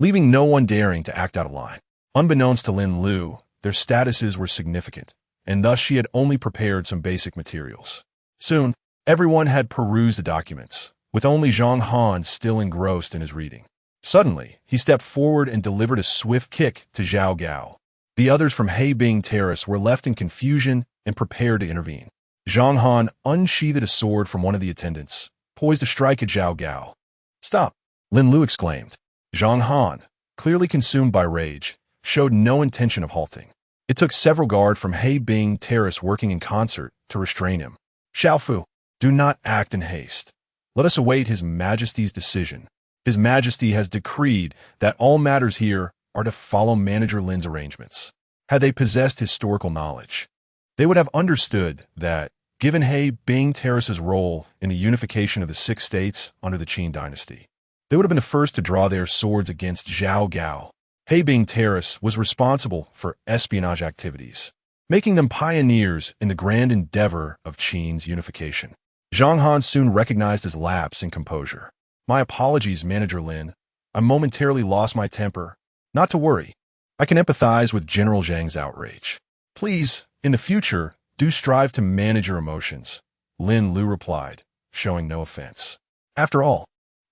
leaving no one daring to act out of line. Unbeknownst to Lin Lu, their statuses were significant, and thus she had only prepared some basic materials. Soon, everyone had perused the documents, with only Zhang Han still engrossed in his reading. Suddenly, he stepped forward and delivered a swift kick to Zhao Gao. The others from Heibing Terrace were left in confusion and prepared to intervene. Zhang Han unsheathed a sword from one of the attendants, poised to strike at Zhao Gao. "Stop!" Lin Lu exclaimed. Zhang Han, clearly consumed by rage, showed no intention of halting. It took several guards from Heibing Terrace working in concert to restrain him. "Xiaofu, do not act in haste. Let us await His Majesty's decision. His Majesty has decreed that all matters here are to follow Manager Lin's arrangements." Had they possessed historical knowledge, they would have understood that, given Heibing Terrace's role in the unification of the 6 states under the Qin Dynasty, they would have been the first to draw their swords against Zhao Gao. Heibing Terrace was responsible for espionage activities, making them pioneers in the grand endeavor of Qin's unification. Zhang Han soon recognized his lapse in composure. "My apologies, Manager Lin. I momentarily lost my temper. Not to worry. I can empathize with General Zhang's outrage. Please, in the future, do strive to manage your emotions," Lin Lu replied, showing no offense. After all,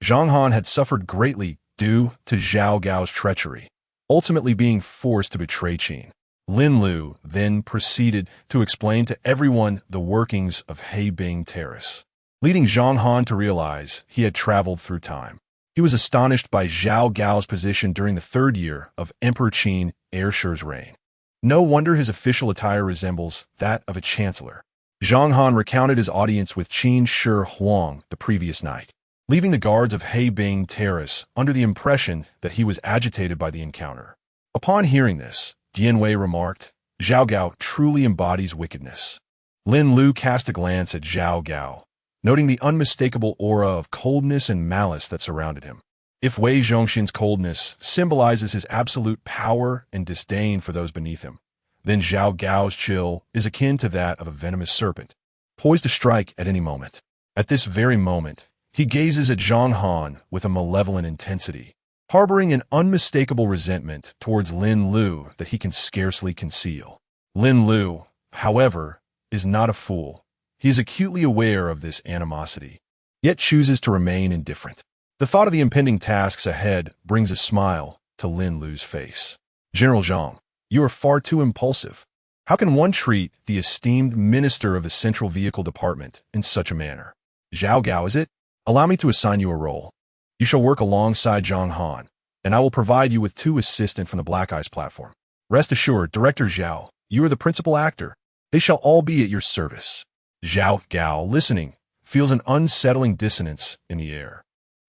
Zhang Han had suffered greatly due to Zhao Gao's treachery, ultimately being forced to betray Qin. Lin Lu then proceeded to explain to everyone the workings of Heibing Terrace, leading Zhang Han to realize he had traveled through time. He was astonished by Zhao Gao's position during the 3rd year of Emperor Qin Ershi's reign. No wonder his official attire resembles that of a chancellor. Zhang Han recounted his audience with Qin Shi Huang the previous night, leaving the guards of Heibing Terrace under the impression that he was agitated by the encounter. Upon hearing this, Jinyiwei remarked, "Zhao Gao truly embodies wickedness." Lin Lu cast a glance at Zhao Gao, noting the unmistakable aura of coldness and malice that surrounded him. If Wei Zhongxian's coldness symbolizes his absolute power and disdain for those beneath him, then Zhao Gao's chill is akin to that of a venomous serpent, poised to strike at any moment. At this very moment, he gazes at Zhang Han with a malevolent intensity, harboring an unmistakable resentment towards Lin Lu that he can scarcely conceal. Lin Lu, however, is not a fool. He is acutely aware of this animosity, yet chooses to remain indifferent. The thought of the impending tasks ahead brings a smile to Lin Lu's face. "General Zhang, you are far too impulsive. How can one treat the esteemed Minister of the Central Vehicle Department in such a manner? Zhao Gao, is it? Allow me to assign you a role. You shall work alongside Zhang Han, and I will provide you with 2 assistants from the Black Eyes platform. Rest assured, Director Zhao, you are the principal actor. They shall all be at your service." Zhao Gao, listening, feels an unsettling dissonance in the air.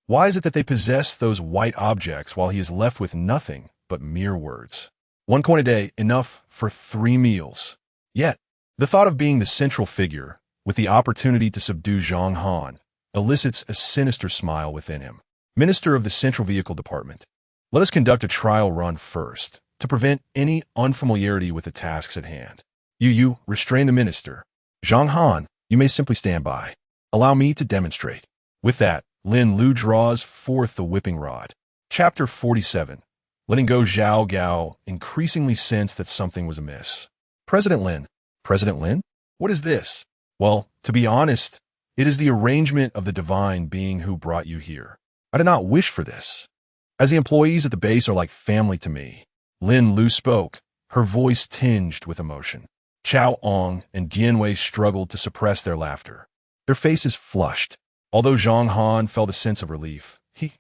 Why is it that they possess those white objects while he is left with nothing but mere words? 1 coin a day, enough for 3 meals. Yet, the thought of being the central figure, with the opportunity to subdue Zhang Han, elicits a sinister smile within him. "Minister of the Central Vehicle Department, let us conduct a trial run first, to prevent any unfamiliarity with the tasks at hand. You restrain the minister. Zhang Han, you may simply stand by. Allow me to demonstrate." With that, Lin Lu draws forth the whipping rod. Chapter 47. Letting go. Zhao Gao increasingly sensed that something was amiss. "President Lin. President Lin? What is this?" "Well, to be honest, it is the arrangement of the divine being who brought you here. I did not wish for this. As the employees at the base are like family to me." Lin Lu spoke, her voice tinged with emotion. Chao Ong and Jinyiwei struggled to suppress their laughter. Their faces flushed. Although Zhang Han felt a sense of relief, he,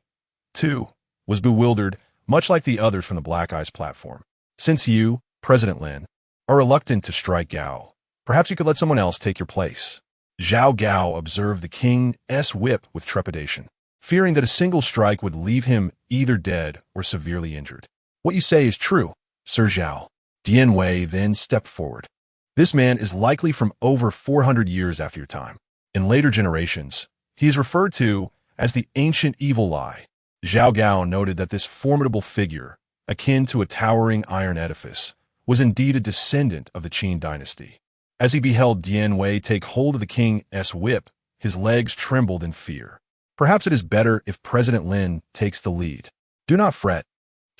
too, was bewildered, much like the others from the Black Eyes platform. "Since you, President Lin, are reluctant to strike Gao, perhaps you could let someone else take your place." Zhao Gao observed the king's whip with trepidation, fearing that a single strike would leave him either dead or severely injured. "What you say is true, Sir Zhao." Jinyiwei then stepped forward. "This man is likely from over 400 years after your time. In later generations, he is referred to as the Ancient Evil Eye." Zhao Gao noted that this formidable figure, akin to a towering iron edifice, was indeed a descendant of the Qin Dynasty. As he beheld Jinyiwei take hold of the king's whip, his legs trembled in fear. "Perhaps it is better if President Lin takes the lead. Do not fret.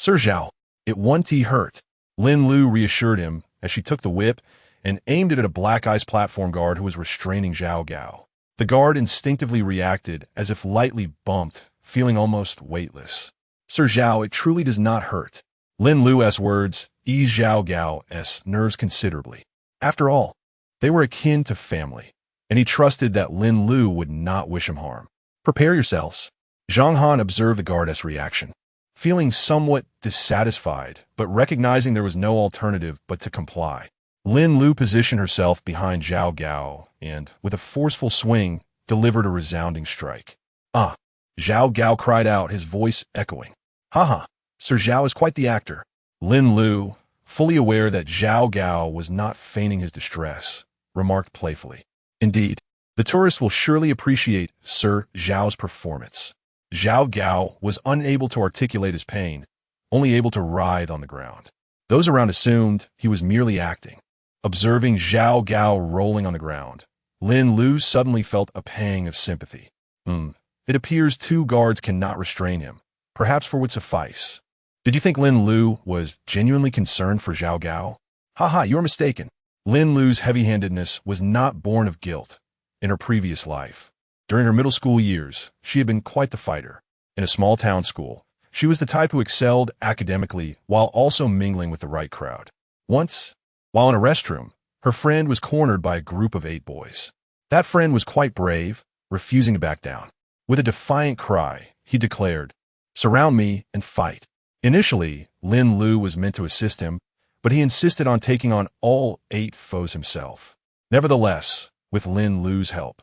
Sir Zhao, it won't hurt. Lin Lu reassured him as she took the whip and aimed it at a black ice platform guard who was restraining Zhao Gao. The guard instinctively reacted as if lightly bumped, feeling almost weightless. Sir Zhao, it truly does not hurt. Lin Lu's words eased Zhao Gao's nerves considerably. After all, they were akin to family, and he trusted that Lin Lu would not wish him harm. Prepare yourselves. Zhang Han observed the guard's reaction. Feeling somewhat dissatisfied, but recognizing there was no alternative but to comply, Lin Lu positioned herself behind Zhao Gao and, with a forceful swing, delivered a resounding strike. Ah! Zhao Gao cried out, his voice echoing. Haha, Sir Zhao is quite the actor. Lin Lu, fully aware that Zhao Gao was not feigning his distress, remarked playfully. Indeed, the tourists will surely appreciate Sir Zhao's performance. Zhao Gao was unable to articulate his pain, only able to writhe on the ground. Those around assumed he was merely acting. Observing Zhao Gao rolling on the ground, Lin Lu suddenly felt a pang of sympathy. It appears 2 guards cannot restrain him, perhaps for would suffice. Did you think Lin Lu was genuinely concerned for Zhao Gao? Haha, you're mistaken. Lin Lu's heavy-handedness was not born of guilt. In her previous life, during her middle school years, she had been quite the fighter. In a small-town school, she was the type who excelled academically while also mingling with the right crowd. Once, while in a restroom, her friend was cornered by a group of 8 boys. That friend was quite brave, refusing to back down. With a defiant cry, he declared, "Surround me and fight." Initially, Lin Lu was meant to assist him, but he insisted on taking on all 8 foes himself. Nevertheless, with Lin Lu's help,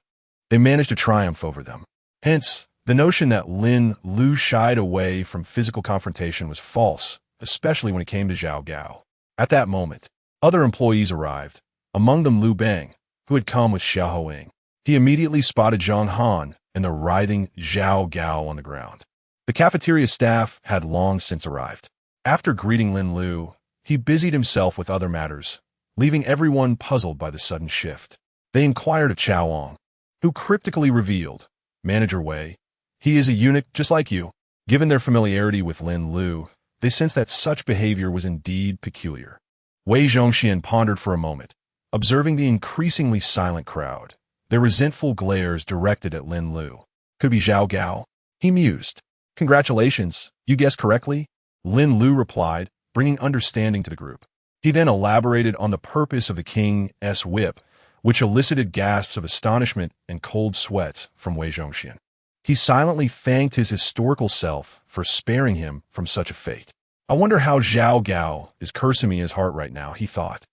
they managed to triumph over them. Hence, the notion that Lin Lu shied away from physical confrontation was false, especially when it came to Zhao Gao. At that moment, other employees arrived, among them Liu Bang, who had come with Xiao Ying. He immediately spotted Zhang Han and the writhing Zhao Gao on the ground. The cafeteria staff had long since arrived. After greeting Lin Lu, he busied himself with other matters, leaving everyone puzzled by the sudden shift. They inquired of Chao Wang, who cryptically revealed, "Manager Wei, he is a eunuch just like you." Given their familiarity with Lin Lu, they sensed that such behavior was indeed peculiar. Wei Zhongxian pondered for a moment, observing the increasingly silent crowd, their resentful glares directed at Lin Lu. Could be Zhao Gao, he mused. "Congratulations, you guessed correctly," Lin Lu replied, bringing understanding to the group. He then elaborated on the purpose of the king's whip, which elicited gasps of astonishment and cold sweats from Wei Zhongxian. He silently thanked his historical self for sparing him from such a fate. "I wonder how Zhao Gao is cursing me in his heart right now," he thought.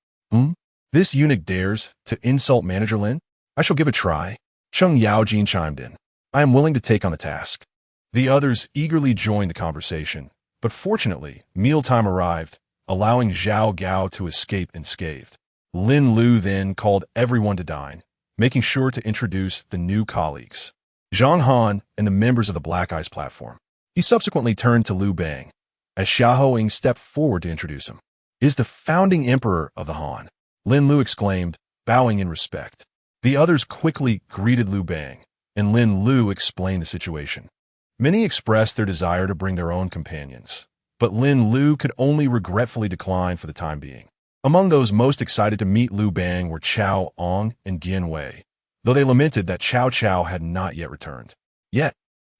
This eunuch dares to insult Manager Lin? I shall give a try." Cheng Yaojin chimed in. "I am willing to take on the task." The others eagerly joined the conversation, but fortunately, mealtime arrived, allowing Zhao Gao to escape unscathed. Lin Lu then called everyone to dine, making sure to introduce the new colleagues, Zhang Han and the members of the Black Ice platform. He subsequently turned to Liu Bang, as Xiao Ying stepped forward to introduce him. "Is the founding emperor of the Han," Lin Lu exclaimed, bowing in respect. The others quickly greeted Liu Bang, and Lin Lu explained the situation. Many expressed their desire to bring their own companions, but Lin Lu could only regretfully decline for the time being. Among those most excited to meet Liu Bang were Chao Ong and Jinyiwei, though they lamented that Cao Cao had not yet returned. Yet,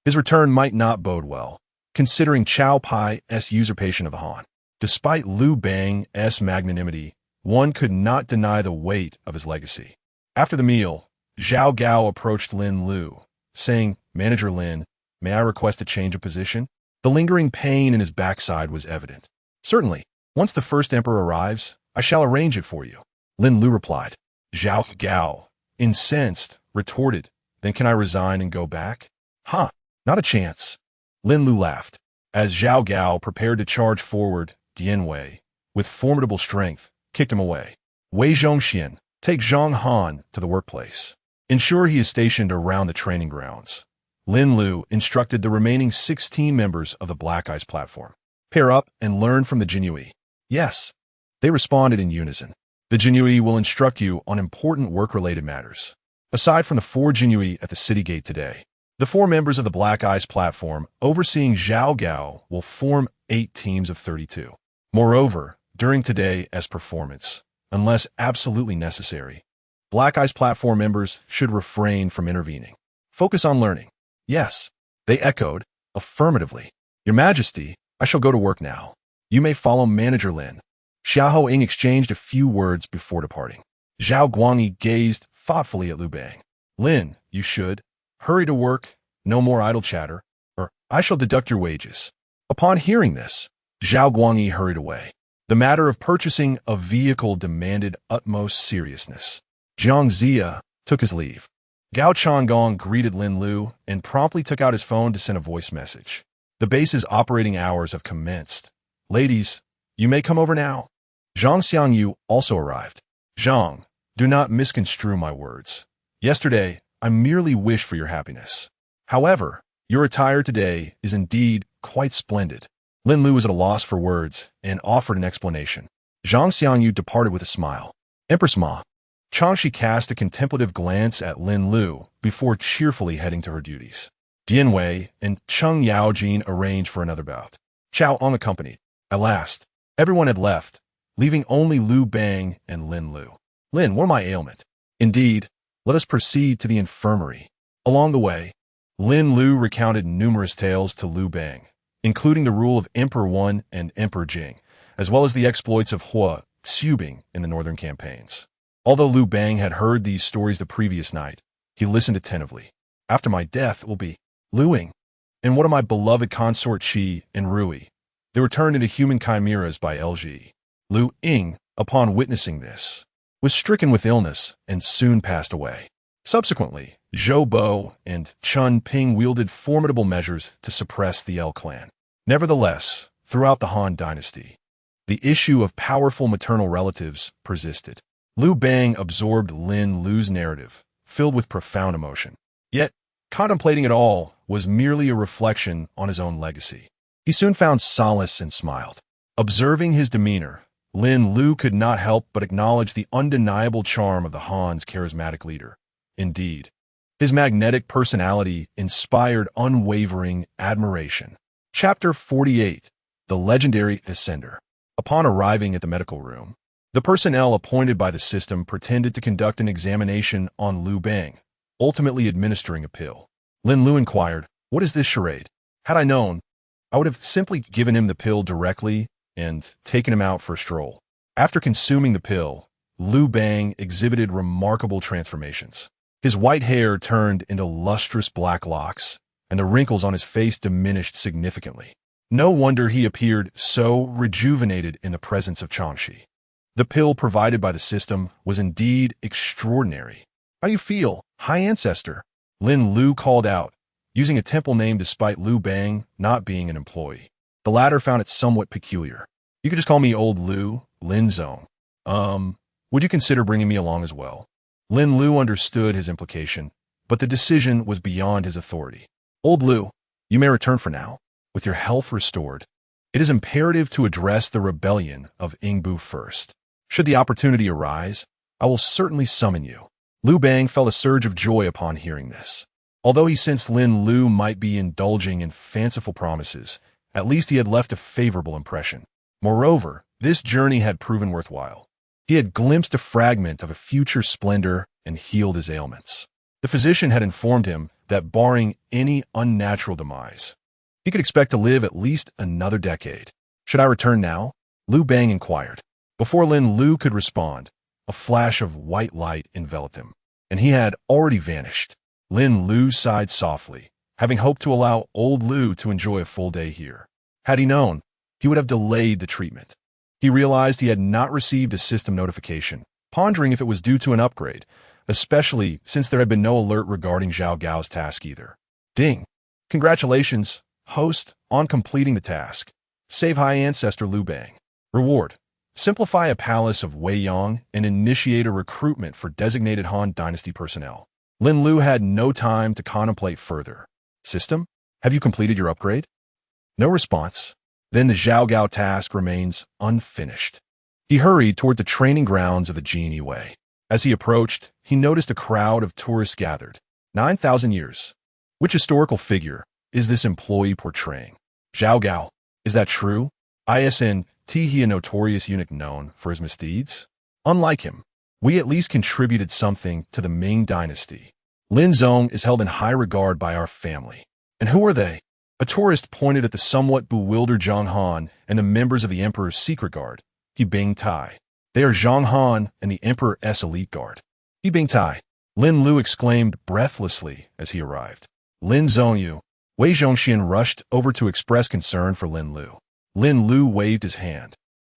his return might not bode well, considering Cao Pai's usurpation of the Han. Despite Liu Bang's magnanimity, one could not deny the weight of his legacy. After the meal, Zhao Gao approached Lin Lu, saying, "Manager Lin, may I request a change of position?" The lingering pain in his backside was evident. "Certainly. Once the first emperor arrives, I shall arrange it for you," Lin Lu replied. Zhao Gao, incensed, retorted, "Then can I resign and go back?" "Huh, not a chance." Lin Lu laughed. As Zhao Gao prepared to charge forward, Jinyiwei, with formidable strength, kicked him away. "Wei Zhongxian, take Zhang Han to the workplace. Ensure he is stationed around the training grounds." Lin Lu instructed the remaining 16 members of the Black Ice platform. "Pair up and learn from the Jinyiwei." "Yes." They responded in unison. "The Jinyiwei will instruct you on important work-related matters." Aside from the 4 Jinyiwei at the city gate today, The 4 members of the Black Ice platform overseeing Zhao Gao will form 8 teams of 32. Moreover, during today as performance, unless absolutely necessary, Black Ice platform members should refrain from intervening. Focus on learning. Yes, they echoed, affirmatively. Your Majesty, I shall go to work now. You may follow Manager Lin. Xiao Ying exchanged a few words before departing. Zhao Guangyi gazed thoughtfully at Liu Bang. Lin, you should hurry to work, no more idle chatter, or I shall deduct your wages. Upon hearing this, Zhao Guangyi hurried away. The matter of purchasing a vehicle demanded utmost seriousness. Jiang Zia took his leave. Gao Changgong greeted Lin Lu and promptly took out his phone to send a voice message. The base's operating hours have commenced. Ladies, you may come over now. Zhang Xiangyu also arrived. Zhang, do not misconstrue my words. Yesterday, I merely wished for your happiness. However, your attire today is indeed quite splendid. Lin Lu was at a loss for words and offered an explanation. Zhang Xiangyu departed with a smile. Empress Ma. Changshi cast a contemplative glance at Lin Lu before cheerfully heading to her duties. Jinyiwei and Cheng Yaojin arranged for another bout. Chao Ong accompanied. At last, everyone had left, leaving only Liu Bang and Lin Lu. Lin, what am I ailment? Indeed, let us proceed to the infirmary. Along the way, Lin Lu recounted numerous tales to Liu Bang, including the rule of Emperor Wen and Emperor Jing, as well as the exploits of Hua Xubing in the northern campaigns. Although Liu Bang had heard these stories the previous night, he listened attentively. After my death will be Luing, and one of my beloved consort Qi and Rui. They were turned into human chimeras by LG. Lu Ying, upon witnessing this, was stricken with illness and soon passed away. Subsequently, Zhou Bo and Chun Ping wielded formidable measures to suppress the L clan. Nevertheless, throughout the Han Dynasty, the issue of powerful maternal relatives persisted. Liu Bang absorbed Lin Lu's narrative, filled with profound emotion. Yet, contemplating it all was merely a reflection on his own legacy. He soon found solace and smiled. Observing his demeanor, Lin Lu could not help but acknowledge the undeniable charm of the Han's charismatic leader. Indeed, his magnetic personality inspired unwavering admiration. Chapter 48. The Legendary Ascender. Upon arriving at the medical room, the personnel appointed by the system pretended to conduct an examination on Liu Bang, ultimately administering a pill. Lin Lu inquired, "What is this charade? Had I known, I would have simply given him the pill directly and taken him out for a stroll." After consuming the pill, Liu Bang exhibited remarkable transformations. His white hair turned into lustrous black locks, and the wrinkles on his face diminished significantly. No wonder he appeared so rejuvenated in the presence of Changshi. The pill provided by the system was indeed extraordinary. "How you feel, High Ancestor?" Lin Lu called out, using a temple name despite Liu Bang not being an employee. The latter found it somewhat peculiar. "You could just call me Old Liu, Lin Zong. Would you consider bringing me along as well?" Lin Lu understood his implication, but the decision was beyond his authority. "Old Liu, you may return for now. With your health restored, it is imperative to address the rebellion of Yingbu first. Should the opportunity arise, I will certainly summon you." Liu Bang felt a surge of joy upon hearing this. Although he sensed Lin Lu might be indulging in fanciful promises, at least he had left a favorable impression. Moreover, this journey had proven worthwhile. He had glimpsed a fragment of a future splendor and healed his ailments. The physician had informed him that barring any unnatural demise, he could expect to live at least another decade. "Should I return now?" Liu Bang inquired. Before Lin Lu could respond, a flash of white light enveloped him, and he had already vanished. Lin Lu sighed softly, having hoped to allow Old Liu to enjoy a full day here. Had he known, he would have delayed the treatment. He realized he had not received a system notification, pondering if it was due to an upgrade, especially since there had been no alert regarding Zhao Gao's task either. Ding! Congratulations, host, on completing the task. Save High Ancestor Liu Bang. Reward: simplify a palace of Wei Yang and initiate a recruitment for designated Han Dynasty personnel. Lin Lu had no time to contemplate further. System, have you completed your upgrade? No response. Then the Zhao Gao task remains unfinished. He hurried toward the training grounds of the Jinyiwei. As he approached, he noticed a crowd of tourists gathered. 9,000 years. Which historical figure is this employee portraying? Zhao Gao. Is that true? Isn't he a notorious eunuch known for his misdeeds? Unlike him, we at least contributed something to the Ming Dynasty. Lin Zong is held in high regard by our family. And who are they? A tourist pointed at the somewhat bewildered Zhang Han and the members of the Emperor's secret guard, He Bing Tai. They are Zhang Han and the Emperor's elite guard. He Bing Tai. Lin Lu exclaimed breathlessly as he arrived. Lin Zongyu. Wei Zhongxian rushed over to express concern for Lin Lu. Lin Lu waved his hand,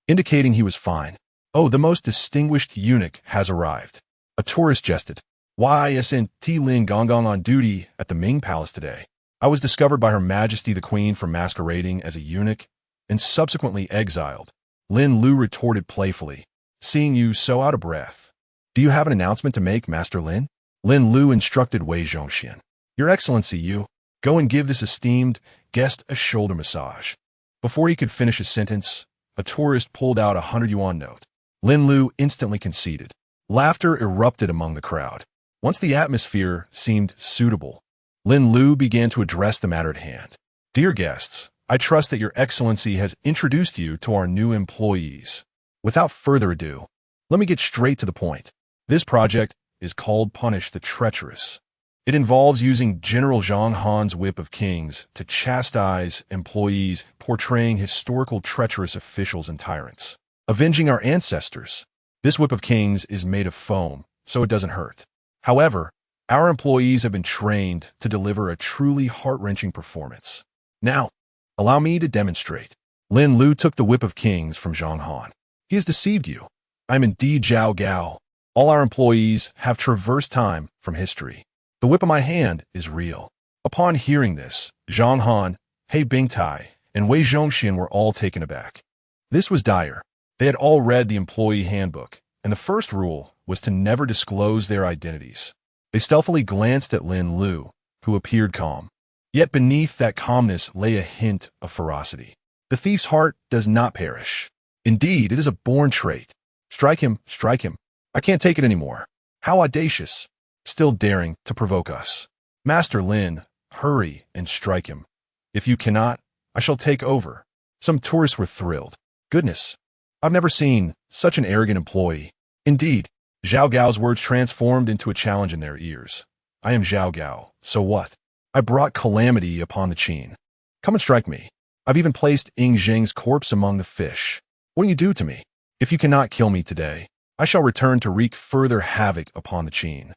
indicating he was fine. Oh, the most distinguished eunuch has arrived. A tourist jested. Why isn't Lin Gongong on duty at the Ming Palace today? I was discovered by Her Majesty the Queen for masquerading as a eunuch and subsequently exiled. Lin Lu retorted playfully, seeing you so out of breath. Do you have an announcement to make, Master Lin? Lin Lu instructed Wei Zhongxian. Your Excellency, you go and give this esteemed guest a shoulder massage. Before he could finish his sentence, a tourist pulled out a 100 yuan note. Lin Lu instantly conceded. Laughter erupted among the crowd. Once the atmosphere seemed suitable, Lin Lu began to address the matter at hand. Dear guests, I trust that Your Excellency has introduced you to our new employees. Without further ado, let me get straight to the point. This project is called Punish the Treacherous. It involves using General Zhang Han's Whip of Kings to chastise employees portraying historical treacherous officials and tyrants. Avenging our ancestors. This Whip of Kings is made of foam, so it doesn't hurt. However, our employees have been trained to deliver a truly heart-wrenching performance. Now, allow me to demonstrate. Lin Lu took the Whip of Kings from Zhang Han. He has deceived you. I'm indeed Zhao Gao. All our employees have traversed time from history. The whip in my hand is real. Upon hearing this, Zhang Han, He Bing Tai, and Wei Zhongxian were all taken aback. This was dire. They had all read the employee handbook, and the first rule was to never disclose their identities. They stealthily glanced at Lin Lu, who appeared calm. Yet beneath that calmness lay a hint of ferocity. The thief's heart does not perish. Indeed, it is a born trait. Strike him, strike him. I can't take it anymore. How audacious. Still daring to provoke us. Master Lin, hurry and strike him. If you cannot, I shall take over. Some tourists were thrilled. Goodness, I've never seen such an arrogant employee. Indeed, Zhao Gao's words transformed into a challenge in their ears. I am Zhao Gao, so what? I brought calamity upon the Qin. Come and strike me. I've even placed Ying Zheng's corpse among the fish. What do you do to me? If you cannot kill me today, I shall return to wreak further havoc upon the Qin.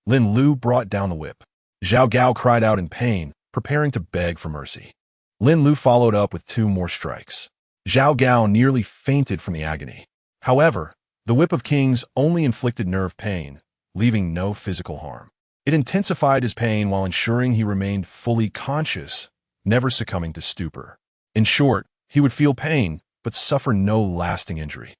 Lin Lu brought down the whip. Zhao Gao cried out in pain, preparing to beg for mercy. Lin Lu followed up with 2 more strikes. Zhao Gao nearly fainted from the agony. However, the Whip of Kings only inflicted nerve pain, leaving no physical harm. It intensified his pain while ensuring he remained fully conscious, never succumbing to stupor. In short, he would feel pain, but suffer no lasting injury.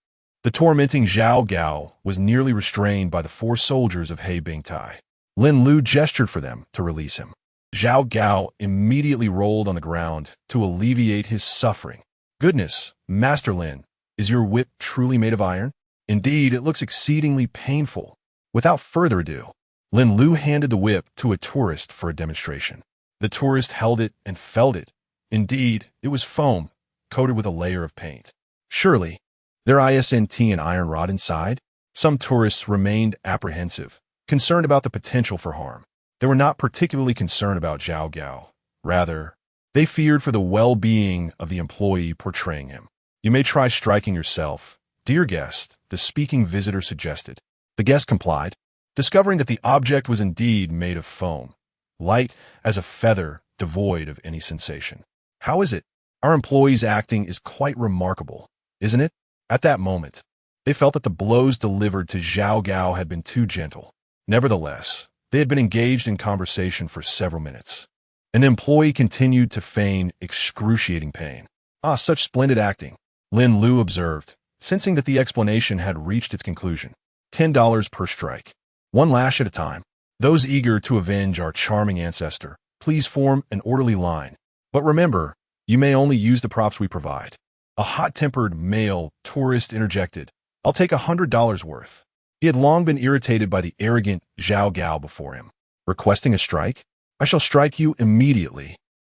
The tormenting Zhao Gao was nearly restrained by the 4 soldiers of He Bing Tai. Lin Lu gestured for them to release him. Zhao Gao immediately rolled on the ground to alleviate his suffering. Goodness, Master Lin, is your whip truly made of iron? Indeed, it looks exceedingly painful. Without further ado, Lin Lu handed the whip to a tourist for a demonstration. The tourist held it and felt it. Indeed, it was foam, coated with a layer of paint. Surely, there isn't an iron rod inside? Some tourists remained apprehensive, concerned about the potential for harm. They were not particularly concerned about Zhao Gao. Rather, they feared for the well-being of the employee portraying him. You may try striking yourself, dear guest, the speaking visitor suggested. The guest complied, discovering that the object was indeed made of foam, light as a feather, devoid of any sensation. How is it? Our employee's acting is quite remarkable, isn't it? At that moment, they felt that the blows delivered to Zhao Gao had been too gentle. Nevertheless, they had been engaged in conversation for several minutes. An employee continued to feign excruciating pain. Ah, such splendid acting, Lin Lu observed, sensing that the explanation had reached its conclusion. $10 per strike. 1 lash at a time. Those eager to avenge our charming ancestor, please form an orderly line. But remember, you may only use the props we provide. A hot-tempered male tourist interjected. I'll take $100 worth. He had long been irritated by the arrogant Zhao Gao before him. Requesting a strike? I shall strike you immediately.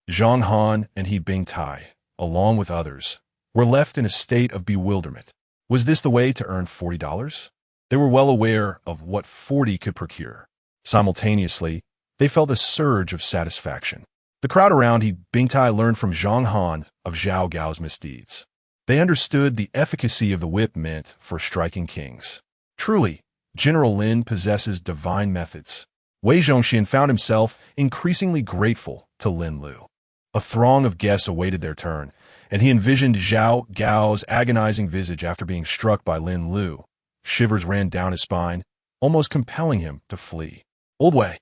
Zhang Han and He Bingtai, along with others, were left in a state of bewilderment. Was this the way to earn $40? They were well aware of what 40 could procure. Simultaneously, they felt a surge of satisfaction. The crowd around He Bingtai learned from Zhang Han of Zhao Gao's misdeeds. They understood the efficacy of the whip meant for striking kings. Truly, General Lin possesses divine methods. Wei Zhongxian found himself increasingly grateful to Lin Lu. A throng of guests awaited their turn, and he envisioned Zhao Gao's agonizing visage after being struck by Lin Lu. Shivers ran down his spine, almost compelling him to flee. Old Wei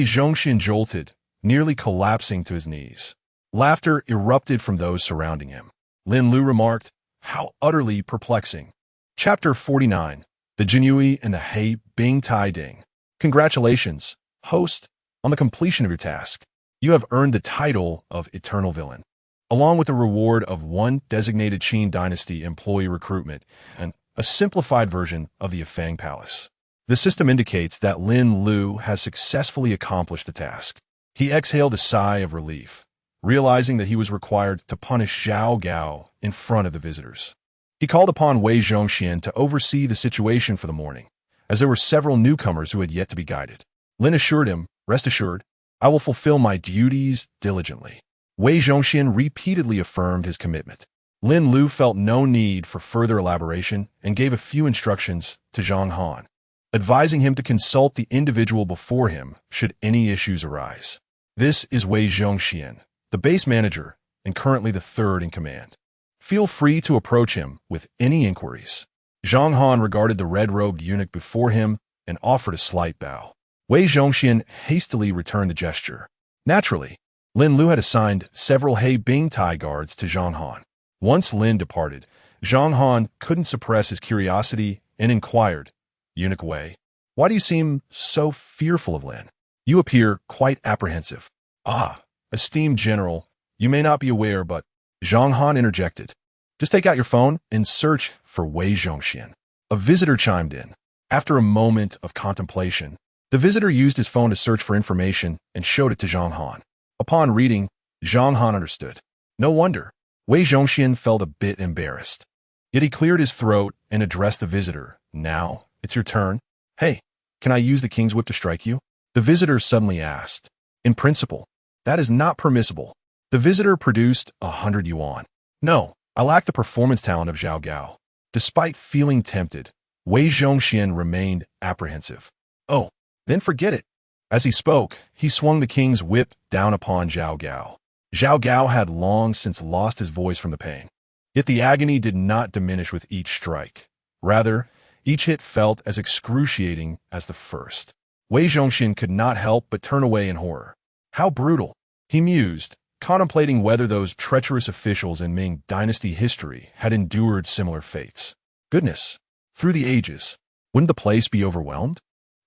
Zhongxian jolted, nearly collapsing to his knees. Laughter erupted from those surrounding him. Lin Lu remarked, "How utterly perplexing." Chapter 49. The Jinyiwei and the He Bingtai Ding. Congratulations, host, on the completion of your task. You have earned the title of Eternal Villain, along with a reward of 1 designated Qi Dynasty employee recruitment and a simplified version of the Yifeng Palace. The system indicates that Lin Lu has successfully accomplished the task. He exhaled a sigh of relief, realizing that he was required to punish Zhao Gao in front of the visitors. He called upon Wei Zhongxian to oversee the situation for the morning, as there were several newcomers who had yet to be guided. Lin assured him, "Rest assured, I will fulfill my duties diligently." Wei Zhongxian repeatedly affirmed his commitment. Lin Lu felt no need for further elaboration and gave a few instructions to Zhang Han, advising him to consult the individual before him should any issues arise. This is Wei Zhongxian, the base manager and currently the third in command. Feel free to approach him with any inquiries. Zhang Han regarded the red-robed eunuch before him and offered a slight bow. Wei Zhongxian hastily returned the gesture. Naturally, Lin Lu had assigned several He Bingtai guards to Zhang Han. Once Lin departed, Zhang Han couldn't suppress his curiosity and inquired, "Eunuch Wei, why do you seem so fearful of Lin? You appear quite apprehensive." "Ah, esteemed general, you may not be aware, but..." Zhang Han interjected. "Just take out your phone and search for Wei Zhongxian." A visitor chimed in. After a moment of contemplation, the visitor used his phone to search for information and showed it to Zhang Han. Upon reading, Zhang Han understood. No wonder. Wei Zhongxian felt a bit embarrassed. Yet he cleared his throat and addressed the visitor. "Now, it's your turn. Hey, can I use the king's whip to strike you?" The visitor suddenly asked. "In principle, that is not permissible." The visitor produced 100 yuan. "No, I lack the performance talent of Zhao Gao." Despite feeling tempted, Wei Zhongxian remained apprehensive. "Oh, then forget it." As he spoke, he swung the king's whip down upon Zhao Gao. Zhao Gao had long since lost his voice from the pain. Yet the agony did not diminish with each strike. Rather, each hit felt as excruciating as the first. Wei Zhongxian could not help but turn away in horror. How brutal, he mused, contemplating whether those treacherous officials in Ming Dynasty history had endured similar fates. Goodness, through the ages, wouldn't the place be overwhelmed?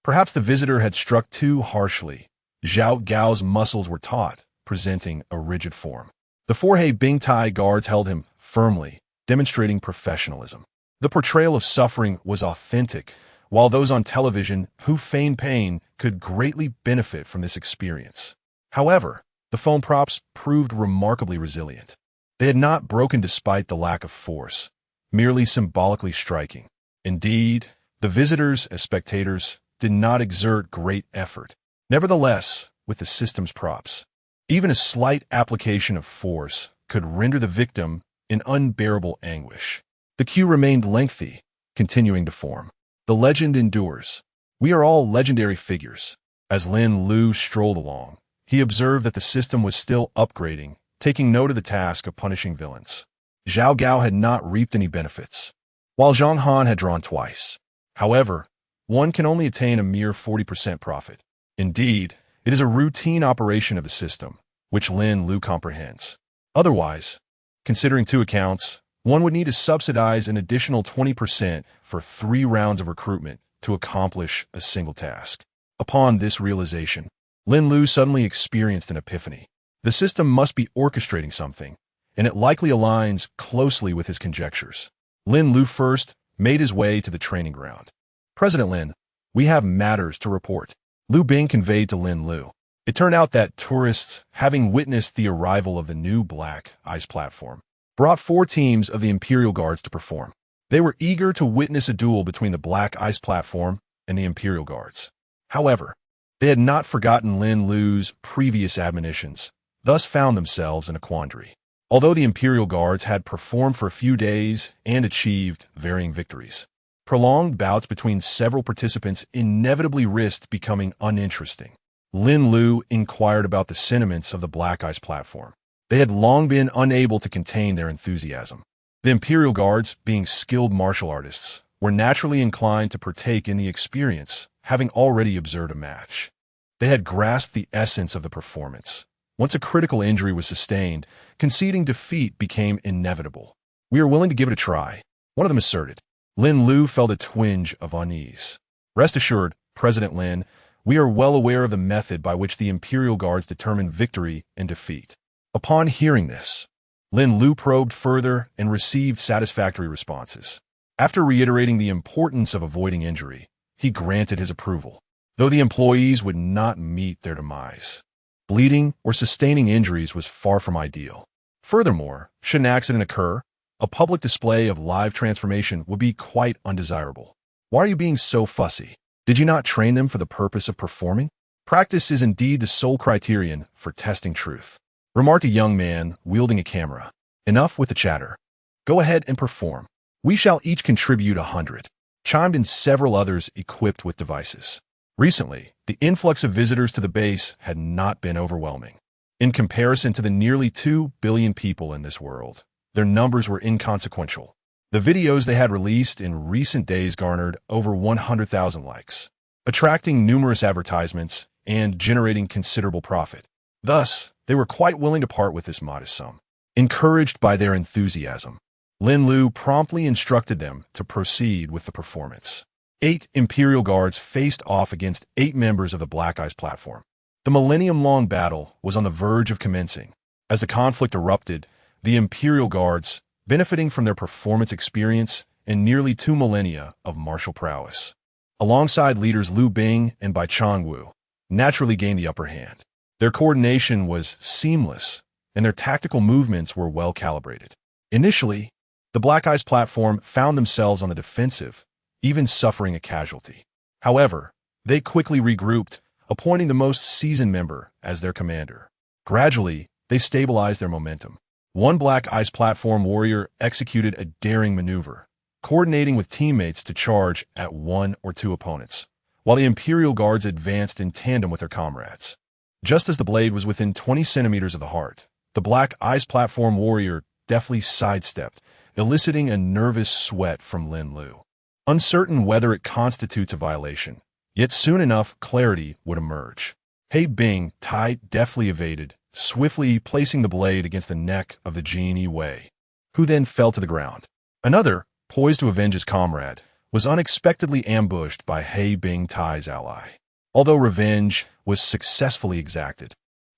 Perhaps the visitor had struck too harshly. Zhao Gao's muscles were taut, presenting a rigid form. The 4 He Bingtai guards held him firmly, demonstrating professionalism. The portrayal of suffering was authentic, while those on television who feigned pain could greatly benefit from this experience. However, the foam props proved remarkably resilient. They had not broken despite the lack of force, merely symbolically striking. Indeed, the visitors, as spectators, did not exert great effort. Nevertheless, with the system's props, even a slight application of force could render the victim in unbearable anguish. The queue remained lengthy, continuing to form. The legend endures. We are all legendary figures. As Lin Lu strolled along, he observed that the system was still upgrading, taking note of the task of punishing villains. Zhao Gao had not reaped any benefits, while Zhang Han had drawn twice. However, one can only attain a mere 40% profit. Indeed, it is a routine operation of the system, which Lin Lu comprehends. Otherwise, considering 2 accounts, one would need to subsidize an additional 20% for 3 rounds of recruitment to accomplish a single task. Upon this realization, Lin Lu suddenly experienced an epiphany. The system must be orchestrating something, and it likely aligns closely with his conjectures. Lin Lu first made his way to the training ground. "President Lin, we have matters to report," Lu Bing conveyed to Lin Lu. It turned out that tourists, having witnessed the arrival of the new black ice platform, brought 4 teams of the Imperial Guards to perform. They were eager to witness a duel between the black ice platform and the Imperial Guards. However, they had not forgotten Lin Lu's previous admonitions, thus found themselves in a quandary. Although the Imperial Guards had performed for a few days and achieved varying victories, prolonged bouts between several participants inevitably risked becoming uninteresting. Lin Lu inquired about the sentiments of the black ice platform. They had long been unable to contain their enthusiasm. The Imperial Guards, being skilled martial artists, were naturally inclined to partake in the experience, having already observed a match. They had grasped the essence of the performance. Once a critical injury was sustained, conceding defeat became inevitable. "We are willing to give it a try," one of them asserted. Lin Lu felt a twinge of unease. "Rest assured, President Lin, we are well aware of the method by which the Imperial Guards determine victory and defeat." Upon hearing this, Lin Lu probed further and received satisfactory responses. After reiterating the importance of avoiding injury, he granted his approval, though the employees would not meet their demise. Bleeding or sustaining injuries was far from ideal. Furthermore, should an accident occur, a public display of live transformation would be quite undesirable. "Why are you being so fussy? Did you not train them for the purpose of performing? Practice is indeed the sole criterion for testing truth," remarked a young man wielding a camera. "Enough with the chatter. Go ahead and perform. We shall each contribute 100, chimed in several others equipped with devices. Recently, the influx of visitors to the base had not been overwhelming. In comparison to the nearly 2 billion people in this world, their numbers were inconsequential. The videos they had released in recent days garnered over 100,000 likes, attracting numerous advertisements and generating considerable profit. Thus, they were quite willing to part with this modest sum. Encouraged by their enthusiasm, Lin Lu promptly instructed them to proceed with the performance. 8 Imperial Guards faced off against 8 members of the Black Ice platform. The millennium-long battle was on the verge of commencing. As the conflict erupted, the Imperial Guards, benefiting from their performance experience and nearly 2 millennia of martial prowess, alongside leaders Liu Bing and Bai Chongwu, naturally gained the upper hand. Their coordination was seamless, and their tactical movements were well calibrated. Initially, the Black Ice platform found themselves on the defensive, even suffering a casualty. However, they quickly regrouped, appointing the most seasoned member as their commander. Gradually, they stabilized their momentum. One Black Ice platform warrior executed a daring maneuver, coordinating with teammates to charge at 1 or 2 opponents, while the Imperial Guards advanced in tandem with their comrades. Just as the blade was within 20 centimeters of the heart, the Black Ice platform warrior deftly sidestepped, eliciting a nervous sweat from Lin Lu. Uncertain whether it constitutes a violation, yet soon enough clarity would emerge. He Bing Tai deftly evaded, swiftly placing the blade against the neck of the Jinyiwei, who then fell to the ground. Another, poised to avenge his comrade, was unexpectedly ambushed by He Bing Tai's ally. Although revenge was successfully exacted,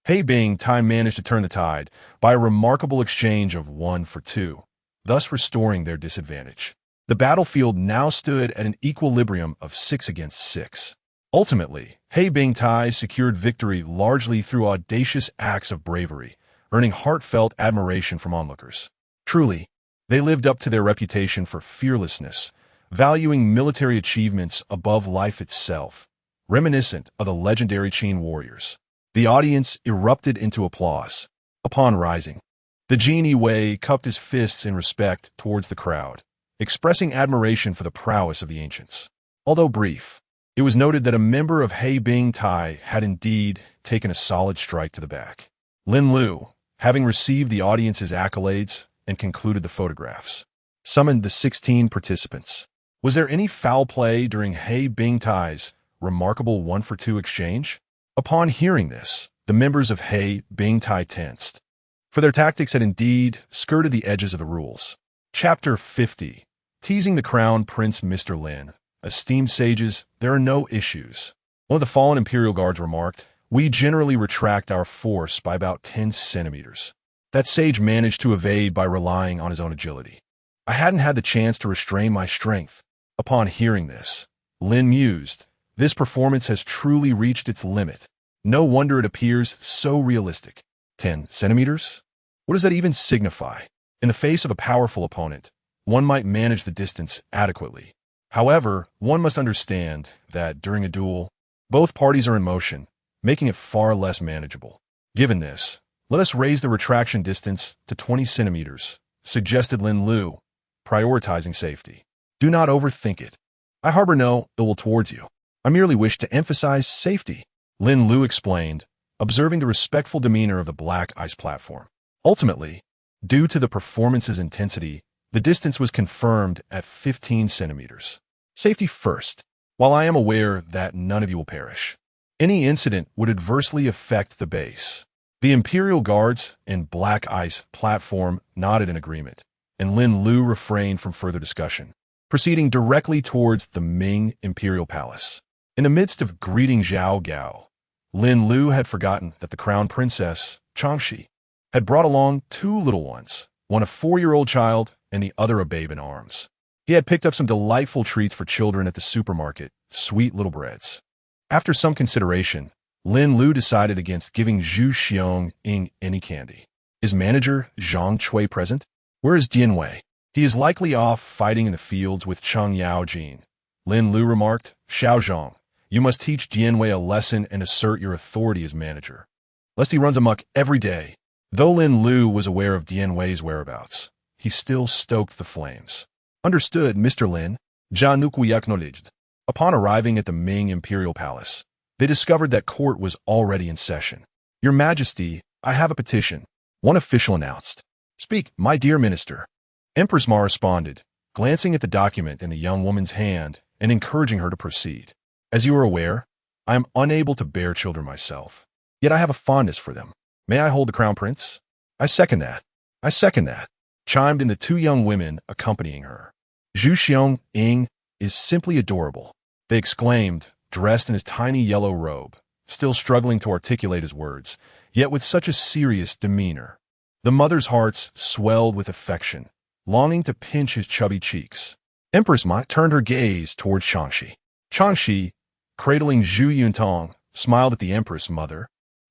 He Bing Tai managed to turn the tide by a remarkable exchange of 1 for 2, thus restoring their disadvantage. The battlefield now stood at an equilibrium of 6 against 6. Ultimately, He Bing Tai secured victory largely through audacious acts of bravery, earning heartfelt admiration from onlookers. Truly, they lived up to their reputation for fearlessness, valuing military achievements above life itself, reminiscent of the legendary Qin warriors. The audience erupted into applause. Upon rising, the Jinyiwei cupped his fists in respect towards the crowd, expressing admiration for the prowess of the ancients. Although brief, it was noted that a member of He Bing Tai had indeed taken a solid strike to the back. Lin Lu, having received the audience's accolades and concluded the photographs, summoned the 16 participants. Was there any foul play during He Bing Tai's remarkable 1 for 2 exchange? Upon hearing this, the members of He Bing Tai tensed, for their tactics had indeed skirted the edges of the rules. Chapter 50. Teasing the Crown Prince Mr. Lin. Esteemed sages, there are no issues. One of the fallen Imperial Guards remarked, "We generally retract our force by about 10 centimeters. That sage managed to evade by relying on his own agility. I hadn't had the chance to restrain my strength." Upon hearing this, Lin mused, "This performance has truly reached its limit. No wonder it appears so realistic. 10 centimeters? What does that even signify? In the face of a powerful opponent, one might manage the distance adequately. However, one must understand that during a duel, both parties are in motion, making it far less manageable. Given this, let us raise the retraction distance to 20 centimeters, suggested Lin Lu, prioritizing safety. Do not overthink it. I harbor no ill will towards you. I merely wish to emphasize safety, Lin Lu explained, observing the respectful demeanor of the black ice platform. Ultimately, due to the performance's intensity, the distance was confirmed at 15 centimeters. Safety first. While I am aware that none of you will perish, any incident would adversely affect the base. The Imperial Guards and black ice platform nodded in agreement, and Lin Lu refrained from further discussion, proceeding directly towards the Ming Imperial Palace. In the midst of greeting Zhao Gao, Lin Lu had forgotten that the crown princess, Chongxi, had brought along two little ones, one a 4-year-old child and the other a babe in arms. He had picked up some delightful treats for children at the supermarket, sweet little breads. After some consideration, Lin Lu decided against giving Zhu Xiong any candy. Is manager Zhang Chui present? Where is Jinyiwei? He is likely off fighting in the fields with Cheng Yaojin. Lin Lu remarked, Xiaozhong, you must teach Jinyiwei a lesson and assert your authority as manager, lest he runs amok every day. Though Lin Lu was aware of Jinyiwei's whereabouts, he still stoked the flames. Understood, Mr. Lin, Zhang Nukui acknowledged. Upon arriving at the Ming Imperial Palace, they discovered that court was already in session. Your Majesty, I have a petition, one official announced. Speak, my dear minister. Empress Ma responded, glancing at the document in the young woman's hand and encouraging her to proceed. As you are aware, I am unable to bear children myself, yet I have a fondness for them. May I hold the crown prince? I second that. I second that, chimed in the two young women accompanying her. Zhu Xiong is simply adorable, they exclaimed, dressed in his tiny yellow robe, still struggling to articulate his words, yet with such a serious demeanor. The mother's hearts swelled with affection, longing to pinch his chubby cheeks. Empress Ma turned her gaze towards Chongxi. Chongxi, cradling Zhu Yuntong, smiled at the Empress mother.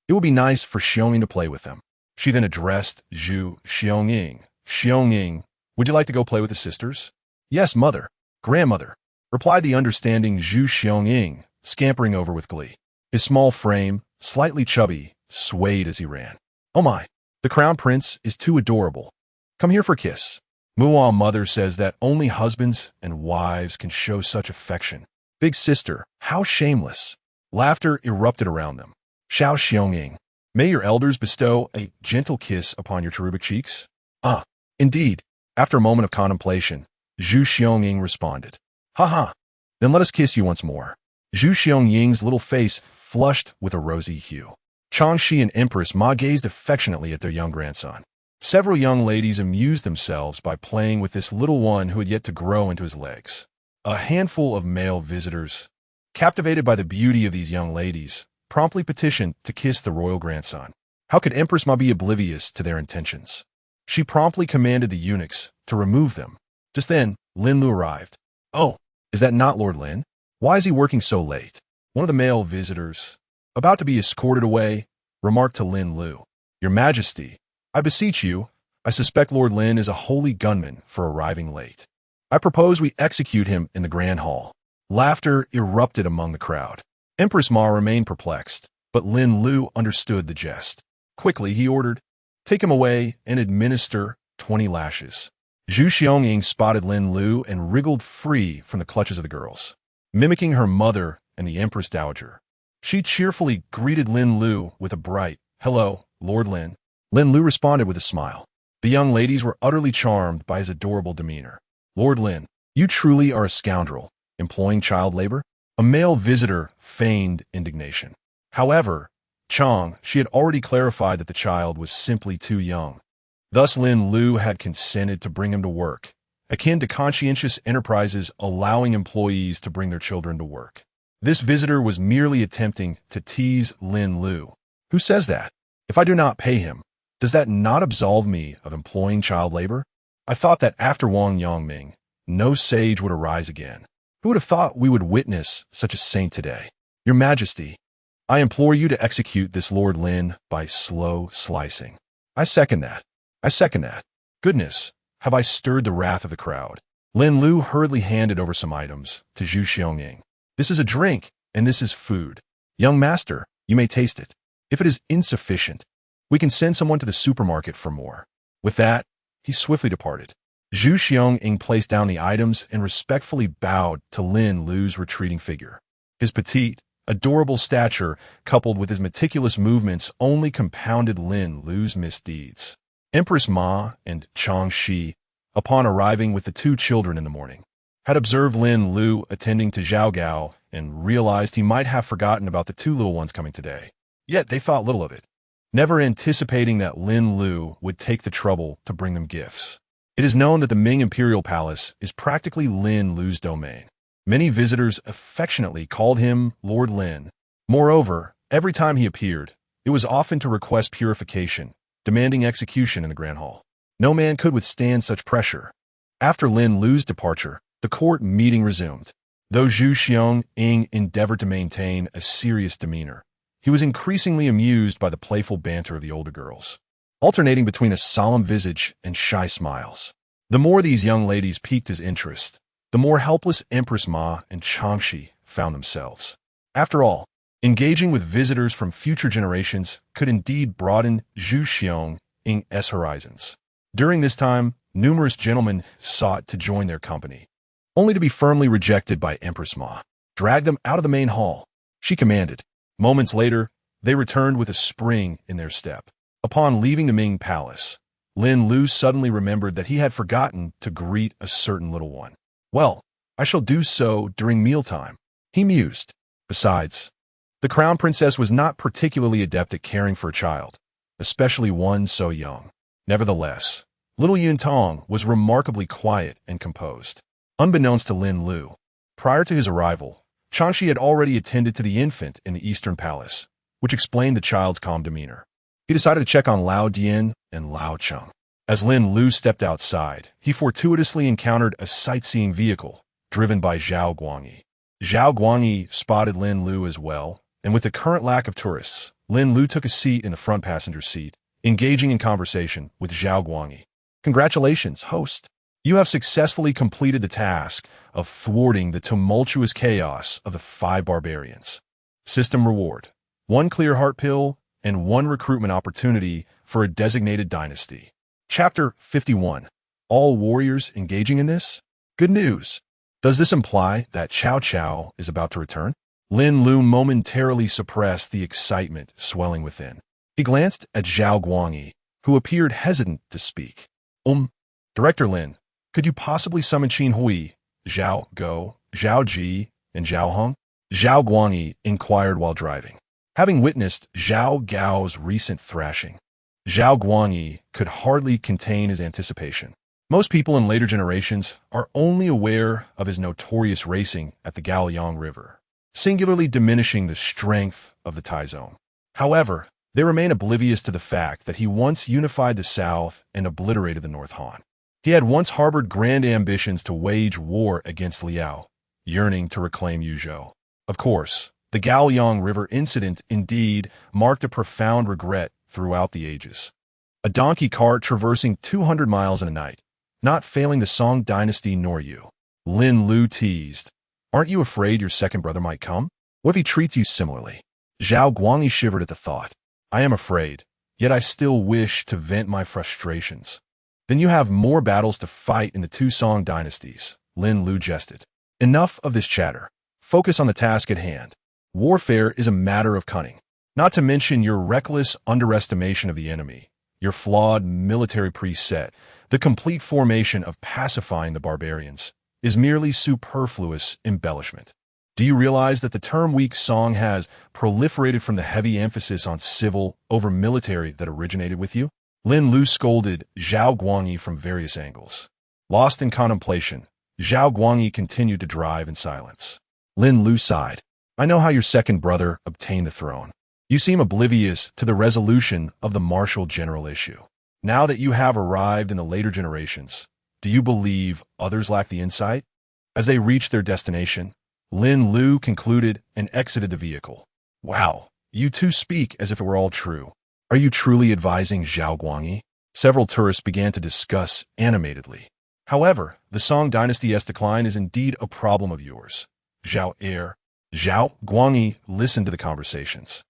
It would be nice for Xionging to play with them. She then addressed Zhu Xionging. Xionging, would you like to go play with the sisters? Yes, mother. Grandmother, replied the understanding Zhu Xionging, scampering over with glee. His small frame, slightly chubby, swayed as he ran. Oh my, the crown prince is too adorable. Come here for a kiss. Muan mother says that only husbands and wives can show such affection. Big sister, how shameless. Laughter erupted around them. Xiao Xionging, may your elders bestow a gentle kiss upon your cherubic cheeks? Ah, indeed. After a moment of contemplation, Zhu Xionging responded. Ha ha, then let us kiss you once more. Zhu Xionging's little face flushed with a rosy hue. Chongxi and Empress Ma gazed affectionately at their young grandson. Several young ladies amused themselves by playing with this little one who had yet to grow into his legs. A handful of male visitors, captivated by the beauty of these young ladies, promptly petitioned to kiss the royal grandson. How could Empress Ma be oblivious to their intentions? She promptly commanded the eunuchs to remove them. Just then, Lin Lu arrived. Oh, is that not Lord Lin? Why is he working so late? One of the male visitors, about to be escorted away, remarked to Lin Lu. Your Majesty, I beseech you, I suspect Lord Lin is a holy gunman for arriving late. I propose we execute him in the Grand Hall. Laughter erupted among the crowd. Empress Ma remained perplexed, but Lin Lu understood the jest. Quickly, he ordered, take him away and administer 20 lashes. Zhu Xionging spotted Lin Lu and wriggled free from the clutches of the girls. Mimicking her mother and the Empress Dowager, she cheerfully greeted Lin Lu with a bright, hello, Lord Lin. Lin Lu responded with a smile. The young ladies were utterly charmed by his adorable demeanor. Lord Lin, you truly are a scoundrel, employing child labor? A male visitor feigned indignation. However, she had already clarified that the child was simply too young. Thus Lin Lu had consented to bring him to work, akin to conscientious enterprises allowing employees to bring their children to work. This visitor was merely attempting to tease Lin Lu. Who says that? If I do not pay him, does that not absolve me of employing child labor? I thought that after Wang Yongming, no sage would arise again. Who would have thought we would witness such a saint today? Your Majesty, I implore you to execute this Lord Lin by slow slicing. I second that. I second that. Goodness, have I stirred the wrath of the crowd? Lin Lu hurriedly handed over some items to Zhu Xiongning. This is a drink, and this is food. Young master, you may taste it. If it is insufficient, we can send someone to the supermarket for more. With that, he swiftly departed. Zhu Xiongning placed down the items and respectfully bowed to Lin Lu's retreating figure. His petite, adorable stature, coupled with his meticulous movements, only compounded Lin Lu's misdeeds. Empress Ma and Chongxi, upon arriving with the two children in the morning, had observed Lin Lu attending to Zhao Gao and realized he might have forgotten about the two little ones coming today. Yet they thought little of it, never anticipating that Lin Lu would take the trouble to bring them gifts. It is known that the Ming Imperial Palace is practically Lin Lu's domain. Many visitors affectionately called him Lord Lin. Moreover, every time he appeared, it was often to request purification, demanding execution in the Grand Hall. No man could withstand such pressure. After Lin Lu's departure, the court meeting resumed. Though Zhu Xiongning endeavored to maintain a serious demeanor, he was increasingly amused by the playful banter of the older girls, alternating between a solemn visage and shy smiles. The more these young ladies piqued his interest, the more helpless Empress Ma and Chongxi found themselves. After all, engaging with visitors from future generations could indeed broaden Zhu Xionging's horizons. During this time, numerous gentlemen sought to join their company, only to be firmly rejected by Empress Ma. Drag them out of the main hall, she commanded. Moments later, they returned with a spring in their step. Upon leaving the Ming Palace, Lin Lu suddenly remembered that he had forgotten to greet a certain little one. Well, I shall do so during mealtime, he mused. Besides, the crown princess was not particularly adept at caring for a child, especially one so young. Nevertheless, little Yun Tong was remarkably quiet and composed. Unbeknownst to Lin Lu, prior to his arrival, Changxi had already attended to the infant in the Eastern Palace, which explained the child's calm demeanor. He decided to check on Lao Dian and Lao Cheng. As Lin Lu stepped outside, he fortuitously encountered a sightseeing vehicle driven by Zhao Guangyi. Zhao Guangyi spotted Lin Lu as well, and with the current lack of tourists, Lin Lu took a seat in the front passenger seat, engaging in conversation with Zhao Guangyi. Congratulations, host. You have successfully completed the task of thwarting the tumultuous chaos of the 5 barbarians. System reward: 1 clear heart pill and 1 recruitment opportunity for a designated dynasty. Chapter 51. All warriors engaging in this? Good news. Does this imply that Cao Cao is about to return? Lin Lu momentarily suppressed the excitement swelling within. He glanced at Zhao Guangyi, who appeared hesitant to speak. Director Lin, could you possibly summon Qin Hui, Zhao Go, Zhao Ji, and Zhao Hong? Zhao Guangyi inquired while driving. Having witnessed Zhao Gao's recent thrashing, Zhao Guangyi could hardly contain his anticipation. Most people in later generations are only aware of his notorious racing at the Gaoyang River, singularly diminishing the strength of the Taizong. However, they remain oblivious to the fact that he once unified the South and obliterated the North Han. He had once harbored grand ambitions to wage war against Liao, yearning to reclaim Yuzhou. Of course, the Gaoyang River incident indeed marked a profound regret throughout the ages. A donkey cart traversing 200 miles in a night, not failing the Song Dynasty nor you. Lin Lu teased. Aren't you afraid your second brother might come? What if he treats you similarly? Zhao Guangyi shivered at the thought. I am afraid, yet I still wish to vent my frustrations. Then you have more battles to fight in the 2 Song dynasties, Lin Lu jested. Enough of this chatter. Focus on the task at hand. Warfare is a matter of cunning. Not to mention your reckless underestimation of the enemy, your flawed military preset, the complete formation of pacifying the barbarians, is merely superfluous embellishment. Do you realize that the term weak song has proliferated from the heavy emphasis on civil over military that originated with you? Lin Lu scolded Zhao Guangyi from various angles. Lost in contemplation, Zhao Guangyi continued to drive in silence. Lin Lu sighed. I know how your second brother obtained the throne. You seem oblivious to the resolution of the martial general issue. Now that you have arrived in the later generations, do you believe others lack the insight? As they reached their destination, Lin Lu concluded and exited the vehicle. Wow, you two speak as if it were all true. Are you truly advising Zhao Guangyi? Several tourists began to discuss animatedly. However, the Song Dynasty's decline is indeed a problem of yours. Zhao Guangyi listened to the conversations,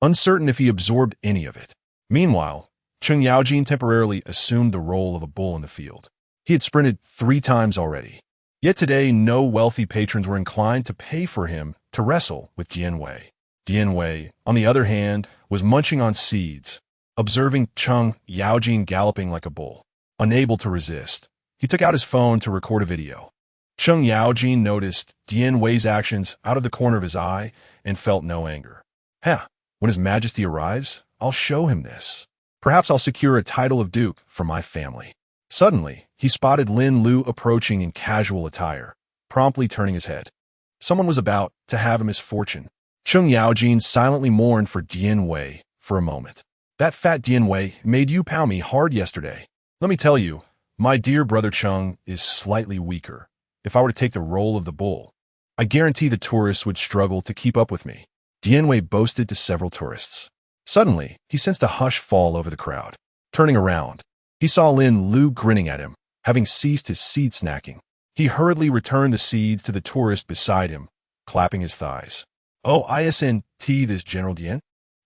uncertain if he absorbed any of it. Meanwhile, Cheng Yaojin temporarily assumed the role of a bull in the field. He had sprinted 3 times already. Yet today, no wealthy patrons were inclined to pay for him to wrestle with Jinyiwei. Jinyiwei, on the other hand, was munching on seeds, observing Cheng Yaojin galloping like a bull. Unable to resist, he took out his phone to record a video. Cheng Yaojin noticed Jinyiwei's actions out of the corner of his eye and felt no anger. When His Majesty arrives, I'll show him this. Perhaps I'll secure a title of duke for my family. Suddenly, he spotted Lin Lu approaching in casual attire, promptly turning his head. Someone was about to have a misfortune. Cheng Yaojin silently mourned for Jinyiwei for a moment. That fat Jinyiwei made you pound me hard yesterday. Let me tell you, my dear brother Cheng is slightly weaker. If I were to take the role of the bull, I guarantee the tourists would struggle to keep up with me. Jinyiwei boasted to several tourists. Suddenly, he sensed a hush fall over the crowd. Turning around, he saw Lin Lu grinning at him, having ceased his seed snacking. He hurriedly returned the seeds to the tourist beside him, clapping his thighs. Oh, isn't this General Dian?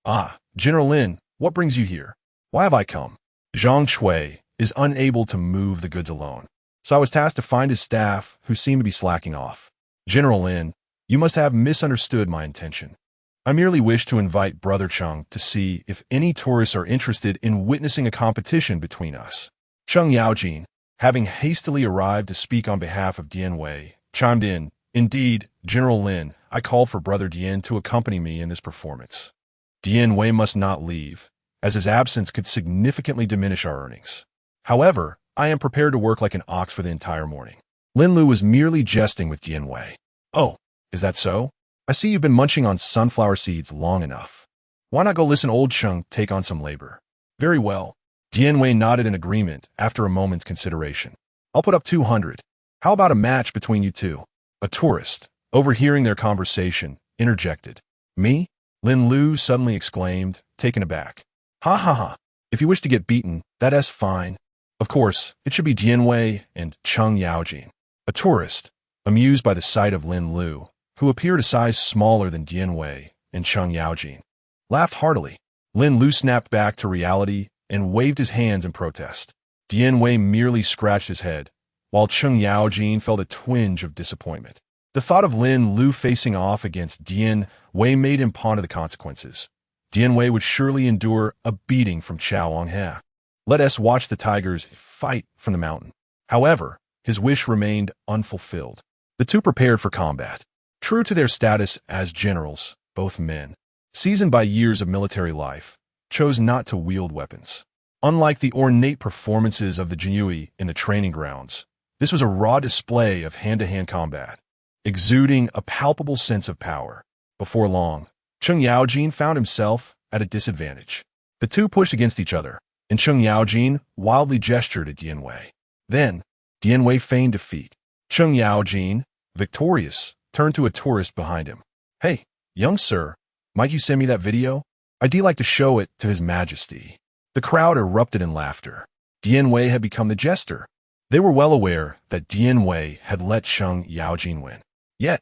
Ah, General Lin, what brings you here? Why have I come? Zhang Shui is unable to move the goods alone, so I was tasked to find his staff, who seemed to be slacking off. General Lin, you must have misunderstood my intention. I merely wish to invite Brother Cheng to see if any tourists are interested in witnessing a competition between us. Cheng Yaojin, having hastily arrived to speak on behalf of Jinyiwei, chimed in. Indeed, General Lin, I called for Brother Dian to accompany me in this performance. Jinyiwei must not leave, as his absence could significantly diminish our earnings. However, I am prepared to work like an ox for the entire morning. Lin Lu was merely jesting with Jinyiwei. Oh, is that so? I see you've been munching on sunflower seeds long enough. Why not go listen old Cheng take on some labor? Very well. Jinyiwei nodded in agreement after a moment's consideration. I'll put up 200. How about a match between you two? A tourist, overhearing their conversation, interjected. Me? Lin Lu suddenly exclaimed, taken aback. Ha ha ha. If you wish to get beaten, that's fine. Of course, it should be Jinyiwei and Cheng Yaojin. A tourist, amused by the sight of Lin Lu, who appeared a size smaller than Jinyiwei and Cheng Yaojin, laughed heartily. Lin Lu snapped back to reality and waved his hands in protest. Jinyiwei merely scratched his head, while Cheng Yaojin felt a twinge of disappointment. The thought of Lin Lu facing off against Jinyiwei made him ponder the consequences. Jinyiwei would surely endure a beating from Chao Wanghe. Let us watch the tigers fight from the mountain. However, his wish remained unfulfilled. The two prepared for combat. True to their status as generals, both men, seasoned by years of military life, chose not to wield weapons. Unlike the ornate performances of the Jinyiwei in the training grounds, this was a raw display of hand-to-hand combat, exuding a palpable sense of power. Before long, Cheng Yaojin found himself at a disadvantage. The two pushed against each other, and Cheng Yaojin wildly gestured at Jinyiwei. Then, Jinyiwei feigned defeat. Cheng Yaojin, victorious, turned to a tourist behind him. Hey, young sir, might you send me that video? I'd like to show it to His Majesty. The crowd erupted in laughter. Jinyiwei had become the jester. They were well aware that Jinyiwei had let Cheng Yaojin win. Yet,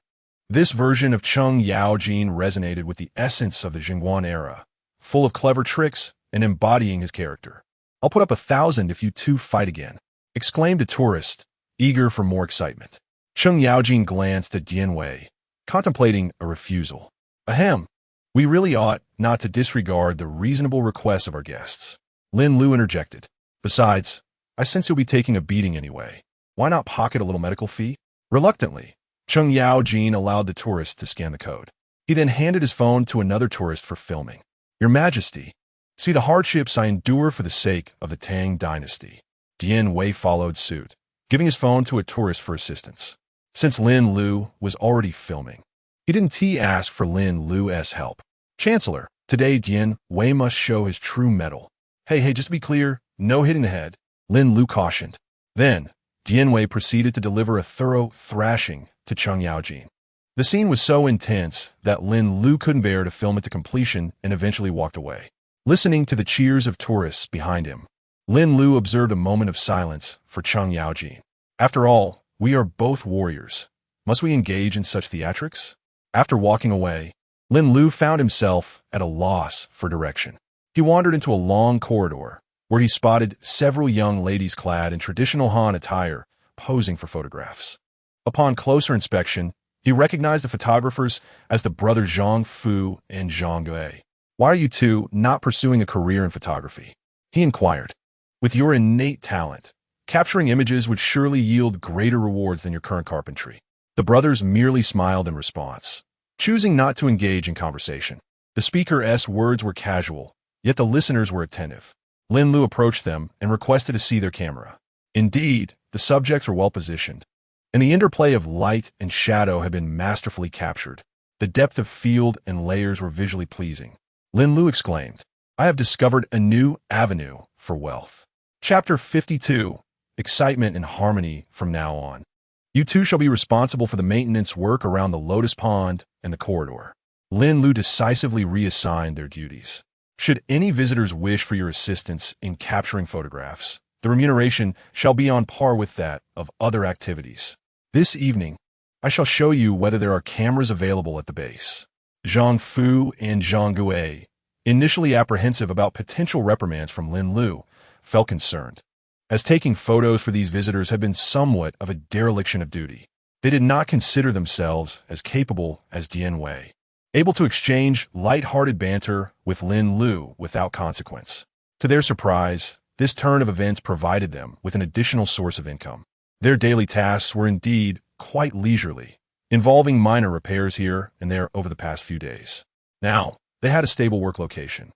this version of Cheng Yaojin resonated with the essence of the Jingguan era, full of clever tricks and embodying his character. I'll put up 1,000 if you two fight again, exclaimed a tourist, eager for more excitement. Cheng Yaojin glanced at Jinyiwei, contemplating a refusal. Ahem, we really ought not to disregard the reasonable requests of our guests. Lin Lu interjected. Besides, I sense you'll be taking a beating anyway. Why not pocket a little medical fee? Reluctantly, Cheng Yaojin allowed the tourist to scan the code. He then handed his phone to another tourist for filming. Your Majesty, see the hardships I endure for the sake of the Tang Dynasty. Jinyiwei followed suit, giving his phone to a tourist for assistance. Since Lin Lu was already filming, he didn't ask for Lin Lu's help. Chancellor, today Jinyiwei must show his true mettle. Hey, just to be clear, no hitting the head, Lin Lu cautioned. Then, Jinyiwei proceeded to deliver a thorough thrashing to Cheng Yaojin. The scene was so intense that Lin Lu couldn't bear to film it to completion and eventually walked away. Listening to the cheers of tourists behind him, Lin Lu observed a moment of silence for Cheng Yaojin. After all, we are both warriors. Must we engage in such theatrics? After walking away, Lin Lu found himself at a loss for direction. He wandered into a long corridor, where he spotted several young ladies clad in traditional Han attire, posing for photographs. Upon closer inspection, he recognized the photographers as the brothers Zhang Fu and Zhang Gui. "Why are you two not pursuing a career in photography?" he inquired. "With your innate talent, capturing images would surely yield greater rewards than your current carpentry." The brothers merely smiled in response, choosing not to engage in conversation. The speaker's words were casual, yet the listeners were attentive. Lin Lu approached them and requested to see their camera. Indeed, the subjects were well positioned, and the interplay of light and shadow had been masterfully captured. The depth of field and layers were visually pleasing. Lin Lu exclaimed, "I have discovered a new avenue for wealth." Chapter 52. Excitement and harmony from now on. You two shall be responsible for the maintenance work around the Lotus Pond and the corridor. Lin Lu decisively reassigned their duties. Should any visitors wish for your assistance in capturing photographs, the remuneration shall be on par with that of other activities. This evening, I shall show you whether there are cameras available at the base. Zhang Fu and Zhang Gui, initially apprehensive about potential reprimands from Lin Lu, felt concerned, as taking photos for these visitors had been somewhat of a dereliction of duty. They did not consider themselves as capable as Jinyiwei, able to exchange light-hearted banter with Lin Lu without consequence. To their surprise, this turn of events provided them with an additional source of income. Their daily tasks were indeed quite leisurely, involving minor repairs here and there over the past few days. Now, they had a stable work location.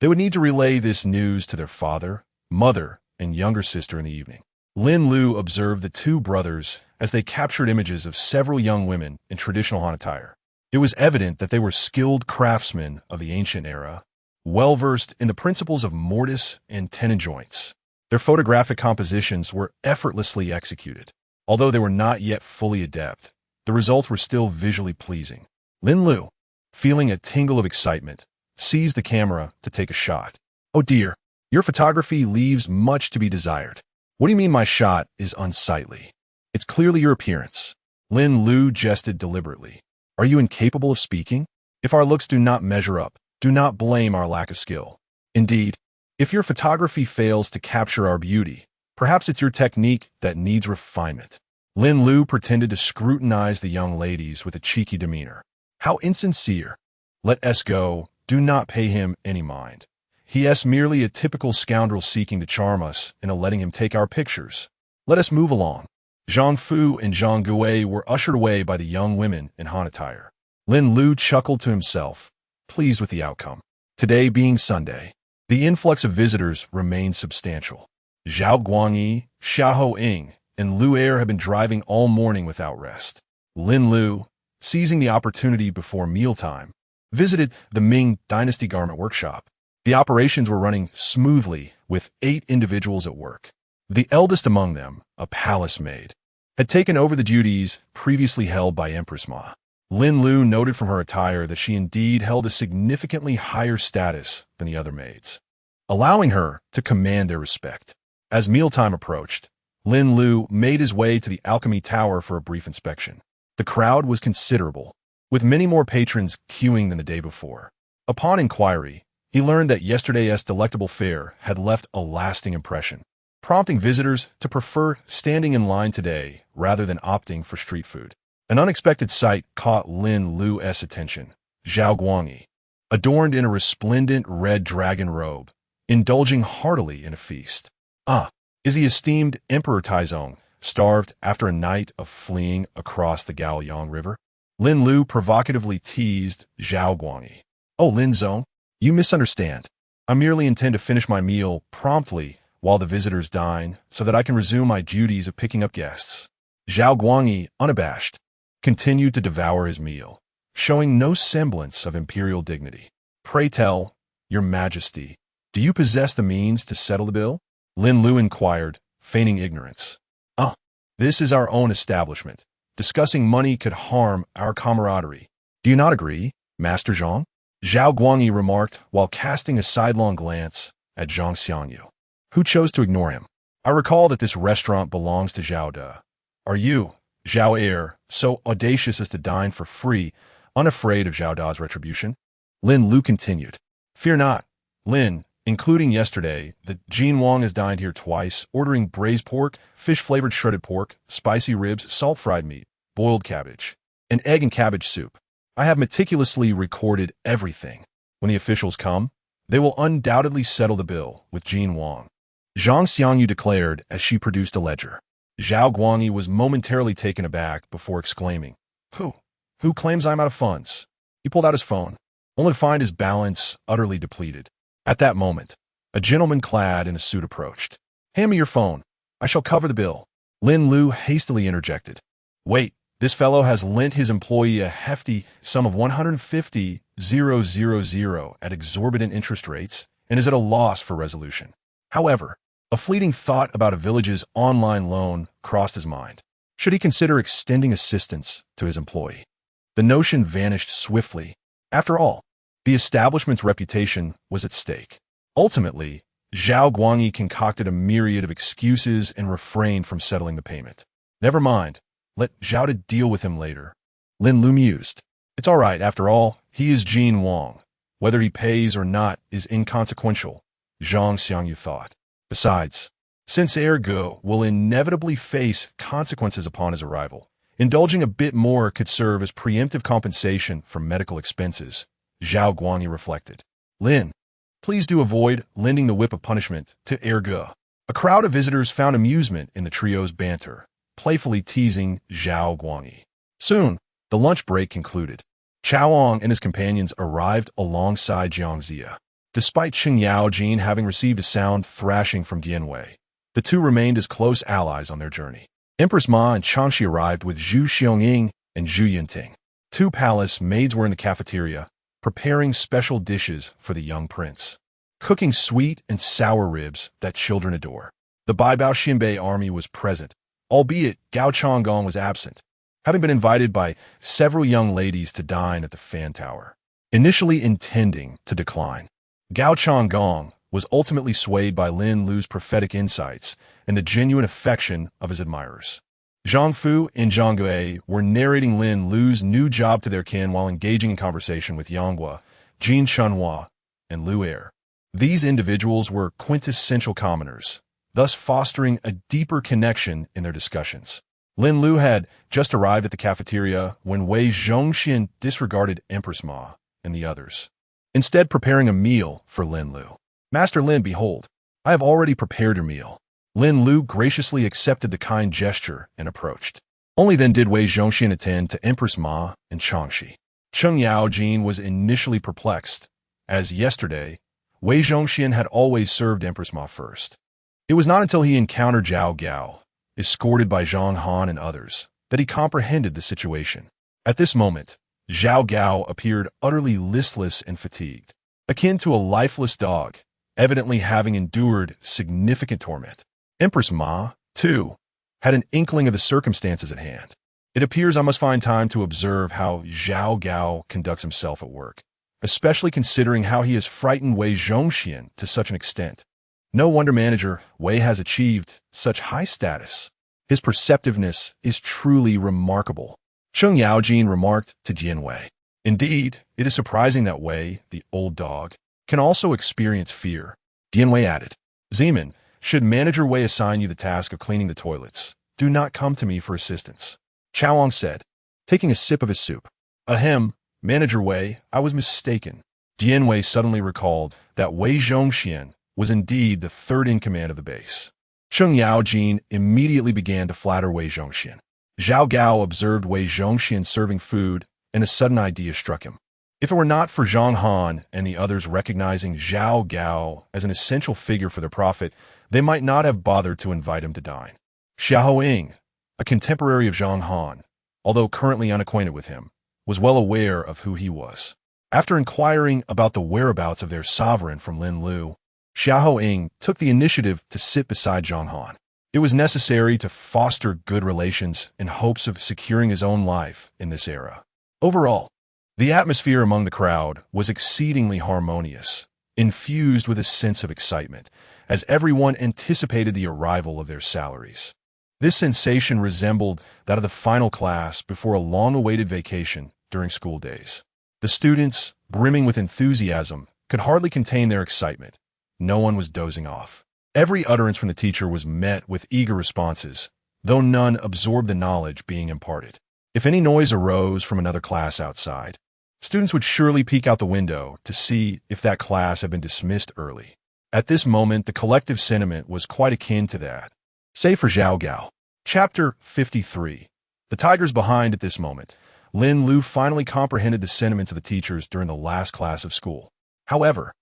They would need to relay this news to their father, mother, and younger sister in the evening. Lin Lu observed the two brothers as they captured images of several young women in traditional Han attire. It was evident that they were skilled craftsmen of the ancient era, well-versed in the principles of mortise and tenon joints. Their photographic compositions were effortlessly executed. Although they were not yet fully adept, the results were still visually pleasing. Lin Lu, feeling a tingle of excitement, seized the camera to take a shot. "Oh dear, your photography leaves much to be desired." "What do you mean my shot is unsightly?" "It's clearly your appearance." Lin Lu jested deliberately. "Are you incapable of speaking? If our looks do not measure up, do not blame our lack of skill. Indeed, if your photography fails to capture our beauty, perhaps it's your technique that needs refinement." Lin Lu pretended to scrutinize the young ladies with a cheeky demeanor. "How insincere. Let us go, do not pay him any mind. He is merely a typical scoundrel seeking to charm us into letting him take our pictures. Let us move along." Zhang Fu and Zhang Gui were ushered away by the young women in Han attire. Lin Lu chuckled to himself, pleased with the outcome. Today being Sunday, the influx of visitors remained substantial. Zhao Guangyi, Xiao Ying, and Lu Er had been driving all morning without rest. Lin Lu, seizing the opportunity before mealtime, visited the Ming Dynasty garment workshop. The operations were running smoothly with 8 individuals at work. The eldest among them, a palace maid, had taken over the duties previously held by Empress Ma. Lin Lu noted from her attire that she indeed held a significantly higher status than the other maids, allowing her to command their respect. As mealtime approached, Lin Lu made his way to the Alchemy Tower for a brief inspection. The crowd was considerable, with many more patrons queuing than the day before. Upon inquiry, he learned that yesterday's delectable fare had left a lasting impression, prompting visitors to prefer standing in line today rather than opting for street food. An unexpected sight caught Lin Lu's attention. Zhao Guangyi, adorned in a resplendent red dragon robe, indulging heartily in a feast. "Ah, is the esteemed Emperor Taizong starved after a night of fleeing across the Gaoyang River?" Lin Lu provocatively teased Zhao Guangyi. "Oh, Lin Zong, you misunderstand. I merely intend to finish my meal promptly while the visitors dine so that I can resume my duties of picking up guests." Zhao Guangyi, unabashed, continued to devour his meal, showing no semblance of imperial dignity. "Pray tell, your majesty, do you possess the means to settle the bill?" Lin Lu inquired, feigning ignorance. "Ah, this is our own establishment. Discussing money could harm our camaraderie. Do you not agree, Master Zhang? Zhao Guangyi remarked while casting a sidelong glance at Zhang Xiangyu, who chose to ignore him. I recall that this restaurant belongs to Zhao De. Are you, Zhao Heir, so audacious as to dine for free, unafraid of Zhao Da's retribution? Lin Lu continued. Fear not, Lin. Including yesterday, the Jin Wang has dined here twice, ordering braised pork, fish-flavored shredded pork, spicy ribs, salt-fried meat, boiled cabbage, and egg and cabbage soup. I have meticulously recorded everything. When the officials come, they will undoubtedly settle the bill with Jin Wang. Zhang Xiangyu declared as she produced a ledger. Zhao Guangyi was momentarily taken aback before exclaiming, Who claims I'm out of funds? He pulled out his phone, only to find his balance utterly depleted. At that moment, a gentleman clad in a suit approached. Hand me your phone. I shall cover the bill. Lin Lu hastily interjected. Wait, this fellow has lent his employee a hefty sum of 150,000 at exorbitant interest rates and is at a loss for resolution. However, a fleeting thought about a village's online loan crossed his mind. Should he consider extending assistance to his employee? The notion vanished swiftly. After all, the establishment's reputation was at stake. Ultimately, Zhao Guangyi concocted a myriad of excuses and refrained from settling the payment. Never mind, let Zhao De deal with him later. Lin Lu mused. It's all right, after all, he is Jin Wang. Whether he pays or not is inconsequential, Zhang Xiangyu thought. Besides, since Ergo will inevitably face consequences upon his arrival, indulging a bit more could serve as preemptive compensation for medical expenses. Zhao Guangyi reflected. Lin, please do avoid lending the whip of punishment to Ergo. A crowd of visitors found amusement in the trio's banter, playfully teasing Zhao Guangyi. Soon, the lunch break concluded. Chaoang and his companions arrived alongside Jiangxia. Despite Qing Yaojin having received a sound thrashing from Jinyiwei, the two remained as close allies on their journey. Empress Ma and Changxi arrived with Zhu Xiongying and Zhu Yinting. Two palace maids were in the cafeteria, preparing special dishes for the young prince, cooking sweet and sour ribs that children adore. The Baibao Xinbei army was present, albeit Gao Changgong was absent, having been invited by several young ladies to dine at the Fan Tower. Initially intending to decline, Gao Changgong was ultimately swayed by Lin Lu's prophetic insights and the genuine affection of his admirers. Zhang Fu and Zhang Gui were narrating Lin Lu's new job to their kin while engaging in conversation with Yanghua, Jin Chunhua, and Lu Er. These individuals were quintessential commoners, thus fostering a deeper connection in their discussions. Lin Lu had just arrived at the cafeteria when Wei Zhongxian disregarded Empress Ma and the others, instead preparing a meal for Lin Lu. Master Lin, behold, I have already prepared your meal. Lin Lu graciously accepted the kind gesture and approached. Only then did Wei Zhongxian attend to Empress Ma and Changxi. Cheng Yaojin was initially perplexed, as yesterday, Wei Zhongxian had always served Empress Ma first. It was not until he encountered Zhao Gao, escorted by Zhang Han and others, that he comprehended the situation. At this moment, Zhao Gao appeared utterly listless and fatigued, akin to a lifeless dog, evidently having endured significant torment. Empress Ma, too, had an inkling of the circumstances at hand. It appears I must find time to observe how Zhao Gao conducts himself at work, especially considering how he has frightened Wei Zhongxian to such an extent. No wonder manager Wei has achieved such high status. His perceptiveness is truly remarkable. Cheng Yaojin remarked to Jinyiwei. Indeed, it is surprising that Wei, the old dog, can also experience fear. Jinyiwei added, Zeman, should Manager Wei assign you the task of cleaning the toilets, do not come to me for assistance. Chaoang said, taking a sip of his soup. Ahem, Manager Wei, I was mistaken. Jinyiwei suddenly recalled that Wei Zhongxian was indeed the third in command of the base. Cheng Yaojin immediately began to flatter Wei Zhongxian. Zhao Gao observed Wei Zhongxian serving food, and a sudden idea struck him. If it were not for Zhang Han and the others recognizing Zhao Gao as an essential figure for their profit, they might not have bothered to invite him to dine. Xiahou Ying, a contemporary of Zhang Han, although currently unacquainted with him, was well aware of who he was. After inquiring about the whereabouts of their sovereign from Lin Lu, Xiahou Ying took the initiative to sit beside Zhang Han. It was necessary to foster good relations in hopes of securing his own life in this era. Overall, the atmosphere among the crowd was exceedingly harmonious, infused with a sense of excitement, as everyone anticipated the arrival of their salaries. This sensation resembled that of the final class before a long-awaited vacation during school days. The students, brimming with enthusiasm, could hardly contain their excitement. No one was dozing off. Every utterance from the teacher was met with eager responses, though none absorbed the knowledge being imparted. If any noise arose from another class outside, students would surely peek out the window to see if that class had been dismissed early. At this moment, the collective sentiment was quite akin to that. Save for Zhao Gao. Chapter 53. The tigers behind at this moment. Lin Lu finally comprehended the sentiments of the teachers during the last class of school. However,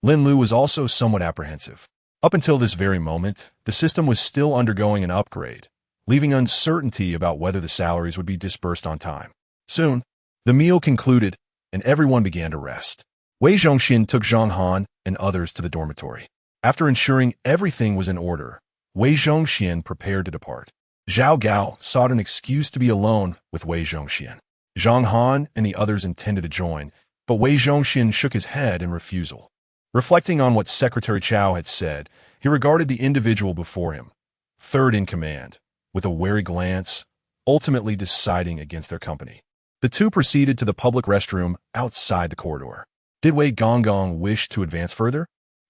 Lin Lu was also somewhat apprehensive. Up until this very moment, the system was still undergoing an upgrade, leaving uncertainty about whether the salaries would be disbursed on time. Soon, the meal concluded, and everyone began to rest. Wei Zhongxian took Zhang Han and others to the dormitory. After ensuring everything was in order, Wei Zhongxian prepared to depart. Zhao Gao sought an excuse to be alone with Wei Zhongxian. Zhang Han and the others intended to join, but Wei Zhongxian shook his head in refusal. Reflecting on what Secretary Chao had said, he regarded the individual before him, third in command, with a wary glance, ultimately deciding against their company. The two proceeded to the public restroom outside the corridor. Did Wei Zhongxian wish to advance further?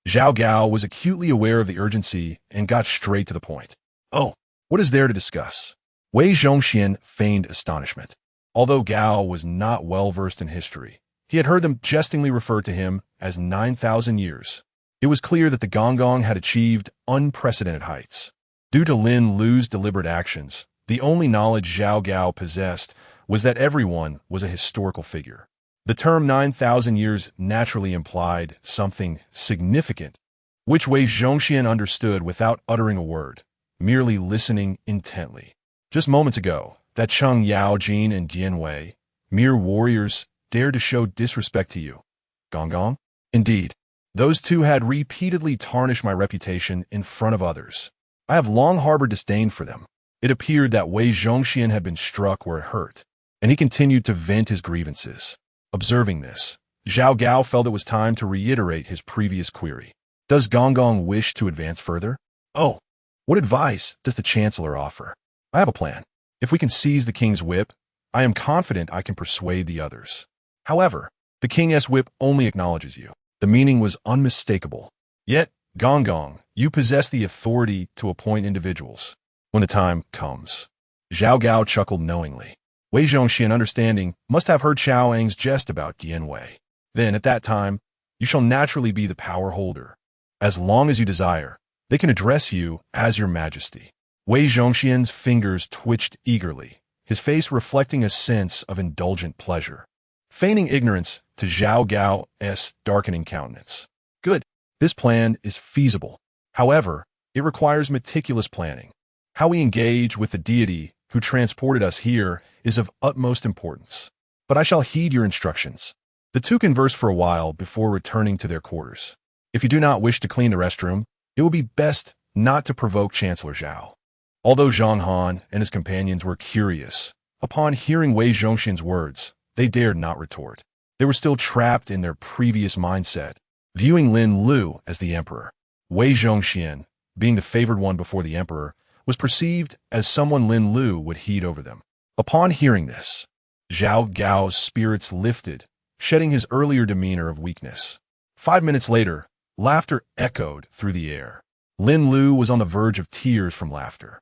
Zhao Gao was acutely aware of the urgency and got straight to the point. Oh, what is there to discuss? Wei Zhongxian feigned astonishment. Although Gao was not well versed in history, he had heard them jestingly refer to him as 9,000 years. It was clear that the Gong had achieved unprecedented heights. Due to Lin Lu's deliberate actions, the only knowledge Zhao Gao possessed was that everyone was a historical figure. The term 9,000 years naturally implied something significant, which Wei Zhongxian understood without uttering a word, merely listening intently. Just moments ago, that Cheng Yaojin and Jinyiwei, mere warriors, dared to show disrespect to you. Gong? Indeed, those two had repeatedly tarnished my reputation in front of others. I have long harbored disdain for them. It appeared that Wei Zhongxian had been struck where it hurt, and he continued to vent his grievances. Observing this, Zhao Gao felt it was time to reiterate his previous query. Does Gong wish to advance further? Oh, what advice does the Chancellor offer? I have a plan. If we can seize the King's whip, I am confident I can persuade the others. However, the King's whip only acknowledges you. The meaning was unmistakable. Yet, Gong, you possess the authority to appoint individuals when the time comes. Zhao Gao chuckled knowingly. Wei Zhongxian, understanding, must have heard Chao Ang's jest about Jinyiwei. Then, at that time, you shall naturally be the power holder. As long as you desire, they can address you as your majesty. Wei Zhongxian's fingers twitched eagerly, his face reflecting a sense of indulgent pleasure, feigning ignorance to Zhao Gao's darkening countenance. Good. This plan is feasible. However, it requires meticulous planning. How we engage with the deity who transported us here is of utmost importance. But I shall heed your instructions. The two conversed for a while before returning to their quarters. If you do not wish to clean the restroom, it will be best not to provoke Chancellor Zhao. Although Zhang Han and his companions were curious, upon hearing Wei Zhongxian's words, they dared not retort. They were still trapped in their previous mindset, viewing Lin Lu as the emperor. Wei Zhongxian, being the favored one before the emperor, was perceived as someone Lin Lu would heed over them. Upon hearing this, Zhao Gao's spirits lifted, shedding his earlier demeanor of weakness. 5 minutes later, laughter echoed through the air. Lin Lu was on the verge of tears from laughter.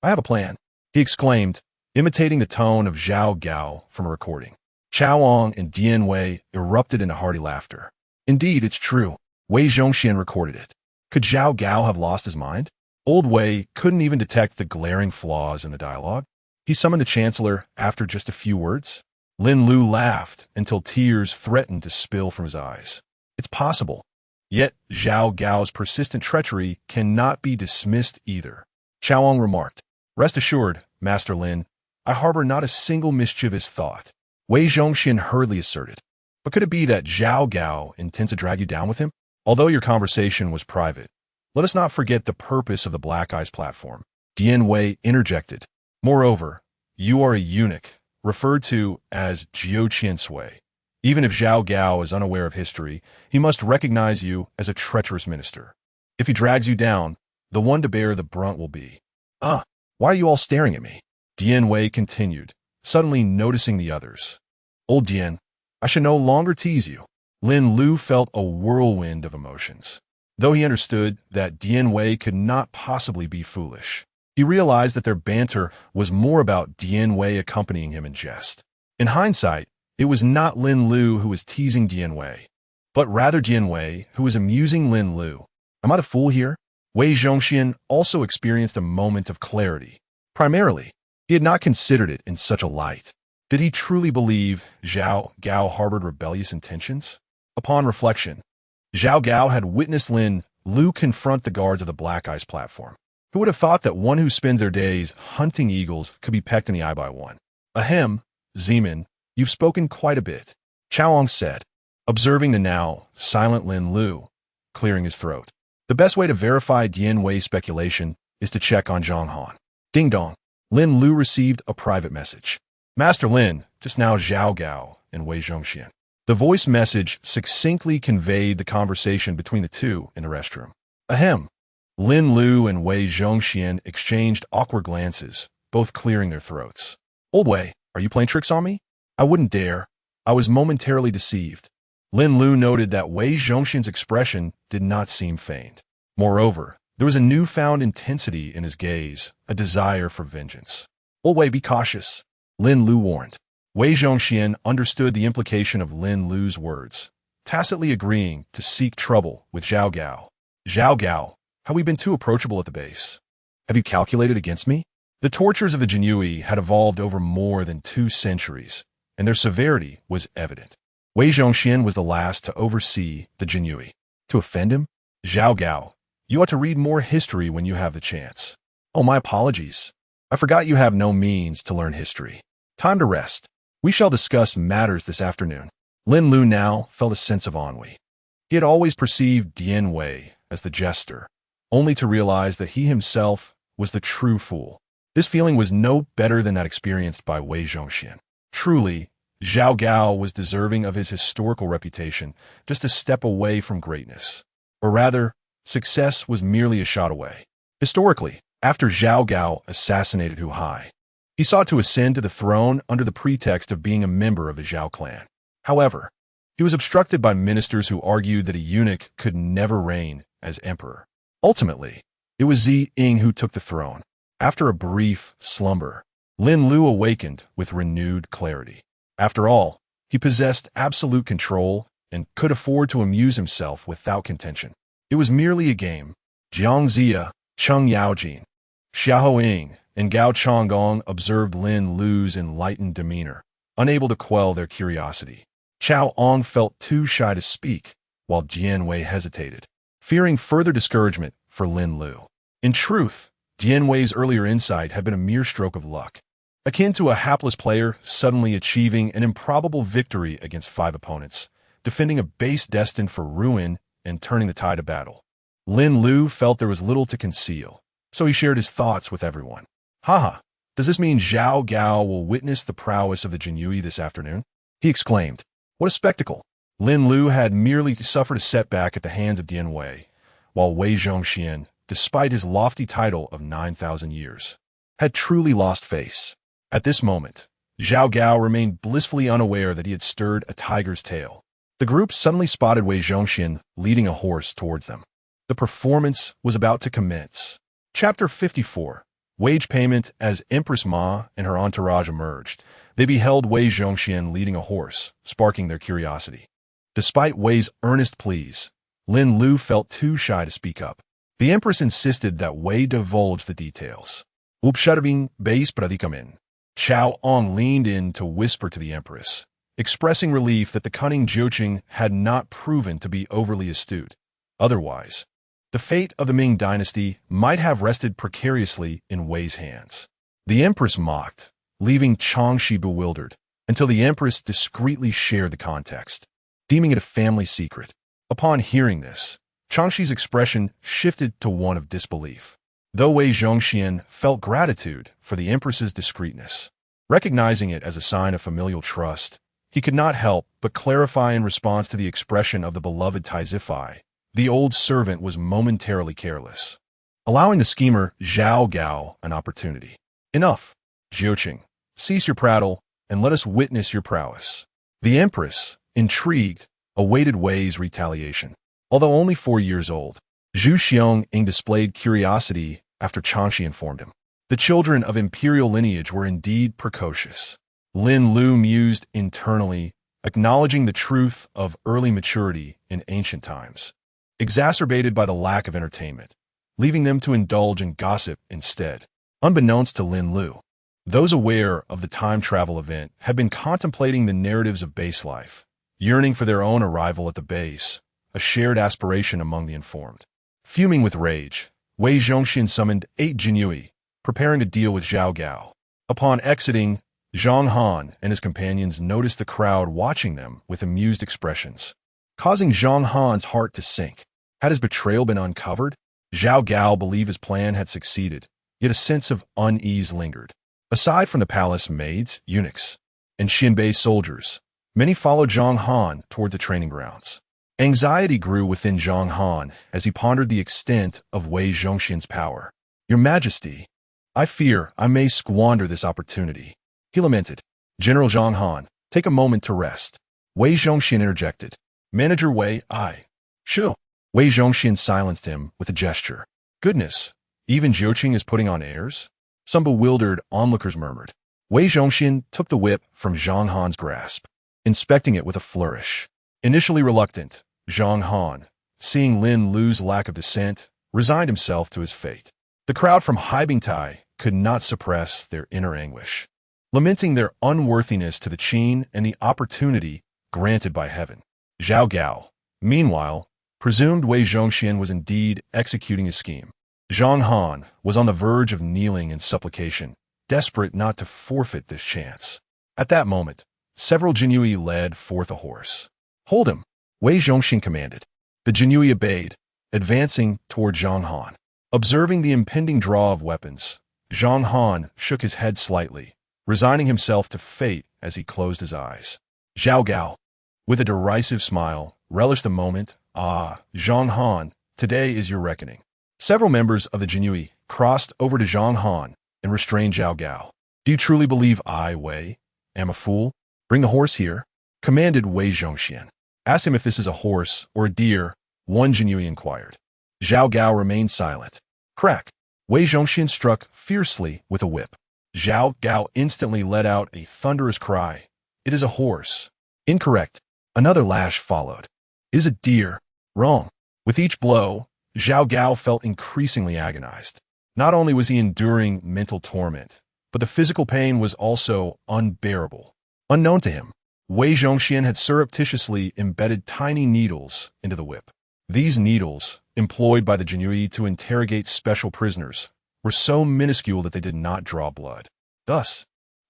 I have a plan, he exclaimed, imitating the tone of Zhao Gao from a recording. Chao Ang and Jinyiwei erupted into hearty laughter. Indeed, it's true. Wei Zhongxian recorded it. Could Zhao Gao have lost his mind? Old Wei couldn't even detect the glaring flaws in the dialogue. He summoned the Chancellor after just a few words. Lin Lu laughed until tears threatened to spill from his eyes. It's possible. Yet, Zhao Gao's persistent treachery cannot be dismissed either. Chao Ang remarked, Rest assured, Master Lin, I harbor not a single mischievous thought. Wei Zhongxian hurriedly asserted. But could it be that Zhao Gao intends to drag you down with him? Although your conversation was private, let us not forget the purpose of the Black Eyes platform. Jinyiwei interjected. Moreover, you are a eunuch, referred to as Jiu Qiansui. Even if Zhao Gao is unaware of history, he must recognize you as a treacherous minister. If he drags you down, the one to bear the brunt will be. Why are you all staring at me? Jinyiwei continued, suddenly noticing the others. Old Dian, I should no longer tease you. Lin Lu felt a whirlwind of emotions. Though he understood that Jinyiwei could not possibly be foolish, he realized that their banter was more about Jinyiwei accompanying him in jest. In hindsight, it was not Lin Lu who was teasing Jinyiwei, but rather Jinyiwei who was amusing Lin Lu. Am I the fool here? Wei Zhongxian also experienced a moment of clarity. Primarily, he had not considered it in such a light. Did he truly believe Zhao Gao harbored rebellious intentions? Upon reflection, Zhao Gao had witnessed Lin Lu confront the guards of the Black Ice platform. Who would have thought that one who spends their days hunting eagles could be pecked in the eye by one? Ahem, Zeman, you've spoken quite a bit, Chaoong said, observing the now silent Lin Lu, clearing his throat. The best way to verify Jinyiwei's speculation is to check on Zhang Han. Ding dong. Lin Lu received a private message. Master Lin, just now Zhao Gao and Wei Zhongxian. The voice message succinctly conveyed the conversation between the two in the restroom. Ahem. Lin Lu and Wei Zhongxian exchanged awkward glances, both clearing their throats. Old Wei, are you playing tricks on me? I wouldn't dare. I was momentarily deceived. Lin Lu noted that Wei Zhongxian's expression did not seem feigned. Moreover, there was a newfound intensity in his gaze, a desire for vengeance. Old Wei, be cautious, Lin Lu warned. Wei Zhongxian understood the implication of Lin Lu's words, tacitly agreeing to seek trouble with Zhao Gao. Zhao Gao, have we been too approachable at the base? Have you calculated against me? The tortures of the Jinyiwei had evolved over more than 2 centuries, and their severity was evident. Wei Zhongxian was the last to oversee the Jinyiwei. To offend him? Zhao Gao, you ought to read more history when you have the chance. Oh, my apologies. I forgot you have no means to learn history. Time to rest. We shall discuss matters this afternoon. Lin Lu now felt a sense of ennui. He had always perceived Jinyiwei as the jester, only to realize that he himself was the true fool. This feeling was no better than that experienced by Wei Zhongxian. Truly, Zhao Gao was deserving of his historical reputation, just a step away from greatness. Or rather, success was merely a shot away. Historically, after Zhao Gao assassinated Hu Hai, he sought to ascend to the throne under the pretext of being a member of the Zhao clan. However, he was obstructed by ministers who argued that a eunuch could never reign as emperor. Ultimately, it was Zi Ying who took the throne. After a brief slumber, Lin Lu awakened with renewed clarity. After all, he possessed absolute control and could afford to amuse himself without contention. It was merely a game. Jiang Zia, Cheng Yaojin, Xiahou Ying, and Gao Changgong observed Lin Lu's enlightened demeanor, unable to quell their curiosity. Chao Ong felt too shy to speak, while Jinyiwei hesitated, fearing further discouragement for Lin Lu. In truth, Jinyiwei's earlier insight had been a mere stroke of luck, akin to a hapless player suddenly achieving an improbable victory against 5 opponents, defending a base destined for ruin and turning the tide of battle. Lin Lu felt there was little to conceal, so he shared his thoughts with everyone. Haha, does this mean Zhao Gao will witness the prowess of the Jinyiwei this afternoon? He exclaimed. What a spectacle! Lin Lu had merely suffered a setback at the hands of Jinyiwei, while Wei Zhongxian, despite his lofty title of 9,000 years, had truly lost face. At this moment, Zhao Gao remained blissfully unaware that he had stirred a tiger's tail. The group suddenly spotted Wei Zhongxian leading a horse towards them. The performance was about to commence. Chapter 54. Wage payment. As Empress Ma and her entourage emerged, they beheld Wei Zhongxian leading a horse, sparking their curiosity. Despite Wei's earnest pleas, Lin Lu felt too shy to speak up. The Empress insisted that Wei divulge the details. Observing base predicament, Chao Ong leaned in to whisper to the Empress, expressing relief that the cunning Jiuqing had not proven to be overly astute. Otherwise, the fate of the Ming Dynasty might have rested precariously in Wei's hands. The Empress mocked, leaving Changxi bewildered, until the Empress discreetly shared the context, deeming it a family secret. Upon hearing this, Changxi's expression shifted to one of disbelief. though Wei Zhongxian felt gratitude for the empress's discreetness. Recognizing it as a sign of familial trust, he could not help but clarify in response to the expression of the beloved Taizifai. The old servant was momentarily careless, allowing the schemer Zhao Gao an opportunity. Enough, Jiuqing. Cease your prattle, and let us witness your prowess. The empress, intrigued, awaited Wei's retaliation. Although only 4 years old, Zhu Xiong displayed curiosity after Changxi informed him. The children of imperial lineage were indeed precocious. Lin Lu mused internally, acknowledging the truth of early maturity in ancient times, exacerbated by the lack of entertainment, leaving them to indulge in gossip instead. Unbeknownst to Lin Lu, those aware of the time travel event had been contemplating the narratives of base life, yearning for their own arrival at the base, a shared aspiration among the informed. Fuming with rage, Wei Zhongxian summoned 8 Jinyiwei, preparing to deal with Zhao Gao. Upon exiting, Zhang Han and his companions noticed the crowd watching them with amused expressions, causing Zhang Han's heart to sink. Had his betrayal been uncovered? Zhao Gao believed his plan had succeeded, yet a sense of unease lingered. Aside from the palace maids, eunuchs, and Xinbei soldiers, many followed Zhang Han toward the training grounds. Anxiety grew within Zhang Han as he pondered the extent of Wei Zhongxian's power. Your Majesty, I fear I may squander this opportunity, he lamented. General Zhang Han, take a moment to rest. Wei Zhongxian interjected. Manager Wei, Shu. Wei Zhongxian silenced him with a gesture. Goodness, even Jiuqing is putting on airs? Some bewildered onlookers murmured. Wei Zhongxian took the whip from Zhang Han's grasp, inspecting it with a flourish. Initially reluctant, Zhang Han, seeing Lin Lu's lack of dissent, resigned himself to his fate. The crowd from Haibingtai could not suppress their inner anguish, lamenting their unworthiness to the Qin and the opportunity granted by heaven. Zhao Gao, meanwhile, presumed Wei Zhongxian was indeed executing his scheme. Zhang Han was on the verge of kneeling in supplication, desperate not to forfeit this chance. At that moment, several Jinyiwei led forth a horse. Hold him, Wei Zhongxian commanded. The Jinyiwei obeyed, advancing toward Zhang Han. Observing the impending draw of weapons, Zhang Han shook his head slightly, resigning himself to fate as he closed his eyes. Zhao Gao, with a derisive smile, relished the moment. Zhang Han, today is your reckoning. Several members of the Jinyiwei crossed over to Zhang Han and restrained Zhao Gao. Do you truly believe I, Wei, am a fool? Bring the horse here, commanded Wei Zhongxian. Ask him if this is a horse or a deer, one Jinyiwei inquired. Zhao Gao remained silent. Crack! Wei Zhongxian struck fiercely with a whip. Zhao Gao instantly let out a thunderous cry. It is a horse. Incorrect. Another lash followed. It is a deer. Wrong. With each blow, Zhao Gao felt increasingly agonized. Not only was he enduring mental torment, but the physical pain was also unbearable. Unknown to him, Wei Zhongxian had surreptitiously embedded tiny needles into the whip. These needles, employed by the Jinyiwei to interrogate special prisoners, were so minuscule that they did not draw blood. Thus,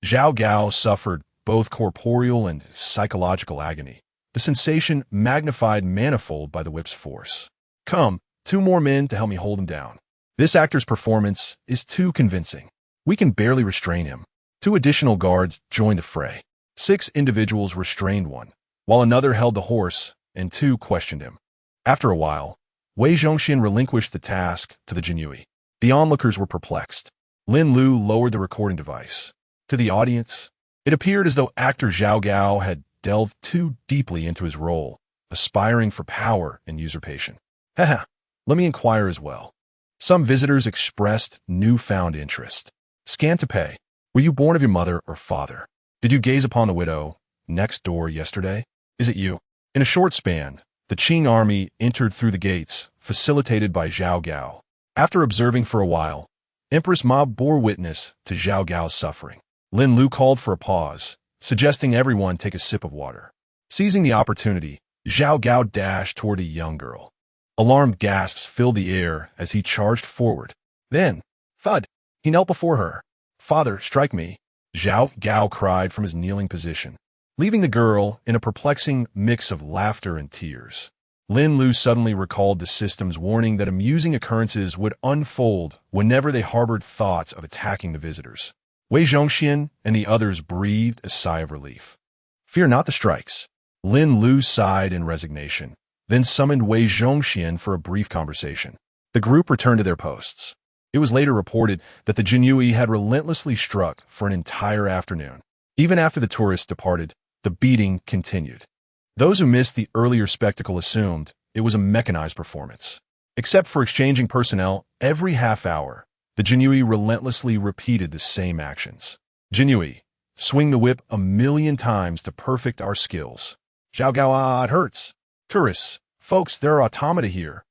Zhao Gao suffered both corporeal and psychological agony, the sensation magnified manifold by the whip's force. Come, 2 more men to help me hold him down. This actor's performance is too convincing. We can barely restrain him. 2 additional guards joined the fray. 6 individuals restrained one, while another held the horse and 2 questioned him. After a while, Wei Zhongxian relinquished the task to the Jinyiwei. The onlookers were perplexed. Lin Lu lowered the recording device. To the audience, it appeared as though actor Zhao Gao had delved too deeply into his role, aspiring for power and usurpation. Haha, let me inquire as well. Some visitors expressed newfound interest. Scan to pay. Were you born of your mother or father? Did you gaze upon the widow next door yesterday? Is it you? In a short span, the Qing army entered through the gates, facilitated by Zhao Gao. After observing for a while, Empress Ma bore witness to Zhao Gao's suffering. Lin Lu called for a pause, suggesting everyone take a sip of water. Seizing the opportunity, Zhao Gao dashed toward a young girl. Alarmed gasps filled the air as he charged forward. Then, thud, he knelt before her. Father, strike me, Zhao Gao cried from his kneeling position, leaving the girl in a perplexing mix of laughter and tears. Lin Lu suddenly recalled the system's warning that amusing occurrences would unfold whenever they harbored thoughts of attacking the visitors. Wei Zhongxian and the others breathed a sigh of relief. Fear not the strikes. Lin Lu sighed in resignation, then summoned Wei Zhongxian for a brief conversation. The group returned to their posts. It was later reported that the Jinyiwei had relentlessly struck for an entire afternoon. Even after the tourists departed, the beating continued. Those who missed the earlier spectacle assumed it was a mechanized performance. Except for exchanging personnel every half hour, the Jinyiwei relentlessly repeated the same actions. Jinyiwei, swing the whip 1,000,000 times to perfect our skills. Zhao Gao, it hurts. Tourists, folks, there are automata here.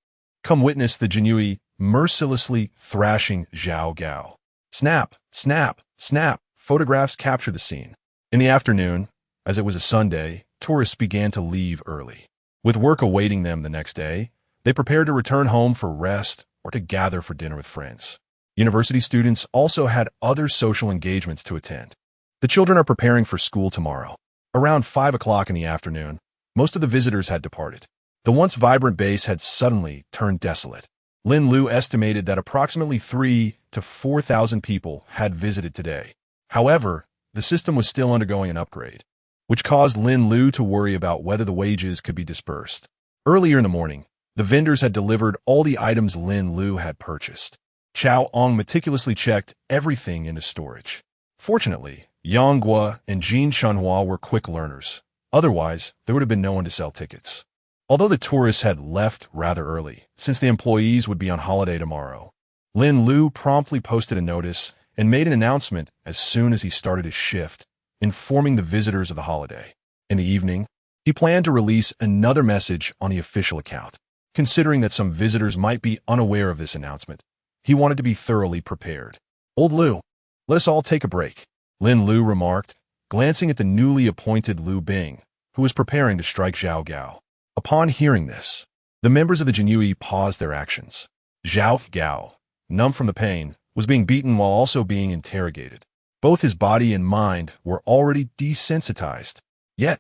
Come witness the Jinyiwei mercilessly thrashing Zhao Gao. Snap, snap, snap. Photographs capture the scene. In the afternoon, as it was a Sunday, tourists began to leave early. With work awaiting them the next day, they prepared to return home for rest or to gather for dinner with friends. University students also had other social engagements to attend. The children are preparing for school tomorrow. Around 5 o'clock in the afternoon, most of the visitors had departed. The once vibrant base had suddenly turned desolate. Lin Lu estimated that approximately 3,000 to 4,000 people had visited today. However, the system was still undergoing an upgrade, which caused Lin Lu to worry about whether the wages could be dispersed. Earlier in the morning, the vendors had delivered all the items Lin Lu had purchased. Chao Ong meticulously checked everything into storage. Fortunately, Yang Guo and Jin Chunhua were quick learners. Otherwise, there would have been no one to sell tickets. Although the tourists had left rather early, since the employees would be on holiday tomorrow, Lin Lu promptly posted a notice and made an announcement as soon as he started his shift, informing the visitors of the holiday. In the evening, he planned to release another message on the official account. Considering that some visitors might be unaware of this announcement, he wanted to be thoroughly prepared. Old Lu, let us all take a break, Lin Lu remarked, glancing at the newly appointed Lu Bing, who was preparing to strike Zhao Gao. Upon hearing this, the members of the Jinyiwei paused their actions. Zhao Gao, numb from the pain, was being beaten while also being interrogated. Both his body and mind were already desensitized. Yet,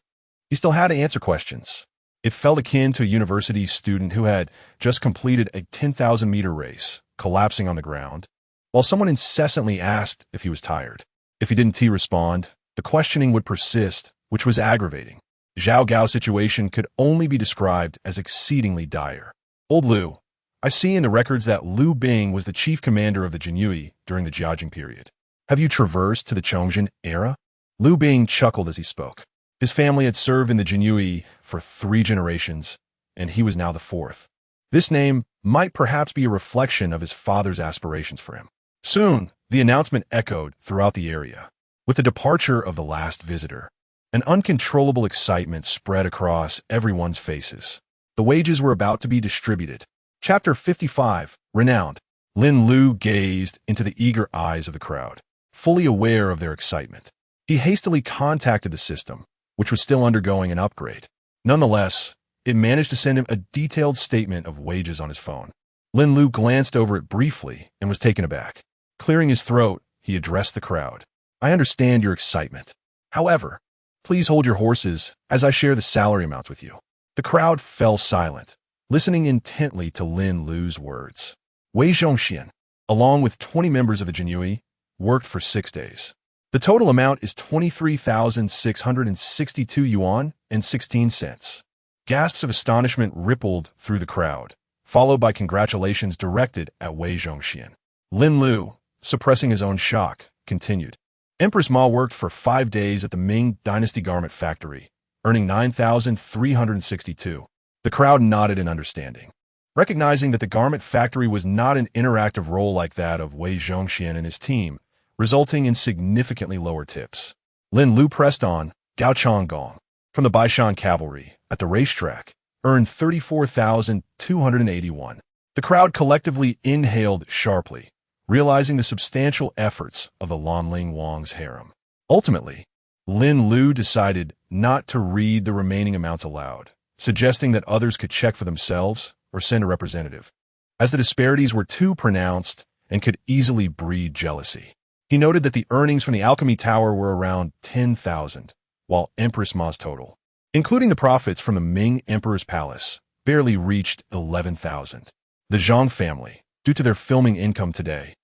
he still had to answer questions. It felt akin to a university student who had just completed a 10,000-meter race, collapsing on the ground, while someone incessantly asked if he was tired. If he didn't respond, the questioning would persist, which was aggravating. Zhao Gao's situation could only be described as exceedingly dire. Old Lu, I see in the records that Lu Bing was the chief commander of the Jinyiwei during the Jiajing period. Have you traversed to the Chongzhen era? Lu Bing chuckled as he spoke. His family had served in the Jinyiwei for 3 generations, and he was now the 4th. This name might perhaps be a reflection of his father's aspirations for him. Soon, the announcement echoed throughout the area. With the departure of the last visitor, an uncontrollable excitement spread across everyone's faces. The wages were about to be distributed. Chapter 55, Renowned. Lin Lu gazed into the eager eyes of the crowd, fully aware of their excitement. He hastily contacted the system, which was still undergoing an upgrade. Nonetheless, it managed to send him a detailed statement of wages on his phone. Lin Lu glanced over it briefly and was taken aback. Clearing his throat, he addressed the crowd. I understand your excitement. However, please hold your horses as I share the salary amounts with you. The crowd fell silent, listening intently to Lin Lu's words. Wei Zhongxian, along with 20 members of the Jinyiwei, worked for 6 days. The total amount is 23,662 yuan and 16 cents. Gasps of astonishment rippled through the crowd, followed by congratulations directed at Wei Zhongxian. Lin Lu, suppressing his own shock, continued. Empress Ma worked for 5 days at the Ming Dynasty garment factory, earning 9,362. The crowd nodded in understanding. Recognizing that the garment factory was not an interactive role like that of Wei Zhongxian and his team, resulting in significantly lower tips. Lin Lu pressed on. Gao Changgong, from the Baishan cavalry, at the racetrack, earned 34,281. The crowd collectively inhaled sharply, realizing the substantial efforts of the Lanling Wang's harem. Ultimately, Lin Lu decided not to read the remaining amounts aloud, suggesting that others could check for themselves or send a representative, as the disparities were too pronounced and could easily breed jealousy. He noted that the earnings from the Alchemy Tower were around 10,000, while Empress Ma's total, including the profits from the Ming Emperor's Palace, barely reached 11,000. The Zhang family, due to their filming income today,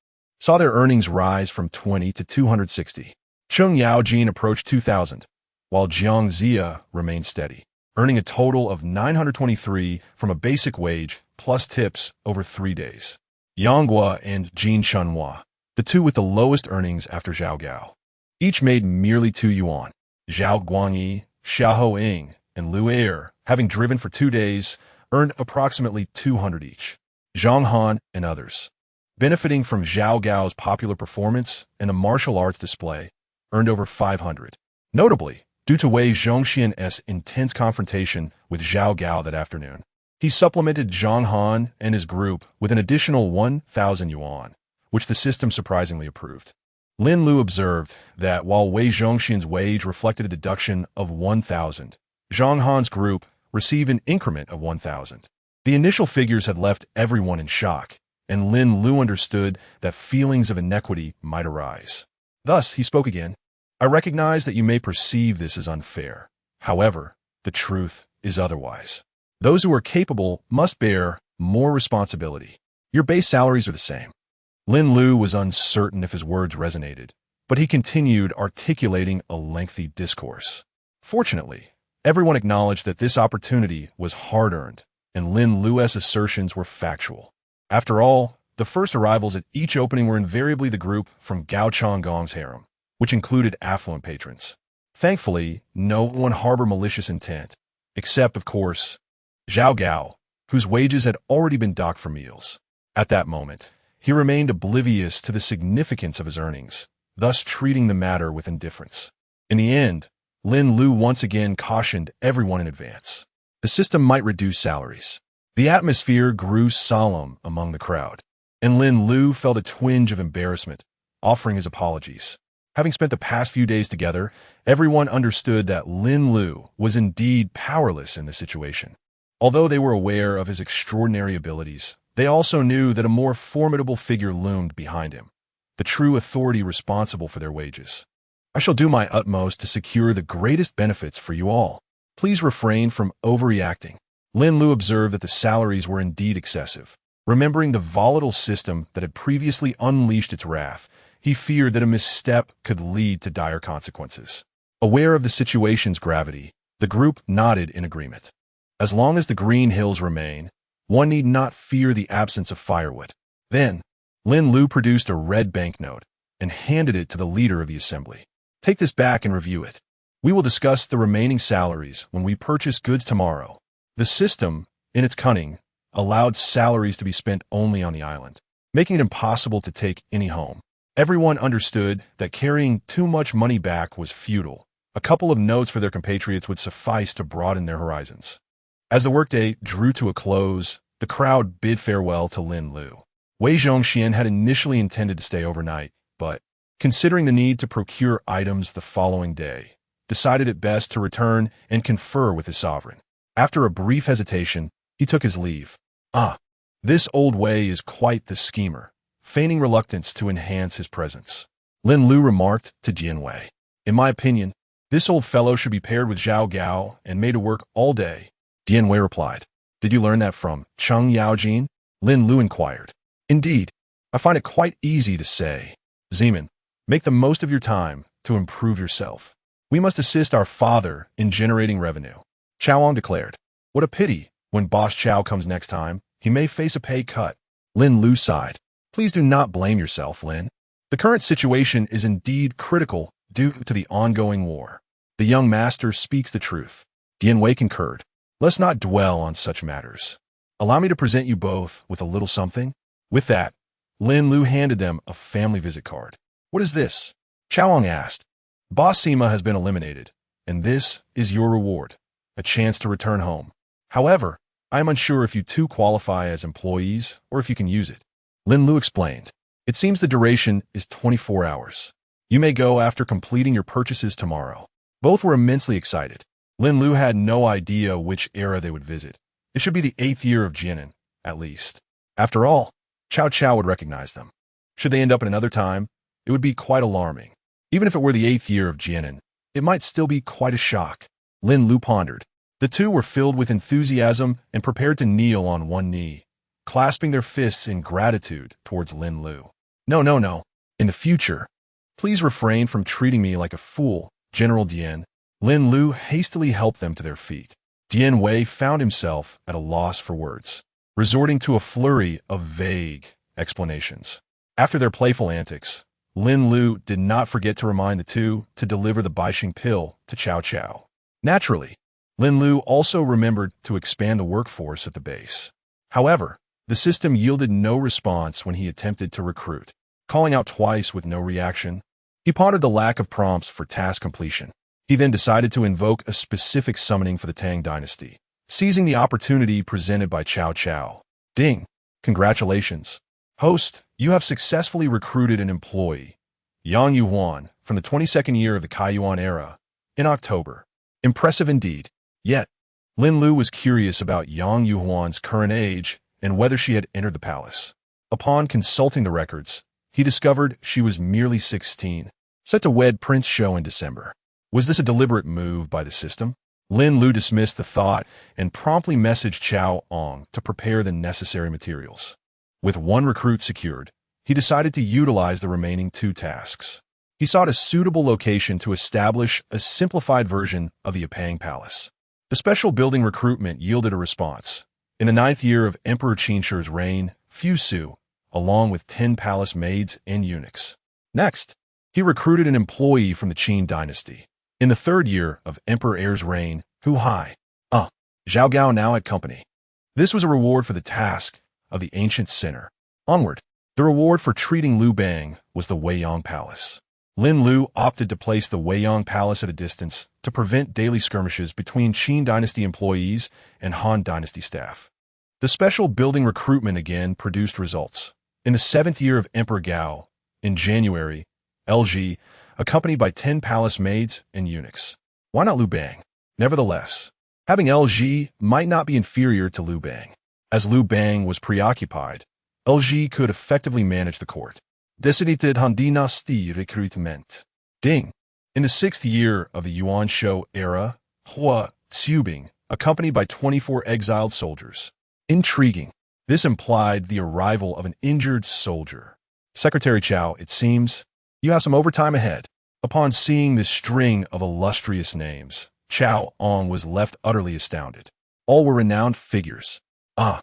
saw their earnings rise from 20 to 260. Cheng Yaojin approached 2,000, while Jiang Zia remained steady, earning a total of 923 from a basic wage plus tips over 3 days. Yang Gua and Jin Shunhua, the two with the lowest earnings after Zhao Gao, each made merely 2 yuan. Zhao Guangyi, Xiahou Ying, and Lu Er, having driven for 2 days, earned approximately 200 each. Zhang Han and others, benefiting from Zhao Gao's popular performance and a martial arts display, earned over 500. Notably, due to Wei Zhongxian's intense confrontation with Zhao Gao that afternoon, he supplemented Zhang Han and his group with an additional 1,000 yuan, which the system surprisingly approved. Lin Lu observed that while Wei Zhongxian's wage reflected a deduction of 1,000, Zhang Han's group received an increment of 1,000. The initial figures had left everyone in shock, and Lin Lu understood that feelings of inequity might arise. Thus, he spoke again. I recognize that you may perceive this as unfair. However, the truth is otherwise. Those who are capable must bear more responsibility. Your base salaries are the same. Lin Lu was uncertain if his words resonated, but he continued articulating a lengthy discourse. Fortunately, everyone acknowledged that this opportunity was hard-earned, and Lin Lu's assertions were factual. After all, the first arrivals at each opening were invariably the group from Gao Changgong's harem, which included affluent patrons. Thankfully, no one harbored malicious intent, except, of course, Zhao Gao, whose wages had already been docked for meals. At that moment, he remained oblivious to the significance of his earnings, thus treating the matter with indifference. In the end, Lin Lu once again cautioned everyone in advance. The system might reduce salaries. The atmosphere grew solemn among the crowd, and Lin Lu felt a twinge of embarrassment, offering his apologies. Having spent the past few days together, everyone understood that Lin Lu was indeed powerless in the situation. Although they were aware of his extraordinary abilities, they also knew that a more formidable figure loomed behind him, the true authority responsible for their wages. I shall do my utmost to secure the greatest benefits for you all. Please refrain from overreacting. Lin Lu observed that the salaries were indeed excessive. Remembering the volatile system that had previously unleashed its wrath, he feared that a misstep could lead to dire consequences. Aware of the situation's gravity, the group nodded in agreement. As long as the green hills remain, one need not fear the absence of firewood. Then, Lin Lu produced a red banknote and handed it to the leader of the assembly. Take this back and review it. We will discuss the remaining salaries when we purchase goods tomorrow. The system, in its cunning, allowed salaries to be spent only on the island, making it impossible to take any home. Everyone understood that carrying too much money back was futile. A couple of notes for their compatriots would suffice to broaden their horizons. As the workday drew to a close, the crowd bid farewell to Lin Lu. Wei Zhongxian had initially intended to stay overnight, but, considering the need to procure items the following day, decided it best to return and confer with his sovereign. After a brief hesitation, he took his leave. This old Wei is quite the schemer, feigning reluctance to enhance his presence. Lin Lu remarked to Jinyiwei. In my opinion, this old fellow should be paired with Zhao Gao and made to work all day. Jinyiwei replied. Did you learn that from Cheng Yaojin? Lin Lu inquired. Indeed, I find it quite easy to say. Zeman, make the most of your time to improve yourself. We must assist our father in generating revenue. Chaoang declared. What a pity, when Boss Chow comes next time, he may face a pay cut. Lin Lu sighed. Please do not blame yourself, Lin. The current situation is indeed critical due to the ongoing war. The young master speaks the truth. Jinyiwei concurred. Let's not dwell on such matters. Allow me to present you both with a little something. With that, Lin Lu handed them a family visit card. What is this? Chaoang asked. Boss Sima has been eliminated, and this is your reward, a chance to return home. However, I am unsure if you two qualify as employees or if you can use it. Lin Lu explained. It seems the duration is 24 hours. You may go after completing your purchases tomorrow. Both were immensely excited. Lin Lu had no idea which era they would visit. It should be the 8th year of Jinan, at least. After all, Cao Cao would recognize them. Should they end up in another time, it would be quite alarming. Even if it were the 8th year of Jinan, it might still be quite a shock. Lin Lu pondered. The two were filled with enthusiasm and prepared to kneel on one knee, clasping their fists in gratitude towards Lin Lu. No, no, no. In the future, please refrain from treating me like a fool, General Dian. Lin Lu hastily helped them to their feet. Jinyiwei found himself at a loss for words, resorting to a flurry of vague explanations. After their playful antics, Lin Lu did not forget to remind the two to deliver the Baixing pill to Cao Cao. Naturally, Lin Lu also remembered to expand the workforce at the base. However, the system yielded no response when he attempted to recruit. Calling out twice with no reaction, he pondered the lack of prompts for task completion. He then decided to invoke a specific summoning for the Tang Dynasty, seizing the opportunity presented by Cao Cao. Ding! Congratulations. Host, you have successfully recruited an employee, Yang Yuhuan, from the 22nd year of the Kaiyuan era, in October. Impressive indeed. Yet, Lin Lu was curious about Yang Yuhuan's current age and whether she had entered the palace. Upon consulting the records, he discovered she was merely 16, set to wed Prince Shou in December. Was this a deliberate move by the system? Lin Lu dismissed the thought and promptly messaged Cao Ong to prepare the necessary materials. With one recruit secured, he decided to utilize the remaining two tasks. He sought a suitable location to establish a simplified version of the Apang Palace. The special building recruitment yielded a response. In the 9th year of Emperor Qinshi's reign, Fu Su, along with 10 palace maids and eunuchs. Next, he recruited an employee from the Qin Dynasty. In the 3rd year of Emperor Er's reign, Hu Hai, Zhao Gao now had company. This was a reward for the task of the ancient sinner. Onward, the reward for treating Liu Bang was the Weiyang Palace. Lin Lu opted to place the Weiyang Palace at a distance to prevent daily skirmishes between Qin Dynasty employees and Han Dynasty staff. The special building recruitment again produced results. In the 7th year of Emperor Gao, in January, LG, accompanied by 10 palace maids and eunuchs. Why not Liu Bang? Nevertheless, having LG might not be inferior to Liu Bang. As Liu Bang was preoccupied, LG could effectively manage the court. Decided Han Dynasty recruitment. Ding! In the 6th year of the Yuan Shou era, Hua Tsubing, accompanied by 24 exiled soldiers. Intriguing. This implied the arrival of an injured soldier. Secretary Cao, it seems, you have some overtime ahead. Upon seeing this string of illustrious names, Cao Ong was left utterly astounded. All were renowned figures. There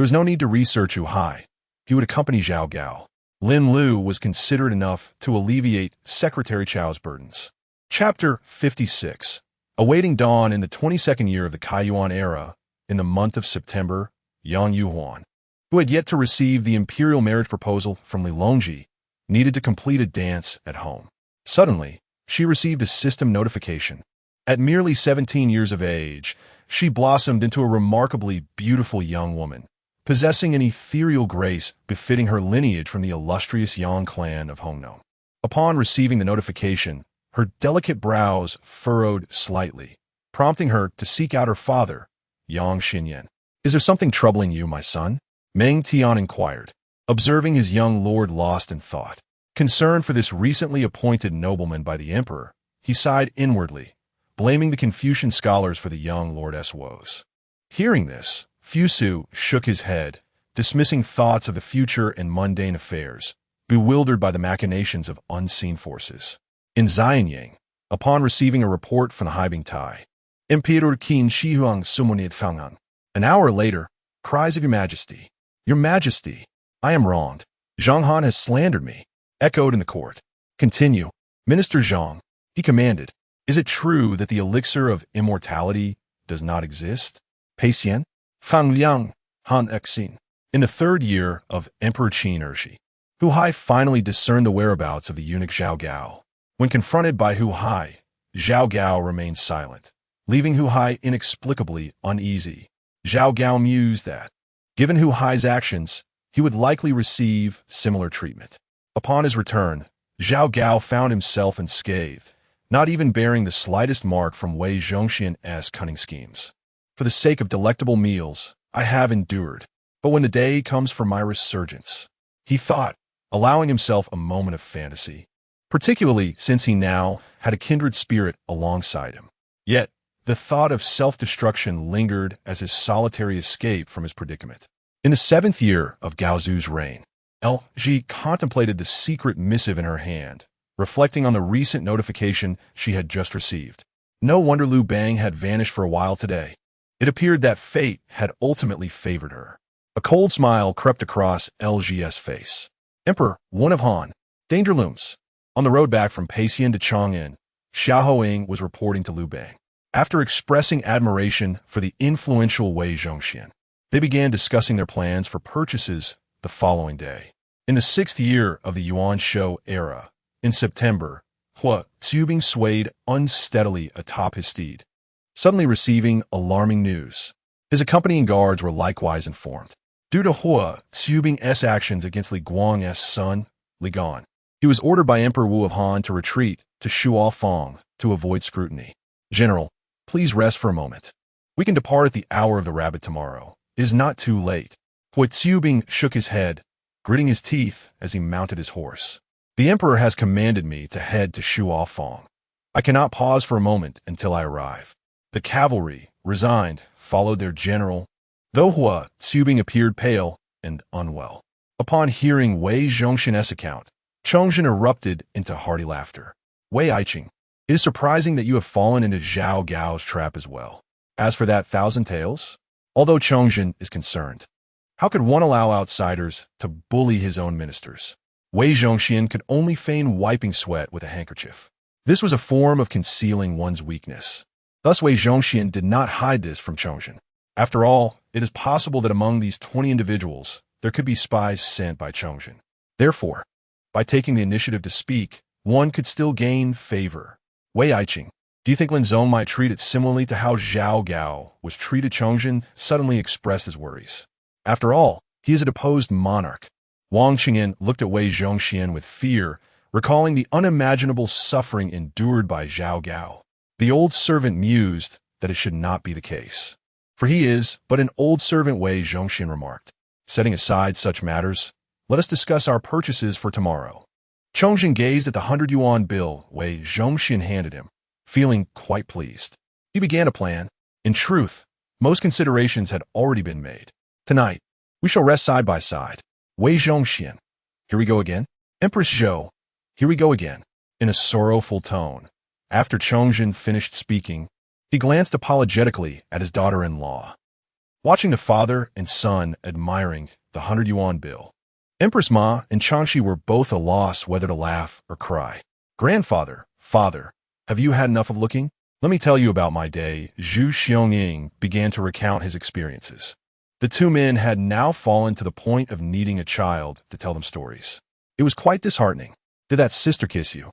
was no need to research Hu Hai. He would accompany Zhao Gao. Lin Lu was considerate enough to alleviate Secretary Chao's burdens. Chapter 56. Awaiting dawn in the 22nd year of the Kaiyuan era, in the month of September, Yang Yuhuan, who had yet to receive the imperial marriage proposal from Li Longji, needed to complete a dance at home. Suddenly, she received a system notification. At merely 17 years of age, she blossomed into a remarkably beautiful young woman, possessing an ethereal grace befitting her lineage from the illustrious Yang clan of Hongnou. Upon receiving the notification, her delicate brows furrowed slightly, prompting her to seek out her father, Yang Xinyan. Is there something troubling you, my son? Meng Tian inquired, observing his young lord lost in thought. Concerned for this recently appointed nobleman by the emperor, he sighed inwardly, blaming the Confucian scholars for the young lord's woes. Hearing this, Fu Su shook his head, dismissing thoughts of the future and mundane affairs, bewildered by the machinations of unseen forces. In Xianyang, upon receiving a report from the Haibing Tai, Emperor Qin Shihuang Sumunid Fangang. An hour later, cries of Your Majesty. Your Majesty, I am wronged. Zhang Han has slandered me. Echoed in the court. Continue. Minister Zhang, he commanded, is it true that the elixir of immortality does not exist? Peixian? Fang Liang, Han Exin. In the 3rd year of Emperor Qin Ershi, Hu Hai finally discerned the whereabouts of the eunuch Zhao Gao. When confronted by Hu Hai, Zhao Gao remained silent, leaving Hu Hai inexplicably uneasy. Zhao Gao mused that, given Hu Hai's actions, he would likely receive similar treatment. Upon his return, Zhao Gao found himself unscathed, not even bearing the slightest mark from Wei Zhongxian's cunning schemes. For the sake of delectable meals, I have endured, but when the day comes for my resurgence, he thought, allowing himself a moment of fantasy, particularly since he now had a kindred spirit alongside him. Yet, the thought of self-destruction lingered as his solitary escape from his predicament. In the 7th year of Gao Zu's reign, L.G. contemplated the secret missive in her hand, reflecting on the recent notification she had just received. No wonder Liu Bang had vanished for a while today. It appeared that fate had ultimately favored her. A cold smile crept across LG's face. Emperor, one of Han. Danger looms. On the road back from Peixian to Chong'an, Xiao Hoing was reporting to Liu Bang. After expressing admiration for the influential Wei Zhongxian, they began discussing their plans for purchases the following day. In the 6th year of the Yuan Shou era, in September, Hua Zubing swayed unsteadily atop his steed, suddenly receiving alarming news. His accompanying guards were likewise informed. Due to Hua Zubing's actions against Li Guang's son, Li Gan, he was ordered by Emperor Wu of Han to retreat to Shuofeng to avoid scrutiny. General, please rest for a moment. We can depart at the hour of the rabbit tomorrow. It is not too late. Hua Zubing shook his head, gritting his teeth as he mounted his horse. The emperor has commanded me to head to Shuofeng. I cannot pause for a moment until I arrive. The cavalry, resigned, followed their general, though Hua Zubing appeared pale and unwell. Upon hearing Wei Zhongxian's account, Chongzhen erupted into hearty laughter. Wei Aiqing, it is surprising that you have fallen into Zhao Gao's trap as well. As for that 1,000 tales, although Chongzhen is concerned, how could one allow outsiders to bully his own ministers? Wei Zhongxian could only feign wiping sweat with a handkerchief. This was a form of concealing one's weakness. Thus Wei Zhongxian did not hide this from Chongzhen. After all, it is possible that among these 20 individuals, there could be spies sent by Chongzhen. Therefore, by taking the initiative to speak, one could still gain favor. Wei Aiqing, do you think Lin Zong might treat it similarly to how Zhao Gao was treated? Chongzhen suddenly expressed his worries. After all, he is a deposed monarch. Wang Qingyan looked at Wei Zhongxian with fear, recalling the unimaginable suffering endured by Zhao Gao. The old servant mused that it should not be the case. For he is but an old servant, Wei Zhongxian remarked. Setting aside such matters, let us discuss our purchases for tomorrow. Chongzhen gazed at the 100 yuan bill Wei Zhongxian handed him, feeling quite pleased. He began a plan. In truth, most considerations had already been made. Tonight, we shall rest side by side. Wei Zhongxian, here we go again. Empress Zhou, here we go again. In a sorrowful tone, after Chongzhen finished speaking, he glanced apologetically at his daughter-in-law. Watching the father and son admiring the 100 yuan bill, Empress Ma and Changxi were both a loss whether to laugh or cry. Grandfather, father, have you had enough of looking? Let me tell you about my day. Zhu Xiongying began to recount his experiences. The two men had now fallen to the point of needing a child to tell them stories. It was quite disheartening. Did that sister kiss you?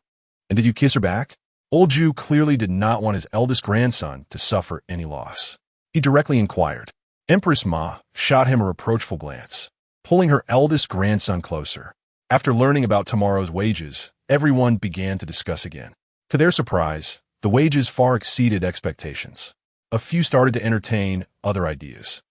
And did you kiss her back? Old Zhu clearly did not want his eldest grandson to suffer any loss. He directly inquired. Empress Ma shot him a reproachful glance, pulling her eldest grandson closer. After learning about tomorrow's wages, everyone began to discuss again. To their surprise, the wages far exceeded expectations. A few started to entertain other ideas.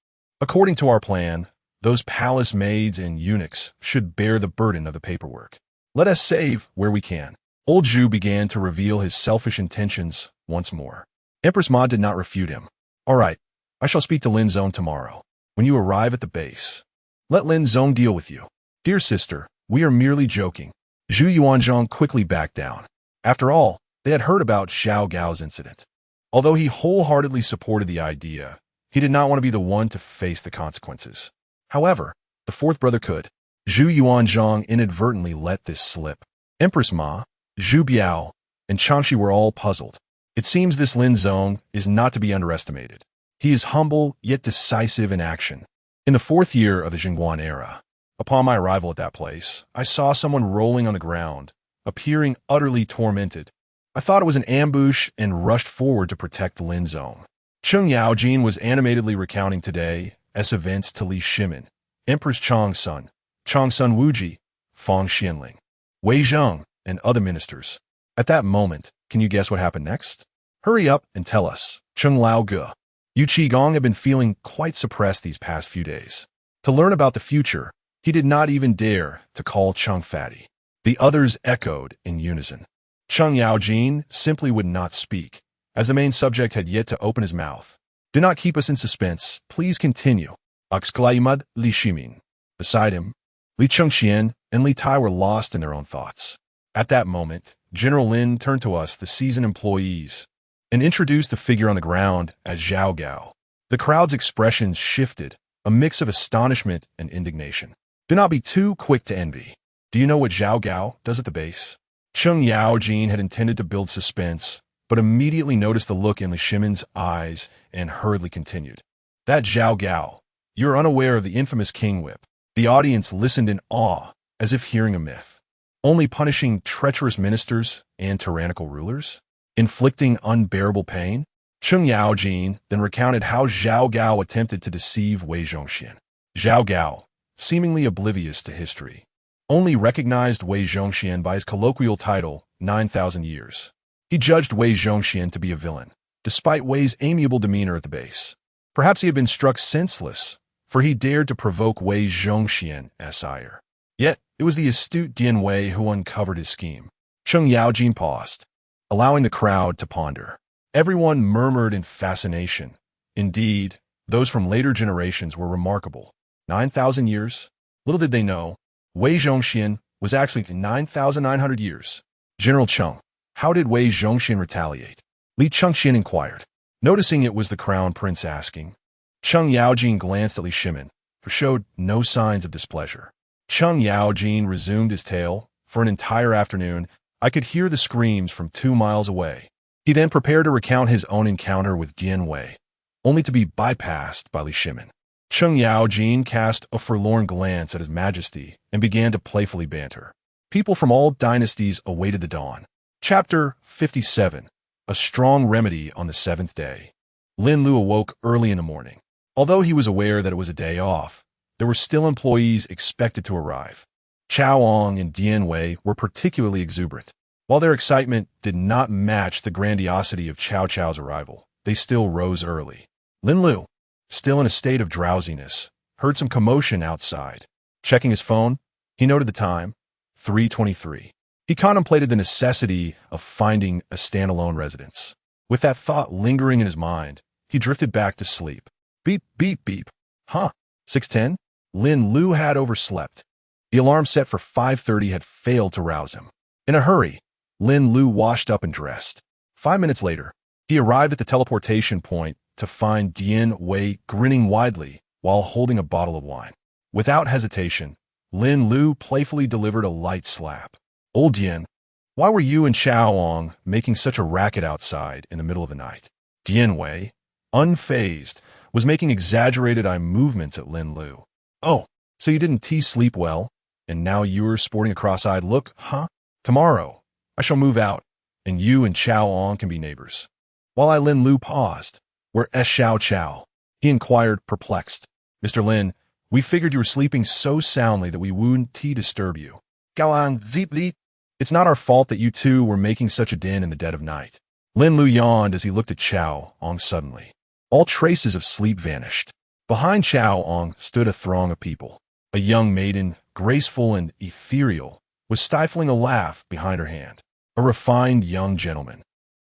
According to our plan, those palace maids and eunuchs should bear the burden of the paperwork. Let us save where we can. Old Zhu began to reveal his selfish intentions once more. Empress Ma did not refute him. All right, I shall speak to Lin Zong tomorrow. When you arrive at the base, let Lin Zong deal with you. Dear sister, we are merely joking. Zhu Yuanzhang quickly backed down. After all, they had heard about Xiao Gao's incident. Although he wholeheartedly supported the idea, he did not want to be the one to face the consequences. However, the fourth brother could. Zhu Yuanzhang inadvertently let this slip. Empress Ma, Zhu Biao, and Changxi were all puzzled. It seems this Lin Zong is not to be underestimated. He is humble yet decisive in action. In the 4th year of the Jingguan era, upon my arrival at that place, I saw someone rolling on the ground, appearing utterly tormented. I thought it was an ambush and rushed forward to protect Lin Zong. Cheng Yaojin was animatedly recounting today's events to Li Shimin, Empress Changsun, Changsun Wuji, Fang Xianling, Wei Zheng, and other ministers. At that moment, can you guess what happened next? Hurry up and tell us. Cheng Lao Ge. Yu Qigong had been feeling quite suppressed these past few days. To learn about the future, he did not even dare to call Cheng fatty. The others echoed in unison. Cheng Yaojin simply would not speak. as the main subject had yet to open his mouth. "Do not keep us in suspense. Please continue," exclaimed Li Shimin. Beside him, Li Zhongxian and Li Tai were lost in their own thoughts. At that moment, General Lin turned to us, the seasoned employees, and introduced the figure on the ground as Zhao Gao. The crowd's expressions shifted, a mix of astonishment and indignation. "Do not be too quick to envy. Do you know what Zhao Gao does at the base?" Cheng Yaojin had intended to build suspense, but immediately noticed the look in Li Shimin's eyes and hurriedly continued. "That Zhao Gao. You're unaware of the infamous King Whip." The audience listened in awe, as if hearing a myth. Only punishing treacherous ministers and tyrannical rulers? Inflicting unbearable pain? Cheng Yaojin then recounted how Zhao Gao attempted to deceive Wei Zhongxian. Zhao Gao, seemingly oblivious to history, only recognized Wei Zhongxian by his colloquial title, 9,000 years. He judged Wei Zhongxian to be a villain, despite Wei's amiable demeanor at the base. Perhaps he had been struck senseless, for he dared to provoke Wei Zhongxian as ire. Yet, it was the astute Jinyiwei who uncovered his scheme. Cheng Yaojin paused, allowing the crowd to ponder. Everyone murmured in fascination. Indeed, those from later generations were remarkable. 9,000 years? Little did they know, Wei Zhongxian was actually 9,900 years. "General Cheng, how did Wei Zhongxian retaliate?" Li Zhongxian inquired, noticing it was the crown prince asking. Cheng Yaojin glanced at Li Shimin, who showed no signs of displeasure. Cheng Yaojin resumed his tale. "For an entire afternoon, I could hear the screams from 2 miles away." He then prepared to recount his own encounter with Jinyiwei, only to be bypassed by Li Shimin. Cheng Yaojin cast a forlorn glance at His Majesty and began to playfully banter. People from all dynasties awaited the dawn. Chapter 57. A strong remedy on the 7th day. Lin Lu awoke early in the morning. Although he was aware that it was a day off, there were still employees expected to arrive. Chaoong and Jinyiwei were particularly exuberant. While their excitement did not match the grandiosity of Cao Cao's arrival, they still rose early. Lin Lu, still in a state of drowsiness, heard some commotion outside. Checking his phone, he noted the time, 3:23. He contemplated the necessity of finding a standalone residence. With that thought lingering in his mind, he drifted back to sleep. Beep, beep, beep. Huh, 6:10? Lin Lu had overslept. The alarm set for 5:30 had failed to rouse him. In a hurry, Lin Lu washed up and dressed. 5 minutes later, he arrived at the teleportation point to find Jinyiwei grinning widely while holding a bottle of wine. Without hesitation, Lin Lu playfully delivered a light slap. "Old Dian, why were you and Chaoong making such a racket outside in the middle of the night?" Jinyiwei, unfazed, was making exaggerated eye movements at Lin Lu. "Oh, so you didn't sleep well, and now you're sporting a cross-eyed look, huh? Tomorrow, I shall move out, and you and Chaoong can be neighbors." While Lin Lu paused, "Where is Xiao Chao?" he inquired, perplexed. "Mr. Lin, we figured you were sleeping so soundly that we wouldn't disturb you." "Gaoang Zipli, it's not our fault that you two were making such a din in the dead of night." Lin Lu yawned as he looked at Chaoong suddenly. All traces of sleep vanished. Behind Chaoong stood a throng of people. A young maiden, graceful and ethereal, was stifling a laugh behind her hand. A refined young gentleman,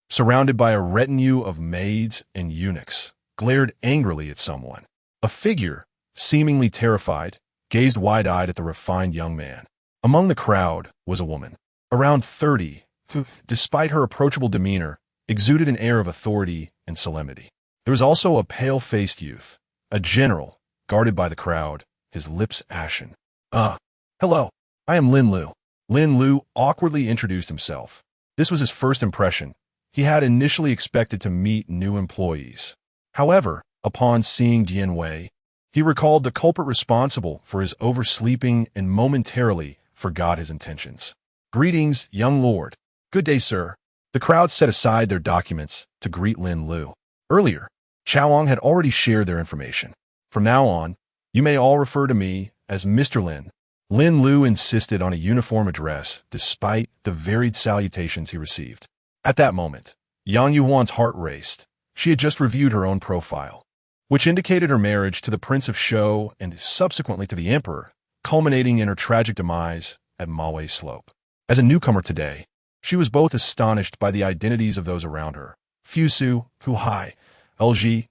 surrounded by a retinue of maids and eunuchs, glared angrily at someone. A figure, seemingly terrified, gazed wide-eyed at the refined young man. Among the crowd was a woman, around 30, who, despite her approachable demeanor, exuded an air of authority and solemnity. There was also a pale-faced youth, a general, guarded by the crowd, his lips ashen. Hello, I am Lin Lu." Lin Lu awkwardly introduced himself. This was his first impression. He had initially expected to meet new employees. However, upon seeing Jinyiwei, he recalled the culprit responsible for his oversleeping and momentarily forgot his intentions. "Greetings, young lord." "Good day, sir." The crowd set aside their documents to greet Lin Lu. Earlier, Chaoong had already shared their information. "From now on, you may all refer to me as Mr. Lin." Lin Lu insisted on a uniform address despite the varied salutations he received. At that moment, Yang Yuan's heart raced. She had just reviewed her own profile, which indicated her marriage to the Prince of Shou and subsequently to the Emperor, culminating in her tragic demise at Mawei Slope. As a newcomer today, she was both astonished by the identities of those around her, Fusu, Huhai, LG,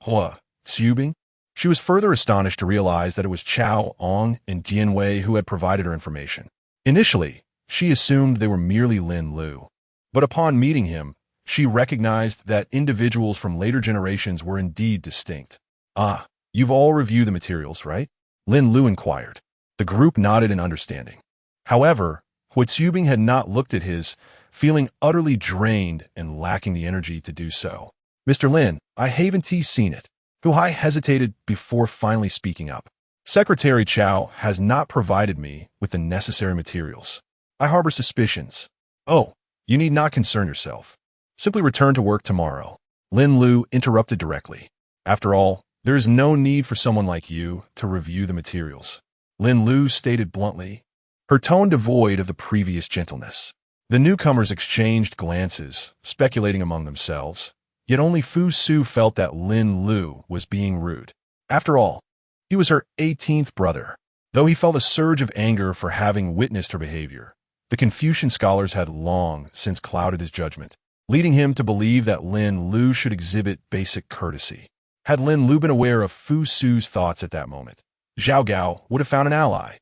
Hua, Xubing. She was further astonished to realize that it was Chao Ong and Jinyiwei who had provided her information. Initially, she assumed they were merely Lin Lu. But upon meeting him, she recognized that individuals from later generations were indeed distinct. Ah, you've all reviewed the materials, right? Lin Lu inquired. The group nodded in understanding. However, Huizubing had not looked at his, feeling utterly drained and lacking the energy to do so. Mr. Lin, I haven't seen it. Huhai hesitated before finally speaking up. Secretary Chao has not provided me with the necessary materials. I harbor suspicions. Oh, you need not concern yourself. Simply return to work tomorrow. Lin Lu interrupted directly. After all, there is no need for someone like you to review the materials. Lin Lu stated bluntly, her tone devoid of the previous gentleness. The newcomers exchanged glances, speculating among themselves, yet only Fu Su felt that Lin Lu was being rude. After all, he was her 18th brother. Though he felt a surge of anger for having witnessed her behavior, the Confucian scholars had long since clouded his judgment, leading him to believe that Lin Lu should exhibit basic courtesy. Had Lin Lu been aware of Fu Su's thoughts at that moment, Zhao Gao would have found an ally.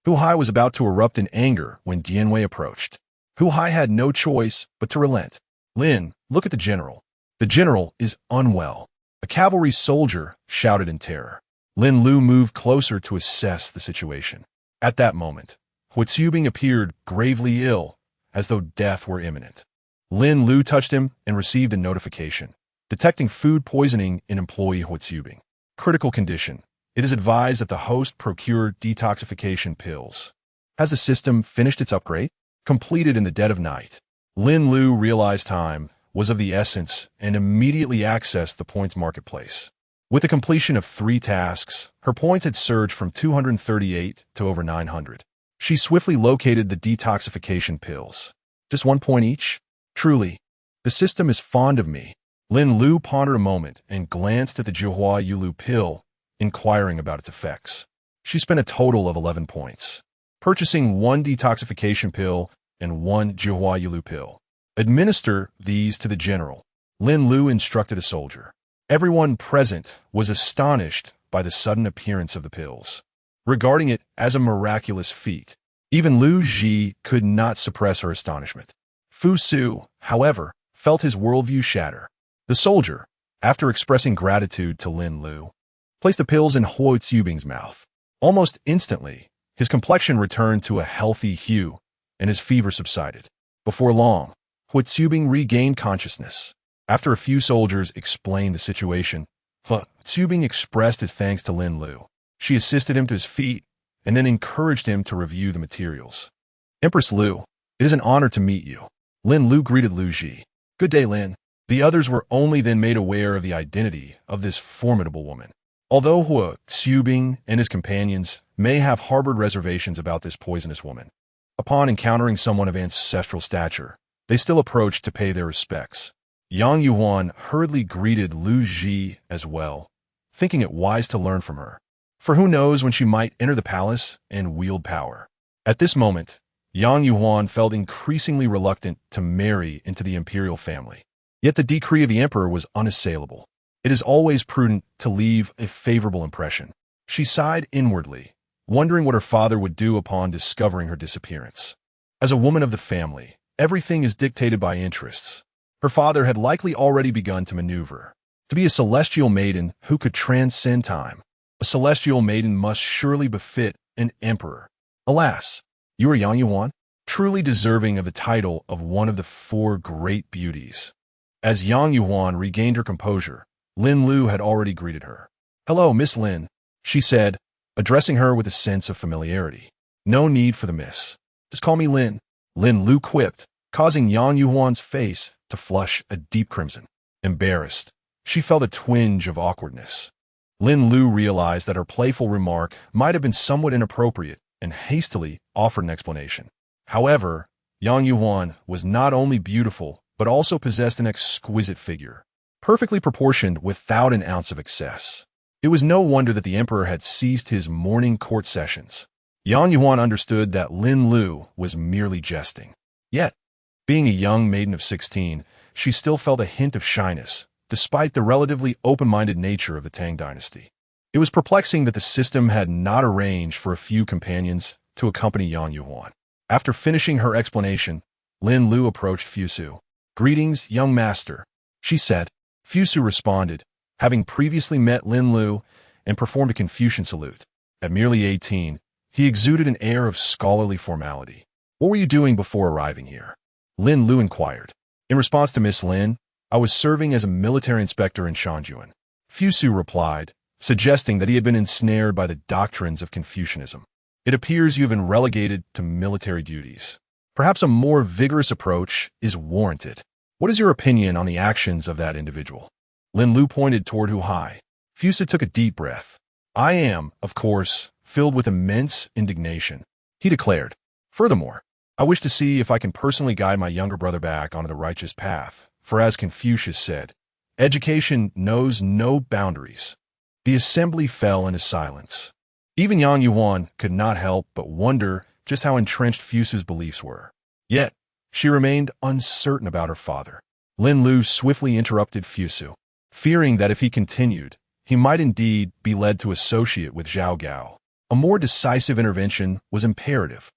Hu Hai was about to erupt in anger when Jinyiwei approached. Hu Hai had no choice but to relent. Lin, look at the general. The general is unwell. A cavalry soldier shouted in terror. Lin Lu moved closer to assess the situation. At that moment, Huizubing appeared gravely ill, as though death were imminent. Lin Lu touched him and received a notification, detecting food poisoning in employee Huizubing. Critical condition. It is advised that the host procure detoxification pills. Has the system finished its upgrade? Completed in the dead of night. Lin Lu realized time was of the essence and immediately accessed the points marketplace. With the completion of 3 tasks, her points had surged from 238 to over 900. She swiftly located the detoxification pills. Just 1 point each? Truly, the system is fond of me. Lin Lu pondered a moment and glanced at the Jihua Yulu pill, inquiring about its effects. She spent a total of 11 points, purchasing 1 detoxification pill and 1 Jihua Yulu pill. Administer these to the general. Lin Lu instructed a soldier. Everyone present was astonished by the sudden appearance of the pills, regarding it as a miraculous feat. Even Lu Ji could not suppress her astonishment. Fu Su, however, felt his worldview shatter. The soldier, after expressing gratitude to Lin Lu, placed the pills in Huizubing's mouth. Almost instantly, his complexion returned to a healthy hue, and his fever subsided. Before long, Huizubing regained consciousness. After a few soldiers explained the situation, Huizubing expressed his thanks to Lin Lu. She assisted him to his feet, and then encouraged him to review the materials. Empress Lu, it is an honor to meet you. Lin Lu greeted Lu Ji. Good day, Lin. The others were only then made aware of the identity of this formidable woman. Although Huizubing and his companions may have harbored reservations about this poisonous woman, upon encountering someone of ancestral stature, they still approached to pay their respects. Yang Yuan hurriedly greeted Lu Ji as well, thinking it wise to learn from her. For who knows when she might enter the palace and wield power. At this moment, Yang Yuan felt increasingly reluctant to marry into the imperial family. Yet the decree of the emperor was unassailable. It is always prudent to leave a favorable impression. She sighed inwardly, wondering what her father would do upon discovering her disappearance. As a woman of the family, everything is dictated by interests. Her father had likely already begun to maneuver. To be a celestial maiden who could transcend time, a celestial maiden must surely befit an emperor. Alas, you are Yang Yuan, truly deserving of the title of one of the 4 great beauties. As Yang Yuan regained her composure, Lin Lu had already greeted her. Hello, Miss Lin, she said, addressing her with a sense of familiarity. No need for the miss. Just call me Lin. Lin Lu quipped, causing Yang Yuan's face to flush a deep crimson. Embarrassed, she felt a twinge of awkwardness. Lin Lu realized that her playful remark might have been somewhat inappropriate and hastily offered an explanation. However, Yang Yuan was not only beautiful, but also possessed an exquisite figure, perfectly proportioned without an ounce of excess. It was no wonder that the emperor had ceased his morning court sessions. Yang Yuan understood that Lin Lu was merely jesting. Yet, being a young maiden of 16, she still felt a hint of shyness, despite the relatively open-minded nature of the Tang dynasty. It was perplexing that the system had not arranged for a few companions to accompany Yang Yuhuan. After finishing her explanation, Lin Lu approached Fusu. "Greetings, young master," she said. Fusu responded, having previously met Lin Lu, and performed a Confucian salute. At merely 18, he exuded an air of scholarly formality. "What were you doing before arriving here?" Lin Lu inquired. "In response to Miss Lin, I was serving as a military inspector in Chongzhen." Fusu replied, suggesting that he had been ensnared by the doctrines of Confucianism. "It appears you have been relegated to military duties. Perhaps a more vigorous approach is warranted. What is your opinion on the actions of that individual?" Lin Lu pointed toward Hu Hai. Fusu took a deep breath. "I am, of course, filled with immense indignation," he declared. "Furthermore, I wish to see if I can personally guide my younger brother back onto the righteous path, for as Confucius said, education knows no boundaries." The assembly fell into silence. Even Yang Yuan could not help but wonder just how entrenched Fusu's beliefs were. Yet, she remained uncertain about her father. Lin Lu swiftly interrupted Fusu, fearing that if he continued, he might indeed be led to associate with Zhao Gao. A more decisive intervention was imperative.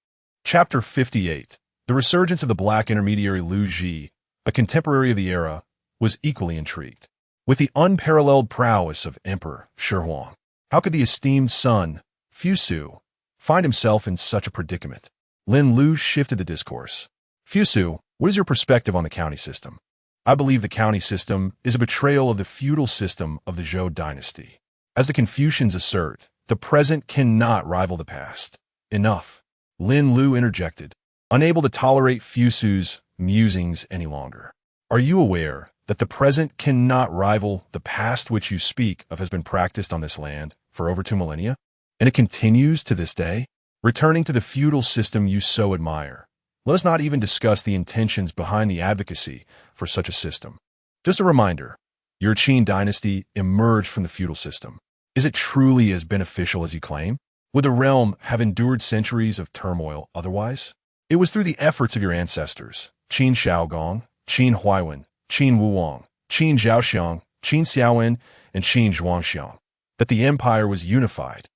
Chapter 58. The resurgence of the black intermediary Lu Ji, a contemporary of the era, was equally intrigued. With the unparalleled prowess of Emperor Shi Huang, how could the esteemed son, Fusu, find himself in such a predicament? Lin Lu shifted the discourse. "Fusu, what is your perspective on the county system?" "I believe the county system is a betrayal of the feudal system of the Zhou dynasty. As the Confucians assert, the present cannot rival the past." "Enough," Lin Lu interjected, unable to tolerate Fusu's musings any longer. "Are you aware that the present cannot rival the past which you speak of has been practiced on this land for over 2 millennia? And it continues to this day? Returning to the feudal system you so admire, let us not even discuss the intentions behind the advocacy for such a system. Just a reminder, your Qin dynasty emerged from the feudal system. Is it truly as beneficial as you claim? Would the realm have endured centuries of turmoil otherwise? It was through the efforts of your ancestors, Qin Shaogong, Qin Huaiwen, Qin Wuwang, Qin Zhaoxiang, Qin Xiaowen, and Qin Zhuangxiang, that the empire was unified.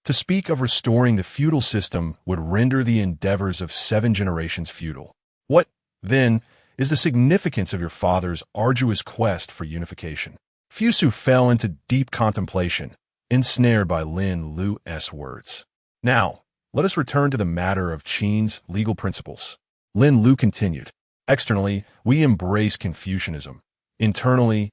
To speak of restoring the feudal system would render the endeavors of 7 generations futile. What, then, is the significance of your father's arduous quest for unification?" Fusu fell into deep contemplation, ensnared by Lin Lu's words. "Now, let us return to the matter of Qin's legal principles." Lin Lu continued. "Externally, we embrace Confucianism. Internally,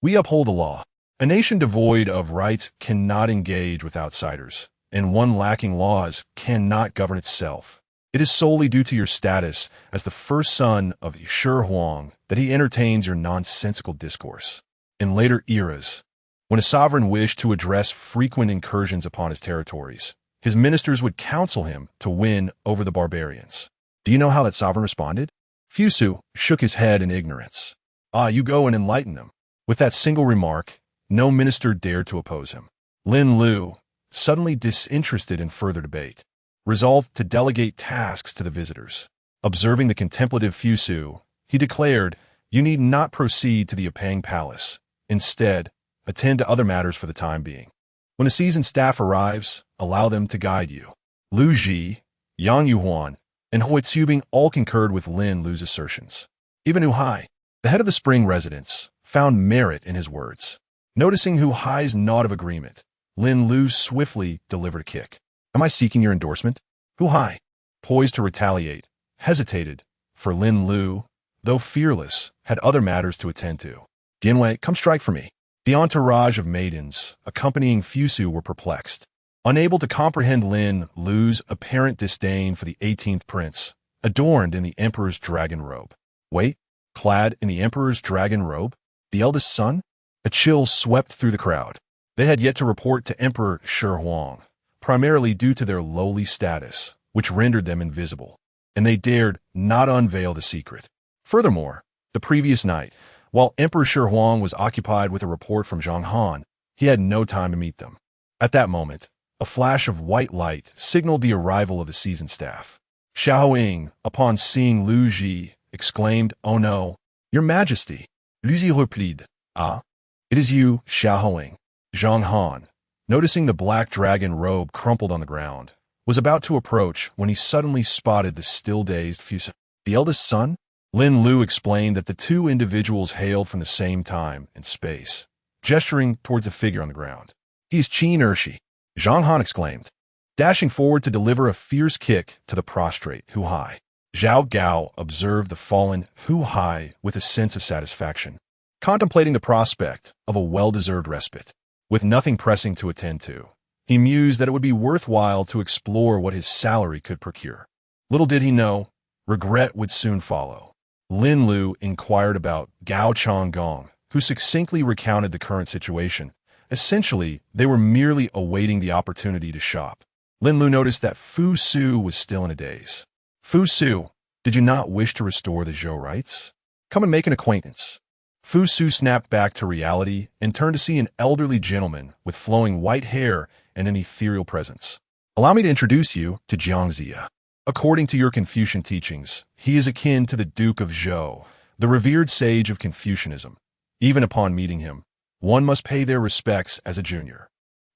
we uphold the law. A nation devoid of rights cannot engage with outsiders, and one lacking laws cannot govern itself. It is solely due to your status as the first son of Shi Huang that he entertains your nonsensical discourse. In later eras, when a sovereign wished to address frequent incursions upon his territories, his ministers would counsel him to win over the barbarians. Do you know how that sovereign responded?" Fusu shook his head in ignorance. "Ah, you go and enlighten them." With that single remark, no minister dared to oppose him. Lin Lu, suddenly disinterested in further debate, resolved to delegate tasks to the visitors. Observing the contemplative Fusu, he declared, "You need not proceed to the Apang Palace. Instead, attend to other matters for the time being. When a seasoned staff arrives, allow them to guide you." Lu Ji, Yang Yuhuan, and Hui Tsubing all concurred with Lin Lu's assertions. Even Hu Hai, the head of the spring residence, found merit in his words. Noticing Hu Hai's nod of agreement, Lin Lu swiftly delivered a kick. "Am I seeking your endorsement?" Hu Hai, poised to retaliate, hesitated, for Lin Lu, though fearless, had other matters to attend to. "Jinyiwei, come strike for me." The entourage of maidens accompanying Fusu were perplexed, unable to comprehend Lin Lu's apparent disdain for the 18th prince, adorned in the emperor's dragon robe. Wait, clad in the emperor's dragon robe? The eldest son? A chill swept through the crowd. They had yet to report to Emperor Shi Huang, primarily due to their lowly status, which rendered them invisible, and they dared not unveil the secret. Furthermore, the previous night, while Emperor Shi Huang was occupied with a report from Zhang Han, he had no time to meet them. At that moment, a flash of white light signaled the arrival of the seasoned staff. Xiao Ying, upon seeing Lu Ji, exclaimed, "Oh no, Your Majesty, Lucy replied. Ah, it is you, Xiaohong. Zhang Han, noticing the black dragon robe crumpled on the ground, was about to approach when he suddenly spotted the still-dazed Fusa. The eldest son? Lin Lu explained that the two individuals hailed from the same time and space, gesturing towards a figure on the ground. He is Qin Ershi, Zhang Han exclaimed, dashing forward to deliver a fierce kick to the prostrate Hu Hai. Zhao Gao observed the fallen Hu Hai with a sense of satisfaction, contemplating the prospect of a well-deserved respite. With nothing pressing to attend to, he mused that it would be worthwhile to explore what his salary could procure. Little did he know, regret would soon follow. Lin Lu inquired about Gao Changgong, who succinctly recounted the current situation. Essentially, they were merely awaiting the opportunity to shop. Lin Lu noticed that Fu Su was still in a daze. Fu Su, did you not wish to restore the Zhou rights? Come and make an acquaintance. Fu Su snapped back to reality and turned to see an elderly gentleman with flowing white hair and an ethereal presence. Allow me to introduce you to Jiangxia. According to your Confucian teachings, he is akin to the Duke of Zhou, the revered sage of Confucianism. Even upon meeting him, one must pay their respects as a junior.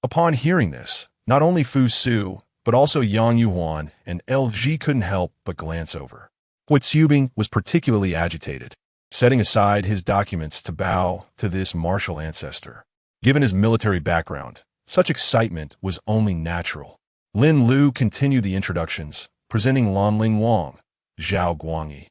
Upon hearing this, not only Fu Su, but also Yang Yuan and LG couldn't help but glance over. Hua Zubing was particularly agitated, setting aside his documents to bow to this martial ancestor. Given his military background, such excitement was only natural. Lin Lu continued the introductions, presenting Lanling Wang, Zhao Guangyi,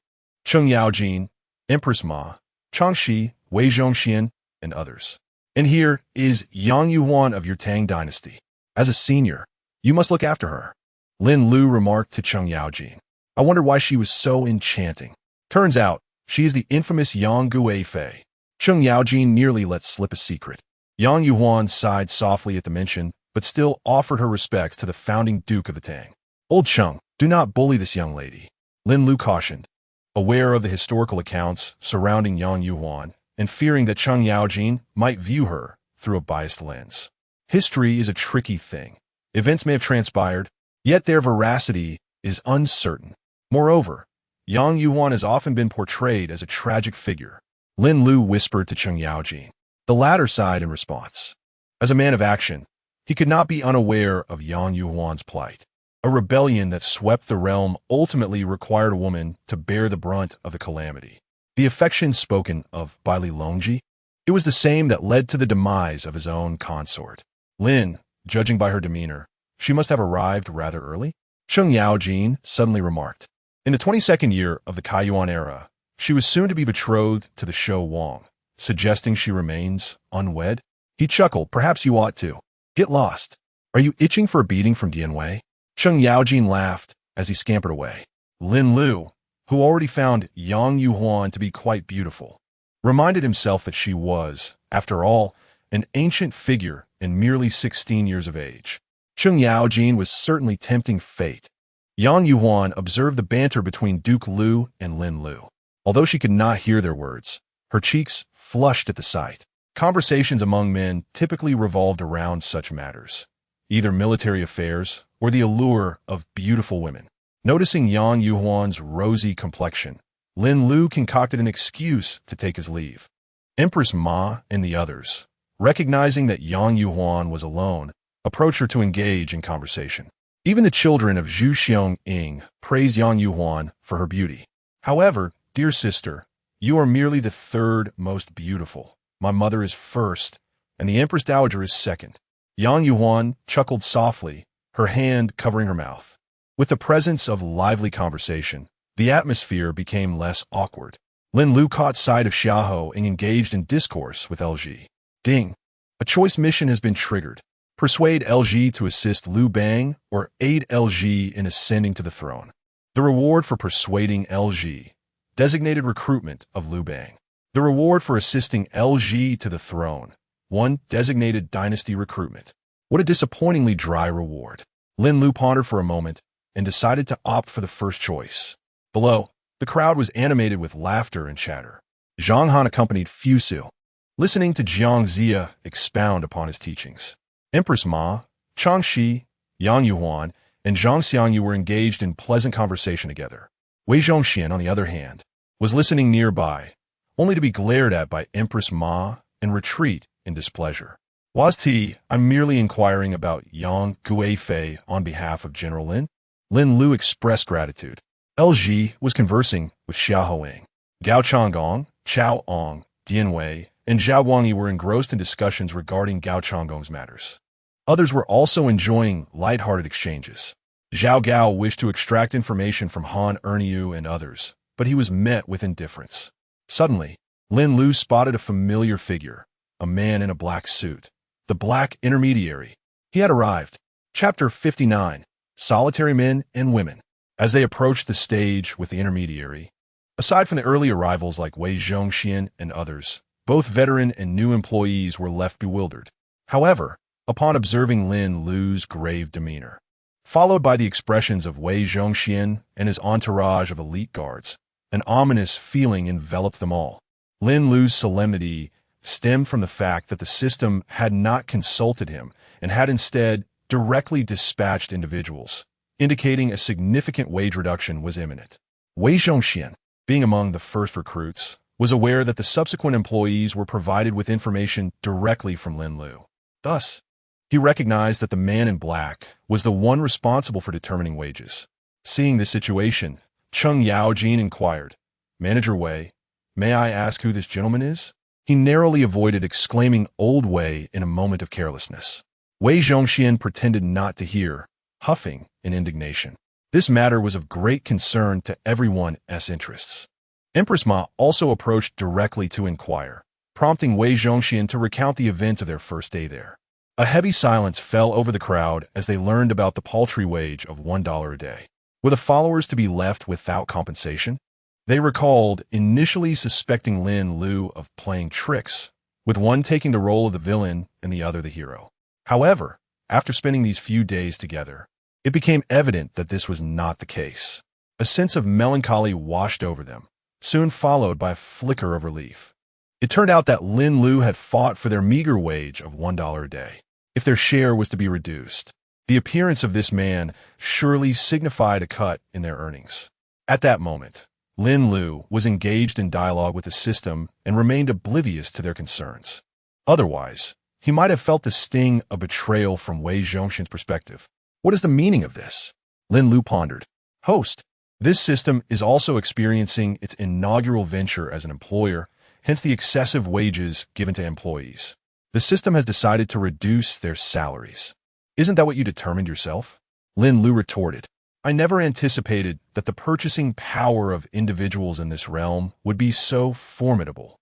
Cheng Yaojin, Empress Ma, Changxi, Wei Zhongxian, and others. And here is Yang Yuan of your Tang Dynasty. As a senior, you must look after her. Lin Lu remarked to Cheng Yaojin. I wondered why she was so enchanting. Turns out, she is the infamous Yang Guifei. Cheng Yaojin nearly let slip a secret. Yang Yuan sighed softly at the mention, but still offered her respects to the founding Duke of the Tang. Old Cheng, do not bully this young lady, Lin Lu cautioned, aware of the historical accounts surrounding Yang Yuan and fearing that Cheng Yaojin might view her through a biased lens. History is a tricky thing. Events may have transpired, yet their veracity is uncertain. Moreover, Yang Yuan has often been portrayed as a tragic figure. Lin Lu whispered to Cheng Yaojin. The latter sighed in response. As a man of action, he could not be unaware of Yang Yuan's plight. A rebellion that swept the realm ultimately required a woman to bear the brunt of the calamity. The affection spoken of by Li Longji, it was the same that led to the demise of his own consort. Lin, judging by her demeanor, she must have arrived rather early? Cheng Yaojin suddenly remarked. In the 22nd year of the Kaiyuan era, she was soon to be betrothed to the Shou Wang, suggesting she remains unwed. He chuckled, perhaps you ought to. Get lost. Are you itching for a beating from Jinyiwei? Cheng Yaojin laughed as he scampered away. Lin Lu, who already found Yang Yuan to be quite beautiful, reminded himself that she was, after all, an ancient figure and merely 16 years of age. Cheng Yaojin was certainly tempting fate. Yang Yuan observed the banter between Duke Lu and Lin Lu. Although she could not hear their words, her cheeks flushed at the sight. Conversations among men typically revolved around such matters, either military affairs or the allure of beautiful women. Noticing Yang Yuan's rosy complexion, Lin Lu concocted an excuse to take his leave. Empress Ma and the others, recognizing that Yang Yuan was alone, approached her to engage in conversation. Even the children of Zhu Xiong-ing praised Yang Yuan for her beauty. However, dear sister, you are merely the third most beautiful. My mother is first, and the Empress Dowager is second. Yang Yuan chuckled softly, her hand covering her mouth. With the presence of lively conversation, the atmosphere became less awkward. Lin Lu caught sight of Xiaoho and engaged in discourse with LG. Ding! A choice mission has been triggered. Persuade LG to assist Liu Bang or aid LG in ascending to the throne. The reward for persuading LG. Designated recruitment of Liu Bang. The reward for assisting LG to the throne. 1. Designated dynasty recruitment. What a disappointingly dry reward. Lin Lu pondered for a moment and decided to opt for the first choice. Below, the crowd was animated with laughter and chatter. Zhang Han accompanied Fu Su, listening to Jiangxia expound upon his teachings. Empress Ma, Changxi, Yang Yuan, and Zhang Xiangyu were engaged in pleasant conversation together. Wei Zhongxian, on the other hand, was listening nearby, only to be glared at by Empress Ma and retreat in displeasure. Was T, I'm merely inquiring about Yang Guifei on behalf of General Lin. Lin Lu expressed gratitude. LG was conversing with Xia Hoang. Gao Changgong, Chao Ong, Jinyiwei, and Zhao Guangyi were engrossed in discussions regarding Gao Changgong's matters. Others were also enjoying light-hearted exchanges. Zhao Gao wished to extract information from Han Erniu and others, but he was met with indifference. Suddenly, Lin Lu spotted a familiar figure, a man in a black suit. The Black Intermediary. He had arrived. Chapter 59. Solitary Men and Women. As they approached the stage with the intermediary, aside from the early arrivals like Wei Zhongxian and others, both veteran and new employees were left bewildered. However, upon observing Lin Lu's grave demeanor, followed by the expressions of Wei Zhongxian and his entourage of elite guards, an ominous feeling enveloped them all. Lin Lu's solemnity stemmed from the fact that the system had not consulted him and had instead directly dispatched individuals, indicating a significant wage reduction was imminent. Wei Zhongxian, being among the first recruits, was aware that the subsequent employees were provided with information directly from Lin Lu. Thus, he recognized that the man in black was the one responsible for determining wages. Seeing this situation, Cheng Yaojin inquired, "Manager Wei, may I ask who this gentleman is?" He narrowly avoided exclaiming "Old Wei" in a moment of carelessness. Wei Zhongxian pretended not to hear, huffing in indignation. This matter was of great concern to everyone's interests. Empress Ma also approached directly to inquire, prompting Wei Zhongxian to recount the events of their first day there. A heavy silence fell over the crowd as they learned about the paltry wage of $1 a day. Were the followers to be left without compensation? They recalled initially suspecting Lin Lu of playing tricks, with one taking the role of the villain and the other the hero. However, after spending these few days together, it became evident that this was not the case. A sense of melancholy washed over them, soon followed by a flicker of relief. It turned out that Lin Lu had fought for their meager wage of $1 a day. If their share was to be reduced, the appearance of this man surely signified a cut in their earnings. At that moment, Lin Lu was engaged in dialogue with the system and remained oblivious to their concerns. Otherwise, he might have felt the sting of betrayal from Wei Zhongxian's perspective. What is the meaning of this? Lin Lu pondered. Host, this system is also experiencing its inaugural venture as an employer, hence the excessive wages given to employees. The system has decided to reduce their salaries. Isn't that what you determined yourself? Lin Lu retorted. I never anticipated that the purchasing power of individuals in this realm would be so formidable.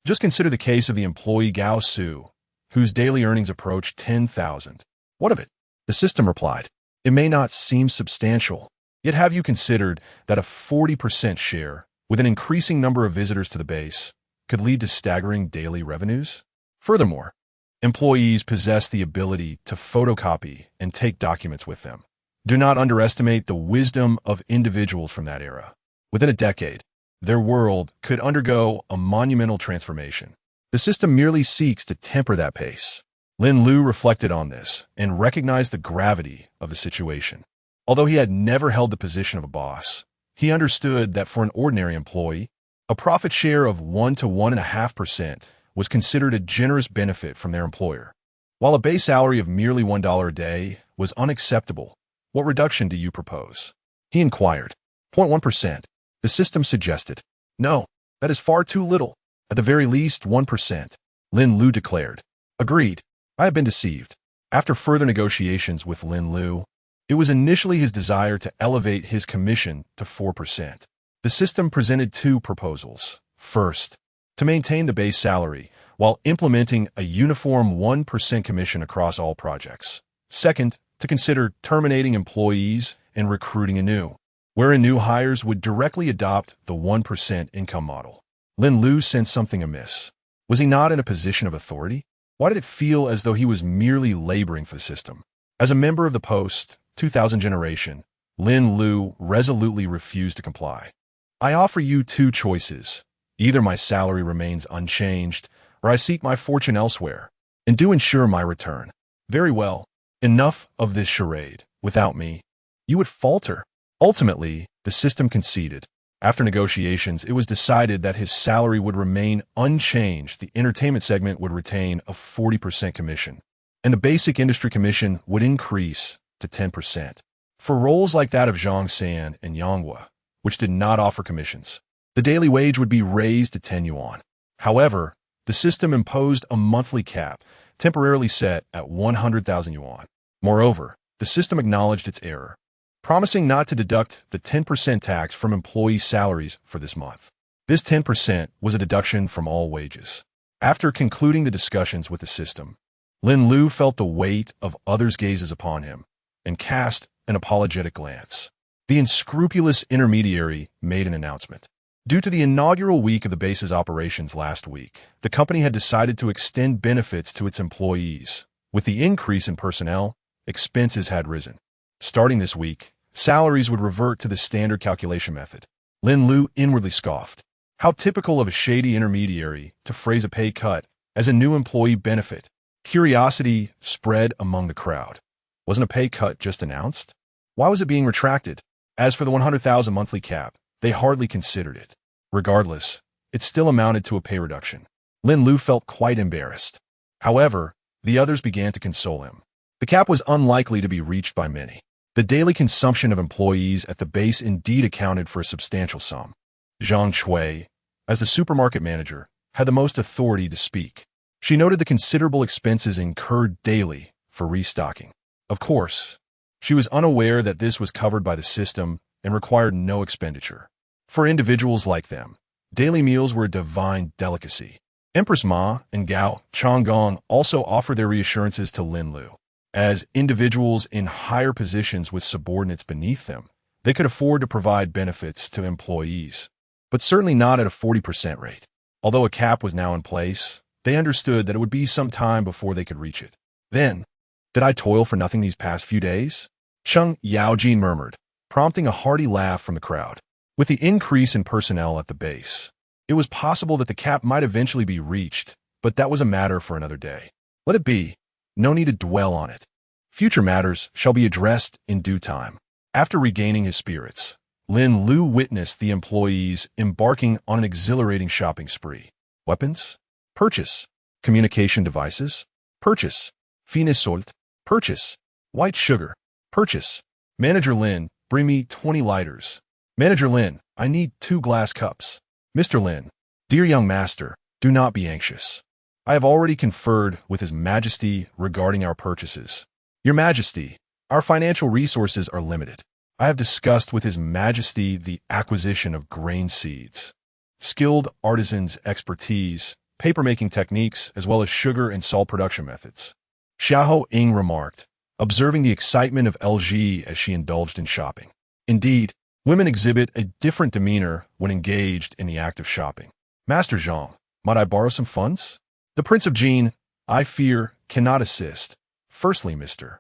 Just consider the case of the employee Gao Su, whose daily earnings approach 10,000. What of it? The system replied. It may not seem substantial, yet have you considered that a 40% share, with an increasing number of visitors to the base, could lead to staggering daily revenues? Furthermore, employees possess the ability to photocopy and take documents with them. Do not underestimate the wisdom of individuals from that era. Within a decade, their world could undergo a monumental transformation. The system merely seeks to temper that pace. Lin Lu reflected on this and recognized the gravity of the situation. Although he had never held the position of a boss, he understood that for an ordinary employee, a profit share of 1 to 1.5% was considered a generous benefit from their employer. While a base salary of merely $1 a day was unacceptable, what reduction do you propose? He inquired. 0.1%. The system suggested. No, that is far too little. At the very least, 1%. Lin Lu declared. Agreed. I have been deceived. After further negotiations with Lin Lu, it was initially his desire to elevate his commission to 4%. The system presented two proposals. First, to maintain the base salary while implementing a uniform 1% commission across all projects. Second, to consider terminating employees and recruiting anew, wherein new hires would directly adopt the 1% income model. Lin Lu sensed something amiss. Was he not in a position of authority? Why did it feel as though he was merely laboring for the system? As a member of the post-2000 generation, Lin Lu resolutely refused to comply. I offer you two choices. Either my salary remains unchanged, or I seek my fortune elsewhere, and do ensure my return. Very well. Enough of this charade. Without me, you would falter. Ultimately, the system conceded. After negotiations, it was decided that his salary would remain unchanged. The entertainment segment would retain a 40% commission, and the basic industry commission would increase to 10%. For roles like that of Zhongxian and Yanghua, which did not offer commissions, the daily wage would be raised to 10 yuan. However, the system imposed a monthly cap, temporarily set at 100,000 yuan. Moreover, the system acknowledged its error, promising not to deduct the 10% tax from employee salaries for this month. This 10% was a deduction from all wages. After concluding the discussions with the system, Lin Lu felt the weight of others' gazes upon him and cast an apologetic glance. The unscrupulous intermediary made an announcement. Due to the inaugural week of the base's operations last week, the company had decided to extend benefits to its employees. With the increase in personnel, expenses had risen. Starting this week, salaries would revert to the standard calculation method. Lin Lu inwardly scoffed. How typical of a shady intermediary to phrase a pay cut as a new employee benefit. Curiosity spread among the crowd. Wasn't a pay cut just announced? Why was it being retracted? As for the 100,000 monthly cap, they hardly considered it. Regardless, it still amounted to a pay reduction. Lin Lu felt quite embarrassed. However, the others began to console him. The cap was unlikely to be reached by many. The daily consumption of employees at the base indeed accounted for a substantial sum. Zhang Shui, as the supermarket manager, had the most authority to speak. She noted the considerable expenses incurred daily for restocking. Of course, she was unaware that this was covered by the system and required no expenditure. For individuals like them, daily meals were a divine delicacy. Empress Ma and Gao Changgong also offered their reassurances to Lin Lu. As individuals in higher positions with subordinates beneath them, they could afford to provide benefits to employees, but certainly not at a 40% rate. Although a cap was now in place, they understood that it would be some time before they could reach it. Then, did I toil for nothing these past few days? Cheng Yaojin murmured, prompting a hearty laugh from the crowd. With the increase in personnel at the base, it was possible that the cap might eventually be reached, but that was a matter for another day. Let it be. No need to dwell on it. Future matters shall be addressed in due time. After regaining his spirits, Lin Lu witnessed the employees embarking on an exhilarating shopping spree. Weapons? Purchase. Communication devices? Purchase. Finisult? Purchase. White sugar? Purchase. Manager Lin, bring me 20 lighters. Manager Lin, I need 2 glass cups. Mr. Lin, dear young master, do not be anxious. I have already conferred with His Majesty regarding our purchases. Your Majesty, our financial resources are limited. I have discussed with His Majesty the acquisition of grain seeds, skilled artisans' expertise, paper-making techniques, as well as sugar and salt production methods. Xiahou Ying remarked, observing the excitement of LG as she indulged in shopping. Indeed, women exhibit a different demeanor when engaged in the act of shopping. Master Zhang, might I borrow some funds? The Prince of Jin, I fear, cannot assist. Firstly, Mr.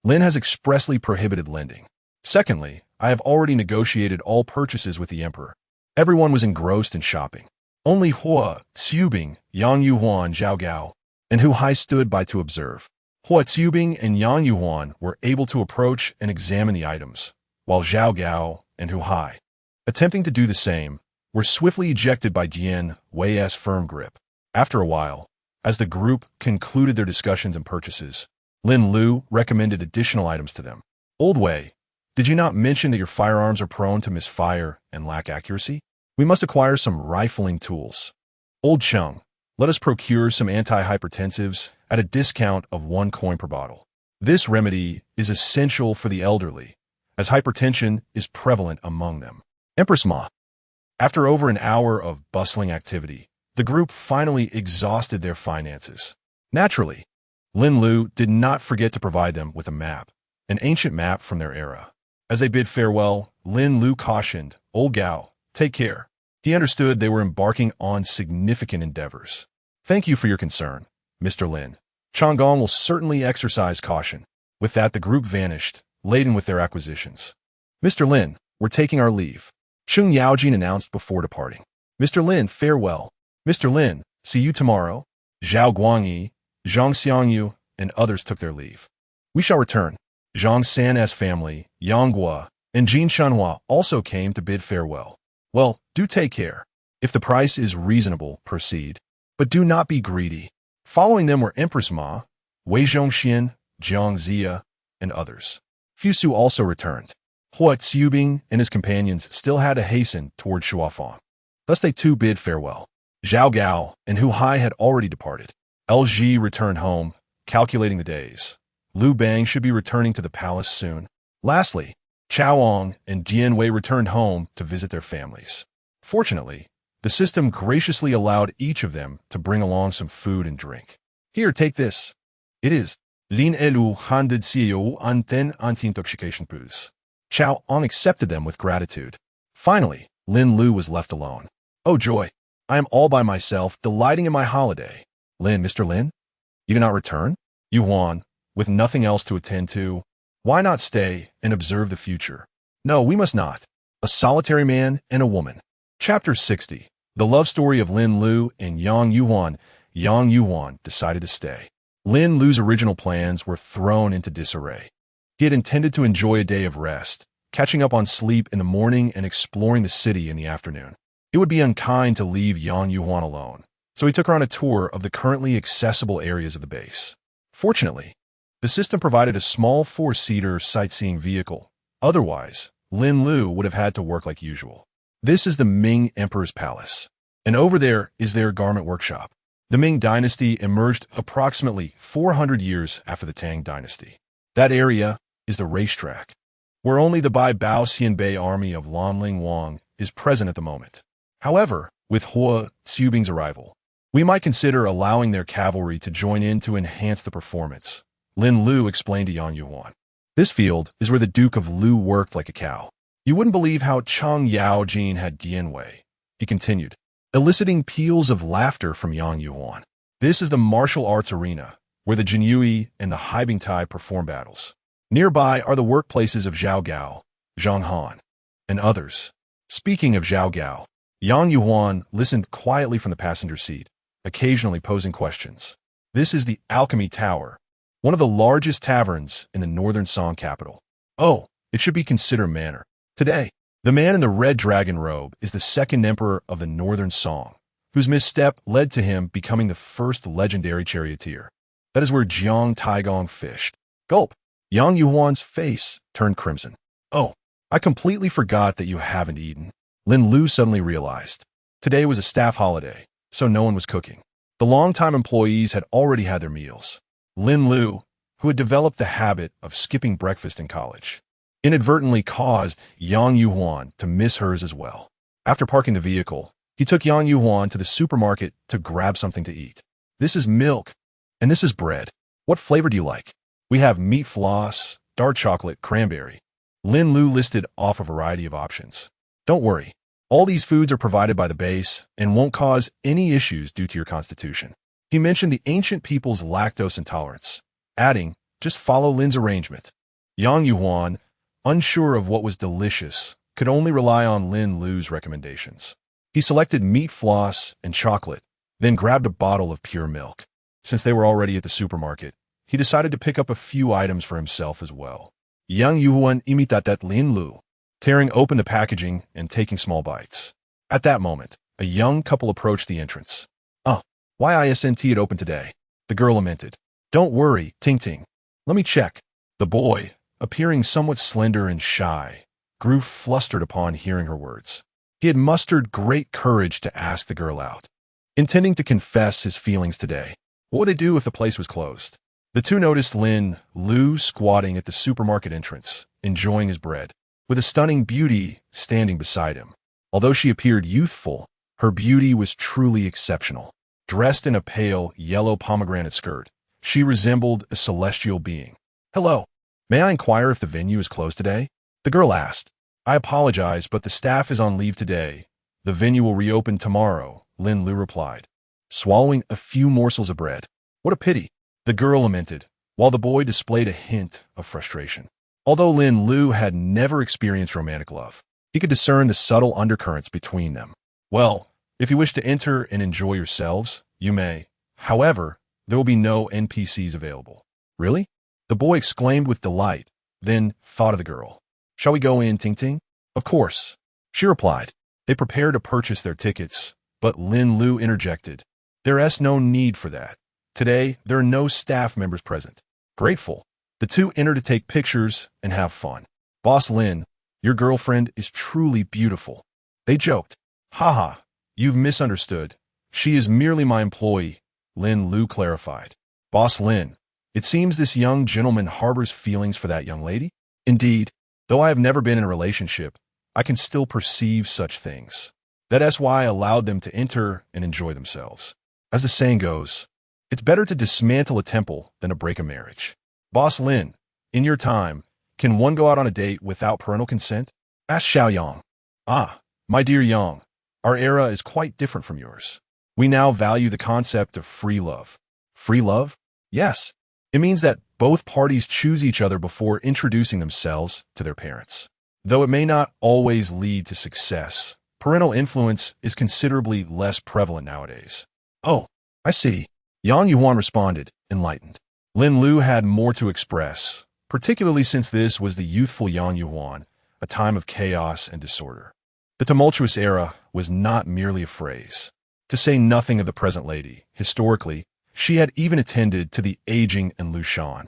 Lin has expressly prohibited lending. Secondly, I have already negotiated all purchases with the Emperor. Everyone was engrossed in shopping. Only Hua Zhubing, Yang Yuhuan, Zhao Gao, and Hu Hai stood by to observe. Hua Zhubing and Yang Yuhuan were able to approach and examine the items, while Zhao Gao and Hu Hai, attempting to do the same, were swiftly ejected by Jinyiwei's firm grip. After a while, as the group concluded their discussions and purchases, Lin Lu recommended additional items to them. Old Wei, did you not mention that your firearms are prone to misfire and lack accuracy? We must acquire some rifling tools. Old Cheng, let us procure some antihypertensives at a discount of 1 coin per bottle. This remedy is essential for the elderly, as hypertension is prevalent among them. Empress Ma. After over an hour of bustling activity, the group finally exhausted their finances. Naturally, Lin Lu did not forget to provide them with a map, an ancient map from their era. As they bid farewell, Lin Lu cautioned, Old Gao, take care. He understood they were embarking on significant endeavors. Thank you for your concern, Mr. Lin. Changgong will certainly exercise caution. With that, the group vanished, laden with their acquisitions. Mr. Lin, we're taking our leave. Cheng Yaojin announced before departing. Mr. Lin, farewell. Mr. Lin, see you tomorrow. Zhao Guangyi, Zhang Xiangyu, and others took their leave. We shall return. Zhang San's family, Yanghua, and Jin Shanhua also came to bid farewell. Well, do take care. If the price is reasonable, proceed. But do not be greedy. Following them were Empress Ma, Wei Zhongxian, Jiang Zia, and others. Fusu also returned. Hua Xiubing and his companions still had to hasten toward Shuafang. Thus they too bid farewell. Zhao Gao and Hu Hai had already departed. LG returned home, calculating the days. Liu Bang should be returning to the palace soon. Lastly, Chaoong and Jinyiwei returned home to visit their families. Fortunately, the system graciously allowed each of them to bring along some food and drink. Here, take this. It is Lin Lu handed CEO anten anti-intoxication booze. Chaoong accepted them with gratitude. Finally, Lin Lu was left alone. Oh joy! I am all by myself, delighting in my holiday. Mr. Lin? You did not return? Yuan, with nothing else to attend to, why not stay and observe the future? No, we must not. A solitary man and a woman. Chapter 60. The love story of Lin Lu and Yang Yuan. Yang Yuan decided to stay. Lin Lu's original plans were thrown into disarray. He had intended to enjoy a day of rest, catching up on sleep in the morning and exploring the city in the afternoon. It would be unkind to leave Yang Yuan alone, so he took her on a tour of the currently accessible areas of the base. Fortunately, the system provided a small four-seater sightseeing vehicle. Otherwise, Lin Lu would have had to work like usual. This is the Ming Emperor's palace, and over there is their garment workshop. The Ming Dynasty emerged approximately 400 years after the Tang Dynasty. That area is the racetrack, where only the Bai Bao Xianbei army of Lanling Wang is present at the moment. However, with Hua Xiubing's arrival, we might consider allowing their cavalry to join in to enhance the performance. Lin Lu explained to Yang Yuan. This field is where the Duke of Lu worked like a cow. You wouldn't believe how Chang Yaojin had Jinyiwei, he continued, eliciting peals of laughter from Yang Yuan. This is the martial arts arena, where the Jinyiwei and the Haibingtai perform battles. Nearby are the workplaces of Zhao Gao, Zhang Han, and others. Speaking of Zhao Gao, Yang Yuan listened quietly from the passenger seat, occasionally posing questions. This is the Alchemy Tower, one of the largest taverns in the northern Song capital. Oh, it should be considered manner. Today, the man in the red dragon robe is the second emperor of the northern Song, whose misstep led to him becoming the first legendary charioteer. That is where Jiang Taigong fished. Gulp! Yang Yuan's face turned crimson. Oh, I completely forgot that you haven't eaten. Lin Lu suddenly realized. Today was a staff holiday, so no one was cooking. The longtime employees had already had their meals. Lin Lu, who had developed the habit of skipping breakfast in college, inadvertently caused Yang Yuan to miss hers as well. After parking the vehicle, he took Yang Yuan to the supermarket to grab something to eat. This is milk, and this is bread. What flavor do you like? We have meat floss, dark chocolate, cranberry. Lin Lu listed off a variety of options. Don't worry, all these foods are provided by the base and won't cause any issues due to your constitution. He mentioned the ancient people's lactose intolerance, adding, just follow Lin's arrangement. Yang Yuan, unsure of what was delicious, could only rely on Lin Lu's recommendations. He selected meat floss and chocolate, then grabbed a bottle of pure milk. Since they were already at the supermarket, he decided to pick up a few items for himself as well. Yang Yuan imitated Lin Lu, tearing open the packaging and taking small bites. At that moment, a young couple approached the entrance. Why isn't it open today? The girl lamented. Don't worry, Ting Ting. Let me check. The boy, appearing somewhat slender and shy, grew flustered upon hearing her words. He had mustered great courage to ask the girl out, intending to confess his feelings today. What would they do if the place was closed? The two noticed Lin Lu squatting at the supermarket entrance, enjoying his bread, with a stunning beauty standing beside him. Although she appeared youthful, her beauty was truly exceptional. Dressed in a pale yellow pomegranate skirt, she resembled a celestial being. Hello, may I inquire if the venue is closed today? The girl asked. I apologize, but the staff is on leave today. The venue will reopen tomorrow, Lin Lu replied, swallowing a few morsels of bread. What a pity, the girl lamented, while the boy displayed a hint of frustration. Although Lin Lu had never experienced romantic love, he could discern the subtle undercurrents between them. Well, if you wish to enter and enjoy yourselves, you may. However, there will be no NPCs available. Really? The boy exclaimed with delight, then thought of the girl. Shall we go in, Ting Ting? Of course, she replied. They prepared to purchase their tickets, but Lin Lu interjected. There's no need for that. Today, there are no staff members present. Grateful, the two enter to take pictures and have fun. Boss Lin, your girlfriend is truly beautiful. They joked. Haha, you've misunderstood. She is merely my employee, Lin Lu clarified. Boss Lin, it seems this young gentleman harbors feelings for that young lady? Indeed, though I have never been in a relationship, I can still perceive such things. That's why I allowed them to enter and enjoy themselves. As the saying goes, it's better to dismantle a temple than to break a marriage. Boss Lin, in your time, can one go out on a date without parental consent? Asked Xiao Yang. Ah, my dear Yang, our era is quite different from yours. We now value the concept of free love. Free love? Yes. It means that both parties choose each other before introducing themselves to their parents. Though it may not always lead to success, parental influence is considerably less prevalent nowadays. Oh, I see. Yang Yuan responded, enlightened. Lin Lu had more to express, particularly since this was the youthful Yang Yuan, a time of chaos and disorder. The tumultuous era was not merely a phrase. To say nothing of the present lady, historically, she had even attended to the aging Lin Lu Shan,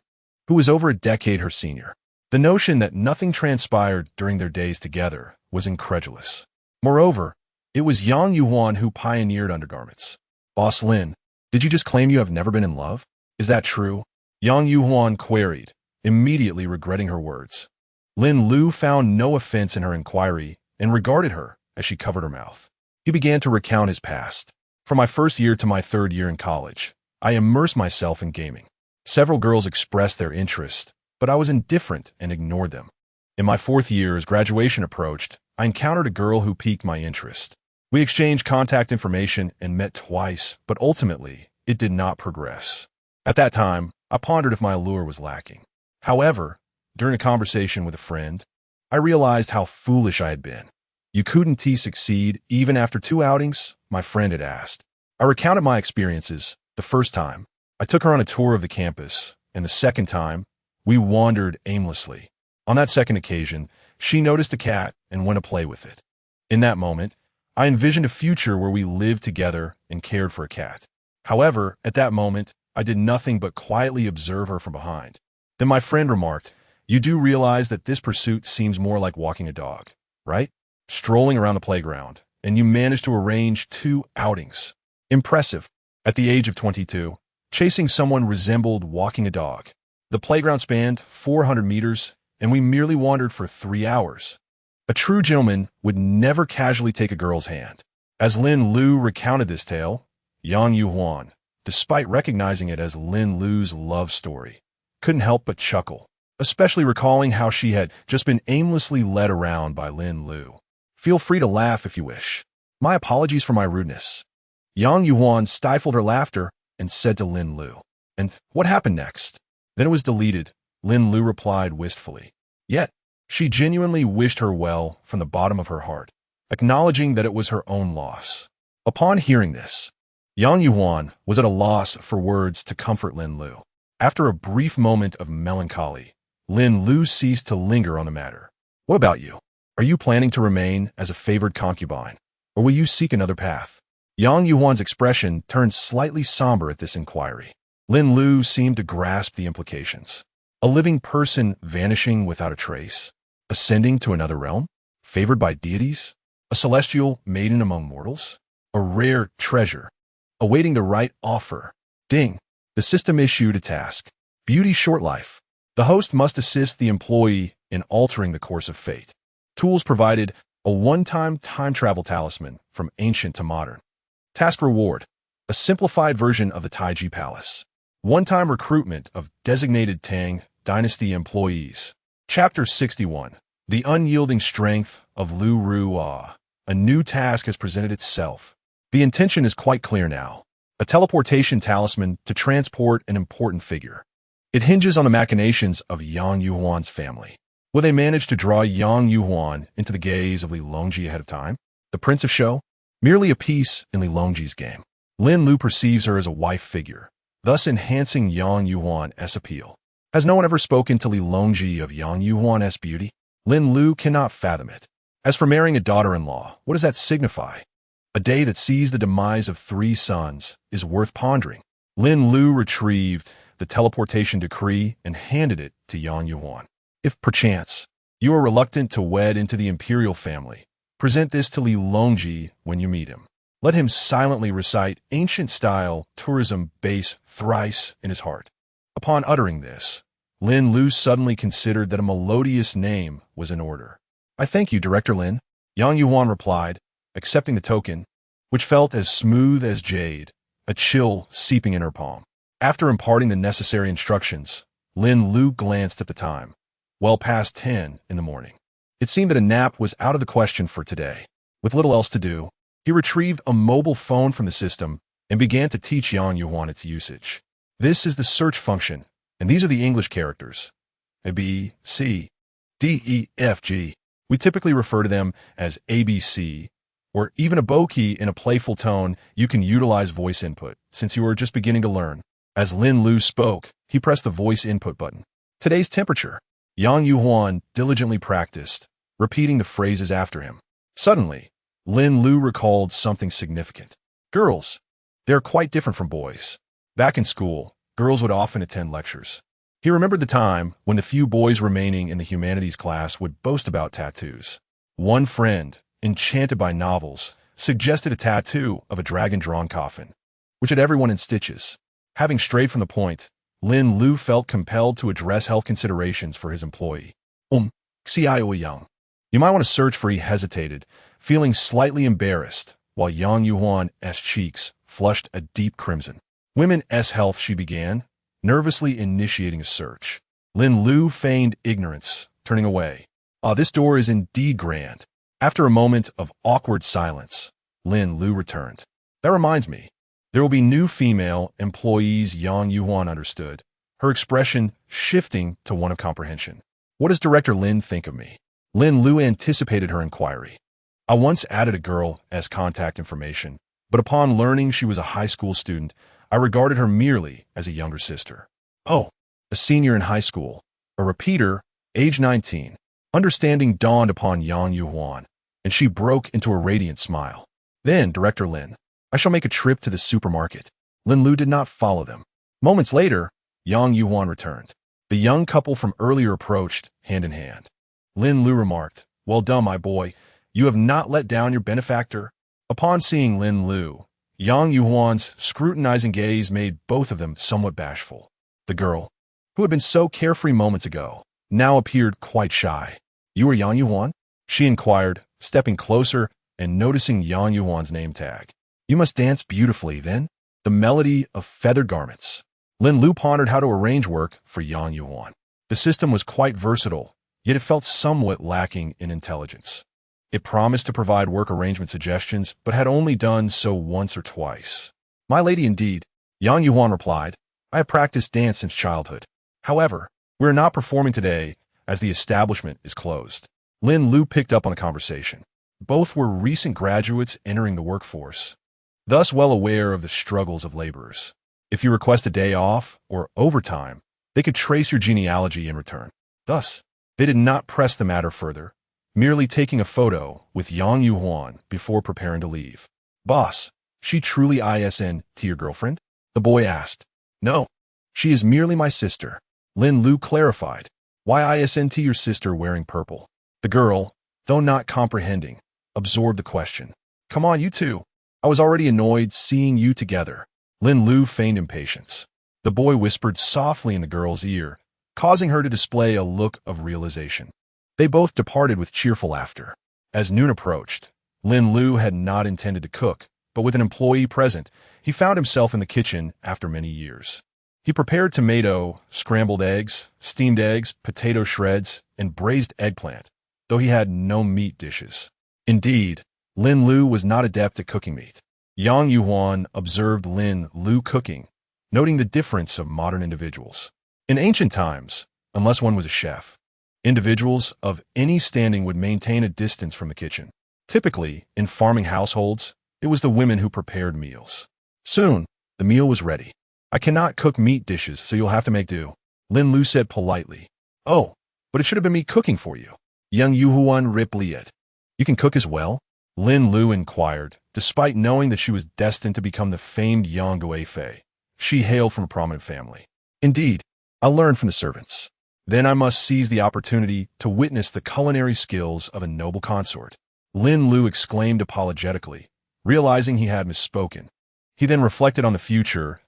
who was over a decade her senior. The notion that nothing transpired during their days together was incredulous. Moreover, it was Yang Yuan who pioneered undergarments. Boss Lin, did you just claim you have never been in love? Is that true? Yang Yuan queried, immediately regretting her words. Lin Lu found no offense in her inquiry and regarded her as she covered her mouth. He began to recount his past. From my first year to my third year in college, I immersed myself in gaming. Several girls expressed their interest, but I was indifferent and ignored them. In my fourth year, as graduation approached, I encountered a girl who piqued my interest. We exchanged contact information and met twice, but ultimately, it did not progress. At that time, I pondered if my allure was lacking. However, during a conversation with a friend, I realized how foolish I had been. You couldn't succeed even after 2 outings? My friend had asked. I recounted my experiences. The first time, I took her on a tour of the campus, and the second time, we wandered aimlessly. On that second occasion, she noticed a cat and went to play with it. In that moment, I envisioned a future where we lived together and cared for a cat. However, at that moment, I did nothing but quietly observe her from behind. Then my friend remarked, "You do realize that this pursuit seems more like walking a dog, right? Strolling around the playground, and you managed to arrange 2 outings. Impressive. At the age of 22, chasing someone resembled walking a dog. The playground spanned 400 meters, and we merely wandered for 3 hours. A true gentleman would never casually take a girl's hand." As Lin Lu recounted this tale, Yang Yuan, despite recognizing it as Lin Lu's love story, couldn't help but chuckle, especially recalling how she had just been aimlessly led around by Lin Lu. Feel free to laugh if you wish. My apologies for my rudeness. Yang Yuan stifled her laughter and said to Lin Lu, "And what happened next?" Then it was deleted, Lin Lu replied wistfully. Yet, she genuinely wished her well from the bottom of her heart, acknowledging that it was her own loss. Upon hearing this, Yang Yuan was at a loss for words to comfort Lin Lu. After a brief moment of melancholy, Lin Lu ceased to linger on the matter. "What about you? Are you planning to remain as a favored concubine, or will you seek another path?" Yang Yuan's expression turned slightly somber at this inquiry. Lin Lu seemed to grasp the implications. A living person vanishing without a trace, ascending to another realm, favored by deities, a celestial maiden among mortals, a rare treasure, awaiting the right offer. Ding! The system issued a task. Beauty short life. The host must assist the employee in altering the course of fate. Tools provided: a one-time time travel talisman from ancient to modern. Task reward: a simplified version of the Taiji Palace. One-time recruitment of designated Tang Dynasty employees. Chapter 61. The unyielding strength of Lu Ruo. A new task has presented itself. The intention is quite clear now. A teleportation talisman to transport an important figure. It hinges on the machinations of Yang Yuan's family. Will they manage to draw Yang Yuan into the gaze of Li Longji ahead of time? The Prince of Shou? Merely a piece in Li Longji's game. Lin Lu perceives her as a wife figure, thus enhancing Yang Yuan's appeal. Has no one ever spoken to Li Longji of Yang Yuan's beauty? Lin Lu cannot fathom it. As for marrying a daughter-in-law, what does that signify? A day that sees the demise of 3 sons is worth pondering. Lin Lu retrieved the teleportation decree and handed it to Yang Yuan. If perchance you are reluctant to wed into the imperial family, present this to Li Longji when you meet him. Let him silently recite ancient-style tourism base thrice in his heart. Upon uttering this, Lin Lu suddenly considered that a melodious name was in order. I thank you, Director Lin, Yang Yuan replied, accepting the token, which felt as smooth as jade, a chill seeping in her palm. After imparting the necessary instructions, Lin Lu glanced at the time, well past 10 in the morning. It seemed that a nap was out of the question for today. With little else to do, he retrieved a mobile phone from the system and began to teach Yang Yuan its usage. This is the search function, and these are the English characters. A, B, C, D, E, F, G. We typically refer to them as ABC, or even a bow key in a playful tone. You can utilize voice input, since you are just beginning to learn. As Lin Lu spoke, he pressed the voice input button. Today's temperature. Yang Yuan diligently practiced, repeating the phrases after him. Suddenly, Lin Lu recalled something significant. Girls. They are quite different from boys. Back in school, girls would often attend lectures. He remembered the time when the few boys remaining in the humanities class would boast about tattoos. One friend, enchanted by novels, suggested a tattoo of a dragon-drawn coffin, which had everyone in stitches. Having strayed from the point, Lin Lu felt compelled to address health considerations for his employee. Xiao Yang. You might want to search for. He hesitated, feeling slightly embarrassed, while Yang Yuan's cheeks flushed a deep crimson. Women's health, she began, nervously initiating a search. Lin Lu feigned ignorance, turning away. This door is indeed grand. After a moment of awkward silence, Lin Lu returned. That reminds me, there will be new female employees. Yang Yuan understood, her expression shifting to one of comprehension. What does Director Lin think of me? Lin Lu anticipated her inquiry. I once added a girl as contact information, but upon learning she was a high school student, I regarded her merely as a younger sister. Oh, a senior in high school, a repeater, age 19. Understanding dawned upon Yang Yuan, and she broke into a radiant smile. Then, Director Lin, I shall make a trip to the supermarket. Lin Lu did not follow them. Moments later, Yang Yuan returned. The young couple from earlier approached, hand in hand. Lin Lu remarked, Well done, my boy. You have not let down your benefactor. Upon seeing Lin Lu, Yang Yuan's scrutinizing gaze made both of them somewhat bashful. The girl, who had been so carefree moments ago, now appeared quite shy. You are Yang Yuan? She inquired, stepping closer and noticing Yang Yuan's name tag. You must dance beautifully, then. The melody of feathered garments. Lin Lu pondered how to arrange work for Yang Yuan. The system was quite versatile, yet it felt somewhat lacking in intelligence. It promised to provide work arrangement suggestions, but had only done so once or twice. My lady, indeed, Yang Yuan replied. I have practiced dance since childhood. However, we are not performing today, as the establishment is closed. Lin Lu picked up on the conversation. Both were recent graduates entering the workforce, thus well aware of the struggles of laborers. If you request a day off or overtime, they could trace your genealogy in return. Thus, they did not press the matter further, merely taking a photo with Yang Yuan before preparing to leave. Boss, she truly isn't your girlfriend? The boy asked. No, she is merely my sister. Lin Lu clarified. Why isn't your sister wearing purple? The girl, though not comprehending, absorbed the question. Come on, you two. I was already annoyed seeing you together. Lin Lu feigned impatience. The boy whispered softly in the girl's ear, causing her to display a look of realization. They both departed with cheerful laughter. As noon approached, Lin Lu had not intended to cook, but with an employee present, he found himself in the kitchen after many years. He prepared tomato, scrambled eggs, steamed eggs, potato shreds, and braised eggplant, though he had no meat dishes. Indeed, Lin Lu was not adept at cooking meat. Yang Yuan observed Lin Lu cooking, noting the difference of modern individuals. In ancient times, unless one was a chef, individuals of any standing would maintain a distance from the kitchen. Typically, in farming households, it was the women who prepared meals. Soon, the meal was ready. I cannot cook meat dishes, so you'll have to make do, Lin Lu said politely. Oh, but it should have been me cooking for you. Yang Yuan replied. You can cook as well? Lin Lu inquired, despite knowing that she was destined to become the famed Yang Guifei. She hailed from a prominent family. Indeed, I'll learn from the servants. Then I must seize the opportunity to witness the culinary skills of a noble consort. Lin Lu exclaimed apologetically, realizing he had misspoken. He then reflected on the future.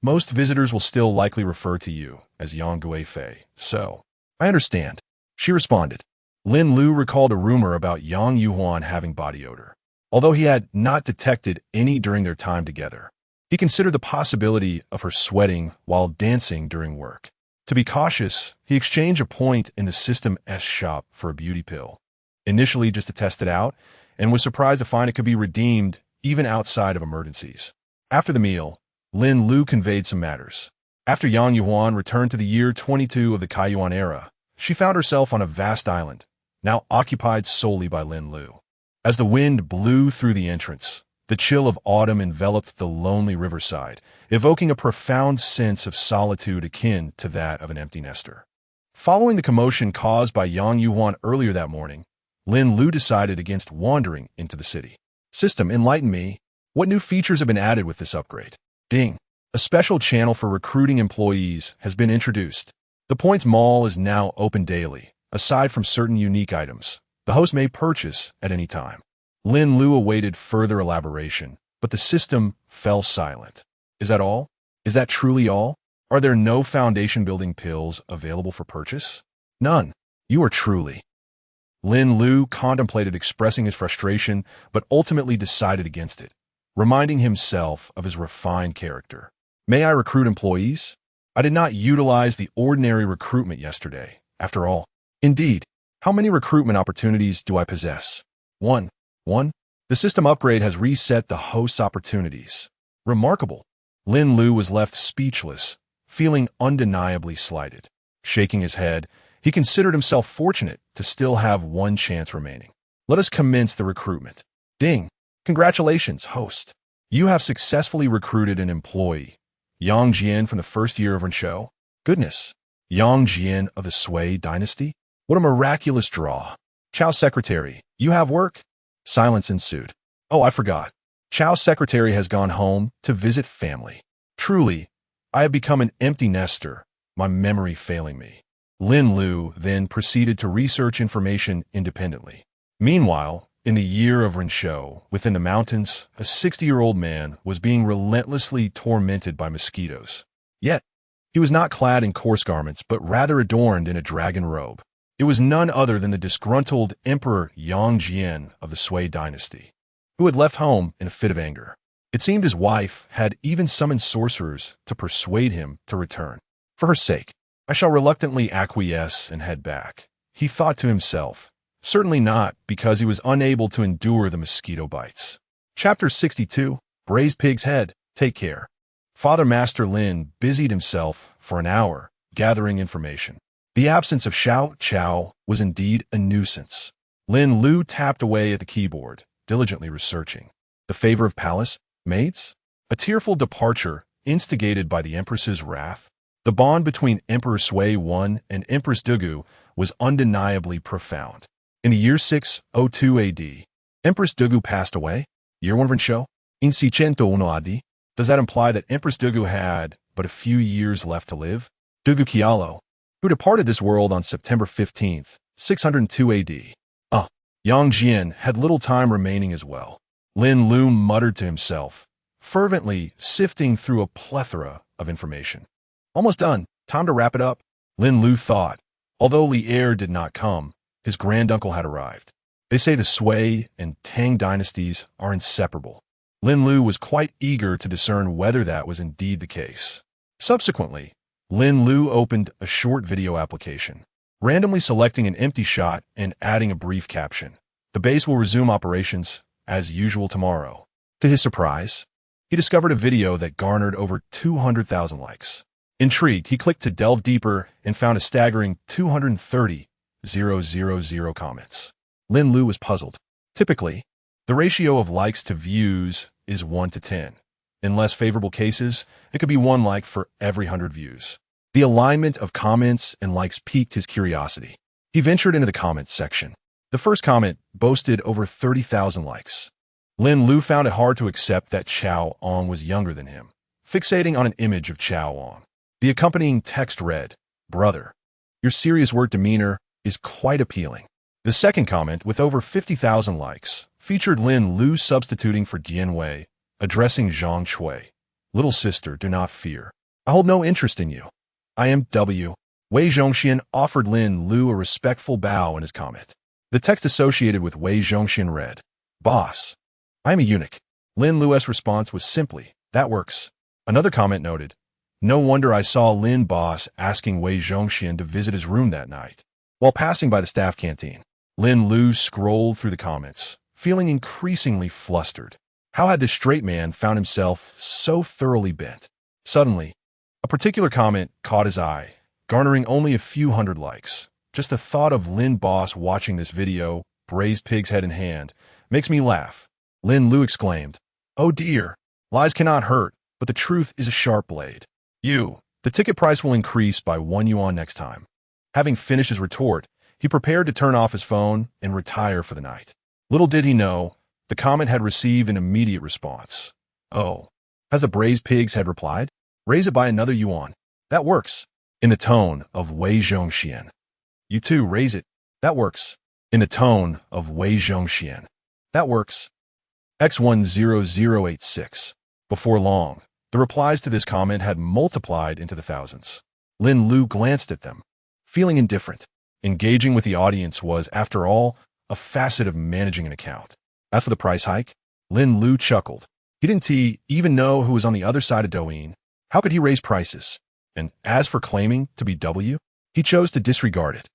Most visitors will still likely refer to you as Yang Guifei, so I understand. She responded. Lin Lu recalled a rumor about Yang Yuhuan having body odor. Although he had not detected any during their time together, he considered the possibility of her sweating while dancing during work. To be cautious, he exchanged a point in the System S shop for a beauty pill, initially just to test it out, and was surprised to find it could be redeemed even outside of emergencies. After the meal, Lin Lu conveyed some matters. After Yang Yuhuan returned to the year 22 of the Kaiyuan era, she found herself on a vast island, now occupied solely by Lin Lu. As the wind blew through the entrance, the chill of autumn enveloped the lonely riverside, evoking a profound sense of solitude akin to that of an empty nester. Following the commotion caused by Yang Yuhuan earlier that morning, Lin Lu decided against wandering into the city. System, enlighten me. What new features have been added with this upgrade? Ding. A special channel for recruiting employees has been introduced. The Points Mall is now open daily. Aside from certain unique items, the host may purchase at any time. Lin Lu awaited further elaboration, but the system fell silent. Is that all? Is that truly all? Are there no foundation-building pills available for purchase? None. You are truly. Lin Lu contemplated expressing his frustration, but ultimately decided against it, reminding himself of his refined character. May I recruit employees? I did not utilize the ordinary recruitment yesterday, after all. Indeed, how many recruitment opportunities do I possess? One. The system upgrade has reset the host's opportunities. Remarkable. Lin Lu was left speechless, feeling undeniably slighted. Shaking his head, he considered himself fortunate to still have one chance remaining. Let us commence the recruitment. Ding. Congratulations, host. You have successfully recruited an employee. Yang Jian from the first year of Renshou? Goodness. Yang Jian of the Sui Dynasty? What a miraculous draw. Chao Secretary, you have work? Silence ensued. Oh, I forgot. Chao's secretary has gone home to visit family. Truly, I have become an empty nester, my memory failing me. Lin Lu then proceeded to research information independently. Meanwhile, in the year of Renshou, within the mountains, a 60-year-old man was being relentlessly tormented by mosquitoes. Yet, he was not clad in coarse garments, but rather adorned in a dragon robe. It was none other than the disgruntled Emperor Yang Jian of the Sui Dynasty, who had left home in a fit of anger. It seemed his wife had even summoned sorcerers to persuade him to return. For her sake, I shall reluctantly acquiesce and head back, he thought to himself. Certainly not because he was unable to endure the mosquito bites. Chapter 62, Braised Pig's Head, Take Care. Father Master Lin busied himself for an hour, gathering information. The absence of Xiao Chao was indeed a nuisance. Lin Lu tapped away at the keyboard, diligently researching. The favor of palace maids? A tearful departure instigated by the Empress's wrath? The bond between Emperor Sui I and Empress Dugu was undeniably profound. In the year 602 AD, Empress Dugu passed away. Year 1 Renshou? In 601 AD? Does that imply that Empress Dugu had but a few years left to live? Dugu Qialo, who departed this world on September 15th, 602 AD. Yang Jian had little time remaining as well. Lin Lu muttered to himself, fervently sifting through a plethora of information. Almost done. Time to wrap it up. Lin Lu thought. Although Li heir did not come, his granduncle had arrived. They say the Sui and Tang dynasties are inseparable. Lin Lu was quite eager to discern whether that was indeed the case. Subsequently, Lin Lu opened a short video application, randomly selecting an empty shot and adding a brief caption. The base will resume operations as usual tomorrow. To his surprise, he discovered a video that garnered over 200,000 likes. Intrigued, he clicked to delve deeper and found a staggering 230,000 comments. Lin Lu was puzzled. Typically, the ratio of likes to views is 1 to 10. In less favorable cases, it could be 1 like for every 100 views. The alignment of comments and likes piqued his curiosity. He ventured into the comments section. The first comment boasted over 30,000 likes. Lin Lu found it hard to accept that Chao Ong was younger than him, fixating on an image of Chao Ong. The accompanying text read, "Brother, your serious word demeanor is quite appealing." The second comment, with over 50,000 likes, featured Lin Lu substituting for Jinyiwei, addressing Zhang Chui. "Little sister, do not fear. I hold no interest in you. I am W." Wei Zhongxian offered Lin Lu a respectful bow in his comment. The text associated with Wei Zhongxian read, "Boss, I am a eunuch." Lin Lu's response was simply, "That works." Another comment noted, "No wonder I saw Lin Boss asking Wei Zhongxian to visit his room that night." While passing by the staff canteen, Lin Lu scrolled through the comments, feeling increasingly flustered. How had this straight man found himself so thoroughly bent? Suddenly, a particular comment caught his eye, garnering only a few hundred likes. "Just the thought of Lin Boss watching this video, braised pig's head in hand, makes me laugh." Lin Lu exclaimed, "Oh dear, lies cannot hurt, but the truth is a sharp blade. The ticket price will increase by 1 yuan next time." Having finished his retort, he prepared to turn off his phone and retire for the night. Little did he know, the comment had received an immediate response. "Oh, has the braised pig's head replied? Raise it by another yuan. That works." In the tone of Wei Zhongxian. "You too, raise it. That works." In the tone of Wei Zhongxian. "That works." X10086. Before long, the replies to this comment had multiplied into the thousands. Lin Lu glanced at them, feeling indifferent. Engaging with the audience was, after all, a facet of managing an account. As for the price hike, Lin Lu chuckled. He didn't even know who was on the other side of Douyin. How could he raise prices? And as for claiming to be W, he chose to disregard it.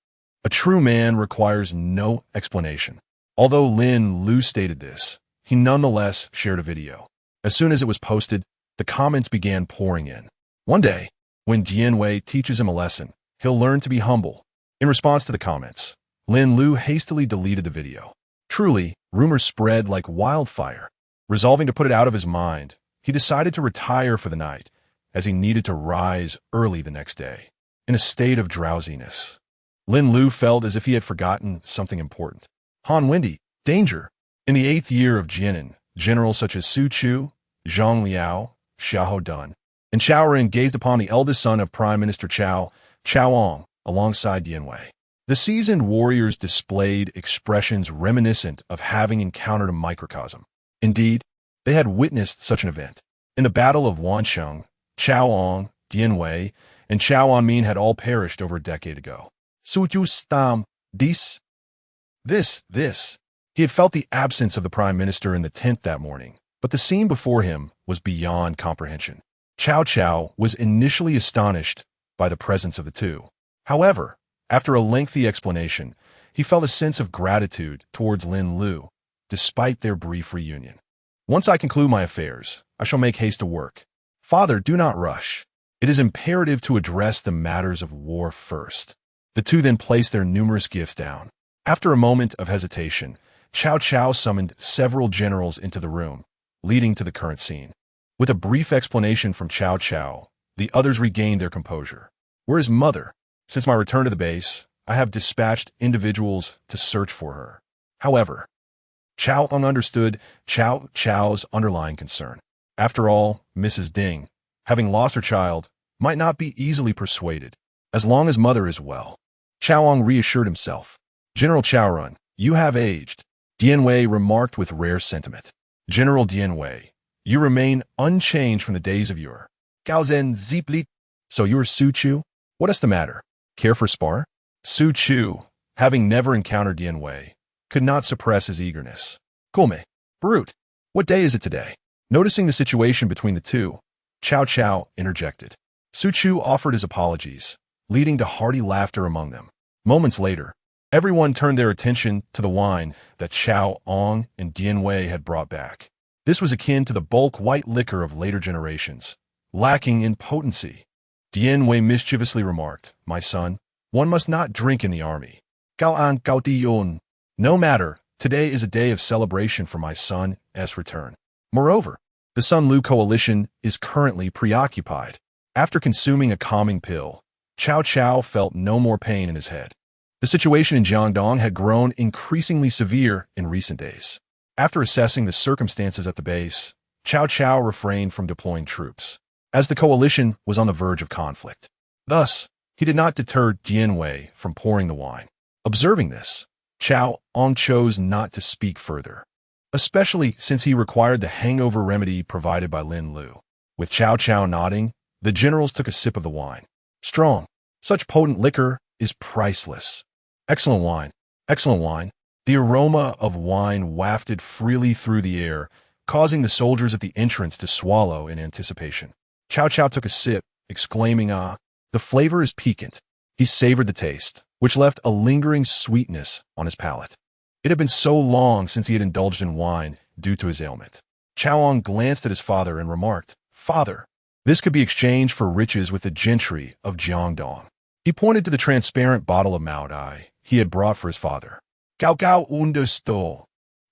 A true man requires no explanation. Although Lin Lu stated this, he nonetheless shared a video. As soon as it was posted, the comments began pouring in. One day, when Jinyiwei teaches him a lesson, he'll learn to be humble. In response to the comments, Lin Lu hastily deleted the video. Truly, rumors spread like wildfire. Resolving to put it out of his mind, he decided to retire for the night, as he needed to rise early the next day. In a state of drowsiness, Lin Lu felt as if he had forgotten something important. Han Wendy, danger! In the 8th year of Jinan, generals such as Su Chu, Zhang Liao, Xiahou Dun, and Chao Ren gazed upon the eldest son of Prime Minister Chao Ong, alongside Jinyiwei. The seasoned warriors displayed expressions reminiscent of having encountered a microcosm. Indeed, they had witnessed such an event. In the Battle of Wansheng, Chao Ong, Jinyiwei, and Chao Anmin had all perished over a decade ago. Suju stam, this. He had felt the absence of the prime minister in the tent that morning, but the scene before him was beyond comprehension. Chao was initially astonished by the presence of the two. However, after a lengthy explanation, he felt a sense of gratitude towards Lin Lu, despite their brief reunion. "Once I conclude my affairs, I shall make haste to work. Father, do not rush. It is imperative to address the matters of war first." The two then placed their numerous gifts down. After a moment of hesitation, Chao summoned several generals into the room, leading to the current scene. With a brief explanation from Chao, the others regained their composure. "Where is Mother? Since my return to the base, I have dispatched individuals to search for her." However, Chao Ong understood Chao's underlying concern. After all, Mrs. Ding, having lost her child, might not be easily persuaded, as long as Mother is well. Chao Ong reassured himself. "General Chaorun, you have aged," Jinyiwei remarked with rare sentiment. "General Jinyiwei, you remain unchanged from the days of yore." Gaozhen Zipli. "So you are Su Chu? What is the matter? Care for spar?" Su Chu, having never encountered Jinyiwei, could not suppress his eagerness. "Gome, brute, what day is it today?" Noticing the situation between the two, Chao interjected. Su Chu offered his apologies, leading to hearty laughter among them. Moments later, everyone turned their attention to the wine that Chao Ong and Jinyiwei had brought back. This was akin to the bulk white liquor of later generations, lacking in potency. Jinyiwei mischievously remarked, "My son, one must not drink in the army." Gao An Gao Di Yun. "No matter, today is a day of celebration for my son's return. Moreover, the Sun Lu coalition is currently preoccupied." After consuming a calming pill, Chao felt no more pain in his head. The situation in Jiangdong had grown increasingly severe in recent days. After assessing the circumstances at the base, Cao Cao refrained from deploying troops, as the coalition was on the verge of conflict. Thus, he did not deter Jinyiwei from pouring the wine. Observing this, Cao Ong chose not to speak further, especially since he required the hangover remedy provided by Lin Lu. With Cao Cao nodding, the generals took a sip of the wine. Strong. Such potent liquor is priceless. Excellent wine. Excellent wine. The aroma of wine wafted freely through the air, causing the soldiers at the entrance to swallow in anticipation. Cao Cao took a sip, exclaiming, "Ah, the flavor is piquant." He savored the taste, which left a lingering sweetness on his palate. It had been so long since he had indulged in wine due to his ailment. Cao Ong glanced at his father and remarked, "Father, this could be exchanged for riches with the gentry of Jiangdong." He pointed to the transparent bottle of Maodai he had brought for his father. Gao Gao understood.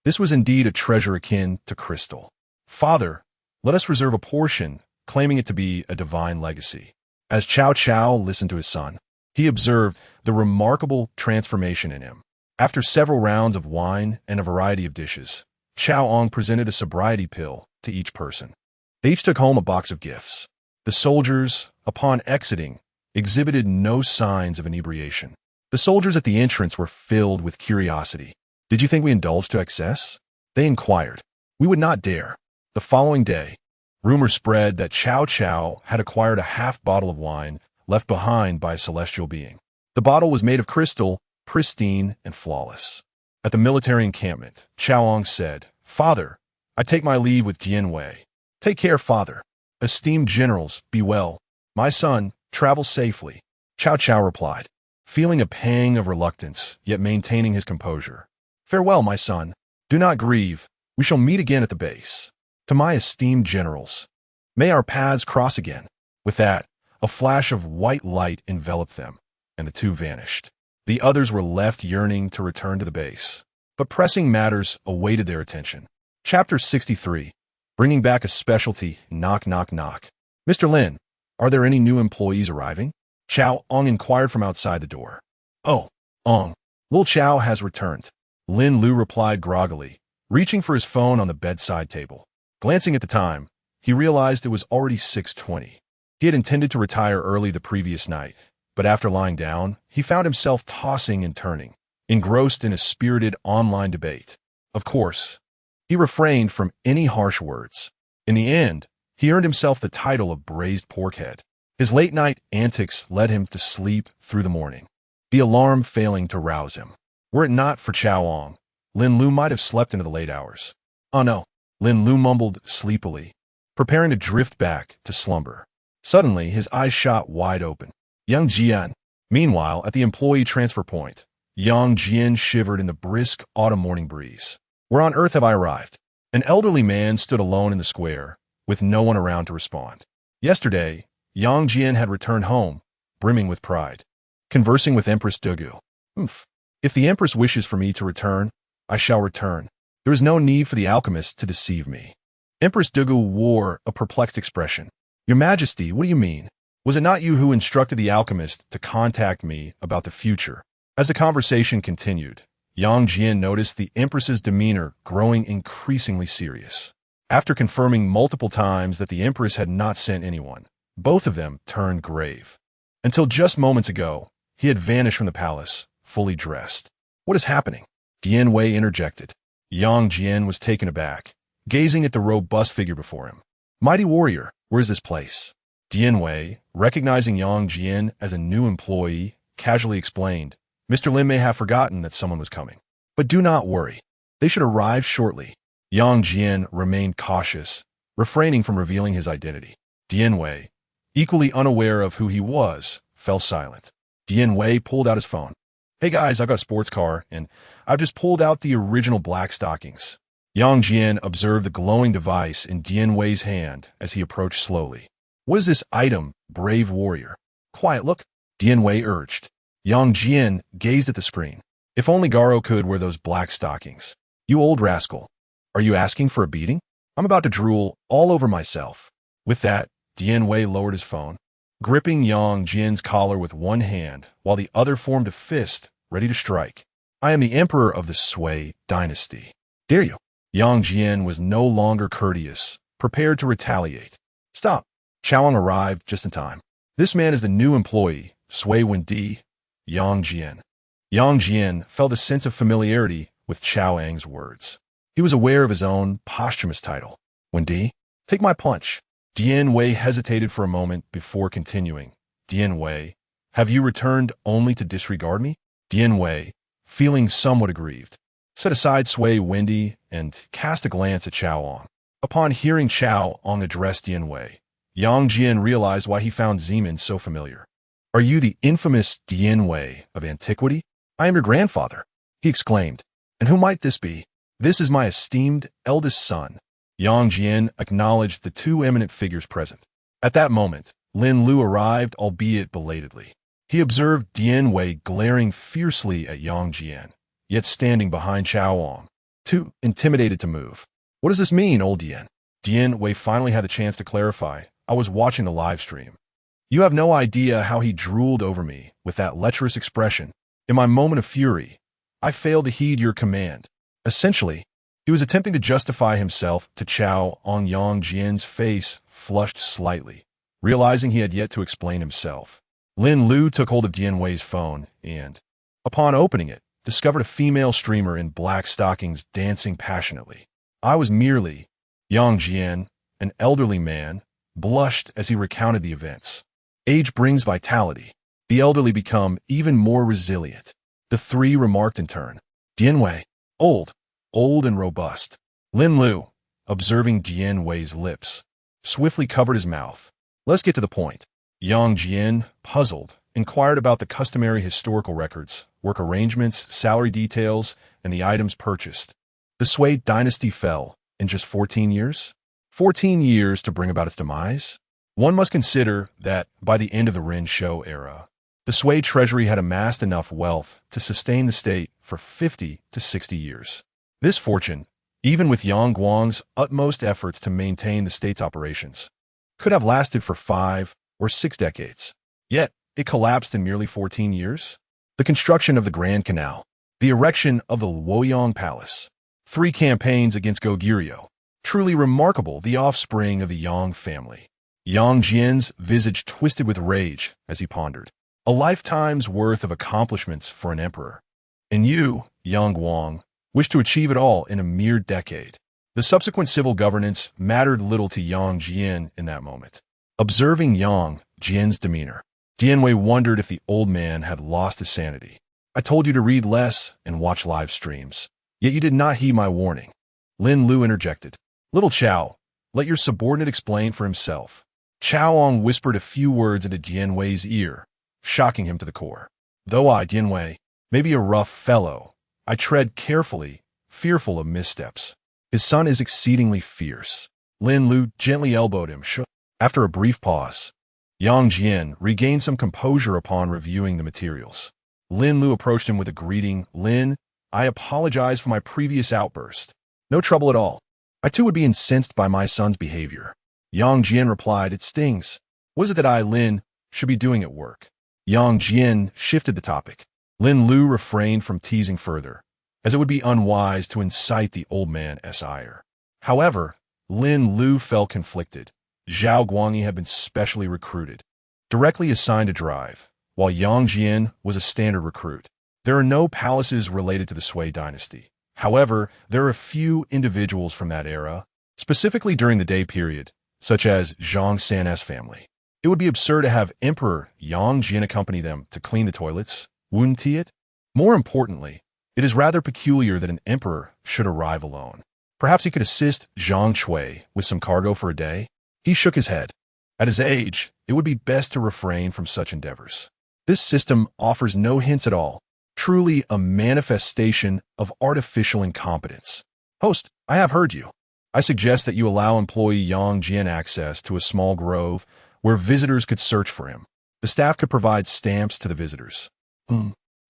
This was indeed a treasure akin to crystal. "Father, let us reserve a portion," claiming it to be a divine legacy. As Cao Cao listened to his son, he observed the remarkable transformation in him. After several rounds of wine and a variety of dishes, Cao Ong presented a sobriety pill to each person. They each took home a box of gifts. The soldiers, upon exiting, exhibited no signs of inebriation. The soldiers at the entrance were filled with curiosity. "Did you think we indulged to excess?" they inquired. "We would not dare." The following day, rumors spread that Cao Cao had acquired a half bottle of wine left behind by a celestial being. The bottle was made of crystal, pristine and flawless. At the military encampment, Cao Ong said, "Father, I take my leave with Jinyiwei. Take care, father. Esteemed generals, be well. My son, travel safely." Cao Cao replied, feeling a pang of reluctance, yet maintaining his composure. "Farewell, my son. Do not grieve. We shall meet again at the base. To my esteemed generals, may our paths cross again." With that, a flash of white light enveloped them, and the two vanished. The others were left yearning to return to the base, but pressing matters awaited their attention. Chapter 63. Bringing back a specialty, knock, knock, knock. "Mr. Lin, are there any new employees arriving?" Cao Ong inquired from outside the door. "Oh, Ong, Lil Chao has returned," Lin Lu replied groggily, reaching for his phone on the bedside table. Glancing at the time, he realized it was already 6:20. He had intended to retire early the previous night, but after lying down, he found himself tossing and turning, engrossed in a spirited online debate. Of course, he refrained from any harsh words. In the end, he earned himself the title of braised porkhead. His late-night antics led him to sleep through the morning, the alarm failing to rouse him. Were it not for Cao Ong, Lin Lu might have slept into the late hours. "Oh no," Lin Lu mumbled sleepily, preparing to drift back to slumber. Suddenly, his eyes shot wide open. Yang Jian. Meanwhile, at the employee transfer point, Yang Jian shivered in the brisk autumn morning breeze. "Where on earth have I arrived?" An elderly man stood alone in the square, with no one around to respond. Yesterday, Yang Jian had returned home, brimming with pride, conversing with Empress Dugu. If the Empress wishes for me to return, I shall return. There is no need for the alchemist to deceive me." Empress Dugu wore a perplexed expression. "Your Majesty, what do you mean? Was it not you who instructed the alchemist to contact me about the future?" As the conversation continued, Yang Jian noticed the Empress's demeanor growing increasingly serious. After confirming multiple times that the Empress had not sent anyone, both of them turned grave. Until just moments ago, he had vanished from the palace, fully dressed. "What is happening?" Jinyiwei interjected. Yang Jian was taken aback, gazing at the robust figure before him. "Mighty warrior, where is this place?" Jinyiwei, recognizing Yang Jian as a new employee, casually explained, "Mr. Lin may have forgotten that someone was coming. But do not worry. They should arrive shortly." Yang Jian remained cautious, refraining from revealing his identity. Jinyiwei, equally unaware of who he was, fell silent. Jinyiwei pulled out his phone. "Hey guys, I've got a sports car, and I've just pulled out the original black stockings." Yang Jian observed the glowing device in Jinyiwei's hand as he approached slowly. "What is this item, brave warrior?" "Quiet, look," Jinyiwei urged. Yang Jian gazed at the screen. "If only Garo could wear those black stockings. You old rascal. Are you asking for a beating? I'm about to drool all over myself." With that, Jinyiwei lowered his phone, gripping Yang Jian's collar with one hand while the other formed a fist ready to strike. I am the emperor of the Sui dynasty. Dare you? Yang Jian was no longer courteous, prepared to retaliate. Stop. Chowang arrived just in time. This man is the new employee, Sui Wendi, Yang Jian. Yang Jian felt a sense of familiarity with Chowang's words. He was aware of his own posthumous title. Wendi, take my punch. Jinyiwei hesitated for a moment before continuing. Jinyiwei, have you returned only to disregard me? Jinyiwei, feeling somewhat aggrieved, set aside Sui Wendi and cast a glance at Chowang. Upon hearing Chowang address Jinyiwei, Yang Jian realized why he found Zeman so familiar. Are you the infamous Jinyiwei of antiquity? I am your grandfather, he exclaimed. And who might this be? This is my esteemed eldest son. Yang Jian acknowledged the two eminent figures present. At that moment, Lin Lu arrived, albeit belatedly. He observed Jinyiwei glaring fiercely at Yang Jian, yet standing behind Chowang, too intimidated to move. What does this mean, old Jian? Jinyiwei finally had the chance to clarify. I was watching the live stream. You have no idea how he drooled over me with that lecherous expression. In my moment of fury, I failed to heed your command. Essentially, he was attempting to justify himself to Chowang. Yang Jian's face flushed slightly, realizing he had yet to explain himself. Lin Lu took hold of Jinyiwei's phone and, upon opening it, discovered a female streamer in black stockings dancing passionately. I was merely. Yang Jian, an elderly man, blushed as he recounted the events. Age brings vitality. The elderly become even more resilient. The three remarked in turn. Jinyiwei, old and robust. Lin Lu, observing Jinyiwei's lips, swiftly covered his mouth. Let's get to the point. Yang Jian, puzzled, inquired about the customary historical records, work arrangements, salary details, and the items purchased. The Sui dynasty fell in just 14 years? 14 years to bring about its demise? One must consider that by the end of the Ren Shou era, the Sui treasury had amassed enough wealth to sustain the state for 50 to 60 years. This fortune, even with Yang Guang's utmost efforts to maintain the state's operations, could have lasted for 5 or 6 decades. Yet, it collapsed in merely 14 years. The construction of the Grand Canal, the erection of the Luoyang Palace, 3 campaigns against Goguryeo, truly remarkable, the offspring of the Yang family. Yang Jian's visage twisted with rage as he pondered. A lifetime's worth of accomplishments for an emperor. And you, Yang Guang, wish to achieve it all in a mere decade. The subsequent civil governance mattered little to Yang Jian in that moment. Observing Yang Jian's demeanor, Jinyiwei wondered if the old man had lost his sanity. I told you to read less and watch live streams, yet you did not heed my warning. Lin Lu interjected. Little Chow, let your subordinate explain for himself. Chowang whispered a few words into Jinyiwei's ear, shocking him to the core. Though I, Jinyiwei, may be a rough fellow, I tread carefully, fearful of missteps. His son is exceedingly fierce. Lin Lu gently elbowed him. After a brief pause, Yang Jian regained some composure upon reviewing the materials. Lin Lu approached him with a greeting. Lin, I apologize for my previous outburst. No trouble at all. I too would be incensed by my son's behavior. Yang Jian replied, it stings. What is it that I, Lin, should be doing at work? Yang Jian shifted the topic. Lin Lu refrained from teasing further, as it would be unwise to incite the old man's ire. However, Lin Lu felt conflicted. Zhao Guangyi had been specially recruited, directly assigned to drive, while Yang Jian was a standard recruit. There are no palaces related to the Sui dynasty. However, there are a few individuals from that era, specifically during the day period, such as Zhongxian's family. It would be absurd to have Emperor Yang Jian accompany them to clean the toilets, wouldn't it? More importantly, it is rather peculiar that an emperor should arrive alone. Perhaps he could assist Zhang Chui with some cargo for a day? He shook his head. At his age, it would be best to refrain from such endeavors. This system offers no hints at all, truly a manifestation of artificial incompetence. Host, I have heard you. I suggest that you allow employee Yang Jian access to a small grove where visitors could search for him. The staff could provide stamps to the visitors.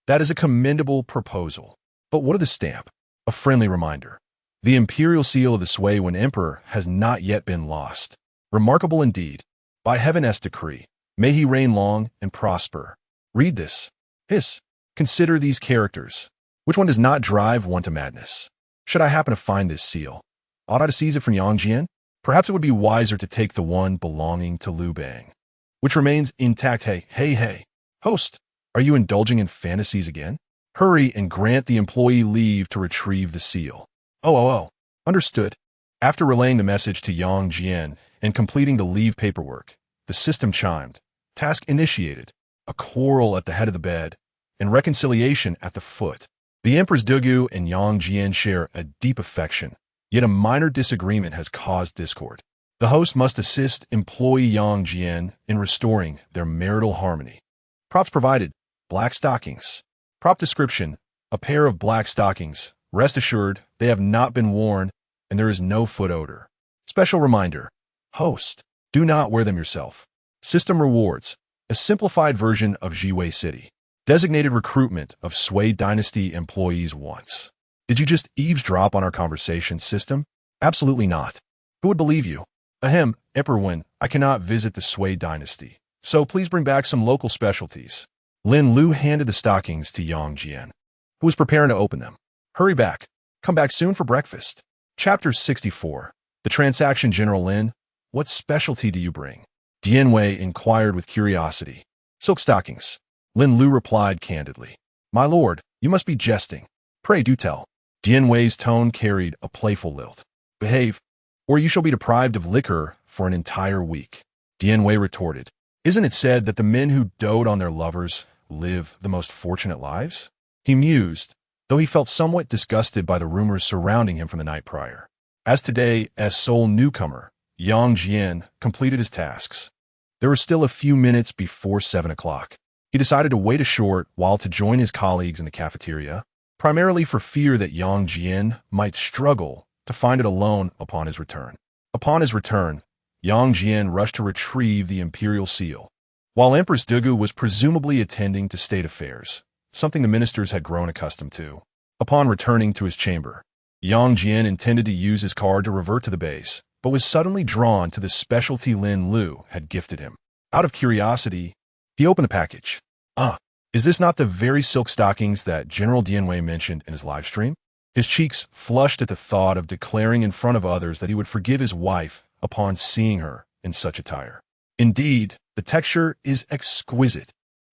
That is a commendable proposal. But what of the stamp? A friendly reminder. The imperial seal of the Sui Wen Emperor has not yet been lost. Remarkable indeed. By heaven's decree, may he reign long and prosper. Read this. Hiss. Consider these characters. Which one does not drive one to madness? Should I happen to find this seal, ought I to seize it from Yang Jian? Perhaps it would be wiser to take the one belonging to Liu Bang, which remains intact. Hey. Host, are you indulging in fantasies again? Hurry and grant the employee leave to retrieve the seal. Oh. Understood. After relaying the message to Yang Jian and completing the leave paperwork, the system chimed. Task initiated. A quarrel at the head of the bed and reconciliation at the foot. The Empress Dugu and Yang Jian share a deep affection, yet a minor disagreement has caused discord. The host must assist employee Yang Jian in restoring their marital harmony. Props provided: black stockings. Prop description: a pair of black stockings. Rest assured, they have not been worn, and there is no foot odor. Special reminder: host, do not wear them yourself. System rewards: a simplified version of Jinyiwei City. Designated recruitment of Sui Dynasty employees once. Did you just eavesdrop on our conversation, system? Absolutely not. Who would believe you? Ahem, Emperor Wen, I cannot visit the Sui Dynasty, so please bring back some local specialties. Lin Lu handed the stockings to Yang Jian, who was preparing to open them. Hurry back. Come back soon for breakfast. Chapter 64. The transaction. General Lin, what specialty do you bring? Jinyiwei inquired with curiosity. Silk stockings. Lin Lu replied candidly. My lord, you must be jesting. Pray do tell. Jinyiwei's tone carried a playful lilt. Behave, or you shall be deprived of liquor for an entire week. Jinyiwei retorted. Isn't it said that the men who dote on their lovers live the most fortunate lives? He mused, though he felt somewhat disgusted by the rumors surrounding him from the night prior. As today, as sole newcomer, Yang Jian completed his tasks. There were still a few minutes before 7 o'clock. He decided to wait a short while to join his colleagues in the cafeteria, primarily for fear that Yang Jian might struggle to find it alone upon his return. Upon his return, Yang Jian rushed to retrieve the imperial seal, while Empress Dugu was presumably attending to state affairs, something the ministers had grown accustomed to. Upon returning to his chamber, Yang Jian intended to use his card to revert to the base, but was suddenly drawn to the specialty Lin Lu had gifted him. Out of curiosity, he opened the package. Is this not the very silk stockings that General Jinyiwei mentioned in his live stream? His cheeks flushed at the thought of declaring in front of others that he would forgive his wife upon seeing her in such attire. Indeed, the texture is exquisite.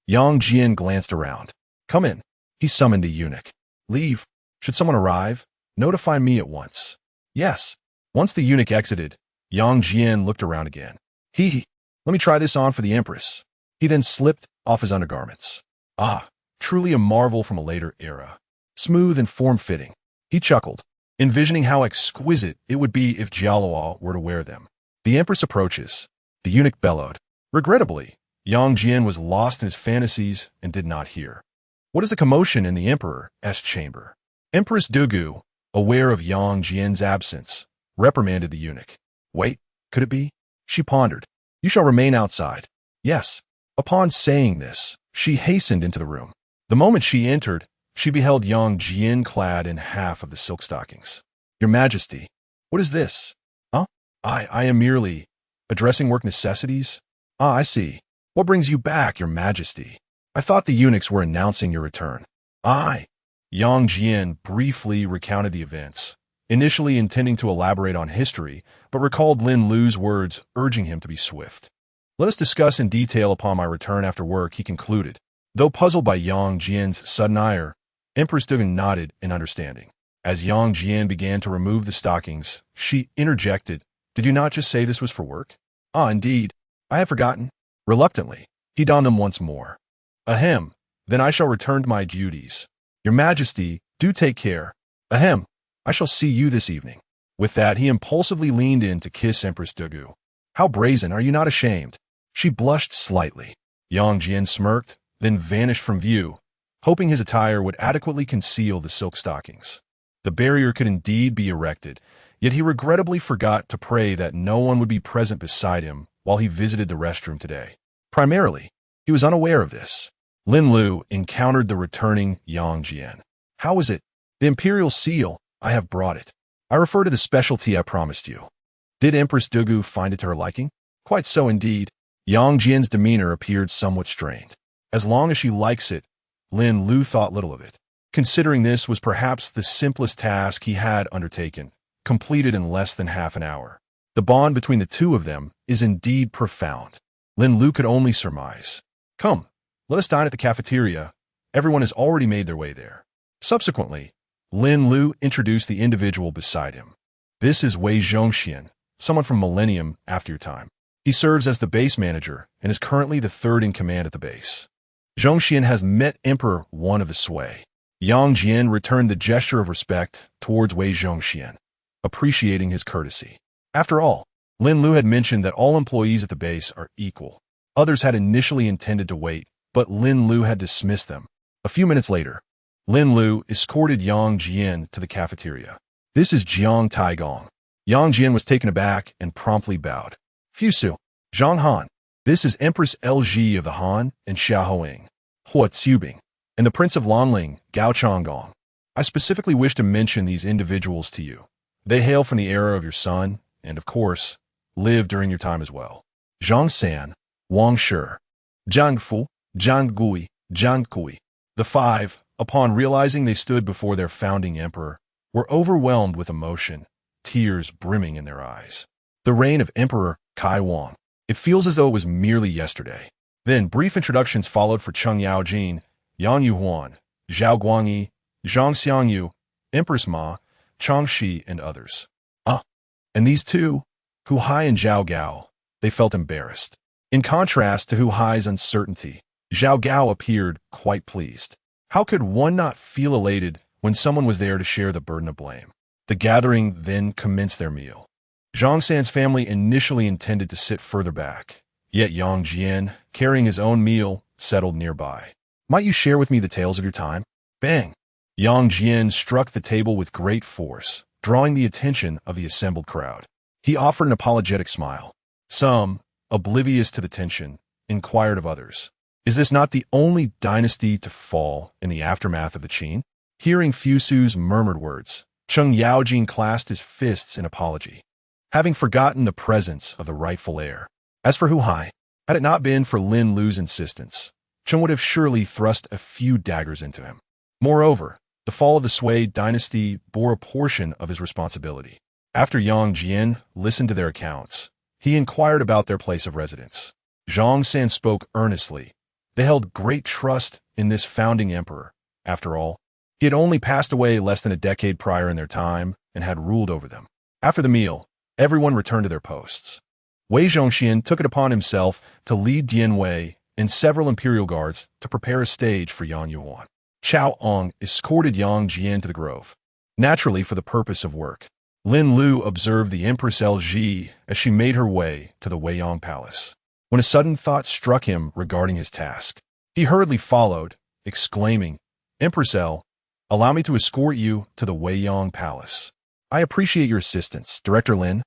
Yang Jian glanced around. Come in. He summoned a eunuch. Leave. Should someone arrive, notify me at once. Yes. Once the eunuch exited, Yang Jian looked around again. Let me try this on for the Empress. He then slipped off his undergarments. Truly a marvel from a later era. Smooth and form-fitting. He chuckled, envisioning how exquisite it would be if Jialuo were to wear them. The Empress approaches. The eunuch bellowed. Regrettably, Yang Jian was lost in his fantasies and did not hear. What is the commotion in the Emperor's chamber? Empress Dugu, aware of Yang Jian's absence, reprimanded the eunuch. Wait, could it be? She pondered. You shall remain outside. Yes. Upon saying this, she hastened into the room. The moment she entered, she beheld Yang Jian clad in half of the silk stockings. Your Majesty, what is this? I am merely addressing work necessities. I see. What brings you back, Your Majesty? I thought the eunuchs were announcing your return. Yang Jian briefly recounted the events, initially intending to elaborate on history, but recalled Lin Lu's words urging him to be swift. Let us discuss in detail upon my return after work, he concluded. Though puzzled by Yang Jian's sudden ire, Empress Dugu nodded in understanding. As Yang Jian began to remove the stockings, she interjected, Did you not just say this was for work? Indeed. I had forgotten. Reluctantly, he donned them once more. Ahem. Then I shall return to my duties. Your Majesty, do take care. Ahem. I shall see you this evening. With that, he impulsively leaned in to kiss Empress Dugu. How brazen, are you not ashamed? She blushed slightly. Yang Jian smirked, then vanished from view, hoping his attire would adequately conceal the silk stockings. The barrier could indeed be erected, yet he regrettably forgot to pray that no one would be present beside him while he visited the restroom today. Primarily, he was unaware of this. Lin Lu encountered the returning Yang Jian. How is it? The Imperial Seal, I have brought it. I refer to the specialty I promised you. Did Empress Dugu find it to her liking? Quite so indeed. Yang Jian's demeanor appeared somewhat strained. As long as she likes it, Lin Lu thought little of it, considering this was perhaps the simplest task he had undertaken, completed in less than half an hour. The bond between the two of them is indeed profound. Lin Lu could only surmise. Come, let us dine at the cafeteria. Everyone has already made their way there. Subsequently, Lin Lu introduced the individual beside him. This is Wei Zhongxian, someone from Millennium after your time. He serves as the base manager and is currently the third in command at the base. Zhongxian has met Emperor One of the Sui. Yang Jian returned the gesture of respect towards Wei Zhongxian, appreciating his courtesy. After all, Lin Lu had mentioned that all employees at the base are equal. Others had initially intended to wait, but Lin Lu had dismissed them. A few minutes later, Lin Lu escorted Yang Jian to the cafeteria. This is Jiang Taigong. Yang Jian was taken aback and promptly bowed. Fusu, Zhang Han. This is Empress LG of the Han and Xiaohoing, Hua Tsubing, and the Prince of Lanling, Gao Changgong. I specifically wish to mention these individuals to you. They hail from the era of your son, and of course, lived during your time as well. Zhang San, Wang Shi, Zhang Fu, Zhang Gui, Zhang Kui. The five, upon realizing they stood before their founding emperor, were overwhelmed with emotion, tears brimming in their eyes. The reign of Emperor Kai Wang. It feels as though it was merely yesterday. Then brief introductions followed for Cheng Yaojin, Yang Yuhuan, Zhao Guangyi, Zhang Xiangyu, Empress Ma, Changxi, and others. And these two, Hu Hai and Zhao Gao, they felt embarrassed. In contrast to Hu Hai's uncertainty, Zhao Gao appeared quite pleased. How could one not feel elated when someone was there to share the burden of blame? The gathering then commenced their meal. Zhang San's family initially intended to sit further back, yet Yang Jian, carrying his own meal, settled nearby. Might you share with me the tales of your time? Bang! Yang Jian struck the table with great force, drawing the attention of the assembled crowd. He offered an apologetic smile. Some, oblivious to the tension, inquired of others, is this not the only dynasty to fall in the aftermath of the Qin? Hearing Fusu's murmured words, Cheng Yaojin clasped his fists in apology, having forgotten the presence of the rightful heir. As for Hu Hai, had it not been for Lin Lu's insistence, Cheng would have surely thrust a few daggers into him. Moreover, the fall of the Sui dynasty bore a portion of his responsibility. After Yang Jian listened to their accounts, he inquired about their place of residence. Zhang San spoke earnestly. They held great trust in this founding emperor. After all, he had only passed away less than a decade prior in their time and had ruled over them. After the meal, everyone returned to their posts. Wei Zhongxian took it upon himself to lead Jinyiwei and several Imperial Guards to prepare a stage for Yang Yuhuan. Chao Ong escorted Yang Jian to the grove, naturally for the purpose of work. Lin Lu observed the Empress LG as she made her way to the Weiyang Palace. When a sudden thought struck him regarding his task, he hurriedly followed, exclaiming, Empress L, allow me to escort you to the Weiyang Palace. I appreciate your assistance, Director Lin.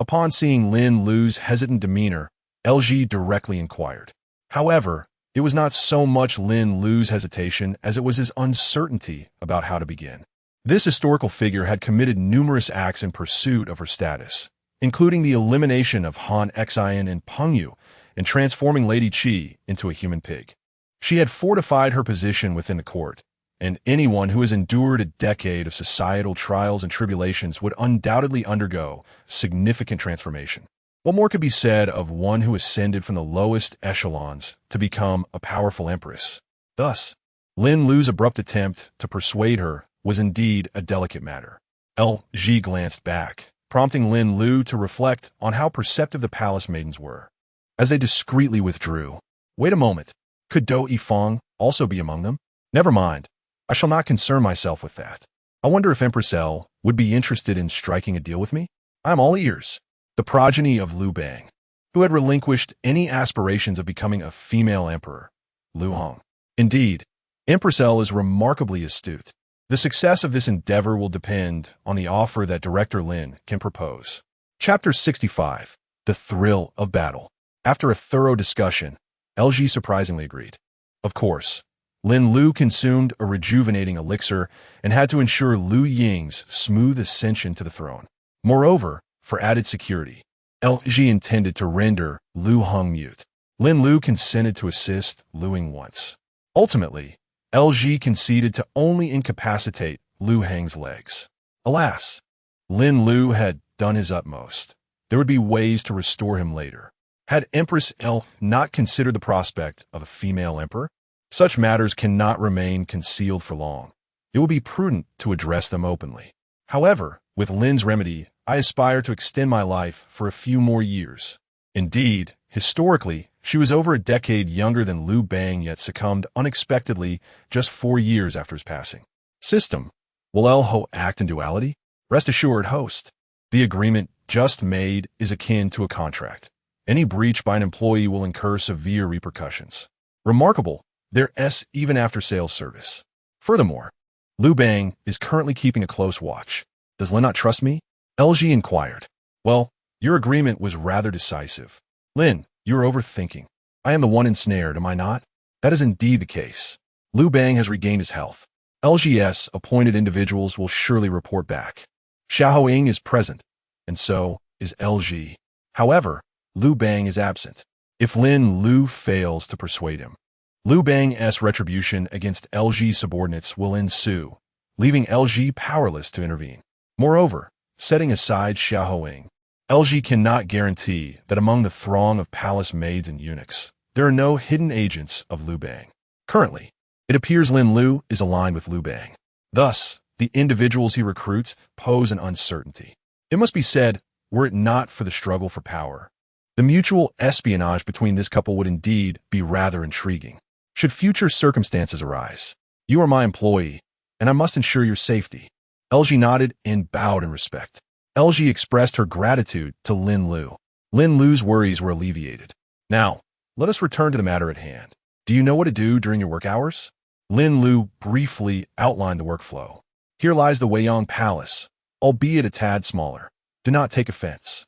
Upon seeing Lin Lu's hesitant demeanor, LG directly inquired. However, it was not so much Lin Lu's hesitation as it was his uncertainty about how to begin. This historical figure had committed numerous acts in pursuit of her status, including the elimination of Han Xian and Pengyu and transforming Lady Qi into a human pig. She had fortified her position within the court, and anyone who has endured a decade of societal trials and tribulations would undoubtedly undergo significant transformation. What more could be said of one who ascended from the lowest echelons to become a powerful empress? Thus, Lin Lu's abrupt attempt to persuade her was indeed a delicate matter. LG glanced back, prompting Lin Lu to reflect on how perceptive the palace maidens were. As they discreetly withdrew, wait a moment, could Do Yifeng also be among them? Never mind, I shall not concern myself with that. I wonder if Empress L would be interested in striking a deal with me? I am all ears. The progeny of Liu Bang, who had relinquished any aspirations of becoming a female emperor, Liu Hong. Indeed, Empress L is remarkably astute. The success of this endeavor will depend on the offer that Director Lin can propose. Chapter 65, The Thrill of Battle. After a thorough discussion, LG surprisingly agreed. Of course, Lin Lu consumed a rejuvenating elixir and had to ensure Liu Ying's smooth ascension to the throne. Moreover, for added security, LG intended to render Liu Hong mute. Lin Lu consented to assist Liu Ying once. Ultimately, LG conceded to only incapacitate Lu Heng's legs. Alas, Lin Lu had done his utmost. There would be ways to restore him later. Had Empress L not considered the prospect of a female emperor? Such matters cannot remain concealed for long. It would be prudent to address them openly. However, with Lin's remedy, I aspire to extend my life for a few more years. Indeed, historically, she was over a decade younger than Liu Bang, yet succumbed unexpectedly just 4 years after his passing. System. Will El Ho act in duality? Rest assured, host. The agreement just made is akin to a contract. Any breach by an employee will incur severe repercussions. Remarkable, their even after sales service. Furthermore, Liu Bang is currently keeping a close watch. Does Lin not trust me? LG inquired. Well, your agreement was rather decisive. Lin, you're overthinking. I am the one ensnared, am I not? That is indeed the case. Liu Bang has regained his health. LG's appointed individuals will surely report back. Xiaoying is present, and so is LG. However, Liu Bang is absent. If Lin Lu fails to persuade him, Liu Bang's retribution against LG subordinates will ensue, leaving LG powerless to intervene. Moreover, setting aside Xiaoying, LG cannot guarantee that among the throng of palace maids and eunuchs, there are no hidden agents of Liu Bang. Currently, it appears Lin Lu is aligned with Liu Bang. Thus, the individuals he recruits pose an uncertainty. It must be said, were it not for the struggle for power, the mutual espionage between this couple would indeed be rather intriguing. Should future circumstances arise, you are my employee, and I must ensure your safety. LG nodded and bowed in respect. LG expressed her gratitude to Lin Lu. Lin Lu's worries were alleviated. Now, let us return to the matter at hand. Do you know what to do during your work hours? Lin Lu briefly outlined the workflow. Here lies the Weiyang Palace, albeit a tad smaller. Do not take offense.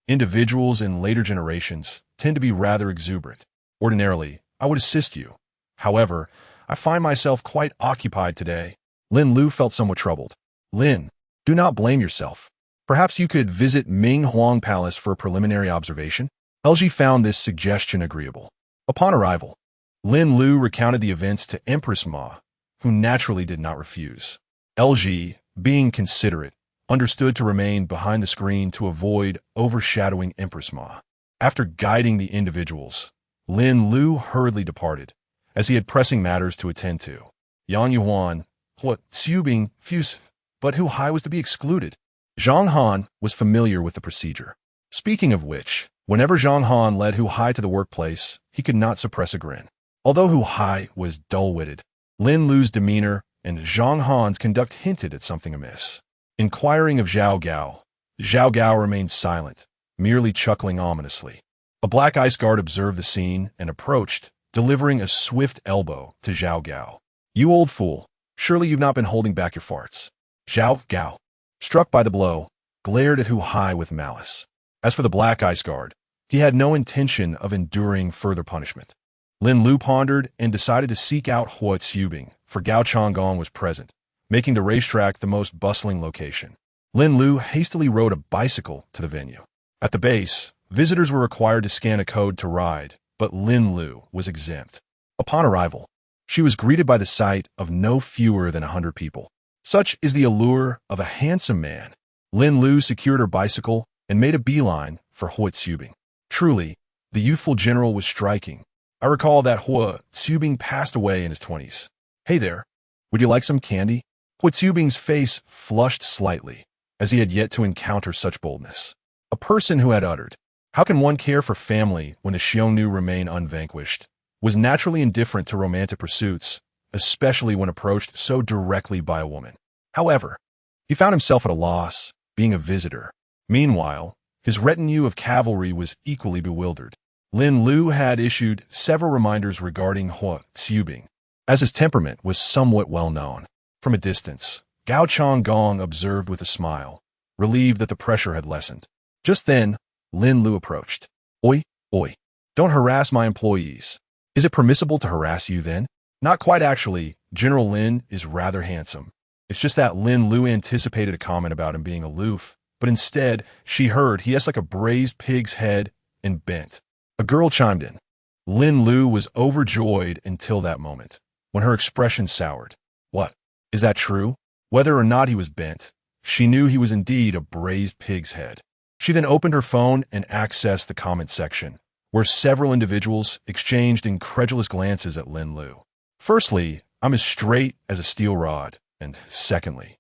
Individuals in later generations tend to be rather exuberant. Ordinarily, I would assist you. However, I find myself quite occupied today. Lin Lu felt somewhat troubled. Lin, do not blame yourself. Perhaps you could visit Ming Huang Palace for a preliminary observation? LG found this suggestion agreeable. Upon arrival, Lin Lu recounted the events to Empress Ma, who naturally did not refuse. LG, being considerate, understood to remain behind the screen to avoid overshadowing Empress Ma. After guiding the individuals, Lin Lu hurriedly departed, as he had pressing matters to attend to. Yang Yuan, what Xubing, fuse, but Hu Hai was to be excluded. Zhang Han was familiar with the procedure. Speaking of which, whenever Zhang Han led Hu Hai to the workplace, he could not suppress a grin. Although Hu Hai was dull-witted, Lin Lu's demeanor and Zhang Han's conduct hinted at something amiss. Inquiring of Zhao Gao remained silent, merely chuckling ominously. A black ice guard observed the scene and approached, delivering a swift elbow to Zhao Gao. You old fool, surely you've not been holding back your farts. Zhao Gao, struck by the blow, glared at Hu Hai with malice. As for the black ice guard, he had no intention of enduring further punishment. Lin Lu pondered and decided to seek out Hua Xubing, for Gao Changgong was present, making the racetrack the most bustling location. Lin Lu hastily rode a bicycle to the venue. At the base, visitors were required to scan a code to ride, but Lin Lu was exempt. Upon arrival, she was greeted by the sight of no fewer than 100 people. Such is the allure of a handsome man. Lin Lu secured her bicycle and made a beeline for Hua Xubing. Truly, the youthful general was striking. I recall that Hua Xubing passed away in his 20s. Hey there, would you like some candy? Hua Xubing's face flushed slightly, as he had yet to encounter such boldness. A person who had uttered, "How can one care for family when the Xiongnu remain unvanquished?" was naturally indifferent to romantic pursuits, especially when approached so directly by a woman. However, he found himself at a loss, being a visitor. Meanwhile, his retinue of cavalry was equally bewildered. Lin Lu had issued several reminders regarding Hua Xubing, as his temperament was somewhat well known. From a distance, Gao Changgong observed with a smile, relieved that the pressure had lessened. Just then, Lin Lu approached. Oi, don't harass my employees. Is it permissible to harass you then? Not quite actually. General Lin is rather handsome. It's just that Lin Lu anticipated a comment about him being aloof, but instead, she heard he has like a braised pig's head and bent. A girl chimed in. Lin Lu was overjoyed until that moment. when her expression soured. What? Is that true? Whether or not he was bent, she knew he was indeed a braised pig's head. She then opened her phone and accessed the comment section, where several individuals exchanged incredulous glances at Lin Lu. Firstly, I'm as straight as a steel rod, and secondly,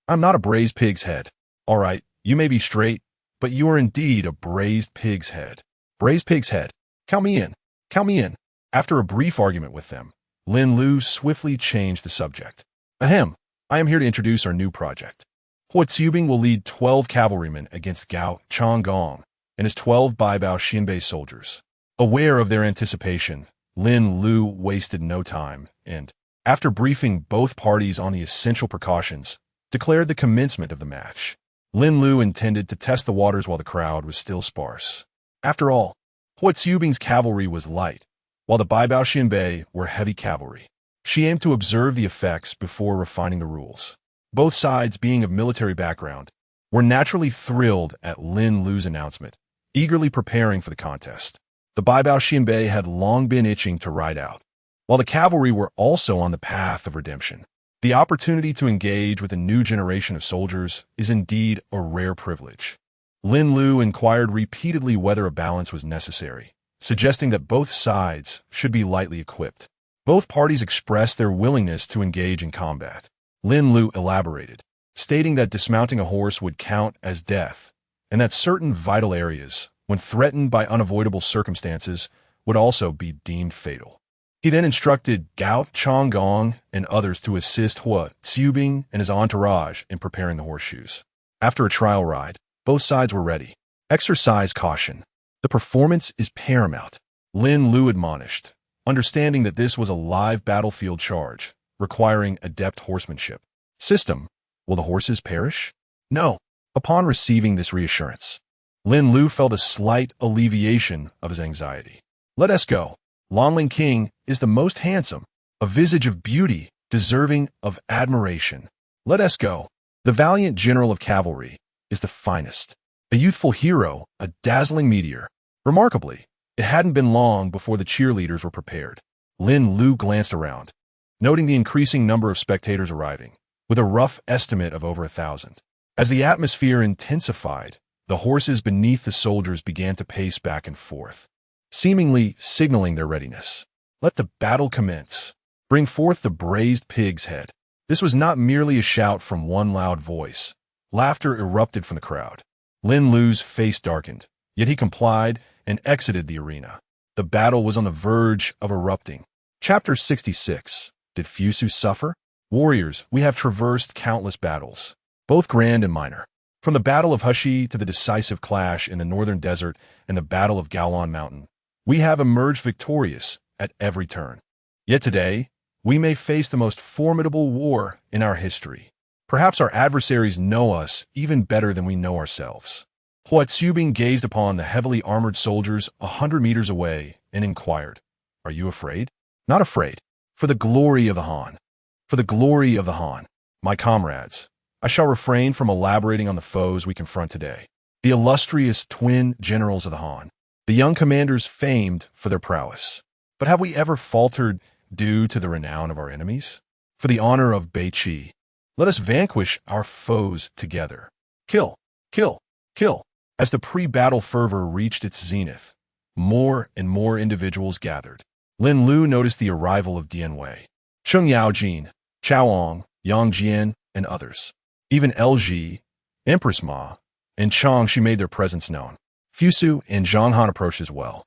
I'm not a braised pig's head. All right, you may be straight, but you are indeed a braised pig's head. Braised pig's head. Count me in. Count me in. After a brief argument with them, Lin Lu swiftly changed the subject. Ahem, I am here to introduce our new project. Hua Zhubing will lead 12 cavalrymen against Gao Changgong and his 12 Baibao Xianbei soldiers. Aware of their anticipation, Lin Lu wasted no time and, after briefing both parties on the essential precautions, declared the commencement of the match. Lin Lu intended to test the waters while the crowd was still sparse. After all, Hua Zhubing's cavalry was light, while the Baibao Xianbei were heavy cavalry. She aimed to observe the effects before refining the rules. Both sides, being of military background, were naturally thrilled at Lin Lu's announcement, eagerly preparing for the contest. The Baibao Xianbei had long been itching to ride out, while the cavalry were also on the path of redemption. The opportunity to engage with a new generation of soldiers is indeed a rare privilege. Lin Lu inquired repeatedly whether a balance was necessary, suggesting that both sides should be lightly equipped. Both parties expressed their willingness to engage in combat. Lin Lu elaborated, stating that dismounting a horse would count as death, and that certain vital areas, when threatened by unavoidable circumstances, would also be deemed fatal. He then instructed Gao Changgong and others to assist Hua Zhubing and his entourage in preparing the horseshoes. After a trial ride, both sides were ready. Exercise caution. The performance is paramount, Lin Lu admonished, understanding that this was a live battlefield charge, requiring adept horsemanship. System. Will the horses perish? No. Upon receiving this reassurance, Lin Lu felt a slight alleviation of his anxiety. Let us go. Lanling King is the most handsome, a visage of beauty deserving of admiration. Let us go. The valiant general of cavalry is the finest. A youthful hero, a dazzling meteor. Remarkably, it hadn't been long before the cheerleaders were prepared. Lin Lu glanced around, noting the increasing number of spectators arriving, with a rough estimate of over 1,000. As the atmosphere intensified, the horses beneath the soldiers began to pace back and forth, seemingly signaling their readiness. Let the battle commence. Bring forth the braised pig's head. This was not merely a shout from one loud voice. Laughter erupted from the crowd. Lin Lu's face darkened, yet he complied and exited the arena. The battle was on the verge of erupting. Chapter 66. Did Fusu suffer? Warriors, we have traversed countless battles, both grand and minor. From the Battle of Hushi to the decisive clash in the northern desert and the Battle of Gaolan Mountain, we have emerged victorious at every turn. Yet today, we may face the most formidable war in our history. Perhaps our adversaries know us even better than we know ourselves. Hua Zhubing gazed upon the heavily armored soldiers 100 meters away and inquired, Are you afraid? Not afraid. For the glory of the Han. For the glory of the Han. My comrades, I shall refrain from elaborating on the foes we confront today. The illustrious twin generals of the Han. The young commanders famed for their prowess. But have we ever faltered due to the renown of our enemies? For the honor of Great Qi, let us vanquish our foes together. Kill, kill, kill. As the pre-battle fervor reached its zenith, more and more individuals gathered. Lin Lu noticed the arrival of Jinyiwei, Cheng Yaojin, Chaoong, Yang Jian, and others. Even LG, Empress Ma, and Changxi made their presence known. Fusu and Zhang Han approached as well,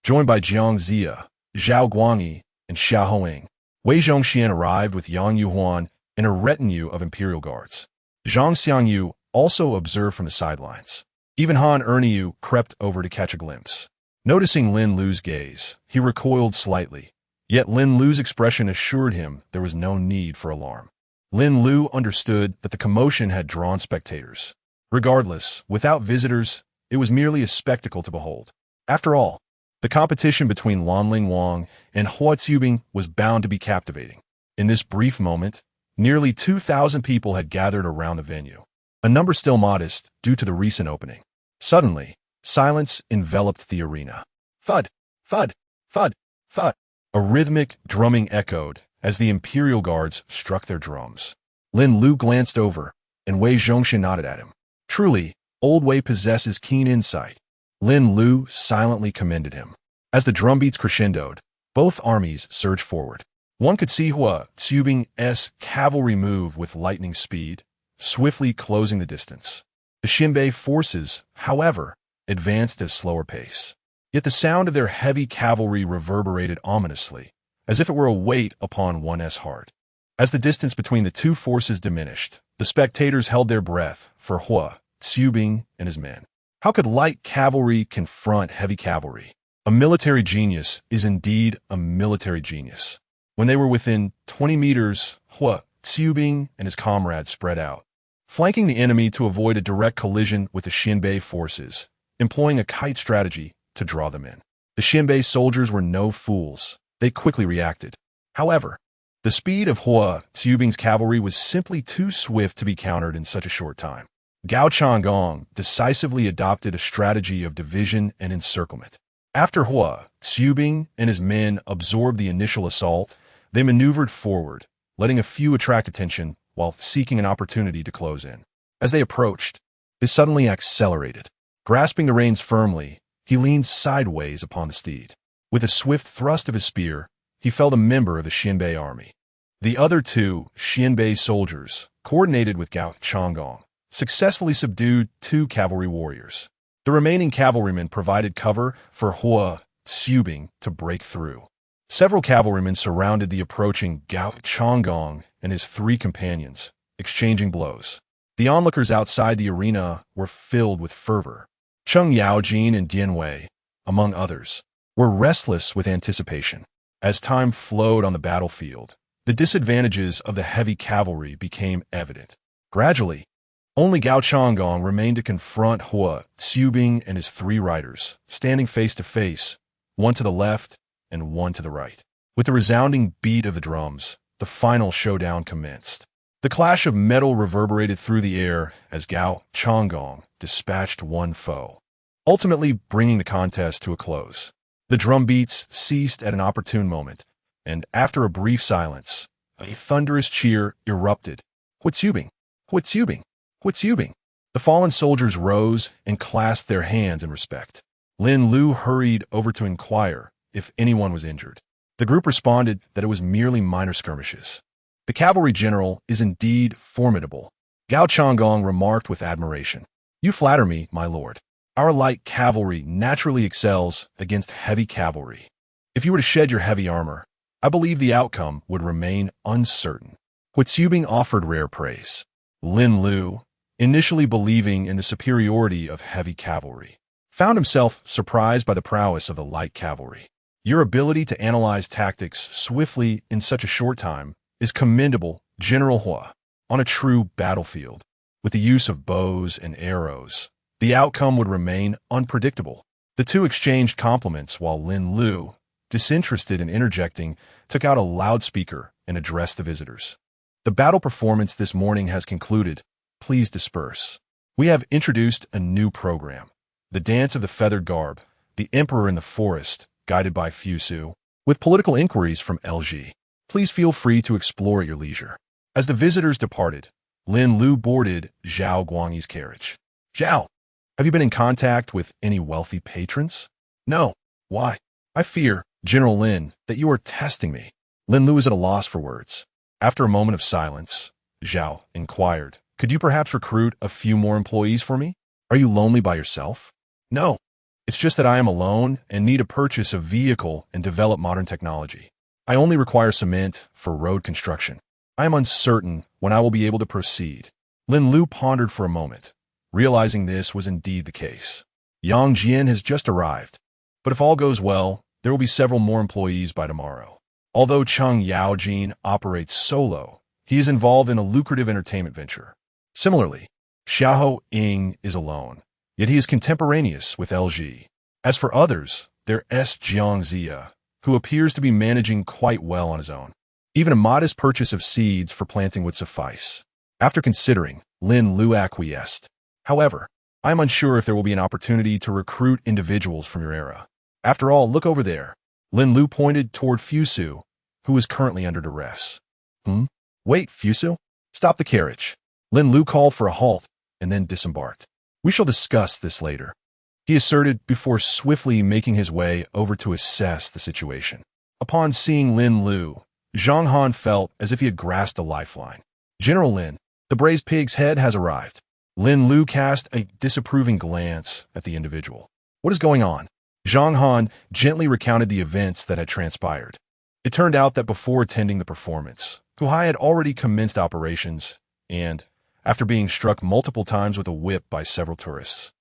joined by Jiang Zia, Zhao Guangyi, and Xia Hoing. Wei Zhongxian arrived with Yang Yuhuan and a retinue of Imperial Guards. Zhang Xiangyu also observed from the sidelines. Even Han Erniu crept over to catch a glimpse. Noticing Lin Lu's gaze, he recoiled slightly, yet Lin Lu's expression assured him there was no need for alarm. Lin Lu understood that the commotion had drawn spectators. Regardless, without visitors, it was merely a spectacle to behold. After all, the competition between Lanling Wang and Hua Zhubing was bound to be captivating. In this brief moment, nearly 2,000 people had gathered around the venue, a number still modest due to the recent opening. Suddenly, silence enveloped the arena. Thud, thud, thud, thud. A rhythmic drumming echoed as the Imperial Guards struck their drums. Lin Lu glanced over, and Wei Zhongxian nodded at him. Truly, old Wei possesses keen insight. Lin Lu silently commended him. As the drumbeats crescendoed, both armies surged forward. One could see Hua Zhubing's cavalry move with lightning speed, swiftly closing the distance. The Xinbei forces, however, advanced at a slower pace. Yet the sound of their heavy cavalry reverberated ominously, as if it were a weight upon one's heart. As the distance between the two forces diminished, the spectators held their breath for Hua Zhubing and his men. How could light cavalry confront heavy cavalry? A military genius is indeed a military genius. When they were within 20 meters, Hua Zhubing and his comrades spread out, flanking the enemy to avoid a direct collision with the Xinbei forces, employing a kite strategy to draw them in. The Xinbei soldiers were no fools. They quickly reacted. However, the speed of Hua Zhubing's cavalry was simply too swift to be countered in such a short time. Gao Changgong decisively adopted a strategy of division and encirclement. After Hua Zhubing and his men absorbed the initial assault, they maneuvered forward, letting a few attract attention while seeking an opportunity to close in. As they approached, they suddenly accelerated. Grasping the reins firmly, he leaned sideways upon the steed. With a swift thrust of his spear, he felled a member of the Xinbei army. The other two Xinbei soldiers, coordinated with Gao Changgong, successfully subdued two cavalry warriors. The remaining cavalrymen provided cover for Hua Zhubing to break through. Several cavalrymen surrounded the approaching Gao Changgong and his three companions, exchanging blows. The onlookers outside the arena were filled with fervor. Cheng Yaojin and Jinyiwei, among others, were restless with anticipation. As time flowed on the battlefield, the disadvantages of the heavy cavalry became evident. Gradually, only Gao Changgong remained to confront Hua Zhubing and his three riders, standing face to face, one to the left and one to the right. With the resounding beat of the drums, the final showdown commenced. The clash of metal reverberated through the air as Gao Changgong dispatched one foe, ultimately bringing the contest to a close. The drum beats ceased at an opportune moment, and after a brief silence, a thunderous cheer erupted. Hua Zhubing! Hua Zhubing! Hua Zhubing! The fallen soldiers rose and clasped their hands in respect. Lin Lu hurried over to inquire if anyone was injured. The group responded that it was merely minor skirmishes. The cavalry general is indeed formidable, Gao Changgong remarked with admiration. You flatter me, my lord. Our light cavalry naturally excels against heavy cavalry. If you were to shed your heavy armor, I believe the outcome would remain uncertain. Hua Zhubing offered rare praise. Lin Lu, initially believing in the superiority of heavy cavalry, found himself surprised by the prowess of the light cavalry. Your ability to analyze tactics swiftly in such a short time is commendable, General Hua. On a true battlefield, with the use of bows and arrows, the outcome would remain unpredictable. The two exchanged compliments while Lin Lu, disinterested in interjecting, took out a loudspeaker and addressed the visitors. The battle performance this morning has concluded. Please disperse. We have introduced a new program. The Dance of the Feathered Garb, the Emperor in the Forest, guided by Fusu, with political inquiries from LG. Please feel free to explore at your leisure. As the visitors departed, Lin Lu boarded Zhao Guangyi's carriage. Zhao, have you been in contact with any wealthy patrons? No. Why? I fear, General Lin, that you are testing me. Lin Lu is at a loss for words. After a moment of silence, Zhao inquired, could you perhaps recruit a few more employees for me? Are you lonely by yourself? No. It's just that I am alone and need to purchase a vehicle and develop modern technology. I only require cement for road construction. I am uncertain when I will be able to proceed. Lin Lu pondered for a moment, realizing this was indeed the case. Yang Jian has just arrived, but if all goes well, there will be several more employees by tomorrow. Although Cheng Yaojin operates solo, he is involved in a lucrative entertainment venture. Similarly, Xiahou Ying is alone, yet he is contemporaneous with LG. As for others, there is Jiang Zia, who appears to be managing quite well on his own. Even a modest purchase of seeds for planting would suffice. After considering, Lin Lu acquiesced. However, I am unsure if there will be an opportunity to recruit individuals from your era. After all, look over there. Lin Lu pointed toward Fusu, who is currently under duress. Wait, Fusu? Stop the carriage. Lin Lu called for a halt and then disembarked. We shall discuss this later, he asserted before swiftly making his way over to assess the situation. Upon seeing Lin Lu, Zhonghan felt as if he had grasped a lifeline. General Lin, the braised pig's head has arrived. Lin Lu cast a disapproving glance at the individual. What is going on? Zhonghan gently recounted the events that had transpired. It turned out that before attending the performance, Kuhai had already commenced operations and, after being struck multiple times with a whip by several tourists,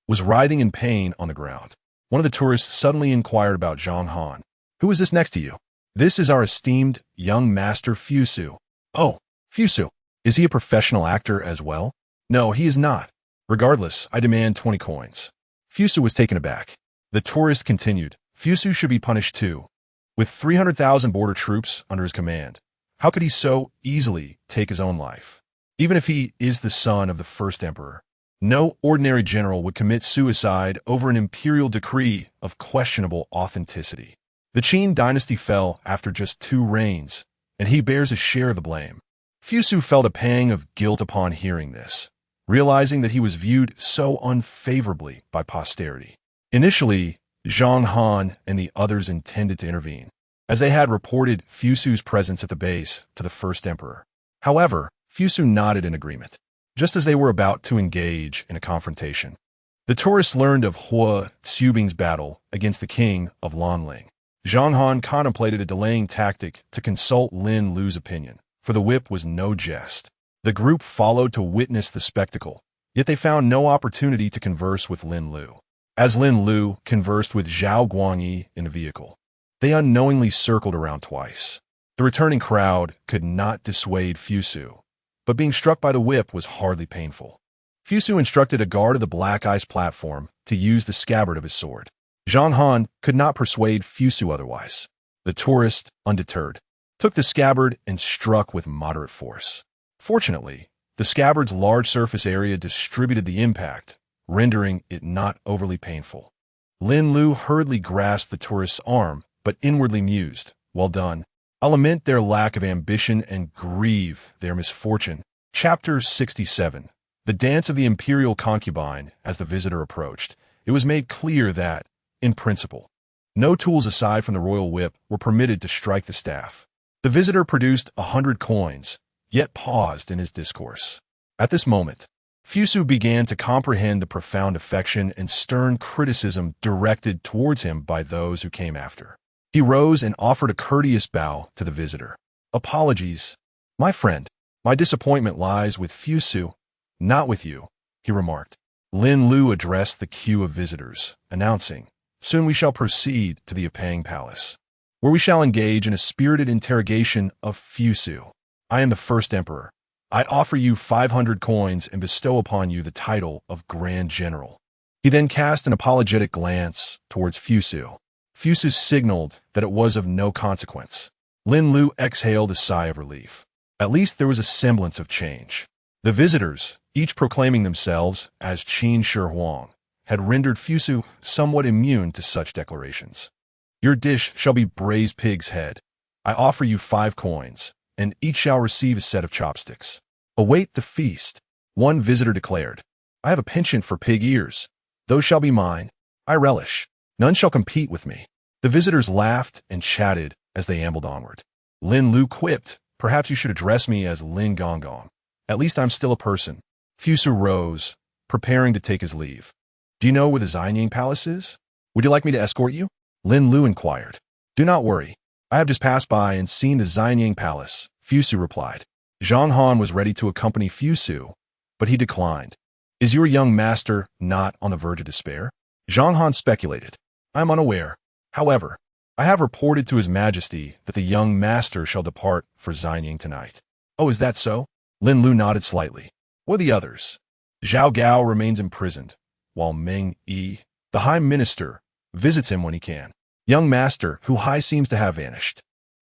was writhing in pain on the ground. One of the tourists suddenly inquired about Zhonghan. Who is this next to you? This is our esteemed young master Fusu. Oh, Fusu. Is he a professional actor as well? No, he is not. Regardless, I demand 20 coins. Fusu was taken aback. The tourist continued. Fusu should be punished too. With 300,000 border troops under his command, how could he so easily take his own life? Even if he is the son of the first emperor, no ordinary general would commit suicide over an imperial decree of questionable authenticity. The Qi Dynasty fell after just 2 reigns, and he bears a share of the blame. Fusu felt a pang of guilt upon hearing this, realizing that he was viewed so unfavorably by posterity. Initially, Zhonghan and the others intended to intervene, as they had reported Fusu's presence at the base to the first emperor. However, Fusu nodded in agreement, just as they were about to engage in a confrontation. The tourists learned of Hua Tsubing's battle against the king of Lanling. Zhonghan contemplated a delaying tactic to consult Lin Lu's opinion, for the whip was no jest. The group followed to witness the spectacle, yet they found no opportunity to converse with Lin Lu. As Lin Lu conversed with Zhao Guangyi in the vehicle, they unknowingly circled around twice. The returning crowd could not dissuade Fusu, but being struck by the whip was hardly painful. Fusu instructed a guard of the black ice platform to use the scabbard of his sword. Zhonghan could not persuade Fusu otherwise. The tourist, undeterred, took the scabbard and struck with moderate force. Fortunately, the scabbard's large surface area distributed the impact, rendering it not overly painful. Lin Lu hurriedly grasped the tourist's arm, but inwardly mused, "Well done. I lament their lack of ambition and grieve their misfortune." Chapter 67. The Dance of the Imperial Concubine. As the visitor approached, it was made clear that, in principle, no tools aside from the royal whip were permitted to strike the staff. The visitor produced 100 coins, yet paused in his discourse. At this moment, Fusu began to comprehend the profound affection and stern criticism directed towards him by those who came after. He rose and offered a courteous bow to the visitor. "Apologies, my friend. My disappointment lies with Fusu, not with you," he remarked. Lin Lu addressed the queue of visitors, announcing, "Soon we shall proceed to the Apang Palace, where we shall engage in a spirited interrogation of Fusu. I am the first emperor. I offer you 500 coins and bestow upon you the title of Grand General." He then cast an apologetic glance towards Fusu. Fusu signaled that it was of no consequence. Lin Lu exhaled a sigh of relief. At least there was a semblance of change. The visitors, each proclaiming themselves as Qin Shi Huang, had rendered Fusu somewhat immune to such declarations. "Your dish shall be braised pig's head. I offer you 5 coins, and each shall receive a set of chopsticks. Await the feast," one visitor declared. "I have a penchant for pig ears. Those shall be mine. I relish. None shall compete with me." The visitors laughed and chatted as they ambled onward. Lin Lu quipped, "Perhaps you should address me as Lin Gong. At least I'm still a person." Fusu rose, preparing to take his leave. "Do you know where the Xianying Palace is? Would you like me to escort you?" Lin Lu inquired. "Do not worry. I have just passed by and seen the Xianying Palace," Fusu replied. Zhonghan was ready to accompany Fusu, but he declined. "Is your young master not on the verge of despair?" Zhonghan speculated. "I am unaware. However, I have reported to His Majesty that the young master shall depart for Xianying tonight." "Oh, is that so?" Lin Lu nodded slightly. "What are the others?" "Zhao Gao remains imprisoned, while Ming Yi, the High Minister, visits him when he can. Young Master Hu Hai seems to have vanished.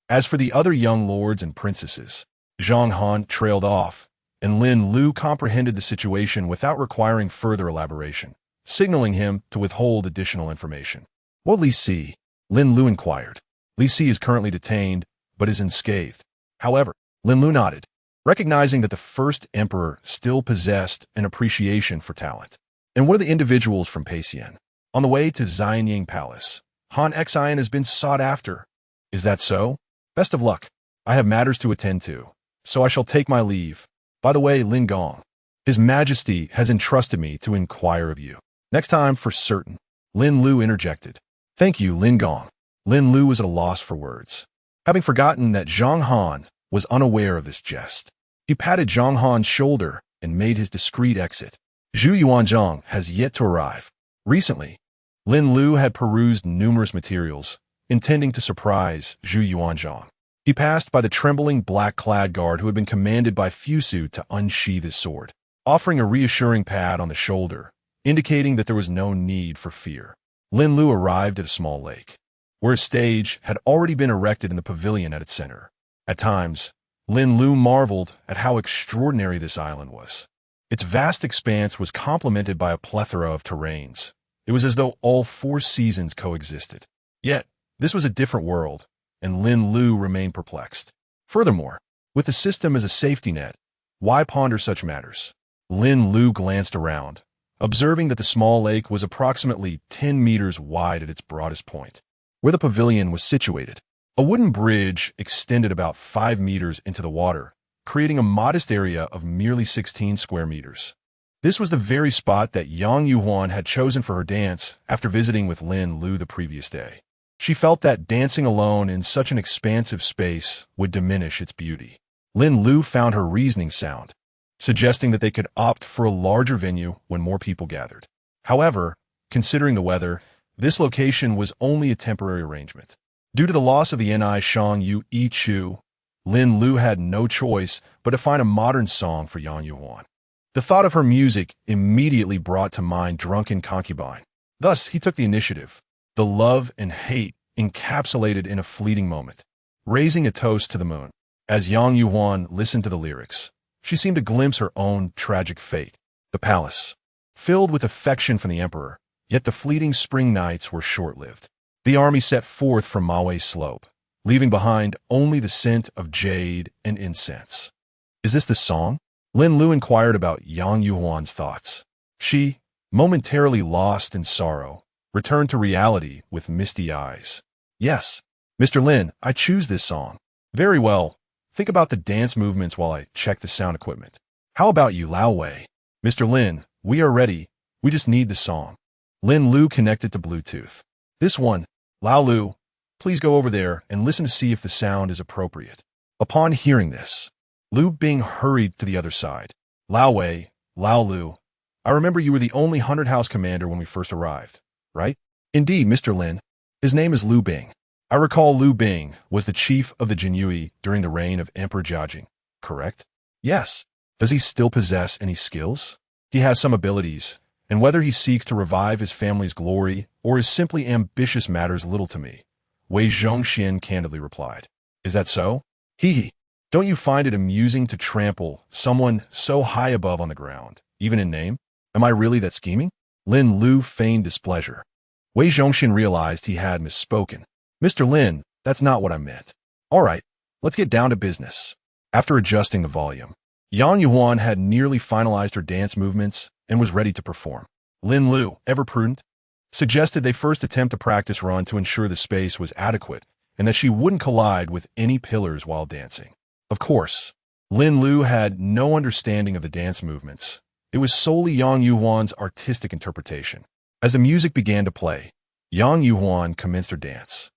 As for the other young lords and princesses," Zhonghan trailed off, and Lin Lu comprehended the situation without requiring further elaboration, signaling him to withhold additional information. "What Li Si?" Lin Lu inquired. "Li Si is currently detained but is unscathed. However, Lin Lu nodded, recognizing that the first emperor still possessed an appreciation for talent. And what are the individuals from Peixian? On the way to Xianying Palace, Han Xian has been sought after. Is that so? Best of luck. I have matters to attend to, so I shall take my leave. By the way, Lin Gong, His Majesty has entrusted me to inquire of you. Next time, for certain. Lin Lu interjected. Thank you, Lin Gong. Lin Lu was at a loss for words, having forgotten that Zhang Han was unaware of this jest. He patted Zhang Han's shoulder and made his discreet exit. Zhu Yuanzhang has yet to arrive. Recently, Lin Lu had perused numerous materials, intending to surprise Zhu Yuanzhang. He passed by the trembling black-clad guard who had been commanded by Fusu to unsheath his sword, offering a reassuring pat on the shoulder, indicating that there was no need for fear. Lin Lu arrived at a small lake, where a stage had already been erected in the pavilion at its center. At times, Lin Lu marveled at how extraordinary this island was. Its vast expanse was complemented by a plethora of terrains. It was as though all four seasons coexisted. Yet, this was a different world, and Lin Lu remained perplexed. Furthermore, with the system as a safety net, why ponder such matters? Lin Lu glanced around, observing that the small lake was approximately 10 meters wide at its broadest point. Where the pavilion was situated, a wooden bridge extended about 5 meters into the water, creating a modest area of merely 16 square meters. This was the very spot that Yang Yuhuan had chosen for her dance after visiting with Lin Lu the previous day. She felt that dancing alone in such an expansive space would diminish its beauty. Lin Lu found her reasoning sound, suggesting that they could opt for a larger venue when more people gathered. However, considering the weather, this location was only a temporary arrangement. Due to the loss of the Ni Shang Yu Yi Chu, Lin Lu had no choice but to find a modern song for Yang Yuhuan. The thought of her music immediately brought to mind Drunken Concubine. Thus, he took the initiative, the love and hate encapsulated in a fleeting moment, raising a toast to the moon. As Yang Yuhuan listened to the lyrics, she seemed to glimpse her own tragic fate. The palace, filled with affection from the emperor, yet the fleeting spring nights were short-lived. The army set forth from Mawei Slope, leaving behind only the scent of jade and incense. Is this the song? Lin Lu inquired about Yang Yuhuan's thoughts. She, momentarily lost in sorrow, returned to reality with misty eyes. Yes, Mr. Lin, I choose this song. Very well. Think about the dance movements while I check the sound equipment. How about you, Lao Wei? Mr. Lin, we are ready. We just need the song. Lin Lu connected to Bluetooth. This one, Lao Lu, please go over there and listen to see if the sound is appropriate. Upon hearing this, Lu Bing hurried to the other side. Lao Wei, Lao Lu, I remember you were the only 100-house commander when we first arrived, right? Indeed, Mr. Lin. His name is Lu Bing. I recall Lu Bing was the chief of the Jinyiwei during the reign of Emperor Jiajing, correct? Yes. Does he still possess any skills? He has some abilities, and whether he seeks to revive his family's glory or is simply ambitious matters little to me. Wei Zhongxian candidly replied. Is that so? Hee. Don't you find it amusing to trample someone so high above on the ground, even in name? Am I really that scheming? Lin Lu feigned displeasure. Wei Zhongxian realized he had misspoken. Mr. Lin, that's not what I meant. All right, let's get down to business. After adjusting the volume, Yang Yuhuan had nearly finalized her dance movements and was ready to perform. Lin Lu, ever prudent, suggested they first attempt a practice run to ensure the space was adequate and that she wouldn't collide with any pillars while dancing. Of course, Lin Lu had no understanding of the dance movements. It was solely Yang Yuhuan's artistic interpretation. As the music began to play, Yang Yuhuan commenced her dance.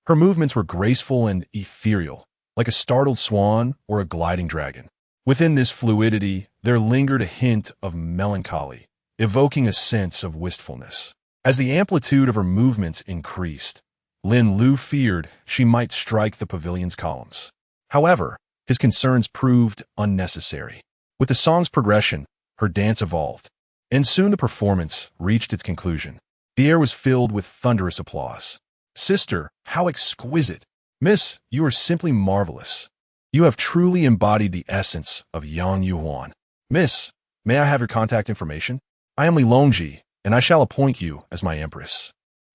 Her movements were graceful and ethereal, like a startled swan or a gliding dragon. Within this fluidity, there lingered a hint of melancholy, evoking a sense of wistfulness. As the amplitude of her movements increased, Lin Lu feared she might strike the pavilion's columns. However, his concerns proved unnecessary. With the song's progression, her dance evolved, and soon the performance reached its conclusion. The air was filled with thunderous applause. Sister, how exquisite! Miss, you are simply marvelous. You have truly embodied the essence of Yang Yuhuan. Miss, may I have your contact information? I am Li Longji, and I shall appoint you as my empress.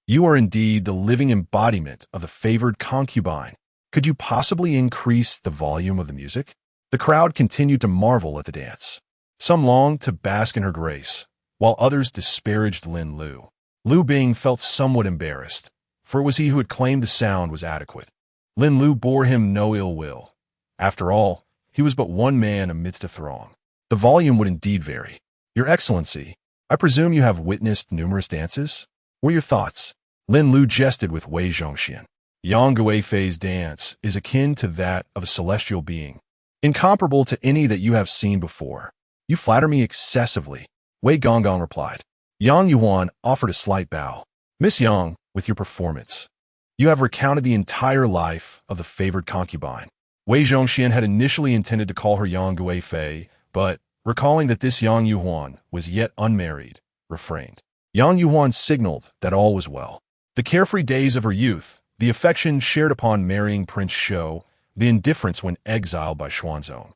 You are indeed the living embodiment of the favored concubine. Could you possibly increase the volume of the music? The crowd continued to marvel at the dance. Some longed to bask in her grace, while others disparaged Lin Lu. Lu Bing felt somewhat embarrassed, for it was he who had claimed the sound was adequate. Lin Lu bore him no ill will. After all, he was but one man amidst a throng. The volume would indeed vary. Your Excellency, I presume you have witnessed numerous dances? What are your thoughts? Lin Lu jested with Wei Zhongxian. Yang Guifei's dance is akin to that of a celestial being, incomparable to any that you have seen before. You flatter me excessively, Wei Zhongxian replied. Yang Yuan offered a slight bow. Miss Yang, with your performance, you have recounted the entire life of the favored concubine. Wei Zhongxian had initially intended to call her Yang Guifei, but, recalling that this Yang Yuan was yet unmarried, refrained. Yang Yuan signaled that all was well. The carefree days of her youth, the affection shared upon marrying Prince Shou, the indifference when exiled by Xuanzong,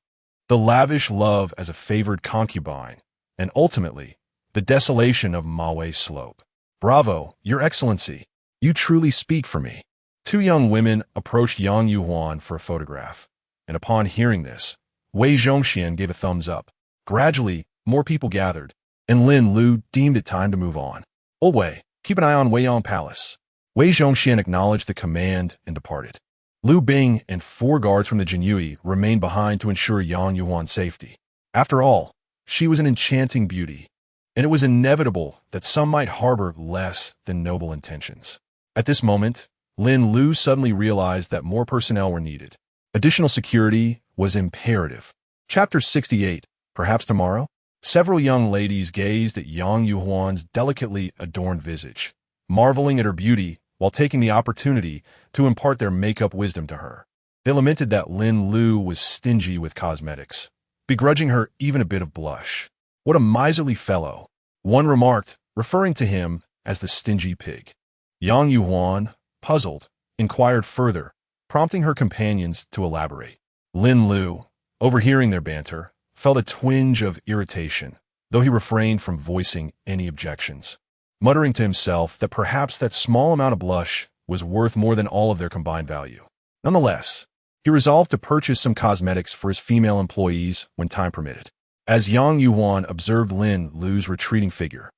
the lavish love as a favored concubine, and ultimately, the desolation of Mawei Slope. Bravo, Your Excellency. You truly speak for me. Two young women approached Yang Yuan for a photograph, and upon hearing this, Wei Zhongxian gave a thumbs up. Gradually, more people gathered, and Lin Lu deemed it time to move on. Old Wei, keep an eye on Weiyang Palace. Wei Zhongxian acknowledged the command and departed. Lu Bing and 4 guards from the Jinyiwei remained behind to ensure Yang Yuan's safety. After all, she was an enchanting beauty, and it was inevitable that some might harbor less than noble intentions. At this moment, Lin Lu suddenly realized that more personnel were needed. Additional security was imperative. Chapter 68, perhaps tomorrow? Several young ladies gazed at Yang Yuan's delicately adorned visage, marveling at her beauty while taking the opportunity to impart their makeup wisdom to her. They lamented that Lin Lu was stingy with cosmetics, begrudging her even a bit of blush. What a miserly fellow, one remarked, referring to him as the stingy pig. Yang Yuan, puzzled, inquired further, prompting her companions to elaborate. Lin Lu, overhearing their banter, felt a twinge of irritation, though he refrained from voicing any objections, muttering to himself that perhaps that small amount of blush was worth more than all of their combined value. Nonetheless, he resolved to purchase some cosmetics for his female employees when time permitted. As Yang Yuan observed Lin Lu's retreating figure,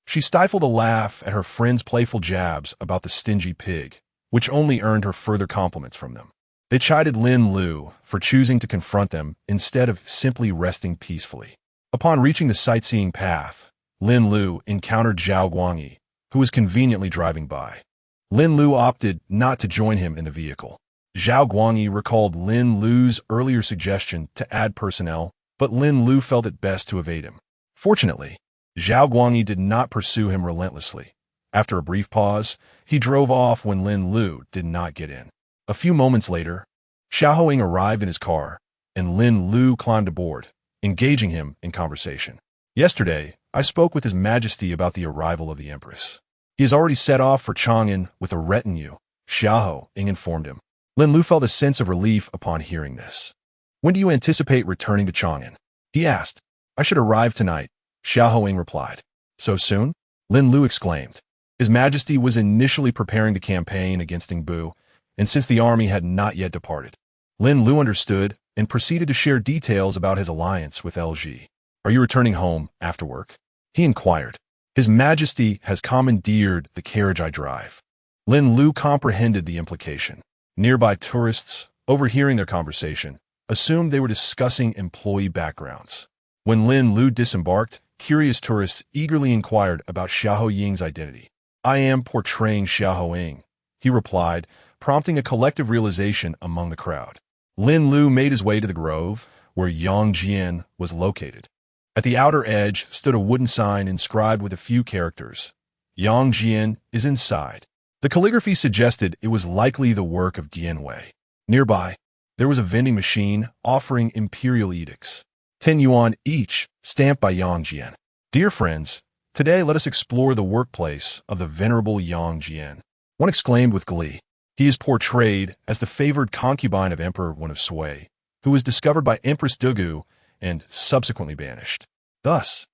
she stifled a laugh at her friend's playful jabs about the stingy pig, which only earned her further compliments from them. They chided Lin Lu for choosing to confront them instead of simply resting peacefully. Upon reaching the sightseeing path, Lin Lu encountered Zhao Guangyi, who was conveniently driving by. Lin Lu opted not to join him in the vehicle. Zhao Guangyi recalled Lin Lu's earlier suggestion to add personnel, but Lin Lu felt it best to evade him. Fortunately, Zhao Guangyi did not pursue him relentlessly. After a brief pause, he drove off when Lin Lu did not get in. A few moments later, Xiaoheng arrived in his car, and Lin Lu climbed aboard, engaging him in conversation. Yesterday, I spoke with His Majesty about the arrival of the Empress. He has already set off for Chang'an with a retinue, Xiaoheng informed him. Lin Lu felt a sense of relief upon hearing this. When do you anticipate returning to Chang'an? He asked. I should arrive tonight, Xiaoheng replied. So soon? Lin Lu exclaimed. His Majesty was initially preparing to campaign against Ningbu, and since the army had not yet departed, Lin Lu understood and proceeded to share details about his alliance with LG. Are you returning home after work? He inquired. His Majesty has commandeered the carriage I drive. Lin Lu comprehended the implication. Nearby tourists, overhearing their conversation, assumed they were discussing employee backgrounds. When Lin Lu disembarked, curious tourists eagerly inquired about Xiahou Ying's identity. I am portraying Xiahou Ying, he replied, prompting a collective realization among the crowd. Lin Lu made his way to the grove, where Yang Jian was located. At the outer edge stood a wooden sign inscribed with a few characters. Yang Jian is inside. The calligraphy suggested it was likely the work of Jinyiwei. Nearby, there was a vending machine offering imperial edicts. 10 yuan each, stamped by Yang Jian. Dear friends, today let us explore the workplace of the venerable Yang Jian. One exclaimed with glee. He is portrayed as the favored concubine of Emperor Wen of Sui, who was discovered by Empress Dugu and subsequently banished. Thus,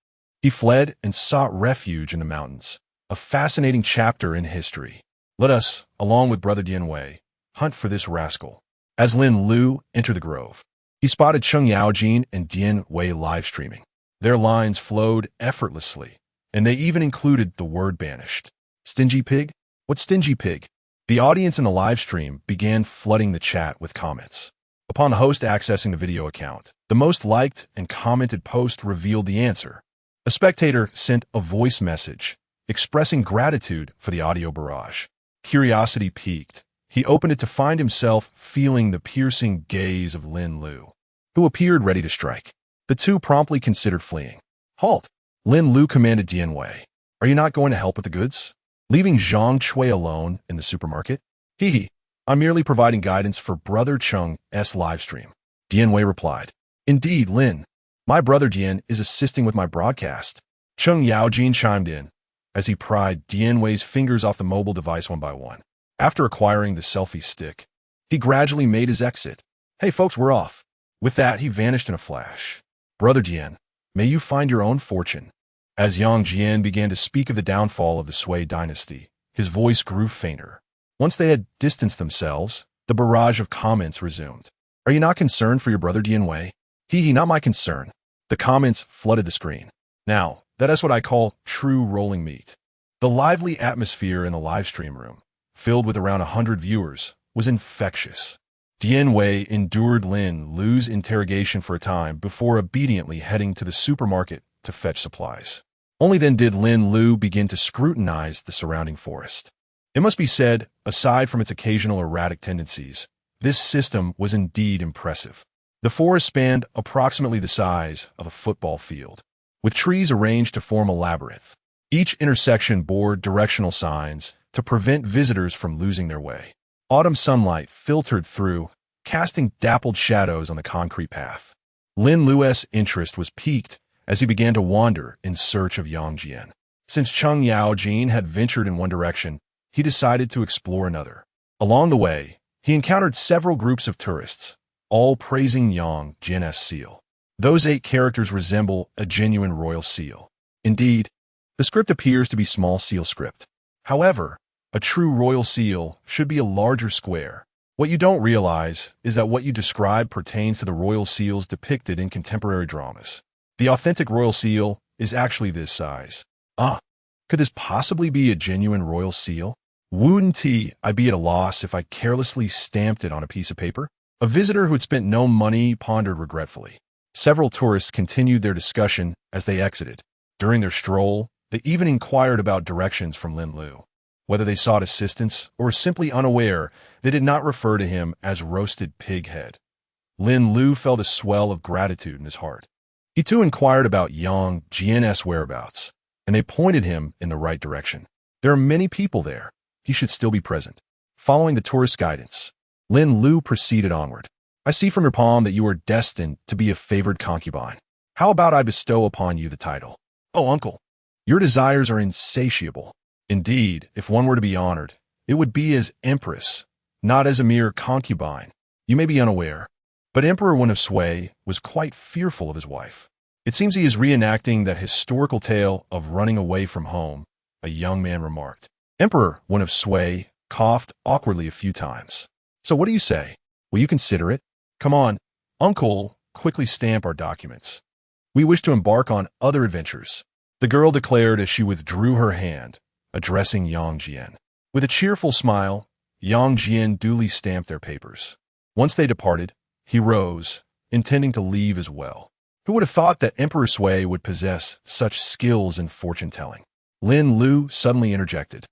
he fled and sought refuge in the mountains, a fascinating chapter in history. Let us, along with Brother Jinyiwei, hunt for this rascal. As Lin Lu entered the grove, he spotted Cheng Yaojin and Jinyiwei live streaming. Their lines flowed effortlessly, and they even included the word banished. Stingy pig? What stingy pig? The audience in the live stream began flooding the chat with comments. Upon the host accessing the video account, the most liked and commented post revealed the answer. A spectator sent a voice message expressing gratitude for the audio barrage. Curiosity piqued. He opened it to find himself feeling the piercing gaze of Lin Lu, who appeared ready to strike. The two promptly considered fleeing. Halt! Lin Lu commanded Jinyiwei. Are you not going to help with the goods? Leaving Zhang Chui alone in the supermarket? Hee. I'm merely providing guidance for Brother Cheng's livestream. Jinyiwei replied. Indeed, Lin. My brother Jin is assisting with my broadcast. Cheng Yaojin chimed in, as he pried Jinyiwei's fingers off the mobile device one by one. After acquiring the selfie stick, he gradually made his exit. Hey folks, we're off. With that, he vanished in a flash. Brother Jian, may you find your own fortune. As Yang Jian began to speak of the downfall of the Sui dynasty, his voice grew fainter. Once they had distanced themselves, the barrage of comments resumed. Are you not concerned for your brother Jinyiwei? Hee, not my concern. The comments flooded the screen. Now, that is what I call true rolling meat. The lively atmosphere in the livestream room, filled with around 100 viewers, was infectious. Jinyiwei endured Lin Lu's interrogation for a time before obediently heading to the supermarket to fetch supplies. Only then did Lin Lu begin to scrutinize the surrounding forest. It must be said, aside from its occasional erratic tendencies, this system was indeed impressive. The forest spanned approximately the size of a football field, with trees arranged to form a labyrinth. Each intersection bore directional signs to prevent visitors from losing their way. Autumn sunlight filtered through, casting dappled shadows on the concrete path. Lin Lu's interest was piqued as he began to wander in search of Yang Jian. Since Cheng Yaojin had ventured in one direction, he decided to explore another. Along the way, he encountered several groups of tourists, all praising Yang Jian's seal. Those 8 characters resemble a genuine royal seal. Indeed, the script appears to be small seal script. However, a true royal seal should be a larger square. What you don't realize is that what you describe pertains to the royal seals depicted in contemporary dramas. The authentic royal seal is actually this size. Could this possibly be a genuine royal seal? Wouldn't I be at a loss if I carelessly stamped it on a piece of paper? A visitor who had spent no money pondered regretfully. Several tourists continued their discussion as they exited. During their stroll, they even inquired about directions from Lin Lu. Whether they sought assistance or were simply unaware, they did not refer to him as roasted pig head. Lin Lu felt a swell of gratitude in his heart. He too inquired about Yang Jian's whereabouts, and they pointed him in the right direction. There are many people there. He should still be present. Following the tourist guidance, Lin Lu proceeded onward. I see from your palm that you are destined to be a favored concubine. How about I bestow upon you the title? Oh, uncle, your desires are insatiable. Indeed, if one were to be honored, it would be as empress, not as a mere concubine. You may be unaware, but Emperor Wen of Sui was quite fearful of his wife. It seems he is reenacting that historical tale of running away from home, a young man remarked. Emperor Wen of Sui coughed awkwardly a few times. So what do you say? Will you consider it? Come on, uncle, quickly stamp our documents. We wish to embark on other adventures, the girl declared as she withdrew her hand, addressing Yang Jian. With a cheerful smile, Yang Jian duly stamped their papers. Once they departed, he rose, intending to leave as well. Who would have thought that Emperor Sui would possess such skills in fortune-telling? Lin Lu suddenly interjected.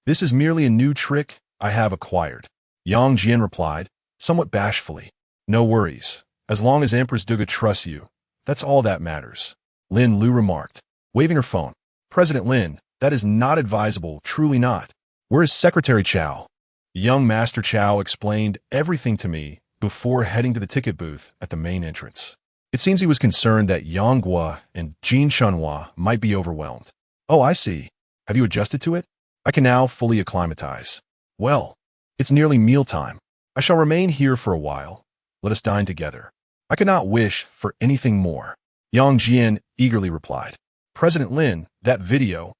This is merely a new trick I have acquired. Yang Jian replied, somewhat bashfully. No worries. As long as Empress Duga trusts you, that's all that matters. Lin Lu remarked, waving her phone. President Lin, that is not advisable, truly not. Where is Secretary Chow? Young Master Chow explained everything to me before heading to the ticket booth at the main entrance. It seems he was concerned that Yang Gua and Jin Shanhua might be overwhelmed. Oh, I see. Have you adjusted to it? I can now fully acclimatize. Well, it's nearly mealtime. I shall remain here for a while. Let us dine together. I could not wish for anything more. Yang Jian eagerly replied. President Lin, that video.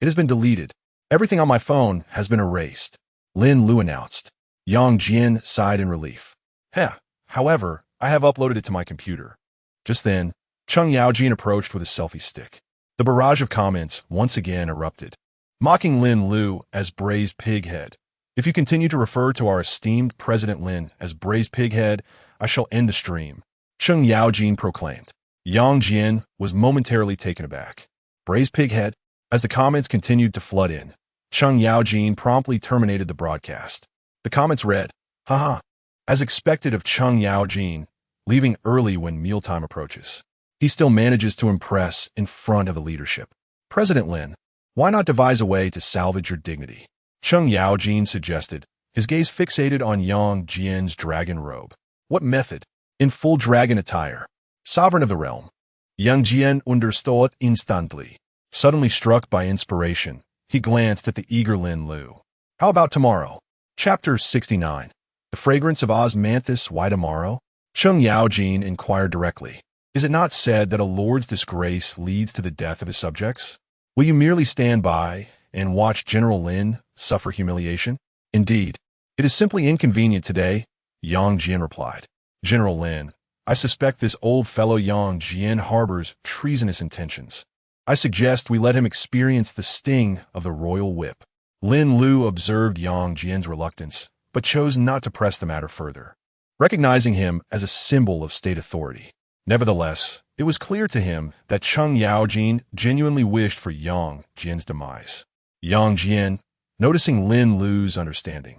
It has been deleted. Everything on my phone has been erased. Lin Lu announced. Yang Jian sighed in relief. Heh, however, I have uploaded it to my computer. Just then, Cheng Yaojin approached with a selfie stick. The barrage of comments once again erupted, mocking Lin Lu as Braised Pighead. If you continue to refer to our esteemed President Lin as Braised Pighead, I shall end the stream, Cheng Yaojin proclaimed. Yang Jian was momentarily taken aback. Braised Pighead? As the comments continued to flood in, Cheng Yaojin promptly terminated the broadcast. The comments read, haha, as expected of Cheng Yaojin, leaving early when mealtime approaches. He still manages to impress in front of the leadership. President Lin, why not devise a way to salvage your dignity? Cheng Yaojin suggested, his gaze fixated on Yang Jian's dragon robe. What method? In full dragon attire. Sovereign of the realm. Yang Jian understood instantly. Suddenly struck by inspiration, he glanced at the eager Lin Lu. How about tomorrow? Chapter 69. The fragrance of osmanthus. Why tomorrow? Cheng Yaojin inquired directly. Is it not said that a lord's disgrace leads to the death of his subjects? Will you merely stand by and watch General Lin suffer humiliation? Indeed, it is simply inconvenient today, Yang Jian replied. General Lin, I suspect this old fellow Yang Jian harbors treasonous intentions. I suggest we let him experience the sting of the royal whip. Lin Lu observed Yang Jian's reluctance, but chose not to press the matter further, recognizing him as a symbol of state authority. Nevertheless, it was clear to him that Cheng Yaojin genuinely wished for Yang Jian's demise. Yang Jian, noticing Lin Lu's understanding,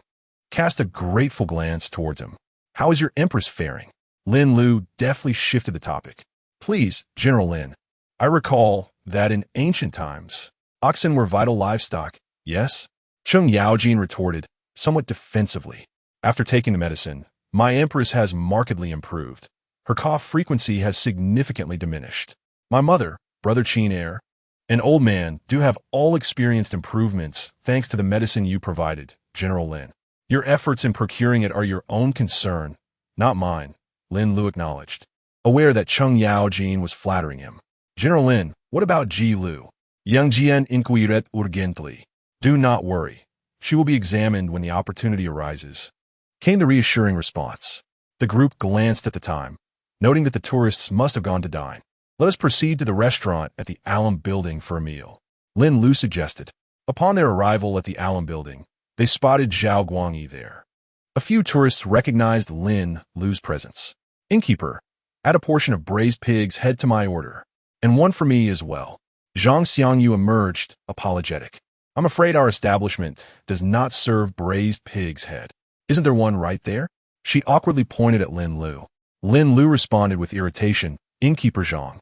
cast a grateful glance towards him. How is your empress faring? Lin Lu deftly shifted the topic. Please, General Lin, I recall that in ancient times, oxen were vital livestock, yes? Cheng Yaojin retorted, somewhat defensively. After taking the medicine, my empress has markedly improved. Her cough frequency has significantly diminished. My mother, Brother Qin Heir, an old man, do have all experienced improvements thanks to the medicine you provided, General Lin. Your efforts in procuring it are your own concern, not mine, Lin Lu acknowledged, aware that Cheng Yaojin was flattering him. General Lin, what about Ji Lu? Yang Jian inquired urgently. Do not worry. She will be examined when the opportunity arises, came the reassuring response. The group glanced at the time, noting that the tourists must have gone to dine. Let us proceed to the restaurant at the Alum Building for a meal, Lin Lu suggested. Upon their arrival at the Alum Building, they spotted Zhao Guangyi there. A few tourists recognized Lin Lu's presence. Innkeeper, add a portion of braised pig's head to my order, and one for me as well. Zhang Xiangyu emerged, apologetic. I'm afraid our establishment does not serve braised pig's head. Isn't there one right there? She awkwardly pointed at Lin Lu. Lin Lu responded with irritation, Innkeeper Zhang,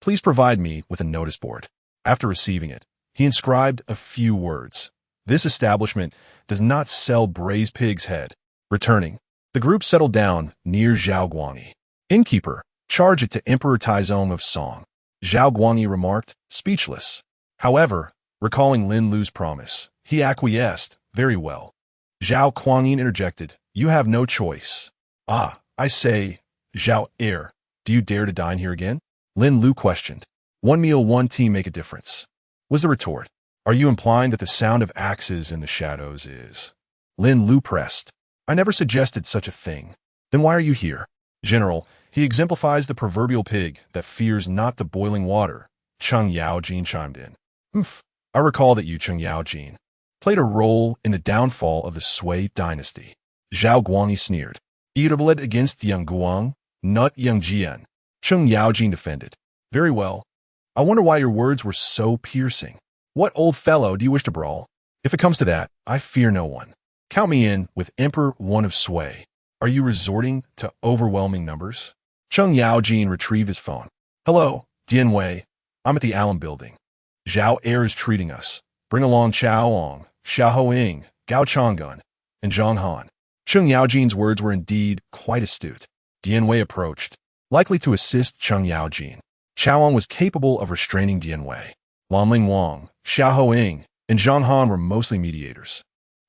please provide me with a notice board. After receiving it, he inscribed a few words. This establishment does not sell braised pig's head. Returning, the group settled down near Zhao Guangyi. Innkeeper, charge it to Emperor Taizong of Song. Zhao Guangyi remarked, speechless. However, recalling Lin Lu's promise, he acquiesced, very well. Zhao Guangyi interjected, you have no choice. Ah, I say, Zhao Heir, do you dare to dine here again? Lin Lu questioned. One meal, one tea make a difference, was the retort. Are you implying that the sound of axes in the shadows is? Lin Lu pressed. I never suggested such a thing. Then why are you here? General, he exemplifies the proverbial pig that fears not the boiling water, Cheng Yaojin chimed in. I recall that you, Cheng Yaojin, played a role in the downfall of the Wei Dynasty. Zhao Guangyi sneered. Irritable against Yang Guang, not Yang Jian. Cheng Yaojin defended. Very well. I wonder why your words were so piercing. What old fellow do you wish to brawl? If it comes to that, I fear no one. Count me in with Emperor One of Sui. Are you resorting to overwhelming numbers? Cheng Yaojin retrieved his phone. Hello, Jinyiwei. I'm at the Alum Building. Zhao Heir is treating us. Bring along Chaoong, Xiaohoing, Gao Changgong, and Zhang Han. Cheng Yaojin's words were indeed quite astute. Jinyiwei approached, likely to assist Cheng Yaojin. Chaoong was capable of restraining Jinyiwei. Lanling Wang, Xiaohoing, and Zhang Han were mostly mediators.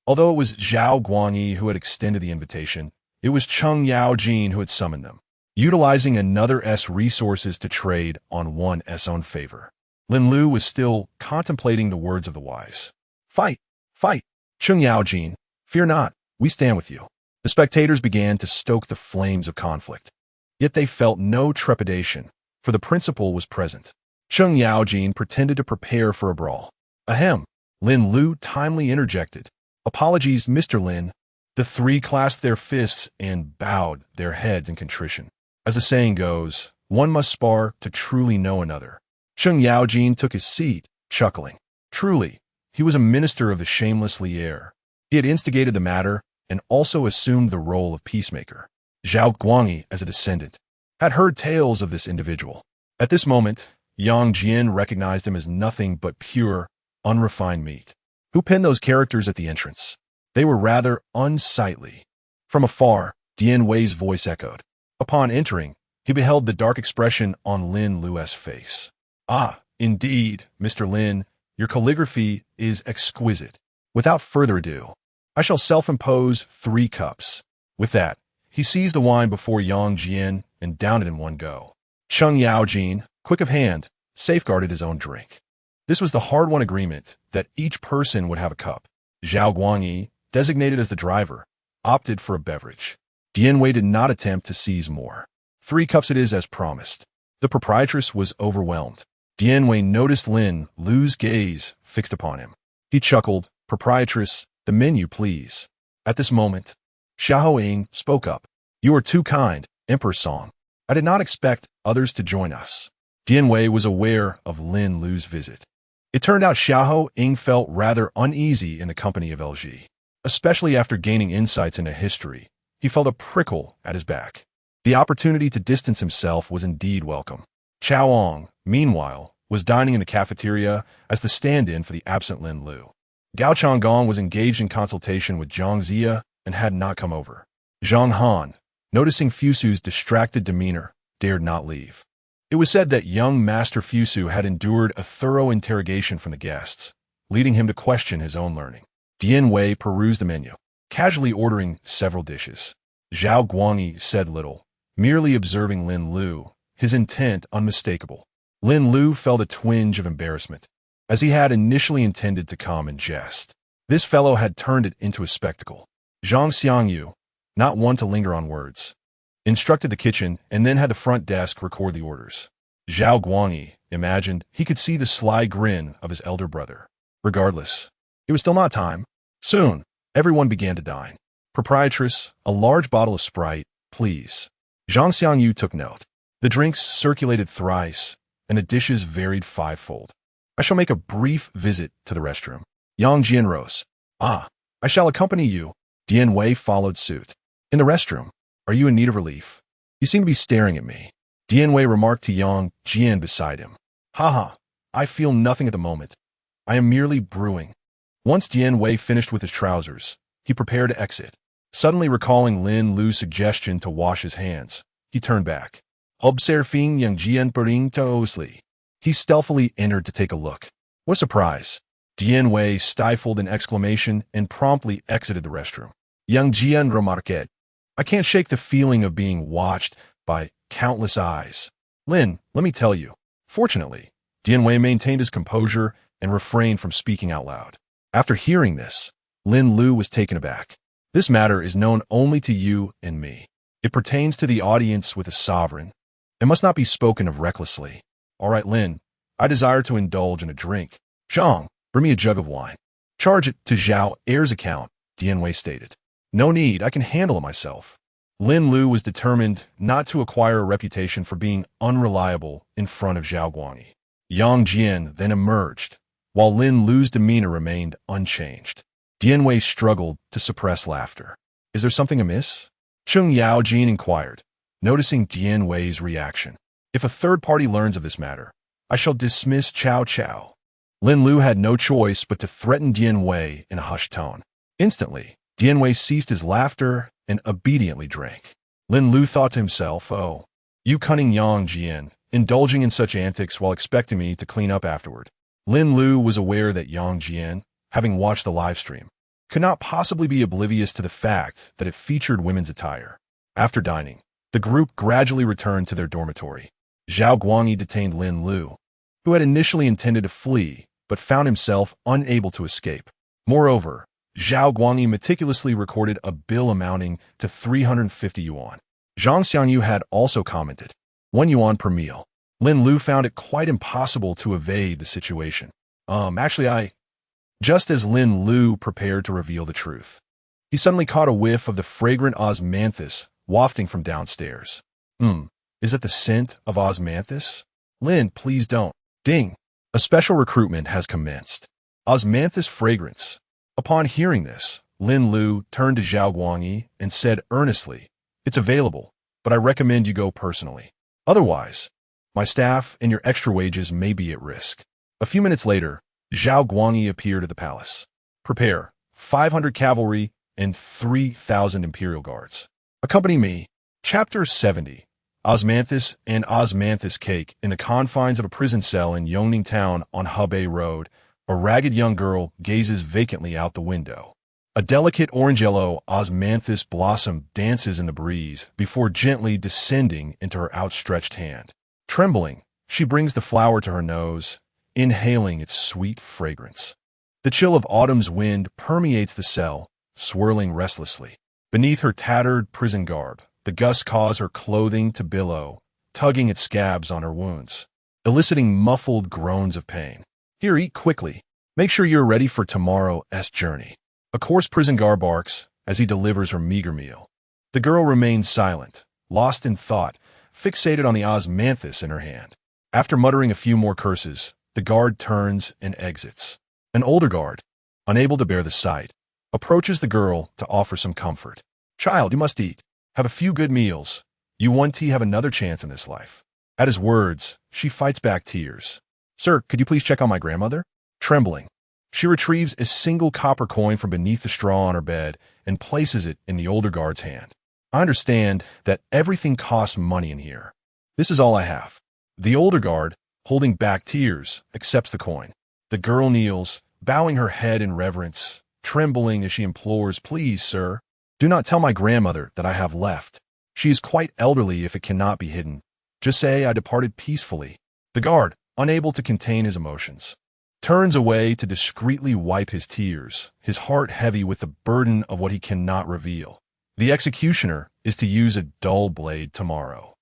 Although it was Zhao Guangyi who had extended the invitation, it was Cheng Yaojin who had summoned them, utilizing another S resources to trade on one S own favor. Lin Lu was still contemplating the words of the wise. Fight! Fight! Cheng Yaojin, fear not, we stand with you. The spectators began to stoke the flames of conflict. Yet they felt no trepidation, for the principal was present. Cheng Yaojin pretended to prepare for a brawl. Ahem! Lin Lu timely interjected. Apologies, Mr. Lin. The three clasped their fists and bowed their heads in contrition. As the saying goes, one must spar to truly know another. Cheng Yaojin took his seat, chuckling. Truly, he was a minister of the shameless Lier. He had instigated the matter and also assumed the role of peacemaker. Zhao Guangyi, as a descendant, had heard tales of this individual. At this moment, Yang Jian recognized him as nothing but pure, unrefined meat. Who penned those characters at the entrance? They were rather unsightly. From afar, Dian Wei's voice echoed. Upon entering, he beheld the dark expression on Lin Lu's face. Ah, indeed, Mr. Lin, your calligraphy is exquisite. Without further ado, I shall self-impose 3 cups. With that, he seized the wine before Yang Jian and downed it in one go. Cheng Yaojin, quick of hand, safeguarded his own drink. This was the hard-won agreement that each person would have a cup. Zhao Guangyi, designated as the driver, opted for a beverage. Dian Wei did not attempt to seize more. 3 cups it is as promised. The proprietress was overwhelmed. Dian Wei noticed Lin Lu's gaze fixed upon him. He chuckled, Proprietress, the menu, please. At this moment, Xiahou Ying spoke up. You are too kind, Emperor Song. I did not expect others to join us. Dian Wei was aware of Lin Lu's visit. It turned out Xiahou Ying felt rather uneasy in the company of LG. Especially after gaining insights into history, he felt a prickle at his back. The opportunity to distance himself was indeed welcome. Chao Ong, meanwhile, was dining in the cafeteria as the stand-in for the absent Lin Lu. Gao Changgong was engaged in consultation with Zhang Zia and had not come over. Zhang Han, noticing Fusu's distracted demeanor, dared not leave. It was said that young Master Fusu had endured a thorough interrogation from the guests, leading him to question his own learning. Dian Wei perused the menu, casually ordering several dishes. Zhao Guangyi said little, merely observing Lin Lu, his intent unmistakable. Lin Lu felt a twinge of embarrassment, as he had initially intended to come and jest. This fellow had turned it into a spectacle. Zhang Xiangyu, not one to linger on words, instructed the kitchen and then had the front desk record the orders. Zhao Guangyi imagined he could see the sly grin of his elder brother. Regardless, it was still not time. Soon, everyone began to dine. Proprietress, a large bottle of Sprite, please. Zhang Xiangyu took note. The drinks circulated thrice, and the dishes varied 5-fold. I shall make a brief visit to the restroom. Yang Jian rose. Ah, I shall accompany you. Dian Wei followed suit. In the restroom, are you in need of relief? You seem to be staring at me. Dian Wei remarked to Yang Jian beside him. Haha, I feel nothing at the moment. I am merely brewing. Once Dian Wei finished with his trousers, he prepared to exit. Suddenly recalling Lin Lu's suggestion to wash his hands, he turned back. Observing Yang Jian pering closely, he stealthily entered to take a look. What a surprise! Dian Wei stifled an exclamation and promptly exited the restroom. Yang Jian remarqued, I can't shake the feeling of being watched by countless eyes. Lin, let me tell you. Fortunately, Dian Wei maintained his composure and refrained from speaking out loud. After hearing this, Lin Lu was taken aback. This matter is known only to you and me. It pertains to the audience with a sovereign. It must not be spoken of recklessly. All right, Lin, I desire to indulge in a drink. Zhang, bring me a jug of wine. Charge it to Zhao Heir's account, Dian Wei stated. No need, I can handle it myself. Lin Lu was determined not to acquire a reputation for being unreliable in front of Zhao Guangyi. Yang Jian then emerged, while Lin Lu's demeanor remained unchanged. Dian Wei struggled to suppress laughter. Is there something amiss? Cheng Yaojin inquired, noticing Dian Wei's reaction. If a third party learns of this matter, I shall dismiss Cao Cao. Lin Lu had no choice but to threaten Dian Wei in a hushed tone. Instantly, Dian Wei ceased his laughter and obediently drank. Lin Lu thought to himself, oh, you cunning Yang Jian, indulging in such antics while expecting me to clean up afterward. Lin Lu was aware that Yang Jian, having watched the live stream, could not possibly be oblivious to the fact that it featured women's attire. After dining, the group gradually returned to their dormitory. Zhao Guangyi detained Lin Lu, who had initially intended to flee, but found himself unable to escape. Moreover, Zhao Guangyi meticulously recorded a bill amounting to 350 yuan. Zhang Xiangyu had also commented, 1 yuan per meal. Lin Lu found it quite impossible to evade the situation. Just as Lin Lu prepared to reveal the truth, he suddenly caught a whiff of the fragrant osmanthus wafting from downstairs. Is it the scent of osmanthus? Lin, please don't. Ding! A special recruitment has commenced. Osmanthus fragrance. Upon hearing this, Lin Lu turned to Zhao Guangyi and said earnestly, it's available, but I recommend you go personally. Otherwise, my staff and your extra wages may be at risk. A few minutes later, Zhao Guangyi appeared at the palace. Prepare 500 cavalry and 3,000 Imperial Guards. Accompany me. Chapter 70. Osmanthus and osmanthus cake. In the confines of a prison cell in Yongning Town on Hebei Road, a ragged young girl gazes vacantly out the window. A delicate orange-yellow osmanthus blossom dances in the breeze before gently descending into her outstretched hand. Trembling, she brings the flower to her nose, inhaling its sweet fragrance. The chill of autumn's wind permeates the cell, swirling restlessly. Beneath her tattered prison garb, the gusts cause her clothing to billow, tugging at scabs on her wounds, eliciting muffled groans of pain. Here, eat quickly. Make sure you're ready for tomorrow's journey. A coarse prison guard barks as he delivers her meager meal. The girl remains silent, lost in thought, fixated on the osmanthus in her hand. After muttering a few more curses, the guard turns and exits. An older guard, unable to bear the sight, approaches the girl to offer some comfort. Child, you must eat. Have a few good meals. You won't have another chance in this life. At his words, she fights back tears. Sir, could you please check on my grandmother? Trembling, she retrieves a single copper coin from beneath the straw on her bed and places it in the older guard's hand. I understand that everything costs money in here. This is all I have. The older guard, holding back tears, accepts the coin. The girl kneels, bowing her head in reverence, trembling as she implores, please, sir, do not tell my grandmother that I have left. She is quite elderly if it cannot be hidden. Just say I departed peacefully. The guard, unable to contain his emotions, turns away to discreetly wipe his tears, his heart heavy with the burden of what he cannot reveal. The executioner is to use a dull blade tomorrow.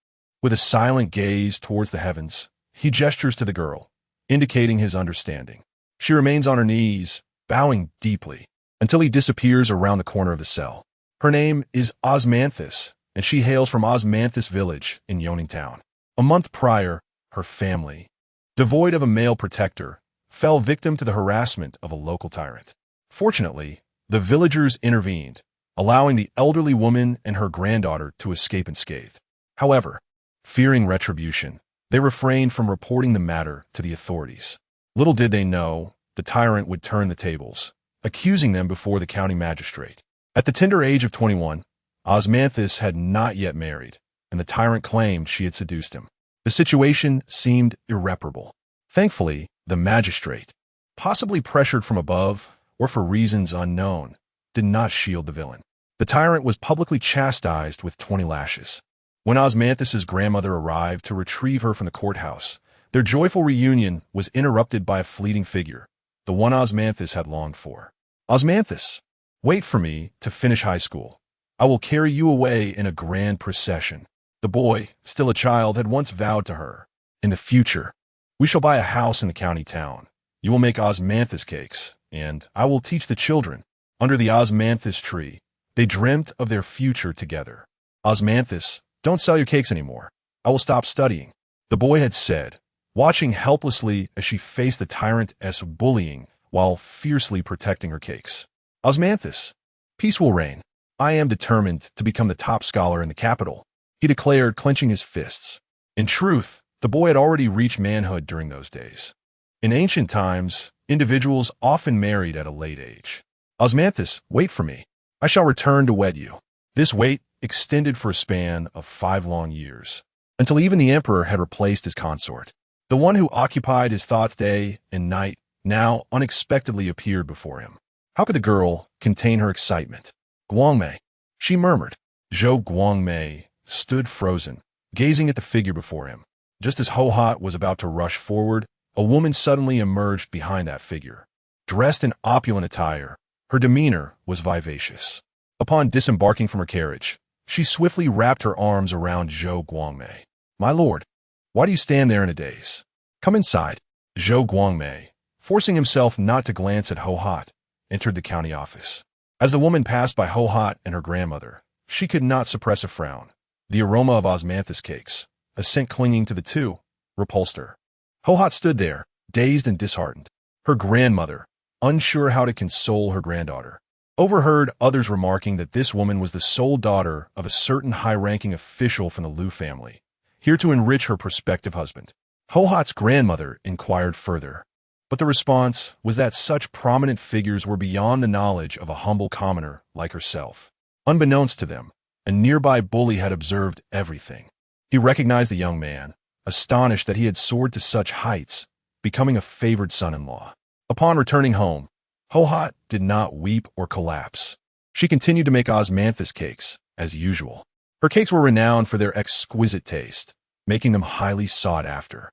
With a silent gaze towards the heavens, he gestures to the girl, indicating his understanding. She remains on her knees, bowing deeply, until he disappears around the corner of the cell. Her name is Osmanthus, and she hails from Osmanthus village in Yongning Town. A month prior, her family, devoid of a male protector, fell victim to the harassment of a local tyrant. Fortunately, the villagers intervened, allowing the elderly woman and her granddaughter to escape unscathed. However, fearing retribution, they refrained from reporting the matter to the authorities. Little did they know, the tyrant would turn the tables, accusing them before the county magistrate. At the tender age of 21, Osmanthus had not yet married, and the tyrant claimed she had seduced him. The situation seemed irreparable. Thankfully, the magistrate, possibly pressured from above or for reasons unknown, did not shield the villain. The tyrant was publicly chastised with 20 lashes. When Osmanthus's grandmother arrived to retrieve her from the courthouse, their joyful reunion was interrupted by a fleeting figure, the one Osmanthus had longed for. Osmanthus, wait for me to finish high school. I will carry you away in a grand procession. The boy, still a child, had once vowed to her, in the future, we shall buy a house in the county town. You will make osmanthus cakes, and I will teach the children. Under the osmanthus tree, they dreamt of their future together. Osmanthus, don't sell your cakes anymore. I will stop studying, the boy had said, watching helplessly as she faced the tyrant's bullying while fiercely protecting her cakes. Osmanthus, peace will reign. I am determined to become the top scholar in the capital, he declared, clenching his fists. In truth, the boy had already reached manhood during those days. In ancient times, individuals often married at a late age. Osmanthus, wait for me. I shall return to wed you. This wait extended for a span of 5 long years, until even the emperor had replaced his consort. The one who occupied his thoughts day and night now unexpectedly appeared before him. How could the girl contain her excitement? Guangmei, she murmured. Zhou Guangmei stood frozen, gazing at the figure before him. Just as Ho-Hot was about to rush forward, a woman suddenly emerged behind that figure. Dressed in opulent attire, Her demeanor was vivacious. Upon disembarking from her carriage, she swiftly wrapped her arms around Zhou Guangmei. "My lord, why do you stand there in a daze? Come inside." Zhou Guangmei, forcing himself not to glance at Ho Hot, entered the county office. As the woman passed by Ho Hot and her grandmother, she could not suppress a frown. The aroma of osmanthus cakes, a scent clinging to the two, repulsed her. Ho Hot stood there, dazed and disheartened. Her grandmother, unsure how to console her granddaughter, overheard others remarking that this woman was the sole daughter of a certain high-ranking official from the Lu family, here to enrich her prospective husband. Ho Hot's grandmother inquired further, but the response was that such prominent figures were beyond the knowledge of a humble commoner like herself. Unbeknownst to them, a nearby bully had observed everything. He recognized the young man, astonished that he had soared to such heights, becoming a favored son-in-law. Upon returning home, Ho Hot did not weep or collapse. She continued to make osmanthus cakes, as usual. Her cakes were renowned for their exquisite taste, making them highly sought after.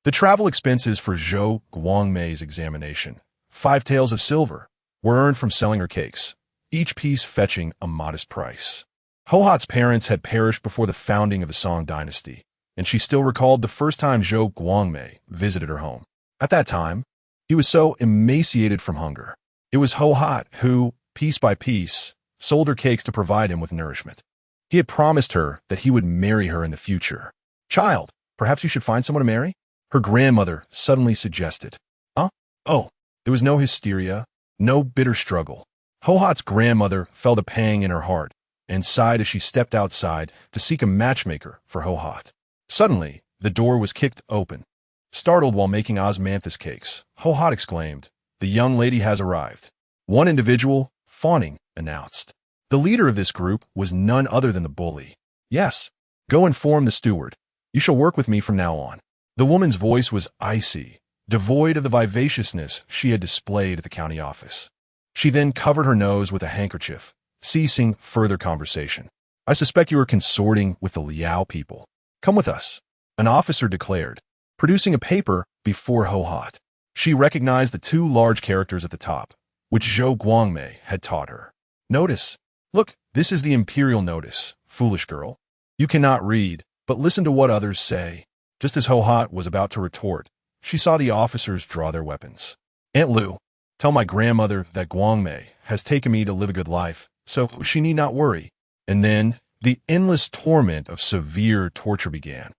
The travel expenses for Zhou Guangmei's examination, 5 taels of silver, were earned from selling her cakes, each piece fetching a modest price. Ho Hot's parents had perished before the founding of the Song Dynasty, and she still recalled the first time Zhou Guangmei visited her home. At that time, he was so emaciated from hunger. It was Ho Hot who, piece by piece, sold her cakes to provide him with nourishment. He had promised her that he would marry her in the future. "Child, perhaps you should find someone to marry?" her grandmother suddenly suggested. "Huh? Oh." There was no hysteria, no bitter struggle. Ho Hot's grandmother felt a pang in her heart and sighed as she stepped outside to seek a matchmaker for Ho Hot. Suddenly, the door was kicked open. Startled while making osmanthus cakes, Ho Hot exclaimed, "The young lady has arrived." One individual, fawning, announced. The leader of this group was none other than the bully. "Yes, go inform the steward. You shall work with me from now on." The woman's voice was icy, devoid of the vivaciousness she had displayed at the county office. She then covered her nose with a handkerchief, ceasing further conversation. "I suspect you are consorting with the Liao people. Come with us," an officer declared, producing a paper before Ho Hot. She recognized the 2 large characters at the top, which Zhou Guangmei had taught her. "Notice. Look, this is the imperial notice, foolish girl. You cannot read, but listen to what others say." Just as Ho Hot was about to retort, she saw the officers draw their weapons. "Aunt Lu, tell my grandmother that Guangmei has taken me to live a good life, so she need not worry." And then, the endless torment of severe torture began.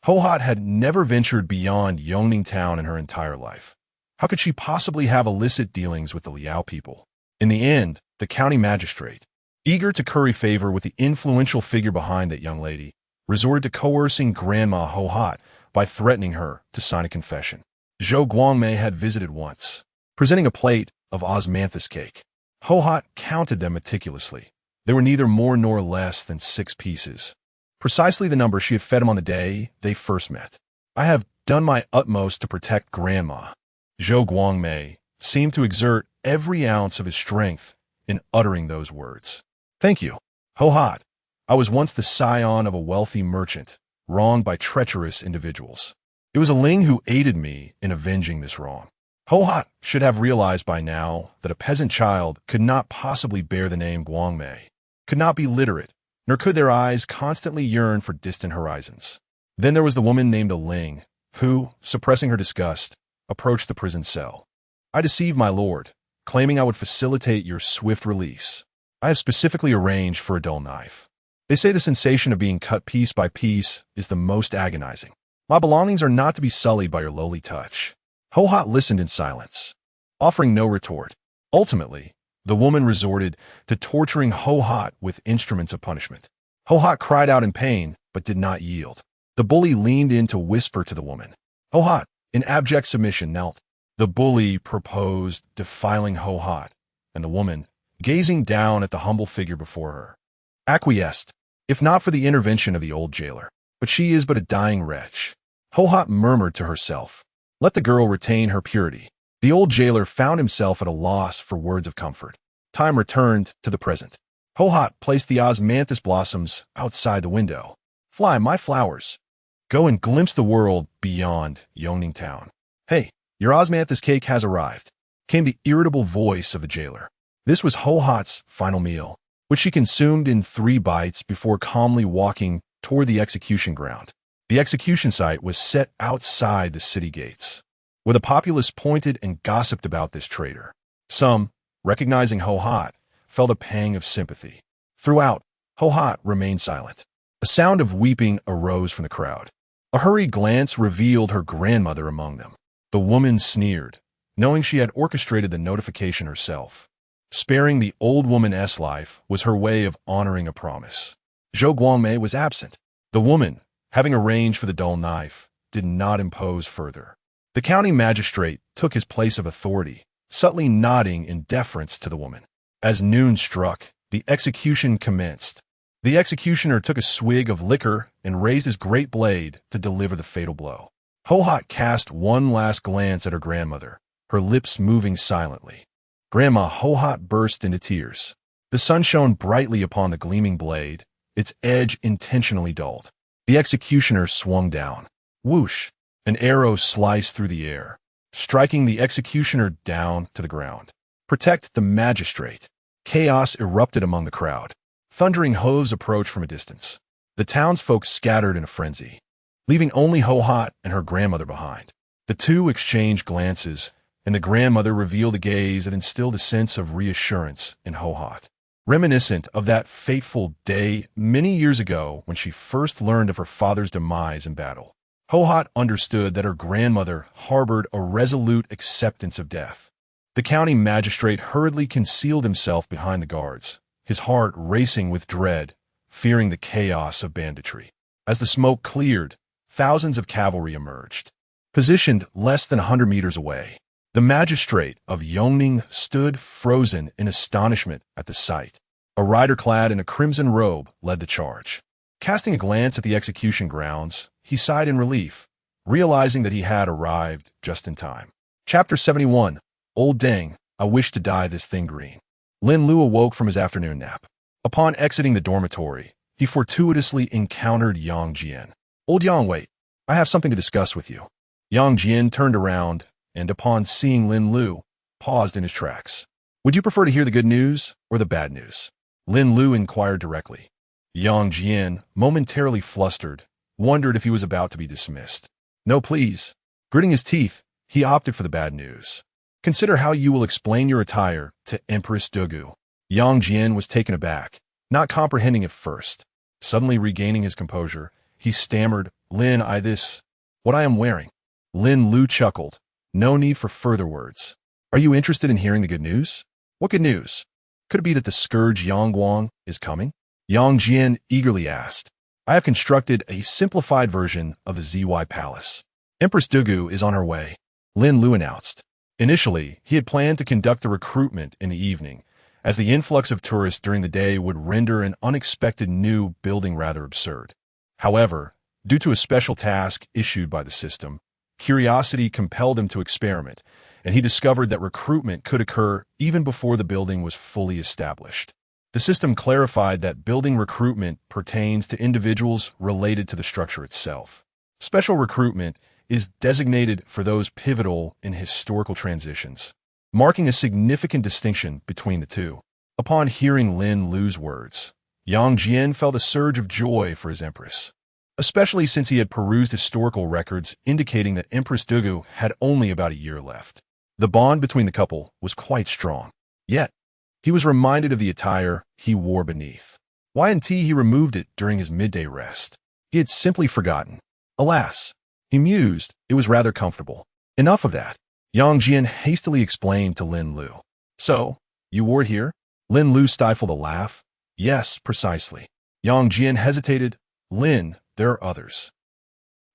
Ho Hot had never ventured beyond Yongning town in her entire life. How could she possibly have illicit dealings with the Liao people? In the end, the county magistrate, eager to curry favor with the influential figure behind that young lady, resorted to coercing Grandma Ho Hot by threatening her to sign a confession. Zhou Guangmei had visited once, presenting a plate of osmanthus cake. Ho Hot counted them meticulously. They were neither more nor less than 6 pieces. Precisely the number she had fed him on the day they first met. "I have done my utmost to protect Grandma." Zhou Guangmei seemed to exert every ounce of his strength in uttering those words. "Thank you, Ho Hot. I was once the scion of a wealthy merchant, wronged by treacherous individuals. It was a Ling who aided me in avenging this wrong." Ho Hot should have realized by now that a peasant child could not possibly bear the name Guangmei, could not be literate, nor could their eyes constantly yearn for distant horizons. Then there was the woman named Ling, who, suppressing her disgust, approached the prison cell. "I deceived my lord, claiming I would facilitate your swift release. I have specifically arranged for a dull knife. They say the sensation of being cut piece by piece is the most agonizing. My belongings are not to be sullied by your lowly touch." Ho Hot listened in silence, offering no retort. Ultimately, the woman resorted to torturing Ho Hot with instruments of punishment. Ho Hot cried out in pain, but did not yield. The bully leaned in to whisper to the woman. Ho Hot, in abject submission, knelt. The bully proposed defiling Ho Hot, and the woman, gazing down at the humble figure before her, acquiesced, if not for the intervention of the old jailer. "But she is but a dying wretch." Ho Hot murmured to herself, "Let the girl retain her purity." The old jailer found himself at a loss for words of comfort. Time returned to the present. Ho Hot placed the osmanthus blossoms outside the window. "Fly, my flowers. Go and glimpse the world beyond Yongning town." "Hey, your osmanthus cake has arrived," came the irritable voice of the jailer. This was Hohat's final meal, which she consumed in 3 bites before calmly walking toward the execution ground. The execution site was set outside the city gates, where the populace pointed and gossiped about this traitor. Some, recognizing Hohat, felt a pang of sympathy. Throughout, Hohat remained silent. A sound of weeping arose from the crowd. A hurried glance revealed her grandmother among them. The woman sneered, knowing she had orchestrated the notification herself. Sparing the old woman's life was her way of honoring a promise. Zhou Guangmei was absent. The woman, having arranged for the dull knife, did not impose further. The county magistrate took his place of authority, subtly nodding in deference to the woman. As noon struck, the execution commenced. The executioner took a swig of liquor and raised his great blade to deliver the fatal blow. Hohat cast one last glance at her grandmother, her lips moving silently. Grandma Hohat burst into tears. The sun shone brightly upon the gleaming blade, its edge intentionally dulled. The executioner swung down. Whoosh! An arrow sliced through the air, striking the executioner down to the ground. Protect the magistrate. Chaos erupted among the crowd. Thundering hooves approached from a distance. The townsfolk scattered in a frenzy, leaving only Hohat and her grandmother behind. The two exchanged glances, and the grandmother revealed a gaze that instilled a sense of reassurance in Hohat, reminiscent of that fateful day many years ago when she first learned of her father's demise in battle. Hohat understood that her grandmother harbored a resolute acceptance of death. The county magistrate hurriedly concealed himself behind the guards, his heart racing with dread, fearing the chaos of banditry. As the smoke cleared, thousands of cavalry emerged. Positioned less than 100 meters away, the magistrate of Yongning stood frozen in astonishment at the sight. A rider clad in a crimson robe led the charge. Casting a glance at the execution grounds, he sighed in relief, realizing that he had arrived just in time. Chapter 71. Old Deng, I wish to dye this thing green. Lin Lu awoke from his afternoon nap. Upon exiting the dormitory, he fortuitously encountered Yang Jian. Old Yang, wait, I have something to discuss with you. Yang Jian turned around, and upon seeing Lin Lu, paused in his tracks. Would you prefer to hear the good news or the bad news? Lin Lu inquired directly. Yang Jian, momentarily flustered, wondered if he was about to be dismissed. No, please. Gritting his teeth, he opted for the bad news. Consider how you will explain your attire to Empress Dugu. Yang Jian was taken aback, not comprehending at first. Suddenly regaining his composure, he stammered, Lin, what I am wearing. Lin Lu chuckled. No need for further words. Are you interested in hearing the good news? What good news? Could it be that the scourge Yangguang is coming? Yang Jian eagerly asked. I have constructed a simplified version of the ZY Palace. Empress Dugu is on her way, Lin Lu announced. Initially, he had planned to conduct the recruitment in the evening, as the influx of tourists during the day would render an unexpected new building rather absurd. However, due to a special task issued by the system, curiosity compelled him to experiment, and he discovered that recruitment could occur even before the building was fully established. The system clarified that building recruitment pertains to individuals related to the structure itself. Special recruitment is designated for those pivotal in historical transitions, marking a significant distinction between the two. Upon hearing Lin Lu's words, Yang Jian felt a surge of joy for his empress, especially since he had perused historical records indicating that Empress Dugu had only about a year left. The bond between the couple was quite strong. Yet, he was reminded of the attire he wore beneath. Y&T he removed it during his midday rest. He had simply forgotten. Alas, he mused, it was rather comfortable. Enough of that. Yang Jian hastily explained to Lin Lu. So, you wore it here? Lin Lu stifled a laugh. Yes, precisely. Yang Jian hesitated. Lin, there are others.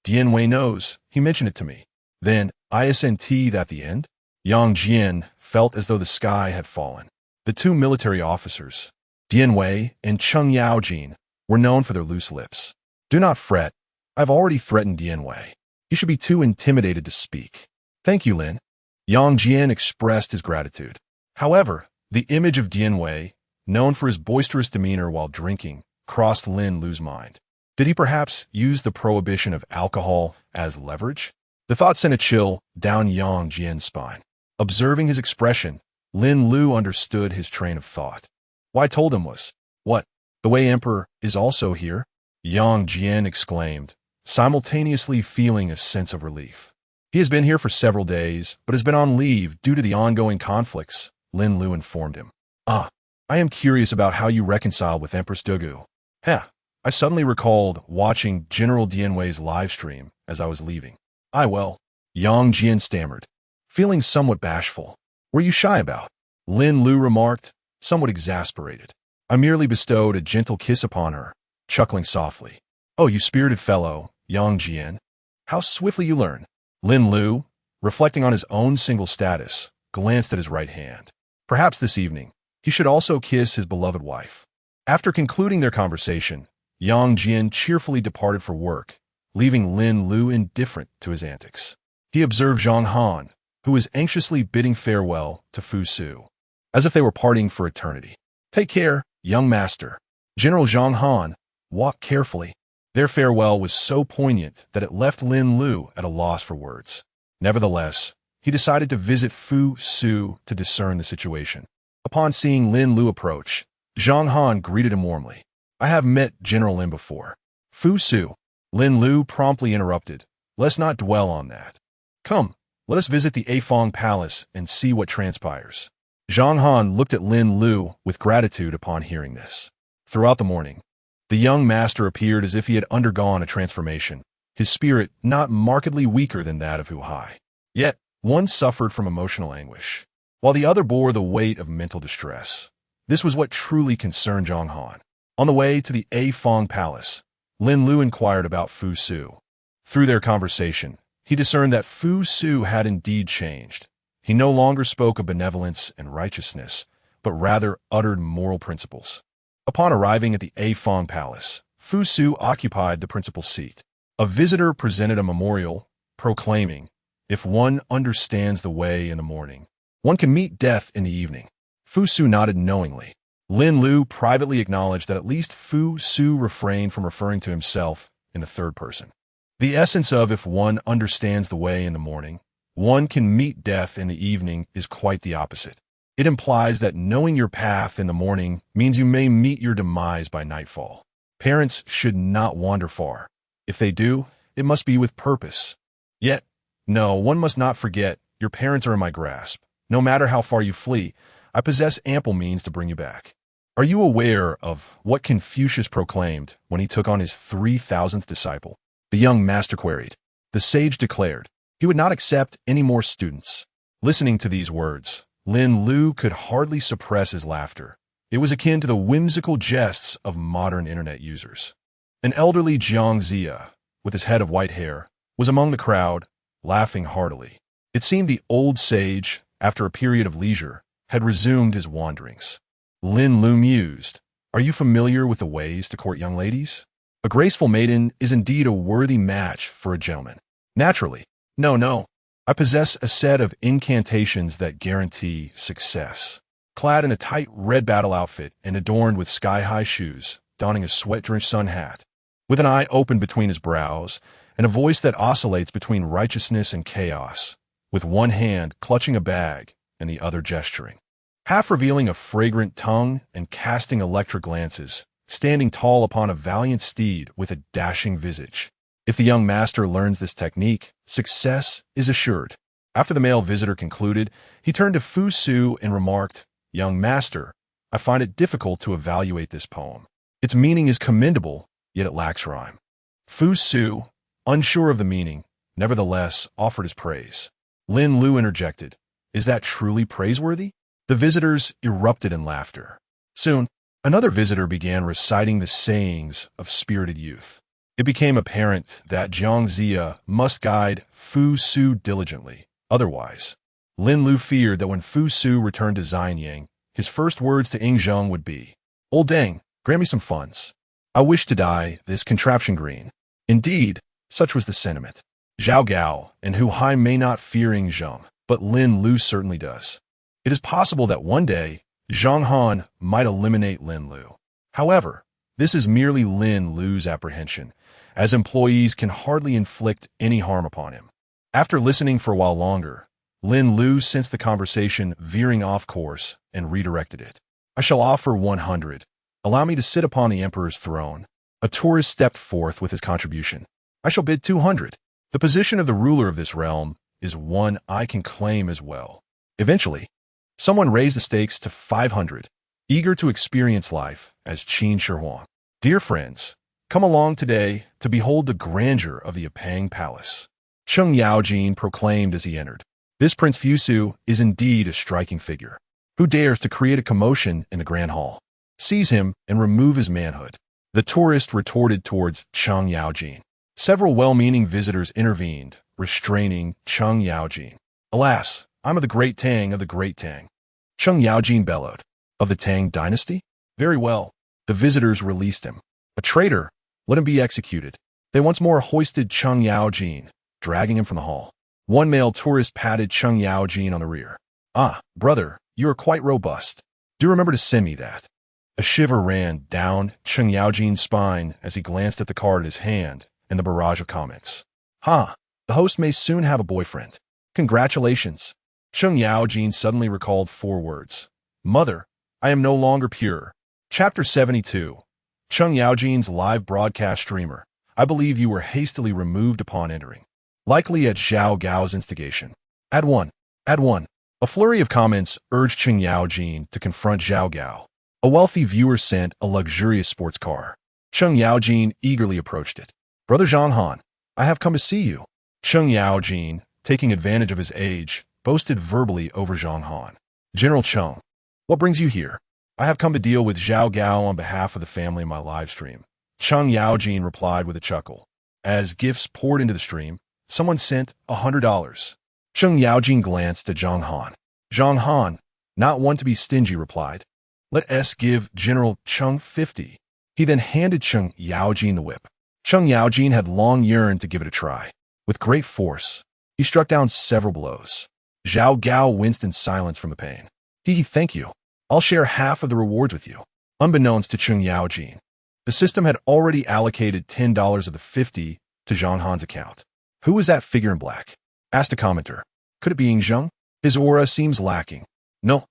Jinyiwei knows, he mentioned it to me. Then, isn't that the end? Yang Jian felt as though the sky had fallen. The two military officers, Jinyiwei and Cheng Yaojin, were known for their loose lips. Do not fret. I've already threatened Jinyiwei. You should be too intimidated to speak. Thank you, Lin. Yang Jian expressed his gratitude. However, the image of Jinyiwei, known for his boisterous demeanor while drinking, crossed Lin Lu's mind. Did he perhaps use the prohibition of alcohol as leverage? The thought sent a chill down Yang Jian's spine. Observing his expression, Lin Lu understood his train of thought. What I told him was, "What? The Wei Emperor is also here?" Yang Jian exclaimed, simultaneously feeling a sense of relief. "He has been here for several days, but has been on leave due to the ongoing conflicts," Lin Lu informed him. "Ah, I am curious about how you reconcile with Empress Dugu." I suddenly recalled watching General Jinyiwei's live stream as I was leaving. Well, Yang Jian stammered, feeling somewhat bashful. "Were you shy about?" Lin Lu remarked, somewhat exasperated. I merely bestowed a gentle kiss upon her, chuckling softly. "Oh, you spirited fellow, Yang Jian. How swiftly you learn." Lin Lu, reflecting on his own single status, glanced at his right hand. Perhaps this evening, he should also kiss his beloved wife. After concluding their conversation, Yang Jian cheerfully departed for work, leaving Lin Lu indifferent to his antics. He observed Zhang Han, who was anxiously bidding farewell to Fu Su, as if they were parting for eternity. "Take care, young master." General Zhang Han walked carefully. Their farewell was so poignant that it left Lin Lu at a loss for words. Nevertheless, he decided to visit Fu Su to discern the situation. Upon seeing Lin Lu approach, Zhang Han greeted him warmly. "I have met General Lin before." "Fu Su," Lin Lu promptly interrupted. "Let's not dwell on that. Come, let us visit the Afong Palace and see what transpires." Zhang Han looked at Lin Lu with gratitude upon hearing this. Throughout the morning, the young master appeared as if he had undergone a transformation, his spirit not markedly weaker than that of Hu Hai. Yet, one suffered from emotional anguish, while the other bore the weight of mental distress. This was what truly concerned Zhang Han. On the way to the Afong Palace, Lin Lu inquired about Fu Su. Through their conversation, he discerned that Fu Su had indeed changed. He no longer spoke of benevolence and righteousness, but rather uttered moral principles. Upon arriving at the Afong Palace, Fu Su occupied the principal seat. A visitor presented a memorial, proclaiming, "If one understands the way in the morning, one can meet death in the evening." Fu Su nodded knowingly. Lin Lu privately acknowledged that at least Fu Su refrained from referring to himself in the third person. The essence of "if one understands the way in the morning, one can meet death in the evening" is quite the opposite. It implies that knowing your path in the morning means you may meet your demise by nightfall. Parents should not wander far. If they do, it must be with purpose. Yet, no, one must not forget, your parents are in my grasp. No matter how far you flee, I possess ample means to bring you back. Are you aware of what Confucius proclaimed when he took on his 3,000th disciple? The young master queried. The sage declared he would not accept any more students. Listening to these words, Lin Lu could hardly suppress his laughter. It was akin to the whimsical jests of modern internet users. An elderly Jiangxia, with his head of white hair, was among the crowd, laughing heartily. It seemed the old sage, after a period of leisure, had resumed his wanderings. Lin Lu mused, "Are you familiar with the ways to court young ladies? A graceful maiden is indeed a worthy match for a gentleman." "Naturally. No. I possess a set of incantations that guarantee success." Clad in a tight red battle outfit and adorned with sky-high shoes, donning a sweat-drenched sun hat, with an eye open between his brows, and a voice that oscillates between righteousness and chaos, with one hand clutching a bag and the other gesturing, half revealing a fragrant tongue and casting electric glances, standing tall upon a valiant steed with a dashing visage. If the young master learns this technique, success is assured. After the male visitor concluded, he turned to Fu Su and remarked, "Young master, I find it difficult to evaluate this poem. Its meaning is commendable, yet it lacks rhyme." Fu Su, unsure of the meaning, nevertheless offered his praise. Lin Lu interjected, "Is that truly praiseworthy?" The visitors erupted in laughter. Soon, another visitor began reciting the sayings of spirited youth. It became apparent that Jiangxia must guide Fu Su diligently. Otherwise, Lin Lu feared that when Fu Su returned to Xianyang, his first words to Yingzheng would be, "Old dang, grant me some funds. I wish to dye this contraption green." Indeed, such was the sentiment. Zhao Gao and Hu Hai may not fear Yingzheng, but Lin Lu certainly does. It is possible that one day, Zhang Han might eliminate Lin Lu. However, this is merely Lin Lu's apprehension, as employees can hardly inflict any harm upon him. After listening for a while longer, Lin Lu sensed the conversation veering off course and redirected it. I shall offer 100. Allow me to sit upon the emperor's throne. A tourist stepped forth with his contribution. I shall bid 200. The position of the ruler of this realm is one I can claim as well. Eventually, someone raised the stakes to 500, eager to experience life as Qin Shi Huang. Dear friends, come along today to behold the grandeur of the Apang Palace. Cheng Yaojin proclaimed as he entered. This Prince Fusu is indeed a striking figure. Who dares to create a commotion in the Grand Hall? Seize him and remove his manhood. The tourist retorted towards Cheng Yaojin. Several well-meaning visitors intervened, restraining Cheng Yaojin. Alas, I'm of the Great Tang of the Great Tang. Cheng Yaojin bellowed. Of the Tang Dynasty? Very well. The visitors released him. A traitor, let him be executed. They once more hoisted Cheng Yaojin, dragging him from the hall. One male tourist patted Cheng Yaojin on the rear. Ah, brother, you are quite robust. Do remember to send me that. A shiver ran down Cheng Yaojin's spine as he glanced at the card in his hand and the barrage of comments. Ha, the host may soon have a boyfriend. Congratulations. Cheng Yaojin suddenly recalled 4 words. Mother, I am no longer pure. Chapter 72. Cheng Yaojin's live broadcast streamer. I believe you were hastily removed upon entering. Likely at Zhao Gao's instigation. Add 1. Add 1. A flurry of comments urged Cheng Yaojin to confront Zhao Gao. A wealthy viewer sent a luxurious sports car. Cheng Yaojin eagerly approached it. Brother Zhonghan, I have come to see you. Cheng Yaojin, taking advantage of his age, boasted verbally over Zhonghan. General Cheng, what brings you here? I have come to deal with Zhao Gao on behalf of the family in my live stream. Cheng Yaojin replied with a chuckle. As gifts poured into the stream, someone sent $100. Cheng Yaojin glanced at Zhonghan. Zhonghan, not one to be stingy, replied. Let us give General Cheng 50. He then handed Cheng Yaojin the whip. Cheng Yaojin had long yearned to give it a try. With great force, he struck down several blows. Zhao Gao winced in silence from the pain. Thank you. I'll share half of the rewards with you. Unbeknownst to Cheng Yaojin, the system had already allocated $10 of the 50 to Zhonghan's account. Who was that figure in black? Asked a commenter. Could it be Ying Zheng? His aura seems lacking. No.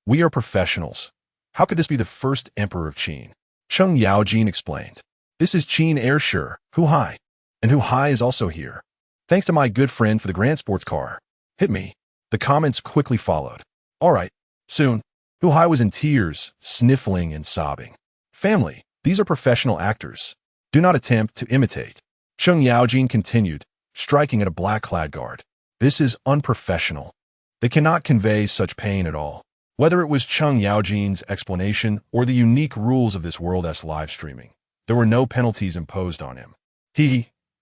We are professionals. How could this be the first emperor of Qin? Cheng Yaojin explained. This is Qin Heir Hu Hai. And Hu Hai is also here. Thanks to my good friend for the grand sports car. Hit me. The comments quickly followed. All right. Soon. Hu Hai was in tears, sniffling and sobbing. Family, these are professional actors. Do not attempt to imitate. Cheng Yaojin continued, striking at a black-clad guard. This is unprofessional. They cannot convey such pain at all. Whether it was Cheng Yaojin's explanation or the unique rules of this world-s live streaming, there were no penalties imposed on him.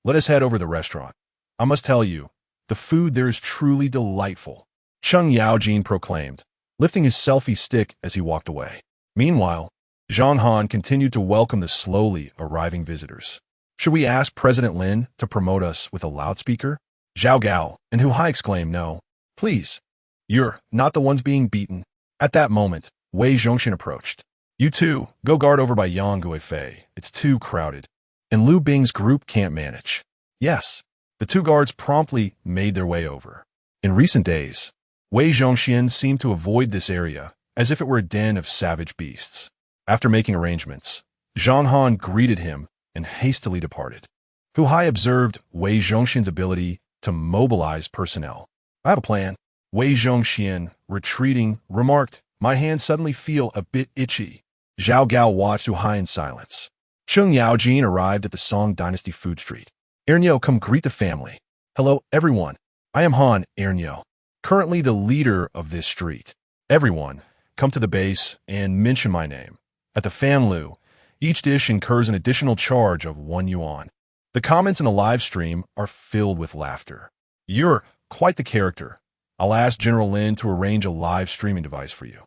Let us head over to the restaurant. I must tell you, the food there is truly delightful. Cheng Yaojin proclaimed, lifting his selfie stick as he walked away. Meanwhile, Zhonghan continued to welcome the slowly arriving visitors. Should we ask President Lin to promote us with a loudspeaker? Zhao Gao and Hu Hai exclaimed, no. Please. You're not the ones being beaten. At that moment, Wei Zhongxian approached. You two, go guard over by Yang Guifei. It's too crowded. And Liu Bing's group can't manage. Yes. The 2 guards promptly made their way over. In recent days, Wei Zhongxian seemed to avoid this area as if it were a den of savage beasts. After making arrangements, Zhonghan greeted him and hastily departed. Hu Hai observed Wei Zhongxian's ability to mobilize personnel. I have a plan. Wei Zhongxian, retreating, remarked, my hands suddenly feel a bit itchy. Zhao Gao watched Hu Hai in silence. Cheng Yaojin arrived at the Song Dynasty food street. Ernyo, come greet the family. Hello, everyone. I am Han Ernyo, currently the leader of this street. Everyone, come to the base and mention my name. At the Fan Lu, each dish incurs an additional charge of 1 yuan. The comments in the live stream are filled with laughter. You're quite the character. I'll ask General Lin to arrange a live streaming device for you.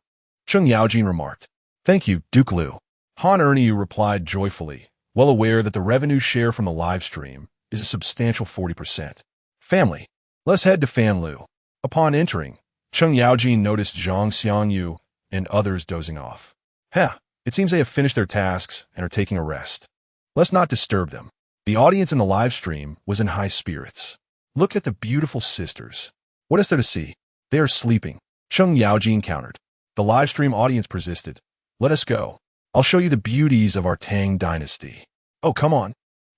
Cheng Yaojin remarked. Thank you, Duke Liu. Han Ernyu replied joyfully, well aware that the revenue share from the live stream is a substantial 40%. Family, let's head to Fan Lu. Upon entering, Cheng Yaojin noticed Zhang Xiangyu and others dozing off. It seems they have finished their tasks and are taking a rest. Let's not disturb them. The audience in the live stream was in high spirits. Look at the beautiful sisters. What is there to see? They are sleeping. Cheng Yaojin countered. The live stream audience persisted. Let us go. I'll show you the beauties of our Tang Dynasty. Oh, come on.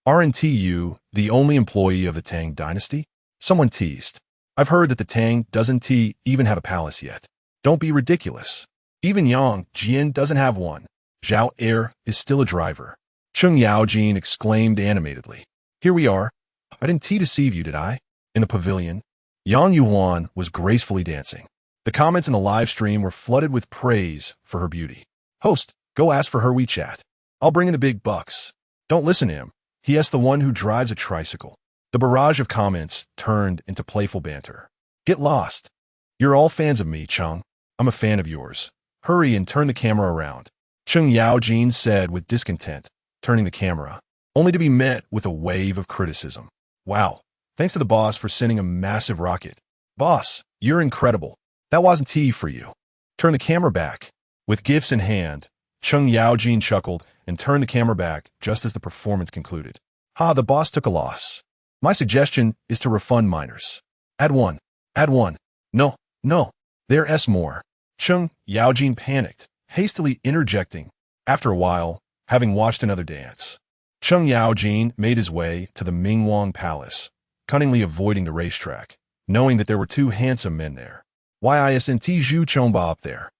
Aren't you the only employee of the Tang Dynasty? Someone teased. I've heard that the Tang doesn't even have a palace yet. Don't be ridiculous. Even Yang Jian doesn't have one. Zhao Er is still a driver. Cheng Yaojin exclaimed animatedly. Here we are. I didn't deceive you, did I? In the pavilion, Yang Yuan was gracefully dancing. The comments in the live stream were flooded with praise for her beauty. Host, go ask for her WeChat. I'll bring in the big bucks. Don't listen to him. He is the one who drives a tricycle. The barrage of comments turned into playful banter. Get lost. You're all fans of me, Cheng. I'm a fan of yours. Hurry and turn the camera around. Cheng Yaojin said with discontent, turning the camera, only to be met with a wave of criticism. Wow. Thanks to the boss for sending a massive rocket. Boss, you're incredible. That wasn't tea for you. Turn the camera back. With gifts in hand, Cheng Yaojin chuckled and turned the camera back just as the performance concluded. Ha, the boss took a loss. My suggestion is to refund miners. Add one. Add one. No. There's more. Cheng Yaojin panicked, hastily interjecting. After a while, having watched another dance, Cheng Yaojin made his way to the Mingwang Palace, cunningly avoiding the racetrack, knowing that there were two handsome men there. Why isn't Zhu Chongba up there?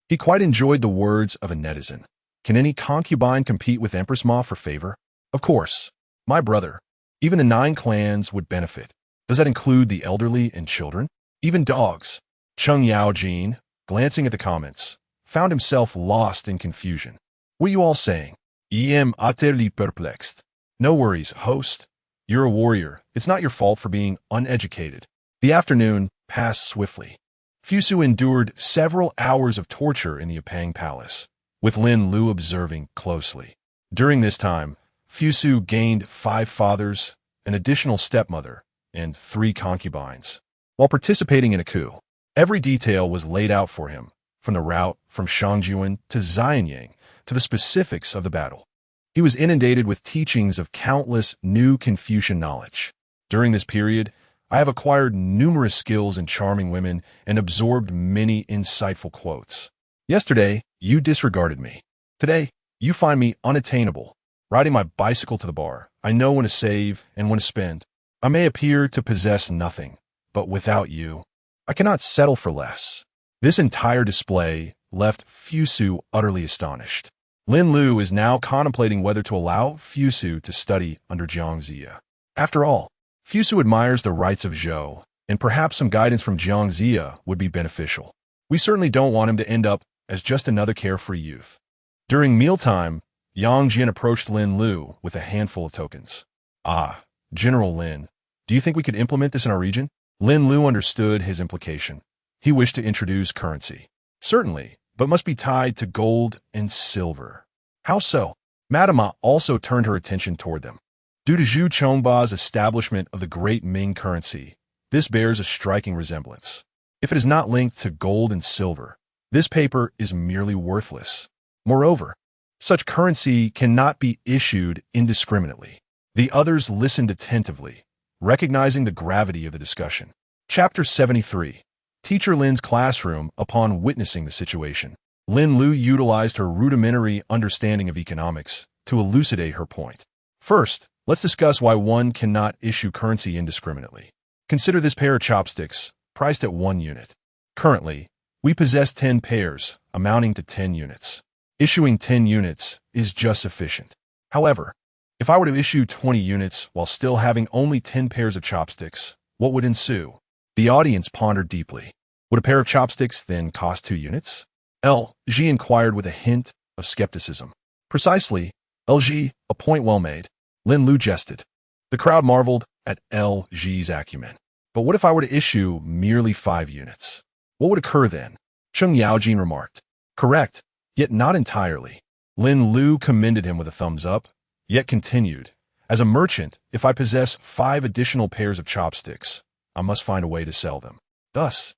He quite enjoyed the words of a netizen. Can any concubine compete with Empress Ma for favor? Of course. My brother. Even the 9 clans would benefit. Does that include the elderly and children? Even dogs? Cheng Yaojin, glancing at the comments, found himself lost in confusion. What are you all saying? Em utterly perplexed. No worries, host. You're a warrior. It's not your fault for being uneducated. The afternoon passed swiftly. Fusu endured several hours of torture in the Apang Palace, with Lin Lu observing closely. During this time, Fusu gained 5 fathers, an additional stepmother, and 3 concubines. While participating in a coup, every detail was laid out for him, from the route from Shangjuan to Xianyang to the specifics of the battle. He was inundated with teachings of countless new Confucian knowledge. During this period, I have acquired numerous skills in charming women and absorbed many insightful quotes. Yesterday, you disregarded me. Today, you find me unattainable. Riding my bicycle to the bar, I know when to save and when to spend. I may appear to possess nothing, but without you, I cannot settle for less. This entire display left Fusu utterly astonished. Lin Lu is now contemplating whether to allow Fusu to study under Jiang Ziya. After all, Fusu admires the rights of Zhou, and perhaps some guidance from Jiang Ziya would be beneficial. We certainly don't want him to end up as just another carefree youth. During mealtime, Yang Jian approached Lin Lu with a handful of tokens. Ah, General Lin, do you think we could implement this in our region? Lin Lu understood his implication. He wished to introduce currency. Certainly, but must be tied to gold and silver. How so? Madame Ma also turned her attention toward them. Due to Zhu Chongba's establishment of the Great Ming currency, this bears a striking resemblance. If it is not linked to gold and silver, this paper is merely worthless. Moreover, such currency cannot be issued indiscriminately. The others listened attentively, recognizing the gravity of the discussion. Chapter 73. Teacher Lin's classroom upon witnessing the situation. Lin Lu utilized her rudimentary understanding of economics to elucidate her point. First, let's discuss why one cannot issue currency indiscriminately. Consider this pair of chopsticks, priced at 1 unit. Currently, we possess 10 pairs, amounting to 10 units. Issuing 10 units is just sufficient. However, if I were to issue 20 units while still having only 10 pairs of chopsticks, what would ensue? The audience pondered deeply. Would a pair of chopsticks then cost 2 units? LG inquired with a hint of skepticism. Precisely, LG, a point well made. Lin Lu jested. The crowd marveled at LG's acumen. But what if I were to issue merely 5 units? What would occur then? Cheng Yaojin remarked. Correct, yet not entirely. Lin Lu commended him with a thumbs up, yet continued. As a merchant, if I possess 5 additional pairs of chopsticks, I must find a way to sell them. Thus,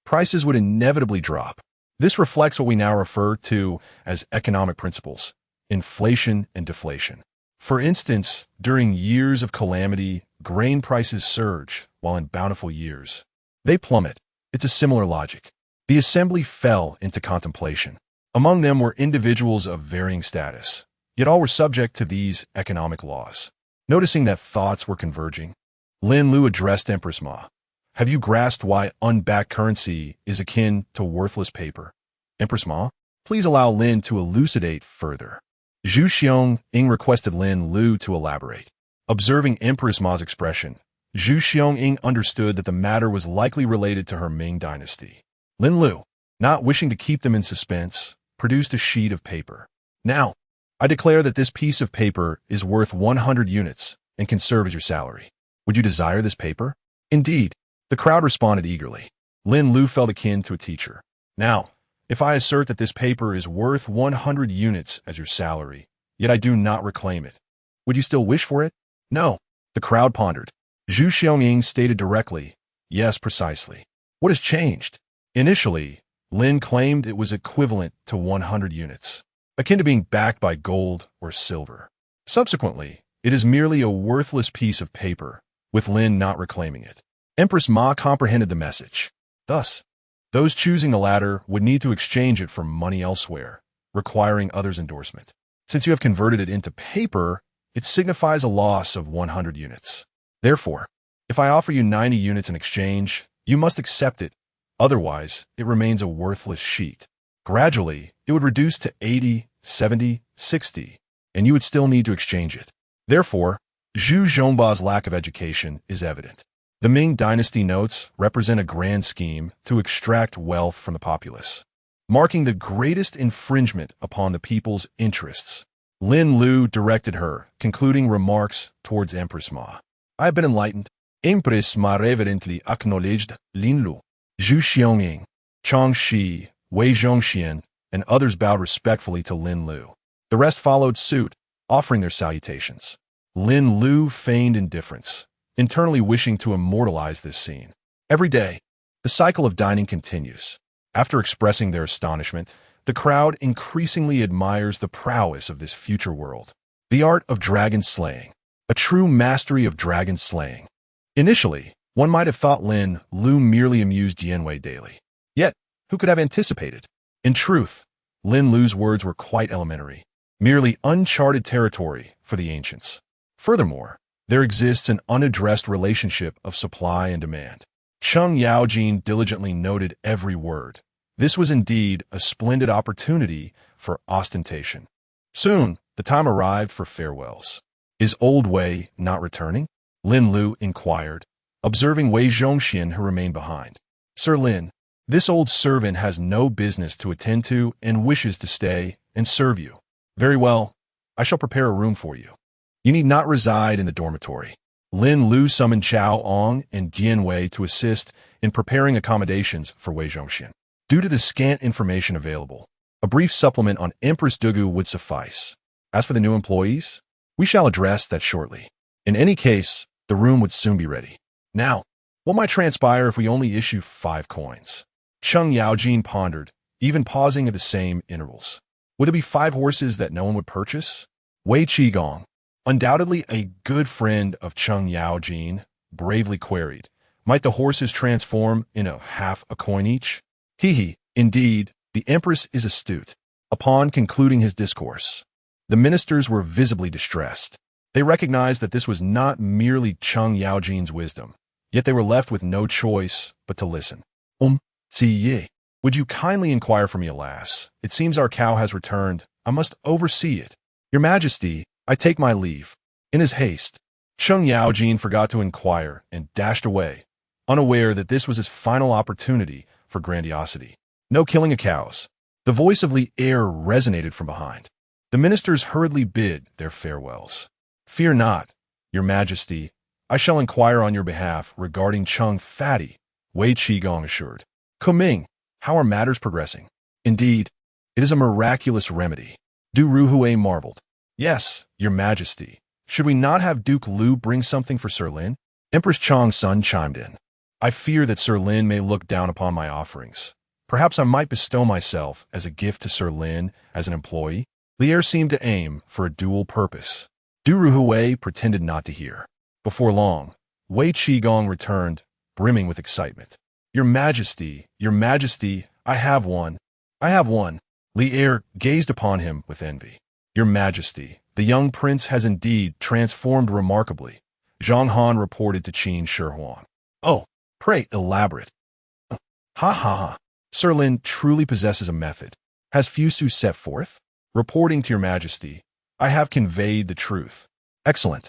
prices would inevitably drop. This reflects what we now refer to as economic principles, inflation and deflation. For instance, during years of calamity, grain prices surge, while in bountiful years, they plummet. It's a similar logic. The assembly fell into contemplation. Among them were individuals of varying status, yet all were subject to these economic laws. Noticing that thoughts were converging, Lin Lu addressed Empress Ma. Have you grasped why unbacked currency is akin to worthless paper? Empress Ma, please allow Lin to elucidate further. Zhu Xiong requested Lin Lu to elaborate. Observing Empress Ma's expression, Zhu Xiong understood that the matter was likely related to her Ming Dynasty. Lin Lu, not wishing to keep them in suspense, produced a sheet of paper. Now, I declare that this piece of paper is worth 100 units and can serve as your salary. Would you desire this paper? Indeed, the crowd responded eagerly. Lin Lu felt akin to a teacher. Now, if I assert that this paper is worth 100 units as your salary, yet I do not reclaim it, would you still wish for it? No. The crowd pondered. Zhu Xiong stated directly, yes, precisely. What has changed? Initially, Lin claimed it was equivalent to 100 units, akin to being backed by gold or silver. Subsequently, it is merely a worthless piece of paper, with Lin not reclaiming it. Empress Ma comprehended the message. Thus, those choosing the latter would need to exchange it for money elsewhere, requiring others' endorsement. Since you have converted it into paper, it signifies a loss of 100 units. Therefore, if I offer you 90 units in exchange, you must accept it. Otherwise, it remains a worthless sheet. Gradually, it would reduce to 80, 70, 60, and you would still need to exchange it. Therefore, Zhu Zhongba's lack of education is evident. The Ming Dynasty notes represent a grand scheme to extract wealth from the populace, marking the greatest infringement upon the people's interests. Lin Lu directed her, concluding remarks towards Empress Ma. I have been enlightened. Empress Ma reverently acknowledged Lin Lu. Zhu Xiong, Chong Shi, Wei Zhongxian, and others bowed respectfully to Lin Lu. The rest followed suit, offering their salutations. Lin Lu feigned indifference, internally wishing to immortalize this scene. Every day, the cycle of dining continues. After expressing their astonishment, the crowd increasingly admires the prowess of this future world. The art of dragon slaying. A true mastery of dragon slaying. Initially, one might have thought Lin Lu merely amused Jinyiwei daily. Yet, who could have anticipated? In truth, Lin Lu's words were quite elementary, merely uncharted territory for the ancients. Furthermore, there exists an unaddressed relationship of supply and demand. Cheng Yaojin diligently noted every word. This was indeed a splendid opportunity for ostentation. Soon, the time arrived for farewells. Is old Wei not returning? Lin Lu inquired, observing Wei Zhongxian who remained behind. Sir Lin, this old servant has no business to attend to and wishes to stay and serve you. Very well, I shall prepare a room for you. You need not reside in the dormitory. Lin Lu summoned Chao Ong and Jinyiwei to assist in preparing accommodations for Wei Zhongxian. Due to the scant information available, a brief supplement on Empress Dugu would suffice. As for the new employees, we shall address that shortly. In any case, the room would soon be ready. Now, what might transpire if we only issue 5 coins? Cheng Yaojin pondered, even pausing at the same intervals. Would it be 5 horses that no one would purchase? Wei Qigong, undoubtedly a good friend of Cheng Yaojin, bravely queried, might the horses transform into half a coin each? Indeed, the Empress is astute. Upon concluding his discourse, the ministers were visibly distressed. They recognized that this was not merely Cheng Yaojin's wisdom, yet they were left with no choice but to listen. Ziyi, would you kindly inquire for me, alas? It seems our cow has returned. I must oversee it. Your Majesty, I take my leave. In his haste, Cheng Yaojin forgot to inquire and dashed away, unaware that this was his final opportunity for grandiosity. No killing of cows. The voice of Li Er resonated from behind. The ministers hurriedly bid their farewells. Fear not, Your Majesty. I shall inquire on your behalf regarding Cheng Fatty, Wei Qigong assured. Kuming, how are matters progressing? Indeed, it is a miraculous remedy. Du Ruhue marveled. Yes, Your Majesty. Should we not have Duke Lu bring something for Sir Lin? Empress Chong's son chimed in. I fear that Sir Lin may look down upon my offerings. Perhaps I might bestow myself as a gift to Sir Lin as an employee. Lier seemed to aim for a dual purpose. Du Ruhui pretended not to hear. Before long, Wei Qigong returned, brimming with excitement. Your Majesty, I have one. I have one. Li Er gazed upon him with envy. Your Majesty, the young prince has indeed transformed remarkably, Zhang Han reported to Qin Shi Huang. Oh, pray elaborate. Ha ha ha. Sir Lin truly possesses a method. Has Fusu set forth? Reporting to your Majesty, I have conveyed the truth. Excellent.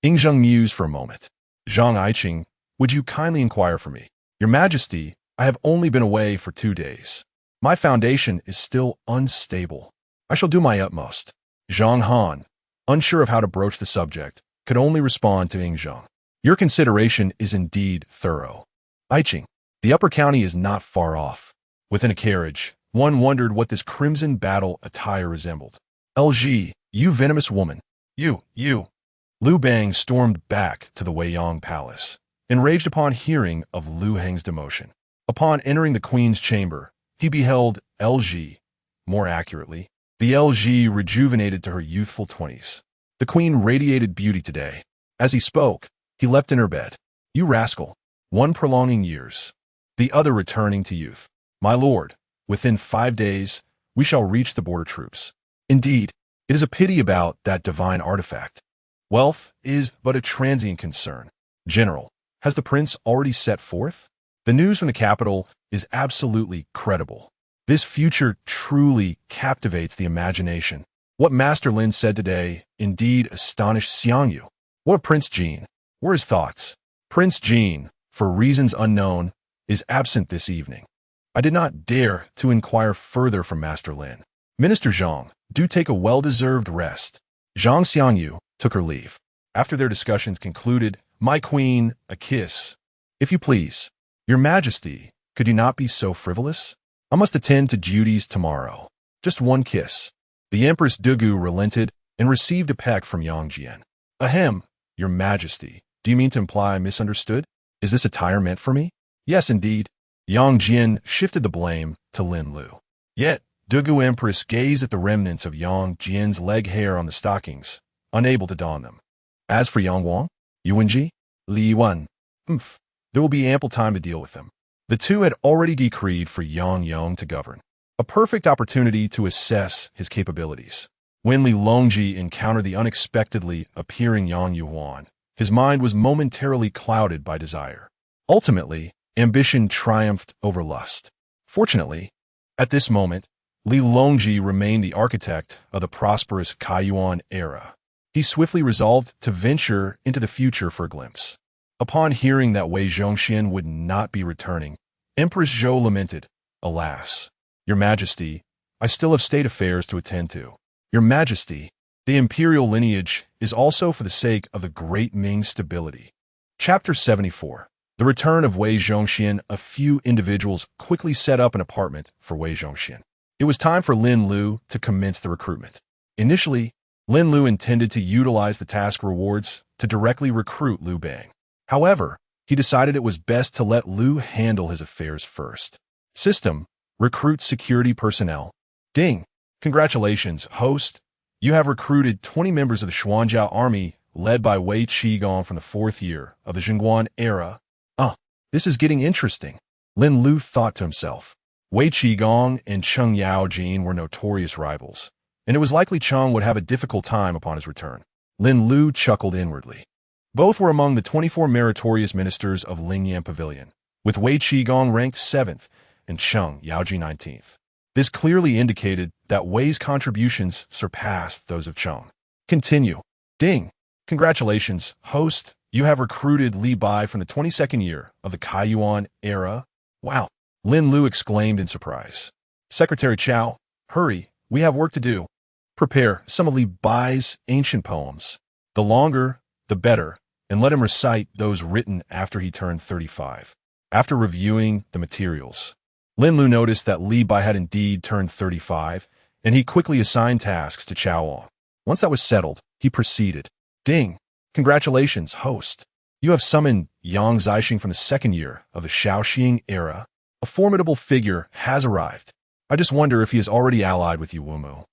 Yingzheng mused for a moment. Zhang Aiqing, would you kindly inquire for me? Your Majesty, I have only been away for 2 days. My foundation is still unstable. I shall do my utmost. Zhang Han, unsure of how to broach the subject, could only respond to Yingzheng. Your consideration is indeed thorough. Aiqing, the upper county is not far off. Within a carriage, one wondered what this crimson battle attire resembled. LG, you venomous woman. You. Liu Bang stormed back to the Weiyang Palace, enraged upon hearing of Liu Heng's demotion. Upon entering the queen's chamber, he beheld LG, more accurately, the LG rejuvenated to her youthful 20s. The queen radiated beauty today. As he spoke, he leapt in her bed. You rascal, one prolonging years, the other returning to youth. My lord, within 5 days, we shall reach the border troops. Indeed, it is a pity about that divine artifact. Wealth is but a transient concern. General, has the prince already set forth? The news from the capital is absolutely credible. This future truly captivates the imagination. What Master Lin said today indeed astonished Xiangyu. What of Prince Jin? Were his thoughts? Prince Jin, for reasons unknown, is absent this evening. I did not dare to inquire further from Master Lin. Minister Zhang, do take a well-deserved rest. Zhang Xiangyu took her leave. After their discussions concluded, my queen, a kiss. If you please. Your Majesty, could you not be so frivolous? I must attend to duties tomorrow. Just one kiss. The Empress Dugu relented and received a peck from Yang Jian. Ahem, Your Majesty, do you mean to imply I misunderstood? Is this attire meant for me? Yes, indeed. Yang Jian shifted the blame to Lin Lu. Yet, Dugu Empress gazed at the remnants of Yang Jian's leg hair on the stockings, unable to don them. As for Yang Wang, Yuanji, Li Yuan, there will be ample time to deal with them. The two had already decreed for Yang Yong to govern. A perfect opportunity to assess his capabilities. When Li Longji encountered the unexpectedly appearing Yang Yuan, his mind was momentarily clouded by desire. Ultimately, ambition triumphed over lust. Fortunately, at this moment, Li Longji remained the architect of the prosperous Kaiyuan era. He swiftly resolved to venture into the future for a glimpse. Upon hearing that Wei Zhongxian would not be returning, Empress Zhou lamented, Alas, Your Majesty, I still have state affairs to attend to. Your Majesty, the imperial lineage is also for the sake of the great Ming stability. Chapter 74. The return of Wei Zhongxian. A few individuals quickly set up an apartment for Wei Zhongxian. It was time for Lin Lu to commence the recruitment. Initially, Lin Lu intended to utilize the task rewards to directly recruit Liu Bang. However, he decided it was best to let Liu handle his affairs first. System: recruit security personnel. Ding! Congratulations, host. You have recruited 20 members of the Xuanjiao army led by Wei Qigong from the 4th year of the Jingguan era. This is getting interesting. Lin Lu thought to himself. Wei Qigong and Cheng Yaojin were notorious rivals, and it was likely Cheng would have a difficult time upon his return. Lin Lu chuckled inwardly. Both were among the 24 meritorious ministers of Lingyan Pavilion, with Wei Qigong ranked 7th and Cheng Yaoji 19th. This clearly indicated that Wei's contributions surpassed those of Cheng. Continue. Ding! Congratulations, host. You have recruited Li Bai from the 22nd year of the Kaiyuan era. Wow! Lin Lu exclaimed in surprise. Secretary Chao, hurry, we have work to do. Prepare some of Li Bai's ancient poems. The longer, the better, and let him recite those written after he turned 35. After reviewing the materials, Lin Lu noticed that Li Bai had indeed turned 35, and he quickly assigned tasks to Chao Wang. Once that was settled, he proceeded. Ding! Congratulations, host. You have summoned Yang Zixing from the 2nd year of the Shaoxing era. A formidable figure has arrived. I just wonder if he is already allied with you, Wumu.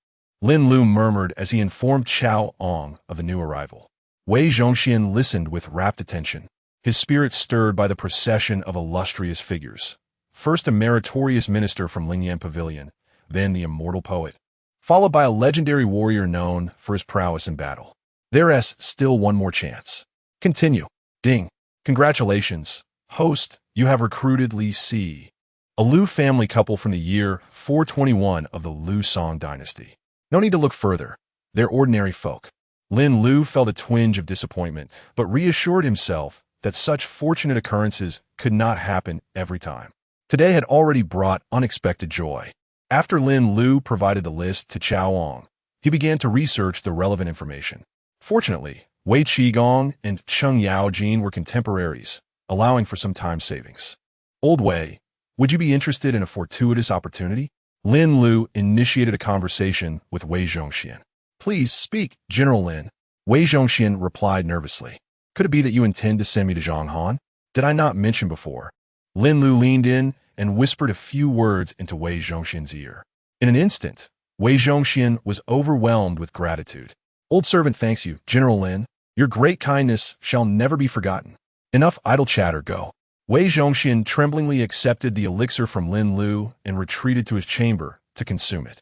Lin Lu murmured as he informed Chao Ong of the new arrival. Wei Zhongxian listened with rapt attention, his spirit stirred by the procession of illustrious figures. First a meritorious minister from Lingyan Pavilion, then the immortal poet, followed by a legendary warrior known for his prowess in battle. There's still one more chance. Continue. Ding. Congratulations, host, you have recruited Li Si, a Lu family couple from the year 421 of the Lu Song Dynasty. No need to look further. They're ordinary folk. Lin Lu felt a twinge of disappointment, but reassured himself that such fortunate occurrences could not happen every time. Today had already brought unexpected joy. After Lin Lu provided the list to Chao Ong, he began to research the relevant information. Fortunately, Wei Qigong and Cheng Yaojin were contemporaries, allowing for some time savings. Old Wei, would you be interested in a fortuitous opportunity? Lin Lu initiated a conversation with Wei Zhongxian. Please speak, General Lin. Wei Zhongxian replied nervously. Could it be that you intend to send me to Zhonghan? Did I not mention before? Lin Lu leaned in and whispered a few words into Wei Zhongxian's ear. In an instant, Wei Zhongxian was overwhelmed with gratitude. Old servant thanks you, General Lin. Your great kindness shall never be forgotten. Enough idle chatter, go. Wei Zhongxian tremblingly accepted the elixir from Lin Lu and retreated to his chamber to consume it.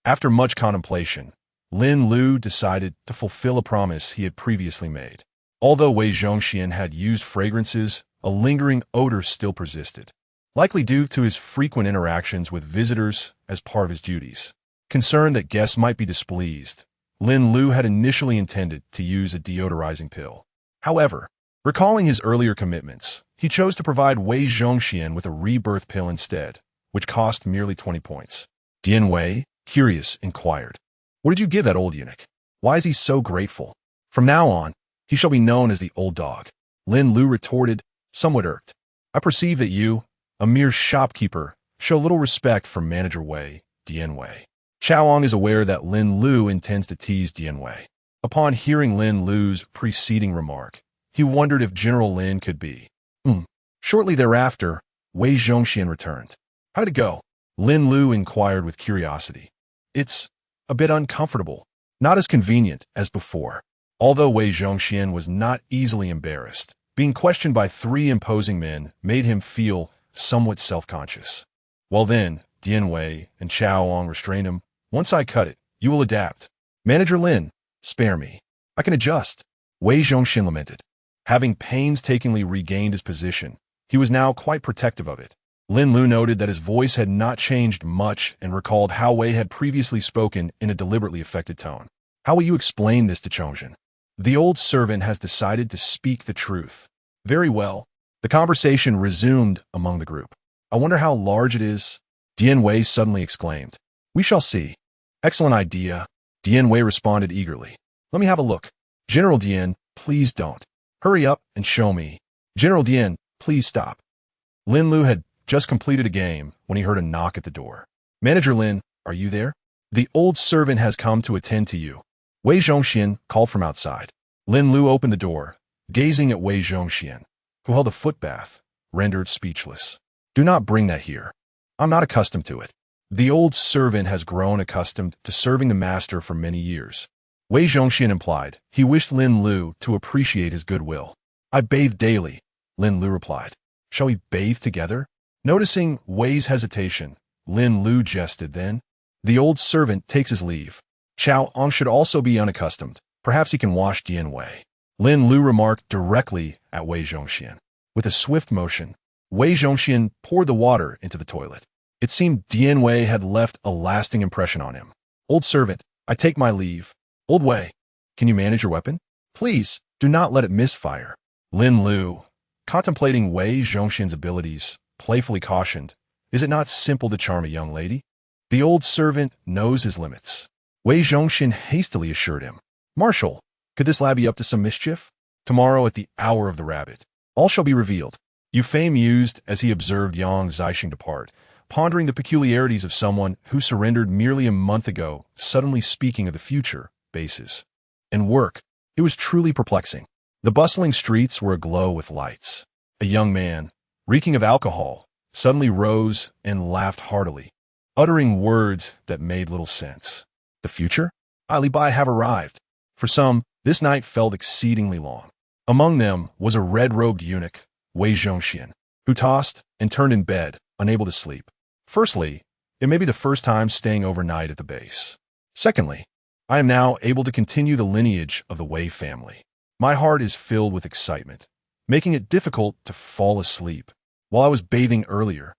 After much contemplation, Lin Lu decided to fulfill a promise he had previously made. Although Wei Zhongxian had used fragrances, a lingering odor still persisted, likely due to his frequent interactions with visitors as part of his duties. Concerned that guests might be displeased, Lin Lu had initially intended to use a deodorizing pill. However, recalling his earlier commitments, he chose to provide Wei Zhongxian with a rebirth pill instead, which cost merely 20 points. Dian Wei, curious, inquired, "What did you give that old eunuch? Why is he so grateful? From now on, he shall be known as the old dog." Lin Lu retorted, somewhat irked. "I perceive that you, a mere shopkeeper, show little respect for Manager Wei, Dian Wei." Chao Ong is aware that Lin Lu intends to tease Dian Wei. Upon hearing Lin Lu's preceding remark, he wondered if General Lin could be. Shortly thereafter, Wei Zhongxian returned. "How'd it go?" Lin Lu inquired with curiosity. "It's a bit uncomfortable, not as convenient as before." Although Wei Zhongxian was not easily embarrassed, being questioned by 3 imposing men made him feel somewhat self-conscious. Well then, Dian Wei and Chao Ong restrained him. "Once I cut it, you will adapt. Manager Lin, spare me. I can adjust." Wei Zhongxian lamented. Having painstakingly regained his position, he was now quite protective of it. Lin Lu noted that his voice had not changed much and recalled how Wei had previously spoken in a deliberately affected tone. "How will you explain this to Chongzhen? The old servant has decided to speak the truth." "Very well." The conversation resumed among the group. "I wonder how large it is?" Dian Wei suddenly exclaimed. "We shall see." "Excellent idea." Dian Wei responded eagerly. "Let me have a look." "General Dian, please don't. Hurry up and show me." "General Dian, please stop." Lin Lu had just completed a game when he heard a knock at the door. "Manager Lin, are you there? The old servant has come to attend to you." Wei Zhongxian called from outside. Lin Lu opened the door, gazing at Wei Zhongxian, who held a foot bath, rendered speechless. "Do not bring that here. I'm not accustomed to it." The old servant has grown accustomed to serving the master for many years. Wei Zhongxian implied he wished Lin Lu to appreciate his goodwill. "I bathe daily," Lin Lu replied. "Shall we bathe together?" Noticing Wei's hesitation, Lin Lu jested then. The old servant takes his leave. Chao Ong should also be unaccustomed. Perhaps he can wash Dian Wei. Lin Lu remarked directly at Wei Zhongxian. With a swift motion, Wei Zhongxian poured the water into the toilet. It seemed Dian Wei had left a lasting impression on him. "Old servant, I take my leave." "Old Wei, can you manage your weapon? Please, do not let it misfire." Lin Lu, contemplating Wei Zhongxian's abilities, playfully cautioned, "Is it not simple to charm a young lady?" The old servant knows his limits. Wei Zhongxian hastily assured him. "Marshal, could this lad be up to some mischief? Tomorrow at the hour of the rabbit, all shall be revealed." Yu Fei mused as he observed Yang Zixing depart, pondering the peculiarities of someone who surrendered merely a month ago, suddenly speaking of the future, bases, and work. It was truly perplexing. The bustling streets were aglow with lights. A young man, reeking of alcohol, suddenly rose and laughed heartily, uttering words that made little sense. The future? Li Bai have arrived. For some, this night felt exceedingly long. Among them was a red-robed eunuch, Wei Zhongxian, who tossed and turned in bed, unable to sleep. Firstly, it may be the first time staying overnight at the base. Secondly, I am now able to continue the lineage of the Wei family. My heart is filled with excitement, making it difficult to fall asleep. While I was bathing earlier,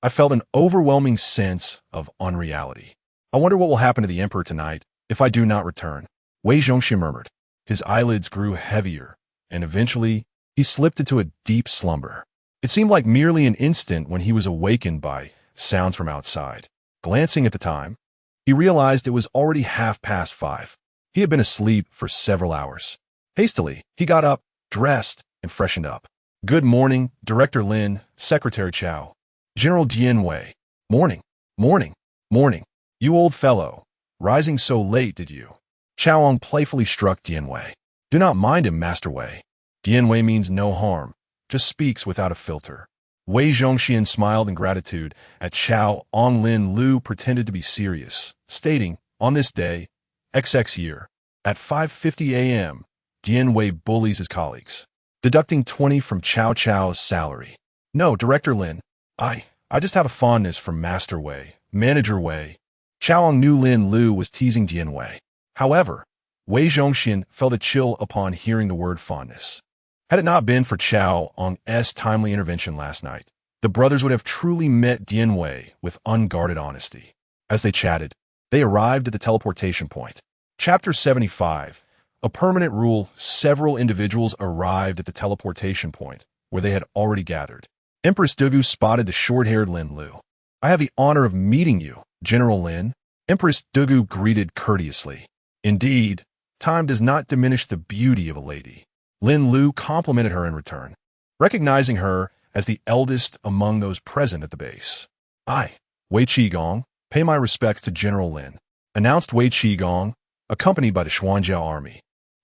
I felt an overwhelming sense of unreality. I wonder what will happen to the emperor tonight if I do not return. Wei Zhongxian murmured. His eyelids grew heavier, and eventually he slipped into a deep slumber. It seemed like merely an instant when he was awakened by sounds from outside. Glancing at the time, he realized it was already 5:30. He had been asleep for several hours. Hastily, he got up, dressed, and freshened up. Good morning, Director Lin, Secretary Chao. General Jinyiwei. Morning, morning, morning. You old fellow. Rising so late, did you? Chaoong playfully struck Jinyiwei. Do not mind him, Master Wei. Jinyiwei means no harm, just speaks without a filter. Wei Zhongxian smiled in gratitude at Chaoong. Lin Lu pretended to be serious, stating, on this day, XX year, at 5:50 a.m., Jinyiwei bullies his colleagues, deducting 20 from Chao's salary. No, Director Lin, I just have a fondness for Master Wei, Manager Wei. Chaoong knew Lin Lu was teasing Jinyiwei. However, Wei Zhongxian felt a chill upon hearing the word fondness. Had it not been for Chaoong's timely intervention last night, the brothers would have truly met Jinyiwei with unguarded honesty. As they chatted, they arrived at the teleportation point. Chapter 75. A permanent rule. Several individuals arrived at the teleportation point, where they had already gathered. Empress Dugu spotted the short-haired Lin Lu. I have the honor of meeting you, General Lin. Empress Dugu greeted courteously. Indeed, time does not diminish the beauty of a lady. Lin Lu complimented her in return, recognizing her as the eldest among those present at the base. I, Wei Qigong, pay my respects to General Lin, announced Wei Qigong, accompanied by the Xuanjiao army,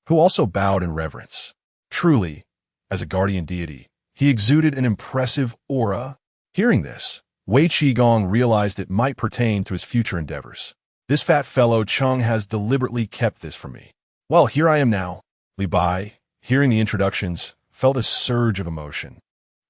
who also bowed in reverence. Truly, as a guardian deity, he exuded an impressive aura. Hearing this, Wei Qigong realized it might pertain to his future endeavors. This fat fellow Cheng has deliberately kept this from me. Well, here I am now. Li Bai, hearing the introductions, felt a surge of emotion.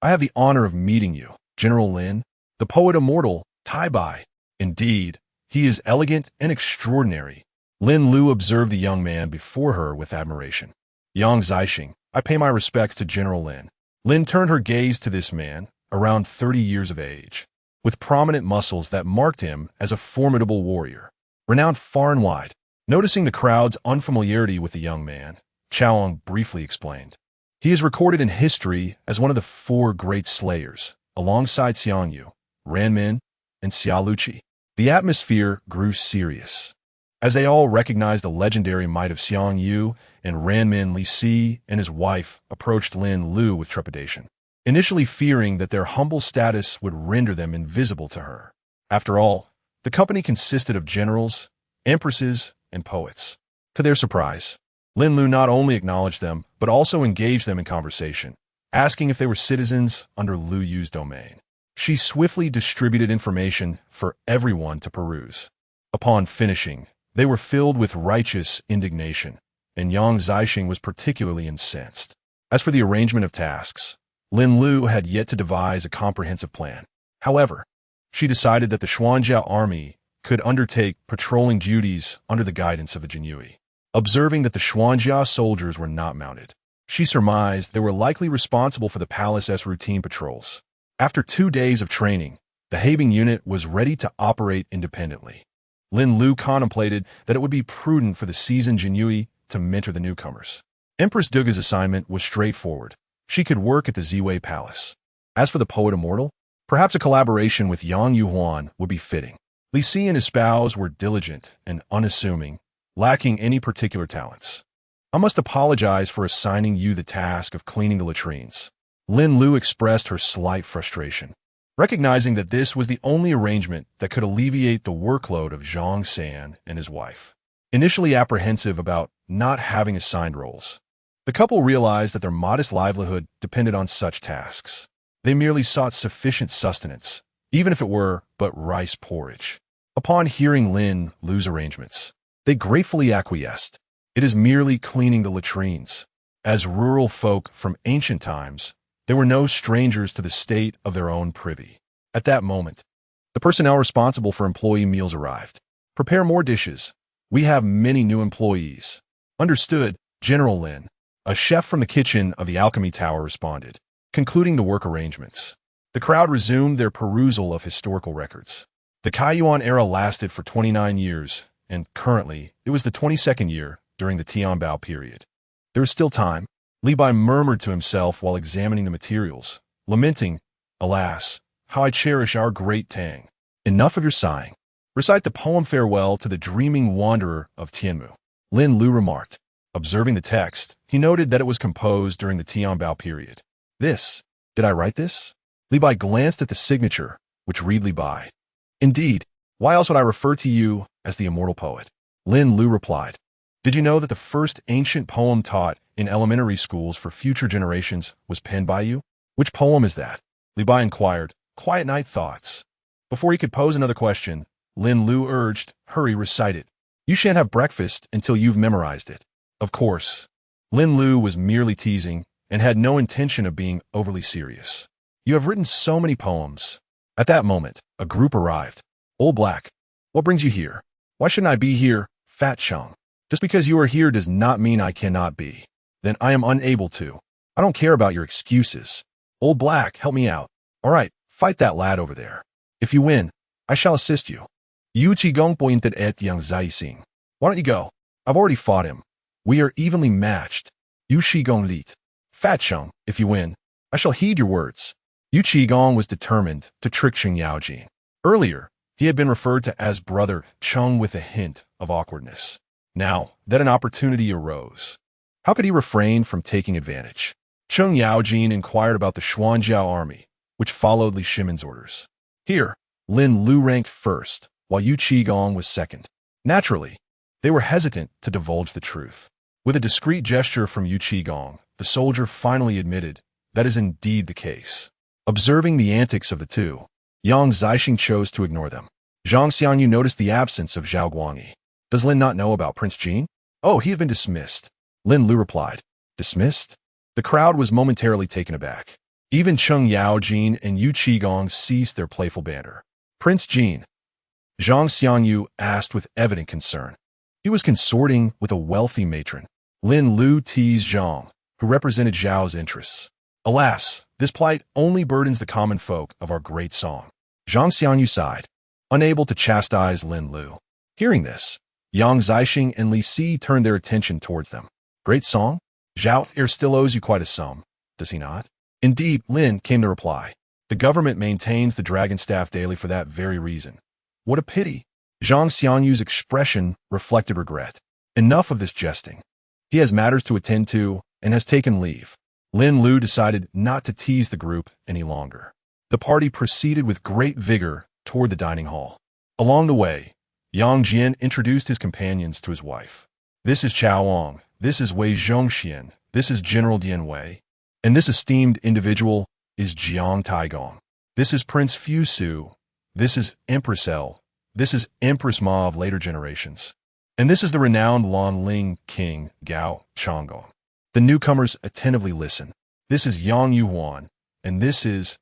I have the honor of meeting you, General Lin, the poet immortal, Tai Bai. Indeed, he is elegant and extraordinary. Lin Lu observed the young man before her with admiration. Yang Zixing, I pay my respects to General Lin. Lin turned her gaze to this man, around 30 years of age, with prominent muscles that marked him as a formidable warrior, renowned far and wide. Noticing the crowd's unfamiliarity with the young man, Chaoong briefly explained. He is recorded in history as one of the 4 great slayers, alongside Xiang Yu, Ranmin, and Xia Luqi. The atmosphere grew serious, as they all recognized the legendary might of Xiang Yu, and Ranmin Li Si and his wife approached Lin Lu with trepidation, initially fearing that their humble status would render them invisible to her. After all, the company consisted of generals, empresses, and poets. To their surprise, Lin Lu not only acknowledged them, but also engaged them in conversation, asking if they were citizens under Lu Yu's domain. She swiftly distributed information for everyone to peruse. Upon finishing, they were filled with righteous indignation, and Yang Zixing was particularly incensed. As for the arrangement of tasks, Lin Lu had yet to devise a comprehensive plan. However, she decided that the Xuanjiao army could undertake patrolling duties under the guidance of the Jinyiwei. Observing that the Xuanjiao soldiers were not mounted, she surmised they were likely responsible for the palace's routine patrols. After 2 days of training, the Habing unit was ready to operate independently. Lin Lu contemplated that it would be prudent for the seasoned Jinyiwei to mentor the newcomers. Empress Duga's assignment was straightforward. She could work at the Ziwei Palace. As for the poet immortal, perhaps a collaboration with Yang Yuhuan would be fitting. Li Si and his spouse were diligent and unassuming, lacking any particular talents. I must apologize for assigning you the task of cleaning the latrines. Lin Lu expressed her slight frustration, recognizing that this was the only arrangement that could alleviate the workload of Zhongxian and his wife. Initially apprehensive about not having assigned roles, the couple realized that their modest livelihood depended on such tasks. They merely sought sufficient sustenance, even if it were but rice porridge. Upon hearing Lin Lu's arrangements, They gratefully acquiesced. It is merely cleaning the latrines. As rural folk from ancient times, they were no strangers to the state of their own privy. At that moment, the personnel responsible for employee meals arrived. Prepare more dishes. We have many new employees. Understood, General Lin. A chef from the kitchen of the Alchemy Tower responded, concluding the work arrangements. The crowd resumed their perusal of historical records. The Kaiyuan era lasted for 29 years, and currently, it was the 22nd year during the Tianbao period. There is still time, Li Bai murmured to himself while examining the materials, lamenting, alas, how I cherish our great Tang. Enough of your sighing. Recite the poem Farewell to the Dreaming Wanderer of Tianmu. Lin Lu remarked. Observing the text, he noted that it was composed during the Tianbao period. Did I write this? Li Bai glanced at the signature, which read Li Bai. Indeed, why else would I refer to you as the immortal poet? Lin Lu replied. Did you know that the first ancient poem taught in elementary schools for future generations was penned by you? Which poem is that? Li Bai inquired, quiet night thoughts. Before he could pose another question, Lin Lu urged, hurry, recite it. You shan't have breakfast until you've memorized it. Of course. Lin Lu was merely teasing and had no intention of being overly serious. You have written so many poems. At that moment, a group arrived. Old Black, what brings you here? Why shouldn't I be here, Fat Chong? Just because you are here does not mean I cannot be. Then I am unable to. I don't care about your excuses. Old Black, help me out. All right, fight that lad over there. If you win, I shall assist you. Yu Qigong pointed at Yang Zaixing. Why don't you go? I've already fought him. We are evenly matched. Yu Qigong Lit. Fat Chong, if you win, I shall heed your words. Yu Qigong was determined to trick Xing Yaojin. Earlier, he had been referred to as Brother Cheng with a hint of awkwardness. Now that an opportunity arose, how could he refrain from taking advantage? Cheng Yaojin inquired about the Xuanjiao army, which followed Li Shimon's orders. Here, Lin Lu ranked first, while Yu Qigong was second. Naturally, they were hesitant to divulge the truth. With a discreet gesture from Yu Qigong, the soldier finally admitted that is indeed the case. Observing the antics of the two, Yang Zixing chose to ignore them. Zhongxian, you noticed the absence of Zhao Guangyi. Does Lin not know about Prince Jin? Oh, he has been dismissed. Lin Lu replied. Dismissed? The crowd was momentarily taken aback. Even Cheng Yaojin and Yu Qigong ceased their playful banter. Prince Jin? Zhang Xianyu asked with evident concern. He was consorting with a wealthy matron. Lin Lu teased Zhang, who represented Zhao's interests. Alas, this plight only burdens the common folk of our great song. Zhang Xianyu sighed, unable to chastise Lin Lu. Hearing this, Yang Zixing and Li Si turned their attention towards them. Great song? Zhao still owes you quite a sum, does he not? Indeed, Lin came to reply. The government maintains the dragon staff daily for that very reason. What a pity. Zhang Xianyu's expression reflected regret. Enough of this jesting. He has matters to attend to and has taken leave. Lin Lu decided not to tease the group any longer. The party proceeded with great vigor toward the dining hall. Along the way, Yang Jian introduced his companions to his wife. This is Chao Wang, this is Wei Zhongxian, this is General Dian Wei, and this esteemed individual is Jiang Taigong. This is Prince Fu Su, this is Empress L, this is Empress Ma of later generations, and this is the renowned Lanling King Gao Changgong. The newcomers attentively listen. This is Yang Yuhuan, and this is...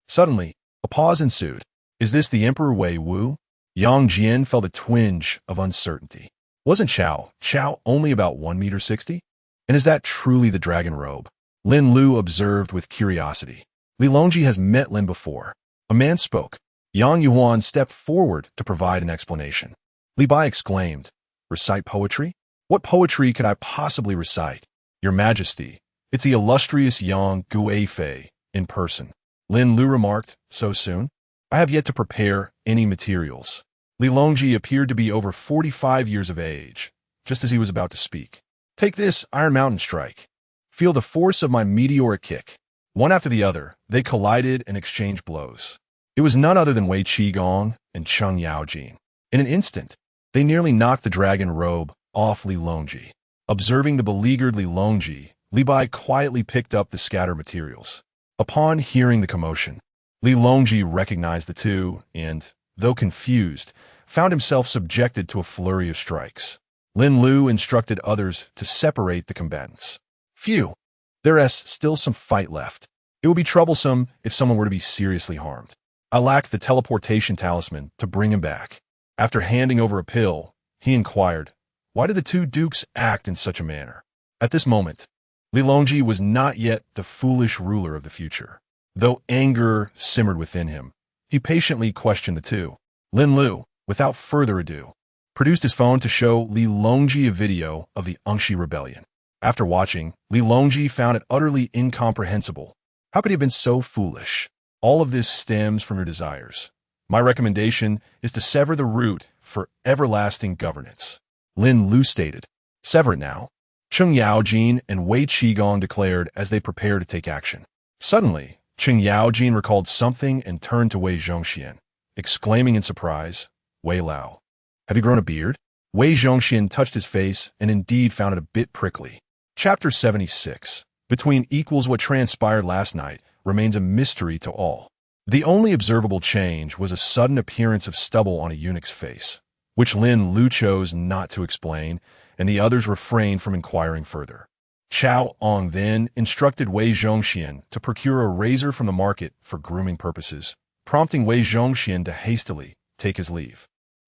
Suddenly, a pause ensued. Is this the Emperor Wei Wu? Yang Jian felt a twinge of uncertainty. Wasn't Chao only about 1.60 meters? And is that truly the dragon robe? Lin Lu observed with curiosity. Li Longji has met Lin before. A man spoke. Yang Yuhuan stepped forward to provide an explanation. Li Bai exclaimed, recite poetry? What poetry could I possibly recite? Your Majesty, it's the illustrious Yang Guifei in person. Lin Lu remarked, so soon? I have yet to prepare any materials. Li Longji appeared to be over 45 years of age, just as he was about to speak. Take this Iron Mountain strike. Feel the force of my meteoric kick. One after the other, they collided and exchanged blows. It was none other than Wei Qigong and Cheng Yaojin. In an instant, they nearly knocked the dragon robe off Li Longji. Observing the beleaguered Li Longji, Li Bai quietly picked up the scattered materials. Upon hearing the commotion, Li Longji recognized the two and, though confused, found himself subjected to a flurry of strikes. Lin Lu instructed others to separate the combatants. Phew, there is still some fight left. It would be troublesome if someone were to be seriously harmed. I lack the teleportation talisman to bring him back. After handing over a pill, he inquired, why did the two dukes act in such a manner? At this moment, Li Longji was not yet the foolish ruler of the future. Though anger simmered within him, he patiently questioned the two. Lin Lu, without further ado, produced his phone to show Li Longji a video of the Ungshi rebellion. After watching, Li Longji found it utterly incomprehensible. How could he have been so foolish? All of this stems from your desires. My recommendation is to sever the root for everlasting governance. Lin Lu stated, sever it now. Cheng Yaojin and Wei Qigong declared as they prepared to take action. Suddenly, Cheng Yaojin recalled something and turned to Wei Zhongxian, exclaiming in surprise, Wei Lao, have you grown a beard? Wei Zhongxian touched his face and indeed found it a bit prickly. Chapter 76. Between equals, what transpired last night remains a mystery to all. The only observable change was a sudden appearance of stubble on a eunuch's face, which Lin Lu chose not to explain, and the others refrained from inquiring further. Chao Ong then instructed Wei Zhongxian to procure a razor from the market for grooming purposes, prompting Wei Zhongxian to hastily take his leave.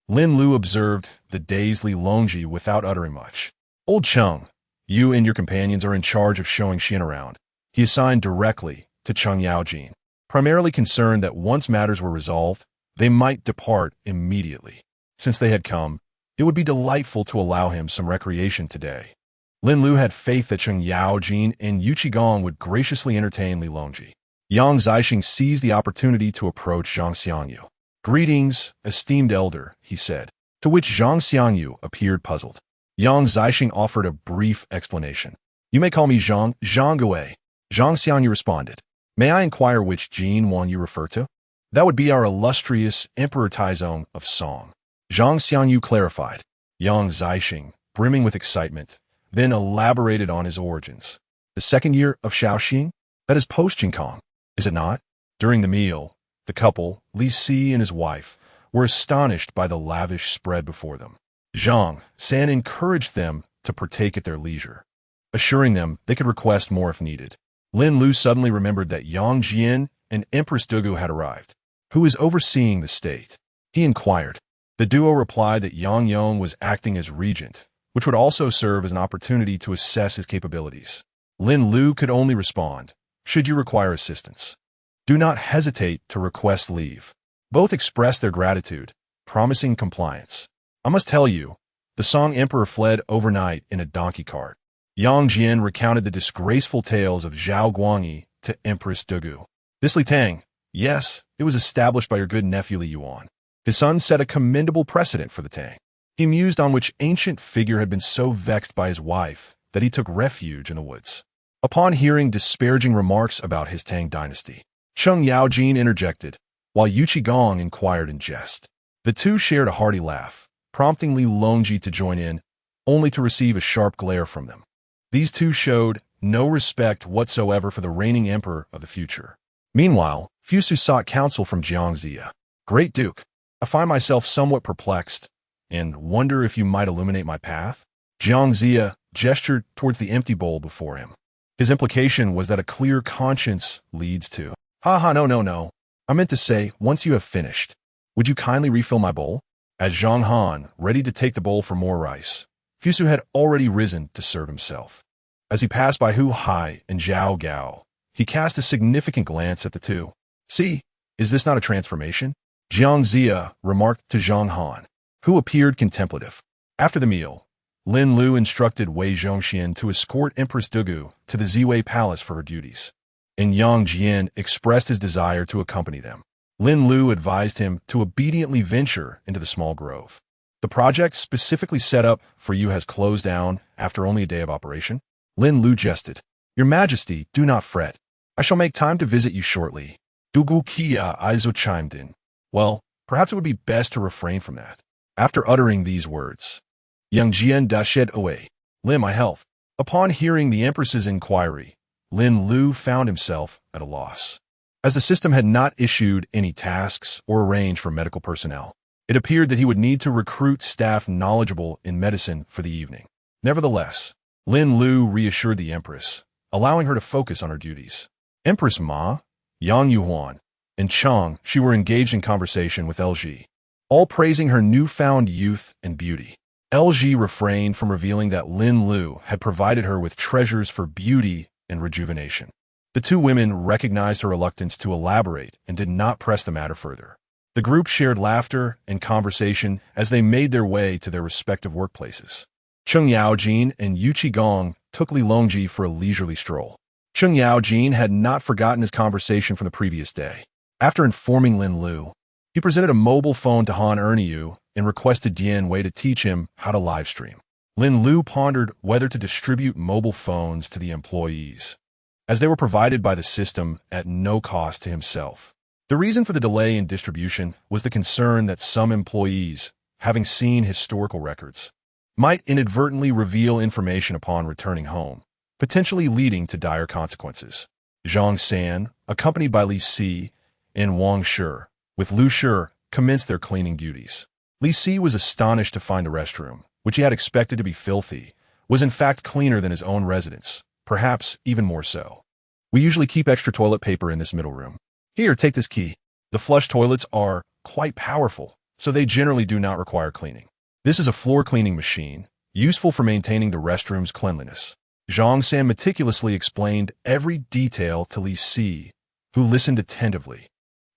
Lin Lu observed the dazed Li Longji without uttering much. Old Cheng, you and your companions are in charge of showing Xian around. He assigned directly to Cheng Yaojin, primarily concerned that once matters were resolved, they might depart immediately. Since they had come, it would be delightful to allow him some recreation today. Lin Lu had faith that Cheng Yaojin and Yu Qigong would graciously entertain Li Longji. Yang Zixing seized the opportunity to approach Zhang Xiangyu. Greetings, esteemed elder, he said, to which Zhang Xiangyu appeared puzzled. Yang Zixing offered a brief explanation. You may call me Zhang Gui. Zhang Xiangyu responded. May I inquire which Jin Wan you refer to? That would be our illustrious Emperor Taizong of Song. Zhang Xiangyu clarified. Yang Zixing, brimming with excitement, then elaborated on his origins. The second year of Shaoxing? That is post-Jinkong, is it not? During the meal, the couple, Li Si and his wife, were astonished by the lavish spread before them. Zhang San encouraged them to partake at their leisure, assuring them they could request more if needed. Lin Lu suddenly remembered that Yang Jian and Empress Dugu had arrived. Who is overseeing the state? He inquired. The duo replied that Yang Yong was acting as regent, which would also serve as an opportunity to assess his capabilities. Lin Lu could only respond, should you require assistance, do not hesitate to request leave. Both expressed their gratitude, promising compliance. I must tell you, the Song Emperor fled overnight in a donkey cart. Yang Jian recounted the disgraceful tales of Zhao Guangyi to Empress Dugu. This Li Tang, yes, it was established by your good nephew Li Yuan. His son set a commendable precedent for the Tang. He mused on which ancient figure had been so vexed by his wife that he took refuge in the woods. Upon hearing disparaging remarks about his Tang dynasty, Cheng Yaojin interjected, while Yu Qigong inquired in jest. The two shared a hearty laugh, prompting Li Longji to join in, only to receive a sharp glare from them. These two showed no respect whatsoever for the reigning emperor of the future. Meanwhile, Fusu sought counsel from Jiangxia. Great Duke, I find myself somewhat perplexed, and wonder if you might illuminate my path? Jiangxia gestured towards the empty bowl before him. His implication was that a clear conscience leads to... No. I meant to say, once you have finished, would you kindly refill my bowl? As Zhang Han, ready to take the bowl for more rice, Fusu had already risen to serve himself. As he passed by Hu Hai and Zhao Gao, he cast a significant glance at the two. See, is this not a transformation? Jiangxia remarked to Zhang Han, who appeared contemplative. After the meal, Lin Lu instructed Wei Zhongxian to escort Empress Dugu to the Ziwei Palace for her duties, and Yang Jian expressed his desire to accompany them. Lin Lu advised him to obediently venture into the small grove. The project specifically set up for you has closed down after only a day of operation. Lin Lu jested. Your Majesty, do not fret. I shall make time to visit you shortly. Dugu Kia Aizu chimed in. Well, perhaps it would be best to refrain from that. After uttering these words, Yang Jian dashed away. Lin, my health. Upon hearing the Empress's inquiry, Lin Lu found himself at a loss. As the system had not issued any tasks or arranged for medical personnel, It appeared that he would need to recruit staff knowledgeable in medicine for the evening. Nevertheless, Lin Lu reassured the Empress, allowing her to focus on her duties. Empress Ma, Yang Yuhuan, and She were engaged in conversation with LG, all praising her newfound youth and beauty. LG refrained from revealing that Lin Lu had provided her with treasures for beauty and rejuvenation. The two women recognized her reluctance to elaborate and did not press the matter further. The group shared laughter and conversation as they made their way to their respective workplaces. Cheng Yaojin and Yu Qigong took Li Longji for a leisurely stroll. Cheng Yaojin had not forgotten his conversation from the previous day. After informing Lin Lu, he presented a mobile phone to Han Erniu and requested Jinyiwei to teach him how to livestream. Lin Lu pondered whether to distribute mobile phones to the employees, as they were provided by the system at no cost to himself. The reason for the delay in distribution was the concern that some employees, having seen historical records, might inadvertently reveal information upon returning home, potentially leading to dire consequences. Zhang San, accompanied by Li Si and Wang Shi, with Lu Shi, commenced their cleaning duties. Li Si was astonished to find the restroom, which he had expected to be filthy, was in fact cleaner than his own residence, perhaps even more so. We usually keep extra toilet paper in this middle room. Here, take this key. The flush toilets are quite powerful, so they generally do not require cleaning. This is a floor cleaning machine, useful for maintaining the restroom's cleanliness. Zhang San meticulously explained every detail to Li Si, who listened attentively,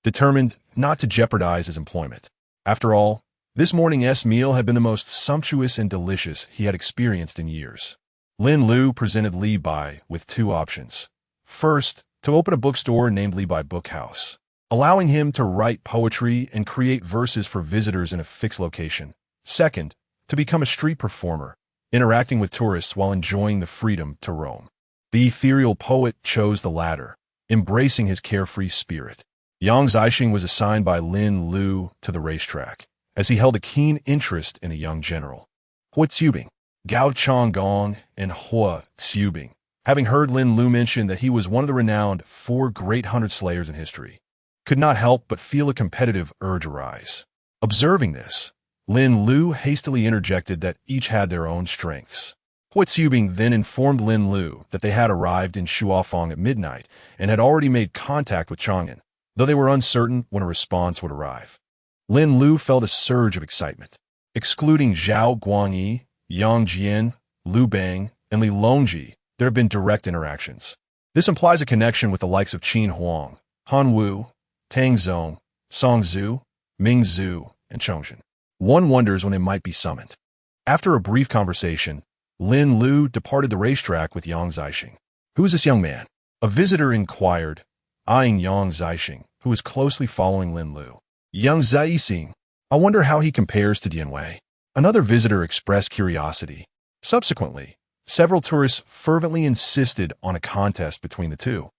determined not to jeopardize his employment. After all, this morning's meal had been the most sumptuous and delicious he had experienced in years. Lin Lu presented Li Bai with two options. First, to open a bookstore named Li Bai Bookhouse, allowing him to write poetry and create verses for visitors in a fixed location. Second, to become a street performer, interacting with tourists while enjoying the freedom to roam. The ethereal poet chose the latter, embracing his carefree spirit. Yang Zixing was assigned by Lin Lu to the racetrack, as he held a keen interest in a young general. Hua Zubing, Gao Changgong, and Hua Zubing, having heard Lin Lu mention that he was one of the renowned 4 great hunter slayers in history, could not help but feel a competitive urge arise. Observing this, Lin Lu hastily interjected that each had their own strengths. Hua Zubing then informed Lin Lu that they had arrived in Shuafeng at midnight and had already made contact with Chang'an, though they were uncertain when a response would arrive. Lin Lu felt a surge of excitement. Excluding Zhao Guangyi, Yang Jian, Liu Bang, and Li Longji, there have been direct interactions. This implies a connection with the likes of Qin Huang, Han Wu, Tang Zong, Song Zhu, Ming Zhu, and Chongzhen. One wonders when they might be summoned. After a brief conversation, Lin Lu departed the racetrack with Yang Zixing. Who is this young man? A visitor inquired, eyeing Yang Zixing, who was closely following Lin Lu. Yang Zixing, I wonder how he compares to Jinyiwei. Another visitor expressed curiosity. Subsequently, several tourists fervently insisted on a contest between the two,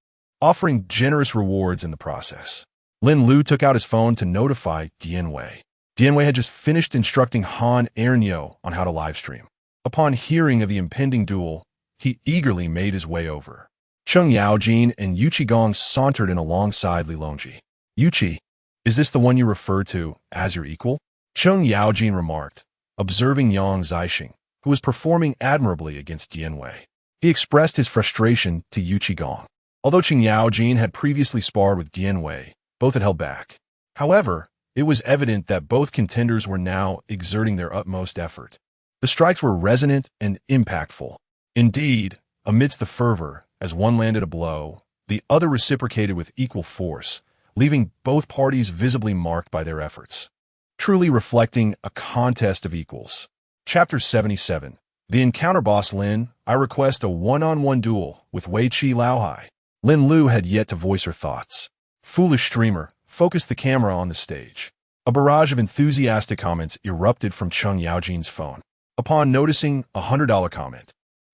offering generous rewards in the process. Lin Lu took out his phone to notify Jinyiwei. Jinyiwei had just finished instructing Han Erniu on how to livestream. Upon hearing of the impending duel, he eagerly made his way over. Cheng Yaojin and Yu Qigong sauntered in alongside Li Longji. Yuqi, is this the one you referred to as your equal? Cheng Yaojin remarked, observing Yang Zixing, who was performing admirably against Jinyiwei. He expressed his frustration to Yu Qigong. Although Cheng Yaojin had previously sparred with Jinyiwei, both had held back. However, it was evident that both contenders were now exerting their utmost effort. The strikes were resonant and impactful. Indeed, amidst the fervor, as one landed a blow, the other reciprocated with equal force, leaving both parties visibly marked by their efforts. Truly reflecting a contest of equals. Chapter 77. The encounter. Boss Lin, I request a one-on-one duel with Wei Qi Laohai. Lin Lu had yet to voice her thoughts. Foolish streamer, focused the camera on the stage. A barrage of enthusiastic comments erupted from Cheng Yaojin's phone. Upon noticing a $100 comment,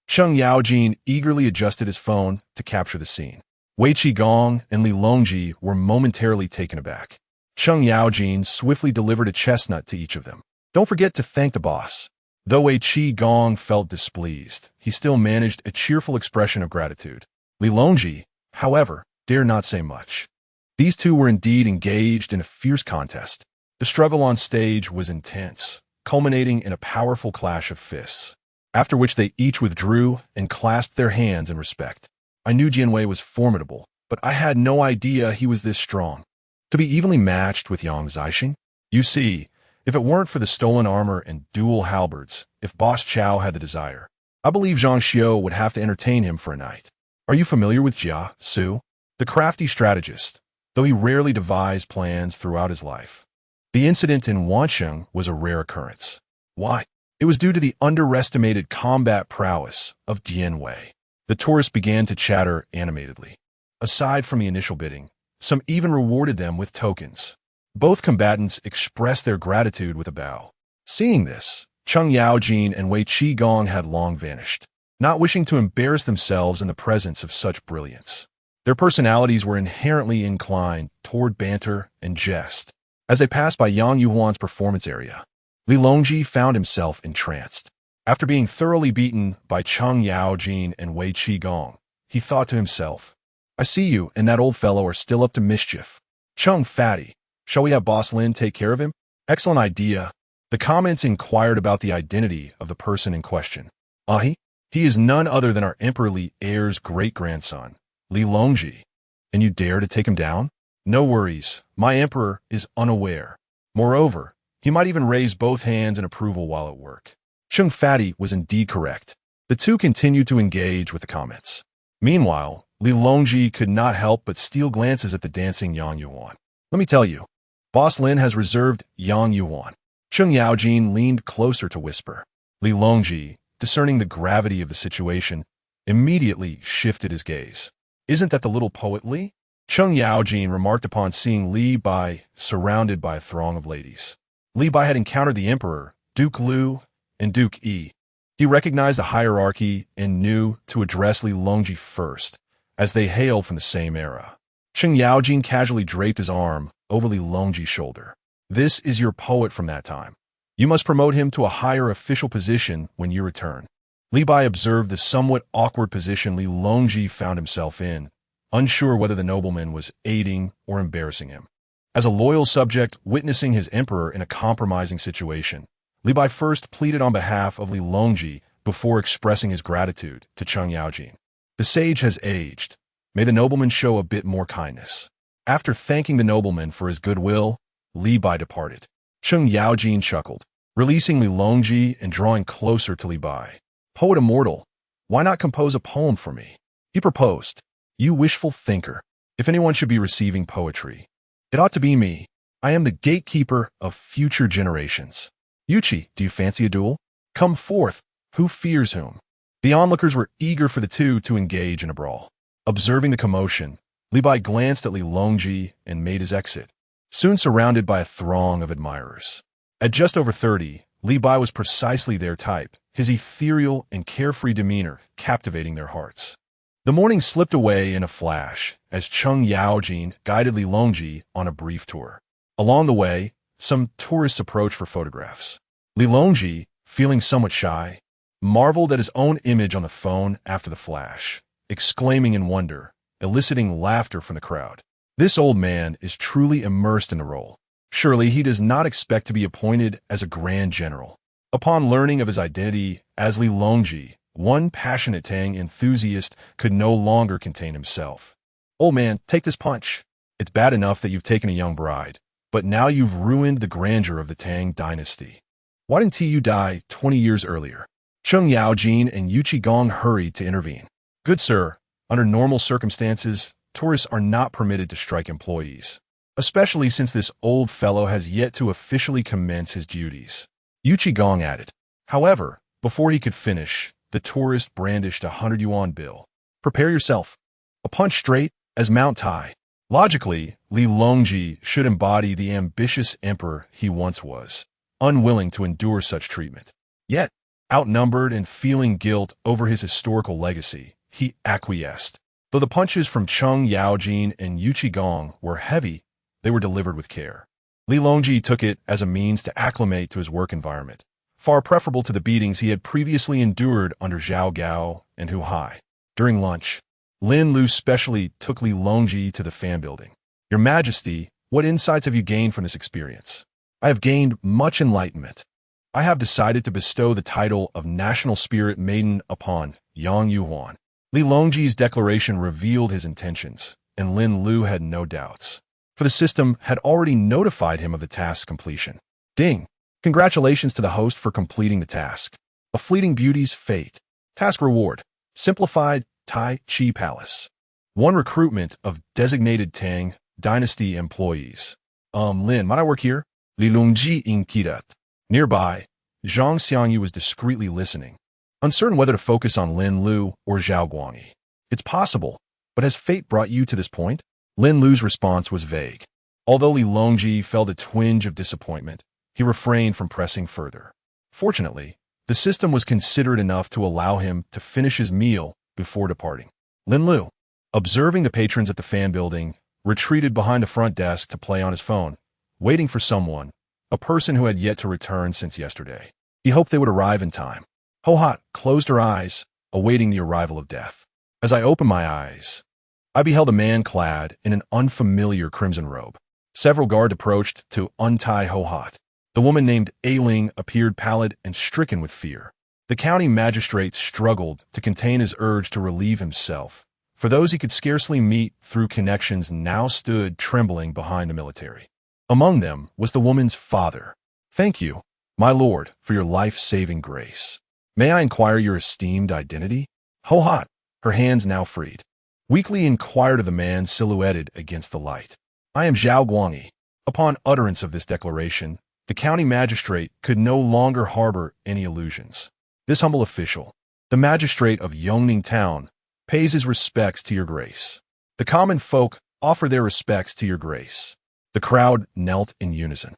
Cheng Yaojin eagerly adjusted his phone to capture the scene. Wei Qigong and Li Longji were momentarily taken aback. Cheng Yaojin swiftly delivered a chestnut to each of them. Don't forget to thank the boss. Though Wei Qigong felt displeased, he still managed a cheerful expression of gratitude. Li Longji, however, dared not say much. These two were indeed engaged in a fierce contest. The struggle on stage was intense, culminating in a powerful clash of fists, after which they each withdrew and clasped their hands in respect. I knew Jinyiwei was formidable, but I had no idea he was this strong. To be evenly matched with Yang Zixing? You see, if it weren't for the stolen armor and dual halberds, if Boss Chow had the desire, I believe Zhang Xiu would have to entertain him for a night. Are you familiar with Jia Su? The crafty strategist, though he rarely devised plans throughout his life. The incident in Wansheng was a rare occurrence. Why? It was due to the underestimated combat prowess of Jinyiwei. The tourists began to chatter animatedly. Aside from the initial bidding, some even rewarded them with tokens. Both combatants expressed their gratitude with a bow. Seeing this, Cheng Yaojin and Wei Zhongxian had long vanished, not wishing to embarrass themselves in the presence of such brilliance. Their personalities were inherently inclined toward banter and jest. As they passed by Yang Yuhuan's performance area, Li Longji found himself entranced. After being thoroughly beaten by Cheng Yaojin and Wei Zhongxian, he thought to himself, I see you and that old fellow are still up to mischief. Cheng Fatty, shall we have Boss Lin take care of him? Excellent idea. The comments inquired about the identity of the person in question. He is none other than our Emperor Li Heir's great-grandson, Li Longji. And you dare to take him down? No worries, my emperor is unaware. Moreover, he might even raise both hands in approval while at work. Cheng Fatty was indeed correct. The two continued to engage with the comments. Meanwhile, Li Longji could not help but steal glances at the dancing Yang Yuan. Let me tell you, Boss Lin has reserved Yang Yuan. Cheng Yaojin leaned closer to whisper. Li Longji, discerning the gravity of the situation, immediately shifted his gaze. Isn't that the little poet Li? Cheng Yaojin remarked upon seeing Li Bai surrounded by a throng of ladies. Li Bai had encountered the emperor, Duke Lu, and Duke Yi. He recognized the hierarchy and knew to address Li Longji first, as they hailed from the same era. Cheng Yaojin casually draped his arm over Li Longji's shoulder. This is your poet from that time. You must promote him to a higher official position when you return. Li Bai observed the somewhat awkward position Li Longji found himself in, unsure whether the nobleman was aiding or embarrassing him. As a loyal subject witnessing his emperor in a compromising situation, Li Bai first pleaded on behalf of Li Longji before expressing his gratitude to Cheng Yaojin. The sage has aged. May the nobleman show a bit more kindness. After thanking the nobleman for his goodwill, Li Bai departed. Cheng Yaojin chuckled, releasing Li Longji and drawing closer to Li Bai. Poet immortal, why not compose a poem for me? He proposed. You wishful thinker, if anyone should be receiving poetry, it ought to be me. I am the gatekeeper of future generations. Yuchi, do you fancy a duel? Come forth, who fears whom? The onlookers were eager for the two to engage in a brawl. Observing the commotion, Li Bai glanced at Li Longji and made his exit, soon surrounded by a throng of admirers. At just over 30, Li Bai was precisely their type, his ethereal and carefree demeanor captivating their hearts. The morning slipped away in a flash as Cheng Yaojin guided Li Longji on a brief tour. Along the way, some tourists approached for photographs. Li Longji, feeling somewhat shy, marveled at his own image on the phone after the flash, exclaiming in wonder, eliciting laughter from the crowd. This old man is truly immersed in the role. Surely he does not expect to be appointed as a grand general. Upon learning of his identity as Li Longji, one passionate Tang enthusiast could no longer contain himself. Old man, take this punch. It's bad enough that you've taken a young bride, but now you've ruined the grandeur of the Tang Dynasty. Why didn't you die 20 years earlier? Cheng Yaojin and Yu Qigong hurried to intervene. Good sir, under normal circumstances, tourists are not permitted to strike employees, especially since this old fellow has yet to officially commence his duties. Yu Qigong added. However, before he could finish, the tourist brandished a 100 yuan bill. Prepare yourself. A punch straight as Mount Tai. Logically, Li Longji should embody the ambitious emperor he once was, unwilling to endure such treatment. Yet, outnumbered and feeling guilt over his historical legacy, he acquiesced. Though the punches from Cheng Yaojin and Yu Qigong were heavy, they were delivered with care. Li Longji took it as a means to acclimate to his work environment, far preferable to the beatings he had previously endured under Zhao Gao and Hu Hai. During lunch, Lin Lu specially took Li Longji to the fan building. Your Majesty, what insights have you gained from this experience? I have gained much enlightenment. I have decided to bestow the title of National Spirit Maiden upon Yang Yuhuan. Li Longji's declaration revealed his intentions, and Lin Lu had no doubts, for the system had already notified him of the task's completion. Ding! Congratulations to the host for completing the task. A Fleeting Beauty's Fate. Task Reward. Simplified Tai Chi Palace. 1 recruitment of designated Tang Dynasty employees. Lin, might I work here? Li Longji inquired. Nearby, Zhang Xiangyu was discreetly listening, uncertain whether to focus on Lin Lu or Zhao Guangyi. It's possible, but has fate brought you to this point? Lin Lu's response was vague. Although Li Longji felt a twinge of disappointment, he refrained from pressing further. Fortunately, the system was considerate enough to allow him to finish his meal before departing. Lin Lu, observing the patrons at the fan building, retreated behind the front desk to play on his phone, waiting for someone, a person who had yet to return since yesterday. He hoped they would arrive in time. Ho-Hot closed her eyes, awaiting the arrival of death. As I opened my eyes, I beheld a man clad in an unfamiliar crimson robe. Several guards approached to untie Ho-Hot. The woman named Ailing appeared pallid and stricken with fear. The county magistrate struggled to contain his urge to relieve himself, for those he could scarcely meet through connections now stood trembling behind the military. Among them was the woman's father. Thank you, my lord, for your life-saving grace. May I inquire your esteemed identity? Ho-Hot, her hands now freed, weakly inquired of the man silhouetted against the light. I am Zhao Guangyi. Upon utterance of this declaration, the county magistrate could no longer harbor any illusions. This humble official, the magistrate of Yongning Town, pays his respects to your grace. The common folk offer their respects to your grace. The crowd knelt in unison.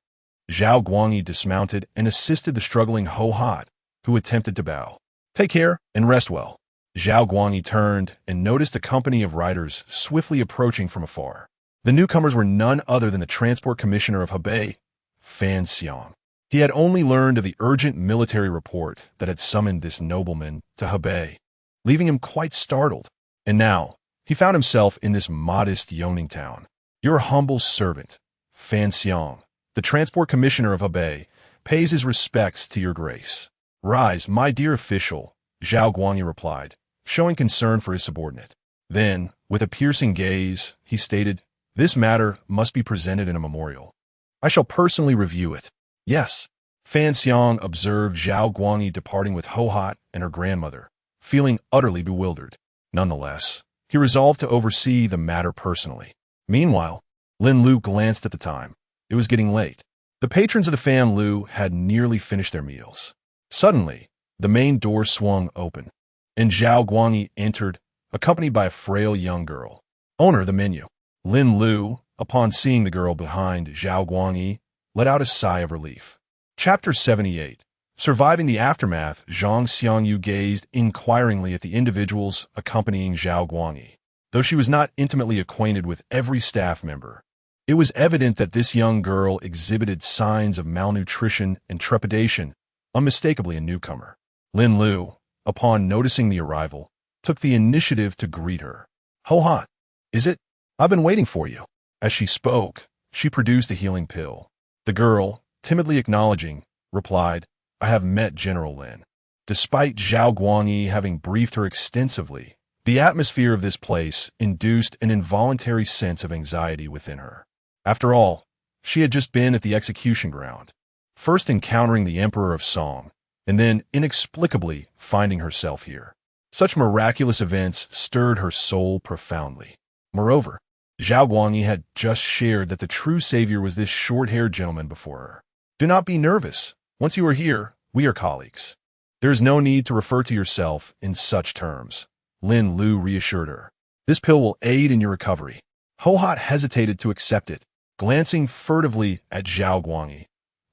Zhao Guangyi dismounted and assisted the struggling Ho-Hot, who attempted to bow. Take care and rest well. Zhao Guangyi turned and noticed a company of riders swiftly approaching from afar. The newcomers were none other than the transport commissioner of Hebei, Fan Xiang. He had only learned of the urgent military report that had summoned this nobleman to Hebei, leaving him quite startled. And now, he found himself in this modest Yongning town. Your humble servant, Fan Xiang, the transport commissioner of Hebei, pays his respects to your grace. Rise, my dear official, Zhao Guangyi replied, showing concern for his subordinate. Then, with a piercing gaze, he stated, this matter must be presented in a memorial. I shall personally review it. Yes. Fan Xiang observed Zhao Guangyi departing with Ho-Hot and her grandmother, feeling utterly bewildered. Nonetheless, he resolved to oversee the matter personally. Meanwhile, Lin Lu glanced at the time. It was getting late. The patrons of the Fan Lu had nearly finished their meals. Suddenly, the main door swung open, and Zhao Guangyi entered, accompanied by a frail young girl. Owner of the menu. Lin Lu, upon seeing the girl behind Zhao Guangyi, let out a sigh of relief. Chapter 78. Surviving the aftermath, Zhang Xiangyu gazed inquiringly at the individuals accompanying Zhao Guangyi. Though she was not intimately acquainted with every staff member, it was evident that this young girl exhibited signs of malnutrition and trepidation, unmistakably a newcomer. Lin Lu, upon noticing the arrival, took the initiative to greet her. Ho-Hot, is it? I've been waiting for you. As she spoke, she produced a healing pill. The girl, timidly acknowledging, replied, I have met General Lin. Despite Zhao Guangyi having briefed her extensively, the atmosphere of this place induced an involuntary sense of anxiety within her. After all, she had just been at the execution ground, first encountering the Emperor of Song, and then inexplicably finding herself here. Such miraculous events stirred her soul profoundly. Moreover, Zhao Guangyi had just shared that the true savior was this short-haired gentleman before her. Do not be nervous. Once you are here, we are colleagues. There is no need to refer to yourself in such terms, Lin Lu reassured her. This pill will aid in your recovery. Ho-Hot hesitated to accept it, glancing furtively at Zhao Guangyi,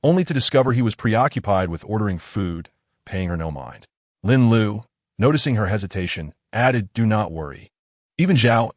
only to discover he was preoccupied with ordering food, paying her no mind. Lin Lu, noticing her hesitation, added, do not worry. Even Zhao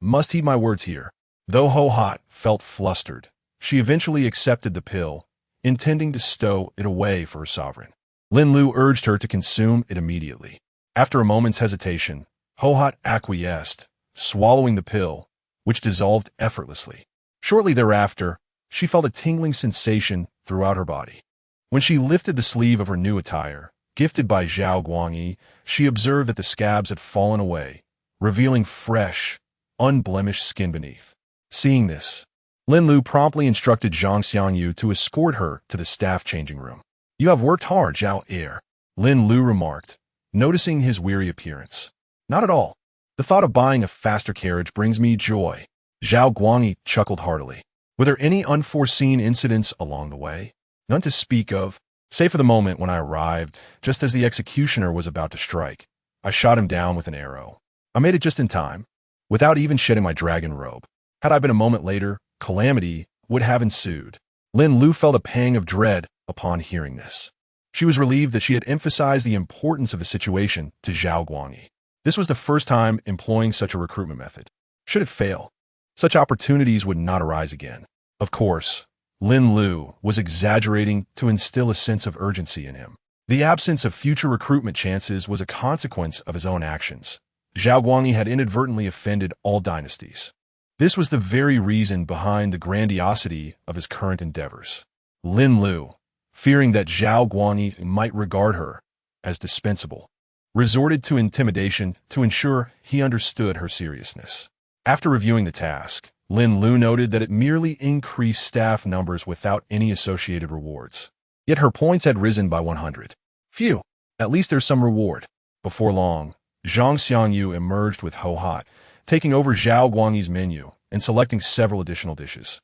must heed my words here. Though Ho-Hot felt flustered, she eventually accepted the pill, intending to stow it away for her sovereign. Lin Lu urged her to consume it immediately. After a moment's hesitation, Ho-Hot acquiesced, swallowing the pill, which dissolved effortlessly. Shortly thereafter, she felt a tingling sensation throughout her body. When she lifted the sleeve of her new attire, gifted by Zhao Guangyi, she observed that the scabs had fallen away, revealing fresh, unblemished skin beneath. Seeing this, Lin Lu promptly instructed Zhongxian to escort her to the staff changing room. "You have worked hard, Zhao heir," Lin Lu remarked, noticing his weary appearance. "Not at all. The thought of buying a faster carriage brings me joy." Zhao Guangyi chuckled heartily. "Were there any unforeseen incidents along the way?" "None to speak of, save for the moment when I arrived, just as the executioner was about to strike. I shot him down with an arrow. I made it just in time, without even shedding my dragon robe. Had I been a moment later, calamity would have ensued." Lin Lu felt a pang of dread upon hearing this. She was relieved that she had emphasized the importance of the situation to Zhao Guangyi. This was the first time employing such a recruitment method. Should it fail, such opportunities would not arise again. Of course, Lin Lu was exaggerating to instill a sense of urgency in him. The absence of future recruitment chances was a consequence of his own actions. Zhao Guangyi had inadvertently offended all dynasties. This was the very reason behind the grandiosity of his current endeavors. Lin Lu, fearing that Zhao Guangyi might regard her as dispensable, resorted to intimidation to ensure he understood her seriousness. After reviewing the task, Lin Lu noted that it merely increased staff numbers without any associated rewards. Yet her points had risen by 100. Phew, at least there's some reward. Before long, Zhongxian emerged with Ho Hot, taking over Zhao Guangyi's menu and selecting several additional dishes.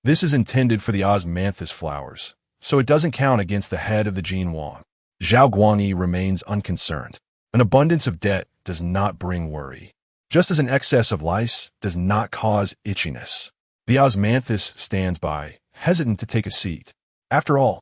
This is intended for the osmanthus flowers, so it doesn't count against the head of the Jin Wang. Zhao Guangyi remains unconcerned. An abundance of debt does not bring worry, just as an excess of lice does not cause itchiness. The osmanthus stands by, hesitant to take a seat. After all,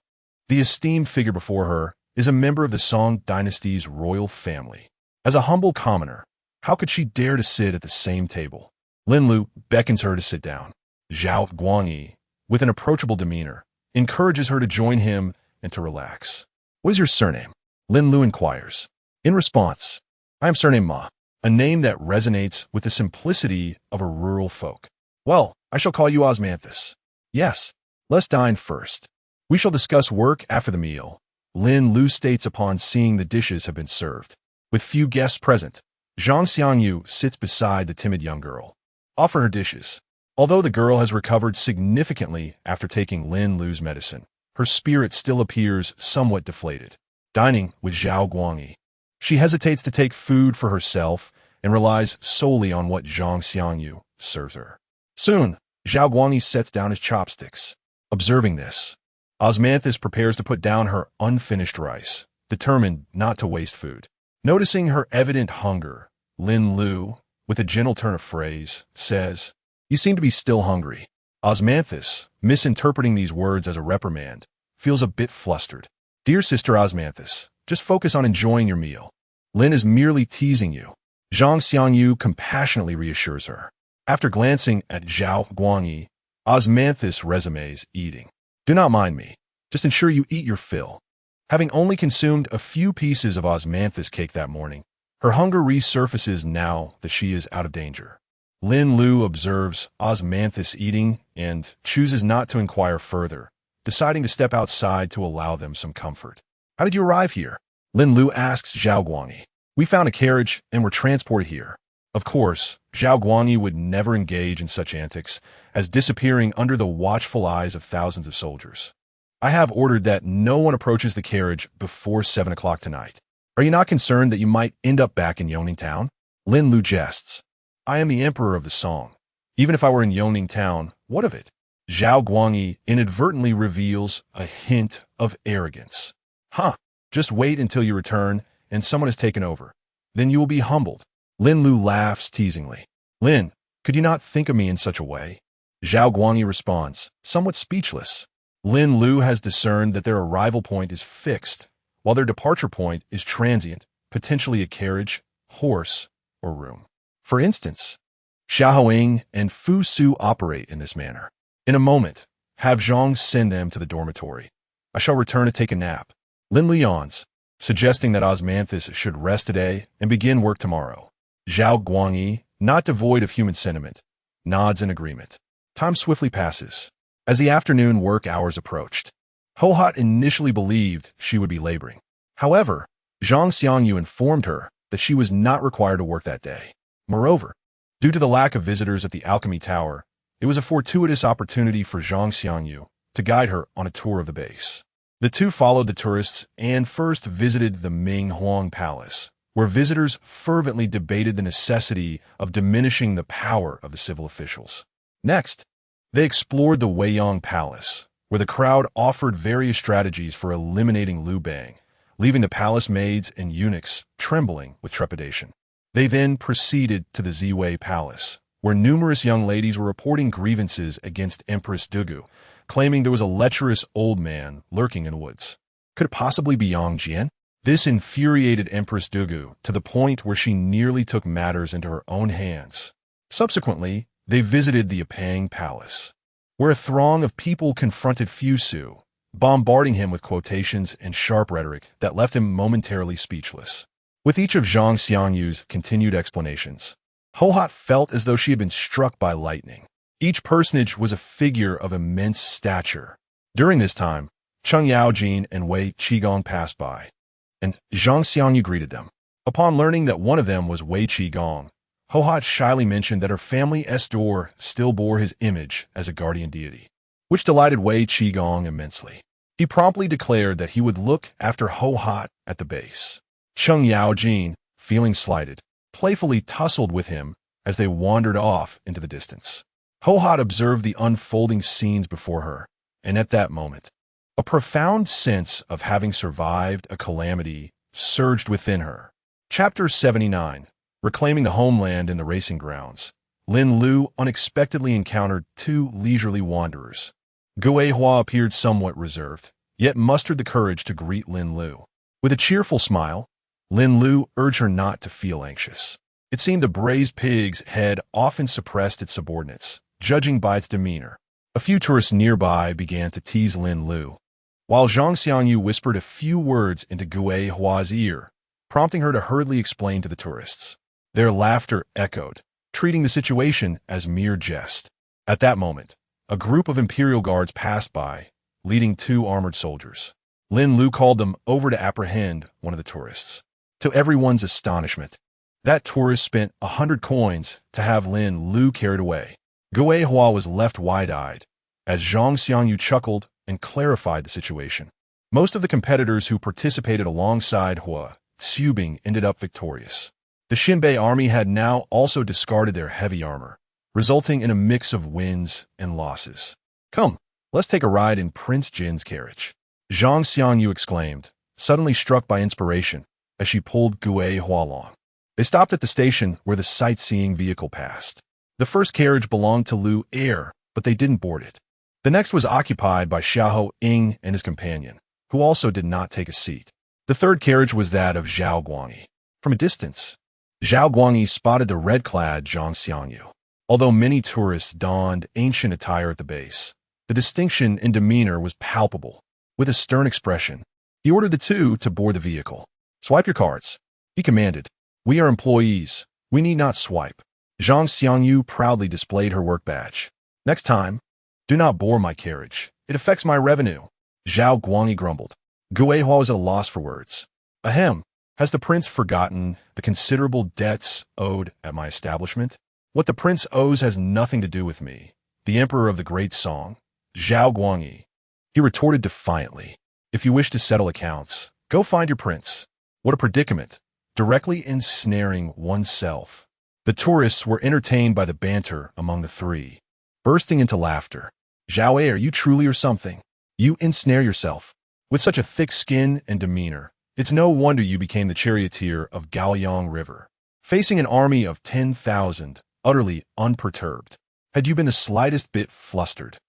the esteemed figure before her is a member of the Song dynasty's royal family. As a humble commoner, how could she dare to sit at the same table? Lin Lu beckons her to sit down. Zhao Guangyi, with an approachable demeanor, encourages her to join him and to relax. "What is your surname?" Lin Lu inquires. In response, "I am surnamed Ma," a name that resonates with the simplicity of a rural folk. "Well, I shall call you Osmanthus." "Yes, let's dine first. We shall discuss work after the meal," Lin Lu states upon seeing the dishes have been served. With few guests present, Zhongxian sits beside the timid young girl. Offer her dishes. Although the girl has recovered significantly after taking Lin Lu's medicine, her spirit still appears somewhat deflated. Dining with Zhao Guangyi, she hesitates to take food for herself and relies solely on what Zhongxian serves her. Soon, Zhao Guangyi sets down his chopsticks. Observing this, Osmanthus prepares to put down her unfinished rice, determined not to waste food. Noticing her evident hunger, Lin Lu, with a gentle turn of phrase, says, "You seem to be still hungry." Osmanthus, misinterpreting these words as a reprimand, feels a bit flustered. "Dear Sister Osmanthus, just focus on enjoying your meal. Lin is merely teasing you." Zhongxian compassionately reassures her. After glancing at Zhao Guangyi, Osmanthus resumes eating. "Do not mind me. Just ensure you eat your fill." Having only consumed a few pieces of osmanthus cake that morning, her hunger resurfaces now that she is out of danger. Lin Lu observes Osmanthus eating and chooses not to inquire further, deciding to step outside to allow them some comfort. "How did you arrive here?" Lin Lu asks Zhao Guangyi. "We found a carriage and were transported here." Of course, Zhao Guangyi would never engage in such antics as disappearing under the watchful eyes of thousands of soldiers. "I have ordered that no one approaches the carriage before 7 o'clock tonight. Are you not concerned that you might end up back in Yongning Town?" Lin Lu jests. "I am the emperor of the Song. Even if I were in Yongning Town, what of it?" Zhao Guangyi inadvertently reveals a hint of arrogance. "Huh, just wait until you return and someone has taken over. Then you will be humbled." Lin Lu laughs teasingly. "Lin, could you not think of me in such a way?" Zhao Guangyi responds, somewhat speechless. Lin Lu has discerned that their arrival point is fixed, while their departure point is transient, potentially a carriage, horse, or room. For instance, Xiaoying and Fu Su operate in this manner. In a moment, have Zhong send them to the dormitory. "I shall return to take a nap." Lin Lu yawns, suggesting that Osmanthus should rest today and begin work tomorrow. Zhao Guangyi, not devoid of human sentiment, nods in agreement. Time swiftly passes. As the afternoon work hours approached, Hohat initially believed she would be laboring. However, Zhang Xiangyu informed her that she was not required to work that day. Moreover, due to the lack of visitors at the Alchemy Tower, it was a fortuitous opportunity for Zhang Xiangyu to guide her on a tour of the base. The two followed the tourists and first visited the Ming Huang Palace, where visitors fervently debated the necessity of diminishing the power of the civil officials. Next, they explored the Weiyang Palace, where the crowd offered various strategies for eliminating Liu Bang, leaving the palace maids and eunuchs trembling with trepidation. They then proceeded to the Ziwei Palace, where numerous young ladies were reporting grievances against Empress Dugu, claiming there was a lecherous old man lurking in the woods. Could it possibly be Yang Jian? This infuriated Empress Dugu to the point where she nearly took matters into her own hands. Subsequently, they visited the Apang Palace, where a throng of people confronted Fusu, bombarding him with quotations and sharp rhetoric that left him momentarily speechless. With each of Zhang Xiangyu's continued explanations, Hohat felt as though she had been struck by lightning. Each personage was a figure of immense stature. During this time, Cheng Yaojin and Wei Qigong passed by, and Zhang Xiangyu greeted them. Upon learning that one of them was Wei Qigong, Hohat shyly mentioned that her family Estor still bore his image as a guardian deity, which delighted Wei Qigong immensely. He promptly declared that he would look after Hohat at the base. Cheng Yaojin, feeling slighted, playfully tussled with him as they wandered off into the distance. Hohat observed the unfolding scenes before her, and at that moment, a profound sense of having survived a calamity surged within her. Chapter 79. Reclaiming the homeland in the racing grounds. Lin Lu unexpectedly encountered two leisurely wanderers. Gui Hua appeared somewhat reserved, yet mustered the courage to greet Lin Lu. With a cheerful smile, Lin Lu urged her not to feel anxious. It seemed the braised pig's head often suppressed its subordinates, judging by its demeanor. A few tourists nearby began to tease Lin Lu, while Zhang Xiangyu whispered a few words into Gui Hua's ear, prompting her to hurriedly explain to the tourists. Their laughter echoed, treating the situation as mere jest. At that moment, a group of Imperial Guards passed by, leading two armored soldiers. Lin Lu called them over to apprehend one of the tourists. To everyone's astonishment, that tourist spent 100 coins to have Lin Lu carried away. Gui Hua was left wide-eyed, as Zhang Xiangyu chuckled and clarified the situation. Most of the competitors who participated alongside Hua Xubing ended up victorious. The Xinbei army had now also discarded their heavy armor, resulting in a mix of wins and losses. Come, let's take a ride in Prince Jin's carriage, Zhang Xiangyu exclaimed, suddenly struck by inspiration as she pulled Gui Hua along. They stopped at the station where the sightseeing vehicle passed. The first carriage belonged to Lu Er, but they didn't board it. The next was occupied by Xiahou Ying and his companion, who also did not take a seat. The third carriage was that of Zhao Guangyi. From a distance, Zhao Guangyi spotted the red-clad Zhang Xiangyu. Although many tourists donned ancient attire at the base, the distinction in demeanor was palpable. With a stern expression, he ordered the two to board the vehicle. Swipe your cards, he commanded. We are employees. We need not swipe. Zhang Xiangyu proudly displayed her work badge. Next time, do not bore my carriage. It affects my revenue. Zhao Guangyi grumbled. Gui Hua was at a loss for words. Ahem, has the prince forgotten the considerable debts owed at my establishment? What the prince owes has nothing to do with me, the emperor of the great song. Zhao Guangyi, he retorted defiantly. If you wish to settle accounts, go find your prince. What a predicament, directly ensnaring oneself. The tourists were entertained by the banter among the three, bursting into laughter. Zhao Wei, are you truly or something? You ensnare yourself. With such a thick skin and demeanor, it's no wonder you became the charioteer of Gaoyang River, facing an army of 10,000, utterly unperturbed. Had you been the slightest bit flustered?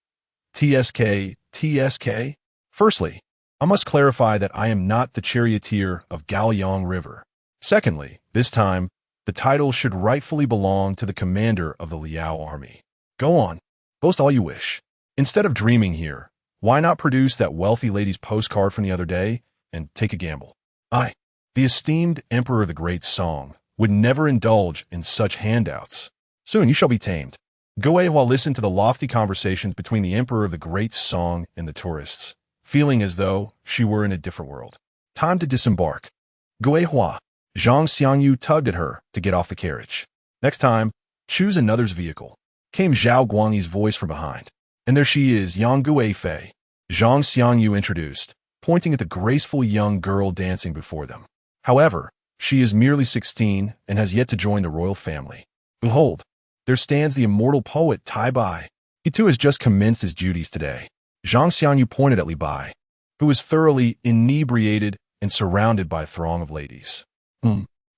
TSK? Firstly, I must clarify that I am not the charioteer of Gaoyang River. Secondly, this time, the title should rightfully belong to the commander of the Liao army. Go on, boast all you wish. Instead of dreaming here, why not produce that wealthy lady's postcard from the other day and take a gamble? I, the esteemed emperor of the great song, would never indulge in such handouts. Soon you shall be tamed. Guehua listened to the lofty conversations between the emperor of the Great Song and the tourists, feeling as though she were in a different world. Time to disembark. Guehua. Zhongxian tugged at her to get off the carriage. Next time, choose another's vehicle. Came Zhao Guangyi's voice from behind. And there she is, Yang Guifei. Zhongxian introduced, pointing at the graceful young girl dancing before them. However, she is merely 16 and has yet to join the royal family. Behold, there stands the immortal poet Tai Bai. He too has just commenced his duties today. Zhongxian pointed at Li Bai, who was thoroughly inebriated and surrounded by a throng of ladies.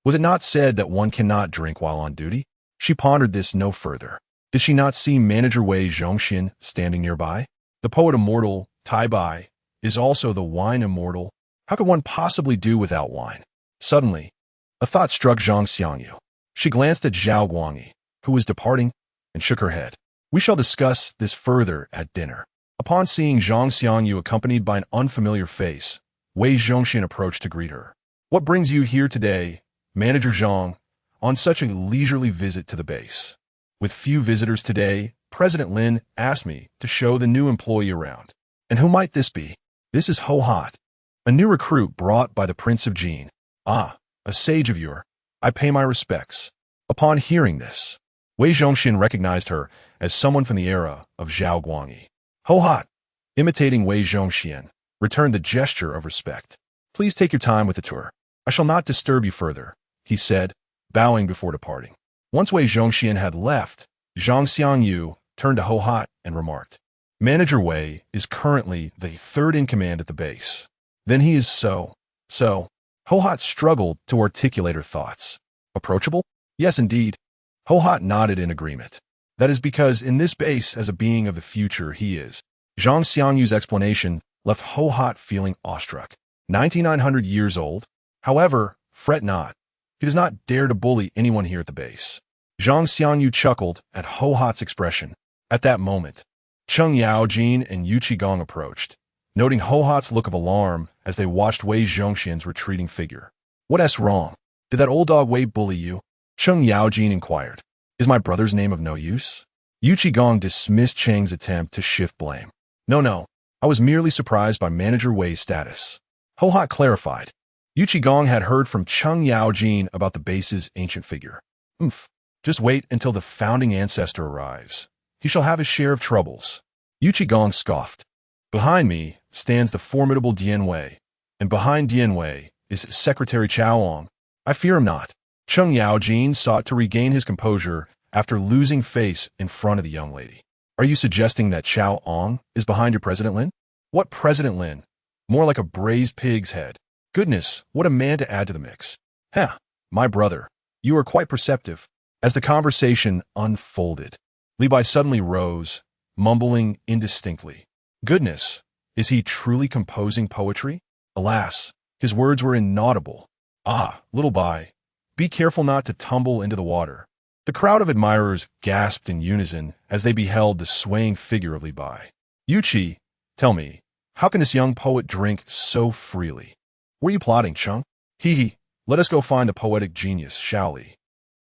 Was it not said that one cannot drink while on duty? She pondered this no further. Did she not see manager Wei Zhongxian standing nearby? The poet immortal, Tai Bai, is also the wine immortal. How could one possibly do without wine? Suddenly, a thought struck Zhongxian. She glanced at Zhao Guangyi, who was departing, and shook her head. We shall discuss this further at dinner. Upon seeing Zhongxian accompanied by an unfamiliar face, Wei Zhongxian approached to greet her. What brings you here today, Manager Zhong, on such a leisurely visit to the base? With few visitors today, President Lin asked me to show the new employee around. And who might this be? This is Ho Hot, a new recruit brought by the Prince of Jin. Ah, a sage of yore. I pay my respects. Upon hearing this, Wei Zhongxian recognized her as someone from the era of Zhao Guangyi. Ho Hot, imitating Wei Zhongxian, returned the gesture of respect. Please take your time with the tour. I shall not disturb you further, he said, bowing before departing. Once Wei Zhongxian had left, Zhongxian turned to Ho Hot and remarked, Manager Wei is currently the third in command at the base. Then he is so. Ho Hot struggled to articulate her thoughts. Approachable? Yes, indeed. Ho Hot nodded in agreement. That is because in this base, as a being of the future, he is. Zhang Xianyu's explanation left Ho Hot feeling awestruck. 9,900 years old? However, fret not. He does not dare to bully anyone here at the base. Zhang Xianyu chuckled at Ho Hot's expression. At that moment, Cheng Yaojin and Yu Qigong approached, noting Ho Hot's look of alarm as they watched Wei Zhongxian's retreating figure. What's wrong? Did that old dog Wei bully you? Cheng Yaojin inquired. Is my brother's name of no use? Yu Qigong dismissed Cheng's attempt to shift blame. No. I was merely surprised by Manager Wei's status. Ho Hot clarified. Yu Qigong had heard from Cheng Yaojin about the base's ancient figure. Just wait until the founding ancestor arrives. He shall have his share of troubles. Yu Qigong scoffed. Behind me stands the formidable Dian Wei, and behind Dian Wei is Secretary Chaoong. I fear him not. Cheng Yaojin sought to regain his composure after losing face in front of the young lady. Are you suggesting that Chaoong is behind your President Lin? What President Lin? More like a braised pig's head. Goodness, what a man to add to the mix. My brother, you are quite perceptive. As the conversation unfolded, Li Bai suddenly rose, mumbling indistinctly. Goodness, is he truly composing poetry? Alas, his words were inaudible. Ah, little Bai, be careful not to tumble into the water. The crowd of admirers gasped in unison as they beheld the swaying figure of Li Bai. Yuqi, tell me, how can this young poet drink so freely? Were you plotting, Chung? Hee, let us go find the poetic genius, shall we?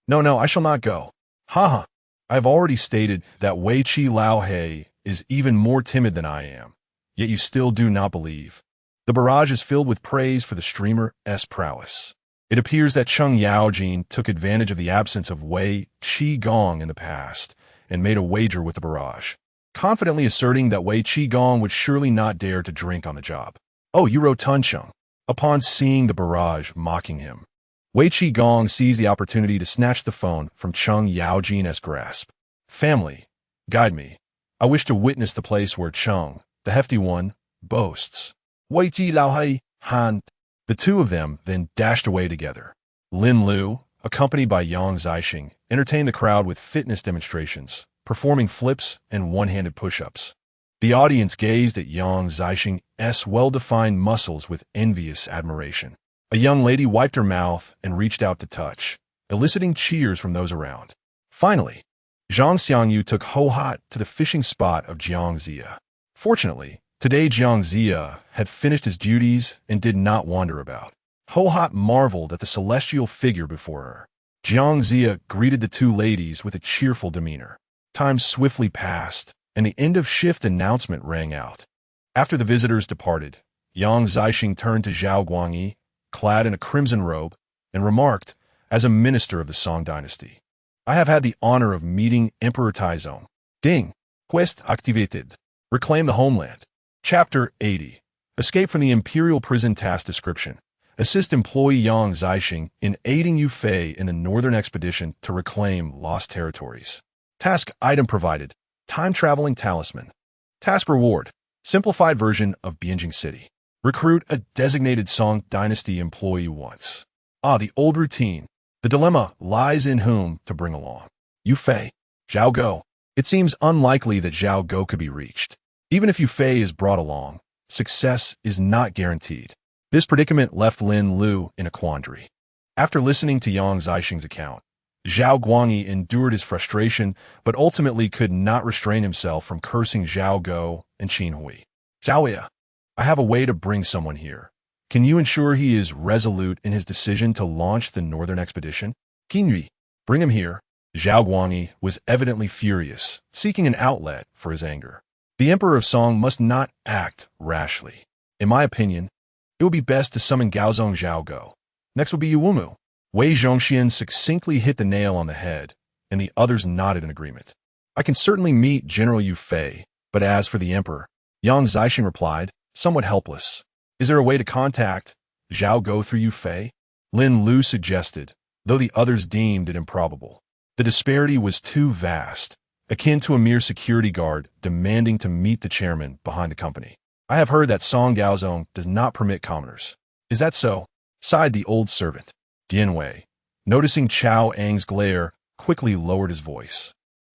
No, I shall not go. I have already stated that Wei Qi Lao He is even more timid than I am, yet you still do not believe. The barrage is filled with praise for the streamer's prowess. It appears that Cheng Yaojin took advantage of the absence of Wei Qigong in the past and made a wager with the barrage, confidently asserting that Wei Qigong would surely not dare to drink on the job. Oh, you rotund Cheng. Upon seeing the barrage mocking him, Wei Qigong seized the opportunity to snatch the phone from Cheng Yaojin's grasp. Family, guide me. I wish to witness the place where Cheng, the hefty one, boasts. Wei Ji Lao Hai, Han. The two of them then dashed away together. Lin Lu, accompanied by Yang Zixing, entertained the crowd with fitness demonstrations, performing flips and one-handed push-ups. The audience gazed at Yang Zixing's well-defined muscles with envious admiration. A young lady wiped her mouth and reached out to touch, eliciting cheers from those around. Finally, Zhang Xiangyu took Ho Hot to the fishing spot of Jiangxia. Fortunately, today Jiangxia had finished his duties and did not wander about. Ho Hot marveled at the celestial figure before her. Jiangxia greeted the two ladies with a cheerful demeanor. Time swiftly passed, and the end-of-shift announcement rang out. After the visitors departed, Yang Zixing turned to Zhao Guangyi, clad in a crimson robe, and remarked, as a minister of the Song Dynasty, "I have had the honor of meeting Emperor Taizong. Ding. Quest activated. Reclaim the homeland." Chapter 80. Escape from the Imperial Prison Task Description. Assist employee Yang Zixing in aiding Yu Fei in a northern expedition to reclaim lost territories. Task item provided. Time-traveling talisman. Task reward. Simplified version of Bianjing City. Recruit a designated Song Dynasty employee once. The old routine. The dilemma lies in whom to bring along. Yu Fei. Zhao Go. It seems unlikely that Zhao Go could be reached. Even if Yu Fei is brought along, success is not guaranteed. This predicament left Lin Lu in a quandary. After listening to Yang Zixing's account, Zhao Guangyi endured his frustration, but ultimately could not restrain himself from cursing Zhao Go and Qin Hui. "Zhao, I have a way to bring someone here. Can you ensure he is resolute in his decision to launch the northern expedition? Qin Hui, bring him here." Zhao Guangyi was evidently furious, seeking an outlet for his anger. The Emperor of Song must not act rashly. In my opinion, it would be best to summon Gaozong Zhao Go. Next would be Yuwumu. Wei Zhongxian succinctly hit the nail on the head, and the others nodded in agreement. "I can certainly meet General Yu Fei, but as for the Emperor," Yang Zixing replied, somewhat helpless. "Is there a way to contact Zhao Go through Yu Fei?" Lin Lu suggested, though the others deemed it improbable. The disparity was too vast, akin to a mere security guard demanding to meet the chairman behind the company. "I have heard that Song Gaozong does not permit commoners." "Is that so?" sighed the old servant. Jinyiwei, noticing Chao Ang's glare, quickly lowered his voice.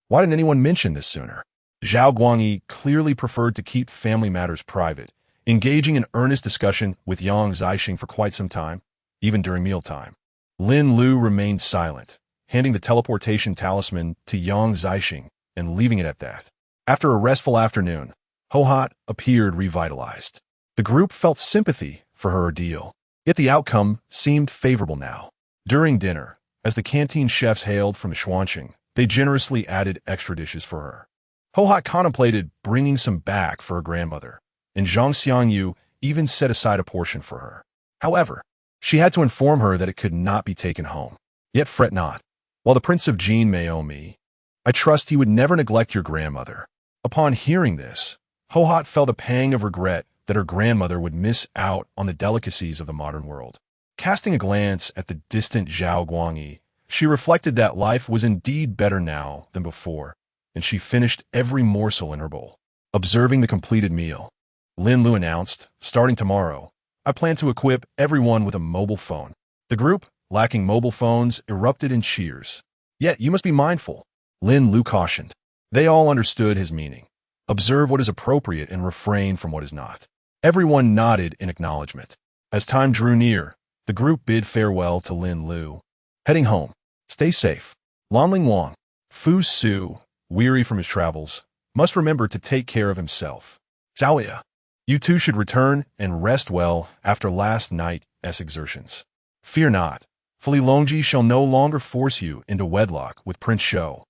"Why didn't anyone mention this sooner?" Zhao Guangyi clearly preferred to keep family matters private, engaging in earnest discussion with Yang Zixing for quite some time, even during mealtime. Lin Lu remained silent, handing the teleportation talisman to Yang Zixing and leaving it at that. After a restful afternoon, Hohat appeared revitalized. The group felt sympathy for her ordeal, yet the outcome seemed favorable now. During dinner, as the canteen chefs hailed from Shuanqing, they generously added extra dishes for her. Hohat contemplated bringing some back for her grandmother, and Zhang Xiangyu even set aside a portion for her. However, she had to inform her that it could not be taken home. "Yet fret not. While the Prince of Jin may owe me, I trust he would never neglect your grandmother." Upon hearing this, Hohat felt a pang of regret that her grandmother would miss out on the delicacies of the modern world. Casting a glance at the distant Zhao Guangyi, she reflected that life was indeed better now than before, and she finished every morsel in her bowl. Observing the completed meal, Lin Lu announced, "Starting tomorrow, I plan to equip everyone with a mobile phone." The group, lacking mobile phones, erupted in cheers. "Yet you must be mindful," Lin Lu cautioned. They all understood his meaning. Observe what is appropriate and refrain from what is not. Everyone nodded in acknowledgement. As time drew near, the group bid farewell to Lin Lu. Heading home. "Stay safe." Lanling Wang, Fu Su, weary from his travels, must remember to take care of himself. "Zhao, you two should return and rest well after last night's exertions. Fear not, for Li Longji shall no longer force you into wedlock with Prince Shou.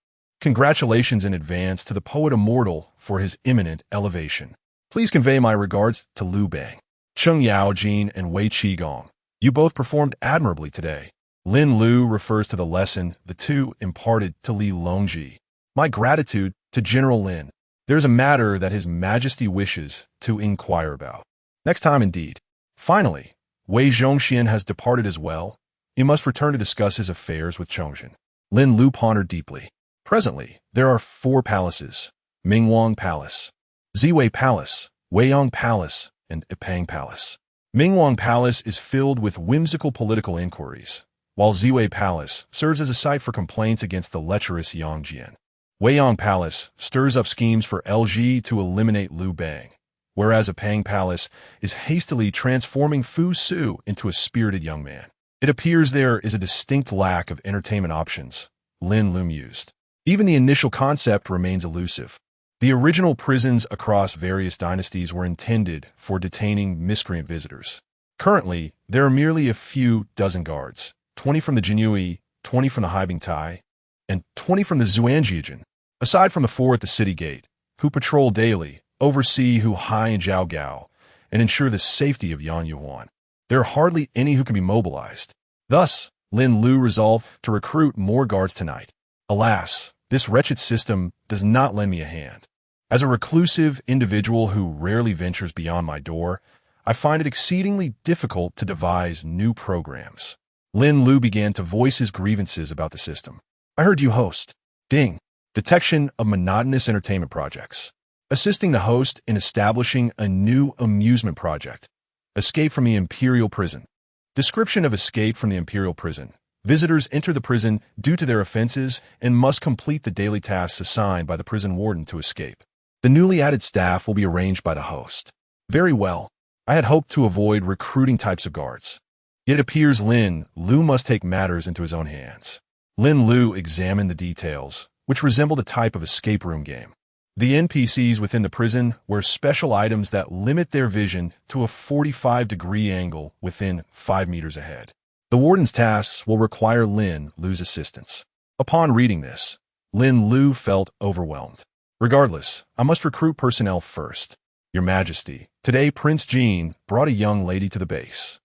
Congratulations in advance to the poet immortal for his imminent elevation. Please convey my regards to Liu Bang, Cheng Yaojin, and Wei Qigong. You both performed admirably today." Lin Lu refers to the lesson the two imparted to Li Longji. "My gratitude to General Lin. There is a matter that His Majesty wishes to inquire about." "Next time indeed." Finally, Wei Zhongxian has departed as well. He must return to discuss his affairs with Chongzhen. Lin Lu pondered deeply. Presently, there are 4 palaces: Mingwang Palace, Ziwei Palace, Weiyang Palace, and Ipang Palace. Mingwang Palace is filled with whimsical political inquiries, while Ziwei Palace serves as a site for complaints against the lecherous Yang Jian. Weiyang Palace stirs up schemes for LG to eliminate Liu Bang, whereas Ipang Palace is hastily transforming Fu Su into a spirited young man. It appears there is a distinct lack of entertainment options, Lin Lu mused. Even the initial concept remains elusive. The original prisons across various dynasties were intended for detaining miscreant visitors. Currently, there are merely a few dozen guards, 20 from the Jinyiwei, 20 from the Haibing Tai, and 20 from the Xuanjiajin. Aside from the four at the city gate, who patrol daily, oversee Hu Hai and Zhao Gao, and ensure the safety of Yan Yuan, there are hardly any who can be mobilized. Thus, Lin Lu resolved to recruit more guards tonight. Alas, this wretched system does not lend me a hand. As a reclusive individual who rarely ventures beyond my door, I find it exceedingly difficult to devise new programs. Lin Lu began to voice his grievances about the system. I heard you host. Ding. Detection of monotonous entertainment projects. Assisting the host in establishing a new amusement project. Escape from the Imperial Prison. Description of escape from the Imperial Prison. Visitors enter the prison due to their offenses and must complete the daily tasks assigned by the prison warden to escape. The newly added staff will be arranged by the host. Very well. I had hoped to avoid recruiting types of guards. Yet it appears Lin Lu must take matters into his own hands. Lin Lu examined the details, which resembled a type of escape room game. The NPCs within the prison wear special items that limit their vision to a 45-degree angle within 5 meters ahead. The warden's tasks will require Lin Lu's assistance. Upon reading this, Lin Lu felt overwhelmed. Regardless, I must recruit personnel first. Your Majesty, today Prince Jin brought a young lady to the base.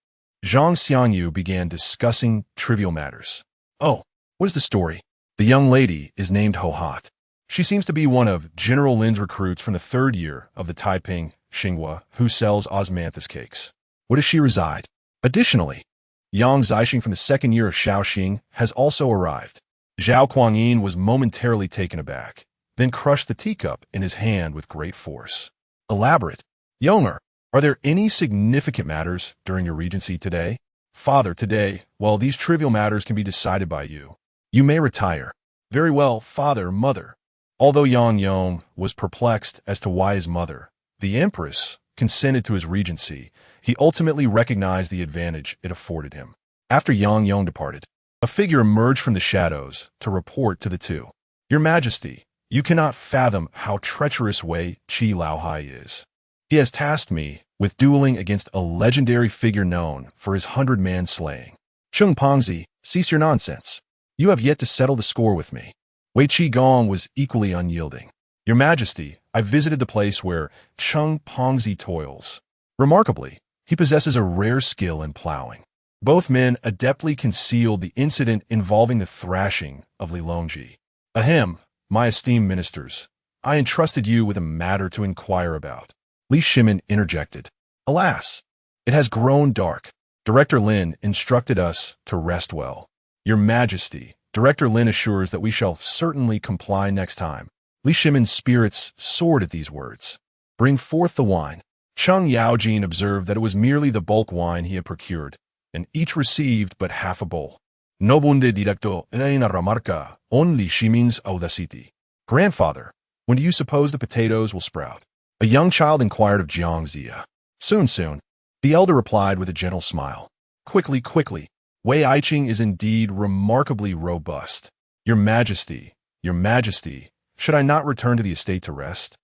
Zhang Xianyu began discussing trivial matters. Oh, what is the story? The young lady is named Hohat. She seems to be one of General Lin's recruits from the 3rd year of the Taiping Xinghua who sells osmanthus cakes. Where does she reside? Additionally, Yang Zixing from the 2nd year of Shaoxing has also arrived. Zhao Kuangyin was momentarily taken aback, then crushed the teacup in his hand with great force. Elaborate. Yonger, are there any significant matters during your regency today? Father, today, while these trivial matters can be decided by you, you may retire. Very well, father, mother. Although Yang Yong was perplexed as to why his mother, the Empress, consented to his regency, he ultimately recognized the advantage it afforded him. After Yang Yong departed, a figure emerged from the shadows to report to the two. Your Majesty, you cannot fathom how treacherous Wei Qi Laohai is. He has tasked me with dueling against a legendary figure known for his 100-man slaying. Chung Pongzi, cease your nonsense. You have yet to settle the score with me. Wei Qigong was equally unyielding. Your Majesty, I visited the place where Chung Pongzi toils. Remarkably, he possesses a rare skill in plowing. Both men adeptly concealed the incident involving the thrashing of Li Longji. Ahem, my esteemed ministers, I entrusted you with a matter to inquire about. Li Shimin interjected. Alas, it has grown dark. Director Lin instructed us to rest well. Your Majesty, Director Lin assures that we shall certainly comply next time. Li Shimin's spirits soared at these words. Bring forth the wine. Cheng Yaojin observed that it was merely the bulk wine he had procured, and each received but half a bowl. Nobunde directo en una remarca, on Li Shimin's audacity. Grandfather, when do you suppose the potatoes will sprout? A young child inquired of Jiang Zia. Soon, soon. The elder replied with a gentle smile. Quickly, quickly. Wei Aiqing is indeed remarkably robust. Your Majesty, should I not return to the estate to rest?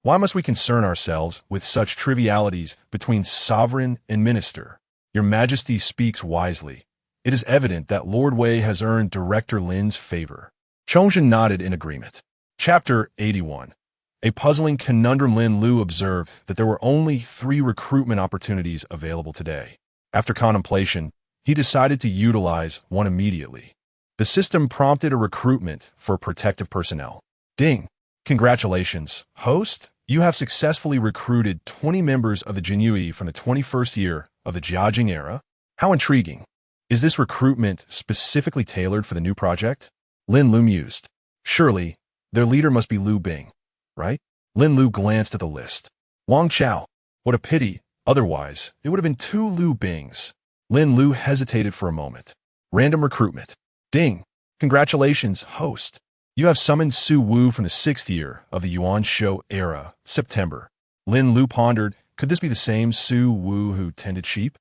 Why must we concern ourselves with such trivialities between sovereign and minister? Your Majesty speaks wisely. It is evident that Lord Wei has earned Director Lin's favor. Chongzhen nodded in agreement. Chapter 81. A puzzling conundrum. Lin Lu observed that there were only 3 recruitment opportunities available today. After contemplation, he decided to utilize one immediately. The system prompted a recruitment for protective personnel. Ding! Congratulations, host! You have successfully recruited 20 members of the Jinyiwei from the 21st year of the Jiajing era. How intriguing! Is this recruitment specifically tailored for the new project? Lin Lu mused. Surely, their leader must be Lu Bing, right? Lin Lu glanced at the list. Wang Chao. What a pity, otherwise it would have been 2 Lu Bings. Lin Lu hesitated for a moment. Random recruitment. Ding! Congratulations, host! You have summoned Su Wu from the 6th year of the Yuan Shou era, September. Lin Lu pondered, could this be the same Su Wu who tended sheep?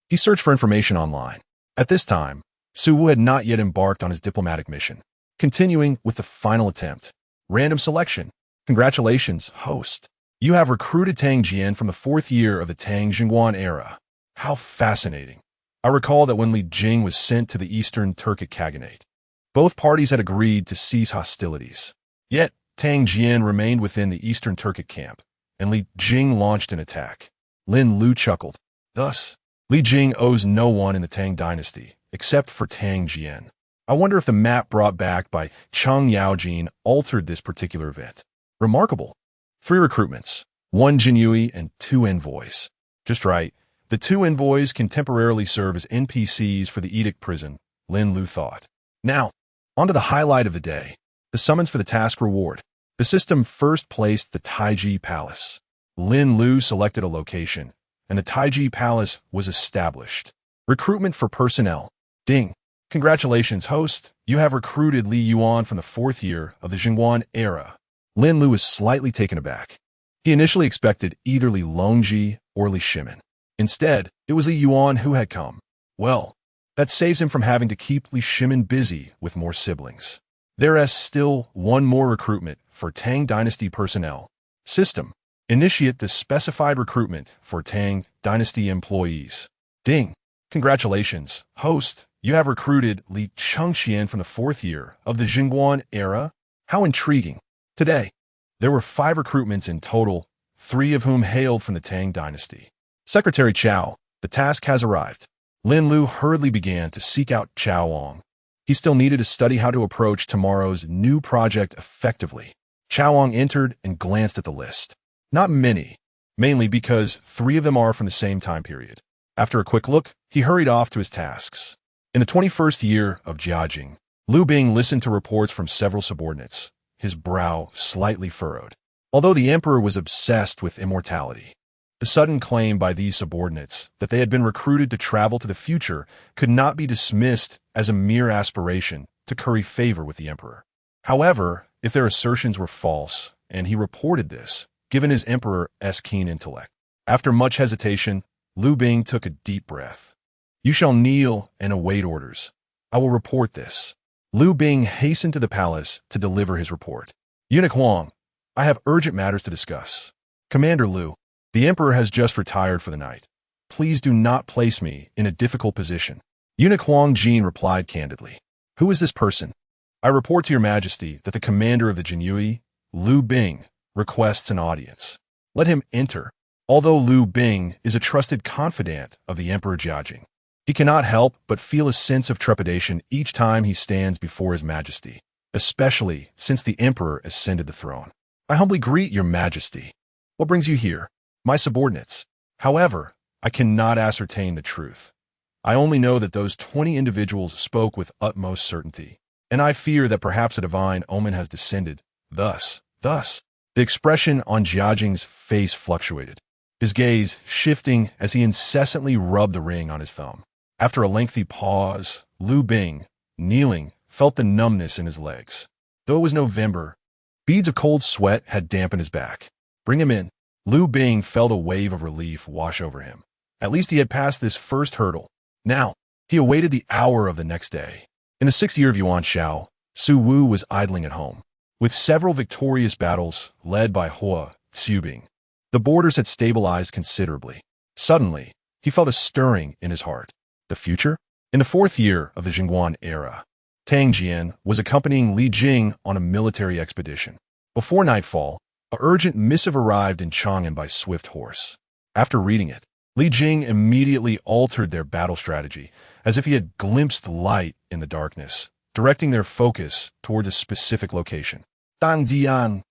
He searched for information online. At this time, Su Wu had not yet embarked on his diplomatic mission. Continuing with the final attempt. Random selection. Congratulations, host. You have recruited Tang Jian from the 4th year of the Tang Jingguan era. How fascinating. I recall that when Li Jing was sent to the Eastern Turkic Khaganate, both parties had agreed to cease hostilities. Yet, Tang Jian remained within the Eastern Turkic camp, and Li Jing launched an attack. Lin Lu chuckled. Thus, Li Jing owes no one in the Tang Dynasty, except for Tang Jian. I wonder if the map brought back by Chang Yaojin altered this particular event. Remarkable. 3 recruitments, 1 Jinyiwei and 2 envoys. Just right. The 2 envoys can temporarily serve as NPCs for the Edict prison, Lin Lu thought. Now, on to the highlight of the day, the summons for the task reward. The system first placed the Taiji Palace. Lin Lu selected a location, and the Taiji Palace was established. Recruitment for personnel. Ding. Congratulations, host. You have recruited Li Yuan from the 4th year of the Jingguan era. Lin Lu was slightly taken aback. He initially expected either Li Longji or Li Shimin. Instead, it was Li Yuan who had come. Well, that saves him from having to keep Li Shimin busy with more siblings. There is still one more recruitment for Tang Dynasty personnel. System. Initiate the specified recruitment for Tang Dynasty employees. Ding. Congratulations, host. You have recruited Li Zhongxian from the 4th year of the Jingguan era. How intriguing. Today, there were 5 recruitments in total, 3 of whom hailed from the Tang Dynasty. Secretary Chao, the task has arrived. Lin Lu hurriedly began to seek out Chao Wang. He still needed to study how to approach tomorrow's new project effectively. Chao Wang entered and glanced at the list. Not many, mainly because 3 of them are from the same time period. After a quick look, he hurried off to his tasks. In the 21st year of Jiajing, Liu Bing listened to reports from several subordinates, his brow slightly furrowed. Although the emperor was obsessed with immortality, the sudden claim by these subordinates that they had been recruited to travel to the future could not be dismissed as a mere aspiration to curry favor with the emperor. However, if their assertions were false, and he reported this, given his emperor's keen intellect. After much hesitation, Liu Bing took a deep breath. You shall kneel and await orders. I will report this. Liu Bing hastened to the palace to deliver his report. Eunuch Huang, I have urgent matters to discuss. Commander Liu, the emperor has just retired for the night. Please do not place me in a difficult position. Eunuch Huang Jin replied candidly. Who is this person? I report to your majesty that the commander of the Jinyiwei, Liu Bing, requests an audience. Let him enter. Although Liu Bing is a trusted confidant of the Emperor Jiajing, he cannot help but feel a sense of trepidation each time he stands before his majesty, especially since the emperor ascended the throne. I humbly greet your majesty. What brings you here? My subordinates. However, I cannot ascertain the truth. I only know that those 20 individuals spoke with utmost certainty, and I fear that perhaps a divine omen has descended. Thus. The expression on Jiajing's face fluctuated, his gaze shifting as he incessantly rubbed the ring on his thumb. After a lengthy pause, Liu Bing, kneeling, felt the numbness in his legs. Though it was November, beads of cold sweat had dampened his back. Bring him in. Liu Bing felt a wave of relief wash over him. At least he had passed this first hurdle. Now, he awaited the hour of the next day. In the 6th year of Yuan Shao, Su Wu was idling at home. With several victorious battles led by Hua Xubing, the borders had stabilized considerably. Suddenly, he felt a stirring in his heart. The future? In the 4th year of the Jingguan era, Tang Jian was accompanying Li Jing on a military expedition. Before nightfall, an urgent missive arrived in Chang'an by swift horse. After reading it, Li Jing immediately altered their battle strategy, as if he had glimpsed light in the darkness, directing their focus toward a specific location. Dang Jian,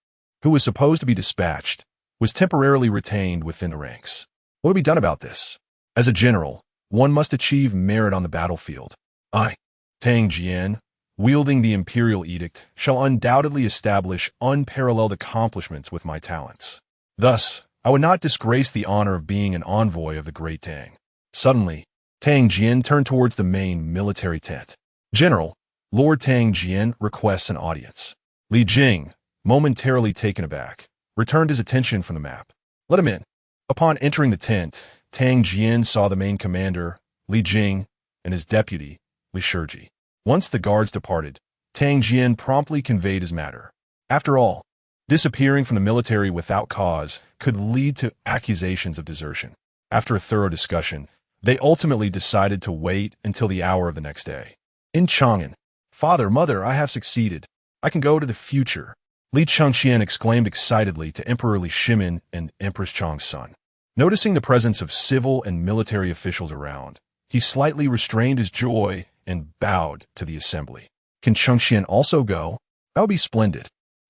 who was supposed to be dispatched, was temporarily retained within the ranks. What would be done about this? As a general, one must achieve merit on the battlefield. I, Tang Jian, wielding the Imperial Edict, shall undoubtedly establish unparalleled accomplishments with my talents. Thus, I would not disgrace the honor of being an envoy of the Great Tang. Suddenly, Tang Jian turned towards the main military tent. General, Lord Tang Jian requests an audience. Li Jing, momentarily taken aback, returned his attention from the map. Let him in. Upon entering the tent, Tang Jian saw the main commander, Li Jing, and his deputy, Li Shiji. Once the guards departed, Tang Jian promptly conveyed his matter. After all, disappearing from the military without cause could lead to accusations of desertion. After a thorough discussion, they ultimately decided to wait until the hour of the next day. In Chang'an, Father, Mother, I have succeeded. I can go to the future. Li Chongxian exclaimed excitedly to Emperor Li Shimin and Empress Chang's son. Noticing the presence of civil and military officials around, he slightly restrained his joy and bowed to the assembly. Can Chongxian also go? That would be splendid.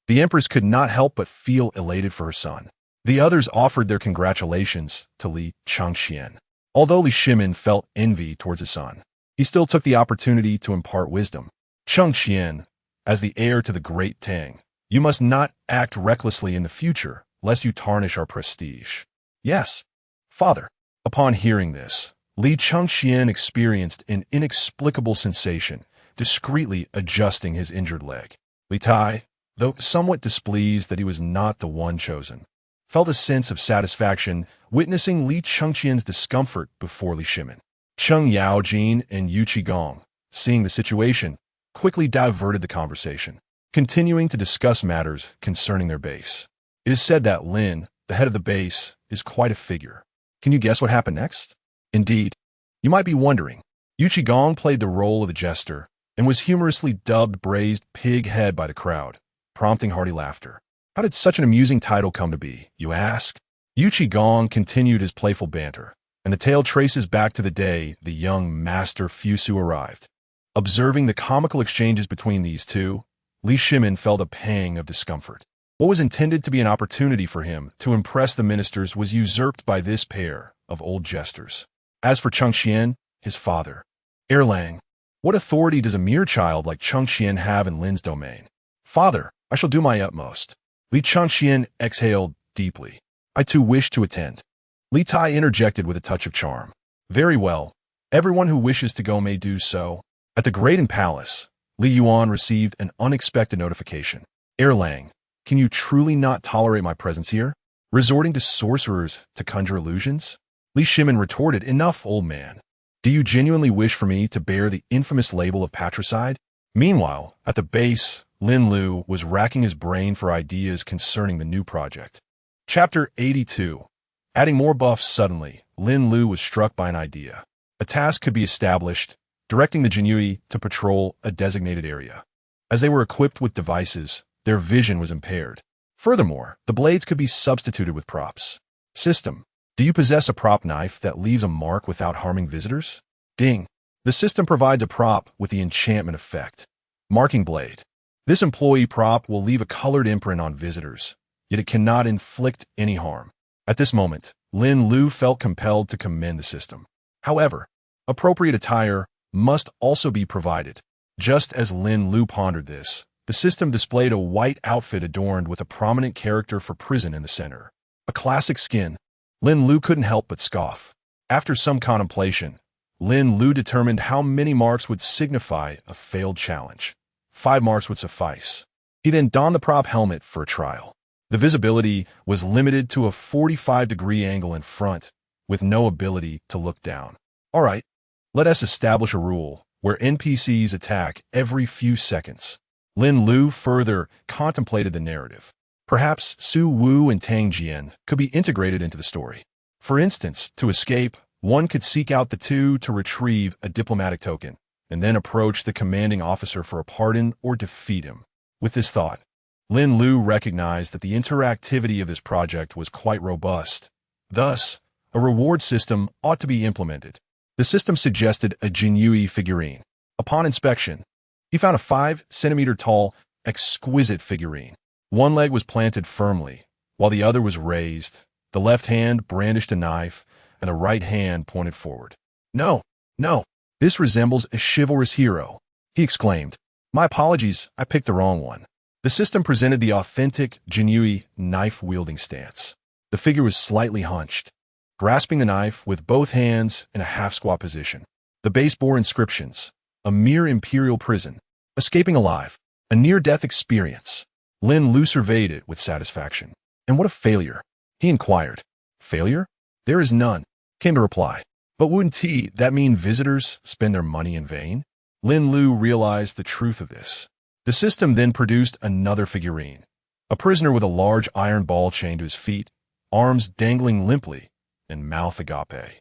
The Empress could not help but feel elated for her son. The others offered their congratulations to Li Chongxian. Although Li Shimin felt envy towards his son, he still took the opportunity to impart wisdom. Chongxian, as the heir to the Great Tang, you must not act recklessly in the future, lest you tarnish our prestige. Yes, father. Upon hearing this, Li Chongxian experienced an inexplicable sensation, discreetly adjusting his injured leg. Li Tai, though somewhat displeased that he was not the one chosen, felt a sense of satisfaction witnessing Li Chongxian's discomfort before Li Shimin. Cheng Yaojin and Yu Qigong, seeing the situation, quickly diverted the conversation, continuing to discuss matters concerning their base. It is said that Lin, the head of the base, is quite a figure. Can you guess what happened next? Indeed, you might be wondering. Yu Qigong played the role of the jester and was humorously dubbed Braised Pig Head by the crowd, prompting hearty laughter. How did such an amusing title come to be, you ask? Yu Qigong continued his playful banter, and the tale traces back to the day the young Master Fusu arrived. Observing the comical exchanges between these two, Li Shimin felt a pang of discomfort. What was intended to be an opportunity for him to impress the ministers was usurped by this pair of old jesters. As for Chongxian, his father, Erlang, what authority does a mere child like Chongxian have in Lin's domain? Father, I shall do my utmost. Li Chongxian exhaled deeply. I too wish to attend. Li Tai interjected with a touch of charm. Very well. Everyone who wishes to go may do so. At the Great Palace, Li Yuan received an unexpected notification. Erlang, can you truly not tolerate my presence here? Resorting to sorcerers to conjure illusions? Li Shimin retorted, enough, old man. Do you genuinely wish for me to bear the infamous label of patricide? Meanwhile, at the base, Lin Lu was racking his brain for ideas concerning the new project. Chapter 82. Adding more buffs suddenly, Lin Lu was struck by an idea. A task could be established, directing the Jinyiwei to patrol a designated area. As they were equipped with devices, their vision was impaired. Furthermore, the blades could be substituted with props. System. Do you possess a prop knife that leaves a mark without harming visitors? Ding. The system provides a prop with the enchantment effect. Marking blade. This employee prop will leave a colored imprint on visitors, yet it cannot inflict any harm. At this moment, Lin Lu felt compelled to commend the system. However, appropriate attire must also be provided. Just as Lin Lu pondered this, the system displayed a white outfit adorned with a prominent character for prison in the center. A classic skin. Lin Lu couldn't help but scoff. After some contemplation, Lin Lu determined how many marks would signify a failed challenge. 5 marks would suffice. He then donned the prop helmet for a trial. The visibility was limited to a 45-degree angle in front, with no ability to look down. All right, let us establish a rule where NPCs attack every few seconds. Lin Lu further contemplated the narrative. Perhaps Su Wu and Tang Jian could be integrated into the story. For instance, to escape, one could seek out the two to retrieve a diplomatic token, and then approach the commanding officer for a pardon or defeat him. With this thought, Lin Lu recognized that the interactivity of this project was quite robust. Thus, a reward system ought to be implemented. The system suggested a Jinyiwei figurine. Upon inspection, he found a 5-centimeter-tall, exquisite figurine. One leg was planted firmly, while the other was raised. The left hand brandished a knife, and the right hand pointed forward. No, this resembles a chivalrous hero, he exclaimed. My apologies, I picked the wrong one. The system presented the authentic Jinyiwei knife-wielding stance. The figure was slightly hunched, grasping the knife with both hands in a half-squat position. The base bore inscriptions: a mere imperial prison, escaping alive, a near-death experience. Lin Lu surveyed it with satisfaction. And what a failure, he inquired. Failure? There is none, came the reply. But wouldn't that mean visitors spend their money in vain? Lin Lu realized the truth of this. The system then produced another figurine, a prisoner with a large iron ball chained to his feet, arms dangling limply, and mouth agape.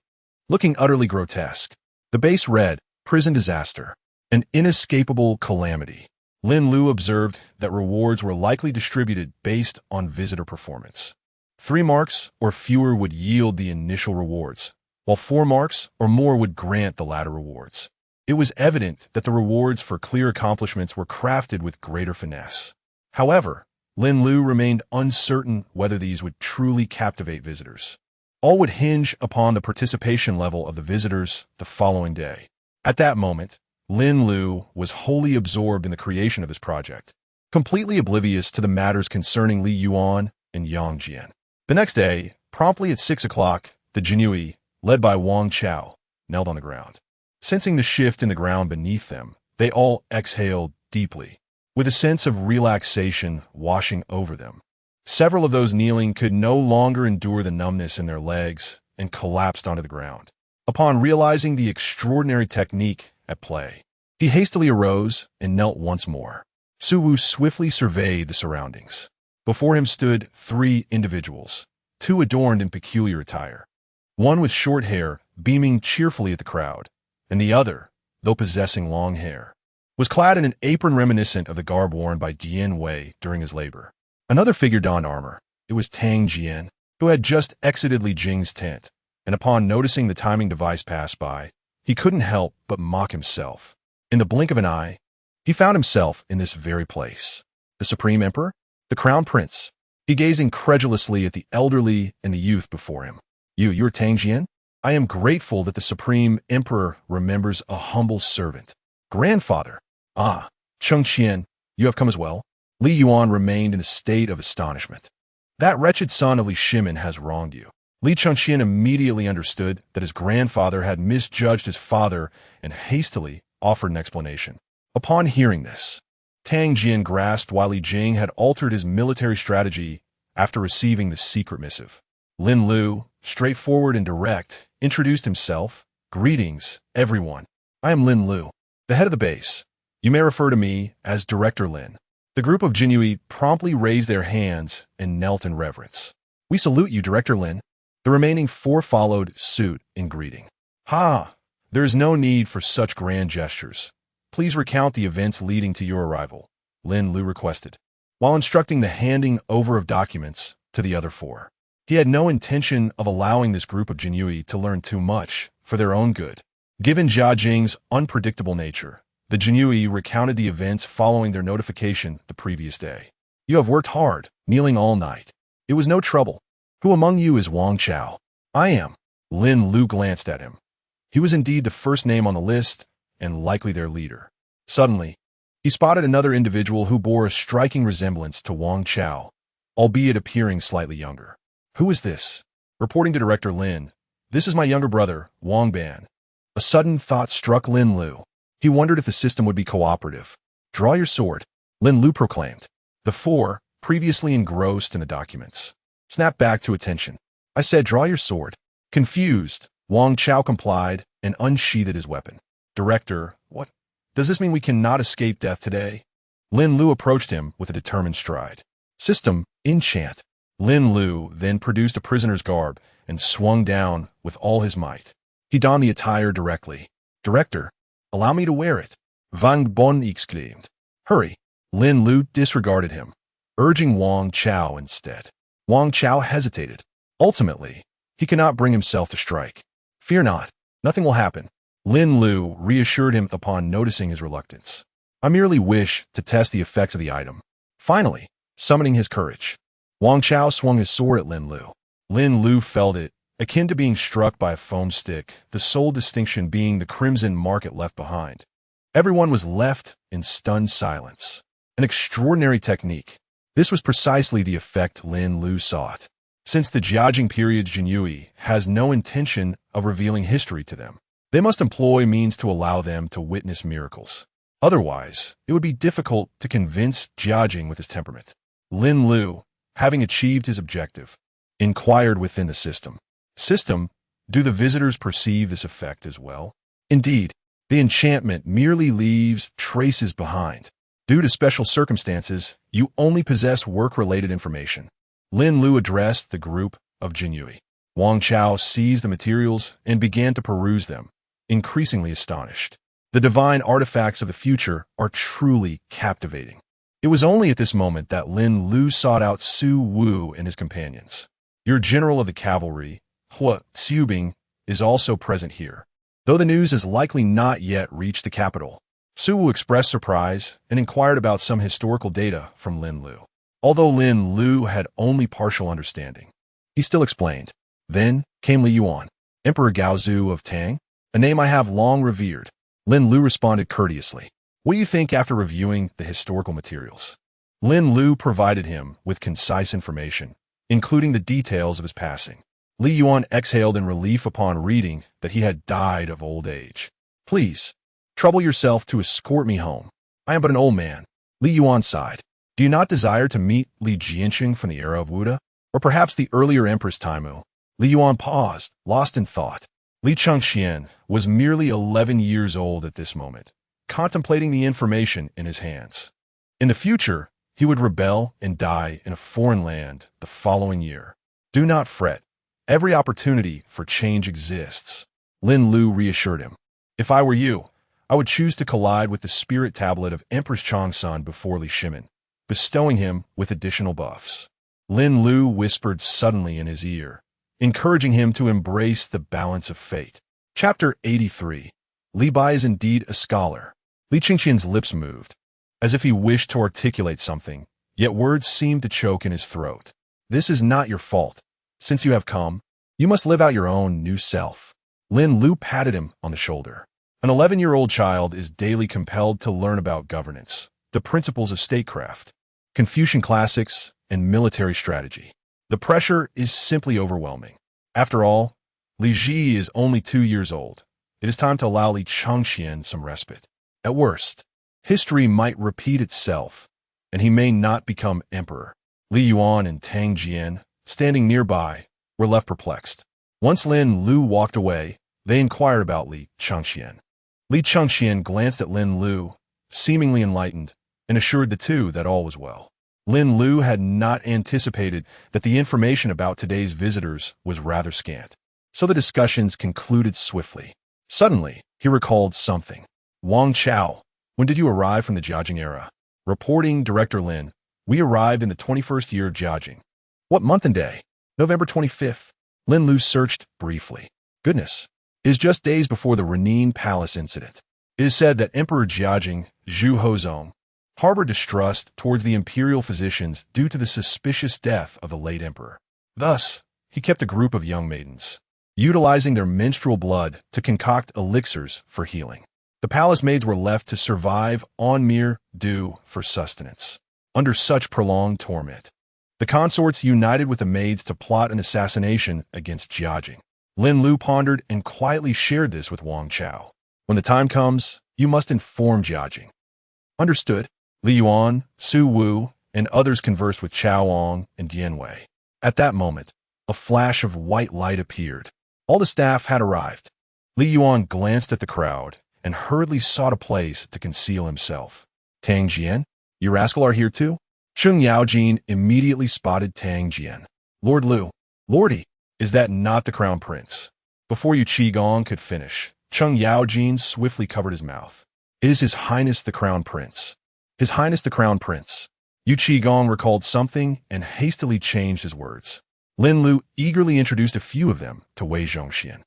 Looking utterly grotesque, the base read, prison disaster, an inescapable calamity. Lin Lu observed that rewards were likely distributed based on visitor performance. 3 marks or fewer would yield the initial rewards, while 4 marks or more would grant the latter rewards. It was evident that the rewards for clear accomplishments were crafted with greater finesse. However, Lin Lu remained uncertain whether these would truly captivate visitors. All would hinge upon the participation level of the visitors the following day. At that moment, Lin Lu was wholly absorbed in the creation of his project, completely oblivious to the matters concerning Li Yuan and Yang Jian. The next day, promptly at 6 o'clock, the Jinyiwei, led by Wang Chao, knelt on the ground. Sensing the shift in the ground beneath them, they all exhaled deeply, with a sense of relaxation washing over them. Several of those kneeling could no longer endure the numbness in their legs and collapsed onto the ground. Upon realizing the extraordinary technique at play, he hastily arose and knelt once more. Su Wu swiftly surveyed the surroundings. Before him stood 3 individuals, 2 adorned in peculiar attire. One with short hair, beaming cheerfully at the crowd, and the other, though possessing long hair, was clad in an apron reminiscent of the garb worn by Jinyiwei during his labor. Another figure donned armor. It was Tang Jian, who had just exited Li Jing's tent, and upon noticing the timing device pass by, he couldn't help but mock himself. In the blink of an eye, he found himself in this very place. The Supreme Emperor? The Crown Prince? He gazed incredulously at the elderly and the youth before him. You're Tang Jian? I am grateful that the Supreme Emperor remembers a humble servant. Grandfather? Ah, Chongzhen, you have come as well? Li Yuan remained in a state of astonishment. That wretched son of Li Shimin has wronged you. Li Chongxian immediately understood that his grandfather had misjudged his father and hastily offered an explanation. Upon hearing this, Tang Jian grasped why Li Jing had altered his military strategy after receiving the secret missive. Lin Lu, straightforward and direct, introduced himself. Greetings, everyone. I am Lin Lu, the head of the base. You may refer to me as Director Lin. The group of Jinyiwei promptly raised their hands and knelt in reverence. We salute you, Director Lin. The remaining 4 followed suit in greeting. There is no need for such grand gestures. Please recount the events leading to your arrival, Lin Lu requested, while instructing the handing over of documents to the other 4. He had no intention of allowing this group of Jinyiwei to learn too much for their own good. Given Jia Jing's unpredictable nature, the Jinyiwei recounted the events following their notification the previous day. You have worked hard, kneeling all night. It was no trouble. Who among you is Wang Chao? I am. Lin Lu glanced at him. He was indeed the first name on the list, and likely their leader. Suddenly, he spotted another individual who bore a striking resemblance to Wang Chao, albeit appearing slightly younger. Who is this? Reporting to Director Lin, this is my younger brother, Wang Ban. A sudden thought struck Lin Lu. He wondered if the system would be cooperative. Draw your sword, Lin Lu proclaimed. The 4, previously engrossed in the documents, snapped back to attention. I said, draw your sword. Confused, Wang Chao complied and unsheathed his weapon. Director, what? Does this mean we cannot escape death today? Lin Lu approached him with a determined stride. System, enchant. Lin Lu then produced a prisoner's garb and swung down with all his might. He donned the attire directly. Director, allow me to wear it. Wang Bon exclaimed. Hurry. Lin Lu disregarded him, urging Wang Chao instead. Wang Chao hesitated. Ultimately, he could not bring himself to strike. Fear not. Nothing will happen. Lin Lu reassured him upon noticing his reluctance. I merely wish to test the effects of the item. Finally, summoning his courage, Wang Chao swung his sword at Lin Lu. Lin Lu felt it, akin to being struck by a foam stick, the sole distinction being the crimson mark it left behind. Everyone was left in stunned silence. An extraordinary technique. This was precisely the effect Lin Lu sought. Since the Jiajing period's Jinyiwei has no intention of revealing history to them, they must employ means to allow them to witness miracles. Otherwise, it would be difficult to convince Jiajing with his temperament. Lin Lu, having achieved his objective, inquired within the system. System, do the visitors perceive this effect as well? Indeed, the enchantment merely leaves traces behind. Due to special circumstances, you only possess work-related information. Lin Lu addressed the group of Jinyiwei. Wang Chao seized the materials and began to peruse them, increasingly astonished. The divine artifacts of the future are truly captivating. It was only at this moment that Lin Lu sought out Su Wu and his companions. Your general of the cavalry, Hua Xiubing, is also present here. Though the news has likely not yet reached the capital, Su Wu expressed surprise and inquired about some historical data from Lin Lu. Although Lin Lu had only partial understanding, he still explained. Then came Li Yuan, Emperor Gaozu of Tang, a name I have long revered. Lin Lu responded courteously. What do you think after reviewing the historical materials? Lin Lu provided him with concise information, including the details of his passing. Li Yuan exhaled in relief upon reading that he had died of old age. Please, trouble yourself to escort me home. I am but an old man. Li Yuan sighed. Do you not desire to meet Li Jianqing from the era of Wuda? Or perhaps the earlier Empress Taimu? Li Yuan paused, lost in thought. Li Chongxian was merely 11 years old at this moment, contemplating the information in his hands. In the future, he would rebel and die in a foreign land the following year. Do not fret. Every opportunity for change exists. Lin Lu reassured him. If I were you, I would choose to collide with the spirit tablet of Empress Chongzhen before Li Shimin, bestowing him with additional buffs. Lin Lu whispered suddenly in his ear, encouraging him to embrace the balance of fate. Chapter 83. Li Bai is indeed a scholar. Li Qingqian's lips moved, as if he wished to articulate something, yet words seemed to choke in his throat. This is not your fault. Since you have come, you must live out your own new self. Lin Lu patted him on the shoulder. An 11-year-old child is daily compelled to learn about governance, the principles of statecraft, Confucian classics, and military strategy. The pressure is simply overwhelming. After all, Li Ji is only 2 years old. It is time to allow Li Chongxian some respite. At worst, history might repeat itself, and he may not become emperor. Li Yuan and Tang Jian, standing nearby, were left perplexed. Once Lin Lu walked away, they inquired about Li Chongxian. Li Chongxian glanced at Lin Lu, seemingly enlightened, and assured the two that all was well. Lin Lu had not anticipated that the information about today's visitors was rather scant, so the discussions concluded swiftly. Suddenly, he recalled something. Wang Chao, when did you arrive from the Jiajing era? Reporting Director Lin, we arrived in the 21st year of Jiajing. What month and day? November 25th. Lin Lu searched briefly. Goodness, it is just days before the Renine Palace incident. It is said that Emperor Jiajing, Zhu Hozong, harbored distrust towards the imperial physicians due to the suspicious death of the late emperor. Thus, he kept a group of young maidens, utilizing their menstrual blood to concoct elixirs for healing. The palace maids were left to survive on mere dew for sustenance. Under such prolonged torment, the consorts united with the maids to plot an assassination against Jiajing. Lin Lu pondered and quietly shared this with Wang Chao. When the time comes, you must inform Jiajing. Understood. Li Yuan, Su Wu, and others conversed with Chao Wang and Jinyiwei. At that moment, a flash of white light appeared. All the staff had arrived. Li Yuan glanced at the crowd and hurriedly sought a place to conceal himself. Tang Jian, you rascal are here too? Cheng Yaojin immediately spotted Tang Jian. Lord Lu, Lordy, is that not the crown prince? Before Yu Qigong could finish, Cheng Yaojin swiftly covered his mouth. It is His Highness the Crown Prince. His Highness the Crown Prince. Yu Qigong recalled something and hastily changed his words. Lin Lu eagerly introduced a few of them to Wei Zhongxian.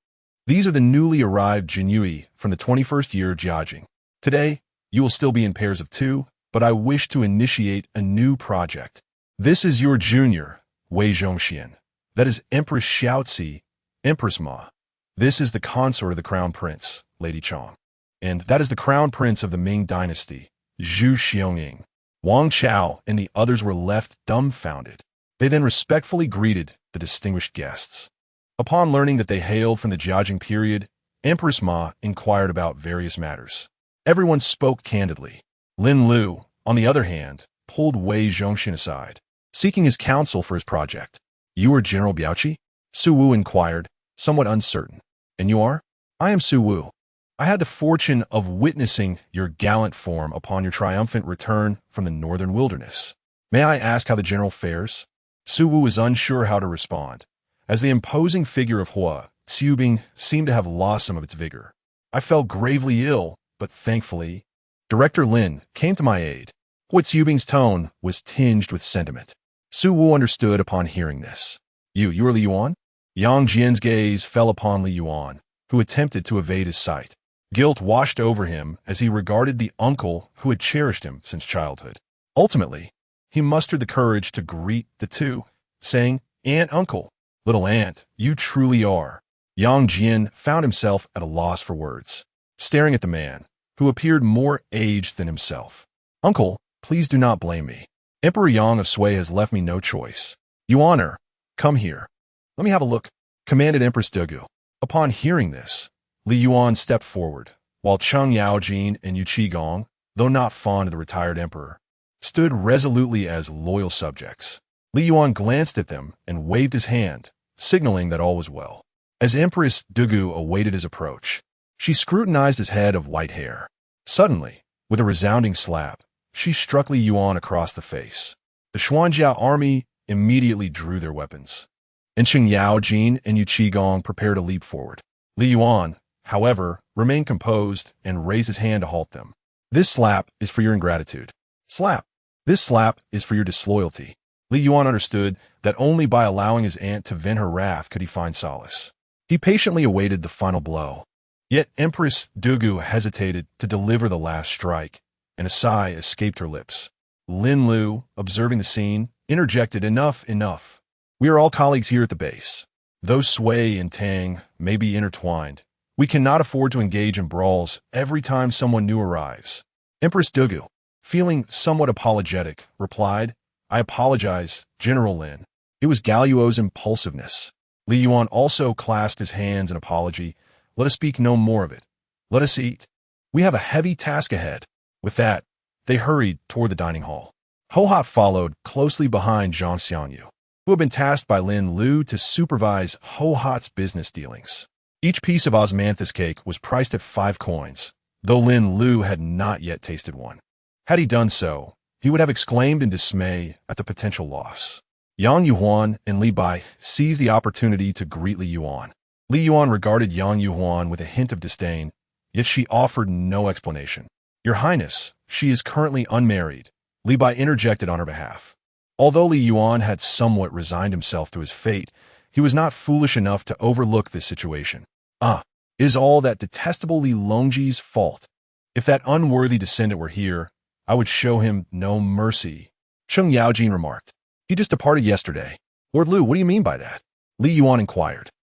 These are the newly arrived Jinyiwei from the 21st year of Jiajing. Today, you will still be in pairs of 2, but I wish to initiate a new project. This is your junior, Wei Zhongxian. That is Empress Xiaozi, Empress Ma. This is the consort of the Crown Prince, Lady Chong. And that is the Crown Prince of the Ming Dynasty, Zhu Xionging. Wang Chao and the others were left dumbfounded. They then respectfully greeted the distinguished guests. Upon learning that they hailed from the Jiajing period, Empress Ma inquired about various matters. Everyone spoke candidly. Lin Lu, on the other hand, pulled Wei Zhongxian aside, seeking his counsel for his project. You are General Biaoqi? Su Wu inquired, somewhat uncertain. And you are? I am Su Wu. I had the fortune of witnessing your gallant form upon your triumphant return from the northern wilderness. May I ask how the general fares? Su Wu was unsure how to respond, as the imposing figure of Hua Xiubing seemed to have lost some of its vigor. I fell gravely ill, but thankfully, Director Lin came to my aid. Hui Yubing's tone was tinged with sentiment. Su Wu understood upon hearing this. You are Li Yuan? Yang Jian's gaze fell upon Li Yuan, who attempted to evade his sight. Guilt washed over him as he regarded the uncle who had cherished him since childhood. Ultimately, he mustered the courage to greet the two, saying, "Aunt, uncle, little aunt, you truly are." Yang Jian found himself at a loss for words, staring at the man, who appeared more aged than himself. "Uncle, please do not blame me. Emperor Yang of Sui has left me no choice. Yuaner, come here. Let me have a look," commanded Empress Dugu. Upon hearing this, Li Yuan stepped forward, while Cheng Yaojin and Yu Qigong, though not fond of the retired emperor, stood resolutely as loyal subjects. Li Yuan glanced at them and waved his hand, signaling that all was well. As Empress Dugu awaited his approach, she scrutinized his head of white hair. Suddenly, with a resounding slap, she struck Li Yuan across the face. The Xuanjia army immediately drew their weapons, and Cheng Yaojin and Yu Qigong prepared to leap forward. Li Yuan, however, remained composed and raised his hand to halt them. "This slap is for your ingratitude. Slap. This slap is for your disloyalty." Li Yuan understood that only by allowing his aunt to vent her wrath could he find solace. He patiently awaited the final blow. Yet Empress Dugu hesitated to deliver the last strike, and a sigh escaped her lips. Lin Lu, observing the scene, interjected, Enough. We are all colleagues here at the base. Though Sui and Tang may be intertwined, we cannot afford to engage in brawls every time someone new arrives." Empress Dugu, feeling somewhat apologetic, replied, "I apologize, General Lin. It was Galuo's impulsiveness." Li Yuan also clasped his hands in apology. "Let us speak no more of it. Let us eat. We have a heavy task ahead." With that, they hurried toward the dining hall. Hohat followed closely behind Zhang Xianyu, who had been tasked by Lin Lu to supervise Hohat's business dealings. Each piece of osmanthus cake was priced at 5 coins, though Lin Lu had not yet tasted one. Had he done so, he would have exclaimed in dismay at the potential loss. Yang Yuhuan and Li Bai seized the opportunity to greet Li Yuan. Li Yuan regarded Yang Yuhuan with a hint of disdain, yet she offered no explanation. "Your Highness, she is currently unmarried," Li Bai interjected on her behalf. Although Li Yuan had somewhat resigned himself to his fate, he was not foolish enough to overlook this situation. It is all that detestable Li Longji's fault. If that unworthy descendant were here, I would show him no mercy," Cheng Yaojin remarked. "He just departed yesterday." "Lord Lu, what do you mean by that?" Li Yuan inquired.